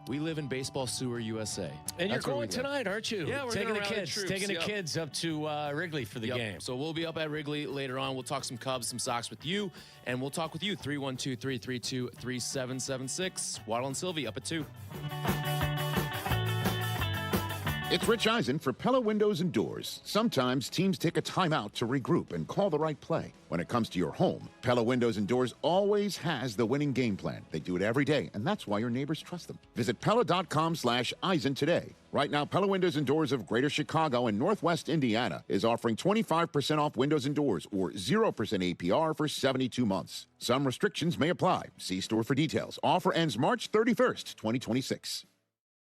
we live in baseball sewer USA. And you're going tonight, aren't you? Yeah, we're taking gonna the kids, kids up to Wrigley for the game. So we'll be up at Wrigley later on. We'll talk some Cubs, some Sox with you, and we'll talk with you 312-332-3776. Waddle and Silvy up at 2. It's Rich Eisen for Pella Windows and Doors. Sometimes teams take a timeout to regroup and call the right play. When it comes to your home, Pella Windows and Doors always has the winning game plan. They do it every day, and that's why your neighbors trust them. Visit Pella.com/Eisen today. Right now, Pella Windows and Doors of Greater Chicago and Northwest Indiana is offering 25% off windows and doors or 0% APR for 72 months. Some restrictions may apply. See store for details. Offer ends March 31st, 2026.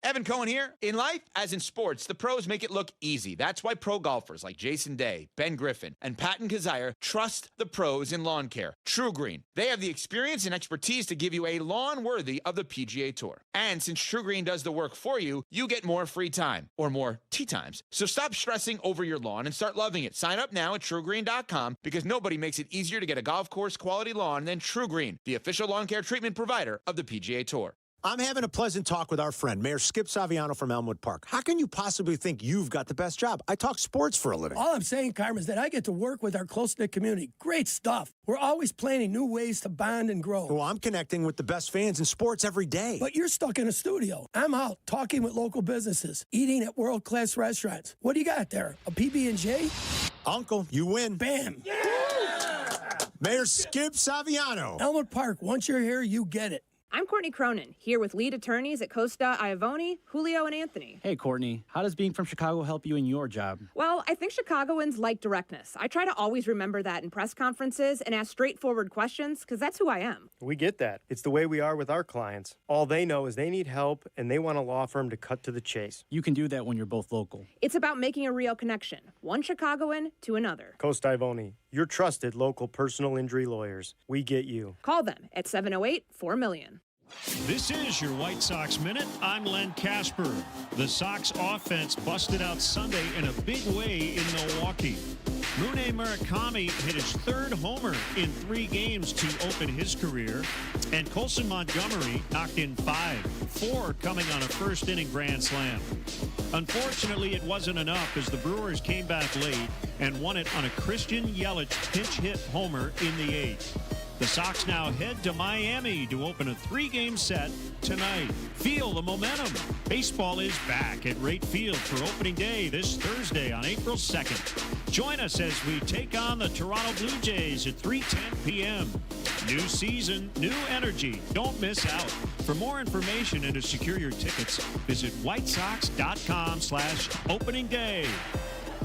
Evan Cohen here. In life, as in sports, the pros make it look easy. That's why pro golfers like Jason Day, Ben Griffin, and Patton Kazire trust the pros in lawn care. True Green. They have the experience and expertise to give you a lawn worthy of the PGA Tour. And since True Green does the work for you, you get more free time, or more tee times. So stop stressing over your lawn and start loving it. Sign up now at TrueGreen.com because nobody makes it easier to get a golf course quality lawn than True Green, the official lawn care treatment provider of the PGA Tour. I'm having a pleasant talk with our friend, Mayor Skip Saviano from Elmwood Park. How can you possibly think you've got the best job? I talk sports for a living. All I'm saying, Carmen, is that I get to work with our close-knit community. Great stuff. We're always planning new ways to bond and grow. Well, I'm connecting with the best fans in sports every day. But you're stuck in a studio. I'm out talking with local businesses, eating at world-class restaurants. What do you got there? A PB&J? Uncle, you win. Bam. Yeah! Mayor Skip Saviano. Elmwood Park, once you're here, you get it. I'm Courtney Cronin, here with lead attorneys at Costa Iavone, Julio, and Anthony. Hey, Courtney. How does being from Chicago help you in your job? Well, I think Chicagoans like directness. I try to always remember that in press conferences and ask straightforward questions, because that's who I am. We get that. It's the way we are with our clients. All they know is they need help, and they want a law firm to cut to the chase. You can do that when you're both local. It's about making a real connection, one Chicagoan to another. Costa Iavone, your trusted local personal injury lawyers. We get you. Call them at 708-4-million. This is your White Sox Minute. I'm Len Casper. The Sox offense busted out Sunday in a big way in Milwaukee. Mune Murakami hit his third homer in 3 games to open his career, and Colson Montgomery knocked in 5, 4 coming on a first-inning grand slam. Unfortunately, it wasn't enough as the Brewers came back late and won it on a Christian Yelich pinch hit homer in the 8th. The Sox now head to Miami to open a 3-game set tonight. Feel the momentum. Baseball is back at Rate Field for opening day this Thursday on April 2nd. Join us as we take on the Toronto Blue Jays at 3:10 p.m. New season, new energy. Don't miss out. For more information and to secure your tickets, visit whitesox.com/opening day.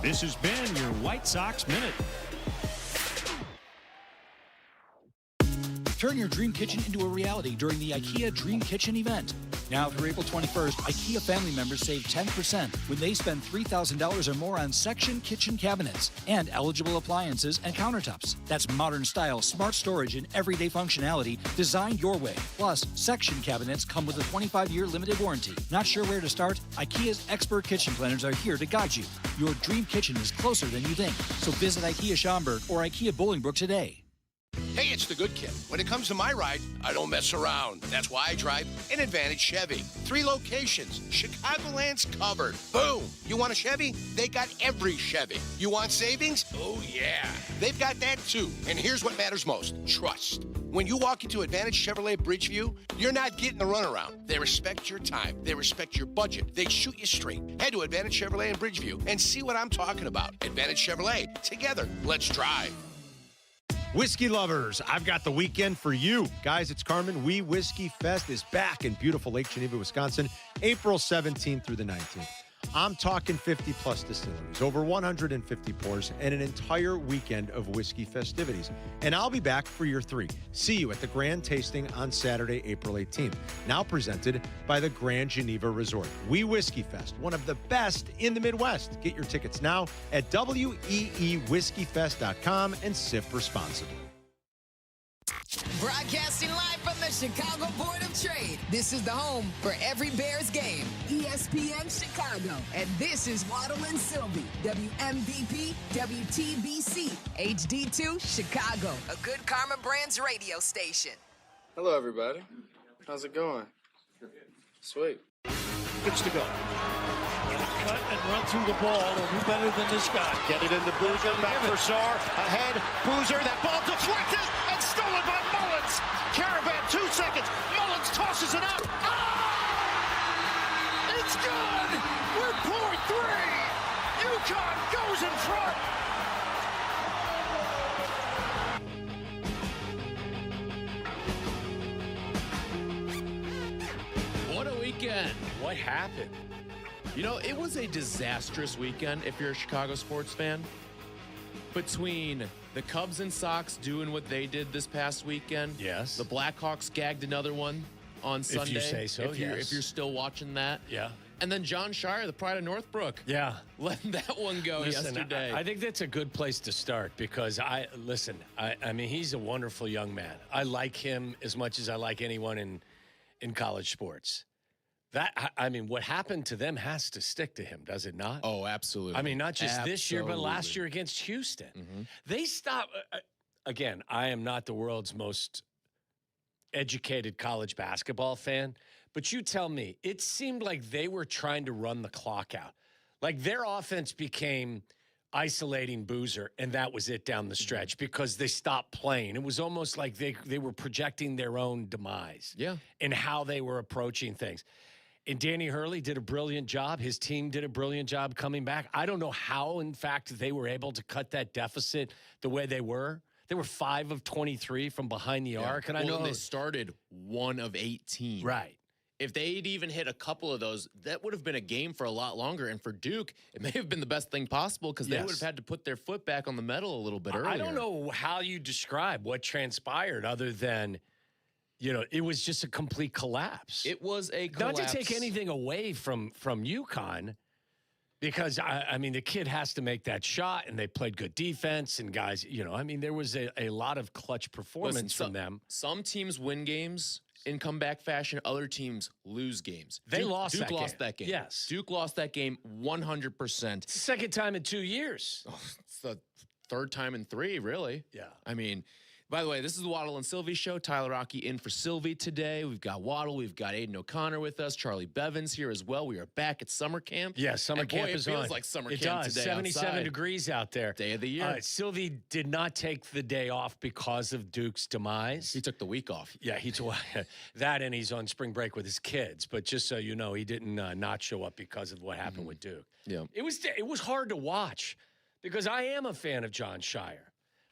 This has been your White Sox Minute. Turn your dream kitchen into a reality during the IKEA Dream Kitchen event. Now through April 21st, IKEA family members save 10% when they spend $3,000 or more on section kitchen cabinets and eligible appliances and countertops. That's modern style, smart storage, and everyday functionality designed your way. Plus, section cabinets come with a 25-year limited warranty. Not sure where to start? IKEA's expert kitchen planners are here to guide you. Your dream kitchen is closer than you think. So visit IKEA Schaumburg or IKEA Bolingbrook today. Hey, it's the good kid. When it comes to my ride, I don't mess around. That's why I drive an Advantage Chevy. 3 locations, Chicagoland's covered. Boom! You want a Chevy? They got every Chevy. You want savings? Oh, yeah. They've got that, too. And here's what matters most, trust. When you walk into Advantage Chevrolet Bridgeview, you're not getting a runaround. They respect your time. They respect your budget. They shoot you straight. Head to Advantage Chevrolet in Bridgeview and see what I'm talking about. Advantage Chevrolet. Together, let's drive. Whiskey lovers, I've got the weekend for you. Guys, it's Carmen. We Whiskey Fest is back in beautiful Lake Geneva, Wisconsin, April 17th through the 19th. I'm talking 50-plus distilleries, over 150 pours, and an entire weekend of whiskey festivities. And I'll be back for year 3. See you at the Grand Tasting on Saturday, April 18th. Now presented by the Grand Geneva Resort. We Whiskey Fest, one of the best in the Midwest. Get your tickets now at weewhiskeyfest.com and sip responsibly. Broadcasting live from the Chicago Board of Trade. This is the home for every Bears game. ESPN Chicago. And this is Waddle and Silvy. WMVP, WTBC, HD2, Chicago. A good Karma Brands radio station. Hello, everybody. How's it going? Sweet. Gets to go. Cut and run through the ball. Who better than this guy? Get it into Boozer. Back for Saar. Ahead. Boozer. That ball deflected and stolen by Mullins. Caravan, 2 seconds. Mullins tosses it up. Ah! It's good. We're pouring 3. UConn goes in front. What a weekend. What happened? You know, it was a disastrous weekend if you're a Chicago sports fan. Between the Cubs and Sox doing what they did this past weekend. Yes. The Blackhawks gagged another one. on Sunday. If you say so, if you're still watching that. Yeah. And then John Scheyer, the pride of Northbrook. Yeah. Letting that one go yesterday. I think that's a good place to start because I mean, he's a wonderful young man. I like him as much as I like anyone in college sports. What happened to them has to stick to him, does it not? Oh, absolutely. I mean, not just this year, but last year against Houston. Mm-hmm. They stopped. Again, I am not the world's most educated college basketball fan, but you tell me, it seemed like they were trying to run the clock out. Like their offense became isolating Boozer, and that was it down the stretch because they stopped playing. It was almost like they were projecting their own demise in how they were approaching things. And Danny Hurley did a brilliant job. His team did a brilliant job coming back. I don't know how, in fact, they were able to cut that deficit the way they were. They were 5 of 23 from behind the arc. And I know they started 1 of 18. Right. If they'd even hit a couple of those, that would have been a game for a lot longer. And for Duke, it may have been the best thing possible because they would have had to put their foot back on the metal a little bit earlier. I don't know how you describe what transpired other than, it was just a complete collapse. It was a collapse. Not to take anything away from UConn, because, I mean, the kid has to make that shot, and they played good defense, and guys, there was a lot of clutch performance from them. Some teams win games in comeback fashion. Other teams lose games. Duke lost that game. Yes. Duke lost that game 100%. It's the second time in 2 years. Oh, it's the third time in 3, really. Yeah. I mean, by the way, this is the Waddle and Silvy show. Tyler Rocky in for Silvy today. We've got Waddle. We've got Aiden O'Connor with us. Charlie Bevan's here as well. We are back at summer camp. Yeah, summer camp is on. It feels like summer it camp does. today 77 outside. degrees out there. Day of the year. Silvy did not take the day off because of Duke's demise. He took the week off. Yeah, he took that, and he's on spring break with his kids. But just so you know, he didn't not show up because of what happened with Duke. Yeah, it was hard to watch because I am a fan of John Scheyer.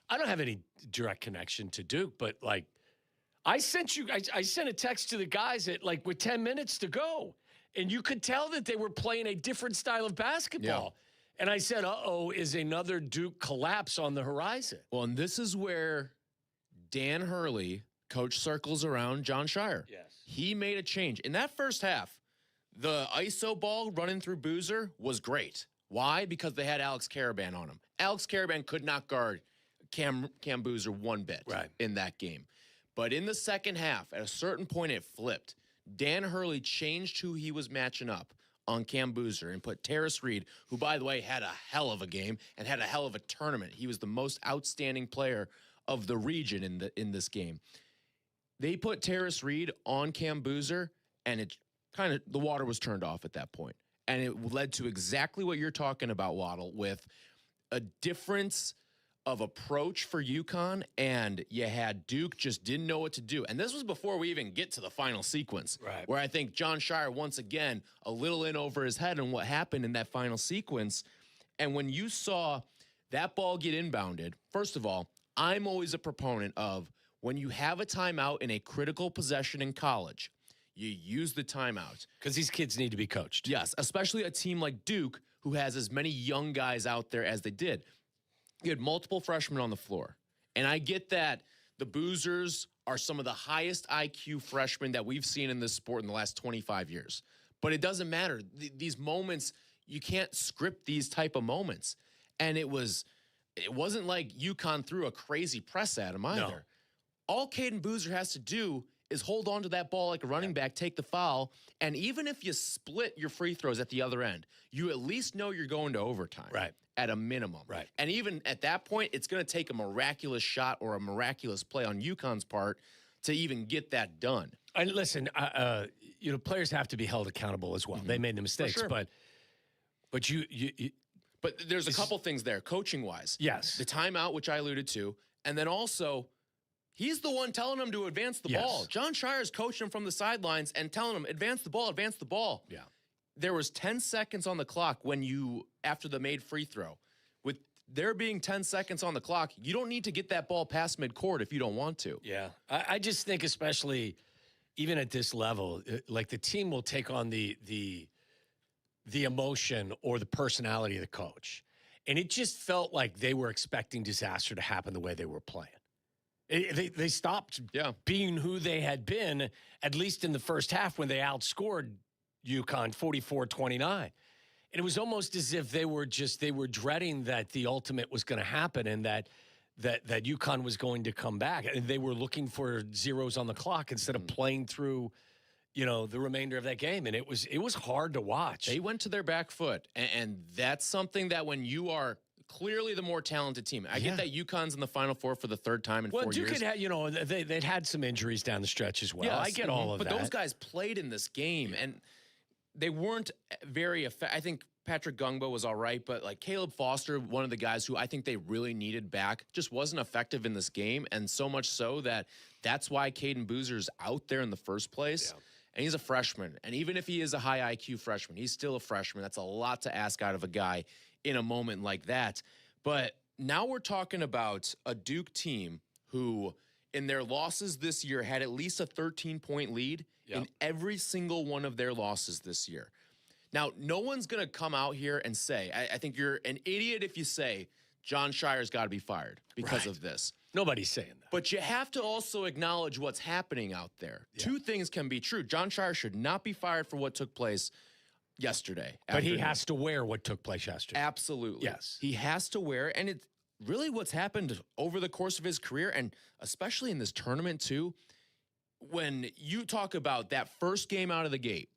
I don't have any direct connection to Duke, but I sent a text to the guys with 10 minutes to go, and you could tell that they were playing a different style of basketball. Yeah. And I said, is another Duke collapse on the horizon? Well, and this is where Dan Hurley coach circles around John Scheyer. Yes. He made a change. In that first half, the ISO ball running through Boozer was great. Why? Because they had Alex Caravan on him. Alex Caravan could not guard Cam Boozer one bit in that game. But in the second half, at a certain point, it flipped. Dan Hurley changed who he was matching up on Cam Boozer and put Terrace Reed, who, by the way, had a hell of a game and had a hell of a tournament. He was the most outstanding player of the region in this game. They put Terrace Reed on Cam Boozer, and it kind of, the water was turned off at that point. And it led to exactly what you're talking about, Waddle, with a difference of approach for UConn, and you had Duke just didn't know what to do. And this was before we even get to the final sequence, where I think John Scheyer, once again, a little in over his head on what happened in that final sequence. And when you saw that ball get inbounded, first of all, I'm always a proponent of when you have a timeout in a critical possession in college, you use the timeout. Because these kids need to be coached. Yes, especially a team like Duke, who has as many young guys out there as they did. You had multiple freshmen on the floor. And I get that the Boozers are some of the highest IQ freshmen that we've seen in this sport in the last 25 years. But it doesn't matter. These moments, you can't script these type of moments. And it wasn't like UConn threw a crazy press at him either. No. All Caden Boozer has to do is hold on to that ball like a running back, take the foul, and even if you split your free throws at the other end, you at least know you're going to overtime. Right. At a minimum. Right. And even at that point, it's going to take a miraculous shot or a miraculous play on UConn's part to even get that done. And listen, players have to be held accountable as well. They made the mistakes, sure. but But there's a couple things there, coaching-wise. Yes. The timeout, which I alluded to, and then also, he's the one telling him to advance the ball. John Scheyer's coaching him from the sidelines and telling him, advance the ball, advance the ball. Yeah. There was 10 seconds on the clock after the made free throw. With there being 10 seconds on the clock, you don't need to get that ball past midcourt if you don't want to. Yeah. I just think especially even at this level, like the team will take on the emotion or the personality of the coach. And it just felt like they were expecting disaster to happen the way they were playing. They stopped being who they had been, at least in the first half when they outscored UConn 44-29. And it was almost as if they were dreading that the ultimate was going to happen and that UConn was going to come back. And they were looking for zeros on the clock instead of playing through, the remainder of that game. And it was hard to watch. They went to their back foot. And that's something that when you are clearly the more talented team. I get that UConn's in the Final Four for the third time in 4 years. Duke had, they'd had some injuries down the stretch as well. Yes, I get all of that. But those guys played in this game, and they weren't very effective. I think Patrick Gungbo was all right, but like Caleb Foster, one of the guys who I think they really needed back, just wasn't effective in this game, and so much so that's why Caden Boozer's out there in the first place. Yeah. And he's a freshman, and even if he is a high IQ freshman, he's still a freshman. That's a lot to ask out of a guy in a moment like that. But now we're talking about a Duke team who, in their losses this year, had at least a 13-point lead in every single one of their losses this year. Now, no one's going to come out here and say, I think you're an idiot if you say John Scheyer's got to be fired because of this. Nobody's saying that. But you have to also acknowledge what's happening out there. Yeah. Two things can be true. John Scheyer should not be fired for what took place yesterday. But he has to wear what took place yesterday. Absolutely. Yes. He has to wear, and it's really what's happened over the course of his career, and especially in this tournament too. When you talk about that first game out of the gate,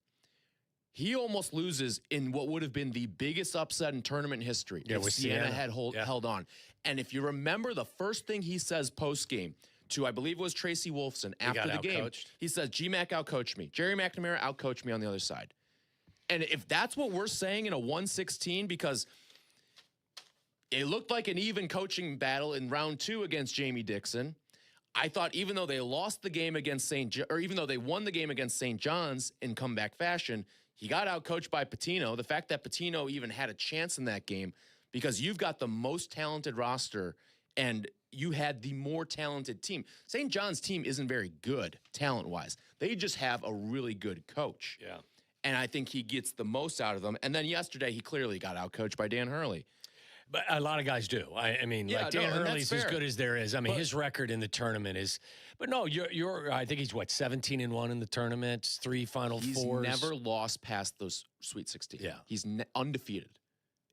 he almost loses in what would have been the biggest upset in tournament history. Yeah, if Siena had held on. And if you remember the first thing he says post-game to, I believe it was Tracy Wolfson after the game, he says, GMAC outcoached me. Jerry McNamara outcoached me on the other side. And if that's what we're saying in a 116, because it looked like an even coaching battle in round 2 against Jamie Dixon, I thought even though they lost the game against even though they won the game against St. John's in comeback fashion, he got outcoached by Pitino. The fact that Pitino even had a chance in that game, because you've got the most talented roster and you had the more talented team. St. John's team isn't very good talent-wise. They just have a really good coach. Yeah. And I think he gets the most out of them. And then yesterday, he clearly got outcoached by Dan Hurley. But a lot of guys do. I mean, Dan Hurley's as good as there is. I mean, his record in the tournament is. But no, you're. I think he's 17-1 in the tournament, 3 Final Fours. He's never lost past those Sweet 16. Yeah, he's undefeated.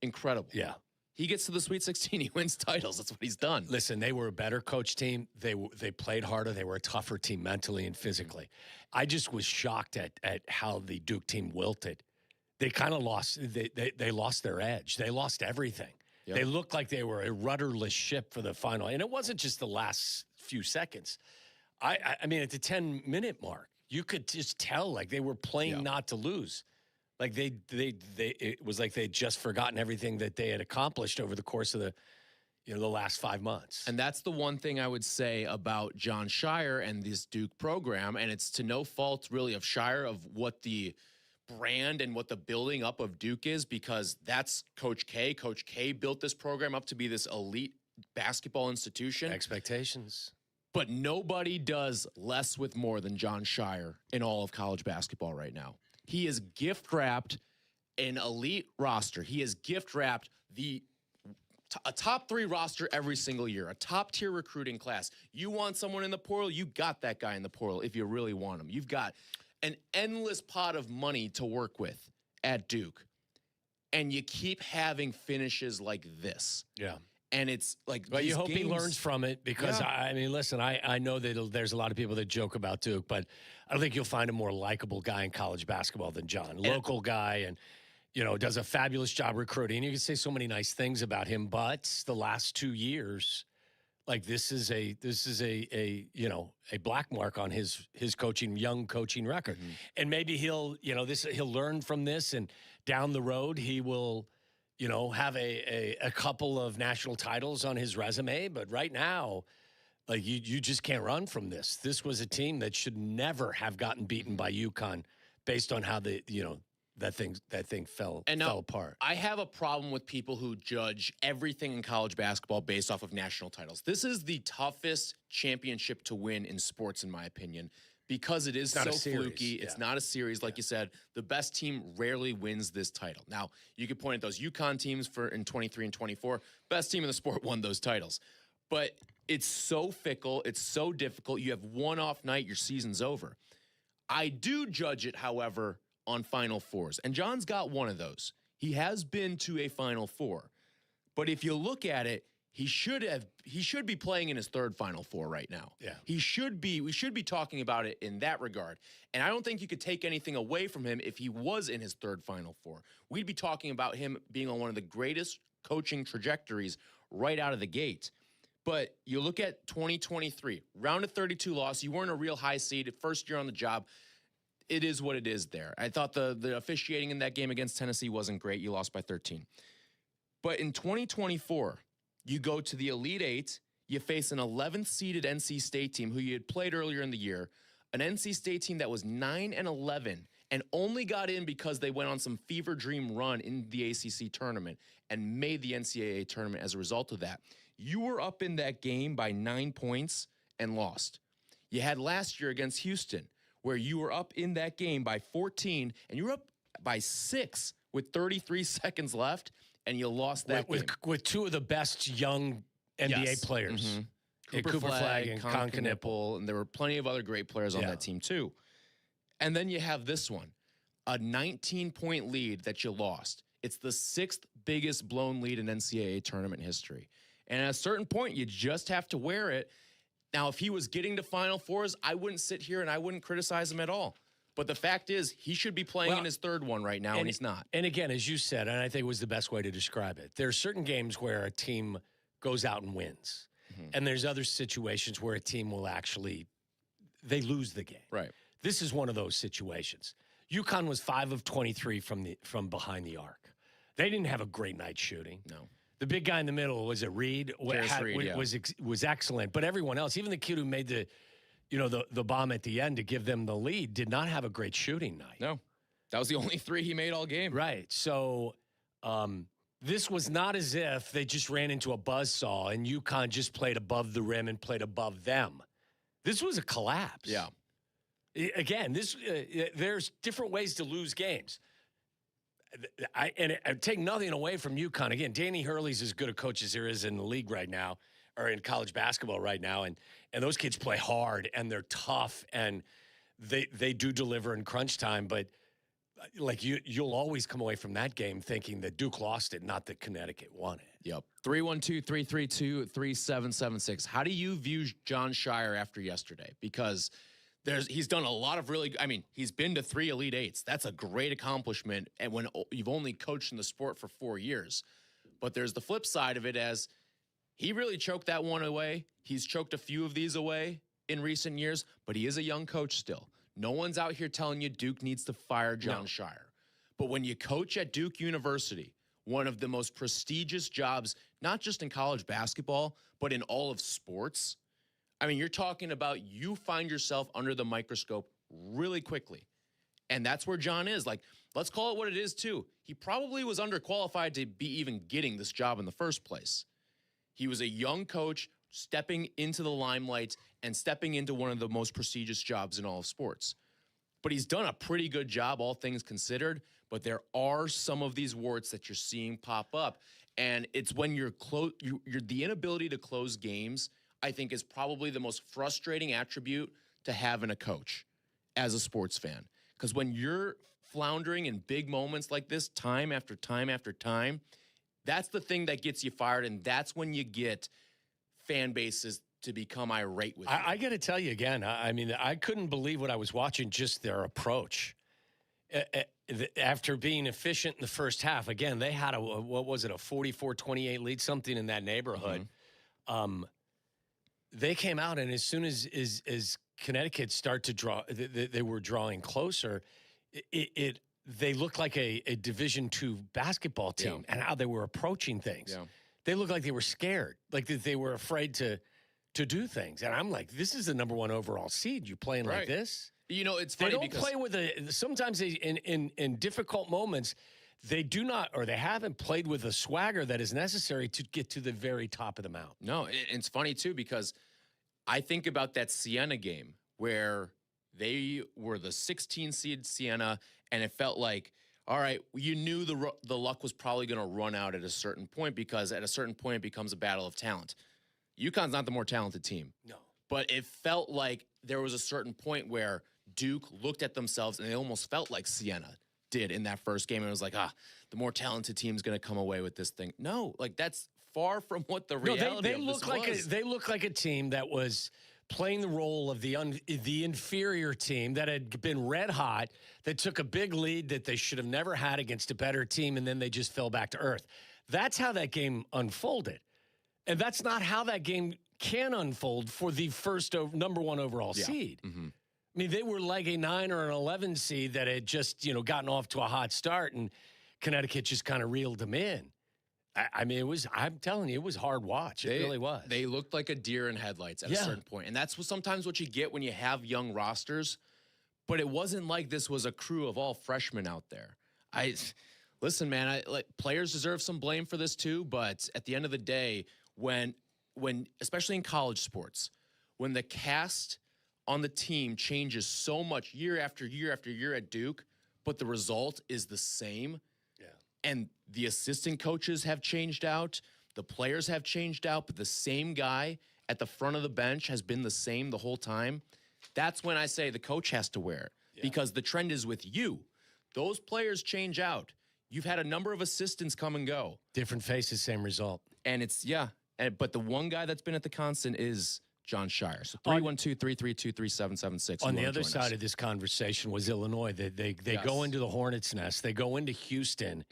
Incredible. Yeah. He gets to the Sweet 16, he wins titles. That's what he's done. Listen, they were a better coach team. They played harder. They were a tougher team mentally and physically. I just was shocked at how the Duke team wilted. They kind of lost. They lost their edge. They lost everything. Yep. They looked like they were a rudderless ship for the final. And it wasn't just the last few seconds. I mean, at the 10-minute mark, you could just tell like they were playing not to lose. Like it was like they'd just forgotten everything that they had accomplished over the course of the last 5 months. And that's the one thing I would say about John Scheyer and this Duke program. And it's to no fault really of Scheyer of what the brand and what the building up of Duke is, because that's Coach K. Coach K built this program up to be this elite basketball institution. Expectations. But nobody does less with more than John Scheyer in all of college basketball right now. He has gift-wrapped an elite roster. He has gift-wrapped a top 3 roster every single year, a top-tier recruiting class. You want someone in the portal, you got that guy in the portal if you really want him. You've got an endless pot of money to work with at Duke, and you keep having finishes like this. Yeah. And it's like, but you hope he learns from it, because I mean, listen, I know that there's a lot of people that joke about Duke, but I don't think you'll find a more likable guy in college basketball than John. Local guy, and does a fabulous job recruiting. You can say so many nice things about him, but the last 2 years, like this is a black mark on his young coaching record. Mm-hmm. And maybe he'll learn from this, and down the road he will have a couple of national titles on his resume. But right now, like you just can't run from this. This was a team that should never have gotten beaten by UConn based on how that thing fell apart. I have a problem with people who judge everything in college basketball based off of national titles. This is the toughest championship to win in sports, in my opinion, because it is so fluky. It's not a series. Like you said, the best team rarely wins this title. Now, you could point at those UConn teams in 23 and 24. Best team in the sport won those titles. But it's so fickle. It's so difficult. You have one off night, your season's over. I do judge it, however, on Final Fours. And John's got one of those. He has been to a Final Four. But if you look at it, he should be playing in his third Final Four right now. Yeah. We should be talking about it in that regard. And I don't think you could take anything away from him if he was in his third Final Four. We'd be talking about him being on one of the greatest coaching trajectories right out of the gate. But you look at 2023, round of 32 loss. You weren't a real high seed, first year on the job. It is what it is there. I thought the officiating in that game against Tennessee wasn't great. You lost by 13. But in 2024, you go to the Elite Eight. You face an 11th seeded NC State team who you had played earlier in the year, an NC State team that was 9-11 and only got in because they went on some fever dream run in the ACC tournament and made the NCAA tournament as a result of that. You were up in that game by 9 points and lost. You had last year against Houston, where you were up in that game by 14, and you were up by 6 with 33 seconds left, and you lost that game. With two of the best young NBA players. Mm-hmm. Cooper Flagg and Con Knipple, and there were plenty of other great players on that team too. And then you have this one, a 19-point lead that you lost. It's the 6th biggest blown lead in NCAA tournament history. And at a certain point, you just have to wear it. Now, if he was getting to Final Fours, I wouldn't sit here and I wouldn't criticize him at all. But the fact is, he should be playing in his third one right now, and he's not. And again, as you said, and I think it was the best way to describe it, there are certain games where a team goes out and wins. Mm-hmm. And there's other situations where a team will actually, they lose the game. Right. This is one of those situations. UConn was 5 of 23 from behind the arc. They didn't have a great night shooting. No. The big guy in the middle was Reed. Was excellent, but everyone else, even the kid who made the bomb at the end to give them the lead, did not have a great shooting night. No, that was the only 3 he made all game. Right. So this was not as if they just ran into a buzzsaw and UConn just played above the rim and played above them. This was a collapse. Yeah. Again, there's different ways to lose games. I take nothing away from UConn. Again, Danny Hurley's as good a coach as there is in the league right now, or in college basketball right now, and those kids play hard and they're tough and they do deliver in crunch time. But like you'll always come away from that game thinking that Duke lost it, not that Connecticut won it. Yep. 312-332-3776. How do you view John Scheyer after yesterday? Because he's done a lot of he's been to 3 Elite Eights. That's a great accomplishment. And when you've only coached in the sport for 4 years, but there's the flip side of it as he really choked that one away. He's choked a few of these away in recent years, but he is a young coach still. No one's out here telling you Duke needs to fire John Scheyer. But when you coach at Duke University, one of the most prestigious jobs, not just in college basketball, but in all of sports, you're talking about you find yourself under the microscope really quickly. And that's where John is. Like, let's call it what it is, too. He probably was underqualified to be even getting this job in the first place. He was a young coach stepping into the limelight and stepping into one of the most prestigious jobs in all of sports. But he's done a pretty good job, all things considered. But there are some of these warts that you're seeing pop up. And it's when you're the inability to close games, I think, is probably the most frustrating attribute to have in a coach as a sports fan. Because when you're floundering in big moments like this, time after time after time, that's the thing that gets you fired, and that's when you get fan bases to become irate with you. I got to tell you again, I couldn't believe what I was watching, just their approach. After being efficient in the first half, again, they had a 44-28 lead, something in that neighborhood. Mm-hmm. They came out, and as soon as Connecticut started to draw, they were drawing closer. They looked like a Division II basketball team, and how they were approaching things. Yeah. They looked like they were scared, like that they were afraid to do things. And I'm like, this is the number 1 overall seed. You playing like this? It's funny because they don't play with sometimes in difficult moments, they do not, or they haven't played with a swagger that is necessary to get to the very top of the mountain. No, it's funny, too, because I think about that Siena game where they were the 16 seed Siena, and it felt like, all right, you knew the luck was probably going to run out at a certain point, because at a certain point it becomes a battle of talent. UConn's not the more talented team. No. But it felt like there was a certain point where Duke looked at themselves and they almost felt like Siena did in that first game. And it was like, the more talented team's going to come away with this thing. No, like that's far from what the reality they look like was. They look like a team that was playing the role of the inferior team that had been red hot, that took a big lead that they should have never had against a better team, and then they just fell back to earth. That's how that game unfolded. And that's not how that game can unfold for the first number one overall seed. Mm-hmm. I mean, they were like a 9 or an 11 seed that had just, gotten off to a hot start, and Connecticut just kind of reeled them in. I mean, I'm telling you, it was hard watch. It really was. They looked like a deer in headlights at a certain point. And that's sometimes what you get when you have young rosters. But it wasn't like this was a crew of all freshmen out there. Listen, man, players deserve some blame for this too. But at the end of the day, when especially in college sports, when the cast on the team changes so much year after year after year at Duke, but the result is the same. And the assistant coaches have changed out, the players have changed out, but the same guy at the front of the bench has been the same the whole time. That's when I say the coach has to wear it because the trend is with you. Those players change out. You've had a number of assistants come and go. Different faces, same result. And but the one guy that's been at the constant is John Scheyer. So 312-332-3776. On the other side of this conversation was Illinois. They go into the Hornets' nest. They go into Houston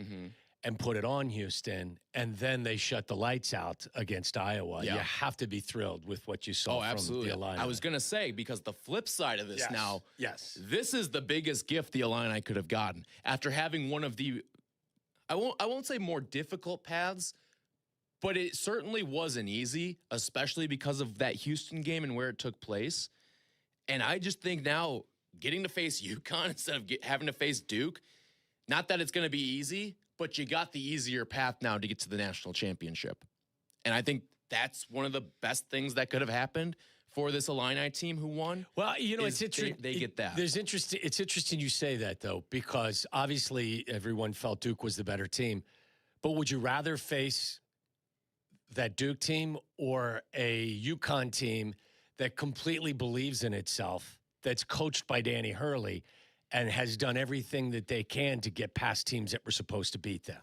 and put it on Houston, and then they shut the lights out against Iowa. Yeah. You have to be thrilled with what you saw from the Illini. I was going to say, because the flip side of this now, this is the biggest gift the Illini could have gotten. After having one of the, I won't say more difficult paths, but it certainly wasn't easy, especially because of that Houston game and where it took place. And I just think now getting to face UConn instead of having to face Duke, not that it's going to be easy, but you got the easier path now to get to the national championship. And I think that's one of the best things that could have happened for this Illini team who won. Well, it's interesting. They get that. It's interesting you say that, though, because obviously everyone felt Duke was the better team. But would you rather face that Duke team or a UConn team that completely believes in itself, that's coached by Danny Hurley, and has done everything that they can to get past teams that were supposed to beat them?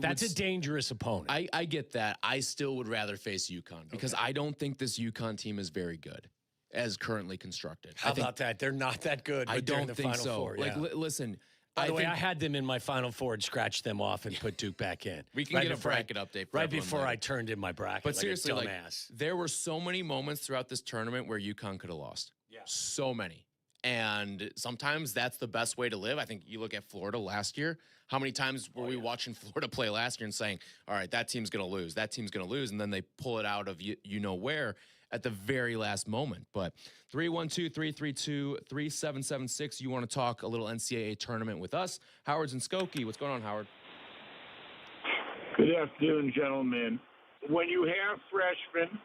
That's a dangerous opponent. I get that. I still would rather face UConn because I don't think this UConn team is very good as currently constructed. How about that? They're not that good. I don't the think Final so. Four, listen. By the way, I had them in my Final Four and scratched them off and put Duke back in. We can get a bracket update for right everyone before later. I turned in my bracket. But seriously, dumbass. There were so many moments throughout this tournament where UConn could have lost. Yeah. So many. And sometimes that's the best way to live. I think you look at Florida last year. How many times were we watching Florida play last year and saying, all right, that team's going to lose. That team's going to lose. And then they pull it out of you know where at the very last moment. But 312-332-3776. You want to talk a little NCAA tournament with us. Howard's in Skokie. What's going on, Howard? Good afternoon, gentlemen. When you have freshmen,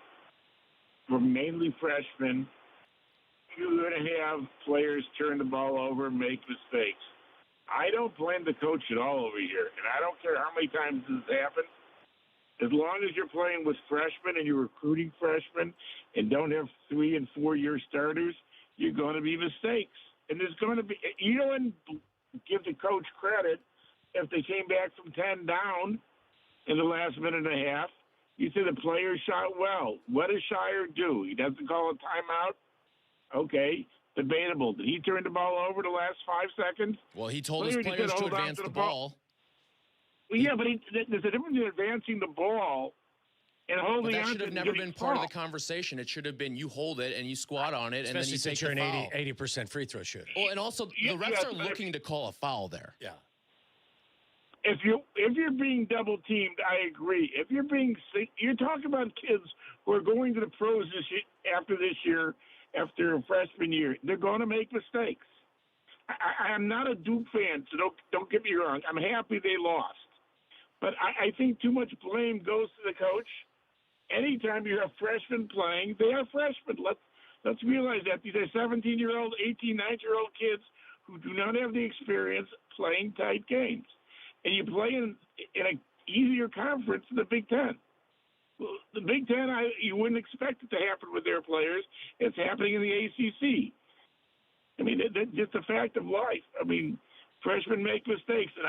or mainly freshmen, you're going to have players turn the ball over, make mistakes. I don't blame the coach at all over here, and I don't care how many times this has happened. As long as you're playing with freshmen and you're recruiting freshmen and don't have 3- and 4-year starters, you're going to be mistakes. And there's going to be – you don't give the coach credit if they came back from 10 down in the last minute and a half. You say the players shot well. What does Scheyer do? He doesn't call a timeout? Okay, debatable. Did he turn the ball over the last 5 seconds? Well, he told his players to advance the ball. Well, yeah, but there's a difference in advancing the ball and holding on to it. That should have never been part of the conversation. It should have been you hold it and you squat on it, and then you take you're the foul. an 80% free throw shooter. Well, and also the refs are looking to call a foul there. Yeah. If you're being double teamed, I agree. If you're talking about kids who are going to the pros after freshman year, they're going to make mistakes. I'm not a Duke fan, so don't get me wrong. I'm happy they lost. But I think too much blame goes to the coach. Anytime you have freshmen playing, they are freshmen. Let's realize that these are 17-year-old, 18, 19-year-old kids who do not have the experience playing tight games. And you play in an easier conference than the Big Ten. Well, the Big Ten, you wouldn't expect it to happen with their players. It's happening in the ACC. I mean, that's just a fact of life. I mean, freshmen make mistakes, and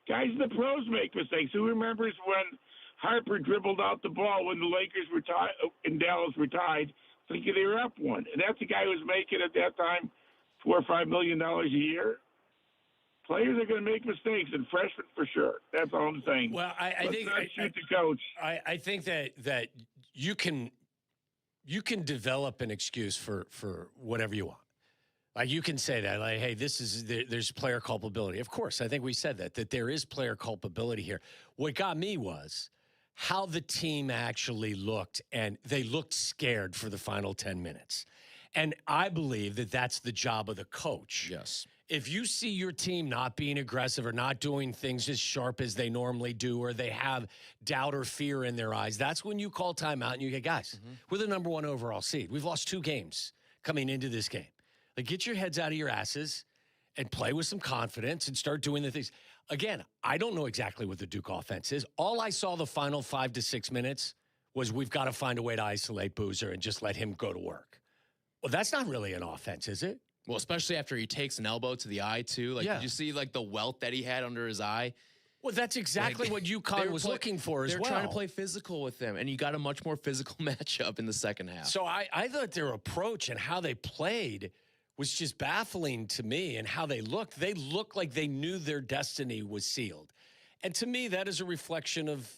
guys in the pros make mistakes. Who remembers when Harper dribbled out the ball when the Lakers were in Dallas were tied, thinking they were up one? And that's a guy who was making at that time $4 or $5 million a year. Players are going to make mistakes, and freshmen for sure. That's all I'm saying. Well, I think shoot the coach. I think that you can develop an excuse for whatever you want. Like you can say that, like, hey, there's player culpability. Of course, I think we said that there is player culpability here. What got me was how the team actually looked, and they looked scared for the final 10 minutes. And I believe that that's the job of the coach. Yes. If you see your team not being aggressive or not doing things as sharp as they normally do, or they have doubt or fear in their eyes, that's when you call timeout and you get, guys, we're the number 1 overall seed. We've lost 2 games coming into this game. Like, get your heads out of your asses and play with some confidence and start doing the things. Again, I don't know exactly what the Duke offense is. All I saw the final 5 to 6 minutes was we've got to find a way to isolate Boozer and just let him go to work. Well, that's not really an offense, is it? Well, especially after he takes an elbow to the eye, too. Like, Did you see, like, the welt that he had under his eye? Well, that's exactly what UConn was looking for as well. They're trying to play physical with them, and you got a much more physical matchup in the second half. So I thought their approach and how they played was just baffling to me, and how they looked. They looked like they knew their destiny was sealed. And to me, that is a reflection of,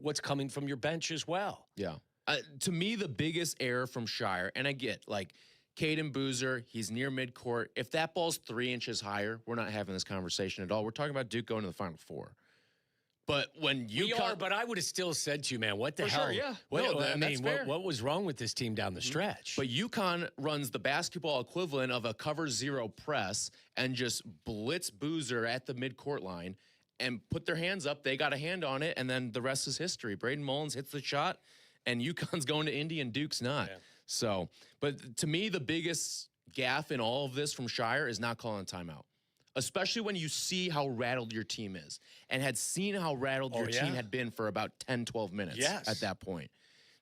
what's coming from your bench as well. Yeah. To me, the biggest error from Scheyer, and I get, like, Caden Boozer, he's near midcourt. If that ball's 3 inches higher, we're not having this conversation at all. We're talking about Duke going to the Final Four. But when but I would have still said to you, man, what the hell? Sure, yeah. What was wrong with this team down the stretch? But UConn runs the basketball equivalent of a cover 0 press and just blitz Boozer at the midcourt line and put their hands up. They got a hand on it, and then the rest is history. Braden Mullins hits the shot, and UConn's going to Indy, and Duke's not. Yeah. So, but to me, the biggest gaffe in all of this from Scheyer is not calling a timeout, especially when you see how rattled your team is and had seen how rattled your team had been for about 10, 12 minutes at that point.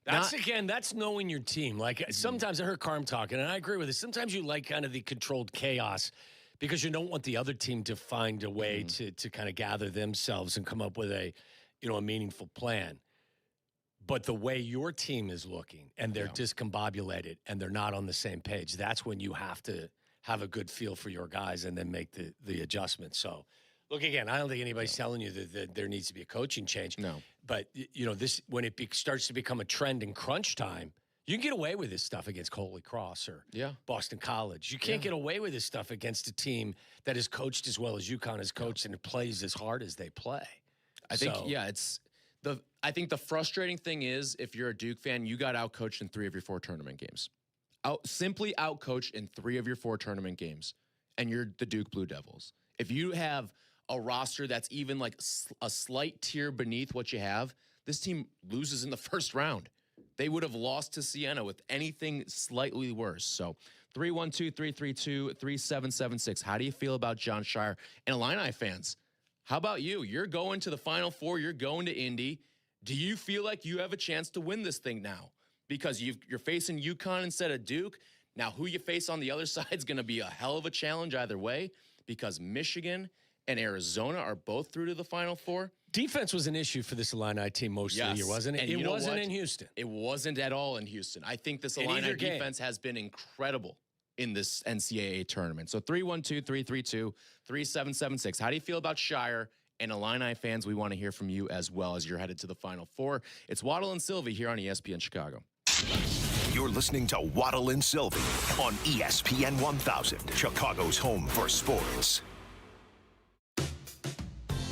That's knowing your team. Like, sometimes I heard Carm talking, and I agree with it. Sometimes you like kind of the controlled chaos because you don't want the other team to find a way to kind of gather themselves and come up with a meaningful plan. But the way your team is looking, and they're discombobulated, and they're not on the same page, that's when you have to have a good feel for your guys and then make the adjustments. So, look, again, I don't think anybody's telling you that there needs to be a coaching change. No. But, this when it starts to become a trend in crunch time, you can get away with this stuff against Holy Cross or Boston College. You can't get away with this stuff against a team that is coached as well as UConn is coached and plays as hard as they play. I think, I think the frustrating thing is, if you're a Duke fan, you got outcoached in 3 of your 4 tournament games. Simply outcoached in 3 of your 4 tournament games, and you're the Duke Blue Devils. If you have a roster that's even like a slight tier beneath what you have, this team loses in the first round. They would have lost to Siena with anything slightly worse. So 312-332-3776. How do you feel about Jon Scheyer? And Illini fans, how about you? You're going to the Final Four. You're going to Indy. Do you feel like you have a chance to win this thing now? Because you're facing UConn instead of Duke. Now, who you face on the other side is going to be a hell of a challenge either way, because Michigan and Arizona are both through to the Final Four. Defense was an issue for this Illini team most of the year, wasn't it? And it wasn't in Houston. It wasn't at all in Houston. I think this Illini defense has been incredible in this NCAA tournament. So 312-332-3776. How do you feel about Scheyer? And Illini fans, we want to hear from you as well as you're headed to the Final Four. It's Waddle and Silvy here on ESPN Chicago. You're listening to Waddle and Silvy on ESPN 1000, Chicago's home for sports.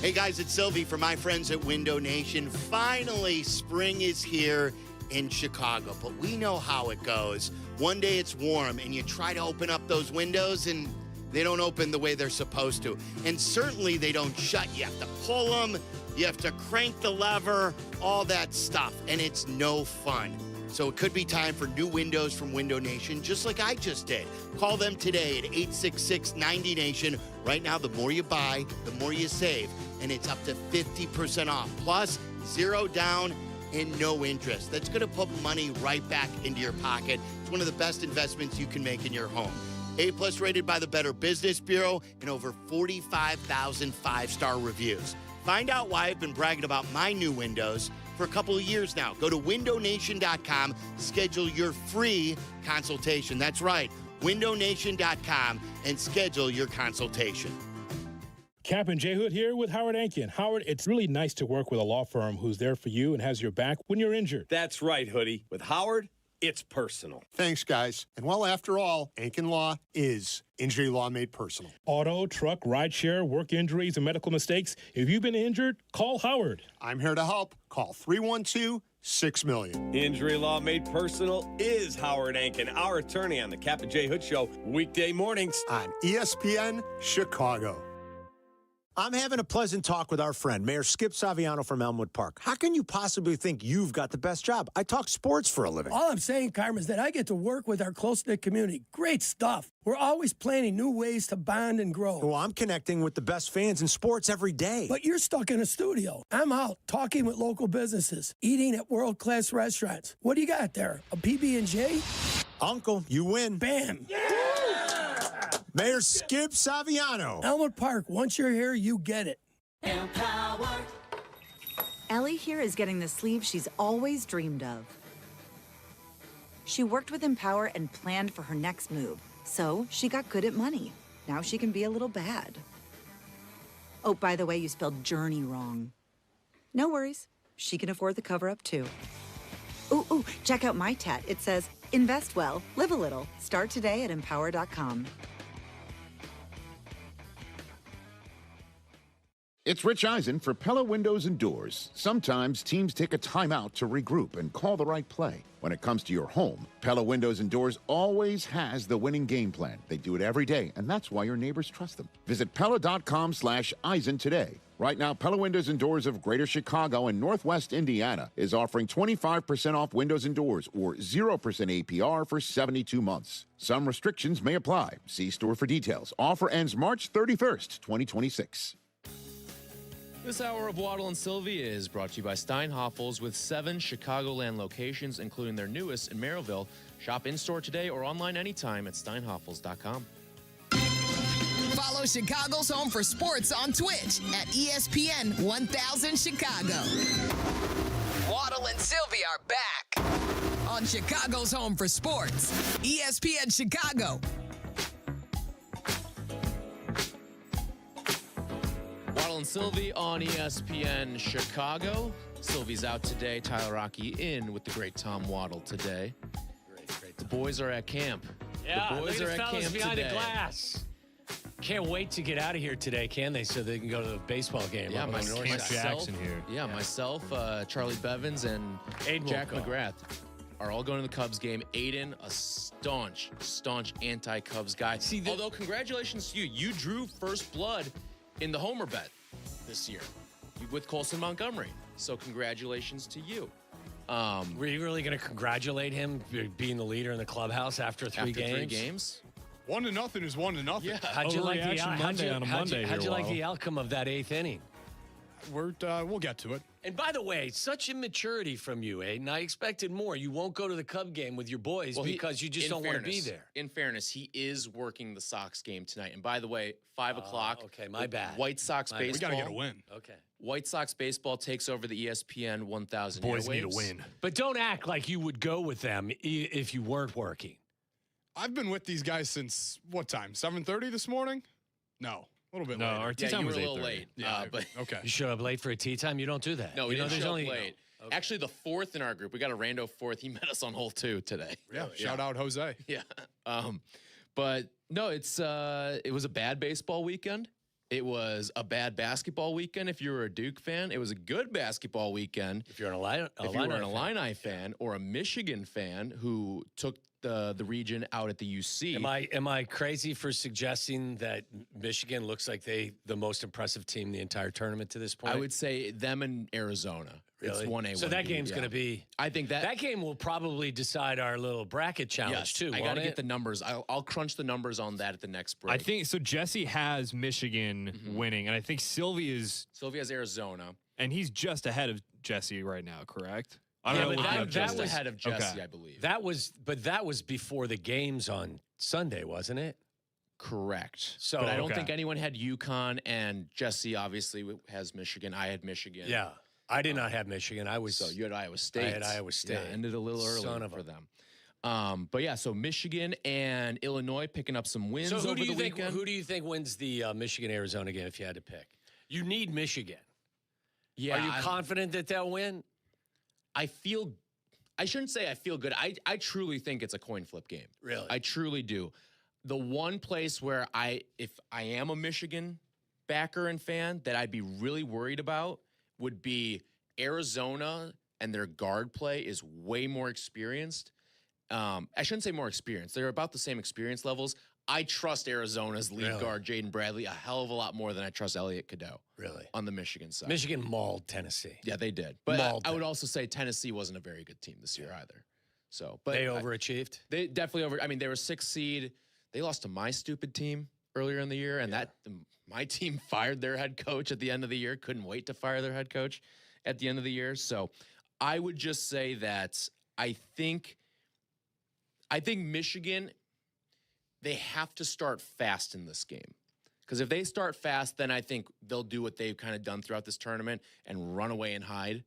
Hey guys, it's Silvy for my friends at Window Nation. Finally, spring is here in Chicago, but we know how it goes. One day it's warm and you try to open up those windows and they don't open the way they're supposed to. And certainly they don't shut. You have to pull them, you have to crank the lever, all that stuff, and it's no fun. So it could be time for new windows from Window Nation, just like I just did. Call them today at 866-90-NATION. Right now, the more you buy, the more you save, and it's up to 50% off. Plus, 0 down, and no interest. That's going to put money right back into your pocket. It's one of the best investments you can make in your home. A-plus rated by the Better Business Bureau and over 45,000 five-star reviews. Find out why I've been bragging about my new windows for a couple of years now. Go to windownation.com, schedule your free consultation. That's right, windownation.com, and schedule your consultation. Kap J Hood here with Howard Ankin. Howard, it's really nice to work with a law firm who's there for you and has your back when you're injured. That's right, Hoodie. With Howard, it's personal. Thanks, guys. And well, after all, Ankin Law is injury law made personal. Auto, truck, rideshare, work injuries, and medical mistakes. If you've been injured, call Howard. I'm here to help. Call 312-6-million. Injury law made personal is Howard Ankin, our attorney on the Kap J Hood Show, weekday mornings on ESPN Chicago. I'm having a pleasant talk with our friend, Mayor Skip Saviano from Elmwood Park. How can you possibly think you've got the best job? I talk sports for a living. All I'm saying, Carmen, is that I get to work with our close-knit community. Great stuff. We're always planning new ways to bond and grow. Well, I'm connecting with the best fans in sports every day. But you're stuck in a studio. I'm out talking with local businesses, eating at world-class restaurants. What do you got there? A PB&J? Uncle, you win. Bam. Yeah! Mayor Skip Saviano. Elmwood Park, once you're here, you get it. Empower. Ellie here is getting the sleeve she's always dreamed of. She worked with Empower and planned for her next move, so she got good at money. Now she can be a little bad. Oh, by the way, you spelled journey wrong. No worries. She can afford the cover-up, too. Ooh, check out my tat. It says, invest well, live a little. Start today at empower.com. It's Rich Eisen for Pella Windows and Doors. Sometimes teams take a timeout to regroup and call the right play. When it comes to your home, Pella Windows and Doors always has the winning game plan. They do it every day, and that's why your neighbors trust them. Visit Pella.com/Eisen today. Right now, Pella Windows and Doors of Greater Chicago and Northwest Indiana is offering 25% off windows and doors or 0% APR for 72 months. Some restrictions may apply. See store for details. Offer ends March 31st, 2026. This hour of Waddle and Silvy is brought to you by Steinhoffels with 7 Chicagoland locations, including their newest in Merrillville. Shop in-store today or online anytime at steinhoffels.com. Follow Chicago's Home for Sports on Twitch at ESPN 1000 Chicago. Waddle and Silvy are back on Chicago's Home for Sports, ESPN Chicago. Waddle and Silvy on ESPN Chicago. Silvy's out today. Tyler Rocky in with the great Tom Waddle today. The boys are at camp. Yeah, the boys are at camp behind today. the glass. Can't wait to get out of here today, can they? So they can go to the baseball game. Yeah, up on the north side. Jackson here. Yeah, myself, Charlie Bevins, and Jack McGrath are all going to the Cubs game. Aiden, a staunch anti-Cubs guy. Although, congratulations to you. You drew first blood in the homer bet this year with Colson Montgomery. So congratulations to you. Were you really going to congratulate him being the leader in the clubhouse after three games? 1-0 is 1-0. Yeah. How'd you like the outcome of that 8th inning? We'll get to it. And by the way, such immaturity from you, Aiden. I expected more. You won't go to the Cub game with your boys because you just don't want to be there. In fairness, he is working the Sox game tonight. And by the way, 5 o'clock. Okay, my bad. White Sox baseball. We got to get a win. Okay. White Sox baseball takes over the ESPN 1000 Boys airwaves. need a win. But don't act like you would go with them if you weren't working. I've been with these guys since what time? 7:30 this morning? No. A little bit later. Our tea time was a little late. Yeah, but okay. You showed up late for a tea time? You don't do that. No, we didn't show up late. Okay. Actually, the 4th in our group, we got a rando 4th. He met us on hole 2 today. Yeah, shout out Jose. Yeah. But no, it was a bad baseball weekend. It was a bad basketball weekend. If you were a Duke fan, it was a good basketball weekend. If you're an Illini fan or a Michigan fan who took the region out at the UC. Am I crazy for suggesting that Michigan looks like the most impressive team in the entire tournament to this point? I would say them and Arizona. Really? It's 1A. So that game's going to be. I think that game will probably decide our little bracket challenge too. I got to get the numbers. I'll crunch the numbers on that at the next break. I think so. Jesse has Michigan winning, and I think Silvy has Arizona. And he's just ahead of Jesse right now, correct? Yeah, know but what that was ahead of Jesse, Okay. I believe. that was before the games on Sunday, wasn't it? Correct. So, but I don't okay. think anyone had UConn, and Jesse obviously has Michigan. I had Michigan. Yeah, I did not have Michigan. So you had Iowa State. I had Iowa State. Yeah, ended a little early Son of for a- them. But yeah, so Michigan and Illinois picking up some wins So over who do you the think? weekend. Who do you think wins the Michigan-Arizona game if you had to pick? You need Michigan. Yeah, Are you confident that they'll win? I shouldn't say I feel good. I truly think it's a coin flip game. Really? I truly do. The one place where if I am a Michigan backer and fan that I'd be really worried about would be Arizona, and their guard play is way more experienced. I shouldn't say more experienced. They're about the same experience levels. I trust Arizona's lead guard, Jaden Bradley, a hell of a lot more than I trust Elliot Cadeau. Really? On the Michigan side. Michigan mauled Tennessee. Yeah, they did. But I would also say Tennessee wasn't a very good team this year either. So, but They overachieved? They definitely they were 6th seed. They lost to my stupid team earlier in the year, and my team fired their head coach at the end of the year. Couldn't wait to fire their head coach at the end of the year. So, I would just say that I think Michigan, they have to start fast in this game. Because if they start fast, then I think they'll do what they've kind of done throughout this tournament and run away and hide.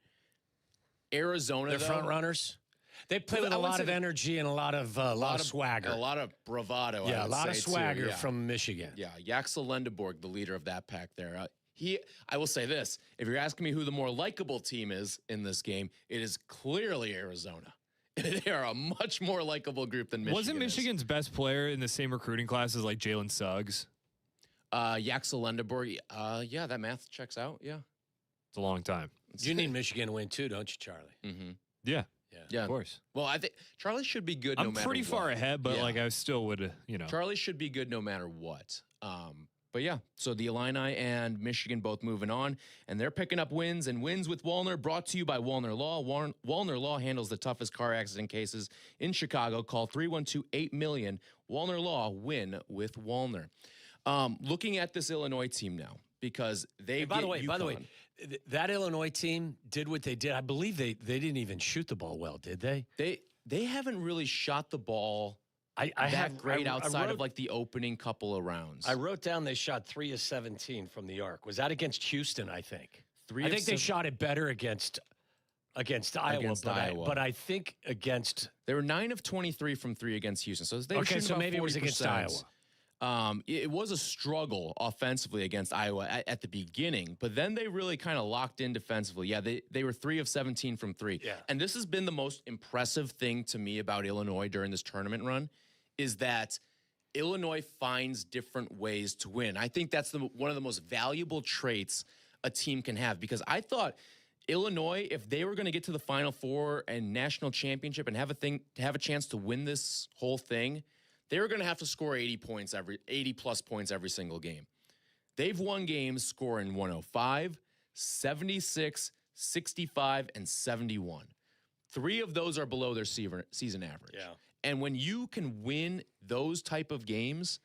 Arizona, They're front runners. They play with a lot of energy and a lot of swagger. A lot of bravado. Yeah, I a would lot of say, swagger too. Yeah. from Michigan. Yeah, Yaxel Lendeborg, the leader of that pack there. I will say this. If you're asking me who the more likable team is in this game, it is clearly Arizona. They are a much more likable group than Michigan. Wasn't Michigan's best player in the same recruiting class as like Jalen Suggs? Yaxel Lendeborg. Yeah, that math checks out. Yeah. It's a long time. You need Michigan to win too, don't you, Charlie? Mm-hmm. Yeah. Yeah, of course. Well, I think Charlie should be good. I'm no matter pretty far what. ahead, but Yeah. like I still would, Charlie should be good no matter what. But yeah, so the Illini and Michigan both moving on, and they're picking up wins and wins with Wallner. Brought to you by Wallner Law. Wallner Law handles the toughest car accident cases in Chicago. Call 312-8-MILLION. Wallner Law. Win with Wallner. Looking at this Illinois team now, because they By the way, that Illinois team did what they did. I believe they didn't even shoot the ball well, did they? They haven't really shot the ball great outside of like the opening couple of rounds. I wrote down they shot 3 of 17 from the arc. Was that against Houston, I think? I I think they shot it better against Iowa, but I think against... They were 9 of 23 from 3 against Houston. So they were shooting so about maybe it was against 40%. Iowa. It was a struggle offensively against Iowa at the beginning, but then they really kind of locked in defensively. Yeah, they were 3 of 17 from 3. Yeah. And this has been the most impressive thing to me about Illinois during this tournament run, is that Illinois finds different ways to win. I think that's one of the most valuable traits a team can have, because I thought Illinois, if they were going to get to the Final Four and national championship and have a chance to win this whole thing, they were going to have to score 80 plus points every single game. They've won games scoring 105, 76, 65, and 71. 3 of those are below their season average. Yeah. And when you can win those type of games,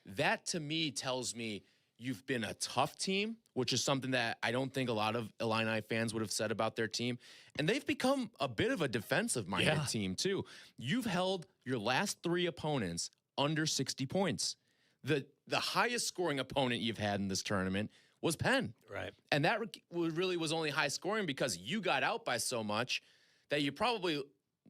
that to me tells me you've been a tough team, which is something that I don't think a lot of Illini fans would have said about their team. And they've become a bit of a defensive-minded team, too. You've held your last 3 opponents under 60 points. The highest scoring opponent you've had in this tournament was Penn. Right. And that really was only high scoring because you got out by so much that you probably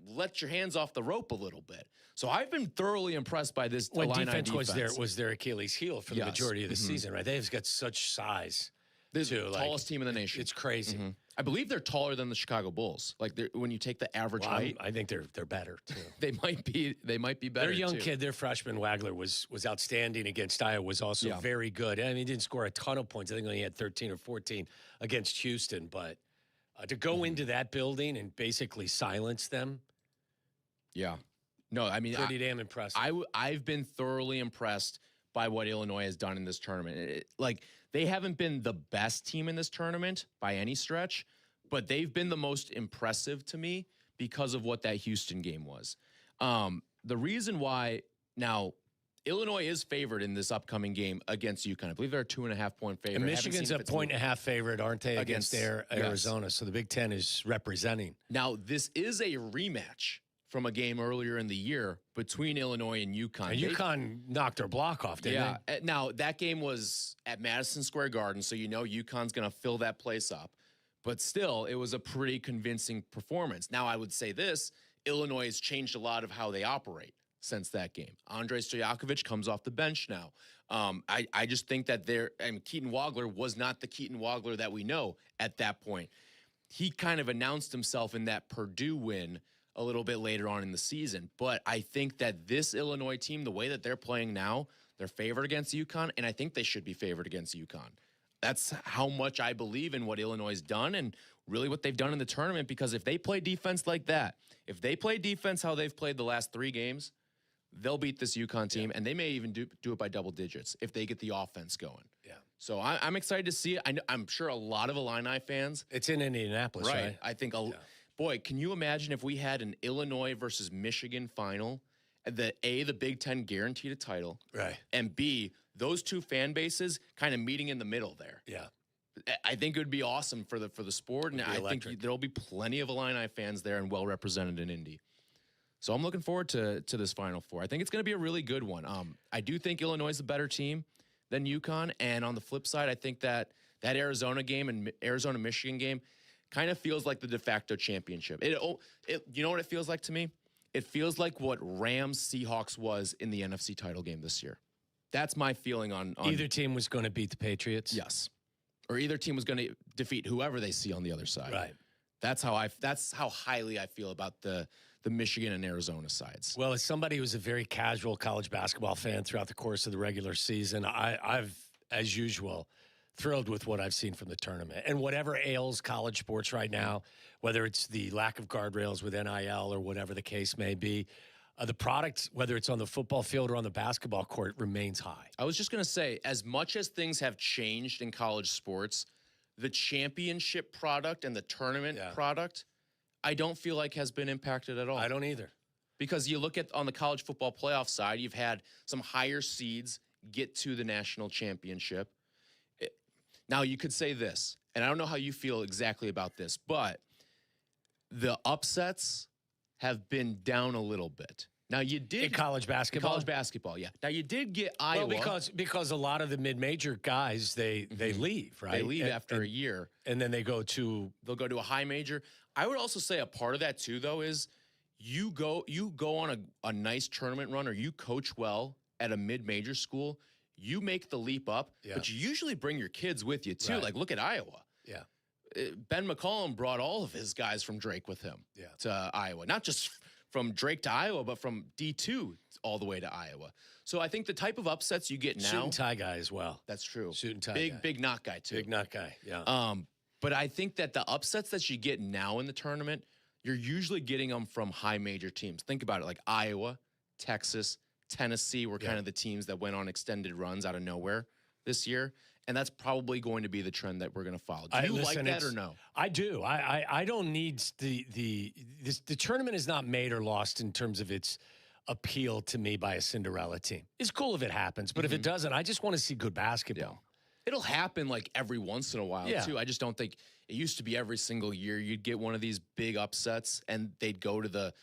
let your hands off the rope a little bit. So I've been thoroughly impressed by this Illini defense. was their Achilles heel for the majority of the season, right? They've got such size. They're the tallest team in the nation. It's crazy. I believe they're taller than the Chicago Bulls. Like when you take the average height, I think they're better too. They might be better. Their young too. kid, their freshman Wagler was outstanding against Iowa. Was also very good. I mean, he didn't score a ton of points. I think he only had 13 or 14 against Houston. But to go into that building and basically silence them, no, I mean, pretty damn impressive. I've been thoroughly impressed by what Illinois has done in this tournament. They haven't been the best team in this tournament by any stretch, but they've been the most impressive to me because of what that Houston game was. The reason why now Illinois is favored in this upcoming game against UConn. I believe they're a 2.5-point favorite. And Michigan's a 1.5 favorite, aren't they, against Arizona? Yes. So the Big Ten is representing. Now, this is a rematch from a game earlier in the year between Illinois and UConn. And UConn knocked their block off, didn't they? Now, that game was at Madison Square Garden, so you know UConn's going to fill that place up. But still, it was a pretty convincing performance. Now, I would say this, Illinois has changed a lot of how they operate since that game. Andrei Stojakovic comes off the bench now. I just think that Keaton Wagler was not the Keaton Wagler that we know at that point. He kind of announced himself in that Purdue win a little bit later on in the season. But I think that this Illinois team, the way that they're playing now, they're favored against UConn, and I think they should be favored against UConn. That's how much I believe in what Illinois has done and really what they've done in the tournament, because if they play defense like that, if they play defense how they've played the last 3 games, they'll beat this UConn team, and they may even do it by double digits if they get the offense going. Yeah. So I'm excited to see it. I'm sure a lot of Illini fans. It's in Indianapolis, right? I think, boy, can you imagine if we had an Illinois versus Michigan final, the Big Ten guaranteed a title, right? And B, those two fan bases kind of meeting in the middle there. Yeah. I think it would be awesome for the sport, and I think there'll be plenty of Illini fans there and well represented in Indy. So I'm looking forward to this Final Four. I think it's going to be a really good one. I do think Illinois is a better team than UConn, and on the flip side, I think that Arizona game and Arizona-Michigan game kind of feels like the de facto championship. You know what it feels like to me? It feels like what Rams-Seahawks was in the NFC title game this year. That's my feeling on either team was going to beat the Patriots. Yes. Or either team was going to defeat whoever they see on the other side. Right. That's how highly I feel about the Michigan and Arizona sides. Well, as somebody who's a very casual college basketball fan throughout the course of the regular season, I've, as usual, thrilled with what I've seen from the tournament. And whatever ails college sports right now, whether it's the lack of guardrails with NIL or whatever the case may be, the product, whether it's on the football field or on the basketball court, remains high. I was just going to say, as much as things have changed in college sports, the championship product and the tournament product, I don't feel like has been impacted at all. I don't either. Because you look at on the college football playoff side, you've had some higher seeds get to the national championship. Now, you could say this, and I don't know how you feel exactly about this, but the upsets have been down a little bit. Now, you did... In college basketball? College basketball, yeah. Now, you did get Iowa. Well, because a lot of the mid-major guys, they leave, right? They leave after a year. And then they'll go to a high major. I would also say a part of that, too, though, is you go on a nice tournament run or you coach well at a mid-major school, you make the leap up, but you usually bring your kids with you, too. Right. Like, look at Iowa. Yeah. Ben McCollum brought all of his guys from Drake with him to Iowa. Not just from Drake to Iowa, but from D2 all the way to Iowa. So I think the type of upsets you get now... Suit and tie guy as well. That's true. Suit and tie guy. Big knock guy, too. Big knock guy, yeah. But I think that the upsets that you get now in the tournament, you're usually getting them from high major teams. Think about it, like Iowa, Texas, Tennessee were kind of the teams that went on extended runs out of nowhere this year. And that's probably going to be the trend that we're going to follow. Do you like that or no? I do. I don't need the tournament is not made or lost in terms of its appeal to me by a Cinderella team. It's cool if it happens, but if it doesn't, I just want to see good basketball. Yeah. It'll happen like every once in a while too. I just don't think it used to be every single year you'd get one of these big upsets and they'd go to the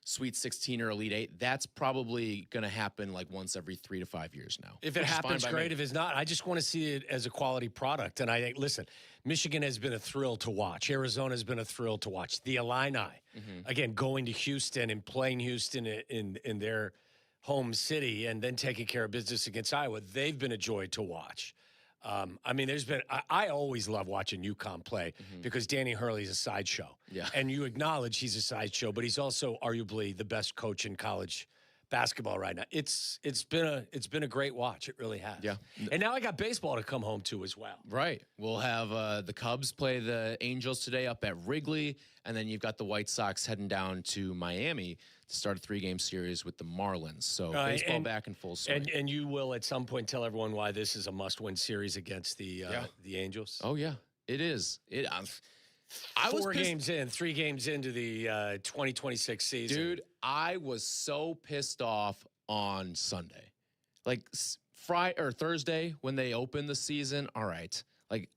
Sweet 16 or Elite 8. That's probably going to happen like once every 3 to 5 years now. If it happens, great. If it's not, I just want to see it as a quality product. And I think, listen, Michigan has been a thrill to watch. Arizona has been a thrill to watch. The Illini, again, going to Houston and playing Houston in their home city and then taking care of business against Iowa, they've been a joy to watch. I mean, I always love watching UConn play because Danny Hurley's a sideshow. Yeah. And you acknowledge he's a sideshow, but he's also arguably the best coach in college basketball right now. It's been a great watch. It really has. Yeah. And now I got baseball to come home to as well. Right. We'll have the Cubs play the Angels today up at Wrigley, and then you've got the White Sox heading down to Miami to start a 3-game series with the Marlins. So baseball back in full swing. And you will at some point tell everyone why this is a must-win series against the Angels. Oh yeah, it is. I was 3 games into the 2026 season. Dude, I was so pissed off on Sunday. Like Friday or Thursday when they open the season, all right. Like,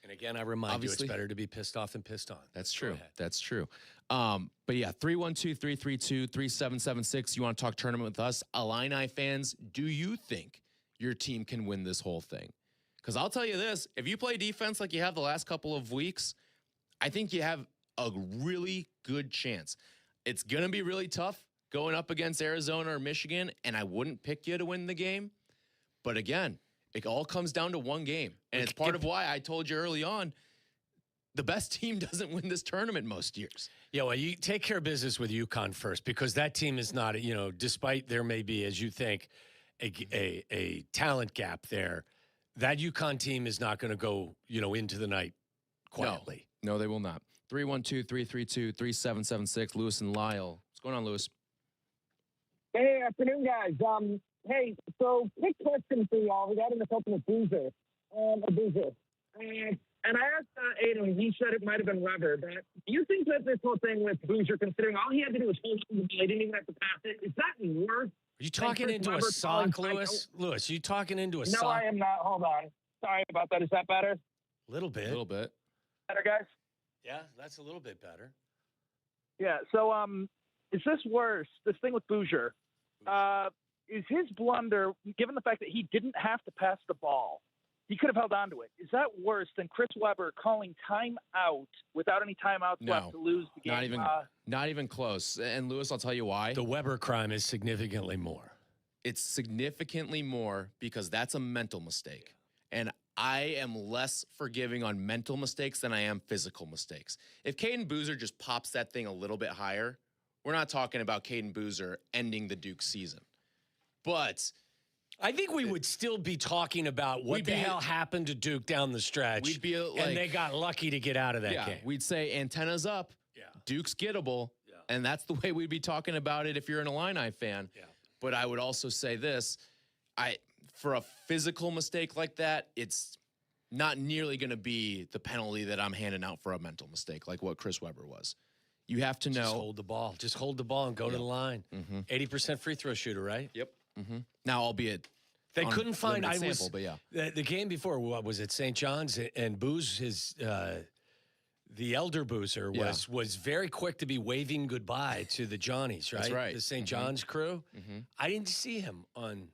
and again, I remind you, it's better to be pissed off than pissed on. That's true. That's true. But yeah, 312-332-3776. You want to talk tournament with us? Illini fans, do you think your team can win this whole thing? Because I'll tell you this, if you play defense like you have the last couple of weeks, I think you have a really good chance. It's going to be really tough going up against Arizona or Michigan, and I wouldn't pick you to win the game. But again, it all comes down to one game. And it's part of why I told you early on, the best team doesn't win this tournament most years. Yeah, well, you take care of business with UConn first, because that team is not, despite there may be, as you think, a talent gap there, that UConn team is not going to go, into the night quietly. No, they will not. 312-332-3776. Lewis and Lyle. What's going on, Lewis? Hey, afternoon, guys. Hey, so quick question for y'all. We got in the open with Boozer. And I asked Aiden, and he said it might have been Weber, but do you think that this whole thing with Boozer, considering all he had to do was hold on to the ball, he didn't even have to pass it, is that worse? Are you talking into a sock, Lewis? Lewis, are you talking into a sock? No, I am not. Hold on. Sorry about that. Is that better? A little bit. Better, guys? Yeah, that's a little bit better. Yeah, so is this worse, this thing with Boozer? Is his blunder, given the fact that he didn't have to pass the ball, he could have held on to it, is that worse than Chris Webber calling time out without any timeouts left to lose the game? Not even close. And Lewis, I'll tell you why. The Webber crime is significantly more. It's significantly more because that's a mental mistake. And I am less forgiving on mental mistakes than I am physical mistakes. If Caden Boozer just pops that thing a little bit higher, we're not talking about Caden Boozer ending the Duke season. But I think we would still be talking about what the hell happened to Duke down the stretch. We'd be and they got lucky to get out of that game. We'd say antennas up, Duke's gettable, and that's the way we'd be talking about it if you're an Illini fan. Yeah. But I would also say this, for a physical mistake like that, it's not nearly going to be the penalty that I'm handing out for a mental mistake, like what Chris Webber was. You have to know. Just hold the ball. Just hold the ball and go to the line. 80% free throw shooter, right? Yep. Now, albeit they couldn't find. But yeah, the game before, what was it? St. John's, and Booze, the elder Boozer was very quick to be waving goodbye to the Johnnies, right? That's right. The St. John's crew. I didn't see him on.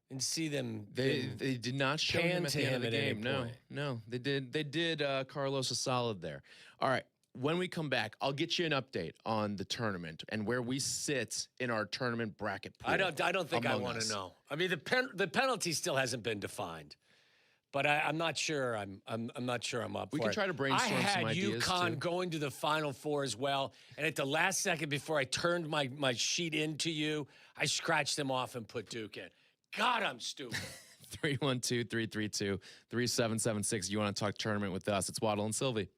Didn't see them. They did not show him at the end of the game. No, they did. They did Carlos a solid there. All right. When we come back, I'll get you an update on the tournament and where we sit in our tournament bracket pool. I don't think I want to know. I mean, the penalty still hasn't been defined, but I'm not sure. I'm not sure I'm up. We can try to brainstorm some ideas. I had UConn too. going to the Final Four as well, and at the last second before I turned my sheet into you, I scratched them off and put Duke in. God, I'm stupid. 312-332-3776. You want to talk tournament with us? It's Waddle and Silvy.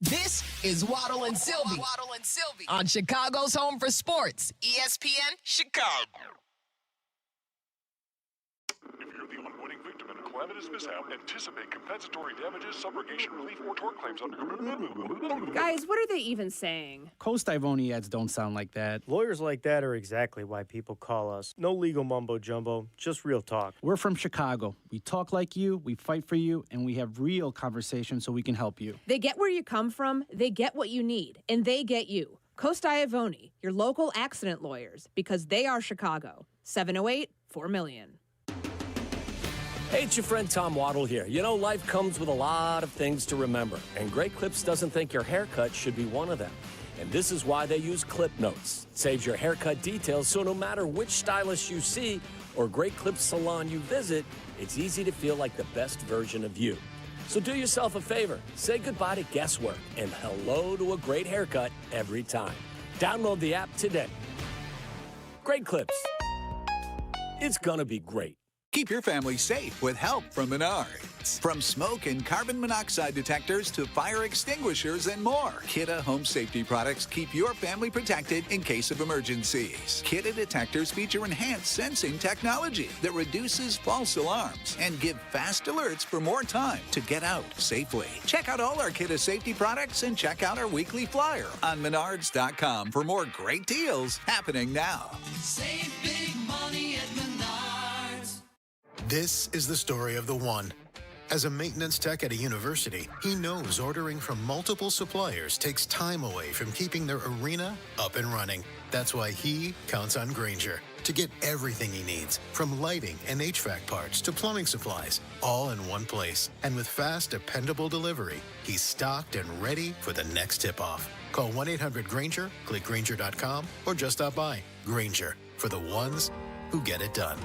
This is Waddle and Silvy. Waddle and Silvy on Chicago's Home for Sports, ESPN Chicago. If you're the unwitting victim in a calamitous mishap, anticipate compensatory damages, subrogation relief, or tort claims under. Guys, what are they even saying? Coast Ivoni ads don't sound like that. Lawyers like that are exactly why people call us. No legal mumbo jumbo, just real talk. We're from Chicago. We talk like you, we fight for you, and we have real conversations so we can help you. They get where you come from, they get what you need, and they get you. Coast Ivoni, your local accident lawyers, because they are Chicago. 708-4million. Hey, it's your friend Tom Waddle here. You know, life comes with a lot of things to remember, and Great Clips doesn't think your haircut should be one of them. And this is why they use Clip Notes. It saves your haircut details, so no matter which stylist you see or Great Clips salon you visit, it's easy to feel like the best version of you. So do yourself a favor. Say goodbye to guesswork and hello to a great haircut every time. Download the app today. Great Clips. It's gonna be great. Keep your family safe with help from Menards. From smoke and carbon monoxide detectors to fire extinguishers and more, Kidde home safety products keep your family protected in case of emergencies. Kidde detectors feature enhanced sensing technology that reduces false alarms and give fast alerts for more time to get out safely. Check out all our Kidde safety products and check out our weekly flyer on Menards.com for more great deals happening now. Save big money at Menards. This is the story of the one. As a maintenance tech at a university, he knows ordering from multiple suppliers takes time away from keeping their arena up and running. That's why he counts on Grainger to get everything he needs, from lighting and HVAC parts to plumbing supplies, all in one place. And with fast, dependable delivery, he's stocked and ready for the next tip-off. Call 1-800-GRAINGER, click Grainger.com, or just stop by. Grainger, for the ones who get it done.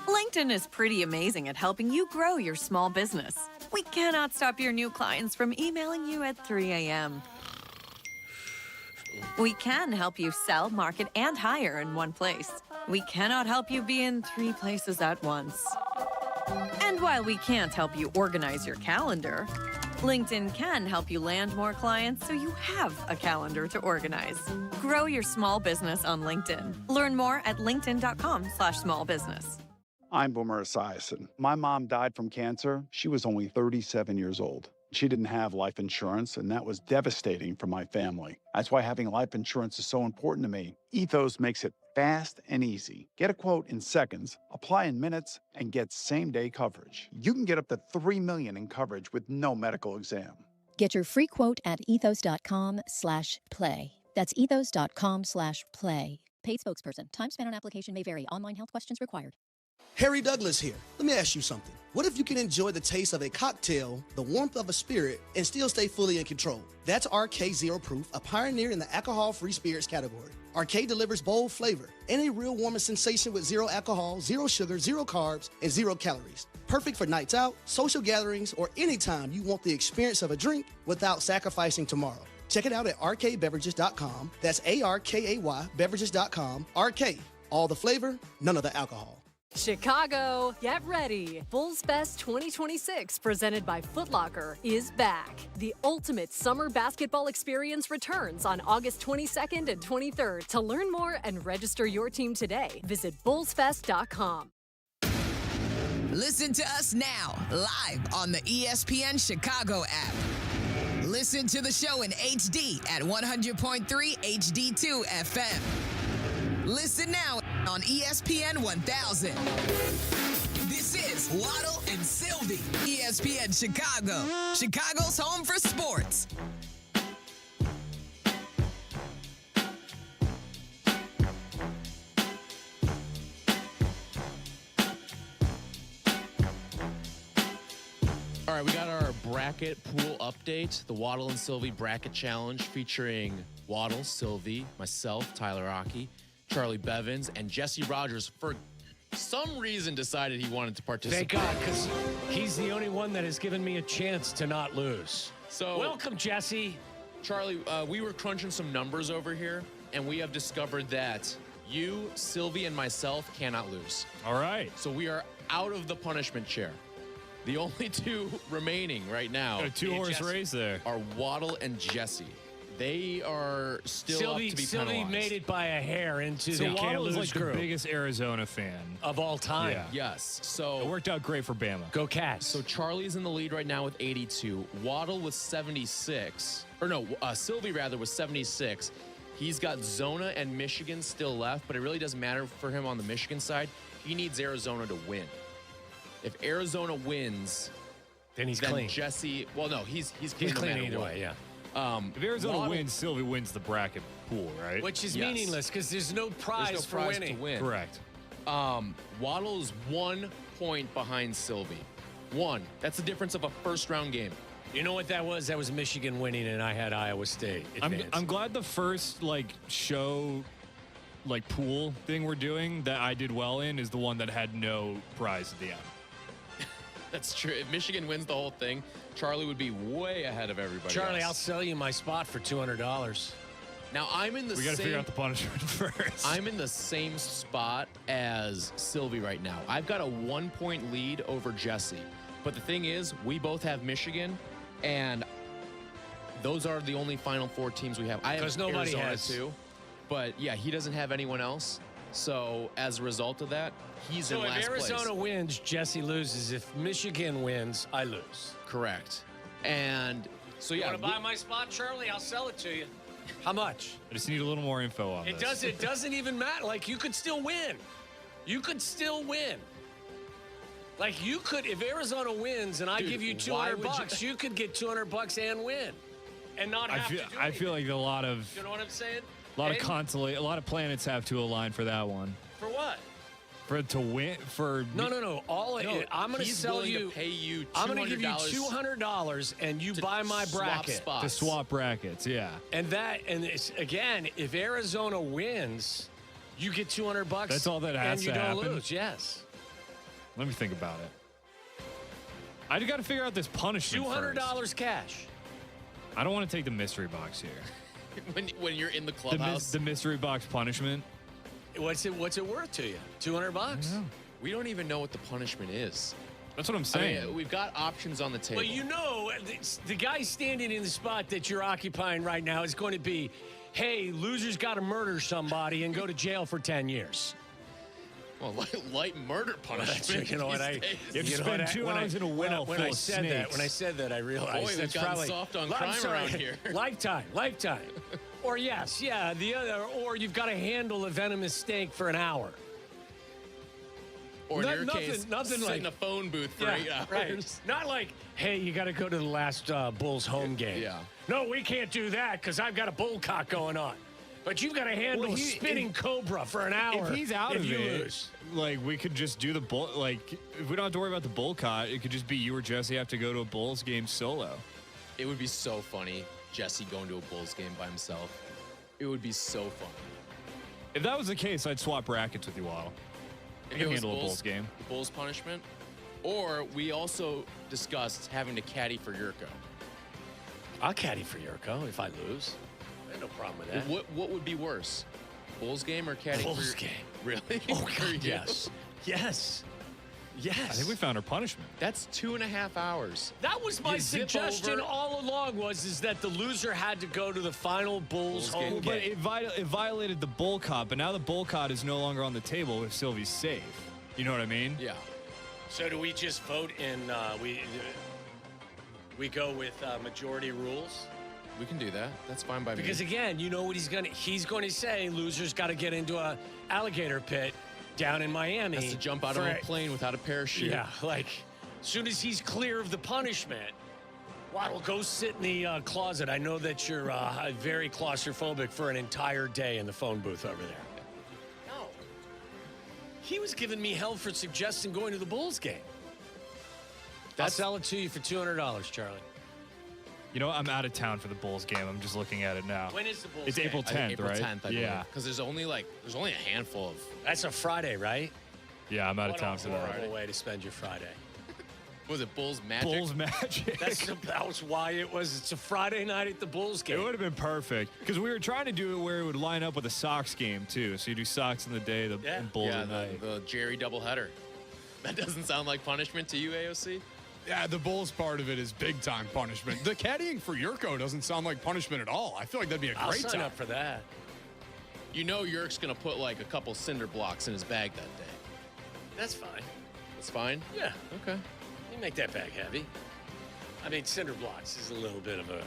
LinkedIn is pretty amazing at helping you grow your small business. We cannot stop your new clients from emailing you at 3 a.m. We can help you sell, market, and hire in one place. We cannot help you be in 3 places at once. And while we can't help you organize your calendar, LinkedIn can help you land more clients so you have a calendar to organize. Grow your small business on LinkedIn. Learn more at linkedin.com/smallbusiness. I'm Boomer Esiason. My mom died from cancer. She was only 37 years old. She didn't have life insurance, and that was devastating for my family. That's why having life insurance is so important to me. Ethos makes it fast and easy. Get a quote in seconds, apply in minutes, and get same-day coverage. You can get up to $3 million in coverage with no medical exam. Get your free quote at ethos.com/play. That's ethos.com/play. Paid spokesperson. Time spent on application may vary. Online health questions required. Harry Douglas here. Let me ask you something. What if you can enjoy the taste of a cocktail, the warmth of a spirit, and still stay fully in control? That's RK Zero Proof, a pioneer in the alcohol-free spirits category. RK delivers bold flavor and a real warming sensation with 0 alcohol, 0 sugar, 0 carbs, and 0 calories. Perfect for nights out, social gatherings, or anytime you want the experience of a drink without sacrificing tomorrow. Check it out at rkbeverages.com. That's ARKAY beverages.com. RK, all the flavor, none of the alcohol. Chicago, get ready. Bulls Fest 2026, presented by Foot Locker, is back. The ultimate summer basketball experience returns on August 22nd and 23rd. To learn more and register your team today, visit bullsfest.com. Listen to us now, live on the ESPN Chicago app. Listen to the show in HD at 100.3 HD2 FM. Listen now on ESPN 1000. This is Waddle and Silvy, ESPN Chicago, Chicago's home for sports. All right, we got our bracket pool update, the Waddle and Silvy bracket challenge featuring Waddle, Silvy, myself, Tyler Rocky, Charlie Bevins, and Jesse Rogers for some reason decided he wanted to participate. Thank God, because he's the only one that has given me a chance to not lose. So welcome, Jesse. Charlie, we were crunching some numbers over here, and we have discovered that you, Silvy, and myself cannot lose. All right. So we are out of the punishment chair. The only two remaining right now, a two-horse race there, are Waddle and Jesse. They are still up to be Silvy penalized. made it by a hair into the can't Waddle is lose like group. the biggest Arizona fan of all time. Yeah. Yes. So it worked out great for Bama. Go Cats. So Charlie's in the lead right now with 82. Waddle with 76. Or no, Silvy rather with 76. He's got Zona and Michigan still left, but it really doesn't matter for him on the Michigan side. He needs Arizona to win. If Arizona wins, then he's clean. Jesse, well, no, he's clean, no clean matter either what. way, yeah. If Arizona wins, Silvy wins the bracket pool, right? Which is meaningless because there's no prize for winning. To win. Correct. Waddle is 1 point behind Silvy. 1. That's the difference of a first-round game. You know what that was? That was Michigan winning, and I had Iowa State. I'm glad the first show pool thing we're doing that I did well in is the one that had no prize at the end. That's true. If Michigan wins the whole thing, Charlie would be way ahead of everybody Charlie, else. I'll sell you my spot for $200. Now, I'm in the We got to figure out the punishment first. I'm in the same spot as Silvy right now. I've got a 1-point lead over Jesse. But the thing is, we both have Michigan, and those are the only Final Four teams we have. I have nobody Arizona has. too. But, yeah, he doesn't have anyone else. So, as a result of that, he's in last place. So, if Arizona wins, Jesse loses. If Michigan wins, I lose. Correct. And so, yeah. You want to buy my spot, Charlie? I'll sell it to you. How much? I just need a little more info on It this. doesn't even matter. You could still win. You could still win. Like you could, if Arizona wins and I give you $200, you could get $200 and win, and not have to do anything. I feel like a lot of You know what I'm saying? a lot of planets have to align for that one. For what? For it to win for No. I'm going to sell you. To pay you $200 I'm going to give you $200 and you buy my bracket to swap brackets. Yeah, and it's, again, if Arizona wins, you get $200. That's all that has and you to don't happen? lose. Yes. Let me think about it. I got to figure out this punishment. $200 cash. I don't want to take the mystery box here. when you're in the clubhouse, the mystery box punishment. What's it worth to you? $200? We don't even know what the punishment is. That's what I'm saying. I mean, we've got options on the table. Well, you know, the guy standing in the spot that you're occupying right now is going to be, hey, loser's got to murder somebody and go to jail for 10 years. Well, light murder punishment. You know what? You have to spend 2 hours in a well when full I of said snakes. that, when I said that, I realized Boy, we've that's gotten probably soft on I'm crime sorry, around here. Lifetime. Or the other, or you've got to handle a venomous snake for an hour. Or in your case, nothing sit like in a phone booth for 8 hours. Right. Not like, hey, you got to go to the last Bulls home game. Yeah. No, we can't do that because I've got a bullcock going on. But you've got to handle a spitting cobra for an hour. If he's out of you it, lose. like we could just do the bull. Like if we don't have to worry about the bull cot, it could just be you or Jesse have to go to a Bulls game solo. It would be so funny, Jesse going to a Bulls game by himself. It would be so funny. If that was the case, I'd swap brackets with you, Waddle. I can handle a Bulls game. The Bulls punishment. Or we also discussed having to caddy for Jurko. I'll caddy for Jurko if I lose. I have no problem with that. What would be worse? Bulls game or caddy Bulls for game. Really? Oh, God, yes. Yes. Yes. I think we found our punishment. That's 2.5 hours. That was my You zip suggestion over- all along is that the loser had to go to the final Bulls home But game. it violated the bull cot, but now the bull cot is no longer on the table if Sylvie's safe. You know what I mean? Yeah. So do we just vote in, we go with majority rules? We can do that. That's fine by me. Because again, you know what he's going to say, losers got to get into a alligator pit down in Miami. Has to jump out of a plane without a parachute. Yeah, like as soon as he's clear of the punishment, Waddle, go sit in the closet. I know that you're very claustrophobic for an entire day in the phone booth over there. No. He was giving me hell for suggesting going to the Bulls game. I'll sell it to you for $200, Charlie. You know what? I'm out of town for the Bulls game. I'm just looking at it now. When is the Bulls It's game? April 10th, April right? 10th, I believe. Because there's only a handful of. That's a Friday, right? Yeah, I'm out of town for that. Horrible way to spend your Friday. Was it Bulls Magic? Bulls Magic. That was why it was. It's a Friday night at the Bulls game. It would have been perfect because we were trying to do it where it would line up with a Sox game too. So you do Sox in the day, and Bulls at night. The Jerry doubleheader. That doesn't sound like punishment to you, AOC? Yeah, the Bulls part of it is big time punishment. The caddying for Jurko doesn't sound like punishment at all. I feel like that'd be a I'll great sign time. up for that. You know Jurk's going to put like a couple cinder blocks in his bag that day. That's fine. That's fine? Yeah. Okay. You make that bag heavy. I mean, cinder blocks is a little bit of a.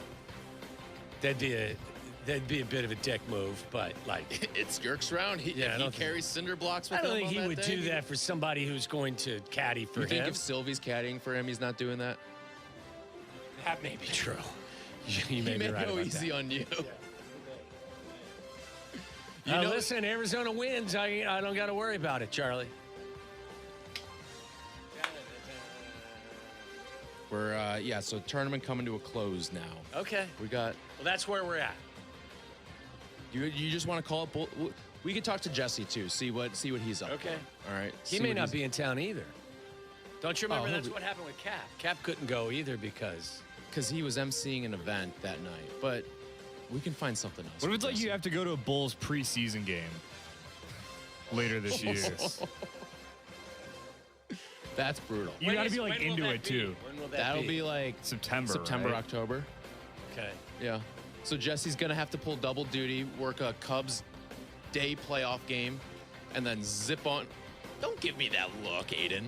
That'd be a bit of a dick move, but like it's Jurk's round. He carries cinder blocks with I him. don't think he on would that do day. that for somebody who's going to caddy for You think him. if Sylvie's caddying for him, he's not doing that? That may be true. You He may be may right go about easy that. on you. Listen, Arizona wins. I don't got to worry about it, Charlie. We're so tournament coming to a close now. Okay. We got. Well, that's where we're at. You just want to call it? We could talk to Jesse too. See what he's up. Okay. All right. He may not be in town either. Don't you remember he'll that's be- what happened with Kap? Kap couldn't go either because he was emceeing an event that night. But we can find something else. What if it's like you have to go to a Bulls preseason game later this year? That's brutal. You got to be like into it too. When will that That'll be like September, September, right? October. Okay. Yeah. So Jesse's gonna have to pull double duty, work a Cubs day playoff game, and then zip on. Don't give me that look, Aiden.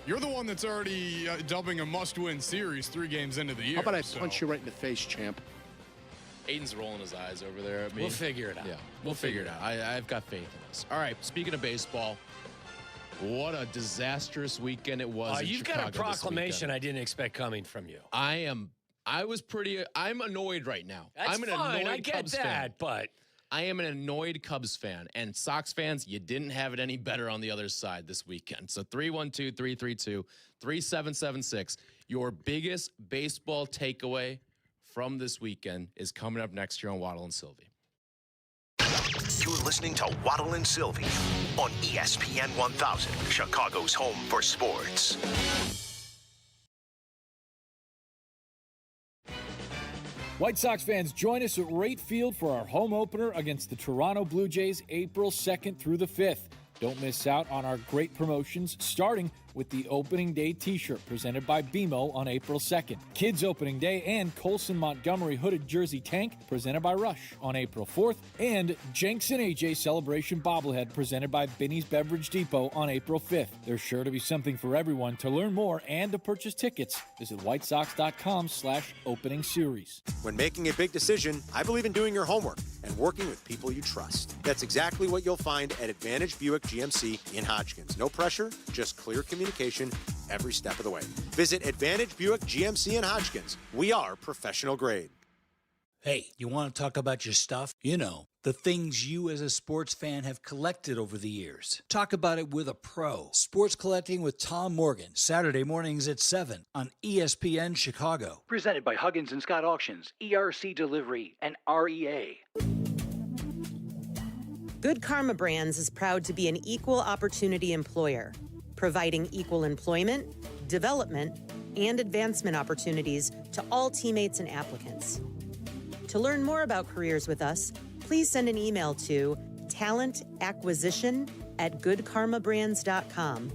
You're the one that's already dubbing a must-win series 3 games into the year. How about I punch you right in the face, champ? Aiden's rolling his eyes over there at me. We'll figure it out. Yeah, we'll figure it out. I've got faith in this. All right, speaking of baseball, What a disastrous weekend it was. You've got a proclamation I didn't expect coming from you. I'm annoyed right now. That's I'm an fine. annoyed I get Cubs that, fan. but I am an annoyed Cubs fan. And Sox fans, you didn't have it any better on the other side this weekend. So 312-332-3776. Your biggest baseball takeaway from this weekend is coming up next year on Waddle and Silvy. You're listening to Waddle and Silvy on ESPN 1000, Chicago's home for sports. White Sox fans, join us at Rate Field for our home opener against the Toronto Blue Jays April 2nd through the 5th. Don't miss out on our great promotions, starting with the Opening Day t-shirt presented by BMO on April 2nd. Kids Opening Day and Colson Montgomery hooded jersey tank presented by Rush on April 4th. And Jenks and AJ Celebration bobblehead presented by Binny's Beverage Depot on April 5th. There's sure to be something for everyone. To learn more and to purchase tickets, visit whitesox.com/opening series. When making a big decision, I believe in doing your homework and working with people you trust. That's exactly what you'll find at Advantage Buick GMC in Hodgkins. No pressure, just clear communication every step of the way. Visit Advantage Buick GMC in Hodgkins. We are professional grade. Hey, you want to talk about your stuff? You know, the things you as a sports fan have collected over the years. Talk about it with a pro. Sports Collecting with Tom Morgan, Saturday mornings at 7 on ESPN Chicago. Presented by Huggins & Scott Auctions, ERC Delivery, and REA. Good Karma Brands is proud to be an equal opportunity employer, providing equal employment, development, and advancement opportunities to all teammates and applicants. To learn more about careers with us, please send an email to talentacquisition@goodkarmabrands.com.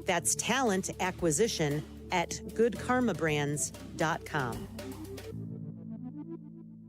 That's talentacquisition@goodkarmabrands.com.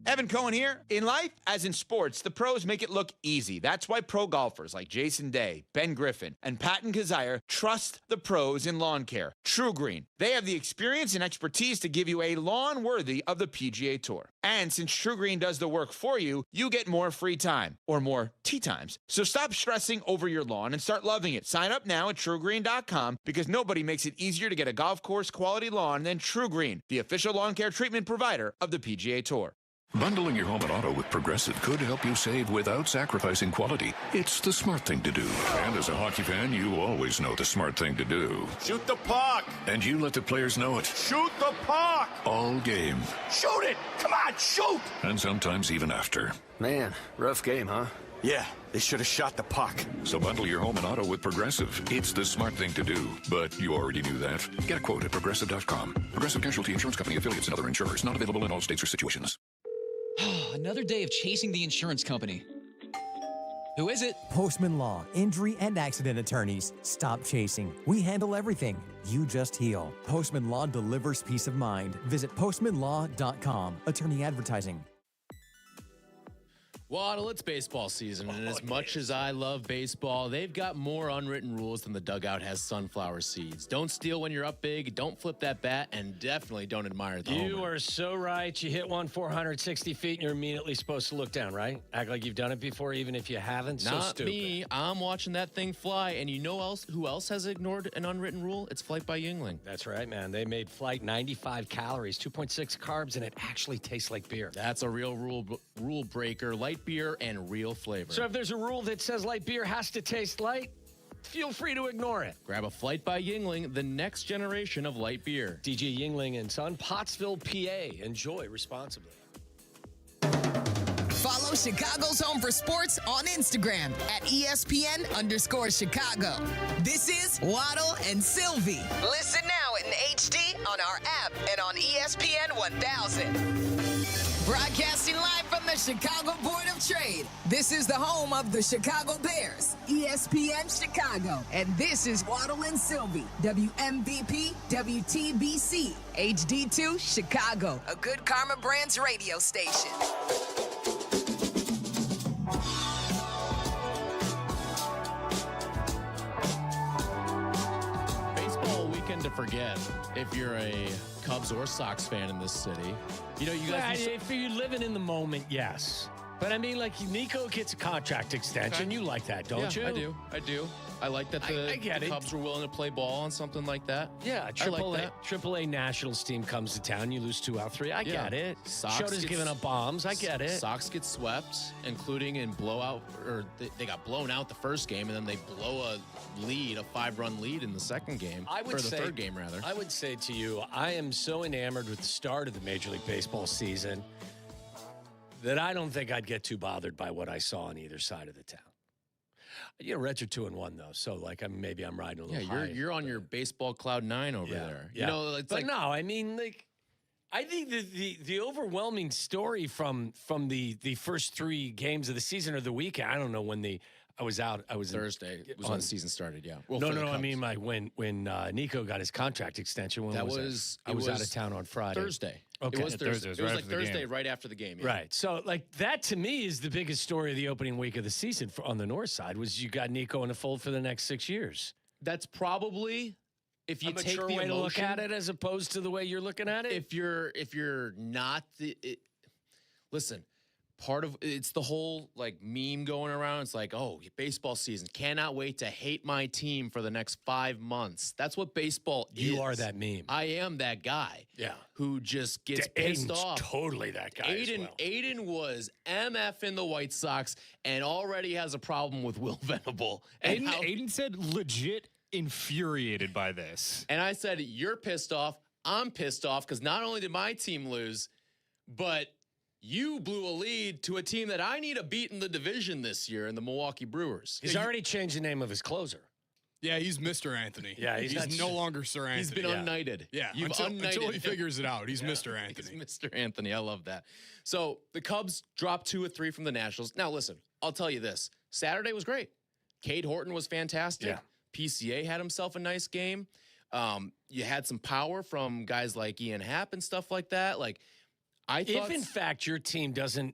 Evan Cohen here. In life, as in sports, the pros make it look easy. That's why pro golfers like Jason Day, Ben Griffin, and Patton Kazire trust the pros in lawn care. True Green. They have the experience and expertise to give you a lawn worthy of the PGA Tour. And since True Green does the work for you, you get more free time, or more tee times. So stop stressing over your lawn and start loving it. Sign up now at TrueGreen.com because nobody makes it easier to get a golf course quality lawn than True Green, the official lawn care treatment provider of the PGA Tour. Bundling your home and auto with Progressive could help you save without sacrificing quality. It's the smart thing to do. And as a hockey fan, you always know the smart thing to do. Shoot the puck! And you let the players know it. Shoot the puck! All game. Shoot it! Come on, shoot! And sometimes even after. Man, rough game, huh? Yeah, they should have shot the puck. So bundle your home and auto with Progressive. It's the smart thing to do. But you already knew that. Get a quote at Progressive.com. Progressive Casualty Insurance Company, affiliates, and other insurers. Not available in all states or situations. Another day of chasing the insurance company. Who is it? Postman Law, injury and accident attorneys. Stop chasing. We handle everything. You just heal. Postman Law delivers peace of mind. Visit postmanlaw.com. Attorney advertising. Waddle, it's baseball season, and as much as I love baseball, they've got more unwritten rules than the dugout has sunflower seeds. Don't steal when you're up big, don't flip that bat, and definitely don't admire the You homer. are so right. You hit one 460 feet, and you're immediately supposed to look down, right? Act like you've done it before, even if you haven't. So Not stupid. me. I'm watching that thing fly, and you know who else has ignored an unwritten rule? It's Flight by Yuengling. That's right, man. They made Flight 95 calories, 2.6 carbs, and it actually tastes like beer. That's a real rule breaker. Light beer and real flavor. So if there's a rule that says light beer has to taste light, feel free to ignore it. Grab a Flight by Yuengling, the next generation of light beer. DJ Yuengling and Son, Pottsville, PA. Enjoy responsibly. Follow Chicago's Home for Sports on Instagram at ESPN_Chicago. This is Waddle and Silvy. Listen now in HD on our app and on ESPN 1000. Broadcasting live from the Chicago Board of Trade. This is the home of the Chicago Bears, ESPN Chicago. And this is Waddle and Silvy, WMVP, WTBC, HD2 Chicago, a Good Karma Brands radio station. Baseball weekend to forget if you're a Cubs or Sox fan in this city. You know, you guys. If you're living in the moment, yes. But I mean, like, Nico gets a contract extension. Okay. You like that, don't you? I do. I like that the Cubs were willing to play ball on something like that. Yeah, AAA Nationals team comes to town. You lose 2 out of 3. I get it. Shota's giving up bombs. I get it. Sox get swept, including in blowout, or they got blown out the first game, and then they blow a 5-run lead in the second game, third game, rather. I would say to you, I am so enamored with the start of the Major League Baseball season that I don't think I'd get too bothered by what I saw on either side of the town. Reds are 2-1 though, so like maybe I'm riding a little high. You're on your baseball cloud 9 over there. Yeah. I mean, like, I think the overwhelming story from the first 3 games of the season or the weekend. I don't know when I was out. I was Thursday. It was when the season started. Yeah. Well, no. I mean, like when Nico got his contract extension. I was out of town on Friday. Thursday. Okay. It was Thursday. It was like Thursday, right after the game. Yeah. Right. So, like, that to me is the biggest story of the opening week of the season on the north side was you got Nico in the fold for the next 6 years. That's probably, if you take the way emotion, to look at it as opposed to the way you're looking at it. If you're not listen. Part of it's the whole like meme going around. It's like, oh, baseball season. Cannot wait to hate my team for the next 5 months. That's what baseball is. You are that meme. I am that guy. Yeah. Who just gets pissed Aiden's off. Totally that guy. Aiden was MF in the White Sox and already has a problem with Will Venable. Aiden said legit infuriated by this. And I said, you're pissed off. I'm pissed off because not only did my team lose, but you blew a lead to a team that I need to beat in the division this year in the Milwaukee Brewers. He's already changed the name of his closer. Yeah, he's Mr. Anthony. Yeah, he's no longer Sir Anthony. He's been unknighted. Yeah, until he figures it out. He's Mr. Anthony. He's Mr. Anthony. I love that. So the Cubs dropped 2 of 3 from the Nationals. Now, listen, I'll tell you this. Saturday was great. Cade Horton was fantastic. Yeah. PCA had himself a nice game. You had some power from guys like Ian Happ and stuff like that. Like, if in fact your team doesn't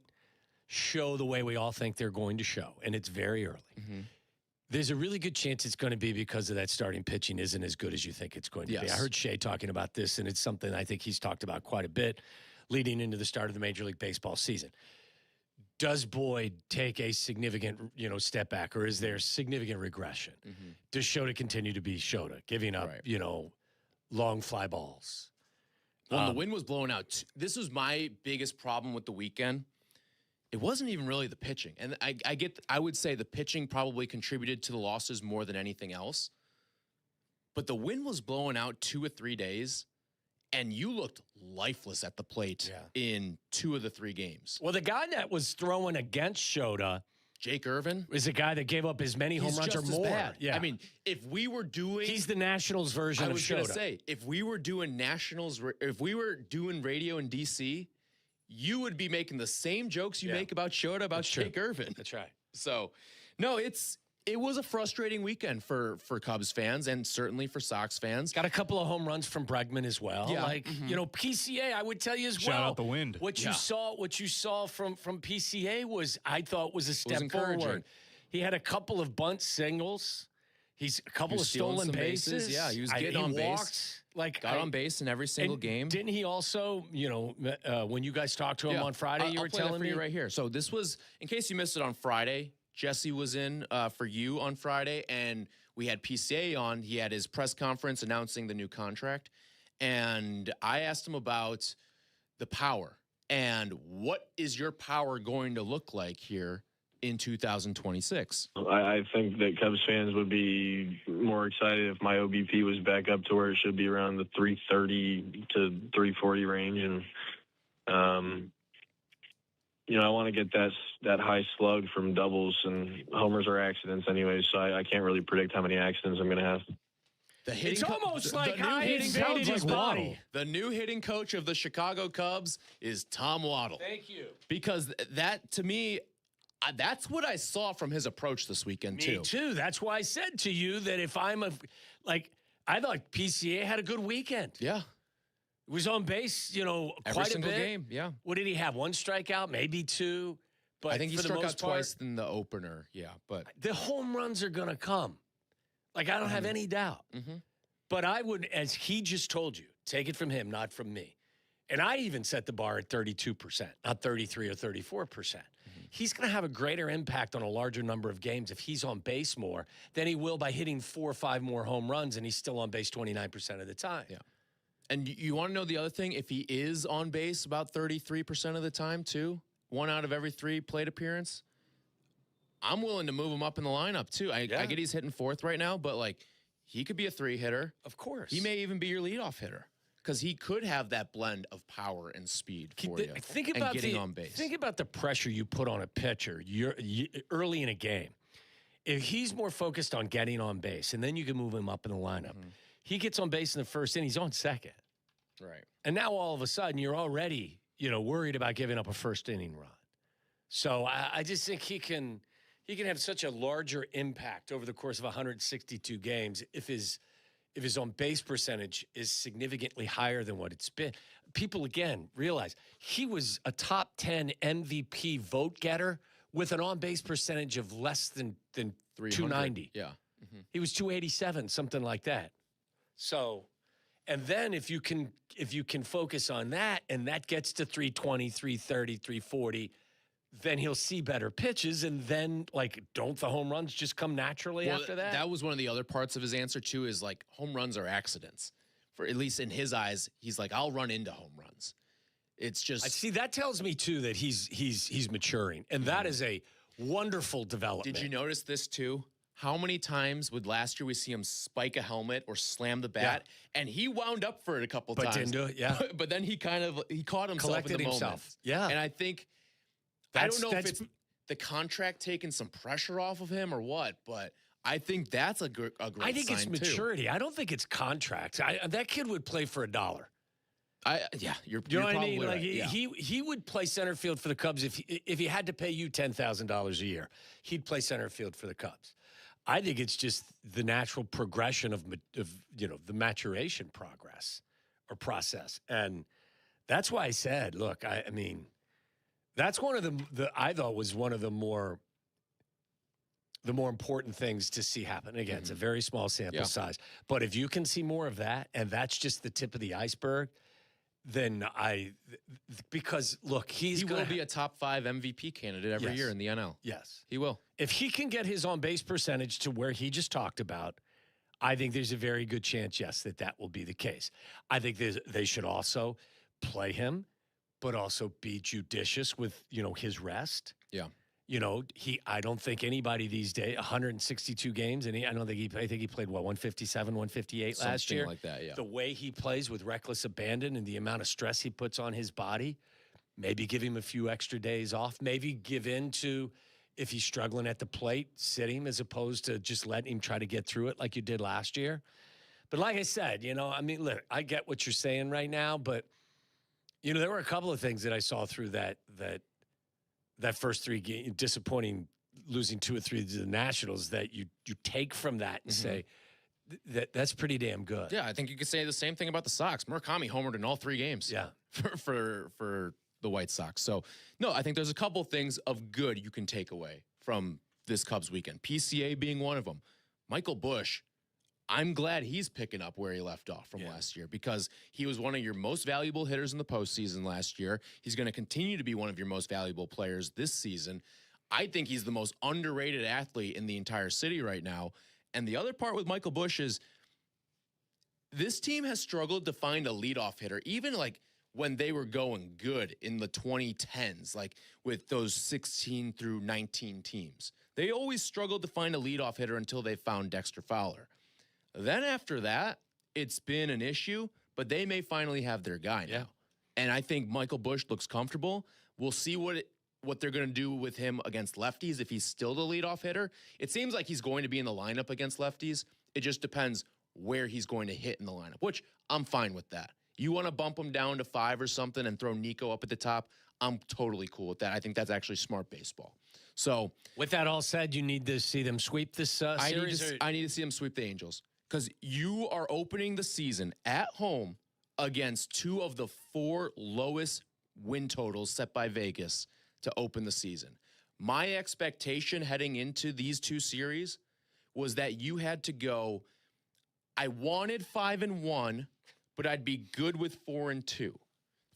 show the way we all think they're going to show, and it's very early, there's a really good chance it's going to be because of that starting pitching isn't as good as you think it's going to be. I heard Shea talking about this, and it's something I think he's talked about quite a bit leading into the start of the Major League Baseball season. Does Boyd take a significant, step back, or is there significant regression? Does Shota continue to be Shota, giving up, long fly balls? When the wind was blowing out, this was my biggest problem with the weekend. It wasn't even really the pitching. And I would say the pitching probably contributed to the losses more than anything else. But the wind was blowing out 2 or 3 days, and you looked lifeless at the plate in 2 of the 3 games. Well, the guy that was throwing against Shota, Jake Irvin, is a guy that gave up as many home runs or more. Bad. Yeah. I mean, if we were doing... He's the Nationals version of Shota. I was going to say, if we were doing radio in D.C., you would be making the same jokes you make about Shota, about Jake Irvin. That's right. So, no, it was a frustrating weekend for Cubs fans and certainly for Sox fans. Got a couple of home runs from Bregman as well. Yeah. PCA, I would tell you as Shout out the wind. What you saw from PCA was a step forward. He had a couple of bunt singles. He's a couple of stolen bases. Yeah, he was getting on base. Got on base in every single game. Didn't he also, when you guys talked to him on Friday, you were telling me right here. So this was, in case you missed it on Friday, Jesse was in for you on Friday, and we had PCA on. He had his press conference announcing the new contract, and I asked him about the power and what is your power going to look like here in 2026. I think that Cubs fans would be more excited if my OBP was back up to where it should be, around the 330 to 340 range, and I want to get that high slug from doubles, and homers are accidents anyway, so I can't really predict how many accidents I'm going to have. It's almost like I invaded his body. The new hitting coach of the Chicago Cubs is Tom Waddle. Thank you. Because that, to me, that's what I saw from his approach this weekend, too. Me too. That's why I said to you that if I thought PCA had a good weekend. Yeah. Was on base, every quite single a bit. Game. Yeah. What did he have? 1 strikeout, maybe 2. But I think he for the struck most out twice in the opener. Yeah, but the home runs are going to come. I don't have any doubt. But I would, as he just told you, take it from him, not from me. And I even set the bar at 32%, not 33 or 34%. He's going to have a greater impact on a larger number of games if he's on base more than he will by hitting 4 or 5 more home runs, and he's still on base 29% of the time. Yeah. And you want to know the other thing? If he is on base about 33% of the time, too, 1 out of every 3 plate appearance, I'm willing to move him up in the lineup, too. I get he's hitting 4th right now, but, like, he could be a 3 hitter. Of course. He may even be your leadoff hitter. Because he could have that blend of power and speed for you. Think about getting on base. Think about the pressure you put on a pitcher early in a game. If he's more focused on getting on base, and then you can move him up in the lineup. He gets on base in the first inning, he's on second. Right. And now all of a sudden you're already, worried about giving up a first inning run. So I just think he can have such a larger impact over the course of 162 games if his on-base percentage is significantly higher than what it's been. People, again, realize he was a top 10 MVP vote getter with an on-base percentage of less than 290. Yeah. He was 287, something like that. So, and then if you can focus on that, and that gets to 320, 330, 340, then he'll see better pitches, and then, don't the home runs just come naturally after that? That was one of the other parts of his answer, too, is, home runs are accidents. For at least in his eyes, he's like, I'll run into home runs. It's just... See, that tells me, too, that he's maturing, and that is a wonderful development. Did you notice this, too? How many times would last year we see him spike a helmet or slam the bat, and he wound up for it a couple times. But didn't do it, yeah. But then he caught himself Collected in the himself. moment. Yeah. And I think... I don't know if it's the contract taking some pressure off of him or what, but I think that's a great sign, I think it's maturity. Too. I don't think it's contracts. That kid would play for $1. You're know what I mean? right. He would play center field for the Cubs if he had to pay you $10,000 a year. He'd play center field for the Cubs. I think it's just the natural progression of the maturation process, and that's why I said, look, I mean. That's one of the I thought was one of the more important things to see happen. Again, it's a very small sample size. But if you can see more of that, and that's just the tip of the iceberg, then because look, he will be a top 5 MVP candidate every year in the NL. Yes. He will. If he can get his on-base percentage to where he just talked about, I think there's a very good chance, that will be the case. I think they should also play him, but also be judicious with, his rest. Yeah. I don't think anybody these days, 162 games, and I think he played, 157, 158 last year. Something like that, yeah. The way he plays with reckless abandon and the amount of stress he puts on his body, maybe give him a few extra days off, maybe give in to, if he's struggling at the plate, sit him as opposed to just letting him try to get through it like you did last year. But like I said, look, I get what you're saying right now, but there were a couple of things that I saw through that first 3 games, disappointing, losing 2 or 3 to the Nationals, that you take from that and say that's pretty damn good. Yeah, I think you could say the same thing about the Sox. Murakami homered in all 3 games. Yeah, for the White Sox. So no, I think there's a couple things of good you can take away from this Cubs weekend. PCA being one of them. Michael Busch. I'm glad he's picking up where he left off from last year, because he was one of your most valuable hitters in the postseason last year. He's going to continue to be one of your most valuable players this season. I think he's the most underrated athlete in the entire city right now. And the other part with Michael Busch is this team has struggled to find a leadoff hitter, even when they were going good in the 2010s, with those 16 through 19 teams. They always struggled to find a leadoff hitter until they found Dexter Fowler. Then after that, it's been an issue, but they may finally have their guy now. And I think Michael Busch looks comfortable. We'll see what they're going to do with him against lefties if he's still the leadoff hitter. It seems like he's going to be in the lineup against lefties. It just depends where he's going to hit in the lineup, which I'm fine with that. You want to bump him down to 5 or something and throw Nico up at the top, I'm totally cool with that. I think that's actually smart baseball. So with that all said, you need to see them sweep this series? I need to see them sweep the Angels. Because you are opening the season at home against 2 of the 4 lowest win totals set by Vegas to open the season. My expectation heading into these 2 series was that you had to go, I wanted 5-1, but I'd be good with 4-2.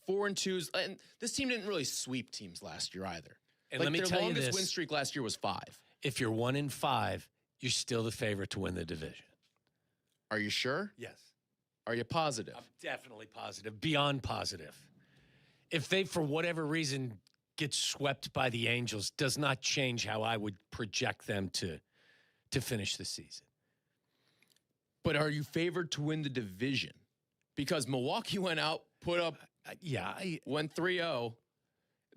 4-2s, and this team didn't really sweep teams last year either. And let me tell you their longest this. win streak last year was 5. If you're 1-5, you're still the favorite to win the division. Are you sure? Yes. Are you positive? I'm definitely positive, beyond positive. If they, for whatever reason, get swept by the Angels, does not change how I would project them to finish the season. But are you favored to win the division? Because Milwaukee went out, put up, went 3-0.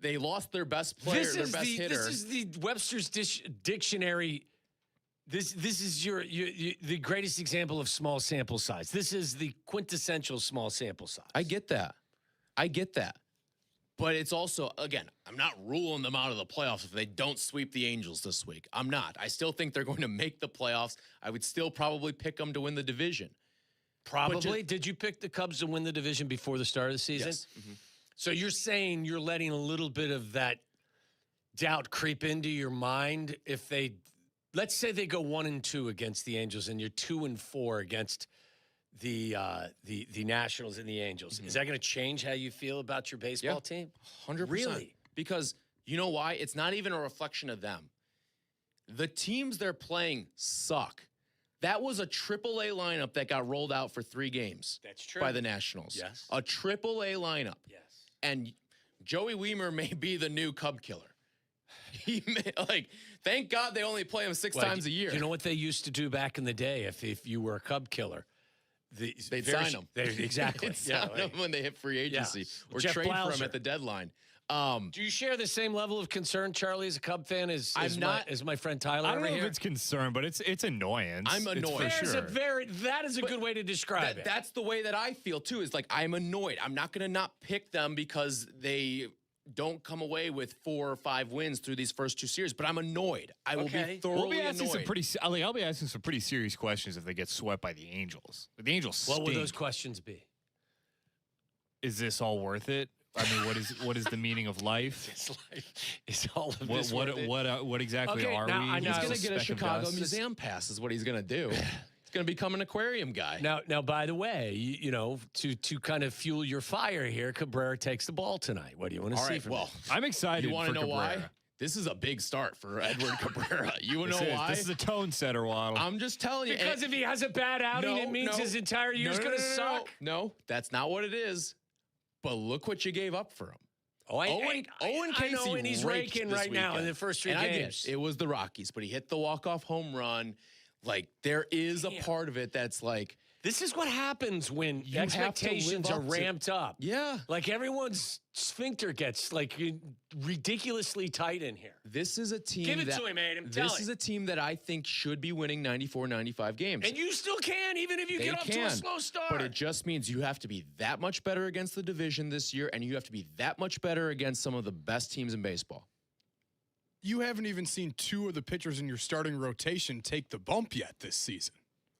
They lost their best player, their best hitter. This is the Webster's dictionary. This is your the greatest example of small sample size. This is the quintessential small sample size. I get that. But it's also, again, I'm not ruling them out of the playoffs if they don't sweep the Angels this week. I'm not. I still think they're going to make the playoffs. I would still probably pick them to win the division. Probably. Did you pick the Cubs to win the division before the start of the season? Yes. Mm-hmm. So you're saying you're letting a little bit of that doubt creep into your mind if they, let's say they go 1-2 against the Angels and you're 2-4 against the Nationals and the Angels. Mm-hmm. Is that going to change how you feel about your baseball team? 100%. Really? Because you know why? It's not even a reflection of them. The teams they're playing suck. That was a AAA lineup that got rolled out for 3 games. That's true. By the Nationals. Yes. A AAA lineup. Yes. And Joey Weimer may be the new Cub killer. He may, thank God they only play him 6 times a year. You know what they used to do back in the day if you were a Cub killer? They'd sign him. Exactly. They'd sign him when they hit free agency or Jeff trade for Blauser. him at the deadline. Do you share the same level of concern, Charlie, as a Cub fan, as my friend Tyler I don't over know here? if it's concern, but it's annoyance. I'm annoyed. It's for sure. That is a good way to describe it. That's the way that I feel, too, is I'm annoyed. I'm not going to not pick them because they don't come away with 4 or 5 wins through these first 2 series, but I'm annoyed. I will be thoroughly annoyed. I'll be asking some pretty serious questions if they get swept by the Angels. The Angels stink. What would those questions be? Is this all worth it? I mean, what is the meaning of life? Is all of this worth it? What exactly are we? He's going to get a Chicago museum pass is what he's going to do. He's going to become an aquarium guy. Now, by the way, you know, to kind of fuel your fire here, Cabrera takes the ball tonight. What do you want to see from him? I'm excited. You want to know Cabrera. why? This is a big start for Edward Cabrera. You want to know why? This is a tone setter, Waddle. I'm just telling you. Because if he has a bad outing, it means his entire year's going to suck. No, that's not what it is. But look what you gave up for him. Owen Casey know, and he's raked raking this right now in weekend. the first 3 and games. I get it was the Rockies, but he hit the walk-off home run. There is a part of it that's this is what happens when you expectations are ramped up. Yeah. Everyone's sphincter gets ridiculously tight in here. This is a team Give it to him, Aiden. This is a team that I think should be winning 94, 95 games. And you still can, even if you get off to a slow start. But it just means you have to be that much better against the division this year, and you have to be that much better against some of the best teams in baseball. You haven't even seen 2 of the pitchers in your starting rotation take the bump yet this season.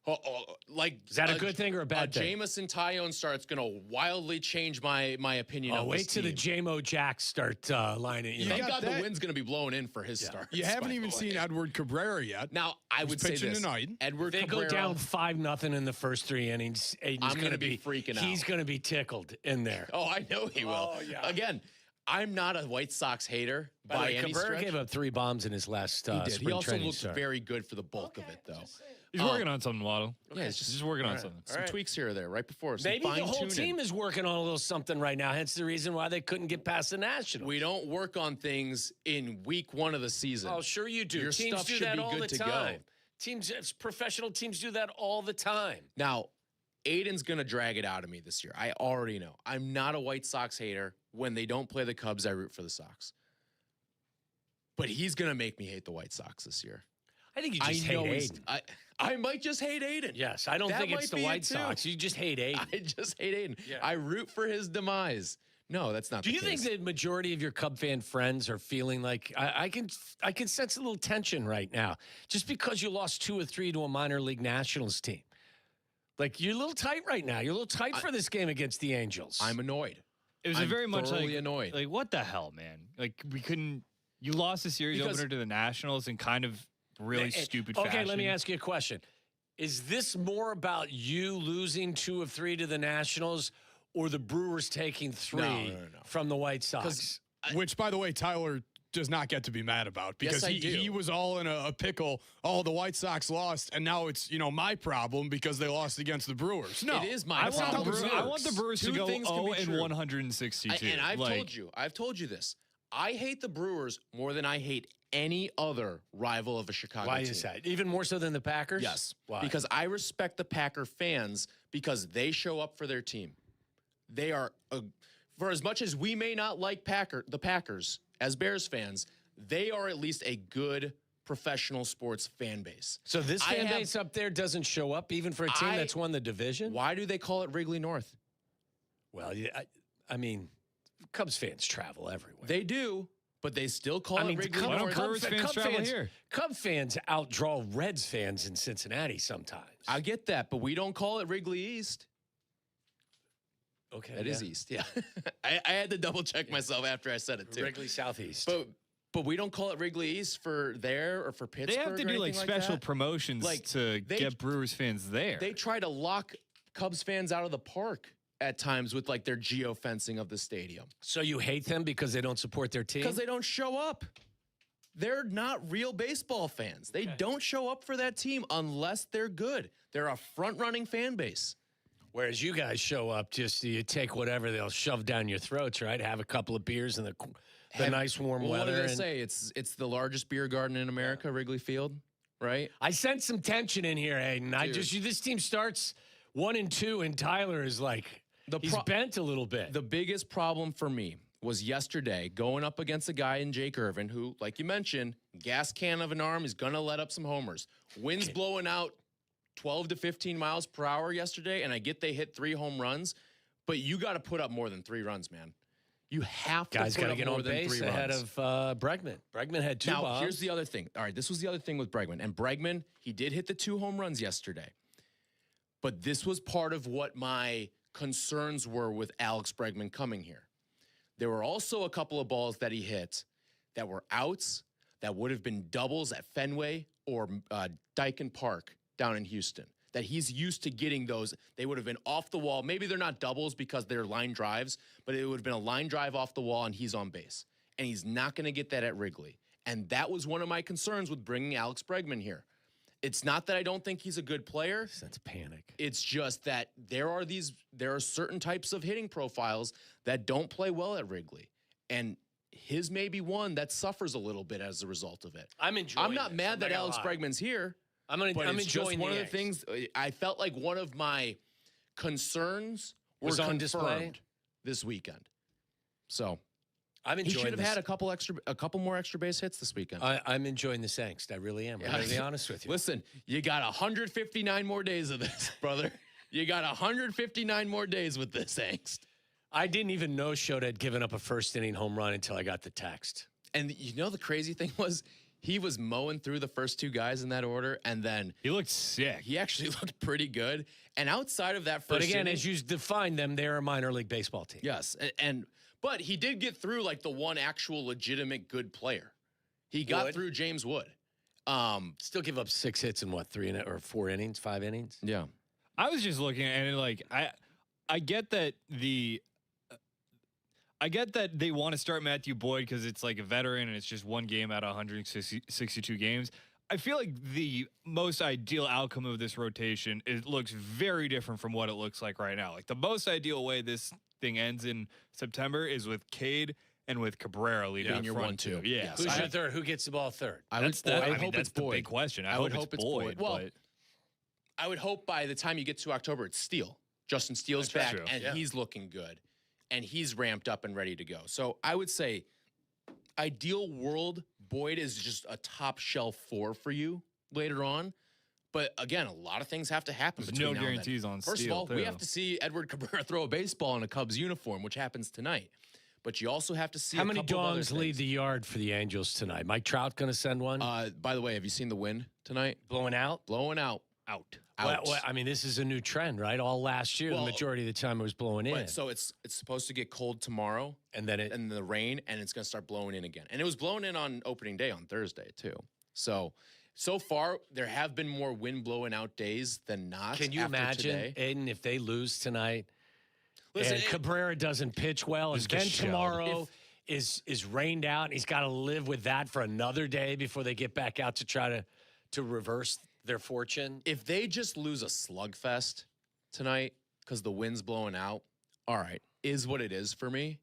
Is that a good thing or a bad thing? Jamison Tyone start's going to wildly change my opinion of wait this till team. the J-Mo Jacks start lining. Thank God the wind's going to be blowing in for his start. You haven't even seen Edward Cabrera yet. Now, I would say pitching this. tonight. Edward They Cabrera. go down 5-0 in the first 3 innings. I'm going to be freaking out. He's going to be tickled in there. Oh, I know he will. Oh, yeah. Again, I'm not a White Sox hater by any Cabrera stretch. gave up 3 bombs in his last He did. spring He also training looked start. very good for the bulk of it, though. He's working on something, Waddle. Yeah, he's just working on something. Some tweaks here or there, right before. Some Maybe the whole fine-tuning. team is working on a little something right now, hence the reason why they couldn't get past the Nationals. We don't work on things in week 1 of the season. Oh, sure you do. Your Teams stuff do should that be all good the to time. go. Professional teams do that all the time. Now, Aiden's going to drag it out of me this year. I already know. I'm not a White Sox hater. When they don't play the Cubs, I root for the Sox. But he's going to make me hate the White Sox this year. I think you just hate Aiden. I might just hate Aiden. Yes, I don't think it's the White Sox. You just hate Aiden. I just hate Aiden. Yeah. I root for his demise. No, that's not Do the you case. think the majority of your Cub fan friends are feeling like I can sense a little tension right now just because you lost 2 or 3 to a minor league Nationals team? You're a little tight right now. You're a little tight for this game against the Angels. I'm annoyed. It was I'm very much annoyed. Like, what the hell, man? We couldn't. You lost the series opener to the Nationals in kind of really stupid fashion. Okay, let me ask you a question. Is this more about you losing 2 of 3 to the Nationals, or the Brewers taking 3 from the White Sox. Which, by the way, Tyler does not get to be mad about because he was all in a pickle. Oh, the White Sox lost, and now it's my problem because they lost against the Brewers. No, it is my problem. I want the Brewers to go 0-162. And I've told you this. I hate the Brewers more than I hate any other rival of a Chicago team. Why is that? Even more so than the Packers? Yes. Why? Because I respect the Packer fans because they show up for their team. They are, for as much as we may not like the Packers as Bears fans, they are at least a good professional sports fan base. So this fan base up there doesn't show up even for a team that's won the division? Why do they call it Wrigley North? Well, I mean, Cubs fans travel everywhere. They do, but they still call it Wrigley North. Cub fans outdraw Reds fans in Cincinnati sometimes. I get that, but we don't call it Wrigley East. Okay. That is East, yeah. I had to double check myself after I said it, too. Wrigley Southeast. But we don't call it Wrigley East for there or for Pittsburgh. They have to do like special promotions to get Brewers fans there. They try to lock Cubs fans out of the park at times with like their geofencing of the stadium. So you hate them because they don't support their team? Because they don't show up. They're not real baseball fans. They don't show up for that team unless they're good. They're a front-running fan base. Whereas you guys show up, just you take whatever they'll shove down your throats, right? Have a couple of beers in the nice warm weather. What do they say? It's the largest beer garden in America, Wrigley Field, right? I sense some tension in here, Aiden. This team starts 1-2, and Tyler is like he's bent a little bit. The biggest problem for me was yesterday going up against a guy in Jake Irvin who, like you mentioned, gas can of an arm is going to let up some homers. Winds blowing out 12 to 15 miles per hour yesterday, and I get they hit 3 home runs, but you got to put up more than 3 runs, man. You have to Guys put up get more on than 3 runs. ahead of Bregman. Bregman had 2 bombs. Now, here's the other thing. All right, this was the other thing with Bregman. And Bregman, he did hit the 2 home runs yesterday. But this was part of what my concerns were with Alex Bregman coming here. There were also a couple of balls that he hit that were outs that would have been doubles at Fenway or Daikin Park down in Houston, that he's used to getting those. They would have been off the wall. Maybe they're not doubles because they're line drives, but it would have been a line drive off the wall and he's on base. And he's not going to get that at Wrigley. And that was one of my concerns with bringing Alex Bregman here. It's not that I don't think he's a good player. That's panic. It's just that there are certain types of hitting profiles that don't play well at Wrigley. And his may be one that suffers a little bit as a result of it. I'm not mad that Alex Bregman's here. I'm enjoying one of the things. I felt like one of my concerns was on display this weekend. So I'm enjoying. He should have had a couple more extra base hits this weekend. I'm enjoying this angst. I really am. I'm going to be honest with you. Listen, you got 159 more days of this, brother. You got 159 more days with this angst. I didn't even know Schode had given up a first inning home run until I got the text. And the crazy thing was, he was mowing through the first 2 guys in that order, and then he looked sick. He actually looked pretty good. And outside of that first, but again, as you define them, they're a minor league baseball team. Yes, but he did get through like the one actual legitimate good player. He got through James Wood. Still give up 6 hits in 3 or 4 innings, 5 innings. Yeah, I was just looking at it like I get that I get that they want to start Matthew Boyd because it's like a veteran and it's just 1 game out of 162 games. I feel like the most ideal outcome of this rotation, it looks very different from what it looks like right now. Like the most ideal way this thing ends in September is with Cade and with Cabrera leading your 1-2. Yeah. Who's your third? Who gets the ball third? I hope it's the Boyd. Big question. I would hope it's Boyd. Well, I would hope by the time you get to October, it's Steele. Justin Steele's back, and he's looking good. And he's ramped up and ready to go. So I would say, ideal world, Boyd is just a top shelf 4 for you later on. But again, a lot of things have to happen. There's no guarantees on Steele. First of all, we have to see Edward Cabrera throw a baseball in a Cubs uniform, which happens tonight. But you also have to see how many dongs lead the yard for the Angels tonight. Mike Trout going to send one? By the way, have you seen the wind tonight? Blowing out? Blowing out. Out. Well, I mean, this is a new trend, right? All last year, the majority of the time it was blowing in. So it's supposed to get cold tomorrow, and then the rain, and it's going to start blowing in again. And it was blowing in on opening day on Thursday too. So far there have been more wind blowing out days than not. Can you imagine, Aiden, if they lose tonight? Listen, and Cabrera doesn't pitch well, and then tomorrow is rained out, and he's got to live with that for another day before they get back out to try to reverse their fortune. If they just lose a slugfest tonight because the wind's blowing out, all right, is what it is for me.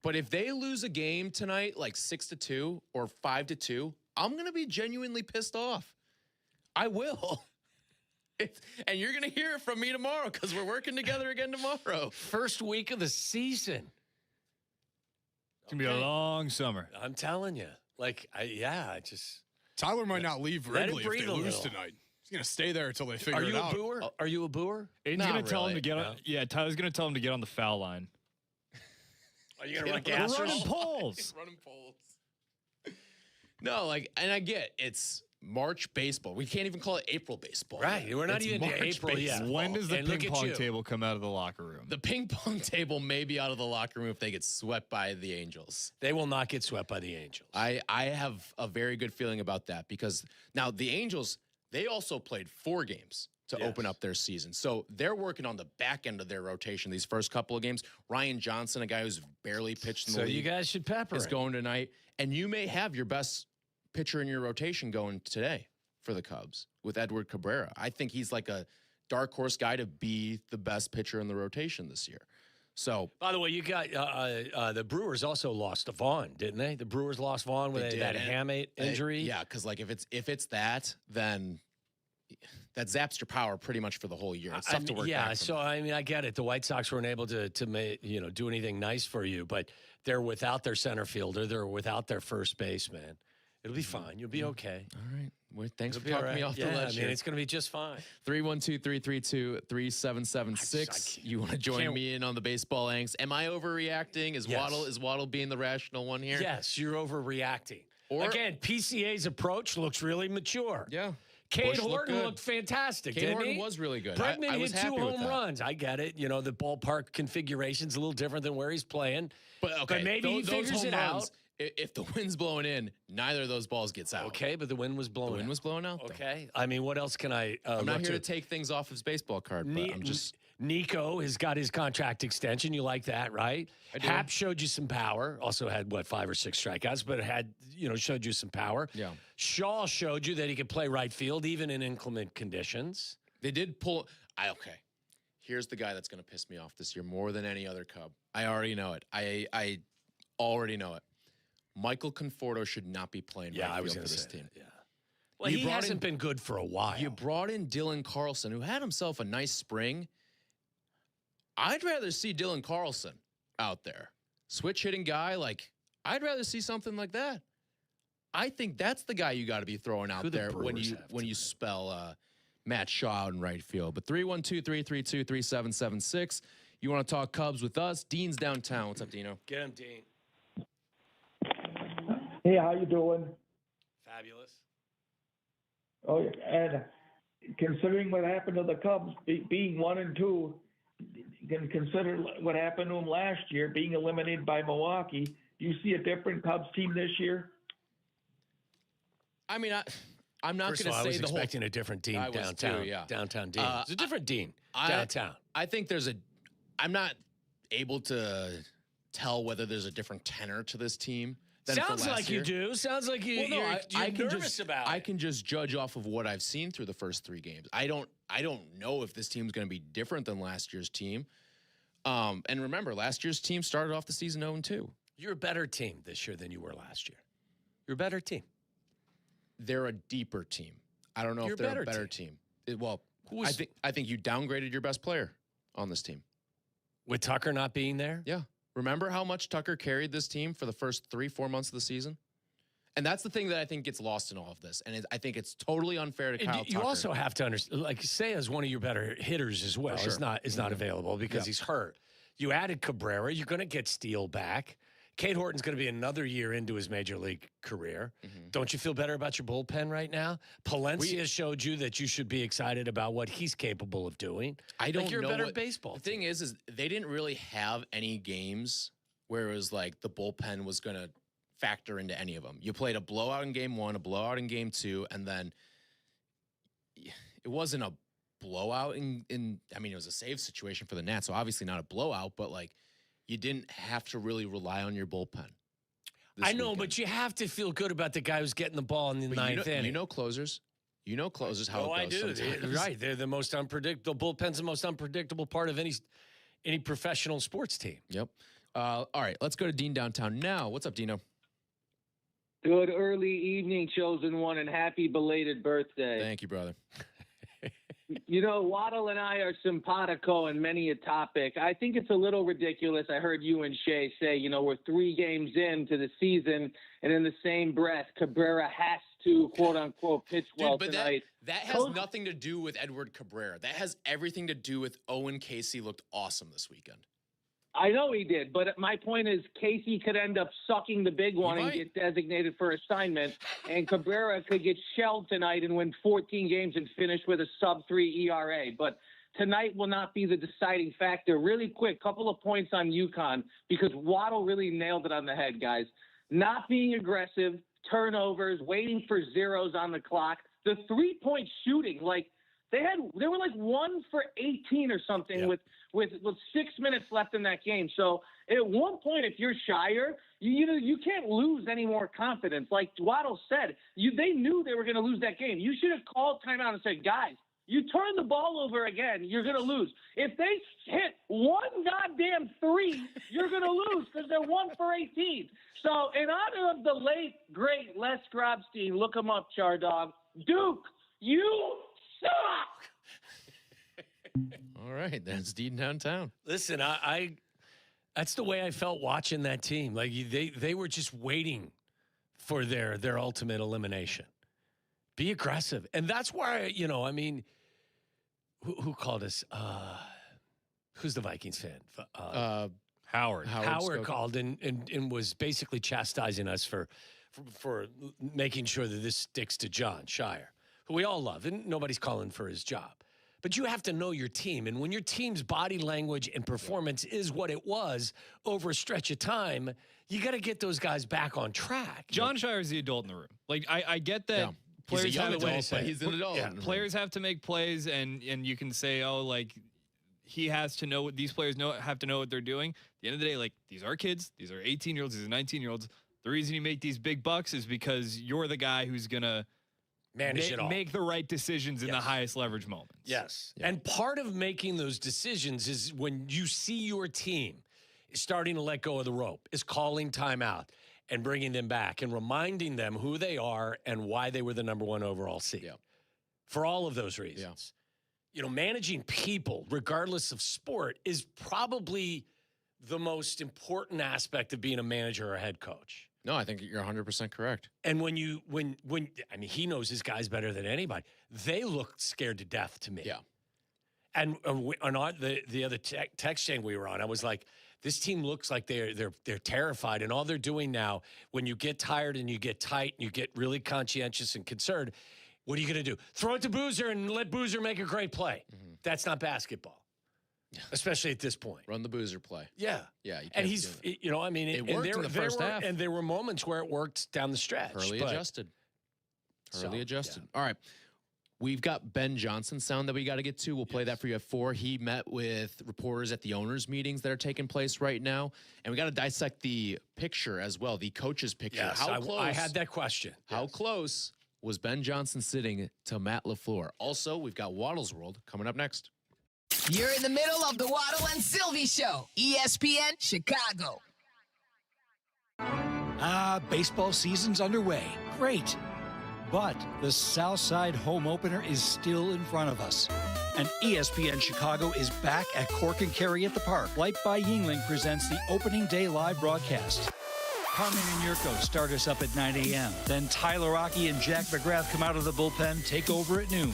But if they lose a game tonight, like 6-2 or 5-2, I'm going to be genuinely pissed off. I will. And you're going to hear it from me tomorrow because we're working together again tomorrow. First week of the season. It's going to be a long summer. I'm telling you. Tyler might not leave Wrigley if they lose tonight. He's going to stay there until they figure it out. Are you a booer? Aiden's going to tell him to get on. Yeah, Tyler's going to tell him to get on the foul line. Are you going to run gas? Running poles. Running poles. No, and I get it's March baseball. We can't even call it April baseball. Right. We're not even in April yet. When does the ping pong table come out of the locker room? The ping pong table may be out of the locker room if they get swept by the Angels. They will not get swept by the Angels. I have a very good feeling about that because now the Angels, they also played 4 games to open up their season. So they're working on the back end of their rotation these first couple of games. Ryan Johnson, a guy who's barely pitched in the league. So you guys should pepper is going tonight. And you may have your best pitcher in your rotation going today for the Cubs with Edward Cabrera. I think he's like a dark horse guy to be the best pitcher in the rotation this year. So, by the way, you got the Brewers also lost Vaughn, didn't they? The Brewers lost Vaughn with that hamate injury. Yeah, because if it's that, then that zaps your power pretty much for the whole year. It's tough to work. Yeah, so I get it. The White Sox weren't able to do anything nice for you, but they're without their center fielder. They're without their first baseman. It'll be fine. You'll be okay. All right. Well, thanks for talking me off the ledge. It's going to be just fine. 312-332-3776. You want to join me in on the baseball angst? Am I overreacting? Is Waddle being the rational one here? Yes, you're overreacting. Again, PCA's approach looks really mature. Yeah. Cade Horton looked fantastic. Cade Horton was really good. Bregman I was hit 2 happy with home runs. I get it. You know, the ballpark configuration's a little different than where he's playing. But maybe he figures it out. If the wind's blowing in, neither of those balls gets out. Okay, but the wind was blowing. The wind was blowing out. Okay. I mean, what else can I? I'm not here to take things off his baseball card, but I'm just. Nico has got his contract extension. You like that, right? I do. Hap showed you some power. Also had 5 or 6 strikeouts, but showed you some power. Yeah. Shaw showed you that he could play right field even in inclement conditions. They did pull. Okay. Here's the guy that's going to piss me off this year more than any other Cub. I already know it. I already know it. Michael Conforto should not be playing right field for this team. Yeah. Well, he hasn't been good for a while. You brought in Dylan Carlson, who had himself a nice spring. I'd rather see Dylan Carlson out there. Switch hitting guy, I'd rather see something like that. I think that's the guy you got to be throwing out there when you spell Matt Shaw out in right field. But 312-332-3776. You want to talk Cubs with us? Dean's downtown. What's up, Dino? Get him, Dean. Hey, how you doing? Fabulous. Oh, and considering what happened to the Cubs being 1-2, you can consider what happened to them last year, being eliminated by Milwaukee. Do you see a different Cubs team this year? I mean, I'm not going to say I was expecting a different Dean downtown. Too, yeah. Downtown Dean. It's a different Dean downtown. I think I'm not able to tell whether there's a different tenor to this team. Sounds like you do. Sounds like you're nervous about it. I can just judge off of what I've seen through the first 3 games. I don't know if this team's going to be different than last year's team. And remember, last year's team started off the season 0-2. You're a better team this year than you were last year. You're a better team. They're a deeper team. I don't know if they're a better team. I think you downgraded your best player on this team. With Tucker not being there? Yeah. Remember how much Tucker carried this team for the first 3-4 months of the season? And that's the thing that I think gets lost in all of this. And I think it's totally unfair to Kyle Tucker. You also have to understand, Seiya is one of your better hitters as well. Sure. Is not available because he's hurt. You added Cabrera. You're going to get Steele back. Cade Horton's going to be another year into his major league career. Mm-hmm. Don't you feel better about your bullpen right now? Palencia showed you that you should be excited about what he's capable of doing. I don't know. You're a better baseball team. The thing is they didn't really have any games where it was like the bullpen was going to factor into any of them. You played a blowout in game 1, a blowout in game 2, and then it wasn't a blowout in I mean, it was a save situation for the Nats, so obviously not a blowout, but like you didn't have to really rely on your bullpen. I know, but you have to feel good about the guy who's getting the ball in the ninth inning. You know closers. You know closers how Oh, it goes. I do. Right. They're the most unpredictable. Bullpen's the most unpredictable part of any professional sports team. Yep. All right, let's go to Dean downtown now. What's up, Dino? Good early evening, chosen one, and happy belated birthday. Thank you, brother. You know, Waddle and I are simpatico in many a topic. I think it's a little ridiculous. I heard you and Shay say, you know, we're 3 games into the season, and in the same breath, Cabrera has to, quote unquote, pitch well tonight. That has nothing to do with Edward Cabrera. That has everything to do with Owen Casey looked awesome this weekend. I know he did, but my point is Casey could end up sucking the big one and get designated for assignment, and Cabrera could get shelled tonight and win 14 games and finish with a sub-3 ERA. But tonight will not be the deciding factor. Really quick, couple of points on UConn, because Waddle really nailed it on the head, guys. Not being aggressive, turnovers, waiting for zeros on the clock, the three-point shooting, like they were like 1 for 18 or something with 6 minutes left in that game. So at one point, if you're Scheyer, you can't lose any more confidence. Like Waddle said, they knew they were going to lose that game. You should have called timeout and said, guys, you turn the ball over again, you're going to lose. If they hit one goddamn 3, you're going to lose because they're 1 for 18. So in honor of the late, great Les Grobstein, look him up, Char Dog, Duke, you suck! All right, that's Dean downtown. Listen, I that's the way I felt watching that team. Like they were just waiting for their ultimate elimination. Be aggressive, and that's why I mean, who called us? Who's the Vikings fan? Howard. Howard called and was basically chastising us for making sure that this sticks to John Scheyer, who we all love, and nobody's calling for his job. But you have to know your team. And when your team's body language and performance is what it was over a stretch of time, you got to get those guys back on track. John Scheyer is the adult in the room. Like, I get that players have he's an adult. Yeah, players have to make plays, and you can say, oh, like, he has to know what these players have to know what they're doing. At the end of the day, like, these are kids. These are 18-year-olds. These are 19-year-olds. The reason you make these big bucks is because you're the guy who's going to manage it all. Make the right decisions in the highest leverage moments. Yes. Yeah. And part of making those decisions is when you see your team starting to let go of the rope, is calling timeout and bringing them back and reminding them who they are and why they were the number 1 overall seed. Yeah. For all of those reasons. Yeah. Managing people, regardless of sport, is probably the most important aspect of being a manager or a head coach. No, I think you're 100% correct. And when I mean, he knows his guys better than anybody. They looked scared to death to me. Yeah. And on the other text chain we were on, I was like, this team looks like they're terrified, and all they're doing now, when you get tired and you get tight and you get really conscientious and concerned, what are you going to do? Throw it to Boozer and let Boozer make a great play. Mm-hmm. That's not basketball. Especially at this point. Run the Boozer play. Yeah. Yeah. You and he's, I mean, it worked in the first half. And there were moments where it worked down the stretch. Hurley adjusted. All right. We've got Ben Johnson's sound that we got to get to. We'll play that for you at 4. He met with reporters at the owners' meetings that are taking place right now. And we got to dissect the picture as well, the coach's picture. Yes, How close? I had that question. How close was Ben Johnson sitting to Matt LaFleur? Also, we've got Waddle's World coming up next. You're in the middle of the Waddle and Silvy Show, ESPN Chicago. Baseball season's underway. Great. But the Southside home opener is still in front of us. And ESPN Chicago is back at Cork and Kerry at the Park. Light by Yingling presents the opening day live broadcast. Carmen Jurko start us up at 9 a.m. Then Tyler Rocky and Jack McGrath come out of the bullpen, take over at noon.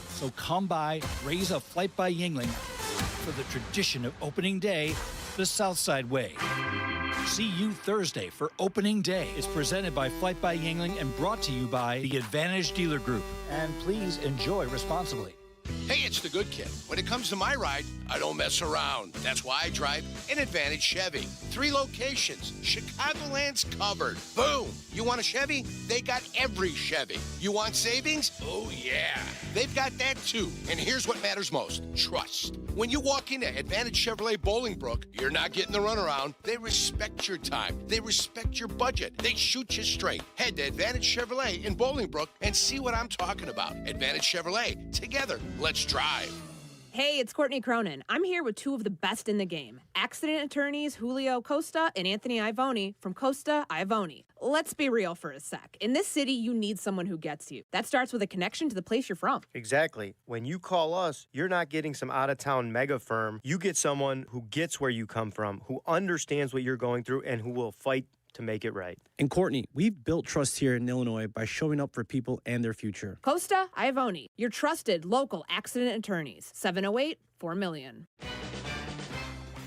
So come by, raise a flight by Yingling for the tradition of opening day the Southside way. See you Thursday for opening day. It's presented by Flight by Yingling and brought to you by the Advantage Dealer Group. And please enjoy responsibly. Hey, it's the good kid. When it comes to my ride, I don't mess around. That's why I drive an Advantage Chevy. 3 locations. Chicagoland's covered. Boom. You want a Chevy? They got every Chevy. You want savings? Oh, yeah. They've got that, too. And here's what matters most. Trust. When you walk into Advantage Chevrolet Bolingbrook, you're not getting the runaround. They respect your time. They respect your budget. They shoot you straight. Head to Advantage Chevrolet in Bolingbrook and see what I'm talking about. Advantage Chevrolet. Together, let's drive. Hey, it's Courtney Cronin. I'm here with 2 of the best in the game. Accident attorneys Julio Costa and Anthony Ivoni from Costa Ivoni. Let's be real for a sec. In this city, you need someone who gets you. That starts with a connection to the place you're from. Exactly. When you call us, you're not getting some out-of-town mega firm. You get someone who gets where you come from, who understands what you're going through, and who will fight to make it right. And Courtney, we've built trust here in Illinois by showing up for people and their future. Costa Ivoni, your trusted local accident attorneys. 708-4million.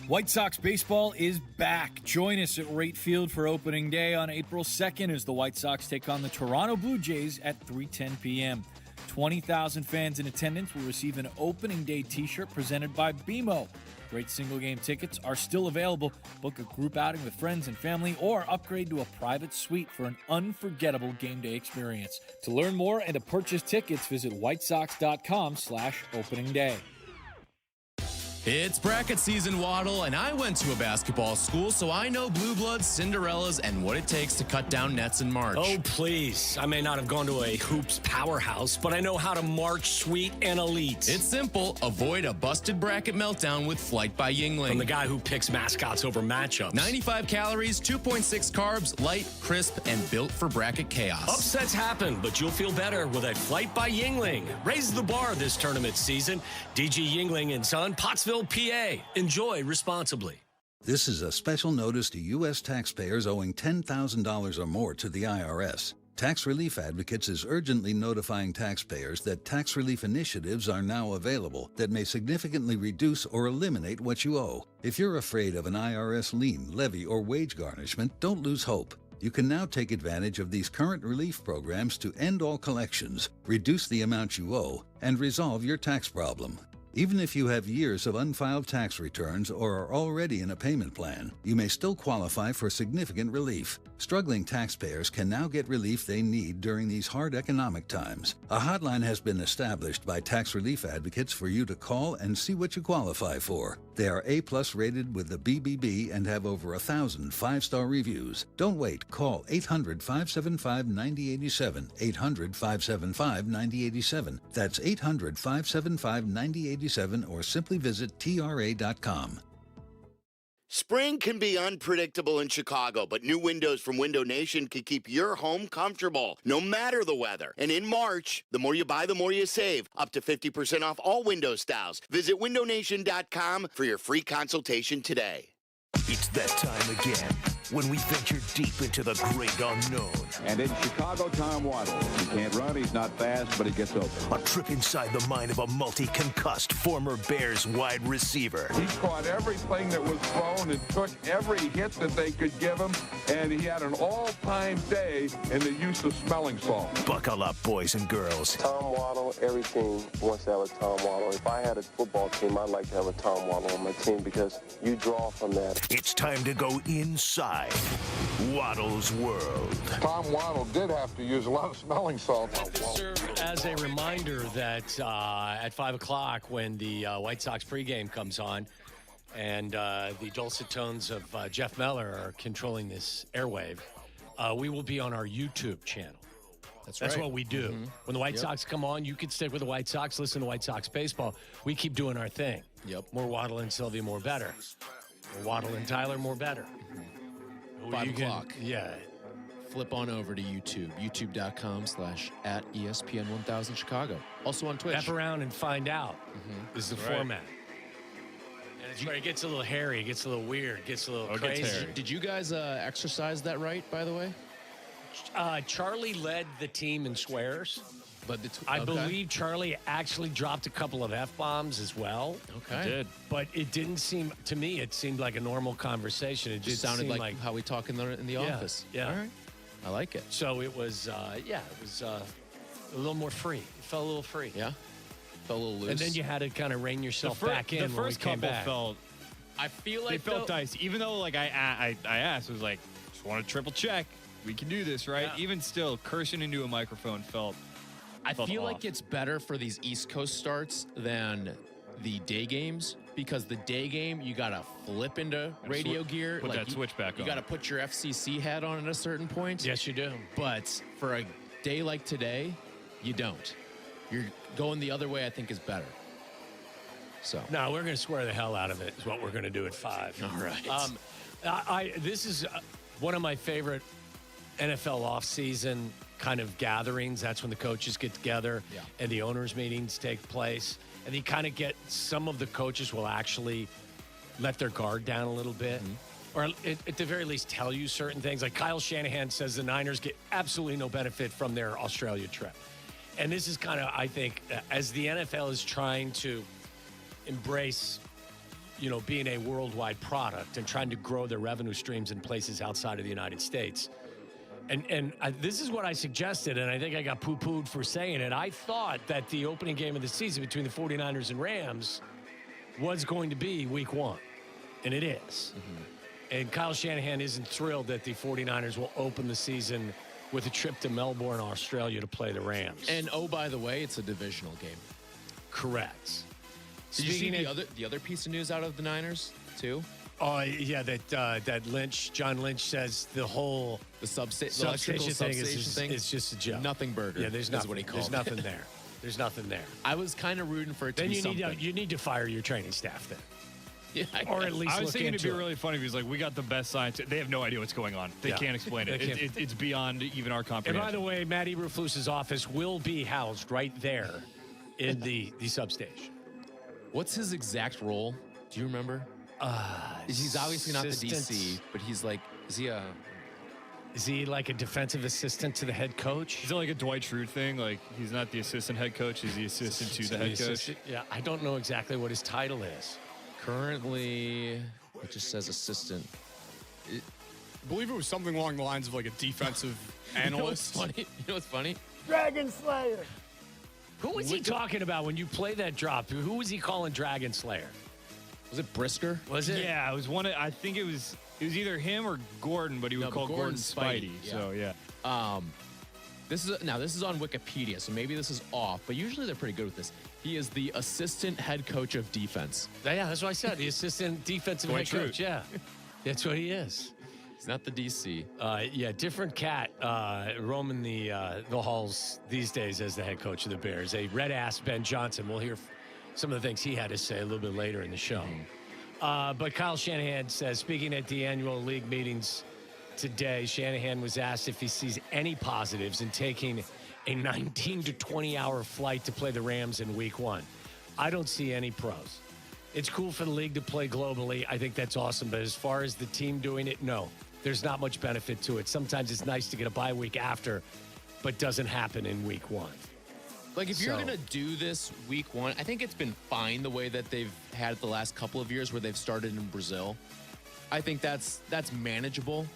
White Sox baseball is back. Join us at Rate Field for opening day on April 2nd as the White Sox take on the Toronto Blue Jays at 3:10 p.m. 20,000 fans in attendance will receive an opening day t-shirt presented by BMO. Great single-game tickets are still available. Book a group outing with friends and family or upgrade to a private suite for an unforgettable game day experience. To learn more and to purchase tickets, visit whitesox.com/opening day. It's bracket season, Waddle, and I went to a basketball school, so I know blue bloods, Cinderellas, and what it takes to cut down nets in March. Oh, please. I may not have gone to a hoops powerhouse, but I know how to march sweet and elite. It's simple. Avoid a busted bracket meltdown with Flight by Yingling. From the guy who picks mascots over matchups. 95 calories, 2.6 carbs, light, crisp, and built for bracket chaos. Upsets happen, but you'll feel better with a Flight by Yingling. Raise the bar this tournament season. DG Yingling and Son, Pottsville, PA. Enjoy responsibly. This is a special notice to U.S. taxpayers owing $10,000 or more to the IRS. Tax Relief Advocates is urgently notifying taxpayers that tax relief initiatives are now available that may significantly reduce or eliminate what you owe. If you're afraid of an IRS lien, levy, or wage garnishment, don't lose hope. You can now take advantage of these current relief programs to end all collections, reduce the amount you owe, and resolve your tax problem. Even if you have years of unfiled tax returns or are already in a payment plan, you may still qualify for significant relief. Struggling taxpayers can now get relief they need during these hard economic times. A hotline has been established by Tax Relief Advocates for you to call and see what you qualify for. They are A+ rated with the BBB and have over 1,000 5-star reviews. Don't wait. Call 800-575-9087, 800-575-9087. That's 800-575-9087, or simply visit tra.com. Spring can be unpredictable in Chicago, but new windows from Window Nation can keep your home comfortable, no matter the weather. And in March, the more you buy, the more you save. Up to 50% off all window styles. Visit windownation.com for your free consultation today. It's that time again when we venture deep into the great unknown. And in Chicago, Tom Waddle. He can't run, he's not fast, but he gets open. A trip inside the mind of a multi-concussed former Bears wide receiver. He caught everything that was thrown and took every hit that they could give him, and he had an all-time day in the use of smelling salt. Buckle up, boys and girls. Tom Waddle, every team wants to have a Tom Waddle. If I had a football team, I'd like to have a Tom Waddle on my team because you draw from that. It's time to go inside Waddle's world. Tom Waddle did have to use a lot of smelling salt. Serve as a reminder that at 5 o'clock when the White Sox pregame comes on and the dulcet tones of Jeff Meller are controlling this airwave, we will be on our YouTube channel. That's right. what we do. Mm-hmm. When the White Sox come on, you can stick with the White Sox, listen to White Sox baseball. We keep doing our thing. Yep. More Waddle and Silvy, more better. More Waddle and Tyler, more better. 5 o'clock. Yeah. Flip on over to YouTube, youtube.com/@ESPN1000 Chicago. Also on Twitch. F around and find out is the format. And it's right. It gets a little hairy, it gets a little weird, it gets a little crazy. Did you guys exercise that right, by the way? Charlie led the team in swears. But I believe Charlie actually dropped a couple of F-bombs as well. Okay. He did. But it didn't seem, to me, it seemed like a normal conversation. It just sounded like how we talk in the office. Yeah. All right. I like it. So it was, a little more free. It felt a little free. Yeah. Felt a little loose. And then you had to kind of rein yourself back in. The first couple felt. I feel like they felt dicey. Even though, like I asked, it was like, just want to triple check. We can do this, right? Yeah. Even still, cursing into a microphone felt. I feel off. like it's better for these East Coast starts than the day games, because the day game you gotta flip into radio gear. Put that switch back on. You gotta put your FCC hat on at a certain point. Yes, you do. But for a day like today, you don't. You're going the other way. I think is better. So no, we're going to swear the hell out of it. Is what we're going to do at 5. All right. This is one of my favorite NFL offseason kind of gatherings. That's when the coaches get together and the owners' meetings take place. And you kind of get some of the coaches will actually let their guard down a little bit. Or at the very least tell you certain things. Like Kyle Shanahan says the Niners get absolutely no benefit from their Australia trip. And this is kind of, I think, as the NFL is trying to embrace, being a worldwide product and trying to grow their revenue streams in places outside of the United States. And this is what I suggested, and I think I got poo-pooed for saying it. I thought that the opening game of the season between the 49ers and Rams was going to be week 1, and it is. And Kyle Shanahan isn't thrilled that the 49ers will open the season with a trip to Melbourne, Australia to play the Rams. And oh, by the way, it's a divisional game. Correct. Did you see the other piece of news out of the Niners too? Oh yeah, that John Lynch says the substation thing is just a joke. Nothing burger. Yeah, there's nothing. What he called There's nothing there. There's nothing there. I was kind of rooting for it to be something. You need to fire your training staff then. Yeah, or at least I was thinking it'd be it. really funny if he's like, we got the best science. They have no idea what's going on. They can't explain it. It's beyond even our comprehension. And by the way, Matt Eberflus's office will be housed right there in the substation. What's his exact role? Do you remember? He's obviously not the DC, but he's like, is he like a defensive assistant to the head coach? Is it like a Dwight Schrute thing? Like he's not the assistant head coach, he's the assistant to the head coach? Yeah, I don't know exactly what his title is. Currently, it just says assistant. I believe it was something along the lines of like a defensive analyst. You know what's funny? Dragon Slayer. Who was he talking about when you play that drop? Who was he calling Dragon Slayer? Was it Brisker? Was it? Yeah, it was one. I think it was either him or Gordon, but he would call Gordon Spidey. Yeah. So yeah. This is on Wikipedia, so maybe this is off, but usually they're pretty good with this. He is the assistant head coach of defense. Yeah, that's what I said. The assistant defensive head coach. Yeah, that's what he is. He's not the DC. Yeah, different cat roaming the halls these days as the head coach of the Bears. A red-ass Ben Johnson. We'll hear some of the things he had to say a little bit later in the show. But Kyle Shanahan says, speaking at the annual league meetings today, Shanahan was asked if he sees any positives in taking a 19 to 20-hour flight to play the Rams in week 1. I don't see any pros. It's cool for the league to play globally. I think that's awesome. But as far as the team doing it, no. There's not much benefit to it. Sometimes it's nice to get a bye week after, but doesn't happen in week 1. Like, if you're going to do this week 1, I think it's been fine the way that they've had it the last couple of years where they've started in Brazil. I think that's manageable.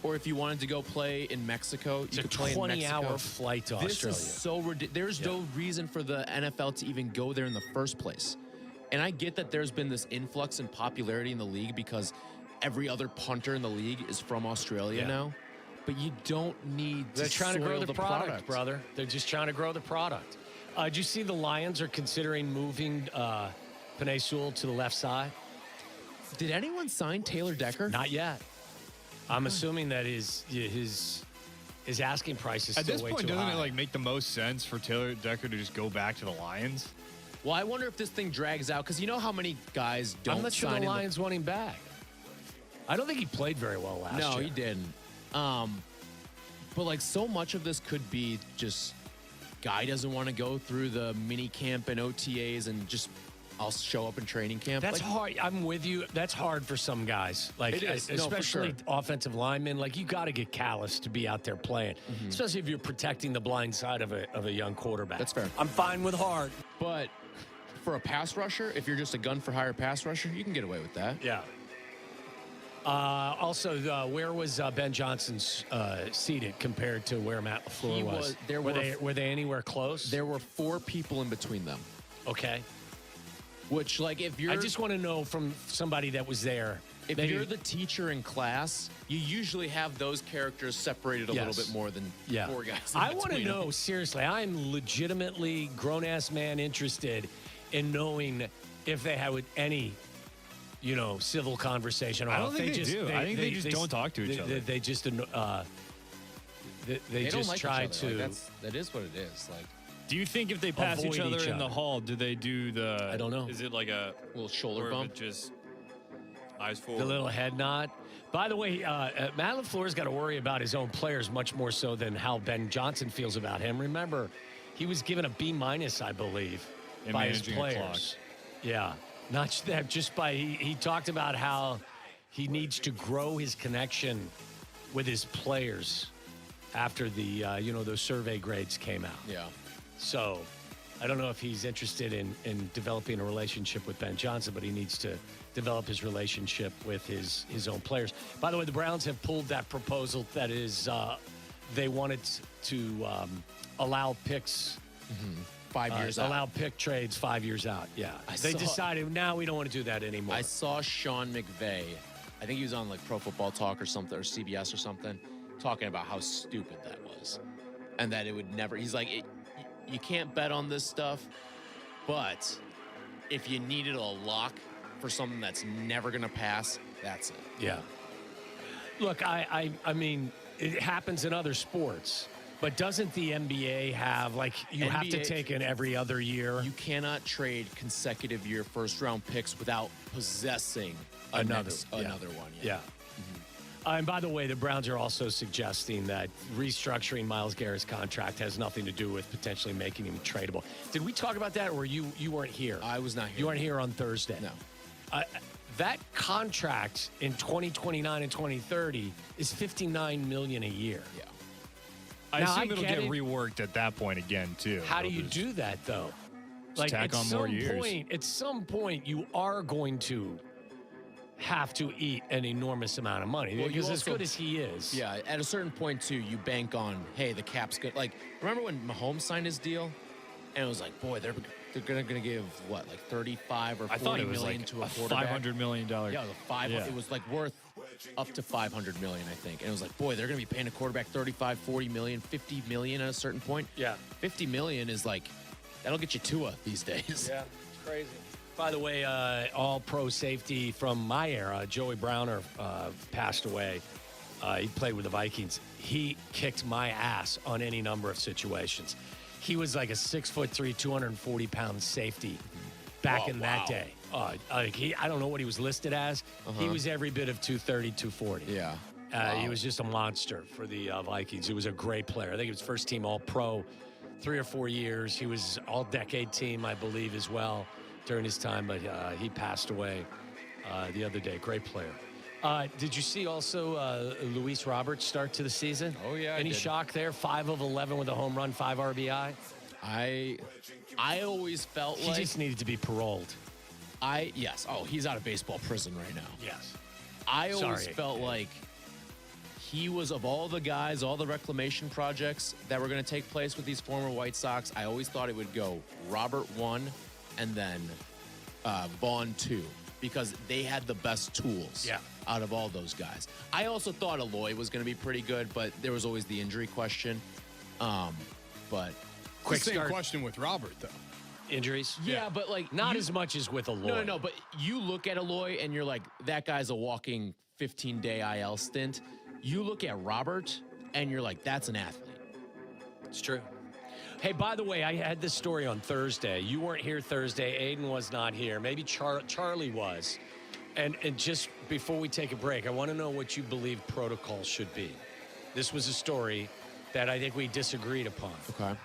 Or if you wanted to go play in Mexico, you could play in Mexico. It's a 20-hour flight to This Australia. is so ridiculous. There's no reason for the NFL to even go there in the first place. And I get that there's been this influx in popularity in the league because every other punter in the league is from Australia now. But you don't need to They're trying to grow soil the product, brother. They're just trying to grow the product. Did you see the Lions are considering moving Penei Sewell to the left side? Did anyone sign Taylor Decker? Not yet. I'm assuming that his asking price is at still this way point. too Doesn't high. it like make the most sense for Taylor Decker to just go back to the Lions? Well, I wonder if this thing drags out because you know how many guys don't. I'm not sure sign the Lions want him back. I don't think he played very well last year. No, he didn't. But like so much of this could be just guy doesn't want to go through the mini camp and OTAs and just I'll show up in training camp. That's hard. I'm with you. That's hard for some guys. Like, it is. especially offensive linemen. Like, you got to get callous to be out there playing, especially if you're protecting the blind side of a young quarterback. That's fair. I'm fine with hard. But for a pass rusher, if you're just a gun for hire pass rusher, you can get away with that. Yeah. Also, where was Ben Johnson seated compared to where Matt LaFleur was? Were they anywhere close? There were 4 people in between them. Okay. Which, like, if you're... I just want to know from somebody that was there. If you're the teacher in class, you usually have those characters separated a little bit more than four guys. I want to know, seriously, I'm legitimately, grown-ass man, interested in knowing if they had any, civil conversation. I don't think they do. I think they just don't talk to each other. They just... They just like try each other. to... Like, that is what it is. Like, do you think if they pass each other in the hall, do they do the... I don't know. Is it like a little shoulder bump? Just eyes forward? The little head nod. By the way, Matt LaFleur's got to worry about his own players much more so than how Ben Johnson feels about him. Remember, he was given a B-, I believe, by his players. Yeah. Not that, just by... He talked about how he needs to grow his connection with his players after the, those survey grades came out. Yeah. So, I don't know if he's interested in developing a relationship with Ben Johnson, but he needs to develop his relationship with his own players. By the way, the Browns have pulled that proposal that is they wanted to allow picks 5 years out. Allow pick trades 5 years out. Yeah. They decided now we don't want to do that anymore. I saw Sean McVay, I think he was on like Pro Football Talk or something, or CBS or something, talking about how stupid that was. And that it would never, he's like, you can't bet on this stuff, but if you needed a lock for something that's never going to pass, that's it. Yeah. Look, I mean, it happens in other sports, but doesn't the NBA have, like, you have to take in every other year? You cannot trade consecutive year first-round picks without possessing another one. Yeah. And by the way, the Browns are also suggesting that restructuring Myles Garrett's contract has nothing to do with potentially making him tradable. Did we talk about that, or you weren't here? I was not here. You weren't here on Thursday. No. That contract in 2029 and 2030 is $59 million a year. Yeah. I assume it'll get reworked at that point again, too. How do you do that, though? Like, tack on more years. At some point, you are going to have to eat an enormous amount of money, because as good as he is. Yeah, at a certain point, too, you bank on, hey, the cap's good. Like, remember when Mahomes signed his deal? And it was like, boy, they're going to give, what, like 35 or 40 million to a quarterback? $500 million. Yeah, it was like worth up to $500 million, I think. And it was like, boy, they're going to be paying a quarterback 35, 40 million, 50 million at a certain point. Yeah. 50 million is like, that'll get you Tua these days. Yeah, it's crazy. By the way, all-pro safety from my era, Joey Browner, passed away. He played with the Vikings. He kicked my ass on any number of situations. He was like a 6'3", 240-pound safety back in that day. I don't know what he was listed as. He was every bit of 230, 240. Yeah. He was just a monster for the Vikings. He was a great player. I think he was first-team All-Pro 3 or 4 years. He was All-Decade team, I believe, as well during his time, but he passed away the other day. Great player. Did you see also Luis Roberts start to the season? Oh, yeah. Any shock there? 5 of 11 with a home run, 5 RBI? I always felt he just needed to be paroled. Yes. Oh, he's out of baseball prison right now. Yes. I always felt like he was, of all the guys, all the reclamation projects that were going to take place with these former White Sox, I always thought it would go Robert 1 and then Vaughn 2, because they had the best tools out of all those guys. I also thought Eloy was going to be pretty good, but there was always the injury question. But quick same question with Robert, though. Injuries? Yeah, but like not as much as with Eloy. No, but you look at Eloy and you're like, that guy's a walking 15-day IL stint. You look at Robert and you're like, that's an athlete. It's true. Hey, by the way, I had this story on Thursday. You weren't here Thursday. Aiden was not here. Maybe Charlie was. And just before we take a break, I want to know what you believe protocol should be. This was a story that I think we disagreed upon. Okay.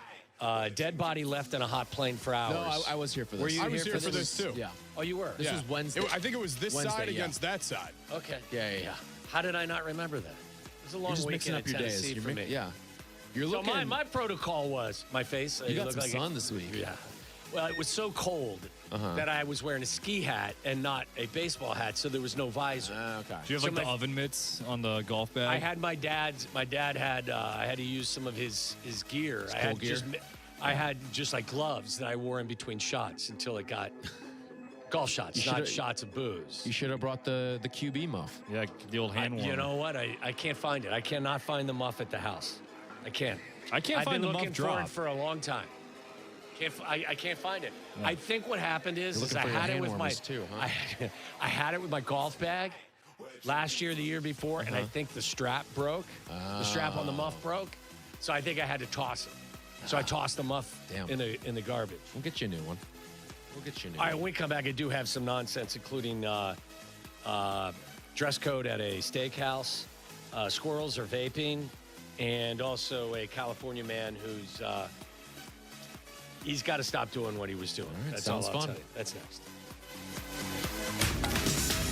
Dead body left in a hot plane for hours. No, I was here for this. Were you I was here for this too. Yeah. Oh, you were? This was Wednesday. I think it was this Wednesday, side against that side. Okay. Yeah. How did I not remember that? It was a long You're just weekend mixing up in your Tennessee days. for me. Yeah. You're So looking. my protocol was my face. You got looked some like sun this week. Yeah. Well, it was so cold that I was wearing a ski hat and not a baseball hat, so there was no visor. Okay. Do you have like the oven mitts on the golf bag? I had my dad's. My dad had. I had to use some of his gear. I had gear? I had just like gloves that I wore in between shots until it got golf shots, not shots of booze. You should have brought the QB muff. Yeah, the old hand warmer. You know what? I can't find it. I cannot find the muff at the house. I can't. I've find been the looking muff for drop it for a long time. I can't find it. Yeah. I think what happened is I had it with my too, huh? I had it with my golf bag last year, the year before, and I think the strap broke. The strap on the muff broke, so I think I had to toss it. So I tossed the muff in the garbage. We'll get you a new one. We'll get you a new All right, one. when we come back, I do have some nonsense, including dress code at a steakhouse, squirrels are vaping, and also a California man who's he's got to stop doing what he was doing. All right, That's sounds all I'll fun. tell you. That's next.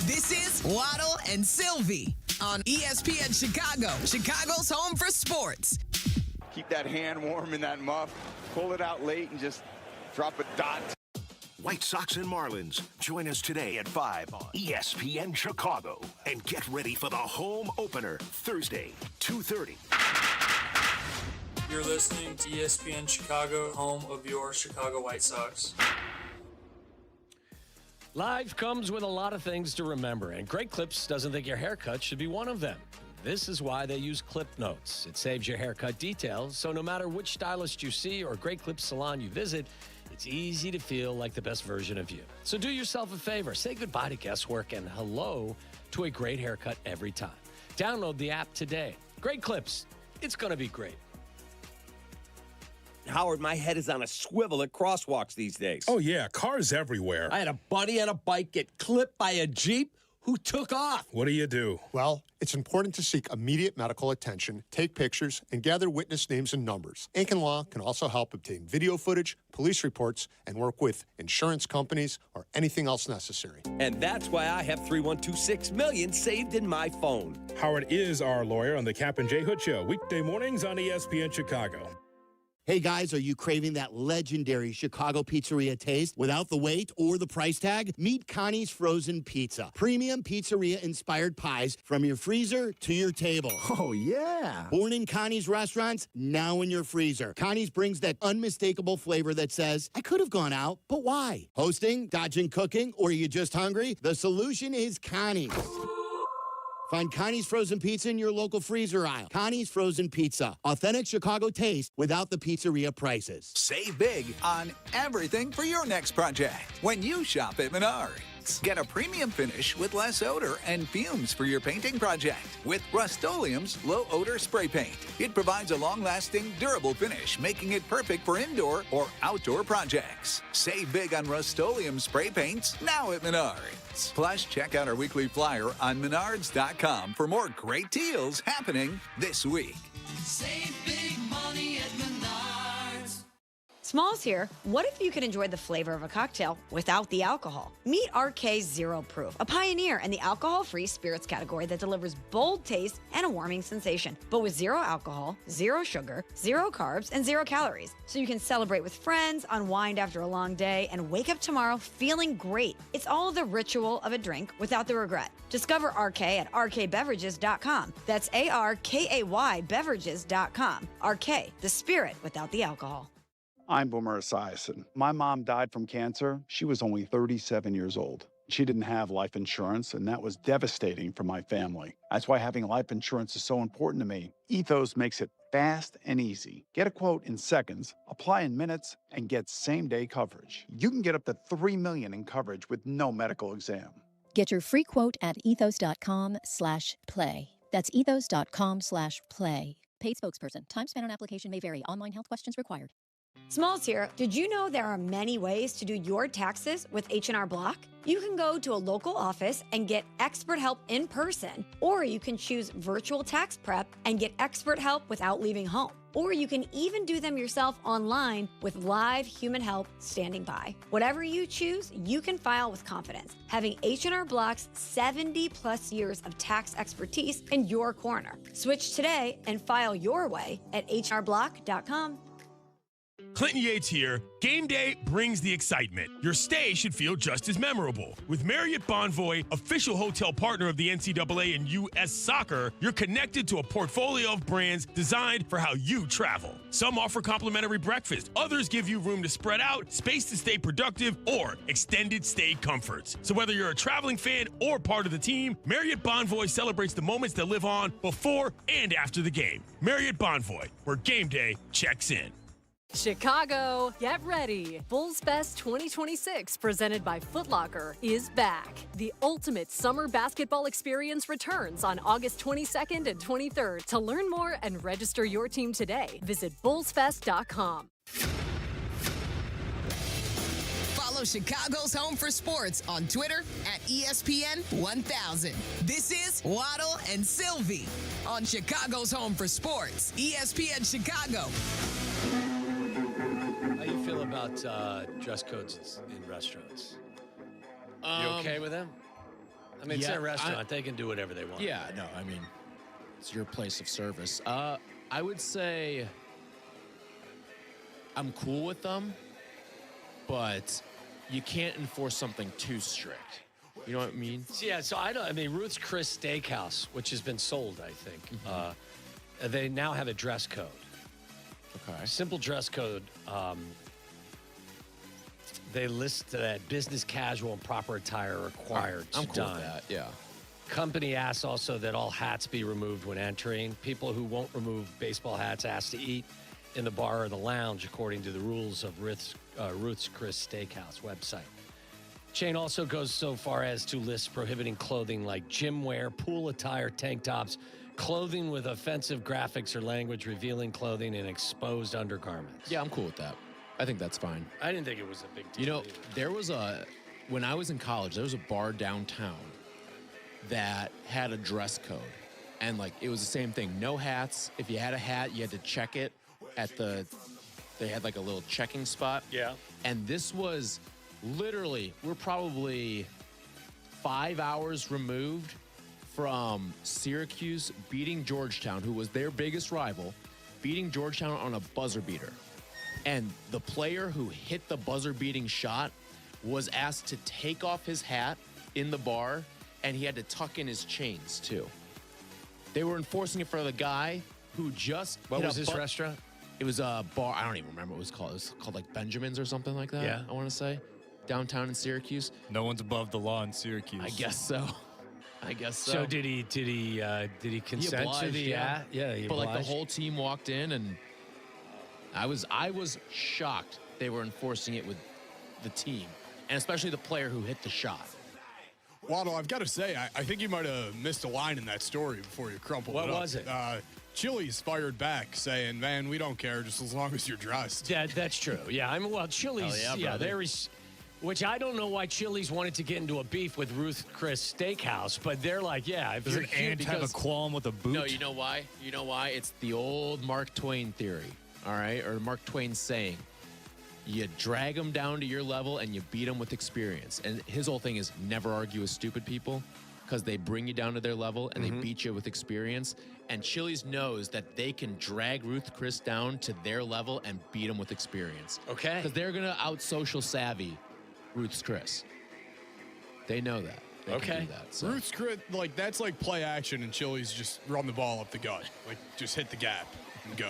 This is Waddle and Silvy on ESPN Chicago, Chicago's home for sports. Keep that hand warm in that muff. Pull it out late and just drop a dot. White Sox and Marlins. Join us today at 5 on ESPN Chicago. And get ready for the home opener, Thursday, 2:30. You're listening to ESPN Chicago, home of your Chicago White Sox. Life comes with a lot of things to remember, and Great Clips doesn't think your haircut should be one of them. This is why they use Clip Notes. It saves your haircut details, so no matter which stylist you see or Great Clips salon you visit, it's easy to feel like the best version of you. So do yourself a favor. Say goodbye to guesswork and hello to a great haircut every time. Download the app today. Great Clips. It's going to be great. Howard, my head is on a swivel at crosswalks these days. Oh, yeah, cars everywhere. I had a buddy on a bike get clipped by a Jeep who took off. What do you do? Well, it's important to seek immediate medical attention, take pictures, and gather witness names and numbers. Aiken Law can also help obtain video footage, police reports, and work with insurance companies or anything else necessary. And that's why I have 3126 million saved in my phone. Howard is our lawyer on the Kap and J Hood Show, weekday mornings on ESPN Chicago. Hey guys, are you craving that legendary Chicago pizzeria taste without the wait or the price tag? Meet Connie's Frozen Pizza. Premium pizzeria-inspired pies from your freezer to your table. Oh, yeah. Born in Connie's restaurants, now in your freezer. Connie's brings that unmistakable flavor that says, I could have gone out, but why? Hosting, dodging cooking, or are you just hungry? The solution is Connie's. Find Connie's Frozen Pizza in your local freezer aisle. Connie's Frozen Pizza. Authentic Chicago taste without the pizzeria prices. Save big on everything for your next project when you shop at Menards. Get a premium finish with less odor and fumes for your painting project with Rust-Oleum's low-odor spray paint. It provides a long-lasting, durable finish, making it perfect for indoor or outdoor projects. Save big on Rust-Oleum spray paints now at Menards. Plus, check out our weekly flyer on Menards.com for more great deals happening this week. Save big money at Menards. Smalls here. What if you could enjoy the flavor of a cocktail without the alcohol? Meet RK Zero Proof, a pioneer in the alcohol-free spirits category that delivers bold taste and a warming sensation, but with zero alcohol, zero sugar, zero carbs, and zero calories. So you can celebrate with friends, unwind after a long day, and wake up tomorrow feeling great. It's all the ritual of a drink without the regret. Discover RK at rkbeverages.com. That's ARKAY beverages.com. RK, the spirit without the alcohol. I'm Boomer Esiason. My mom died from cancer. She was only 37 years old. She didn't have life insurance, and that was devastating for my family. That's why having life insurance is so important to me. Ethos makes it fast and easy. Get a quote in seconds, apply in minutes, and get same-day coverage. You can get up to $3 million in coverage with no medical exam. Get your free quote at ethos.com/play. That's ethos.com/play. Paid spokesperson. Time spent on application may vary. Online health questions required. Smalls here. Did you know there are many ways to do your taxes with H&R Block? You can go to a local office and get expert help in person, or you can choose virtual tax prep and get expert help without leaving home. Or you can even do them yourself online with live human help standing by. Whatever you choose, you can file with confidence, having H&R Block's 70-plus years of tax expertise in your corner. Switch today and file your way at hrblock.com. Clinton Yates here. Game day brings the excitement. Your stay should feel just as memorable. With Marriott Bonvoy, official hotel partner of the NCAA and U.S. Soccer, you're connected to a portfolio of brands designed for how you travel. Some offer complimentary breakfast. Others give you room to spread out, space to stay productive, or extended stay comforts. So whether you're a traveling fan or part of the team, Marriott Bonvoy celebrates the moments that live on before and after the game. Marriott Bonvoy, where game day checks in. Chicago, get ready. Bulls Fest 2026, presented by Foot Locker, is back. The ultimate summer basketball experience returns on August 22nd and 23rd. To learn more and register your team today, visit bullsfest.com. Follow Chicago's Home for Sports on Twitter at ESPN 1000. This is Waddle and Silvy on Chicago's Home for Sports, ESPN Chicago. How you feel about dress codes in restaurants? You okay with them? I mean, it's a restaurant. They can do whatever they want. Yeah, no, I mean, it's your place of service. I would say I'm cool with them, but you can't enforce something too strict. You know what I mean? Yeah, so I mean, Ruth's Chris Steakhouse, which has been sold, I think, they now have a dress code. Okay. Simple dress code. They list that business casual and proper attire are required. I'm cool with that, yeah. Company asks also that all hats be removed when entering. People who won't remove baseball hats asked to eat in the bar or the lounge according to the rules of Ruth's Chris Steakhouse website. Chain also goes so far as to list prohibiting clothing like gym wear, pool attire, tank tops, clothing with offensive graphics or language revealing clothing, and exposed undergarments. Yeah, I'm cool with that. I think that's fine. I didn't think it was a big deal. You know, either. there was when I was in college, there was a bar downtown that had a dress code. And, like, it was the same thing. No hats. If you had a hat, you had to check it at they had, like, a little checking spot. Yeah. And this was literally, we're probably 5 hours removed from Syracuse beating Georgetown, who was their biggest rival, beating Georgetown on a buzzer beater. And the player who hit the buzzer-beating shot was asked to take off his hat in the bar, and he had to tuck in his chains, too. They were enforcing it for the guy who just... What was this restaurant? It was a bar. I don't even remember what it was called. It was called, like, Benjamin's or something like that, yeah. I want to say. Downtown in Syracuse. No one's above the law in Syracuse. I guess so. I guess so. So did he consent obliged, to the yeah. Yeah, he but like the obliged. whole team walked in, and I was shocked they were enforcing it with the team, and especially the player who hit the shot. Waddle, I've got to say, I think you might have missed a line in that story before you crumpled it up. What was it? Chili's fired back saying, man, we don't care just as long as you're dressed. Yeah, that's true. Yeah, Chili's, there is, which I don't know why Chili's wanted to get into a beef with Ruth Chris Steakhouse, but they're like, yeah. If Does an ant have a qualm with a boot? No, you know why? You know why? It's the old Mark Twain theory, all right? Or Mark Twain saying, you drag them down to your level and you beat them with experience. And his whole thing is never argue with stupid people because they bring you down to their level and they beat you with experience. And Chili's knows that they can drag Ruth Chris down to their level and beat them with experience. Okay. Because they're going to out-social savvy Ruth's Chris. They know that. They can do that, so. Ruth's Chris, like, that's like play action, and Chili's just run the ball up the gut. Like, just hit the gap and go.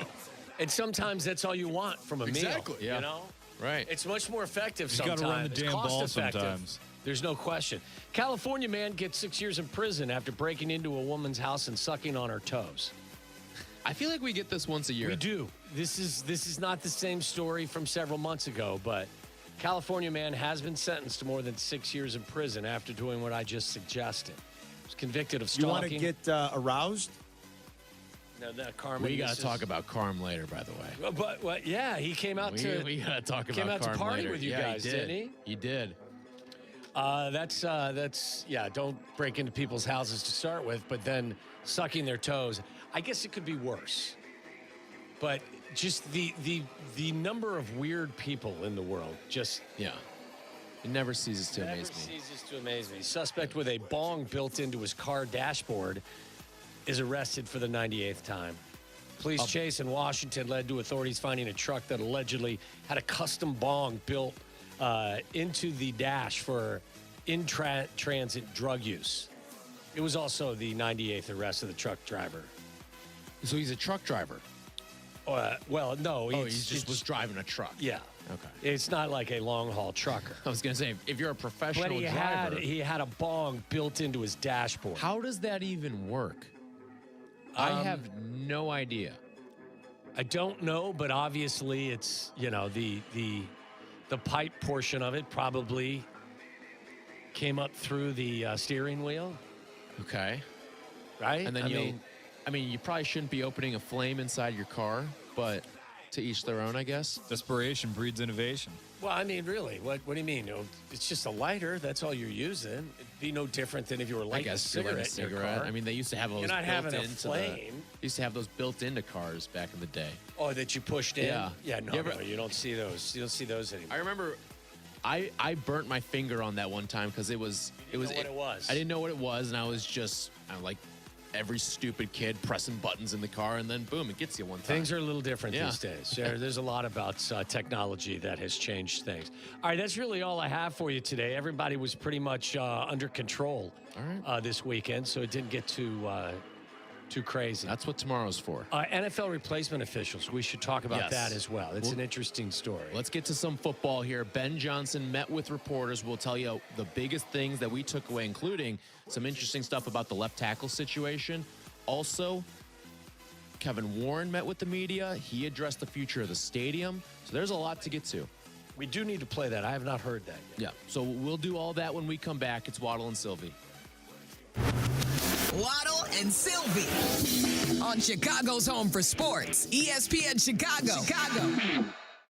And sometimes that's all you want from a meal. Exactly. Yeah. You know? Right. It's much more effective You sometimes. gotta run the It's damn ball cost-effective. sometimes. There's no question. California man gets 6 years in prison after breaking into a woman's house and sucking on her toes. I feel like we get this once a year. We do. This is not the same story from several months ago, but California man has been sentenced to more than 6 years in prison after doing what I just suggested. He was convicted of stalking. You want to get aroused? No, that Carmen. We got to talk about Carm later, by the way. But yeah, he came out to. We got to talk about came out Carm to party later. with you guys, didn't he? He did. That's don't break into people's houses to start with, but then sucking their toes. I guess it could be worse. But just the number of weird people in the world, just yeah, it never ceases to amaze me. Never ceases to amaze me. Suspect with a bong built into his car dashboard is arrested for the 98th time. Police chase in Washington led to authorities finding a truck that allegedly had a custom bong built into the dash for in-transit drug use. It was also the 98th arrest of the truck driver. So he's a truck driver? Well, no. He just was driving a truck. Yeah. Okay. It's not like a long-haul trucker. I was going to say, if you're a professional driver. He had a bong built into his dashboard. How does that even work? I have no idea. I don't know, but obviously it's, the pipe portion of it probably came up through the steering wheel. Okay. Right? And then you probably shouldn't be opening a flame inside your car, but to each their own, I guess. Desperation breeds innovation. Well, I mean, really, what do you mean? It's just a lighter. That's all you're using. It'd be no different than if you were lighting a cigarette in your car. I mean, they used to have those. You're not having a flame. Used to have those built into cars back in the day. Oh, that you pushed in? Yeah. No, you don't see those. You don't see those anymore. I remember I burnt my finger on that one time because it was. What it was. I didn't know what it was, and I was just like every stupid kid pressing buttons in the car, and then boom, it gets you one time. Things are a little different these days. There's a lot about technology that has changed things. All right, that's really all I have for you today. Everybody was pretty much under control this weekend, so it didn't get too crazy. That's what tomorrow's for. NFL replacement officials. We should talk about that as well. It's an interesting story. Let's get to some football here. Ben Johnson met with reporters. We'll tell you the biggest things that we took away, including some interesting stuff about the left tackle situation. Also, Kevin Warren met with the media. He addressed the future of the stadium. So there's a lot to get to. We do need to play that. I have not heard that yet. Yeah, so we'll do all that when we come back. It's Waddle and Silvy. Waddle and Silvy on Chicago's home for sports, ESPN Chicago.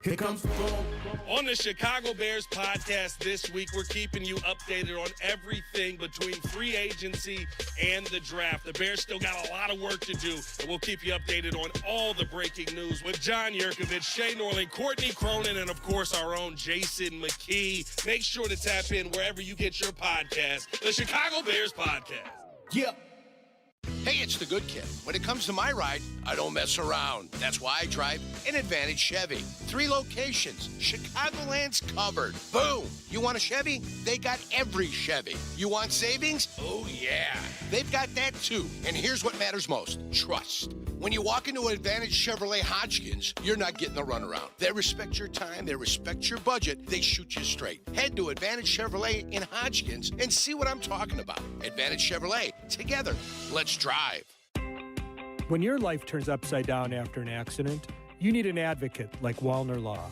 Here comes the ball. On the Chicago Bears podcast this week, we're keeping you updated on everything between free agency and the draft. The Bears still got a lot of work to do, and we'll keep you updated on all the breaking news with John Yurkovich, Shea Norling, Courtney Cronin, and, of course, our own Jason McKee. Make sure to tap in wherever you get your podcast, the Chicago Bears podcast. Yep. Hey, it's the good kid. When it comes to my ride, I don't mess around. That's why I drive an Advantage Chevy. 3 locations. Chicagoland's covered. Boom. You want a Chevy? They got every Chevy. You want savings? Oh, yeah. They've got that, too. And here's what matters most. Trust. When you walk into an Advantage Chevrolet Hodgkins, you're not getting the runaround. They respect your time. They respect your budget. They shoot you straight. Head to Advantage Chevrolet in Hodgkins and see what I'm talking about. Advantage Chevrolet. Together. Let's drive. When your life turns upside down after an accident, you need an advocate like Wallner Law.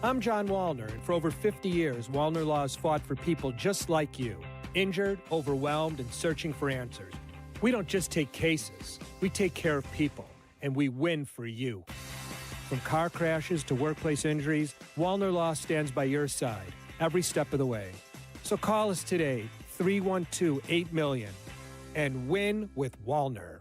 I'm John Wallner, and for over 50 years, Wallner Law has fought for people just like you, injured, overwhelmed, and searching for answers. We don't just take cases, we take care of people, and we win for you. From car crashes to workplace injuries, Wallner Law stands by your side every step of the way. So call us today, 312-8-MILLION, and win with Wallner.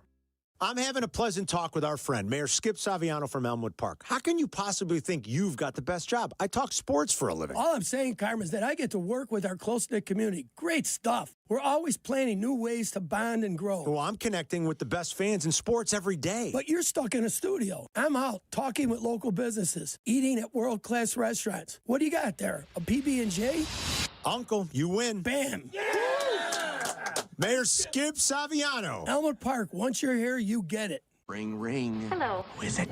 I'm having a pleasant talk with our friend, Mayor Skip Saviano from Elmwood Park. How can you possibly think you've got the best job? I talk sports for a living. All I'm saying, Carmen, is that I get to work with our close-knit community. Great stuff. We're always planning new ways to bond and grow. Well, I'm connecting with the best fans in sports every day. But you're stuck in a studio. I'm out talking with local businesses, eating at world-class restaurants. What do you got there, a PB&J? Uncle, you win. Bam. Yeah! Mayor Skip Saviano. Elmwood Park, once you're here, you get it. Ring, ring. Hello. Who is it?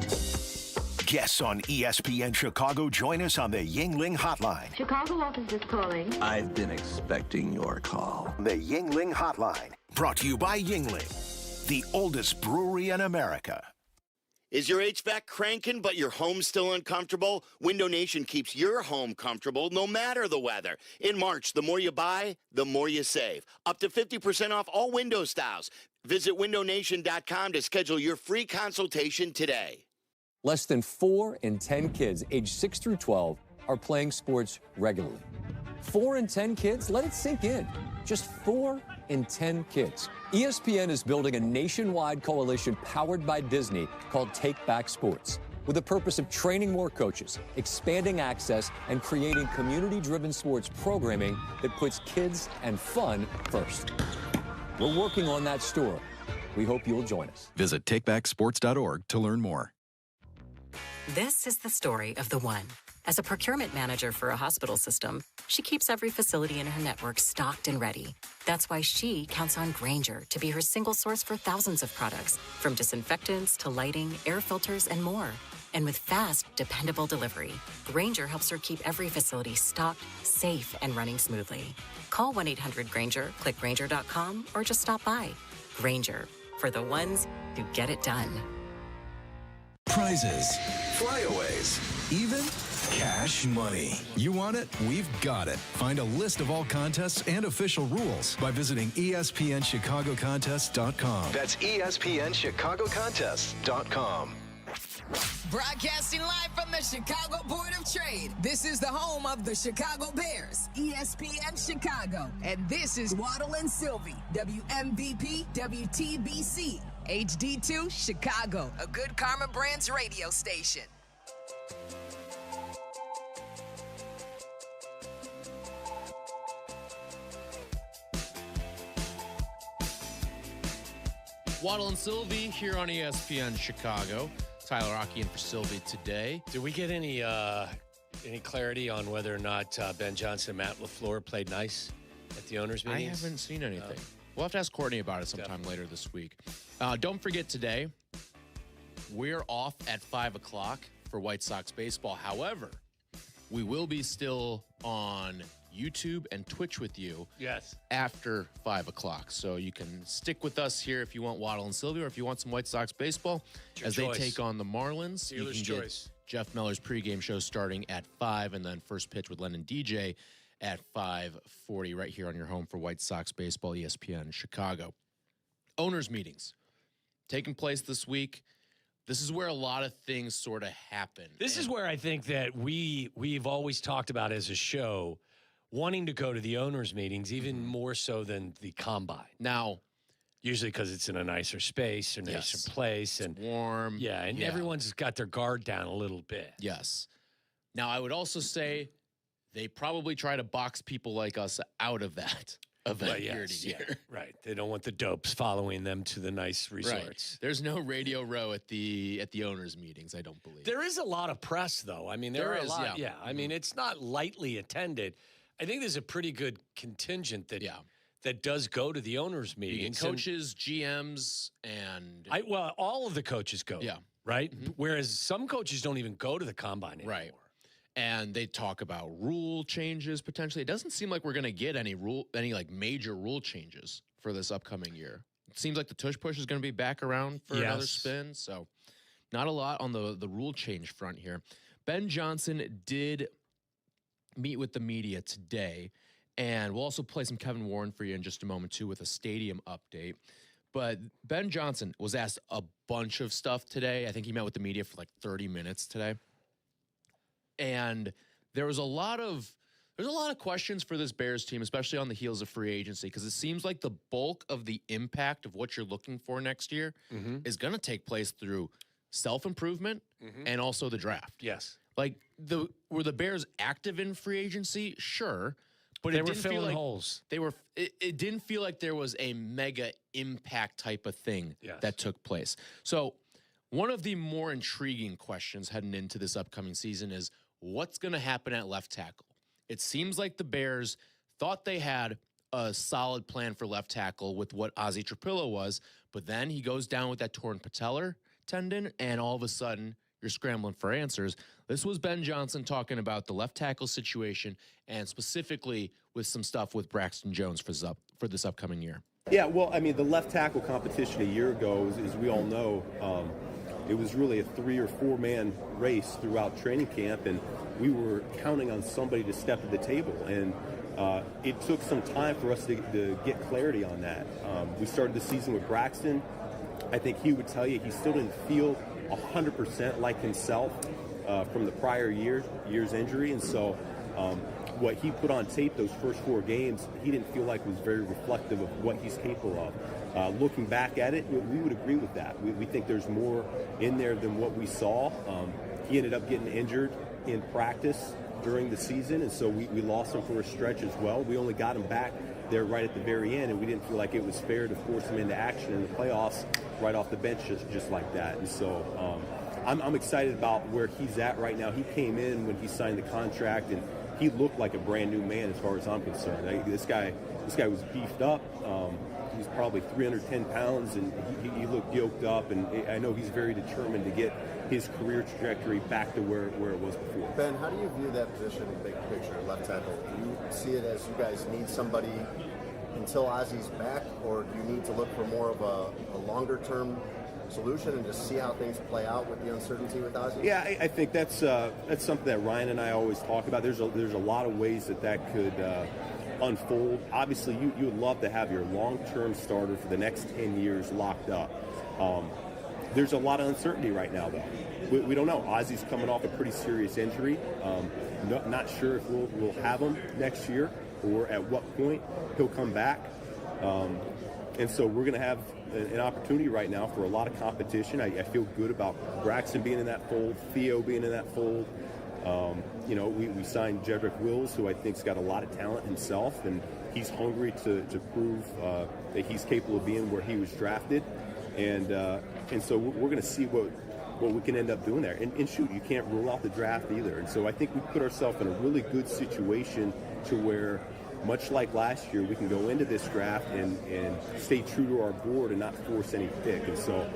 Guests on ESPN Chicago join us on the Yingling Hotline. Chicago office is calling. I've been expecting your call. The Yingling Hotline, brought to you by Yingling, the oldest brewery in America. Is your HVAC cranking but your home's still uncomfortable? Window Nation keeps your home comfortable no matter the weather. In March, the more you buy, the more you save. Up to 50% off all window styles. Visit windownation.com to schedule your free consultation today. Less than 4 in 10 kids aged 6 through 12 are playing sports regularly. 4 in 10 kids? Let it sink in. Just 4 in 10 kids. ESPN is building a nationwide coalition powered by Disney called Take Back Sports, with the purpose of training more coaches, expanding access, and creating community-driven sports programming that puts kids and fun first. We're working on that story. We hope you'll join us. Visit takebacksports.org to learn more. This is the story of the one. As a procurement manager for a hospital system, she keeps every facility in her network stocked and ready. That's why she counts on Grainger to be her single source for thousands of products, from disinfectants to lighting, air filters, and more. And with fast, dependable delivery, Grainger helps her keep every facility stocked, safe, and running smoothly. Call 1-800-GRAINGER, click Grainger.com, or just stop by. Grainger, for the ones who get it done. Prizes, flyaways, even cash money. You want it? We've got it. Find a list of all contests and official rules by visiting ESPNChicagoContests.com. That's ESPNChicagoContests.com. Broadcasting live from the Chicago Board of Trade. This is the home of the Chicago Bears, ESPN Chicago. And this is Waddle and Silvy, WMVP, WTBC, HD2, Chicago, a good Karma Brands radio station. Waddle and Silvy here on ESPN Chicago. Tyler Rocky in for Silvy today. Did we get any clarity on whether or not Ben Johnson and Matt LaFleur played nice at the owners' meetings? I haven't seen anything. We'll have to ask Courtney about it sometime later this week. Don't forget today, we're off at 5 o'clock for White Sox baseball. However, we will be still on YouTube and Twitch with you after 5 o'clock. So you can stick with us here if you want Waddle and Silvy, or if you want some White Sox baseball as they take on the Marlins. Dealer's you can choice. get Jeff Miller's pregame show starting at 5, and then first pitch with Len and DJ at 5:40 right here on your home for White Sox baseball, ESPN Chicago. Owners meetings taking place this week. This is where a lot of things sort of happen. This is where I think that we've always talked about as a show wanting to go to the owners' meetings even more so than the combine. Now, usually because it's in a nicer space or nicer place and warm. Yeah, and everyone's got their guard down a little bit. Yes. Now, I would also say they probably try to box people like us out of that event year to year. Yeah, right. They don't want the dopes following them to the nice resorts. Right. There's no Radio Row at the owners' meetings, I don't believe. There is a lot of press, though. I mean, there is a lot. Yeah. I mean, it's not lightly attended. I think there's a pretty good contingent that does go to the owners' meetings. Coaches, GMs, and all of the coaches go. Yeah. Right? Mm-hmm. Whereas some coaches don't even go to the combine anymore. Right. And they talk about rule changes potentially. It doesn't seem like we're going to get any like major rule changes for this upcoming year. It seems like the tush push is going to be back around for another spin. So not a lot on the rule change front here. Ben Johnson did meet with the media today, and we'll also play some Kevin Warren for you in just a moment too with a stadium update. But Ben Johnson was asked a bunch of stuff today. I think he met with the media for like 30 minutes today. And there's a lot of questions for this Bears team, especially on the heels of free agency, because it seems like the bulk of the impact of what you're looking for next year is going to take place through self-improvement and also the draft. Yes. Like, were the Bears active in free agency? Sure. But they were filling holes. It didn't feel like there was a mega impact type of thing that took place. So one of the more intriguing questions heading into this upcoming season is what's going to happen at left tackle? It seems like the Bears thought they had a solid plan for left tackle with what Ozzie Trapillo was, but then he goes down with that torn patellar tendon, and all of a sudden you're scrambling for answers. This was Ben Johnson talking about the left tackle situation and specifically with some stuff with Braxton Jones for this upcoming year. Yeah, well, I mean, the left tackle competition a year ago, as we all know, it was really a 3 or 4 man race throughout training camp, and we were counting on somebody to step to the table. And it took some time for us to get clarity on that. We started the season with Braxton. I think he would tell you he still didn't feel 100% like himself from the prior year's injury, and so what he put on tape those first 4 games, he didn't feel like was very reflective of what he's capable of. Looking back at it, we would agree with that. We think there's more in there than what we saw. He ended up getting injured in practice during the season, and so we lost him for a stretch as well. We only got him back there right at the very end, and we didn't feel like it was fair to force him into action in the playoffs right off the bench just like that. And so I'm excited about where he's at right now. He came in when he signed the contract, and he looked like a brand new man as far as I'm concerned. This guy was beefed up. He's probably 310 pounds, and he looked yoked up, and I know he's very determined to get his career trajectory back to where it was before. Ben, how do you view that position, big picture, left tackle? Do you see it as you guys need somebody until Ozzy's back, or do you need to look for more of a longer-term solution and just see how things play out with the uncertainty with Ozzy? Yeah, I think that's something that Ryan and I always talk about. There's a lot of ways that could unfold. Obviously, you would love to have your long-term starter for the next 10 years locked up. There's a lot of uncertainty right now, though. We don't know. Ozzy's coming off a pretty serious injury. Not sure if we'll have him next year or at what point he'll come back. And so we're going to have an opportunity right now for a lot of competition. I feel good about Braxton being in that fold, Theo being in that fold. We signed Jedrick Wills, who I think's got a lot of talent himself, and he's hungry to prove that he's capable of being where he was drafted. And so we're going to see what we can end up doing there. And shoot, you can't rule out the draft either. And so I think we put ourselves in a really good situation to where, much like last year, we can go into this draft and stay true to our board and not force any pick. And so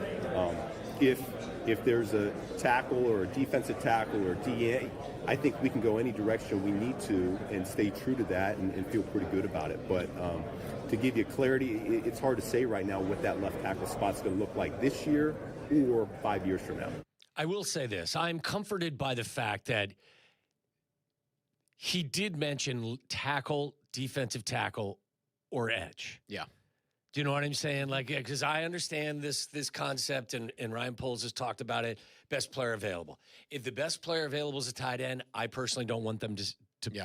if there's a tackle or a defensive tackle or a DA, I think we can go any direction we need to and stay true to that and feel pretty good about it. But to give you clarity, it's hard to say right now what that left tackle spot's going to look like this year or 5 years from now. I will say this. I'm comforted by the fact that he did mention tackle, defensive tackle, or edge. Yeah. Do you know what I'm saying? Like, because I understand this concept, and Ryan Poles has talked about it, best player available. If the best player available is a tight end, I personally don't want them to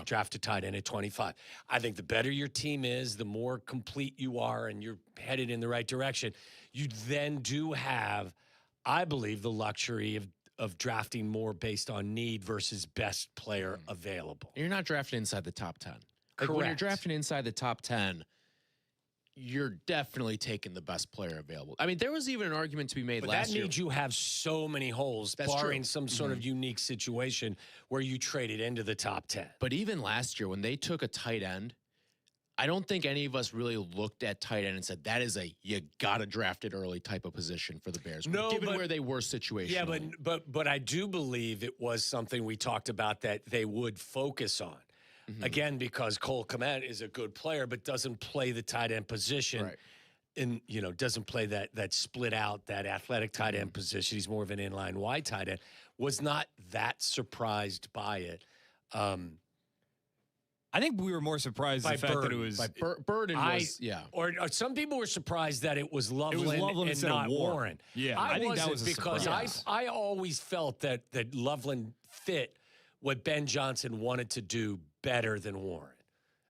draft a tight end at 25. I think the better your team is, the more complete you are, and you're headed in the right direction, you then do have, I believe, the luxury of drafting more based on need versus best player available. You're not drafting inside the top 10. Correct. When you're drafting inside the top 10, you're definitely taking the best player available. I mean, there was even an argument to be made last year. That means you have so many holes, barring some sort of unique situation where you traded into the top 10. But even last year, when they took a tight end, I don't think any of us really looked at tight end and said, that is a you got to draft it early type of position for the Bears, given where they were situationally. Yeah, but I do believe it was something we talked about that they would focus on. Again, because Cole Kmet is a good player, but doesn't play the tight end position. Right. And, doesn't play that split out, that athletic tight end position. He's more of an inline wide tight end. Was not that surprised by it. I think we were more surprised by the fact that it was Burden was, yeah. Or some people were surprised that it was Loveland, and not Warren. Yeah, I think that was because I always felt that Loveland fit what Ben Johnson wanted to do better than Warren.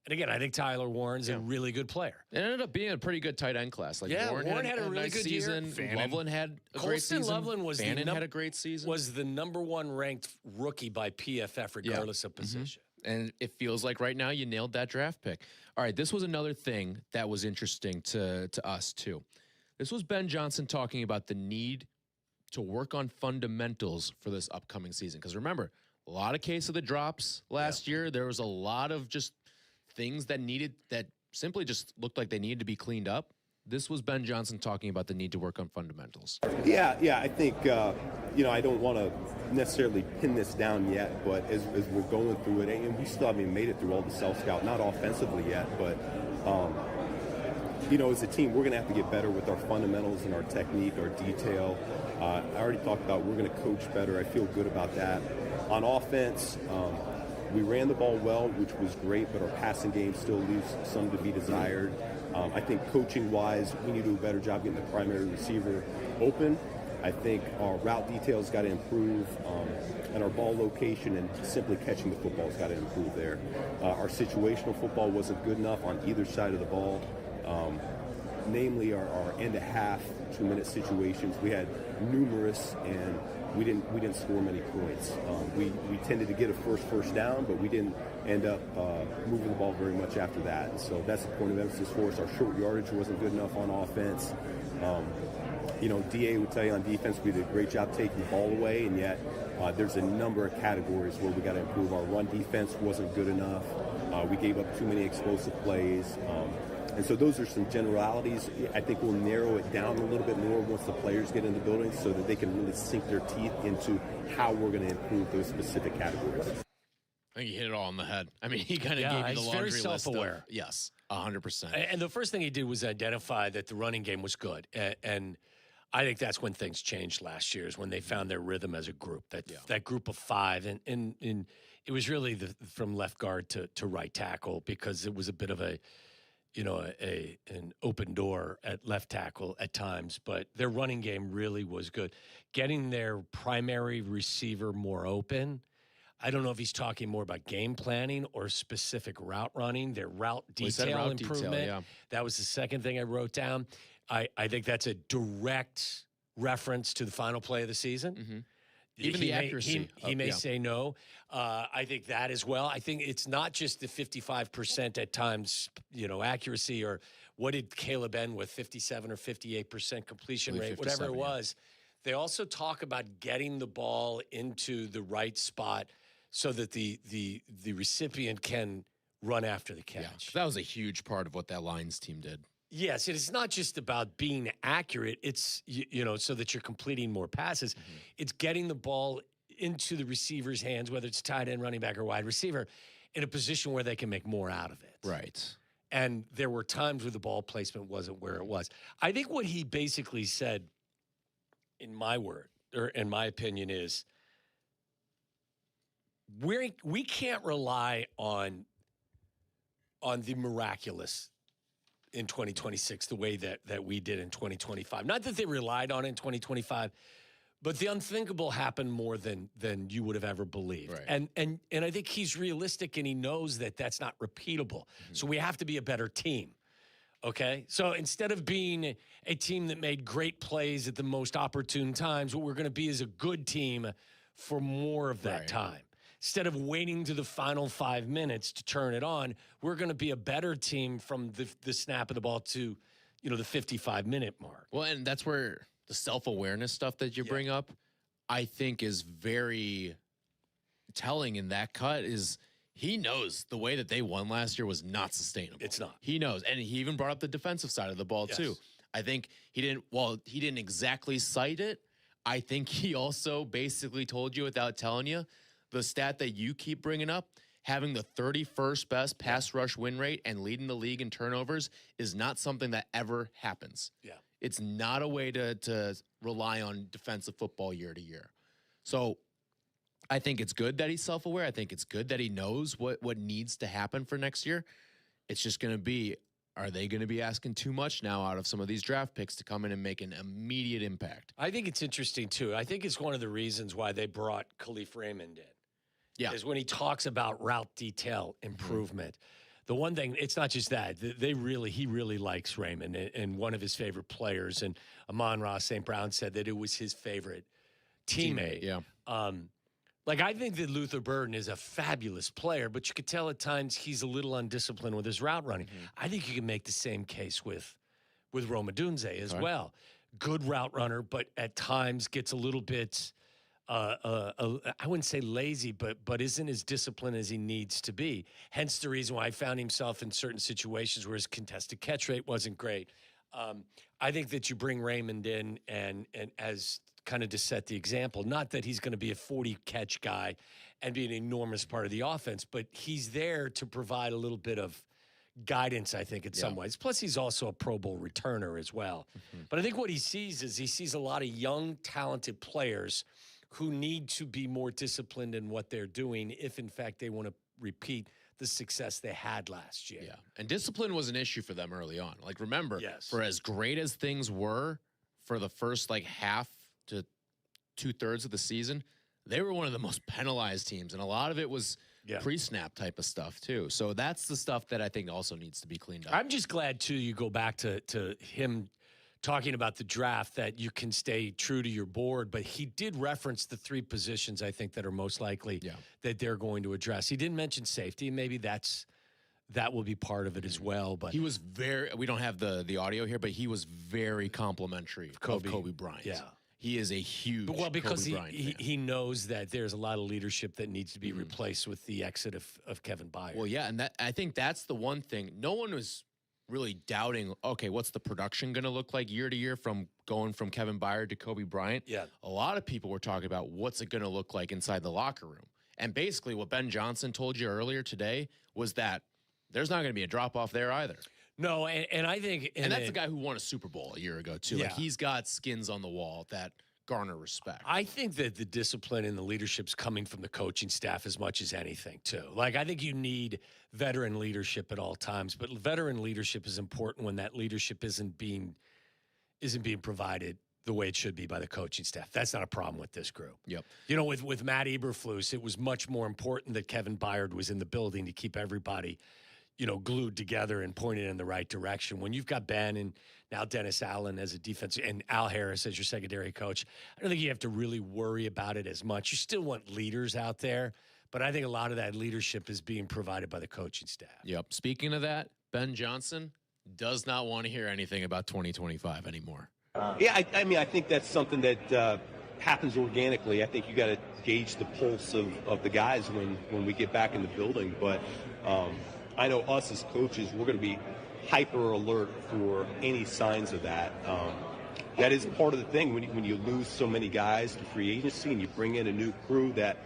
And again, I think Tyler Warren's a really good player. It ended up being a pretty good tight end class. Like Warren had a really nice good season. Loveland had a great season. Loveland was Fannin had a great season. Was the number one ranked rookie by PFF regardless of position. And it feels like right now you nailed that draft pick. All right, this was another thing that was interesting to us too. This was Ben Johnson talking about the need to work on fundamentals for this upcoming season. Because remember, a lot of case of the drops last year. There was a lot of just things that simply just looked like they needed to be cleaned up. This was Ben Johnson talking about the need to work on fundamentals. Yeah, I think, I don't want to necessarily pin this down yet, but as we're going through it, and we still haven't made it through all the self-scout, not offensively yet, but, as a team, we're going to have to get better with our fundamentals and our technique, our detail. I already talked about we're going to coach better. I feel good about that. On offense, we ran the ball well, which was great, but our passing game still leaves some to be desired. I think coaching-wise, we need to do a better job getting the primary receiver open. I think our route details got to improve, and our ball location and simply catching the football has got to improve there. Our situational football wasn't good enough on either side of the ball, namely our end-to-half 2-minute situations. We had numerous, and we didn't score many points. We tended to get a first down, but we didn't end up moving the ball very much after that. And so that's a point of emphasis for us. Our short yardage wasn't good enough on offense. DA would tell you on defense we did a great job taking the ball away, and yet there's a number of categories where we got to improve. Our run defense wasn't good enough. We gave up too many explosive plays. And so those are some generalities. I think we'll narrow it down a little bit more once the players get in the building so that they can really sink their teeth into how we're going to improve those specific categories. I think he hit it all on the head. I mean, he kind of gave you the laundry very list. self-aware. Yes, 100%. And the first thing he did was identify that the running game was good. And I think that's when things changed last year, is when they found their rhythm as a group, that group of five. And it was really from left guard to right tackle, because it was a bit of an open door at left tackle at times, but their running game really was good. Getting their primary receiver more open. I don't know if he's talking more about game planning or specific route running, their route detail improvement. That was the second thing I wrote down. I think that's a direct reference to the final play of the season. Mm-hmm. Even the accuracy. He may say no. I think that as well. I think it's not just the 55% at times, accuracy, or what did Caleb end with, 57 or 58% completion rate, whatever it was. They also talk about getting the ball into the right spot so that the recipient can run after the catch. Yeah, that was a huge part of what that Lions team did. Yes, it is not just about being accurate. It's, so that you're completing more passes. Mm-hmm. It's getting the ball into the receiver's hands, whether it's tight end, running back, or wide receiver, in a position where they can make more out of it. Right. And there were times where the ball placement wasn't where it was. I think what he basically said, in my opinion, is we can't rely on the miraculous in 2026 the way that we did in 2025. Not that they relied on it in 2025, but the unthinkable happened more than you would have ever believed. Right. And I think he's realistic, and he knows that that's not repeatable. Mm-hmm. So we have to be a better team. Okay? So instead of being a team that made great plays at the most opportune times, what we're going to be is a good team for more of that time. Instead of waiting to the final 5 minutes to turn it on, we're going to be a better team from the snap of the ball to, the 55-minute mark. Well, and that's where the self-awareness stuff that you bring up, I think, is very telling in that cut. Is he knows the way that they won last year was not sustainable. It's not. He knows. And he even brought up the defensive side of the ball, too. I think he didn't exactly cite it. I think he also basically told you without telling you, the stat that you keep bringing up, having the 31st best pass rush win rate and leading the league in turnovers, is not something that ever happens. Yeah. It's not a way to rely on defensive football year to year. So I think it's good that he's self-aware. I think it's good that he knows what needs to happen for next year. It's just going to be, are they going to be asking too much now out of some of these draft picks to come in and make an immediate impact? I think it's interesting, too. I think it's one of the reasons why they brought Khalif Raymond in. Yeah. Is when he talks about route detail improvement. Mm-hmm. The one thing, it's not just that. He really likes Raymond, and one of his favorite players. And Amon-Ra St. Brown said that it was his favorite teammate. Yeah. I think that Luther Burden is a fabulous player, but you could tell at times he's a little undisciplined with his route running. Mm-hmm. I think you can make the same case with Rome Odunze as well. Good route runner, but at times gets a little bit... I wouldn't say lazy, but isn't as disciplined as he needs to be. Hence the reason why I found himself in certain situations where his contested catch rate wasn't great. I think that you bring Raymond in and as kind of to set the example, not that he's going to be a 40 catch guy and be an enormous part of the offense, but he's there to provide a little bit of guidance, I think, in some ways. Plus, he's also a Pro Bowl returner as well. Mm-hmm. But I think what he sees a lot of young, talented players who need to be more disciplined in what they're doing if, in fact, they want to repeat the success they had last year. Yeah, and discipline was an issue for them early on. Remember, for as great as things were for the first, half to 2/3 of the season, they were one of the most penalized teams, and a lot of it was pre-snap type of stuff, too. So that's the stuff that I think also needs to be cleaned up. I'm just glad, too, you go back to him talking about the draft, that you can stay true to your board, but he did reference the 3 positions I think that are most likely that they're going to address. He didn't mention safety. Maybe that will be part of it as well. But he was we don't have the audio here, but he was very complimentary of Kobe Bryant. Yeah. He is a huge because Kobe Bryant fan. he knows that there's a lot of leadership that needs to be replaced with the exit of Kevin Byard. Well, yeah, and I think that's the one thing. No one was really doubting, okay, what's the production going to look like year to year from going from Kevin Byard to Kobe Bryant? Yeah. A lot of people were talking about what's it going to look like inside the locker room. And basically what Ben Johnson told you earlier today was that there's not going to be a drop-off there either. No, and I think... And that's the guy who won a Super Bowl a year ago, too. Yeah. Like, he's got skins on the wall that garner respect. I think that the discipline and the leadership's coming from the coaching staff as much as anything, too. Like, I think you need veteran leadership at all times, but veteran leadership is important when that leadership isn't being provided the way it should be by the coaching staff. That's not a problem with this group. Yep. You know, with Matt Eberflus, it was much more important that Kevin Byard was in the building to keep everybody, you know, glued together and pointed in the right direction. When you've got Ben and now Dennis Allen as a defensive and Al Harris as your secondary coach, I don't think you have to really worry about it as much. You still want leaders out there, but I think a lot of that leadership is being provided by the coaching staff. Yep. Speaking of that, Ben Johnson does not want to hear anything about 2025 anymore. Yeah, I mean, I think that's something that happens organically. I think you got to gauge the pulse of the guys when we get back in the building. But I know us as coaches, we're going to be hyper alert for any signs of that. That is part of the thing when you lose so many guys to free agency and you bring in a new crew that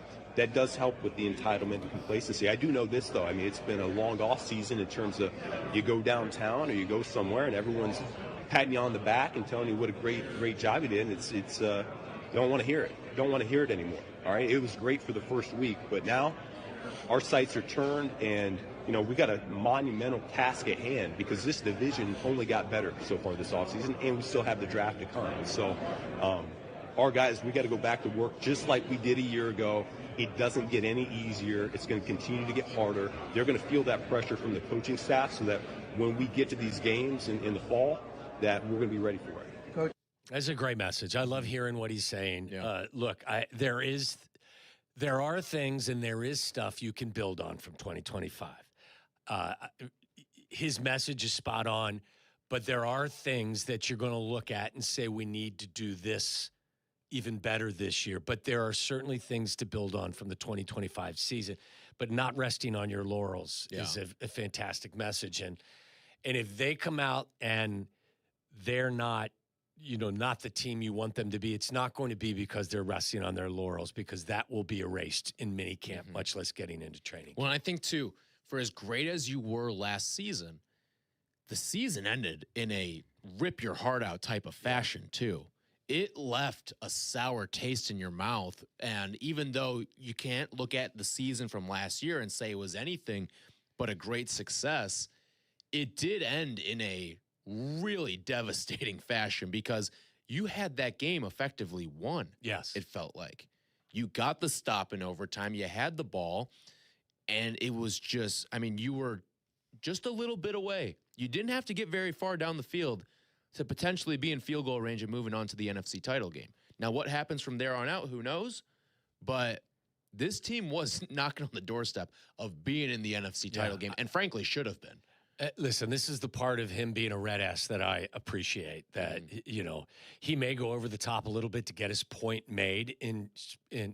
does help with the entitlement and complacency. I do know this, though. I mean, it's been a long off season in terms of you go downtown or you go somewhere and everyone's patting you on the back and telling you what a great job you did. And it's you don't want to hear it. You don't want to hear it anymore. All right, it was great for the first week, but now our sights are turned, and you know we got a monumental task at hand because this division only got better so far this offseason, and we still have the draft to come. So our guys, we got to go back to work just like we did a year ago. It doesn't get any easier. It's going to continue to get harder. They're going to feel that pressure from the coaching staff so that when we get to these games in the fall, that we're going to be ready for it. Coach, that's a great message. I love hearing what he's saying. Yeah. Look, there are things and there is stuff you can build on from 2025. His message is spot on, but there are things that you're going to look at and say we need to do this even better this year. But there are certainly things to build on from the 2025 season. But not resting on your laurels is a fantastic message. And if they come out and they're not, you know, not the team you want them to be, it's not going to be because they're resting on their laurels, because that will be erased in minicamp, much less getting into training. Well, I think, too, for as great as you were last season, the season ended in a rip-your-heart-out type of fashion, too. It left a sour taste in your mouth, and even though you can't look at the season from last year and say it was anything but a great success, it did end in a really devastating fashion because you had that game effectively won. Yes. It felt like. You got the stop in overtime, you had the ball, and it was just, I mean, you were just a little bit away. You didn't have to get very far down the field to potentially be in field goal range and moving on to the NFC title game. Now, what happens from there on out, who knows? But this team was knocking on the doorstep of being in the NFC title game, and frankly should have been. Listen, this is the part of him being a red ass that I appreciate, that, you know, he may go over the top a little bit to get his point made in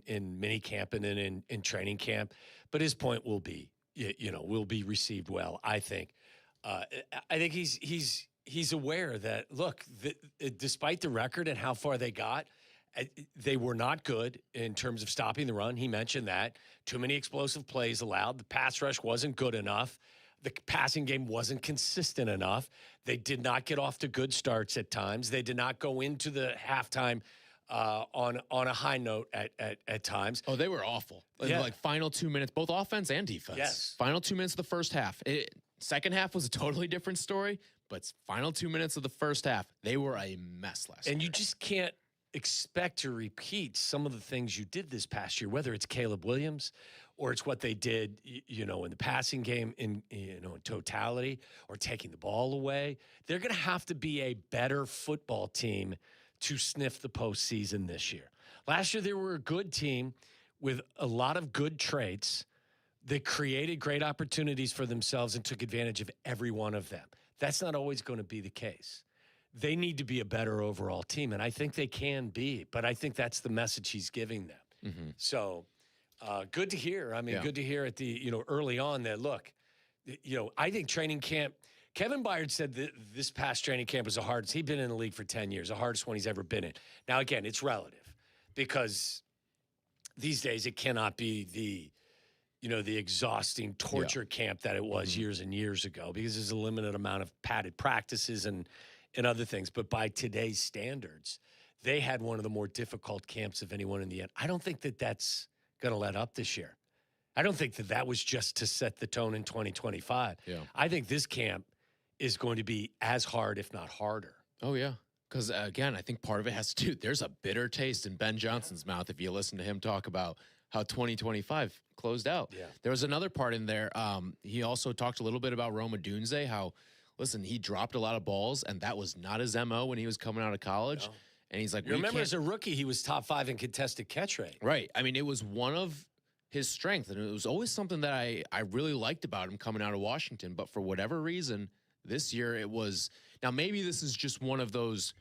mini camp and then in training camp, but his point will be, you know, will be received well, I think. I think he's aware that, look, despite the record and how far they got, they were not good in terms of stopping the run. He mentioned that. Too many explosive plays allowed. The pass rush wasn't good enough. The passing game wasn't consistent enough. They did not get off to good starts at times. They did not go into the halftime on a high note at times. Oh, they were awful. Like final 2 minutes, both offense and defense. Yes. Final 2 minutes of the first half. Second half was a totally different story, but final 2 minutes of the first half, they were a mess last And year. you just can't expect to repeat some of the things you did this past year, whether it's Caleb Williams or it's what they did, in the passing game in totality, or taking the ball away. They're going to have to be a better football team to sniff the postseason this year. Last year, they were a good team with a lot of good traits that created great opportunities for themselves and took advantage of every one of them. That's not always going to be the case. They need to be a better overall team, and I think they can be, but I think that's the message he's giving them. Mm-hmm. So good to hear. I mean, good to hear at the, early on that, look, I think training camp, Kevin Byard said that this past training camp was the hardest. He'd been in the league for 10 years, the hardest one he's ever been in. Now, again, it's relative because these days it cannot be the exhausting torture camp that it was years and years ago because there's a limited amount of padded practices and other things. But by today's standards, they had one of the more difficult camps of anyone in the end. I don't think that that's going to let up this year. I don't think that was just to set the tone in 2025. Yeah. I think this camp is going to be as hard, if not harder. Oh, yeah. Because, again, I think part of it has to do, there's a bitter taste in Ben Johnson's mouth if you listen to him talk about how 2025 closed out. Yeah. There was another part in there. He also talked a little bit about Roma Dunze, how, listen, he dropped a lot of balls, and that was not his MO when he was coming out of college. No. And he's like, you remember as a rookie, he was top 5 in contested catch rate. Right. I mean, it was one of his strengths, and it was always something that I really liked about him coming out of Washington. But for whatever reason, this year it was, now maybe this is just one of those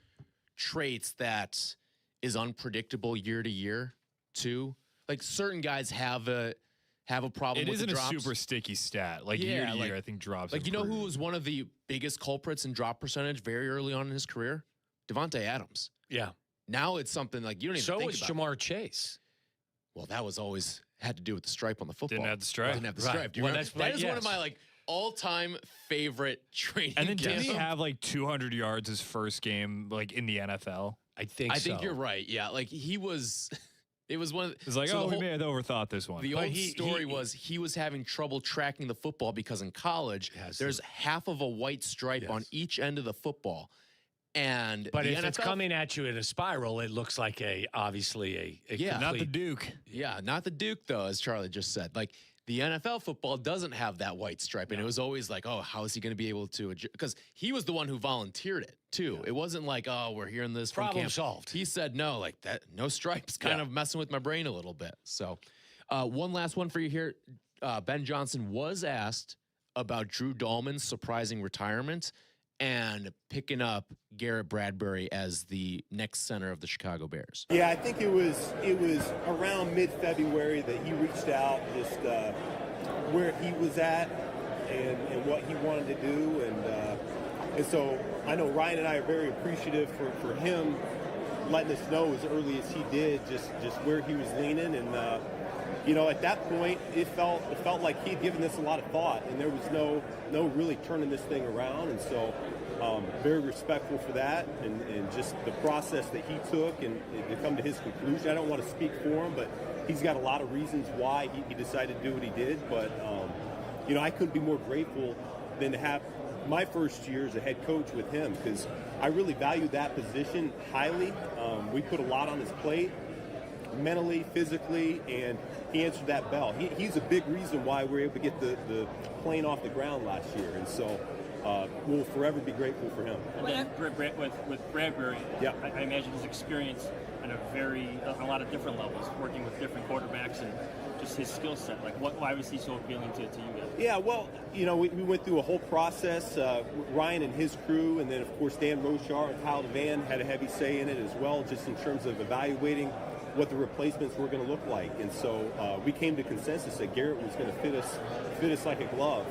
traits that is unpredictable year to year, too. Like certain guys have a problem with the drops. It isn't a super sticky stat. Like year to year, I think drops. Like, you know who was one of the biggest culprits in drop percentage very early on in his career? Devontae Adams. Yeah. Now it's something like you don't even so think was about. Jamar Chase. Well, that was always had to do with the stripe on the football. Didn't have the stripe. Didn't have the stripe. Do you remember? That is one of my all-time favorite training And then camps. didn't he have 200 yards his first game in the NFL? I think you're right. Yeah, he was. It was one of It's like, so we may have overthought this one. The old story was he was having trouble tracking the football because in college there's half of a white stripe on each end of the football. But if it's coming at you in a spiral, it looks like obviously a complete, not the Duke. Yeah, not the Duke though, as Charlie just said. Like the NFL football doesn't have that white stripe, and it was always like, oh, how is he going to be able to? Because he was the one who volunteered it too. Yeah. It wasn't like, oh, we're hearing this from problem camp. solved. He said no, like that, no stripes, kind of messing with my brain a little bit. So, one last one for you here. Ben Johnson was asked about Drew Dahlman's surprising retirement and picking up Garrett Bradbury as the next center of the Chicago Bears. Yeah, I think it was around mid-February that he reached out, just where he was at and what he wanted to do, and so I know Ryan and I are very appreciative for him letting us know as early as he did just where he was leaning, and at that point it felt like he'd given this a lot of thought, and there was no really turning this thing around, and so very respectful for that and just the process that he took and to come to his conclusion. I don't want to speak for him, but he's got a lot of reasons why he decided to do what he did, but I couldn't be more grateful than to have my first year as a head coach with him, because I really value that position highly. We put a lot on his plate, mentally, physically, and he answered that bell. He's a big reason why we were able to get the plane off the ground last year, and so we'll forever be grateful for him. And then with Bradbury, I imagine his experience on a lot of different levels, working with different quarterbacks and just his skill set. Why was he so appealing to you guys? Yeah, well, we went through a whole process. Ryan and his crew, and then of course Dan Rochar and Kyle DeVan had a heavy say in it as well, just in terms of evaluating what the replacements were going to look like. And so we came to consensus that Garrett was going to fit us like a glove.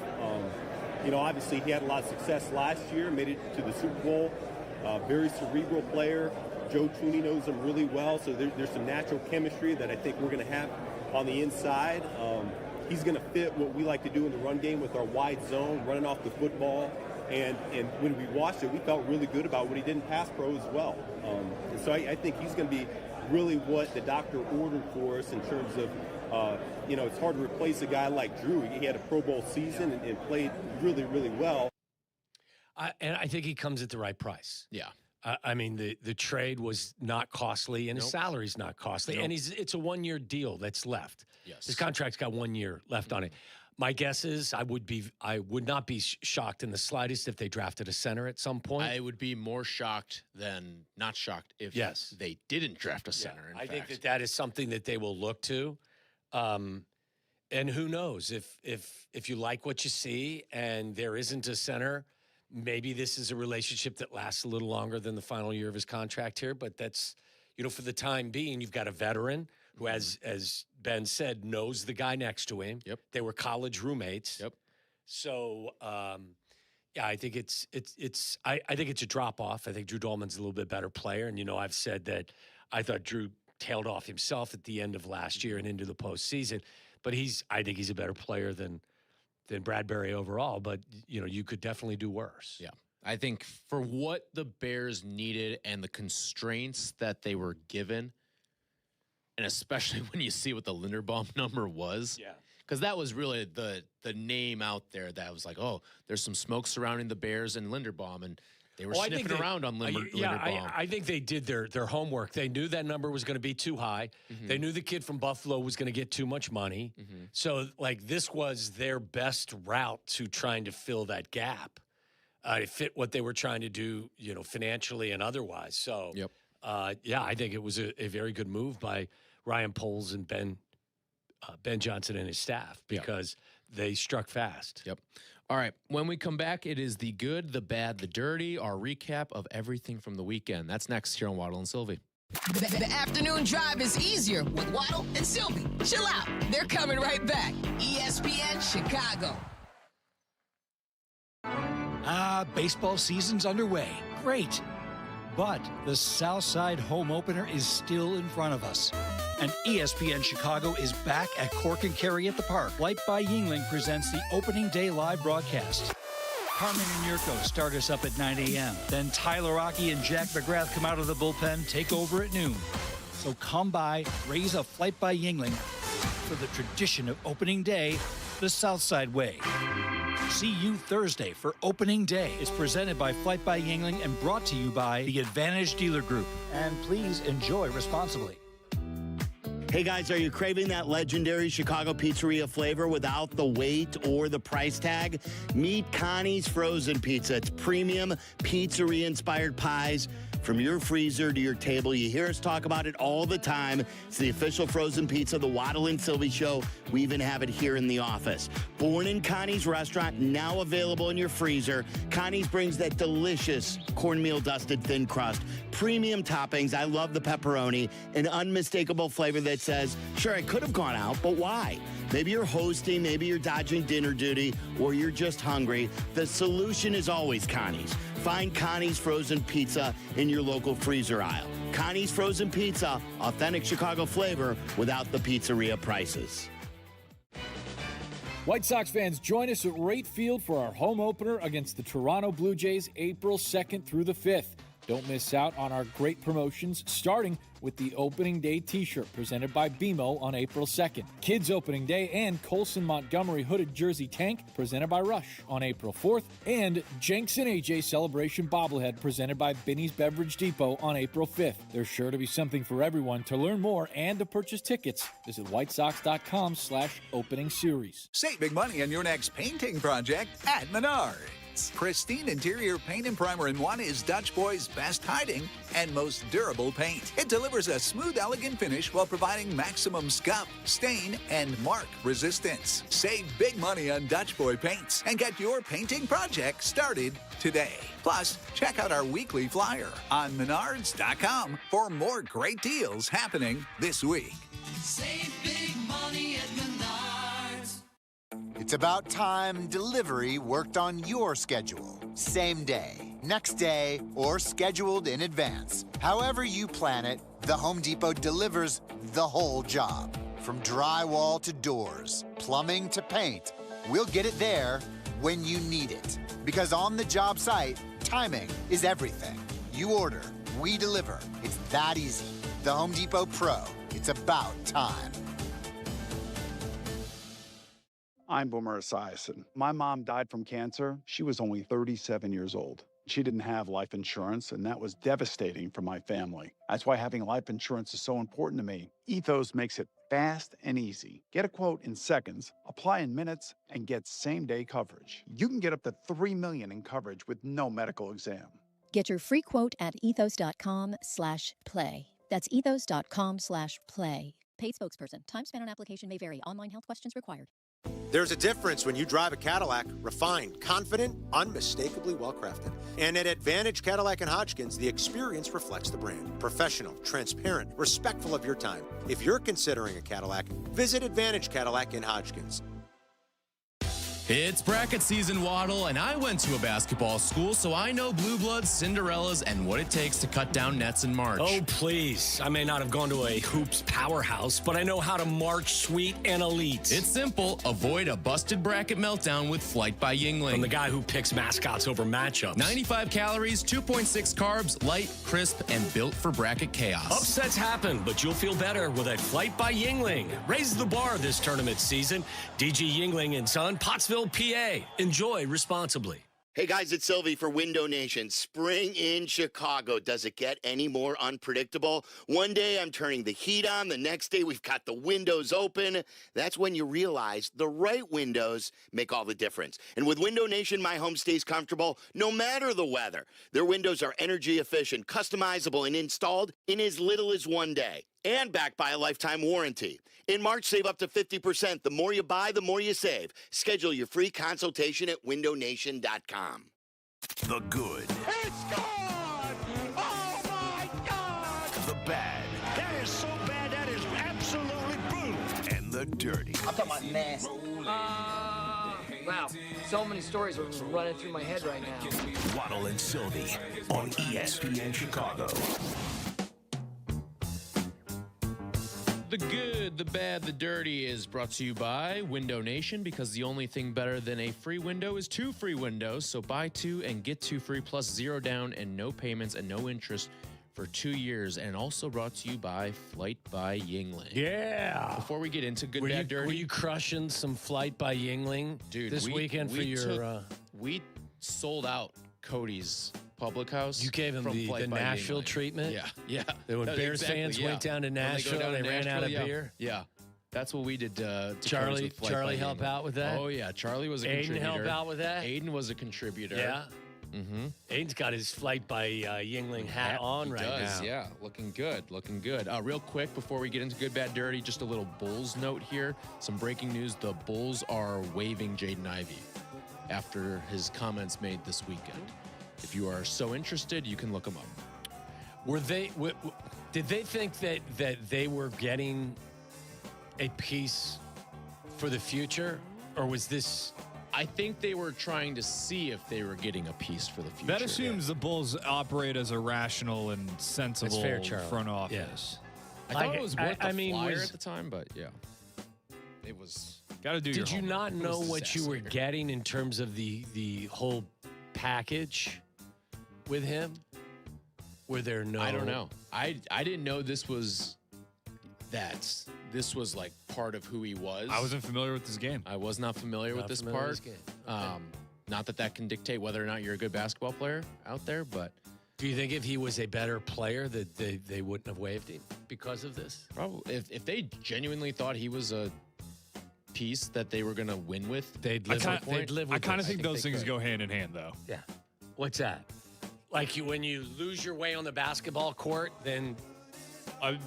Obviously he had a lot of success last year, made it to the Super Bowl. Very cerebral player. Joe Tooney knows him really well, so there's some natural chemistry that I think we're going to have on the inside. He's going to fit what we like to do in the run game with our wide zone, running off the football. And when we watched it, we felt really good about what he did in pass pro as well. And so I think he's going to be really what the doctor ordered for us in terms of, it's hard to replace a guy like Drew. He had a Pro Bowl season and played really, really well. And I think he comes at the right price. Yeah. I mean, the trade was not costly, and his salary's not costly. And it's a one-year deal that's left. Yes. His contract's got 1 year left on it. My guess is I would not be shocked in the slightest if they drafted a center at some point. I would be more shocked than not shocked if they didn't draft a center. I think that is something that they will look to. And who knows if you like what you see and there isn't a center, maybe this is a relationship that lasts a little longer than the final year of his contract here. But that's, for the time being, you've got a veteran who, as Ben said, knows the guy next to him. Yep. They were college roommates. Yep. So, I think it's a drop off. I think Drew Dolman's a little bit better player. And, I've said that I thought Drew tailed off himself at the end of last year and into the postseason. But I think he's a better player than Bradbury overall. But, you could definitely do worse. Yeah. I think for what the Bears needed and the constraints that they were given, and especially when you see what the Linderbaum number was. Yeah. Because that was really the name out there that was like, oh, there's some smoke surrounding the Bears and Linderbaum, and they were sniffing around on Linderbaum. I think they did their homework. They knew that number was going to be too high. Mm-hmm. They knew the kid from Buffalo was going to get too much money. Mm-hmm. So, this was their best route to trying to fill that gap. It fit what they were trying to do, financially and otherwise. So, I think it was a very good move by Ryan Poles and Ben Johnson and his staff because they struck fast. Yep. All right. When we come back, it is the good, the bad, the dirty, our recap of everything from the weekend. That's next here on Waddle and Silvy. The afternoon drive is easier with Waddle and Silvy. Chill out. They're coming right back. ESPN Chicago. Baseball season's underway. Great. But the Southside home opener is still in front of us. And ESPN Chicago is back at Cork and Kerry at the Park. Light by Yingling presents the opening day live broadcast. Carmen and Jurko start us up at 9 a.m. Then Tyler Rocky and Jack McGrath come out of the bullpen, take over at noon. So come by, raise a Flight by Yingling for the tradition of opening day, the Southside way. See you Thursday for opening day. It's presented by Flight by Yingling and brought to you by the Advantage Dealer Group. And please enjoy responsibly. Hey guys, are you craving that legendary Chicago pizzeria flavor without the weight or the price tag? Meet Connie's Frozen Pizza. It's premium pizzeria-inspired pies. From your freezer to your table, you hear us talk about it all the time. It's the official frozen pizza, the Waddle and Silvy Show. We even have it here in the office. Born in Connie's restaurant, now available in your freezer. Connie's brings that delicious cornmeal-dusted thin crust, premium toppings. I love the pepperoni, an unmistakable flavor that says, sure, I could have gone out, but why? Maybe you're hosting, maybe you're dodging dinner duty, or you're just hungry. The solution is always Connie's. Find Connie's Frozen Pizza in your local freezer aisle. Connie's Frozen Pizza, authentic Chicago flavor without the pizzeria prices. White Sox fans, join us at Wright Field for our home opener against the Toronto Blue Jays, April 2nd through the 5th. Don't miss out on our great promotions, starting with the opening day t-shirt presented by BMO on April 2nd. Kids opening day and Colson Montgomery hooded jersey tank presented by Rush on April 4th. And Jenks and AJ celebration bobblehead presented by Binny's Beverage Depot on April 5th. There's sure to be something for everyone. To learn more and to purchase tickets, visit whitesox.com/opening series. Save big money on your next painting project at Menards. Pristine interior paint and primer in one is Dutch Boy's best hiding and most durable paint. It delivers a smooth, elegant finish while providing maximum scuff, stain, and mark resistance. Save big money on Dutch Boy paints and get your painting project started today. Plus, check out our weekly flyer on Menards.com for more great deals happening this week. Save big money at Menards. It's about time delivery worked on your schedule. Same day, next day, or scheduled in advance. However you plan it, the Home Depot delivers the whole job. From drywall to doors, plumbing to paint, we'll get it there when you need it. Because on the job site, timing is everything. You order, we deliver. It's that easy. The Home Depot Pro. It's about time. I'm Boomer Esiason. My mom died from cancer. She was only 37 years old. She didn't have life insurance, and that was devastating for my family. That's why having life insurance is so important to me. Ethos makes it fast and easy. Get a quote in seconds, apply in minutes, and get same-day coverage. You can get up to $3 million in coverage with no medical exam. Get your free quote at ethos.com/play. That's ethos.com/play. Paid spokesperson. Time spent on application may vary. Online health questions required. There's a difference when you drive a Cadillac, refined, confident, unmistakably well-crafted. And at Advantage Cadillac and Hodgkins, the experience reflects the brand. Professional, transparent, respectful of your time. If you're considering a Cadillac, visit Advantage Cadillac and Hodgkins. It's bracket season, Waddle, and I went to a basketball school, so I know blue bloods, Cinderellas, and what it takes to cut down nets in March. Oh, please. I may not have gone to a hoops powerhouse, but I know how to march sweet and elite. It's simple. Avoid a busted bracket meltdown with Flight by Yingling. From the guy who picks mascots over matchups. 95 calories, 2.6 carbs, light, crisp, and built for bracket chaos. Upsets happen, but you'll feel better with a Flight by Yingling. Raise the bar this tournament season. DG Yingling and Son, Pottsville, PA. Enjoy responsibly. Hey guys, it's Silvy for Window Nation. Spring in Chicago. Does it get any more unpredictable? One day I'm turning the heat on. The next day we've got the windows open. That's when you realize the right windows make all the difference. And with Window Nation, my home stays comfortable no matter the weather. Their windows are energy efficient, customizable, and installed in as little as one day. And backed by a lifetime warranty. In March, save up to 50%. The more you buy, the more you save. Schedule your free consultation at windownation.com. The good. It's gone! Oh, my God! The bad. That is so bad, that is absolutely brutal. And the dirty. I'm talking about nasty. Wow, so many stories are running through my head right now. Waddle and Silvy on ESPN Chicago. The good, the bad, the dirty is brought to you by Window Nation, because the only thing better than a free window is 2 free windows. So buy 2 and get 2 free plus 0 down and no payments and no interest for 2 years. And also brought to you by Flight by Yingling. Yeah. Before we get into good, bad, dirty. Were you crushing some Flight by Yingling this weekend for your... We sold out Cody's Public House. You gave him the Nashville treatment? Yeah. When Bears fans went down to Nashville and they ran out of beer? Yeah. That's what we did to Charlie help out with that? Oh, yeah. Charlie was a Aiden contributor. help out with that? Aiden was a contributor. Yeah. Mm-hmm. Aiden's got his Flight by Yingling hat on right now. Yeah. Looking good. Real quick, before we get into good, bad, dirty, just a little Bulls note here. Some breaking news. The Bulls are waiving Jaden Ivey after his comments made this weekend. If you are so interested, you can look them up. Did they think that they were getting a piece for the future, or was this? I think they were trying to see if they were getting a piece for the future. That assumes the Bulls operate as a rational and sensible front office. I thought it was worth the flyer at the time, but yeah, it was. Got to do. Did you not know what you were getting in terms of the whole package with him? Were there no? I don't know. I didn't know this was like part of who he was. I wasn't familiar with this game. I was not familiar with this part. Okay. Not that can dictate whether or not you're a good basketball player out there, but do you think if he was a better player that they wouldn't have waived him because of this? Probably. If they genuinely thought he was a piece that they were going to win with, they'd live with I kind of think those things go hand in hand, though. Yeah. What's that? Like when you lose your way on the basketball court, then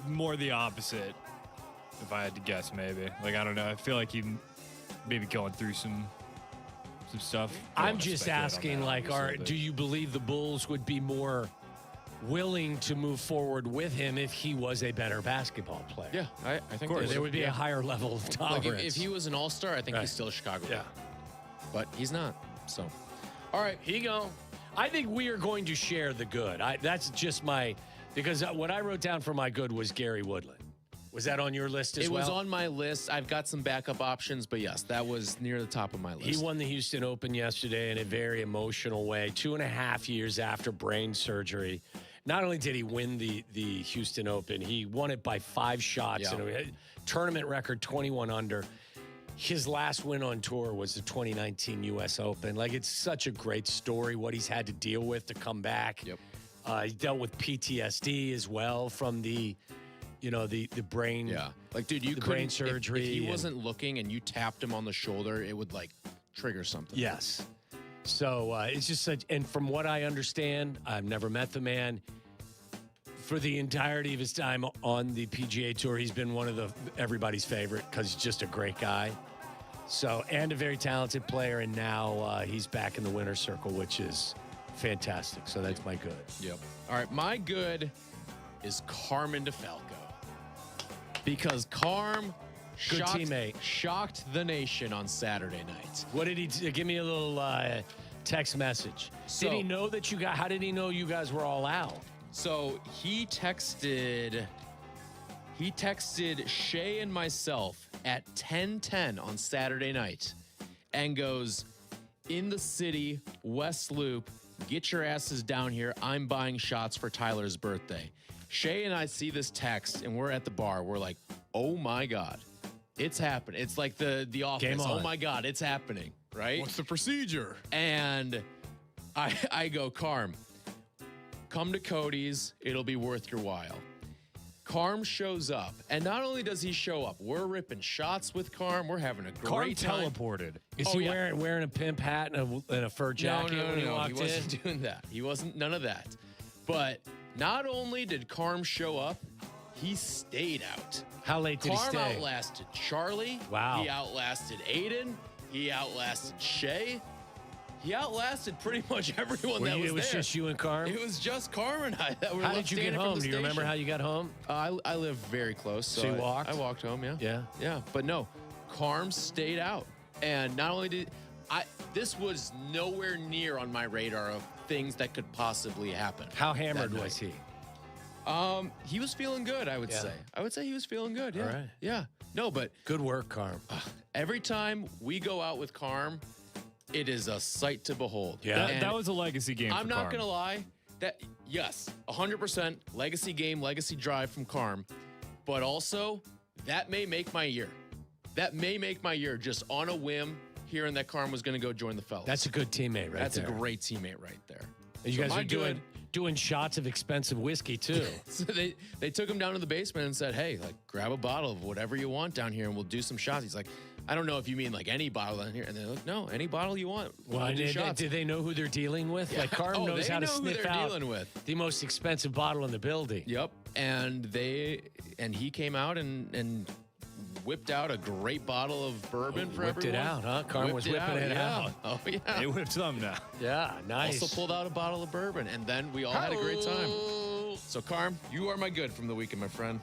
more the opposite. If I had to guess, maybe. Like, I don't know. I feel like you maybe going through some stuff. I'm just asking, like, do you believe the Bulls would be more willing to move forward with him if he was a better basketball player? Yeah, I think there would be a higher level of tolerance. Like if he was an all-star, I think he's still a Chicago. Yeah. But he's not. So, all right, here you go. I think we are going to share the good. That's just because what I wrote down for my good was Gary Woodland. Was that on your list as well? It was on my list. I've got some backup options, but yes, that was near the top of my list. He won the Houston Open yesterday in a very emotional way. 2.5 years after brain surgery. Not only did he win the Houston Open, he won it by 5 shots. And a tournament record 21 under. his last win on tour was the 2019 U.S. Open. Like, it's such a great story, what he's had to deal with to come back. Yep. He dealt with PTSD as well from the brain. Yeah. Like, dude, you the couldn't, brain surgery. If he wasn't looking and you tapped him on the shoulder, it would, like, trigger something. Yes. So it's just such, and from what I understand, I've never met the man. For the entirety of his time on the PGA Tour, he's been one of everybody's favorite because he's just a great guy. So, and a very talented player, and now he's back in the winner's circle, which is fantastic. So that's my good. Yep. All right, my good is Carmen DeFalco. Because Carm Good teammate. Shocked the nation on Saturday night. What did he give me a little text message? So, did he know that you got? How did he know you guys were all out? So he texted Shay and myself at 10:10 on Saturday night and goes, in the city, West Loop, get your asses down here. I'm buying shots for Tyler's birthday. Shay and I see this text and we're at the bar. We're like, oh my God, it's happening. It's like the Office. Game on. Oh my God, it's happening, right? What's the procedure? And I go, Carm, come to Cody's. It'll be worth your while. Carm shows up, and not only does he show up, we're ripping shots with Carm. We're having a great time. Teleported. Is he wearing a pimp hat and a fur jacket when he walked in? He wasn't doing that. He wasn't none of that. But not only did Carm show up, he stayed out. How late did he stay? Carm outlasted Charlie. Wow. He outlasted Aiden. He outlasted Shay. He outlasted pretty much everyone that was there. It was just you and Carm? It was just Carm and I that were How did you get home? Do you remember how you got home? I live very close. So you walked? I walked home, yeah. Yeah. Yeah, but no, Carm stayed out. And not only did this was nowhere near on my radar of things that could possibly happen. How hammered was he? He was feeling good, I would say. I would say he was feeling good, yeah. All right. Yeah. No, but good work, Carm. Every time we go out with Carm, it is a sight to behold. Yeah, that was a legacy game. I'm for not Carm. gonna lie. That yes, 100% legacy game, legacy drive from Carm, but also that may make my year. That may make my year just on a whim, hearing that Carm was gonna go join the fellas. That's a good teammate, right That's there. a great teammate right there. And you guys are doing shots of expensive whiskey too. So they took him down to the basement and said, "Hey, like grab a bottle of whatever you want down here, and we'll do some shots." He's like, "I don't know if you mean like any bottle down here." And they're like, "No, any bottle you want. Well, We'll do shots." do they know who they're dealing with? Yeah. Like Carm knows they how to know who sniff they're out dealing with. the most expensive bottle in the building. Yep. And he came out and whipped out a great bottle of bourbon for whipped everyone. it out, huh? Carm was whipping it out. Oh yeah. They whipped some now. Yeah, nice. Also pulled out a bottle of bourbon, and then we all had a great time. So Carm, you are my good from the weekend, my friend.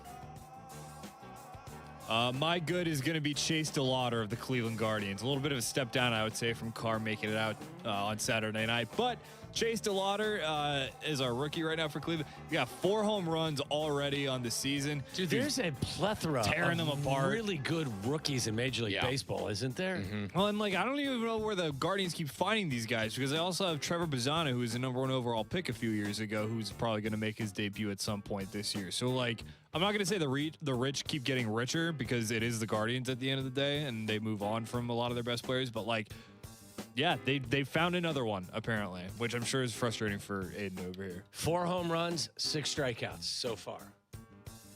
My good is going to be Chase DeLauder of the Cleveland Guardians. A little bit of a step down, I would say, from Carr making it out on Saturday night. But Chase DeLauder is our rookie right now for Cleveland. We got 4 home runs already on the season. Dude, there's a plethora tearing of them apart. really good rookies in Major League Baseball, isn't there? Mm-hmm. Well, I'm like, I don't even know where the Guardians keep finding these guys, because they also have Trevor Bazzana, who was the #1 overall pick a few years ago, who's probably going to make his debut at some point this year. So, like, I'm not going to say the rich keep getting richer, because it is the Guardians at the end of the day, and they move on from a lot of their best players. But, like, yeah, they found another one, apparently, which I'm sure is frustrating for Aiden over here. 4 home runs, 6 strikeouts so far.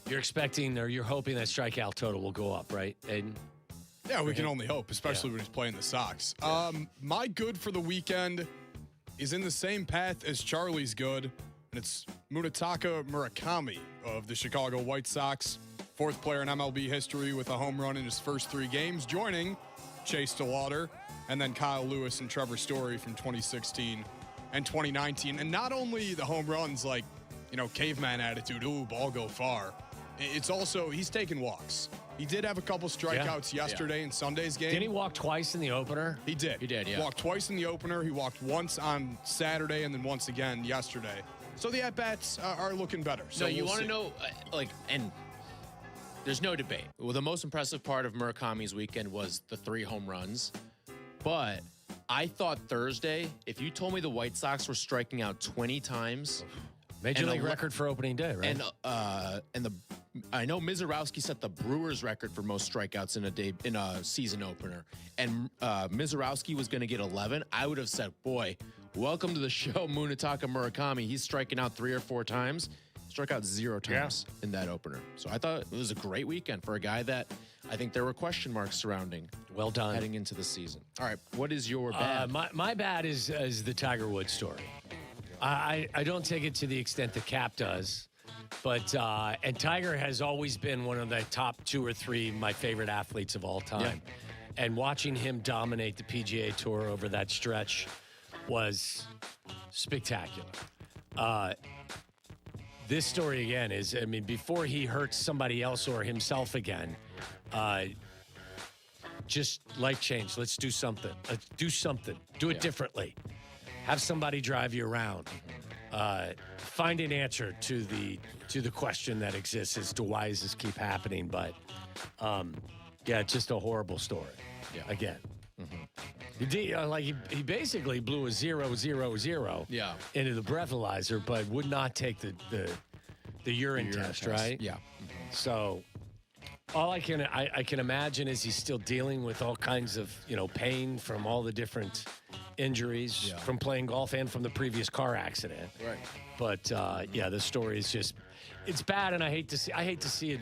You're expecting, or you're hoping that strikeout total will go up, right, Aiden? Yeah, we can only hope, especially when he's playing the Sox. Yeah. My good for the weekend is in the same path as Charlie's good, and it's Munetaka Murakami of the Chicago White Sox, 4th player in MLB history with a home run in his first 3 games, joining Chase DeLauder, and then Kyle Lewis and Trevor Story from 2016 and 2019. And not only the home runs, like, you know, caveman attitude, ooh, ball go far. It's also, he's taking walks. He did have a couple strikeouts yesterday in Sunday's game. Didn't he walk twice in the opener? He did. He did, yeah. Walked twice in the opener. He walked once on Saturday and then once again yesterday. So the at-bats are looking better. So you we'll want to see. know, and there's no debate. Well, the most impressive part of Murakami's weekend was the 3 home runs. But I thought Thursday, if you told me the White Sox were striking out 20 times, Major league record for opening day, right? And I know Mizorowski set the Brewers record for most strikeouts in a season opener, and Mizorowski was going to get 11. I would have said, boy, welcome to the show, Munetaka Murakami. He's striking out 3 or 4 times. Struck out 0 times in that opener. So I thought it was a great weekend for a guy that I think there were question marks surrounding. Well done. Heading into the season. All right, what is your bad? My bad is the Tiger Woods story. I don't take it to the extent that Kap does, but and Tiger has always been one of the top 2 or 3 my favorite athletes of all time. Yeah. And watching him dominate the PGA Tour over that stretch was spectacular. This story again is, I mean, before he hurts somebody else or himself again, just life change. Let's do something. Let's do something. Do it differently. Have somebody drive you around. Find an answer to the question that exists as to why does this keep happening. But just a horrible story. Yeah. Again. He basically blew a 0-0-0 into the breathalyzer, but would not take the urine test, right? Yeah. So all I can imagine is he's still dealing with all kinds of pain from all the different injuries from playing golf and from the previous car accident. Right. But the story is just it's bad, and I hate to see it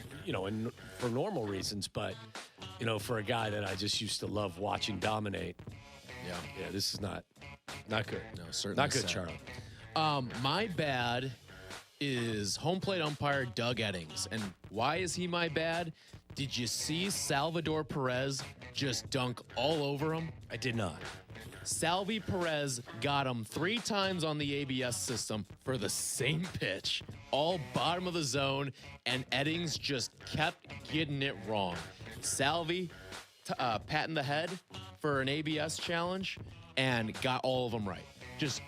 for normal reasons, but for a guy that I just used to love watching dominate. Yeah, this is not good. No, certainly not good, sad. Charlie. My bad is home plate umpire Doug Eddings. And why is he my bad? Did you see Salvador Perez just dunk all over him? I did not. Salvi Perez got him 3 times on the ABS system for the same pitch, all bottom of the zone, and Eddings just kept getting it wrong. Salvi patting the head for an ABS challenge and got all of them right. Just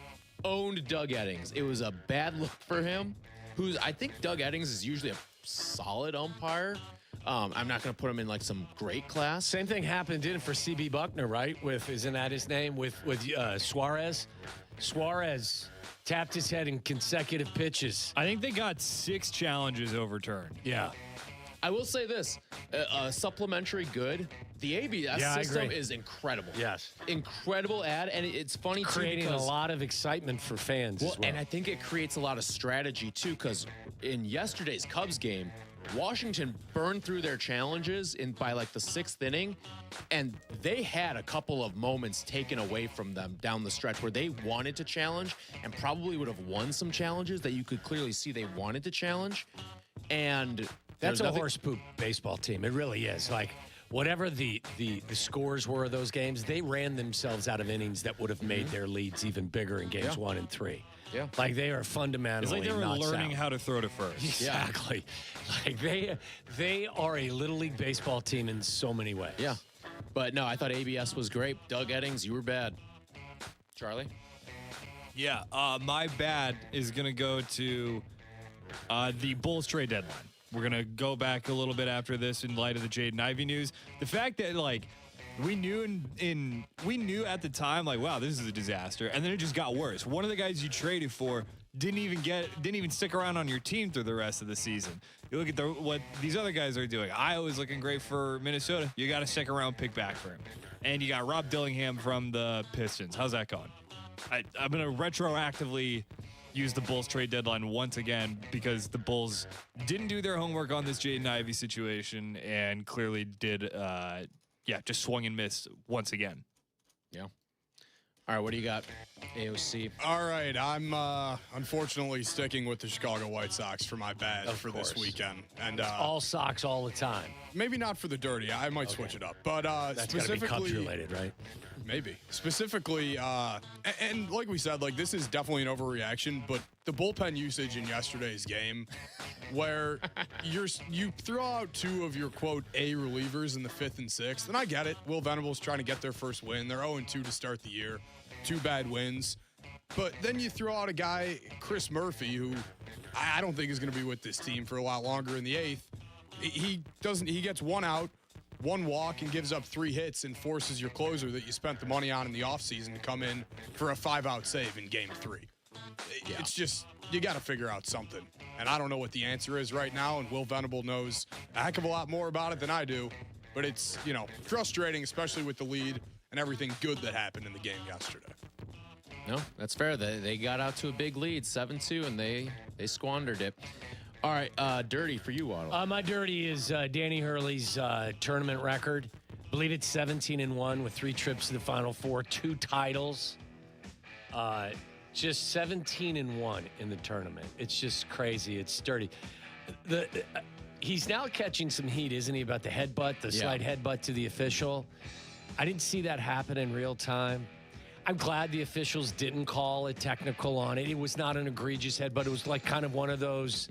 owned Doug Eddings. It was a bad look for him, I think Doug Eddings is usually a solid umpire. I'm not going to put him in like some great class. Same thing happened, didn't it, for CB Buckner, right? Isn't that his name? With Suarez. Suarez tapped his head in consecutive pitches. I think they got 6 challenges overturned. Yeah. I will say this, supplementary good. The ABS system is incredible. Yes. Incredible ad, and it's funny too. Creating a lot of excitement for fans as well. And I think it creates a lot of strategy too, because in yesterday's Cubs game, Washington burned through their challenges by like the 6th inning, and they had a couple of moments taken away from them down the stretch where they wanted to challenge and probably would have won some challenges that you could clearly see they wanted to challenge. And that's a horse poop baseball team. It really is. Like, whatever the scores were of those games, they ran themselves out of innings that would have made their leads even bigger in games 1 and 3. Yeah. Like, they are fundamentally It's like they were learning how to throw to first. Exactly. Like, they are a Little League baseball team in so many ways. Yeah. But no, I thought ABS was great. Doug Eddings, you were bad. Charlie? Yeah, my bad is going to go to the Bulls trade deadline. We're going to go back a little bit after this in light of the Jaden Ivey news. The fact that, like, we knew at the time, like, wow, this is a disaster. And then it just got worse. One of the guys you traded for didn't even stick around on your team through the rest of the season. You look at what these other guys are doing. Iowa's looking great for Minnesota. You got a second-round pick back for him. And you got Rob Dillingham from the Pistons. How's that going? I'm going to retroactively use the Bulls trade deadline once again because the Bulls didn't do their homework on this Jaden Ivey situation and clearly did, just swung and missed once again. Yeah. All right, what do you got, AOC? All right, I'm unfortunately sticking with the Chicago White Sox for my bad for this weekend. And all Sox all the time. Maybe not for the dirty. I might switch it up. But that's specifically Cubs related, right? Maybe. Specifically, and like we said, like this is definitely an overreaction, but the bullpen usage in yesterday's game where you throw out 2 of your, quote, A relievers in the 5th and 6th, and I get it. Will Venable's trying to get their first win. They're 0-2 to start the year. 2 bad wins. But then you throw out a guy, Chris Murphy, who I don't think is going to be with this team for a lot longer in the 8th. He gets 1 out, 1 walk, and gives up 3 hits and forces your closer that you spent the money on in the offseason to come in for a 5-out save in game 3. It's just, you got to figure out something. And I don't know what the answer is right now, and Will Venable knows a heck of a lot more about it than I do. But it's, frustrating, especially with the lead and everything good that happened in the game yesterday. No, that's fair. They got out to a big lead, 7-2, and they squandered it. All right, dirty for you, Waddle. My dirty is Danny Hurley's tournament record. I believe it's 17-1 with 3 trips to the Final Four, 2 titles. Just 17-1 in the tournament. It's just crazy. It's dirty. He's now catching some heat, isn't he, about the headbutt, the slight headbutt to the official? I didn't see that happen in real time. I'm glad the officials didn't call a technical on it. It was not an egregious headbutt. It was like kind of one of those,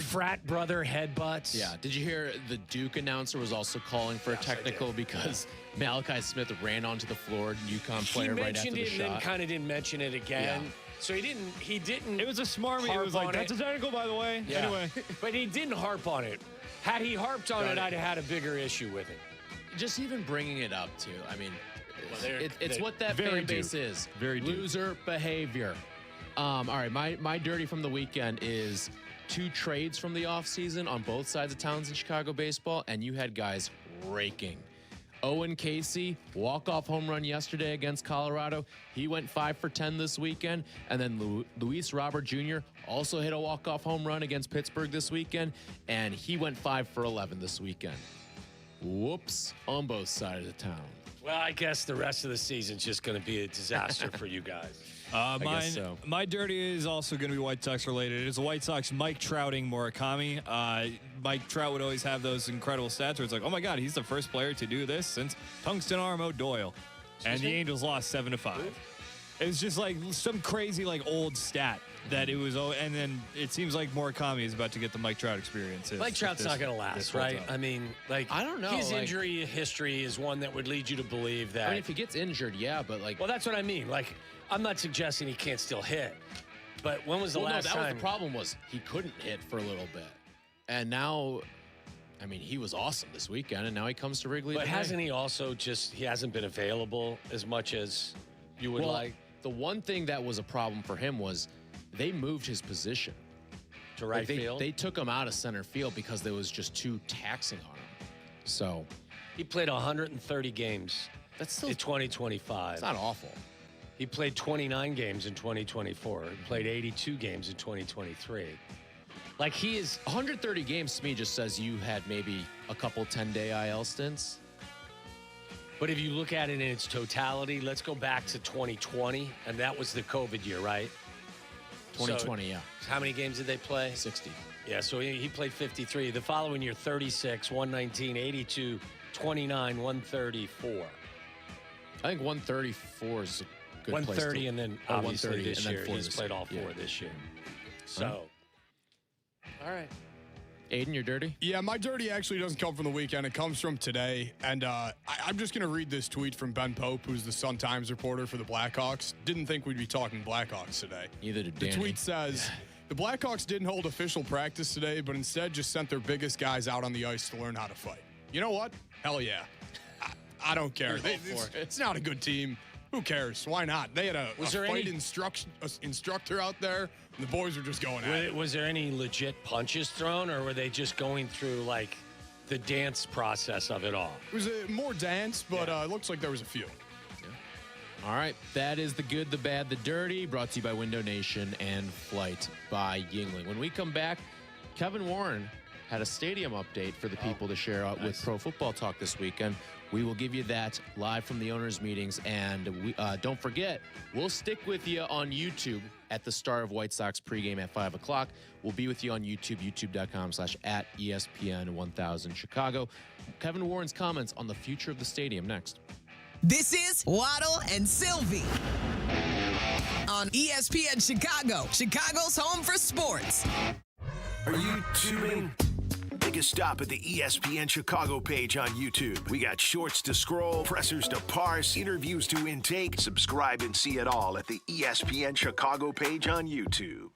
frat brother headbutts. Yeah. Did you hear the Duke announcer was also calling for a technical because Malachi Smith ran onto the floor, UConn player right after the shot? He mentioned it and then kind of didn't mention it again. Yeah. So he didn't. It was a smarmy. It was like, that's a technical, by the way. Yeah. Anyway. But he didn't harp on it. Had he harped on it, I'd have had a bigger issue with it. Just even bringing it up, too. I mean, it's what that fan base is. Very loser behavior. All right, my dirty from the weekend is 2 trades from the offseason on both sides of towns in Chicago baseball, and you had guys raking. Owen Casey, walk-off home run yesterday against Colorado. He went 5 for 10 this weekend. And then Luis Robert Jr. also hit a walk-off home run against Pittsburgh this weekend, and he went 5 for 11 this weekend. Whoops, on both sides of the town. Well, I guess the rest of the season's just going to be a disaster for you guys. My dirty is also going to be White Sox related. It is the White Sox Mike Trouting Murakami. Mike Trout would always have those incredible stats where it's like, oh my God, he's the first player to do this since Tungsten Arm O'Doyle. And the Angels lost 7-5. It was just like some crazy old stat that it was. And then it seems like Murakami is about to get the Mike Trout experience. Mike Trout's not going to last, right? I mean, I don't know. His injury history is one that would lead you to believe that. I mean, if he gets injured, yeah, but well, that's what I mean. I'm not suggesting he can't still hit, but when was the last time? That was the problem was he couldn't hit for a little bit, and now, I mean, he was awesome this weekend, and now he comes to Wrigley. But hasn't he also he hasn't been available as much as you would like? The one thing that was a problem for him was they moved his position to right field. They took him out of center field because there was just too taxing on him. So he played 130 games. That's still in 2025. It's not awful. He played 29 games in 2024. He played 82 games in 2023. He is 130 games to me just says you had maybe a couple 10-day IL stints. But if you look at it in its totality, let's go back to 2020, and that was the COVID year, right? 2020, yeah. How many games did they play? 60. Yeah, so he played 53. The following year, 36, 119, 82, 29, 134. I think 134 is a good 130, place to, and then obviously this year. He's this played year. all 4 this year. So, all right. Aiden, you're dirty? Yeah, my dirty actually doesn't come from the weekend. It comes from today. And I'm just going to read this tweet from Ben Pope, who's the Sun-Times reporter for the Blackhawks. Didn't think we'd be talking Blackhawks today. Neither did Danny. The tweet says, the Blackhawks didn't hold official practice today, but instead just sent their biggest guys out on the ice to learn how to fight. You know what? Hell yeah. I don't care. It's not a good team. Who cares? Why not? They had a fight instructor out there, and the boys were just going at it. Was there any legit punches thrown, or were they just going through, the dance process of it all? It was more dance, but it looks like there was a few. Yeah. All right. That is the good, the bad, the dirty, brought to you by Window Nation and Flight by Yingling. When we come back, Kevin Warren had a stadium update for the people to share out with Pro Football Talk this weekend. We will give you that live from the owners' meetings. And we don't forget, we'll stick with you on YouTube at the start of White Sox pregame at 5 o'clock. We'll be with you on YouTube, youtube.com/@ESPN1000 Chicago. Kevin Warren's comments on the future of the stadium next. This is Waddle and Silvy on ESPN Chicago, Chicago's home for sports. Are you tuning? Take a stop at the ESPN Chicago page on YouTube. We got shorts to scroll, pressers to parse, interviews to intake. Subscribe and see it all at the ESPN Chicago page on YouTube.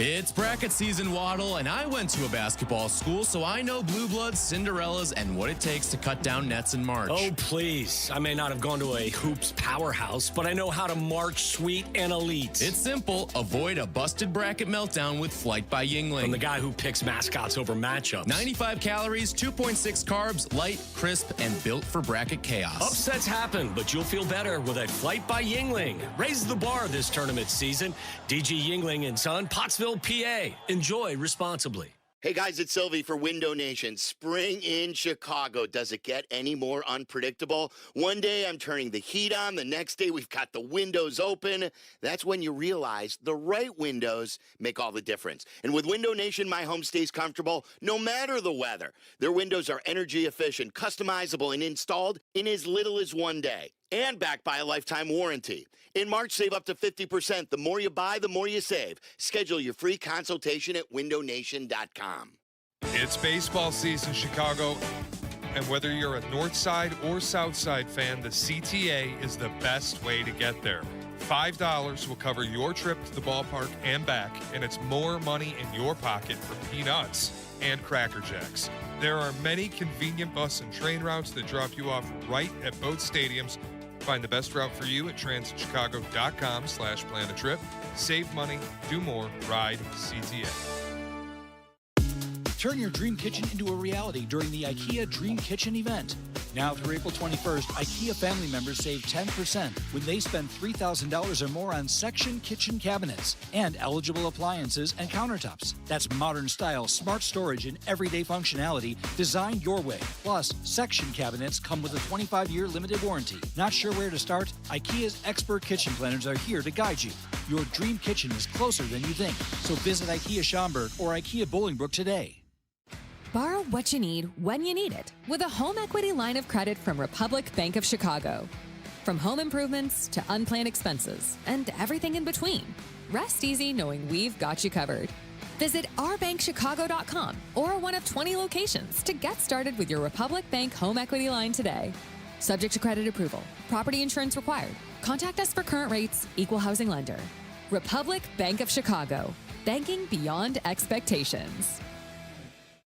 It's bracket season, Waddle, and I went to a basketball school, so I know blue bloods, Cinderellas, and what it takes to cut down nets in March. Oh, please. I may not have gone to a hoops powerhouse, but I know how to march sweet and elite. It's simple. Avoid a busted bracket meltdown with Flight by Yingling. From the guy who picks mascots over matchups. 95 calories, 2.6 carbs, light, crisp, and built for bracket chaos. Upsets happen, but you'll feel better with a Flight by Yingling. Raise the bar this tournament season. DG Yingling & Son, Pottsville, PA. Enjoy responsibly. Hey guys, it's Silvy for Window Nation. Spring in Chicago. Does it get any more unpredictable? One day I'm turning the heat on. The next day we've got the windows open. That's when you realize the right windows make all the difference. And with Window Nation, my home stays comfortable no matter the weather. Their windows are energy efficient, customizable, and installed in as little as one day. And backed by a lifetime warranty. In March, save up to 50%. The more you buy, the more you save. Schedule your free consultation at windownation.com. It's baseball season, Chicago. And whether you're a North Side or South Side fan, the CTA is the best way to get there. $5 will cover your trip to the ballpark and back, and it's more money in your pocket for peanuts and Cracker Jacks. There are many convenient bus and train routes that drop you off right at both stadiums. Find the best route for you at transitchicago.com/plan a trip. Save money, do more, ride CTA. Turn your dream kitchen into a reality during the IKEA Dream Kitchen event. Now through April 21st, IKEA family members save 10% when they spend $3,000 or more on section kitchen cabinets and eligible appliances and countertops. That's modern style, smart storage, and everyday functionality designed your way. Plus, section cabinets come with a 25-year limited warranty. Not sure where to start? IKEA's expert kitchen planners are here to guide you. Your dream kitchen is closer than you think. So visit IKEA Schaumburg or IKEA Bolingbrook today. Borrow what you need when you need it with a home equity line of credit from Republic Bank of Chicago. From home improvements to unplanned expenses and everything in between, rest easy knowing we've got you covered. Visit ourbankchicago.com or one of 20 locations to get started with your Republic Bank home equity line today. Subject to credit approval. Property insurance required. Contact us for current rates. Equal housing lender. Republic Bank of Chicago. Banking beyond expectations.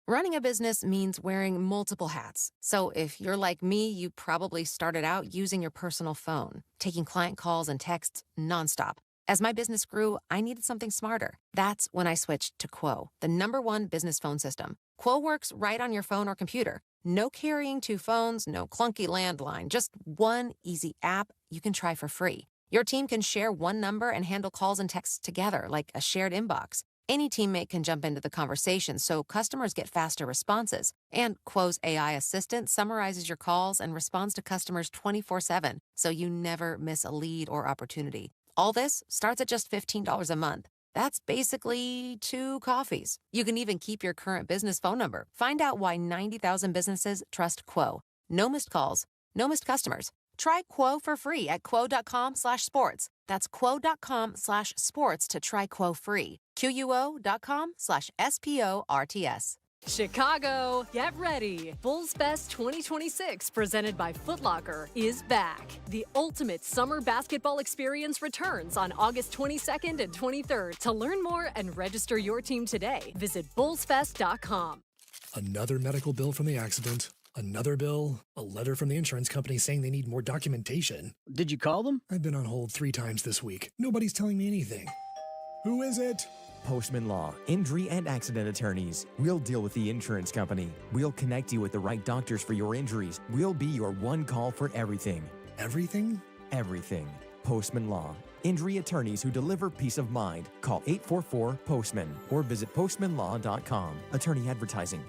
Running a business means wearing multiple hats. So if you're like me, you probably started out using your personal phone, taking client calls and texts nonstop. As my business grew, I needed something smarter. That's when I switched to Quo, the #1 business phone system. Quo works right on your phone or computer. No carrying 2 phones, no clunky landline, just one easy app you can try for free. Your team can share one number and handle calls and texts together like a shared inbox. Any teammate can jump into the conversation, so customers get faster responses. And Quo's AI assistant summarizes your calls and responds to customers 24/7, so you never miss a lead or opportunity. All this starts at just $15 a month. That's basically 2 coffees. You can even keep your current business phone number. Find out why 90,000 businesses trust Quo. No missed calls, no missed customers. Try Quo for free at quo.com/sports. That's quo.com/sports to try Quo free. QUO.com/SPORTS. Chicago, get ready. Bulls Fest 2026, presented by Foot Locker, is back. The ultimate summer basketball experience returns on August 22nd and 23rd. To learn more and register your team today, visit bullsfest.com. Another medical bill from the accident. Another bill, a letter from the insurance company saying they need more documentation. Did you call them? I've been on hold 3 times this week. Nobody's telling me anything. Who is it? Postman Law, injury and accident attorneys. We'll deal with the insurance company. We'll connect you with the right doctors for your injuries. We'll be your one call for everything. Everything? Everything. Postman Law. Injury attorneys who deliver peace of mind. Call 844-POSTMAN or visit postmanlaw.com. Attorney advertising.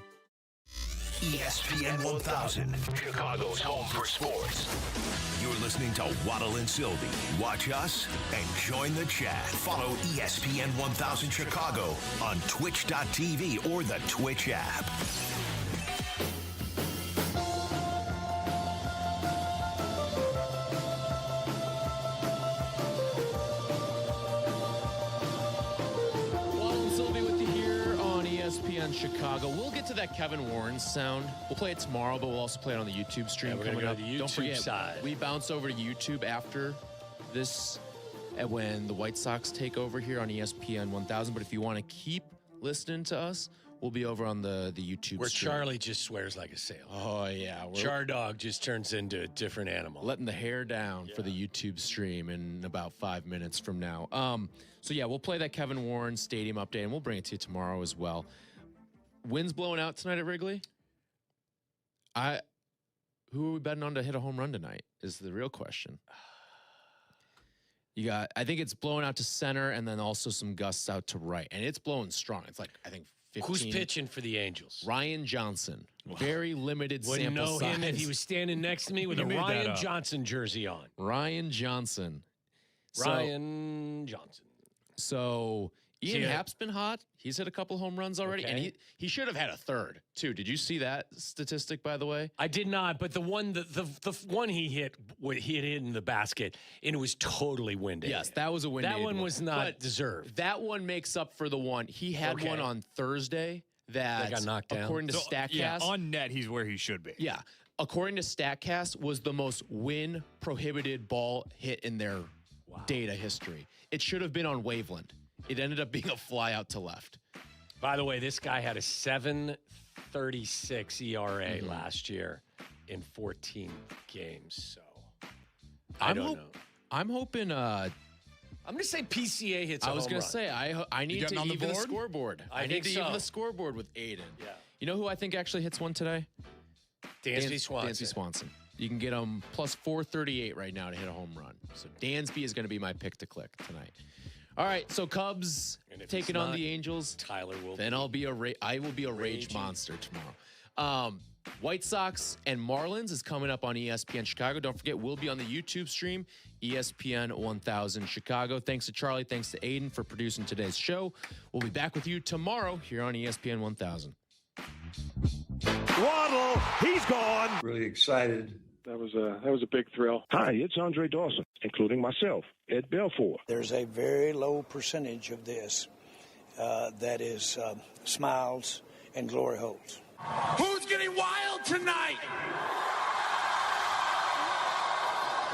ESPN 1000, Chicago's home for sports. You're listening to Waddle and Silvy. Watch us and join the chat. Follow ESPN 1000 Chicago on twitch.tv or the Twitch app. ESPN Chicago. We'll get to that Kevin Warren sound. We'll play it tomorrow, but we'll also play it on the YouTube stream. Yeah, we're going to go to the YouTube Don't forget, side. we bounce over to YouTube after this when the White Sox take over here on ESPN 1000. But if you want to keep listening to us, we'll be over on the YouTube Where stream. Charlie just swears like a sailor. Oh, yeah. Char Dog just turns into a different animal. Letting the hair down for the YouTube stream in about 5 minutes from now. So, yeah, we'll play that Kevin Warren Stadium update, and we'll bring it to you tomorrow as well. Wind's blowing out tonight at Wrigley? Who are we betting on to hit a home run tonight is the real question. I think it's blowing out to center and then also some gusts out to right. And it's blowing strong. It's like, I think, 15. Who's pitching for the Angels? Ryan Johnson. Very limited Wouldn't sample know size. him if he was standing next to me with a Ryan Johnson jersey on. Ryan Johnson. Ryan Johnson. So Ian Happ's been hot. He's hit a couple home runs already, and he should have had a third too. Did you see that statistic, by the way? I did not, but the one he hit in the basket, and it was totally windy. Yes, that was a windy. That one was not deserved. That one makes up for the one he had one on Thursday that got knocked down. According to StatCast, yeah, on net he's where he should be. Yeah, according to StatCast, was the most win prohibited ball hit in their data history. It should have been on Waveland. It ended up being a fly out to left. By the way, this guy had a 7.36 ERA last year in 14 games. So I don't know. I'm hoping. I'm going to say PCA hits. I was going to say I need to even the scoreboard. I need to even the scoreboard with Aiden. Yeah. You know who I think actually hits one today? Dansby Swanson. Dansby Swanson. You can get him plus 438 right now to hit a home run. So Dansby is going to be my pick to click tonight. All right, so Cubs taking on the Angels. Tyler will. Then I will be a rage monster tomorrow. White Sox and Marlins is coming up on ESPN Chicago. Don't forget, we'll be on the YouTube stream, ESPN 1000 Chicago. Thanks to Charlie. Thanks to Aiden for producing today's show. We'll be back with you tomorrow here on ESPN 1000. Waddle, he's gone. Really excited. That was a big thrill. Hi, it's Andre Dawson, including myself, Ed Belfour. There's a very low percentage of this that is smiles and glory holes. Who's getting wild tonight?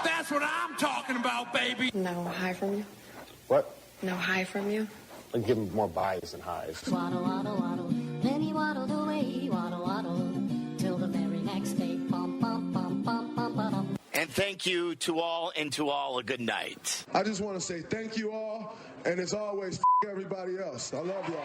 That's what I'm talking about, baby. No high from you? What? No high from you? I give him more buys than highs. Waddle, waddle, waddle. Then he waddled away, waddle, waddle, till the very next day. Bum, bum, bum, bum, bum, bum. And thank you to all, and to all a good night. I just want to say thank you all, and as always, everybody else. I love y'all.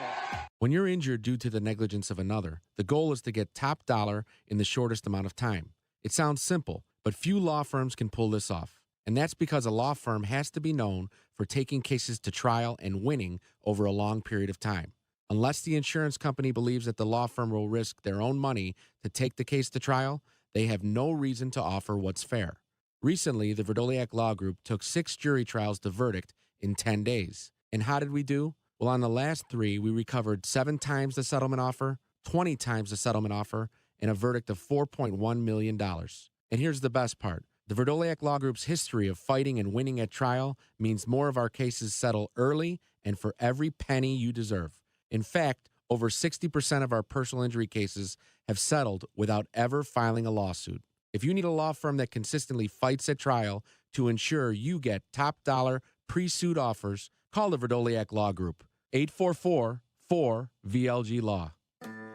When you're injured due to the negligence of another, the goal is to get top dollar in the shortest amount of time. It sounds simple, but few law firms can pull this off. And that's because a law firm has to be known for taking cases to trial and winning over a long period of time. Unless the insurance company believes that the law firm will risk their own money to take the case to trial, they have no reason to offer what's fair. Recently, the Verdoliak Law Group took 6 jury trials to verdict in 10 days. And how did we do? Well, on the last 3, we recovered 7 times the settlement offer, 20 times the settlement offer, and a verdict of $4.1 million. And here's the best part. The Verdoliak Law Group's history of fighting and winning at trial means more of our cases settle early and for every penny you deserve. In fact, over 60% of our personal injury cases have settled without ever filing a lawsuit. If you need a law firm that consistently fights at trial to ensure you get top dollar pre-suit offers, call the Verdoliak Law Group, 844-4VLG-LAW.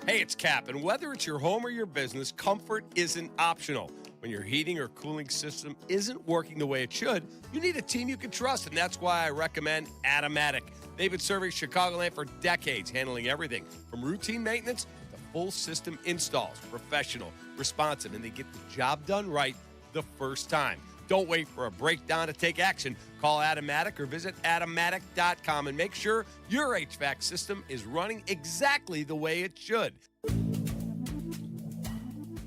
Hey, it's Kap, and whether it's your home or your business, comfort isn't optional. When your heating or cooling system isn't working the way it should, you need a team you can trust, and that's why I recommend Automatic. They've been serving Chicagoland for decades, handling everything from routine maintenance to full system installs. Professional, responsive, and they get the job done right the first time. Don't wait for a breakdown to take action. Call Automatic or visit automatic.com and make sure your HVAC system is running exactly the way it should.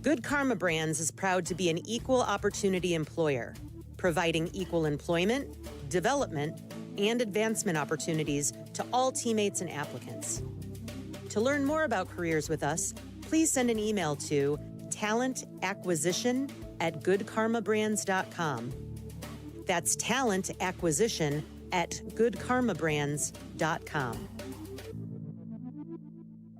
Good Karma Brands is proud to be an equal opportunity employer, providing equal employment, development, and advancement opportunities to all teammates and applicants. To learn more about careers with us, please send an email to talentacquisition@goodkarmabrands.com. That's talentacquisition@goodkarmabrands.com.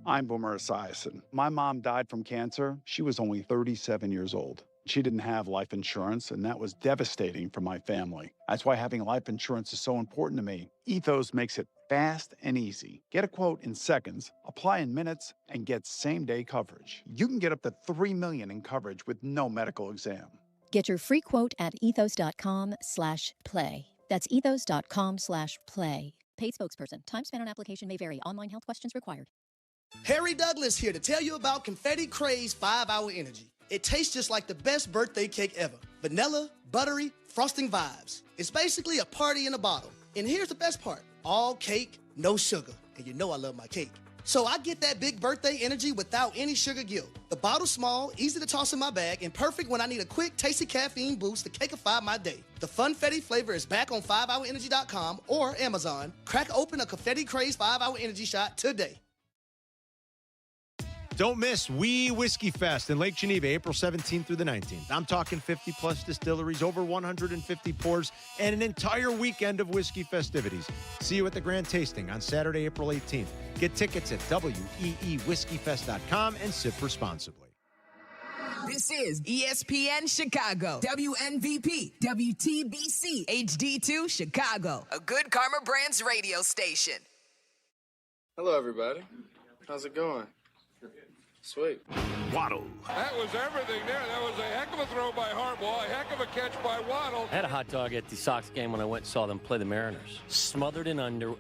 I'm Boomer Esiason. My mom died from cancer. She was only 37 years old. She didn't have life insurance, and that was devastating for my family. That's why having life insurance is so important to me. Ethos makes it fast and easy. Get a quote in seconds, apply in minutes, and get same-day coverage. You can get up to $3 million in coverage with no medical exam. Get your free quote at ethos.com/play. That's ethos.com/play. Paid spokesperson. Time spent on application may vary. Online health questions required. Harry Douglas here to tell you about Confetti Craze 5-Hour Energy. It tastes just like the best birthday cake ever. Vanilla, buttery, frosting vibes. It's basically a party in a bottle. And here's the best part. All cake, no sugar. And you know I love my cake. So I get that big birthday energy without any sugar guilt. The bottle's small, easy to toss in my bag, and perfect when I need a quick, tasty caffeine boost to cakeify my day. The Funfetti flavor is back on 5hourenergy.com or Amazon. Crack open a Confetti Craze 5-Hour Energy shot today. Don't miss Wee Whiskey Fest in Lake Geneva, April 17th through the 19th. I'm talking 50-plus distilleries, over 150 pours, and an entire weekend of whiskey festivities. See you at the Grand Tasting on Saturday, April 18th. Get tickets at weewhiskeyfest.com and sip responsibly. This is ESPN Chicago, WNVP, WTBC, HD2 Chicago, a good Karma Brands radio station. Hello, everybody. How's it going? Sweet. Waddle. That was everything there. That was a heck of a throw by Harbaugh, a heck of a catch by Waddle. I had a hot dog at the Sox game when I went and saw them play the Mariners. Smothered in in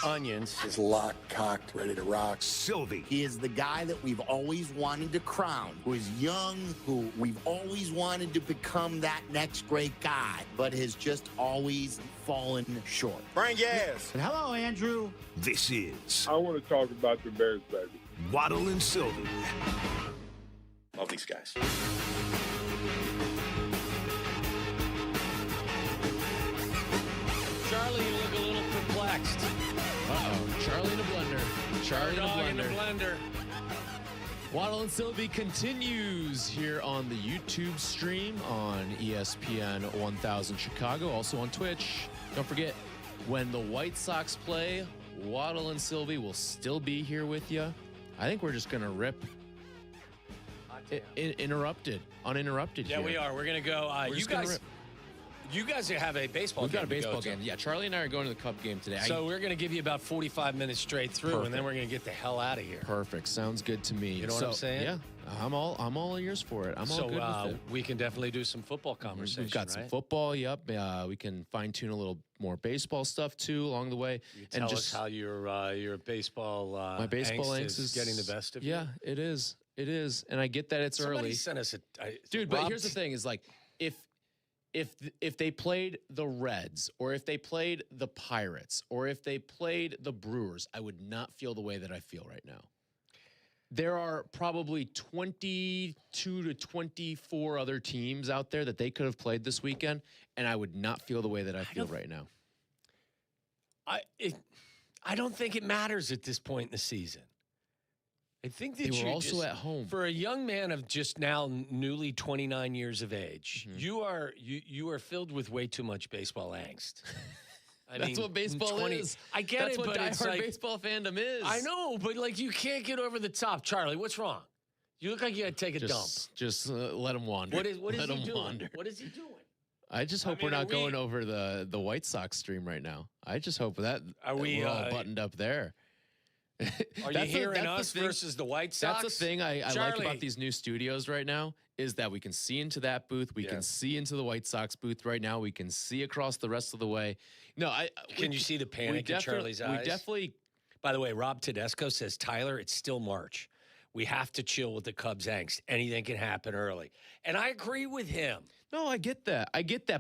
onions. Is locked, cocked, ready to rock. Silvy. He is the guy that we've always wanted to crown, who is young, who we've always wanted to become that next great guy, but has just always fallen short. Bring gas. And hello, Andrew. This is I want to talk about the Bears, baby. Waddle and Silvy. Love these guys. Charlie, you look a little perplexed. Uh-oh. Charlie in a blender. Charlie in a blender. Waddle and Silvy continues here on the YouTube stream on ESPN 1000 Chicago, also on Twitch. Don't forget, when the White Sox play, Waddle and Silvy will still be here with you. I think we're just going to rip uninterrupted Yeah, here. we are. We're going to go. You guys have a baseball We've game. got a baseball game. Yeah, Charlie and I are going to the Cub game today. So we're going to give you about 45 minutes straight through, and then we're going to get the hell out of here. Perfect. Sounds good to me. You know what I'm saying? Yeah, I'm all ears for it. I'm all good with it. We can definitely do some football conversation. We've got some football. Yep. We can fine tune a little more baseball stuff too along the way. You tell us how your baseball my baseball angst is getting the best of you. Yeah, it is. It is, and I get that it's Somebody early. Sent us dude. But here's the thing: is like if they played the Reds, or if they played the Pirates, or if they played the Brewers, I would not feel the way that I feel right now. There are probably 22 to 24 other teams out there that they could have played this weekend, and I would not feel the way that I feel right now. I don't think it matters at this point in the season. I think that they were also at home. For a young man of just now newly 29 years of age, you are filled with way too much baseball angst. That's what baseball is. I get That's it, what but it's diehard like, baseball fandom is. I know, but like you can't get over the top. Charlie, what's wrong? You look like you got to take a dump. Just let him wander. What is he doing? Wander. What is he doing? I just hope we're not going over the White Sox stream right now. I just hope that we're all buttoned up there. Are you hearing us versus the White Sox? That's the thing I like about these new studios right now is that we can see into that booth. We can see into the White Sox booth right now. We can see across the rest of the way. No, Can you see the panic in Charlie's eyes? We definitely. By the way, Rob Tedesco says, Tyler, it's still March. We have to chill with the Cubs angst. Anything can happen early. And I agree with him. No, I get that.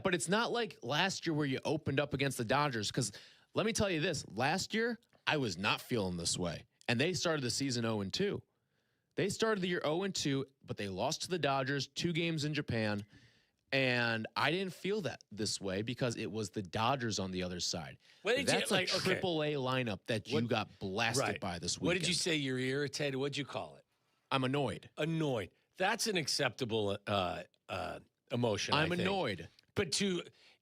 But it's not like last year where you opened up against the Dodgers. Because let me tell you this. Last year, I was not feeling this way. And they started the season 0-2. They started the year 0-2, but they lost to the Dodgers, 2 games in Japan. And I didn't feel that this way because it was the Dodgers on the other side. That's a AAA lineup that you got blasted by this weekend. What did you say? You're irritated? What'd you call it? I'm annoyed. Annoyed. That's an acceptable emotion, I'm annoyed. But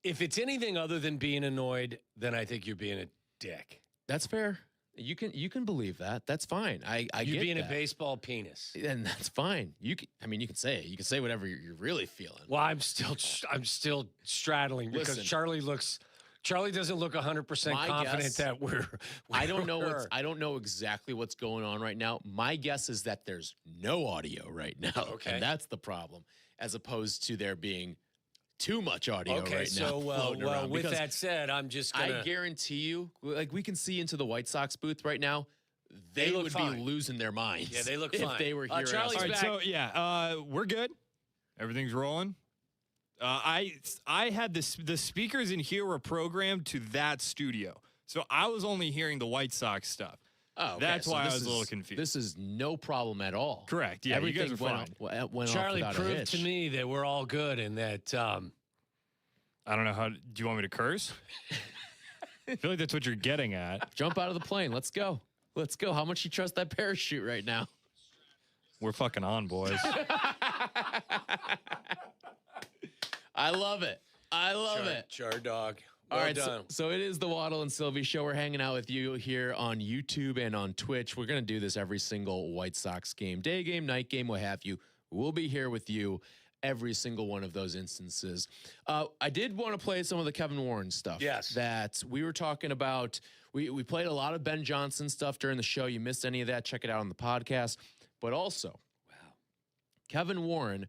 if it's anything other than being annoyed, then I think you're being a dick. That's fair. You can believe that. That's fine. I you get being that. a baseball penis, and that's fine. You can say it. You can say whatever you're really feeling. Well, I'm still straddling because Listen. Charlie doesn't look 100% confident that we're I don't know exactly what's going on right now. My guess is that there's no audio right now. Okay. And that's the problem, as opposed to there being too much audio okay, right so, now. floating around. with Because that said, I'm just going I guarantee you, like we can see into the White Sox booth right now, they look would fine. be losing their minds. Yeah, they look if fine. they were here. Charlie's All right, back. so we're good. Everything's rolling. I had the speakers in here were programmed to that studio, so I was only hearing the White Sox stuff. Oh, okay. That's So why I this was a is- little confused. This is no problem at all. Correct. Yeah, Everything you guys are fine. went Charlie off without a proved hitch. to me that we're all good and that I don't know how. Do you want me to curse? I feel like that's what you're getting at. Jump out of the plane. Let's go. Let's go. How much you trust that parachute right now? We're fucking on, boys. I love it. I love it. Char dog. All Well right, done. so it is the Waddle and Silvy Show. We're hanging out with you here on YouTube and on Twitch. We're going to do this every single White Sox game, day game, night game, what have you. We'll be here with you every single one of those instances. I did want to play some of the Kevin Warren stuff. Yes. That we were talking about. We played a lot of Ben Johnson stuff during the show. You missed any of that, check it out on the podcast. But also, Kevin Warren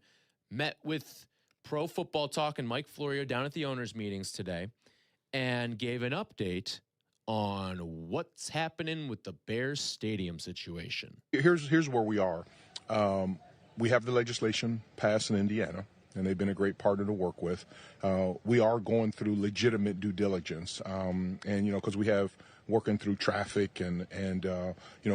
met with Pro Football Talk and Mike Florio down at the owners' meetings today and gave an update on what's happening with the Bears stadium situation. Here's where we are. We have the legislation passed in Indiana, and they've been a great partner to work with. We are going through legitimate due diligence, and because we have working through traffic and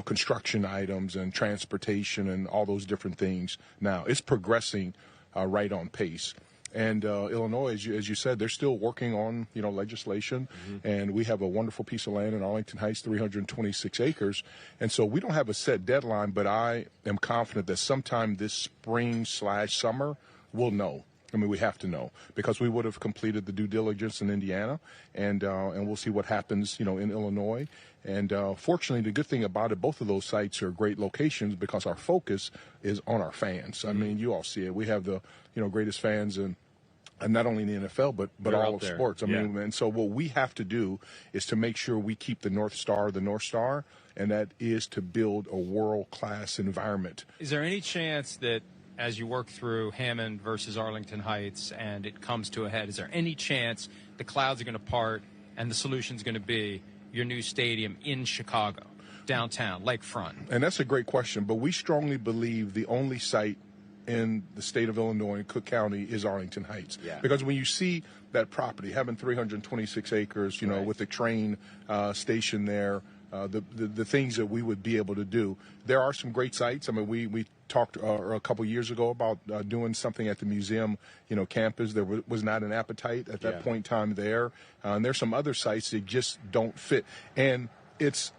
construction items and transportation and all those different things. Now it's progressing right on pace. And Illinois, as you said, they're still working on legislation, and we have a wonderful piece of land in Arlington Heights, 326 acres, and so we don't have a set deadline, but I am confident that sometime this spring/summer we'll know. I mean, we have to know because we would have completed the due diligence in Indiana, and we'll see what happens, in Illinois. And fortunately, the good thing about it, both of those sites are great locations because our focus is on our fans. I mean, you all see it. We have the greatest fans and not only in the NFL, but all of sports. I mean, and so what we have to do is to make sure we keep the North Star, and that is to build a world-class environment. Is there any chance that as you work through Hammond versus Arlington Heights and it comes to a head, is there any chance the clouds are going to part and the solution is going to be your new stadium in Chicago, downtown, lakefront? And that's a great question, but we strongly believe the only site in the state of Illinois, Cook County, is Arlington Heights. Yeah. Because when you see that property, having 326 acres, with the train station there, the things that we would be able to do. There are some great sites. I mean, we talked a couple years ago about doing something at the museum, campus. There was not an appetite at that point in time there. And there's some other sites that just don't fit. And it's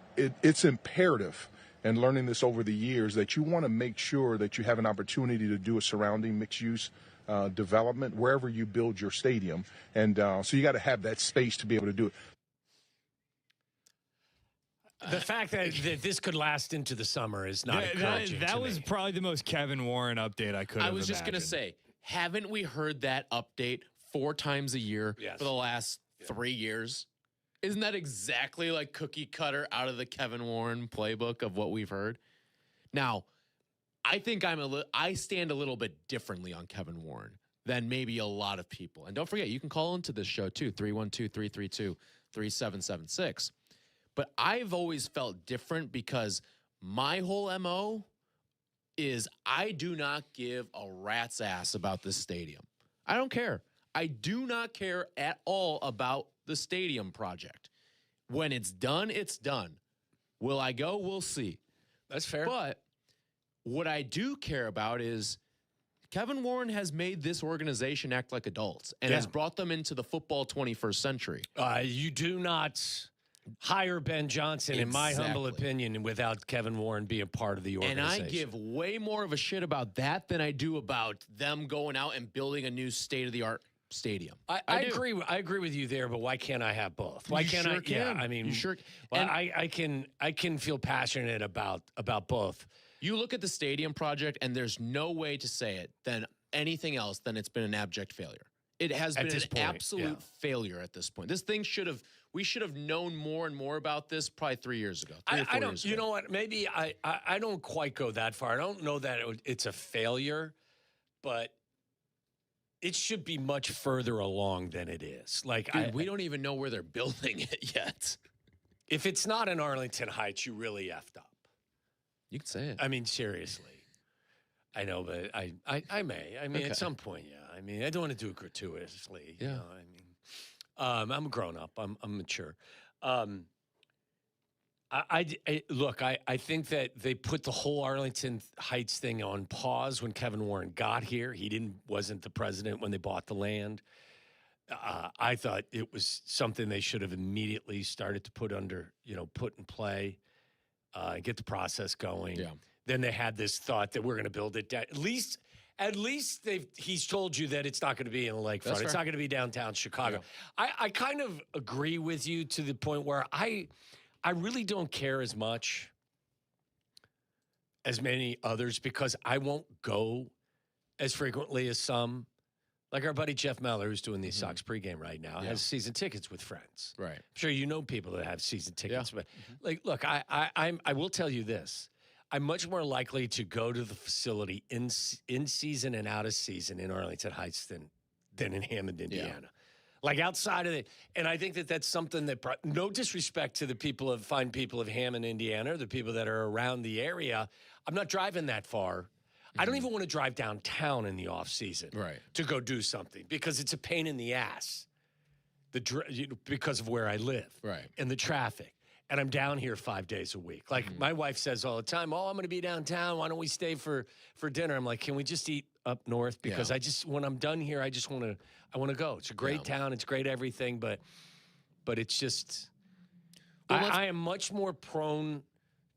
imperative, and learning this over the years, that you want to make sure that you have an opportunity to do a surrounding mixed-use development wherever you build your stadium. And so you got to have that space to be able to do it. The fact that this could last into the summer is not encouraging. That to was me. probably the most Kevin Warren update I could have I was just going to say, haven't we heard that update 4 times a year for the last 3 years? Isn't that exactly like cookie cutter out of the Kevin Warren playbook of what we've heard? Now, I think I stand a little bit differently on Kevin Warren than maybe a lot of people. And don't forget, you can call into this show too, 312-332-3776. But I've always felt different because my whole MO is I do not give a rat's ass about this stadium. I don't care. I do not care at all about the stadium project. When it's done, it's done. Will I go? We'll see. That's fair. But what I do care about is Kevin Warren has made this organization act like adults and has brought them into the football 21st century. You do not hire Ben Johnson, in my humble opinion, without Kevin Warren being part of the organization. And I give way more of a shit about that than I do about them going out and building a new state-of-the-art stadium. I agree. I agree with you there, but why can't I have both? Why can't I? Can. Yeah, I mean, you sure. Well, I can feel passionate about both. You look at the stadium project, and there's no way to say it than anything else than it's been an abject failure. It has been an absolute failure at this point. This thing we should have known more and more about this probably 3 years ago. I don't. You know what? Maybe I don't quite go that far. I don't know that it's a failure, but it should be much further along than it is. Like, dude, we don't even know where they're building it yet. If it's not in Arlington Heights, you really effed up. You could say it. I mean, seriously. I know, but I may. I mean, at some point, yeah. I mean, I don't want to do it gratuitously. Yeah. You know, I mean, I'm a grown up. I'm mature. Look, I think that they put the whole Arlington Heights thing on pause when Kevin Warren got here. He wasn't the president when they bought the land. I thought it was something they should have immediately started to put in play, get the process going. Yeah. Then they had this thought that we're going to build it down. At least he's told you that it's not going to be in the lakefront. It's not going to be downtown Chicago. Yeah. I kind of agree with you to the point where I really don't care as much as many others because I won't go as frequently as some. Like our buddy Jeff Meller, who's doing the Sox pregame right now, has season tickets with friends. Right. I'm sure you know people that have season tickets. But like, look, I will tell you this. I'm much more likely to go to the facility in season and out of season in Arlington Heights than in Hammond, Indiana. Yeah. Like outside of it, and I think that's something that, no disrespect to the fine people of Hammond, Indiana, or the people that are around the area. I'm not driving that far. I don't even want to drive downtown in the off season to go do something because it's a pain in the ass. Because of where I live, and the traffic. And I'm down here 5 days a week. Like my wife says all the time, "Oh, I'm going to be downtown. Why don't we stay for dinner?" I'm like, "Can we just eat up north?" Because when I'm done here, I want to go. It's a great town. It's great everything, but it's just, I am much more prone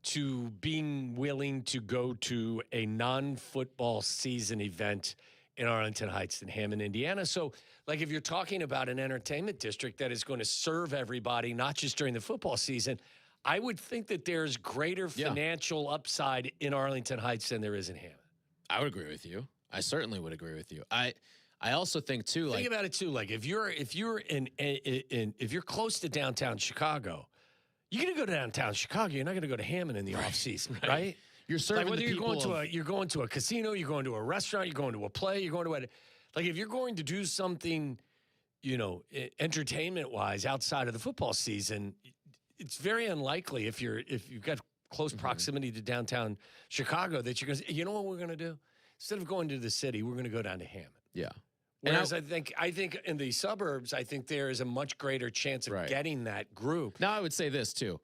to being willing to go to a non-football season event in Arlington Heights than Hammond, Indiana. So, like, if you're talking about an entertainment district that is going to serve everybody, not just during the football season, I would think that there's greater financial upside in Arlington Heights than there is in Hammond. I would agree with you. I certainly would agree with you. I also think too. Think about it too. Like if you're close to downtown Chicago, you're going to go to downtown Chicago. You're not going to go to Hammond in the off season, right? You're serving whether you're going to a casino, you're going to a restaurant, you're going to a play, you're going to if you're going to do something, entertainment wise outside of the football season, it's very unlikely if you've got close proximity to downtown Chicago that you're going to say, you know what we're going to do? Instead of going to the city, we're going to go down to Hammond. Yeah. Whereas I think in the suburbs, I think there is a much greater chance of getting that group. Now, I would say this too.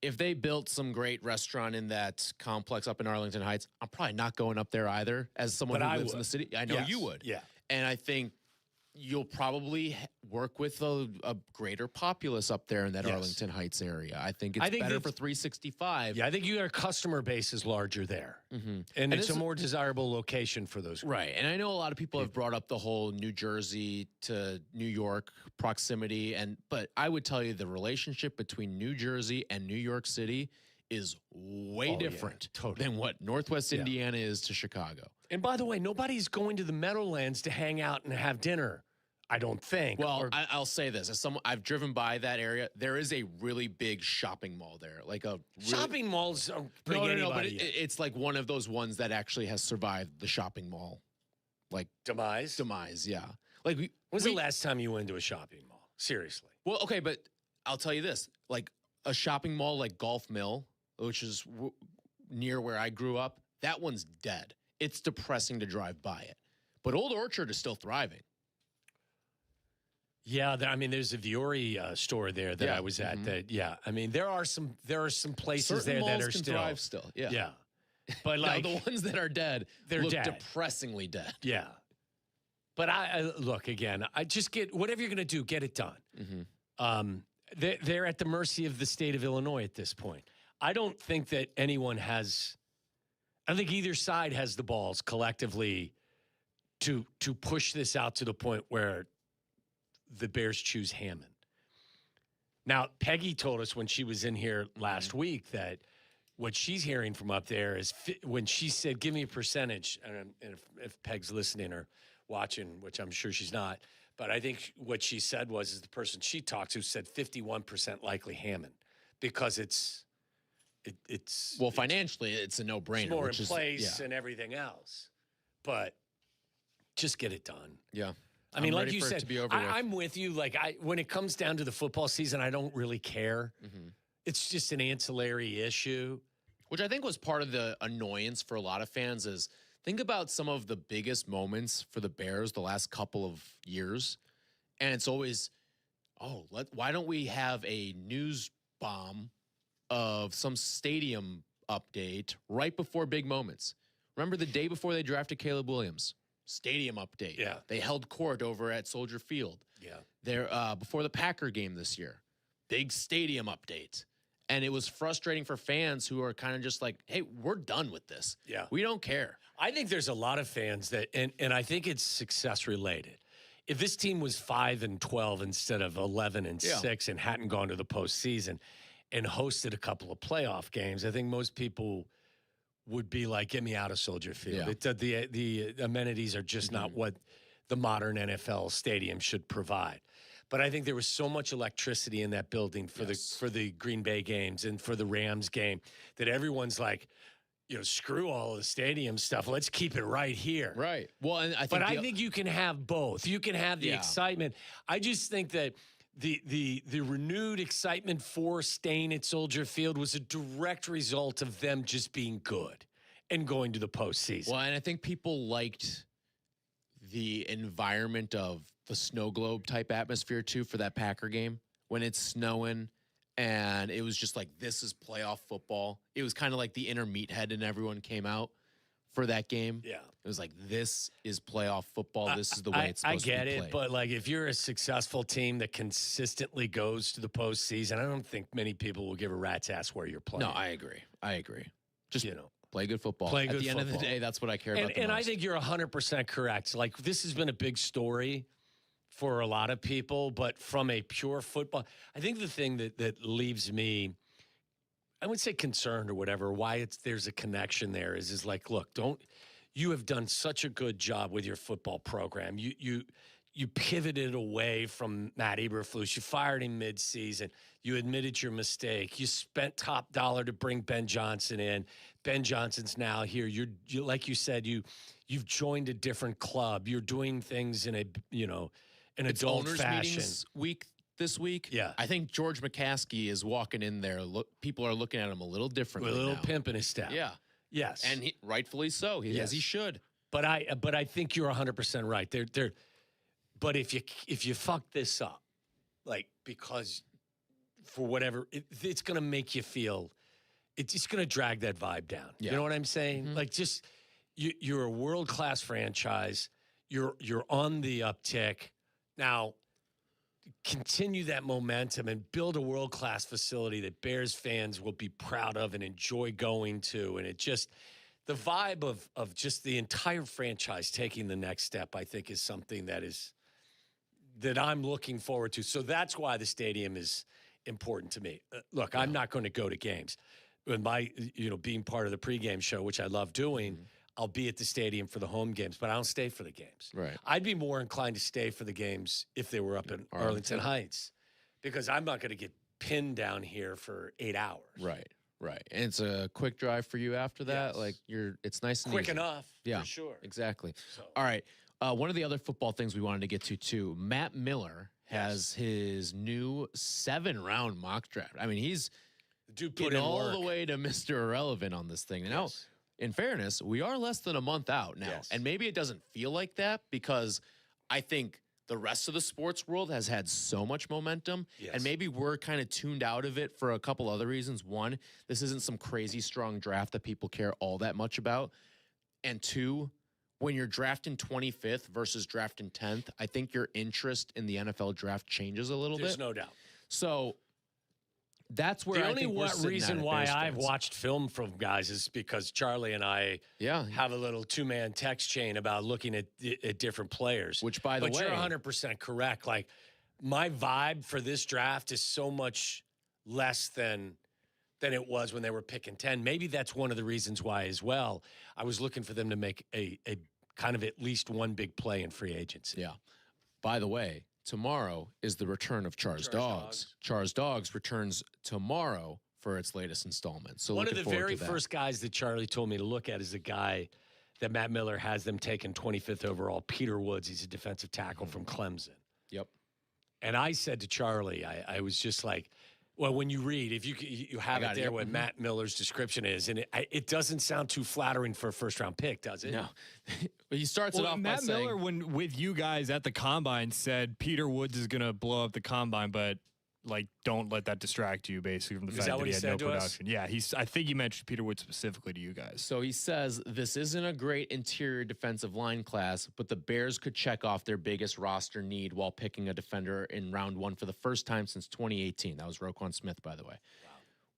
If they built some great restaurant in that complex up in Arlington Heights, I'm probably not going up there either as someone who lives in the city. I know you would. Yeah. And I think you'll probably work with a greater populace up there in that Arlington Heights area. I think it's better for 365. Yeah, I think your customer base is larger there. And it's a more desirable location for those groups. Right. And I know a lot of people have brought up the whole New Jersey to New York proximity. But I would tell you the relationship between New Jersey and New York City is way different than what Northwest Indiana is to Chicago. And by the way, nobody's going to the Meadowlands to hang out and have dinner, I don't think. Well, I'll say this. As someone, I've driven by that area. There is a really big shopping mall there. Shopping malls don't bring anybody but it's like one of those ones that actually has survived the shopping mall. Demise? Demise, yeah. When's the last time you went to a shopping mall? Seriously. Well, okay, but I'll tell you this. Like a shopping mall like Gulf Mill, which is near where I grew up, that one's dead. It's depressing to drive by it. But Old Orchard is still thriving. Yeah, there's a Viore store there that I was at. There are some places Certain there that malls are can still thrive still. Yeah. Yeah. But now, the ones that are dead look dead. Depressingly dead. Yeah. But I look again, I just get whatever you're going to do, get it done. They're at the mercy of the state of Illinois at this point. I don't think that I think either side has the balls collectively to push this out to the point where the Bears choose Hammond. Now, Peggy told us when she was in here last week that what she's hearing from up there is when she said, give me a percentage, and if Peg's listening or watching, which I'm sure she's not, but I think what she said is the person she talked to said 51% likely Hammond because it's well, financially, it's a no-brainer. It's more in place and everything else. But just get it done. Yeah. I mean, I'm like ready you for it said, to be over with. I'm with you. Like, when it comes down to the football season, I don't really care. Mm-hmm. It's just an ancillary issue. Which I think was part of the annoyance for a lot of fans is think about some of the biggest moments for the Bears the last couple of years. And it's always, why don't we have a news bomb of some stadium update right before big moments? Remember the day before they drafted Caleb Williams? Stadium update. Yeah. They held court over at Soldier Field. Yeah. There before the Packer game this year. Big stadium update. And it was frustrating for fans who are kind of just like, hey, we're done with this. Yeah. We don't care. I think there's a lot of fans that, and I think it's success related. If this team was 5-12 instead of 11-6 and hadn't gone to the postseason and hosted a couple of playoff games, I think most people would be like, get me out of Soldier Field. Yeah. The amenities are just not what the modern NFL stadium should provide. But I think there was so much electricity in that building for the Green Bay games and for the Rams game that everyone's like, screw all of the stadium stuff. Let's keep it right here. Right. Well, and I think you can have both. You can have the excitement. I just think that the renewed excitement for staying at Soldier Field was a direct result of them just being good and going to the postseason. Well, and I think people liked the environment of the snow globe type atmosphere too for that Packer game when it's snowing and it was just like, this is playoff football. It was kind of like the inner meathead and everyone came out for that game. Yeah. It was like, this is playoff football. This is the way it's supposed to be played. I get it, but like if you're a successful team that consistently goes to the postseason, I don't think many people will give a rat's ass where you're playing. No, I agree. Just, play good football. Play At good the end of the football. day, that's what I care about the And most. I think you're 100% correct. Like, this has been a big story for a lot of people, but from a pure football, I think the thing that leaves me, I would say concerned or whatever, why there's a connection there is like, look, you have done such a good job with your football program. You pivoted away from Matt Eberflus. You fired him midseason. You admitted your mistake. You spent top dollar to bring Ben Johnson in. Ben Johnson's now here. You like you said, you've joined a different club. You're doing things in an adult owners' fashion. meetings week this week. Yeah. I think George McCaskey is walking in there. People are looking at him a little differently. With a little now. pimp in his step. Yeah. Yes. And rightfully so. As he should. But I think you're 100% right. But if you fuck this up, like, because for whatever, it's going to make you feel, it's going to drag that vibe down. Yeah. You know what I'm saying? Mm-hmm. Like, just you're a world-class franchise. You're on the uptick. Now, continue that momentum and build a world-class facility that Bears fans will be proud of and enjoy going to. And it just, the vibe of just the entire franchise taking the next step, I think, is something that I'm looking forward to. So that's why the stadium is important to me. Look, I'm not going to go to games. With my, being part of the pregame show, which I love doing, I'll be at the stadium for the home games, but I don't stay for the games. Right. I'd be more inclined to stay for the games if they were up in Arlington Heights, because I'm not going to get pinned down here for 8 hours. Right. And it's a quick drive for you after that. Yes. Like it's nice and Quick easy. enough, Yeah, for sure. Exactly. So. All right. One of the other football things we wanted to get to too, Matt Miller has his new 7-round mock draft. I mean, he's dude put getting in all work. the way to Mr. Irrelevant on this thing. Now, in fairness, we are less than a month out now. And maybe it doesn't feel like that because I think the rest of the sports world has had so much momentum. Yes. And maybe we're kind of tuned out of it for a couple other reasons. One, this isn't some crazy strong draft that people care all that much about. And two, when you're drafting 25th versus drafting 10th, I think your interest in the NFL draft changes a little bit. There's no doubt. So that's where the I only think we're reason at why Bears I've fans. watched film from guys is because Charlie and I have a little two-man text chain about looking at different players. Which, by the but way, you're 100% correct. Like, my vibe for this draft is so much less than it was when they were picking 10. Maybe that's one of the reasons why as well. I was looking for them to make a kind of at least one big play in free agency. Yeah. By the way, tomorrow is the return of Char's Dogs. Char's Dogs returns tomorrow for its latest installment. So one of the very first guys that Charlie told me to look at is a guy that Matt Miller has them taking 25th overall, Peter Woods. He's a defensive tackle from Clemson. Yep. And I said to Charlie, I was just like, well, when you read, if you have it there, what Matt Miller's description is, and it doesn't sound too flattering for a first-round pick, does it? No. But he starts it off Matt by Miller, saying, when with you guys at the Combine, said Peter Woods is going to blow up the Combine, but like, don't let that distract you, basically, from the fact that he had no production. Yeah, I think he mentioned Peter Woods specifically to you guys. So he says, this isn't a great interior defensive line class, but the Bears could check off their biggest roster need while picking a defender in round 1 for the first time since 2018. That was Roquan Smith, by the way.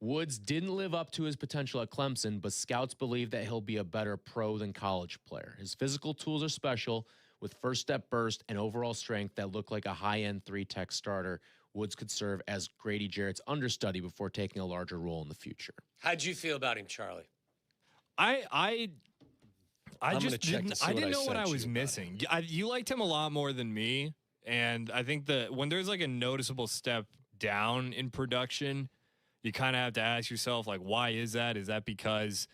Wow. Woods didn't live up to his potential at Clemson, but scouts believe that he'll be a better pro than college player. His physical tools are special, with first-step burst and overall strength that look like a high-end 3-tech starter. Woods could serve as Grady Jarrett's understudy before taking a larger role in the future. How'd you feel about him, Charlie? I just didn't know what I was missing. You liked him a lot more than me, and I think that when there's like a noticeable step down in production, you kind of have to ask yourself, like, why is that? Is that because,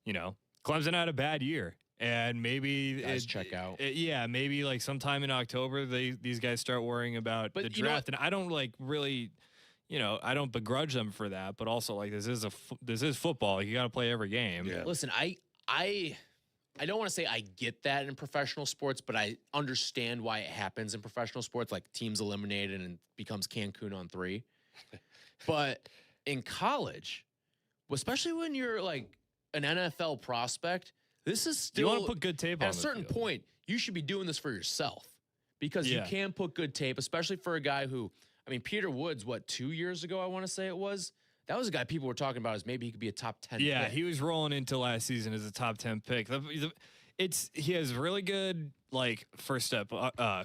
Clemson had a bad year? And maybe guys check out. Maybe like sometime in October, these guys start worrying about the draft. And I don't like really, I don't begrudge them for that. But also, like, this is football. You got to play every game. Yeah. Listen, I don't want to say I get that in professional sports, but I understand why it happens in professional sports. Like, teams eliminated and becomes Cancun on 3. But in college, especially when you're like an NFL prospect, this is still, you want to put good tape on at a certain point, you should be doing this for yourself, because you can put good tape, especially for a guy who, Peter Woods, 2 years ago, I want to say it was, that was a guy people were talking about as maybe he could be a top 10 Yeah, pick. he was rolling into last season as a top 10 pick. He has really good, like, first step,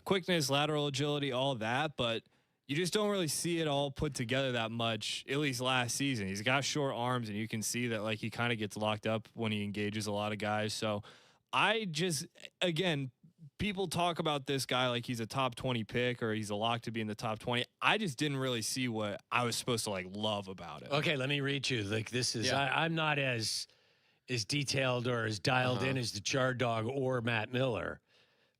quickness, lateral agility, all that, but you just don't really see it all put together that much, at least last season. He's got short arms, and you can see that, like, he kind of gets locked up when he engages a lot of guys. So again, people talk about this guy like he's a top 20 pick or he's a lock to be in the top 20. I just didn't really see what I was supposed to, like, love about it. Okay, let me read you. Like, this is, I'm not as detailed or as dialed in as the Char Dog or Matt Miller.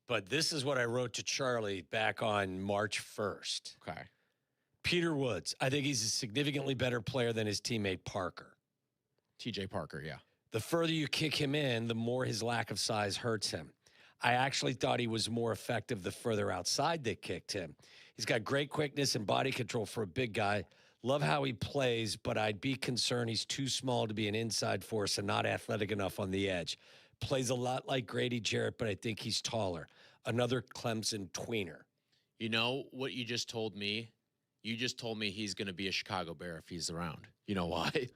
But this is what I wrote to Charlie back on March 1st. Okay. Peter Woods. I think he's a significantly better player than his teammate Parker. TJ Parker, yeah. The further you kick him in, the more his lack of size hurts him. I actually thought he was more effective the further outside they kicked him. He's got great quickness and body control for a big guy. Love how he plays, but I'd be concerned he's too small to be an inside force and not athletic enough on the edge. Plays a lot like Grady Jarrett, but I think he's taller. Another Clemson tweener. You know what you just told me? You just told me he's going to be a Chicago Bear if he's around. You know why?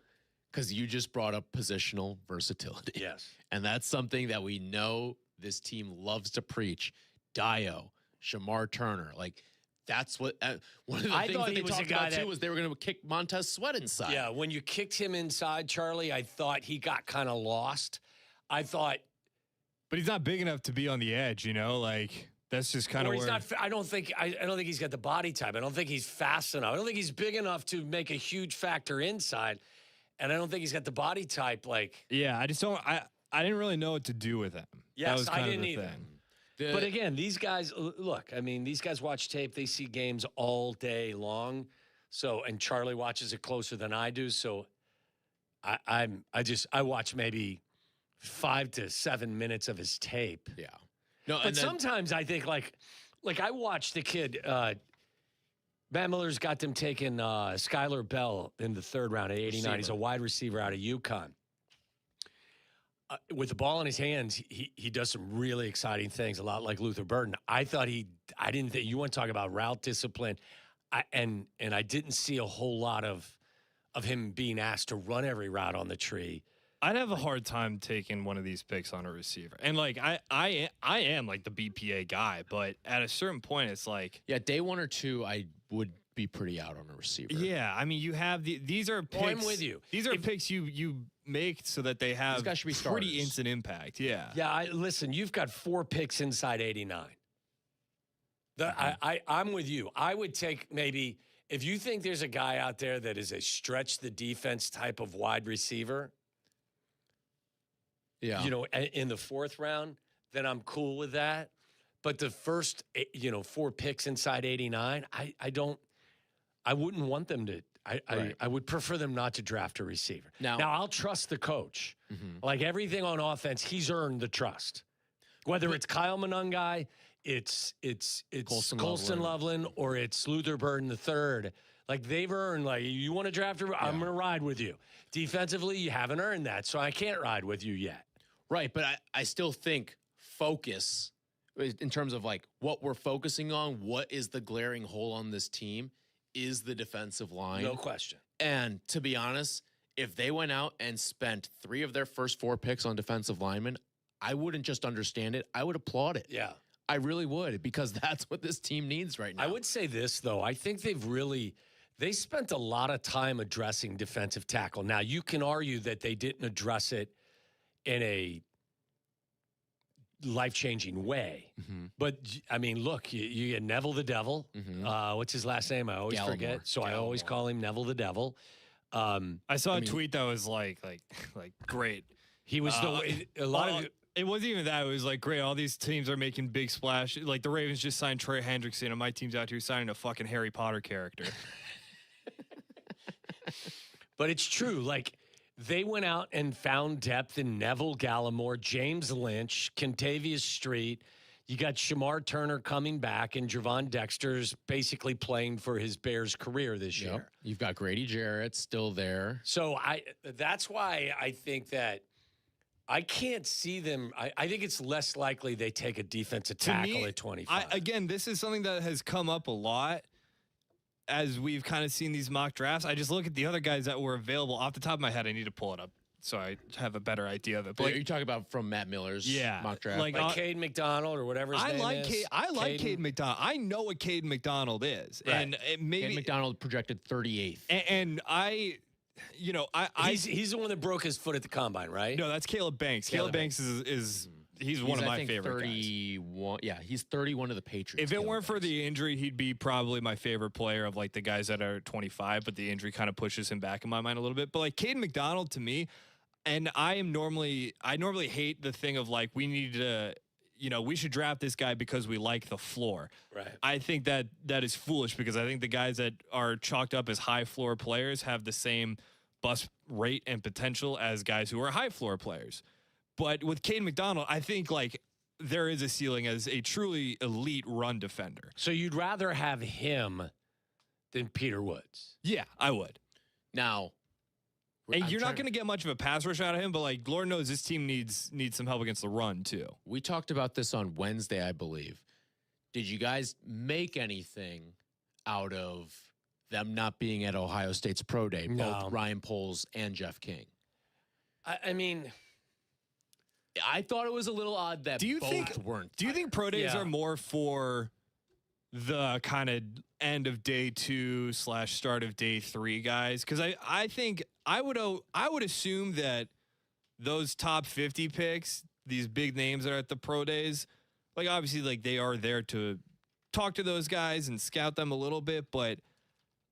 Because you just brought up positional versatility. Yes. And that's something that we know this team loves to preach. Dio, Shamar Turner. Like, that's what one of the things that they talked about, too, was they were going to kick Montez Sweat inside. Yeah, when you kicked him inside, Charlie, I thought he got kind of lost. I thought, but he's not big enough to be on the edge, like that's just kind of where. I don't think he's got the body type. I don't think he's fast enough. I don't think he's big enough to make a huge factor inside, and I don't think he's got the body type. Like, yeah, I just don't. I didn't really know what to do with him. Yes, that was kind I didn't of the either. thing. But again, these guys look. I mean, these guys watch tape. They see games all day long. So, and Charlie watches it closer than I do. So, I watch maybe 5 to 7 minutes of his tape. Yeah. No, but sometimes I think like I watched the kid. Matt Miller's got them taking Skylar Bell in the 3rd round at 89. He's a wide receiver out of UConn. With the ball in his hands, he does some really exciting things, a lot like Luther Burden. I didn't think, you want to talk about route discipline. And I didn't see a whole lot of of him being asked to run every route on the tree. I'd have a hard time taking one of these picks on a receiver. And like I am like the BPA guy, but at a certain point it's like, yeah, day 1 or 2 I would be pretty out on a receiver. Yeah, I mean you have these are picks. Oh, I'm with you. These are picks you make so that they have guys should be pretty starters. instant impact. Yeah. Yeah, listen, you've got 4 picks inside 89. I'm with you. I would take maybe if you think there's a guy out there that is a stretch the defense type of wide receiver. Yeah. You know, in the 4th round, then I'm cool with that. But the first, 4 picks inside 89, I wouldn't want them to. I would prefer them not to draft a receiver. Now I'll trust the coach. Like everything on offense, he's earned the trust. Whether it's Kyle Monangai, it's Colston Loveland, or it's Luther Burden III. Like they've earned, like you want to draft her, I'm going to ride with you. Defensively, you haven't earned that, so I can't ride with you yet. Right, but I still think focus in terms of like what we're focusing on, what is the glaring hole on this team is the defensive line. No question. And to be honest, if they went out and spent 3 of their first 4 picks on defensive linemen, I wouldn't just understand it. I would applaud it. Yeah. I really would, because that's what this team needs right now. I would say this, though. I think they spent a lot of time addressing defensive tackle. Now, you can argue that they didn't address it in a life-changing way. But, I mean, look, you get Neville the Devil. What's his last name? I always forget. So I always call him Neville the Devil. I saw a tweet that was like great. He was a lot of it wasn't even that. It was like, great, all these teams are making big splash. Like the Ravens just signed Trey Hendrickson, and my team's out here signing a fucking Harry Potter character. But it's true. Like, they went out and found depth in Neville Gallimore, James Lynch, Kentavious Street. You got Shamar Turner coming back, and Javon Dexter's basically playing for his Bears career this year. You've got Grady Jarrett still there. So that's why I think that I can't see them. I think it's less likely they take a defensive tackle at 25. Again, this is something that has come up a lot as we've kind of seen these mock drafts. I just look at the other guys that were available. Off the top of my head, I need to pull it up so I have a better idea of it. But you're talking about from Matt Miller's mock draft? Like Cade McDonald or whatever his name is? I like Cade McDonald. I know what Cade McDonald is. Right. And maybe Cade McDonald projected 38th. And he's the one that broke his foot at the combine, right? No, that's Caleb Banks. Caleb Banks is he's one of my favorite 31. Guys. Yeah, he's 31 of the Patriots. If it weren't for the injury, he'd be probably my favorite player of like the guys that are 25, but the injury kind of pushes him back in my mind a little bit. But like Caden McDonald to me, and I normally hate the thing of like we need to, we should draft this guy because we like the floor. Right. I think that is foolish because I think the guys that are chalked up as high floor players have the same bust rate and potential as guys who are high floor players. But with Caden McDonald, I think like there is a ceiling as a truly elite run defender. So you'd rather have him than Peter Woods? Yeah, I would. Now, and you're not going to get much of a pass rush out of him, but like Lord knows this team needs some help against the run too. We talked about this on Wednesday, I believe. Did you guys make anything out of them not being at Ohio State's Pro Day, both Ryan Poles and Jeff King? I mean, I thought it was a little odd that both weren't. Do you think Pro Days are more for the kind of end of day 2 / start of day 3 guys? Because I think I would assume that those top 50 picks, these big names that are at the Pro Days, like obviously like they are there to talk to those guys and scout them a little bit, but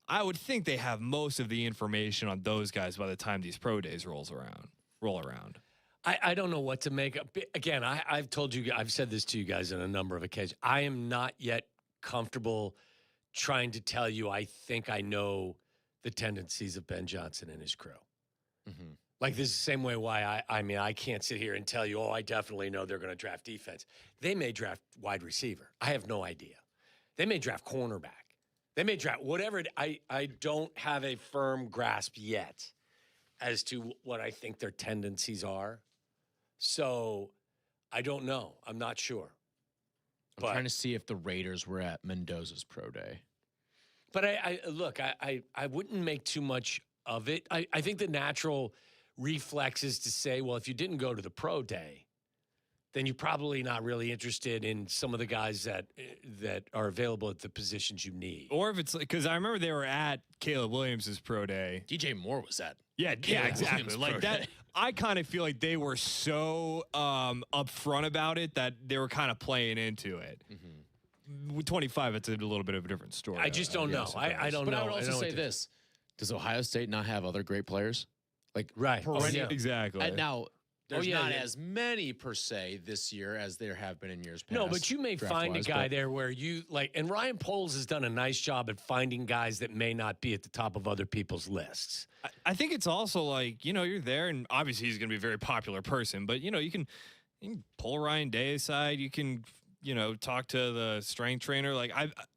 I would think they have most of the information on those guys by the time these Pro Days roll around. I don't know what to make of. Again, I've told you, I've said this to you guys on a number of occasions. I am not yet comfortable trying to tell you I think I know the tendencies of Ben Johnson and his crew. Mm-hmm. Like this is the same way why I can't sit here and tell you, I definitely know they're going to draft defense. They may draft wide receiver. I have no idea. They may draft cornerback. They may draft whatever. I don't have a firm grasp yet as to what I think their tendencies are. So I don't know. I'm not sure. I'm trying to see if the Raiders were at Mendoza's Pro Day. But I wouldn't make too much of it. I think the natural reflex is to say, well, if you didn't go to the pro day, then you're probably not really interested in some of the guys that are available at the positions you need. Or if it's because I remember they were at Caleb Williams' pro day. DJ Moore was at. Yeah, exactly. Like that. I kind of feel like they were so upfront about it that they were kind of playing into it. With 25, it's a little bit of a different story. I just don't know. I don't know. But I would also say this: does Ohio State not have other great players? Like right, exactly. Now. There's not as many per se this year as there have been in years past. No, but you may find a guy there where you like, and Ryan Poles has done a nice job at finding guys that may not be at the top of other people's lists. I think it's also like, you're there, and obviously he's going to be a very popular person, but, you can pull Ryan Day aside. You can, talk to the strength trainer. Like,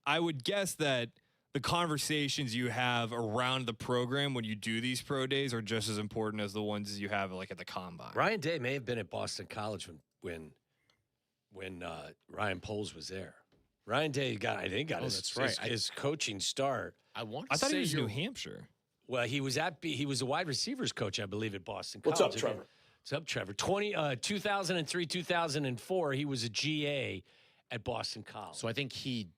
I would guess that the conversations you have around the program when you do these pro days are just as important as the ones you have like at the combine. Ryan Day may have been at Boston College when Ryan Poles was there. Ryan Day got his coaching start. I thought he was New Hampshire. Well, he was a wide receivers coach, I believe, at Boston College. What's up, Trevor? What's up, Trevor? 2003, 2004, he was a GA at Boston College. So I think he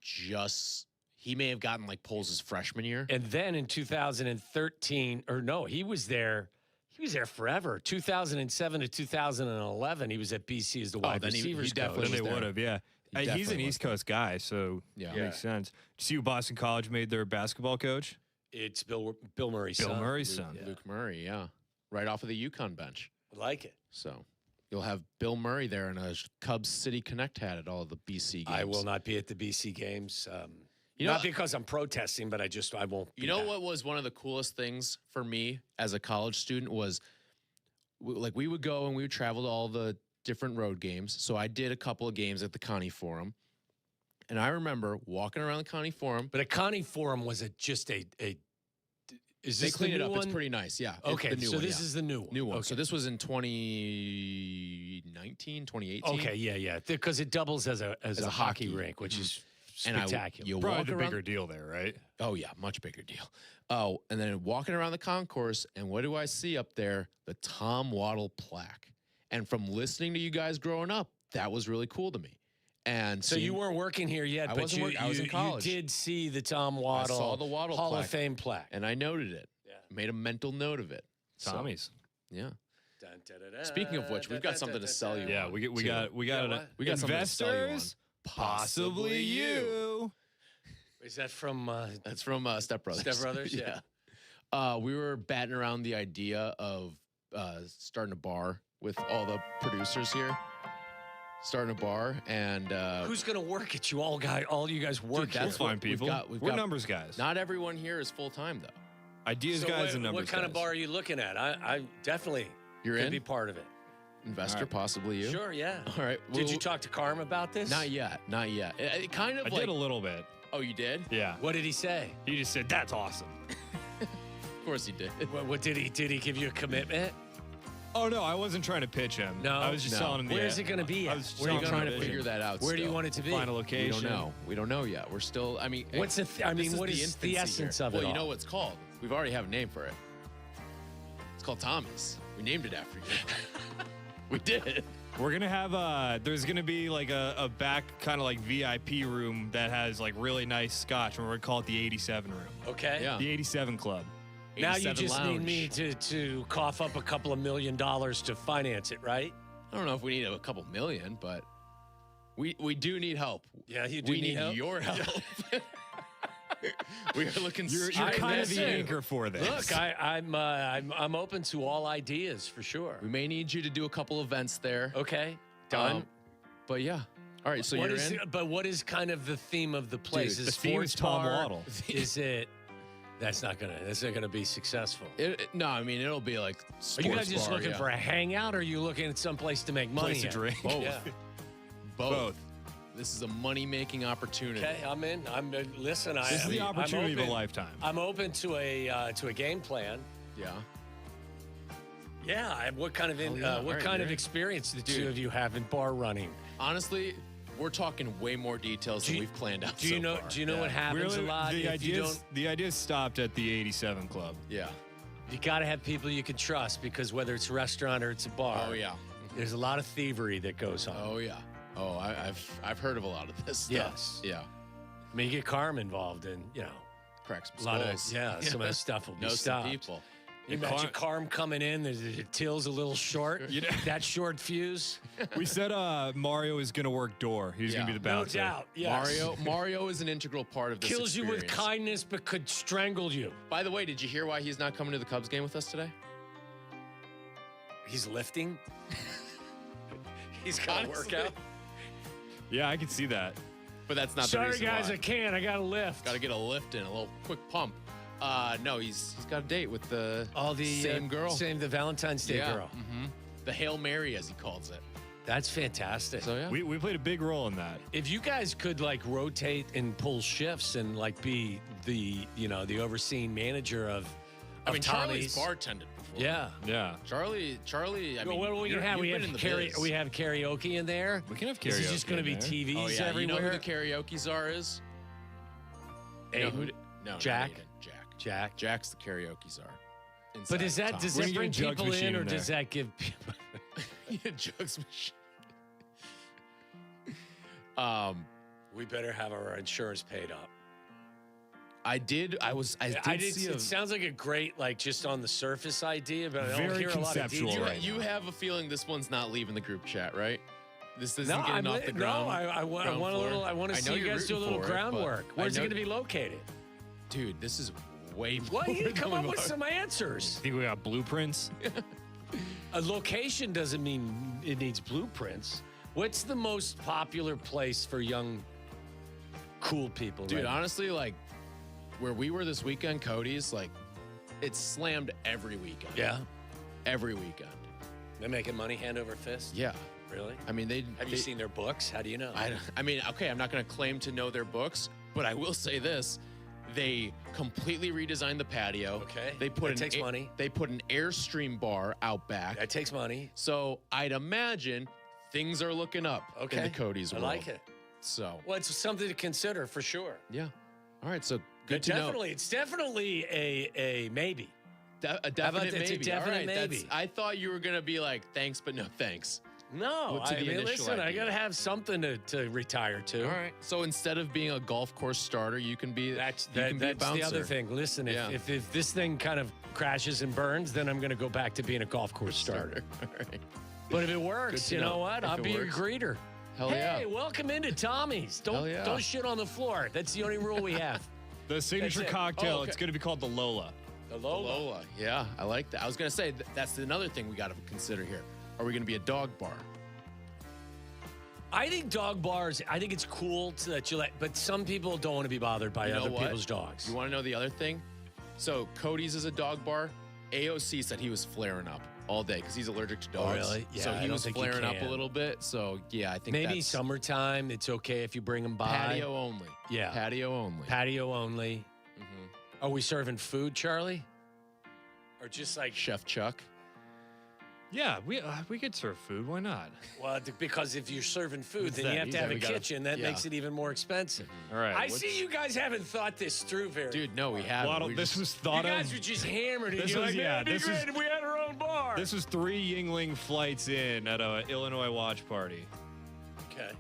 may have gotten like Poles' freshman year. And then in 2013, he was there. He was there forever. 2007 to 2011, he was at BC as the wide receivers coach. Then they would have, yeah. He's an East Coast guy, so it makes sense. Did you see who Boston College made their basketball coach? It's Bill Murray's son. Bill Murray's son. Luke Murray, yeah. Right off of the UConn bench. I like it. So you'll have Bill Murray there in a Cubs City Connect hat at all the BC games. I will not be at the BC games. Not because I'm protesting, but I won't. What was one of the coolest things for me as a college student was, we would go and we would travel to all the different road games. So I did a couple of games at the Connie Forum, and I remember walking around the Connie Forum. But a Connie Forum was just a. Is this they cleaned the new it up? one? It's pretty nice. Yeah. Okay. So this is the new one. New one. Okay. So this was in 2019, 2018. Okay. Yeah. Because it doubles as a hockey rink, which is spectacular. You probably the bigger deal there, right? Oh yeah, much bigger deal. Oh, and then walking around the concourse, and what do I see up there? The Tom Waddle plaque. And from listening to you guys growing up, that was really cool to me. And so you weren't working here yet, I but I was in college. You did see the Tom Waddle, I saw the Waddle Hall plaque, of Fame plaque, and I noted it. Yeah, made a mental note of it. Tommy's. So, yeah. Speaking of which, we've got something to sell you. Yeah, we got investors, possibly you. Is that from? That's from Step Brothers. Step Brothers, yeah. We were batting around the idea of starting a bar with all the producers here. Starting a bar, and who's going to work at you? All you guys work. Dude, that's fine, people. We're numbers guys. Not everyone here is full time though. Ideas guys and numbers. What kind of bar are you looking at? I definitely could be part of it. Investor, possibly you. Sure, yeah. All right. Did you talk to Carm about this? Not yet. It kind of. I did a little bit. Oh, you did? Yeah. What did he say? He just said, "That's awesome." Of course he did. What did he? Did he give you a commitment? Oh no, I wasn't trying to pitch him. No, I was just telling him. Where's it going to be? I was Where are you trying to figure that out? Where do you want it to be? Find a location. We don't know yet. We're still. I mean, what is the essence of it? Well, you know what it's called. We've already have a name for it. It's called Tommy's. We named it after you. We did. We're gonna have there's gonna be like a back kind of like VIP room that has like really nice scotch, and we're gonna call it the 87 room. Okay. Yeah. The 87 Club. Now you just need me to cough up a couple of $1 million to finance it, right? I don't know if we need a couple million, but we do need help. Yeah, you do need help? your help. We are looking. You're kind of the anchor for this. Look, I'm open to all ideas for sure. We may need you to do a couple events there. Okay, done. But yeah. All right, so you're in. But what is kind of the theme of the place? Dude, the theme is Tom Waddle. Is it? That's not gonna be successful. No, I mean it'll be like. Are you guys just looking for a hangout, or are you looking at some place to make money? Place to drink. Both. Yeah. Both. This is a money-making opportunity. Okay, I'm in. Listen. This is the opportunity of a lifetime. I'm open to a game plan. Yeah. Yeah. What kind of experience the two of you have in bar running? Honestly, we're talking way more details than we've planned out. Do you know what happens a lot? The idea stopped at the 87 Club. Yeah. You got to have people you can trust because whether it's a restaurant or it's a bar. Oh, yeah. There's a lot of thievery that goes on. Oh, yeah. Oh, I've heard of a lot of this stuff. Yes. Yeah. I mean, you get Carmen involved in, Crack some a lot of, skulls. some of the stuff will be Know some stopped. people. You imagine Carm coming in, the till's a little short. That short fuse. We said Mario is going to work door. He's going to be the bouncer. No doubt. Yes. Mario is an integral part of this Kills you with experience. kindness, but could strangle you. By the way, did you hear why he's not coming to the Cubs game with us today? He's lifting. He's got to work out. Yeah, I can see that. But that's not Sorry, the reason guys, why. I can't. I got to lift. Got to get a lift in, a little quick pump. No, he's got a date with the same girl. The Valentine's Day girl. Mm-hmm. The Hail Mary, as he calls it. That's fantastic. So, yeah. We played a big role in that. If you guys could rotate and pull shifts and be the overseeing manager of Charlie's Tommy's. bartended before. Yeah. Charlie. I mean, what do we have? We have karaoke in there. We can have karaoke. Is it just going to be in there. TVs Oh, yeah. everywhere? You know who the karaoke czar is? You know who? No, Jack. Not Aiden. Jack's the karaoke czar. But does that bring people in, or does that give people? Yeah, jugs machine. We better have our insurance paid up. I did see it sounds like a great, just on the surface idea, but I don't Very hear a lot of conceptual detail. right You have a feeling this one's not leaving the group chat, right? This isn't No, getting off the ground. No, I want floor. I want I to know see you you're guys do a rooting little for it, groundwork. but Where's I it know- going to be located? Dude, this is way Well, more you come than up we with are. some answers. Think we got blueprints? A location doesn't mean it needs blueprints. What's the most popular place for young, cool people? Dude, right now? honestly, where we were this weekend, Cody's, it's slammed every weekend. Yeah. Every weekend. They're making money hand over fist? Yeah. Really? I mean, Have you seen their books? How do you know? I mean, okay, I'm not going to claim to know their books, but I will say this. They completely redesigned the patio. Okay. They put That takes money. They put an Airstream bar out back. That takes money. So I'd imagine things are looking up in the Cody's I world. like it. So. Well, it's something to consider for sure. Yeah. All right, so good to know. It's definitely a maybe. A definite It's a maybe. definite All right, maybe. I thought you were going to be like, thanks, but no thanks. No, To the initial listen, I idea. got to have something to retire to. All right. So instead of being a golf course starter, you can be That's be a the bouncer. other thing. Listen, Yeah. if this thing kind of crashes and burns, then I'm going to go back to being a golf course starter. All right. But if it works, Good you to know know. what? If I'll it be works. a greeter. Hell hey, yeah. welcome into Tommy's. Hell yeah. Don't shit on the floor. That's the only rule we have. The signature That's it. cocktail, Oh, okay. it's going to be called the Lola. The Lola. Yeah, I like that. I was going to say, that's another thing we got to consider here. Are we going to be a dog bar? I think dog bars, I think it's cool that you but some people don't want to be bothered by You know other what? people's dogs. You want to know the other thing? So Cody's is a dog bar. AOC said he was flaring up all day because he's allergic to dogs. really? Yeah, so I he don't was think you flaring up a can. little bit. So yeah, I think Maybe that's summertime, it's okay if you bring them by. patio only. Yeah. Patio only. Patio only. Mhm. Are we serving food, Charlie? Or just like Chef Chuck. Yeah, we could serve food. Why not? Well, because if you're serving food, What's then that? you have to have a We gotta- kitchen. That yeah. makes it even more expensive. All right. I see you guys haven't thought this through very. Dude, no, we haven't. Waddle, We this just- was you thought guys of. were just hammered. And This you're was- like, yeah, man, it'd be this was- great if we had our own bar. This was 3 Yingling flights in at a Illinois watch party. Okay.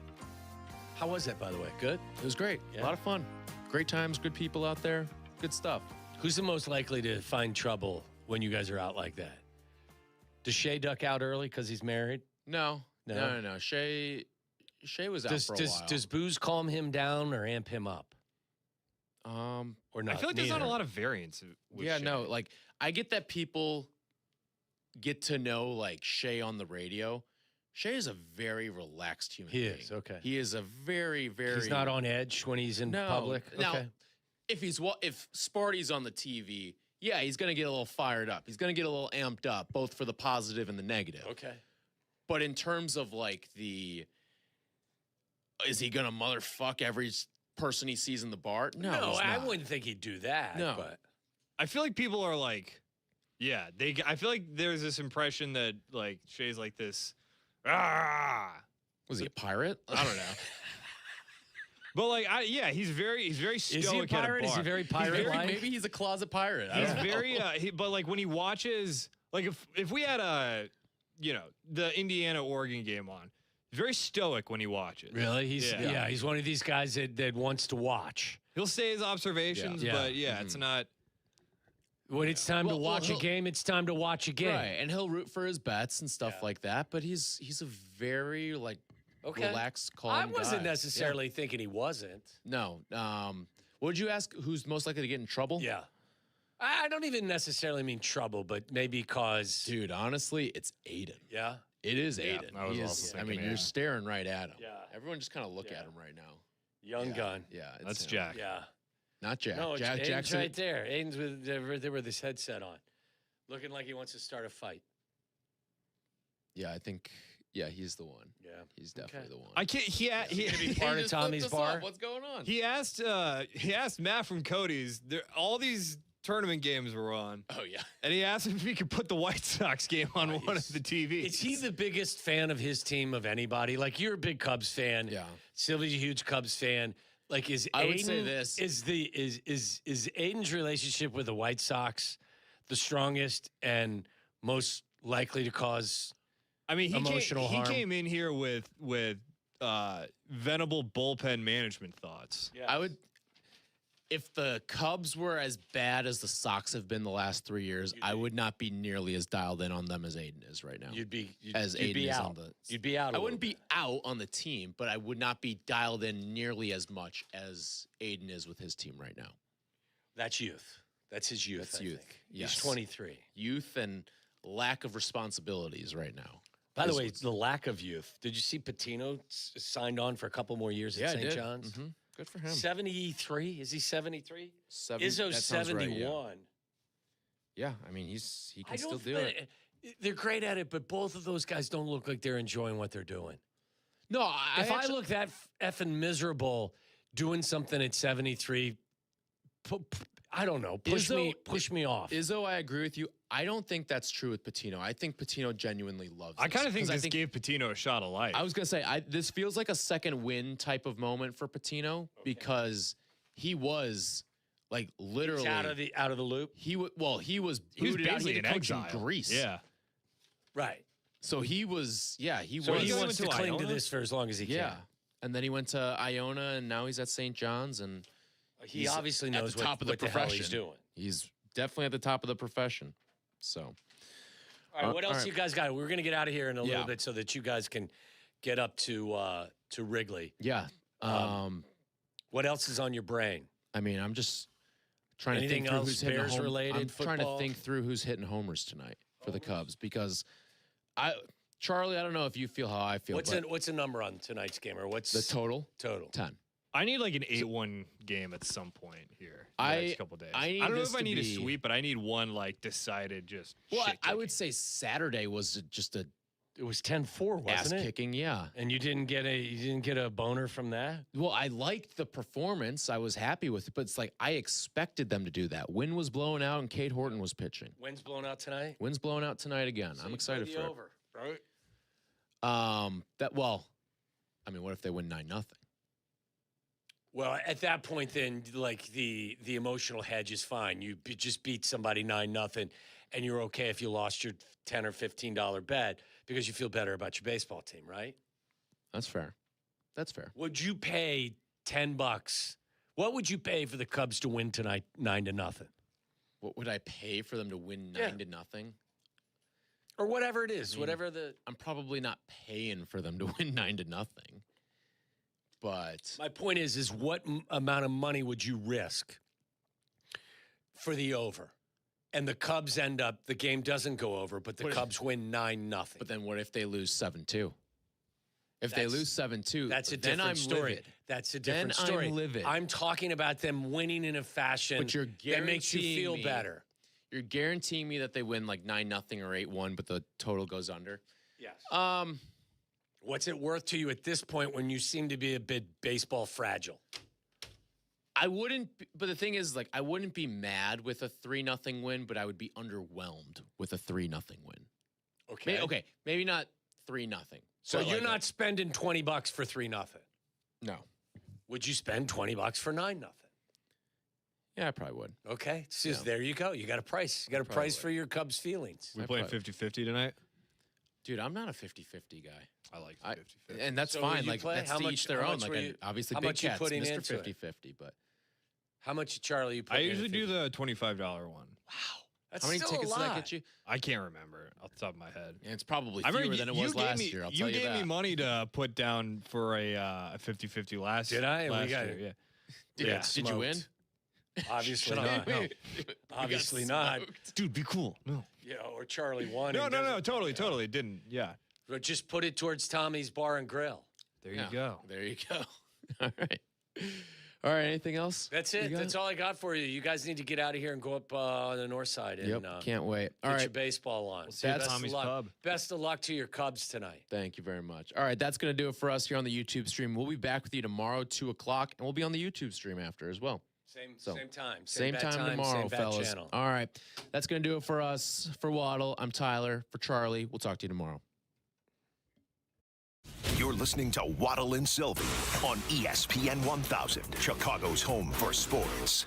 How was that, by the way? Good? It was great. Yeah. A lot of fun. Great times, good people out there. Good stuff. Who's the most likely to find trouble when you guys are out like that? Does Shay duck out early because he's married? No. Shay was out for a while. Does booze calm him down or amp him up? Or not? I feel like there's not a Neither. lot of variance. With Yeah, Shay. no, like I get that people get to know like Shay on the radio. Shay is a very relaxed human He being. is, okay. He is a very, very He's not on edge when he's in No. public? Now, Okay. if Sparty's on the TV, yeah, he's gonna get a little fired up. He's gonna get a little amped up, both for the positive and the negative. Okay. But in terms of like is he gonna motherfuck every person he sees in the bar? No, he's I not. wouldn't think he'd do that. No. But I feel like people are like, yeah, I feel like there's this impression that like Shay's like this. Ah, Was he a pirate? I don't know. But like, he's very stoic. Is he a pirate? At a bar. Is he very pirate-like? Maybe he's a closet pirate. He's very. But like when he watches, like if we had the Indiana-Oregon game on, he's very stoic when he watches. Really? He's one of these guys that wants to watch. He'll say his observations, but it's not. When it's time to watch a game, it's time to watch a game. Right, and he'll root for his bets and stuff like that. But he's a very relaxed, calm I wasn't guy. necessarily thinking he wasn't. No. What would you ask? Who's most likely to get in trouble? Yeah. I don't even necessarily mean trouble, but maybe cause... Dude, honestly, it's Aiden. Yeah? It is Aiden. I was also thinking, you're staring right at him. Yeah. Everyone just kind of look at him right now. Young gun. Yeah. That's him. Jack. Yeah. Not Jack. No, Aiden's Jackson. right there. Aiden's with his headset on, looking like he wants to start a fight. Yeah, I think. Yeah, he's the one. Yeah, he's definitely the one. I can't. He be part of Tommy's bar. What's going on? He asked Matt from Cody's. All these tournament games were on. Oh yeah. And he asked him if he could put the White Sox game on one of the TVs. Is he the biggest fan of his team of anybody? Like, you're a big Cubs fan. Yeah. Sylvia's a huge Cubs fan. Like, I would say this. Is Aiden's relationship with the White Sox the strongest and most likely to cause emotional harm? He came in here with venable bullpen management thoughts. Yeah. I would. If the Cubs were as bad as the Sox have been the last 3 years, I would not be nearly as dialed in on them as Aiden is right now. You'd be Aiden out. You'd be out. I wouldn't be out on the team, but I would not be dialed in nearly as much as Aiden is with his team right now. That's youth. That's his youth. That's I youth. think. Yes. He's 23. Youth and lack of responsibilities right now. By the way, the lack of youth. Did you see Patino signed on for a couple more years at St. John's? Mm-hmm. Good for him. 73? Is he 73? Izzo's that sounds 71. Right, yeah, I mean, he can still do it. They're great at it, but both of those guys don't look like they're enjoying what they're doing. No, if I look that effing miserable doing something at 73, I don't know. Push me off. Izzo, I agree with you. I don't think that's true with Patino. I think Patino genuinely loves I kind of think this gave Patino a shot of life. I was going to say, this feels like a second win type of moment for Patino because he was like literally He's out of the loop. He was booted out. He had to coach in Greece. Yeah. Right. So he was, he so was. he wants to cling to this for as long as he can. Yeah. And then he went to Iona, and now he's at St. John's, and he obviously knows at the top of the what the profession. hell he's doing. He's definitely at the top of the profession. So, all right, what else you guys got? We're going to get out of here in a little bit so that you guys can get up to Wrigley. Yeah. What else is on your brain? I mean, I'm just trying to think through who's hitting Bears related. I'm trying to think through who's hitting homers tonight for the Cubs because Charlie, I don't know if you feel how I feel. What's a number on tonight's game, or what's the total? Total 10. I need like an 8-1 game at some point here. The next couple days. I don't know if I need a sweep, but I need one like decided just. Well, I would say Saturday was just a. It was 10-4, wasn't ass it? kicking, yeah. And you didn't get a boner from that? Well, I liked the performance. I was happy with it, but it's like I expected them to do that. Wind was blowing out and Kate Horton was pitching. Wind's blowing out tonight? Wind's blowing out tonight again. I'm excited for over, right? What if they win 9-0? Well, at that point, then, like the emotional hedge is fine. You just beat somebody 9-0, and you're okay if you lost your $10 or $15 bet because you feel better about your baseball team, right? That's fair. That's fair. Would you pay $10? What would you pay for the Cubs to win tonight, 9-0? What would I pay for them to win 9-0? Or whatever it is, whatever the. I'm probably not paying for them to win 9-0. But my point is what amount of money would you risk for the over? And the Cubs the game doesn't go over, but the Cubs win 9-0. But then what if they lose 7-2? If they lose 7-2, that's a different story. Livid. That's a different story. I'm livid. I'm talking about them winning in a fashion that makes you feel better. You're guaranteeing me that they win like 9-0 or 8-1, but the total goes under. Yes. What's it worth to you at this point when you seem to be a bit baseball fragile? I wouldn't, but the thing is, like, I wouldn't be mad with a 3-0 win, but I would be underwhelmed with a 3-0 win. Okay. Maybe not 3-0. So you're not spending $20 for 3-0. No. Would you spend $20 for 9-0? Yeah, I probably would. Okay. So there you go. You got a price. You got a price for your Cubs feelings. We playing 50-50 tonight? Dude, I'm not a 50-50 guy. I like 50-50. And that's So fine. will you like, play? that's How to much- each their how own. much Like, were and you- obviously, how Big much you Cat's putting Mr. into it? 50-50, but How much, Charlie, you put I usually do the $25 one. That's how many still tickets a did lot. that get you? I can't remember off the top of my head. Yeah, it's probably I fewer remember than it you was gave last me- year. I'll you tell you gave that. me money to put down for a 50-50 last Did I? last We got year. it. Yeah. We Yeah. got Did you win? smoked. Obviously Shut up. not. No. Obviously not. Dude, be cool. No. You know, or Charlie won. No, and no, doesn't- totally. It didn't. Yeah. But just put it towards Tommy's Bar and Grill. There you go. There you go. All right. All right. Anything else? That's You it. got That's all I got for you. You guys need to get out of here and go up on the north side. And, Yep. Can't wait. All get right. your baseball on. see you at Best Tommy's of luck. Pub. Best of luck to your Cubs tonight. Thank you very much. All right. That's going to do it for us here on the YouTube stream. We'll be back with you tomorrow, 2 o'clock, and we'll be on the YouTube stream after as well. Same time. Same bat time tomorrow, same bat fellas. channel. All right. That's going to do it for us. For Waddle, I'm Tyler. For Charlie, we'll talk to you tomorrow. You're listening to Waddle and Silvy on ESPN 1000, Chicago's home for sports.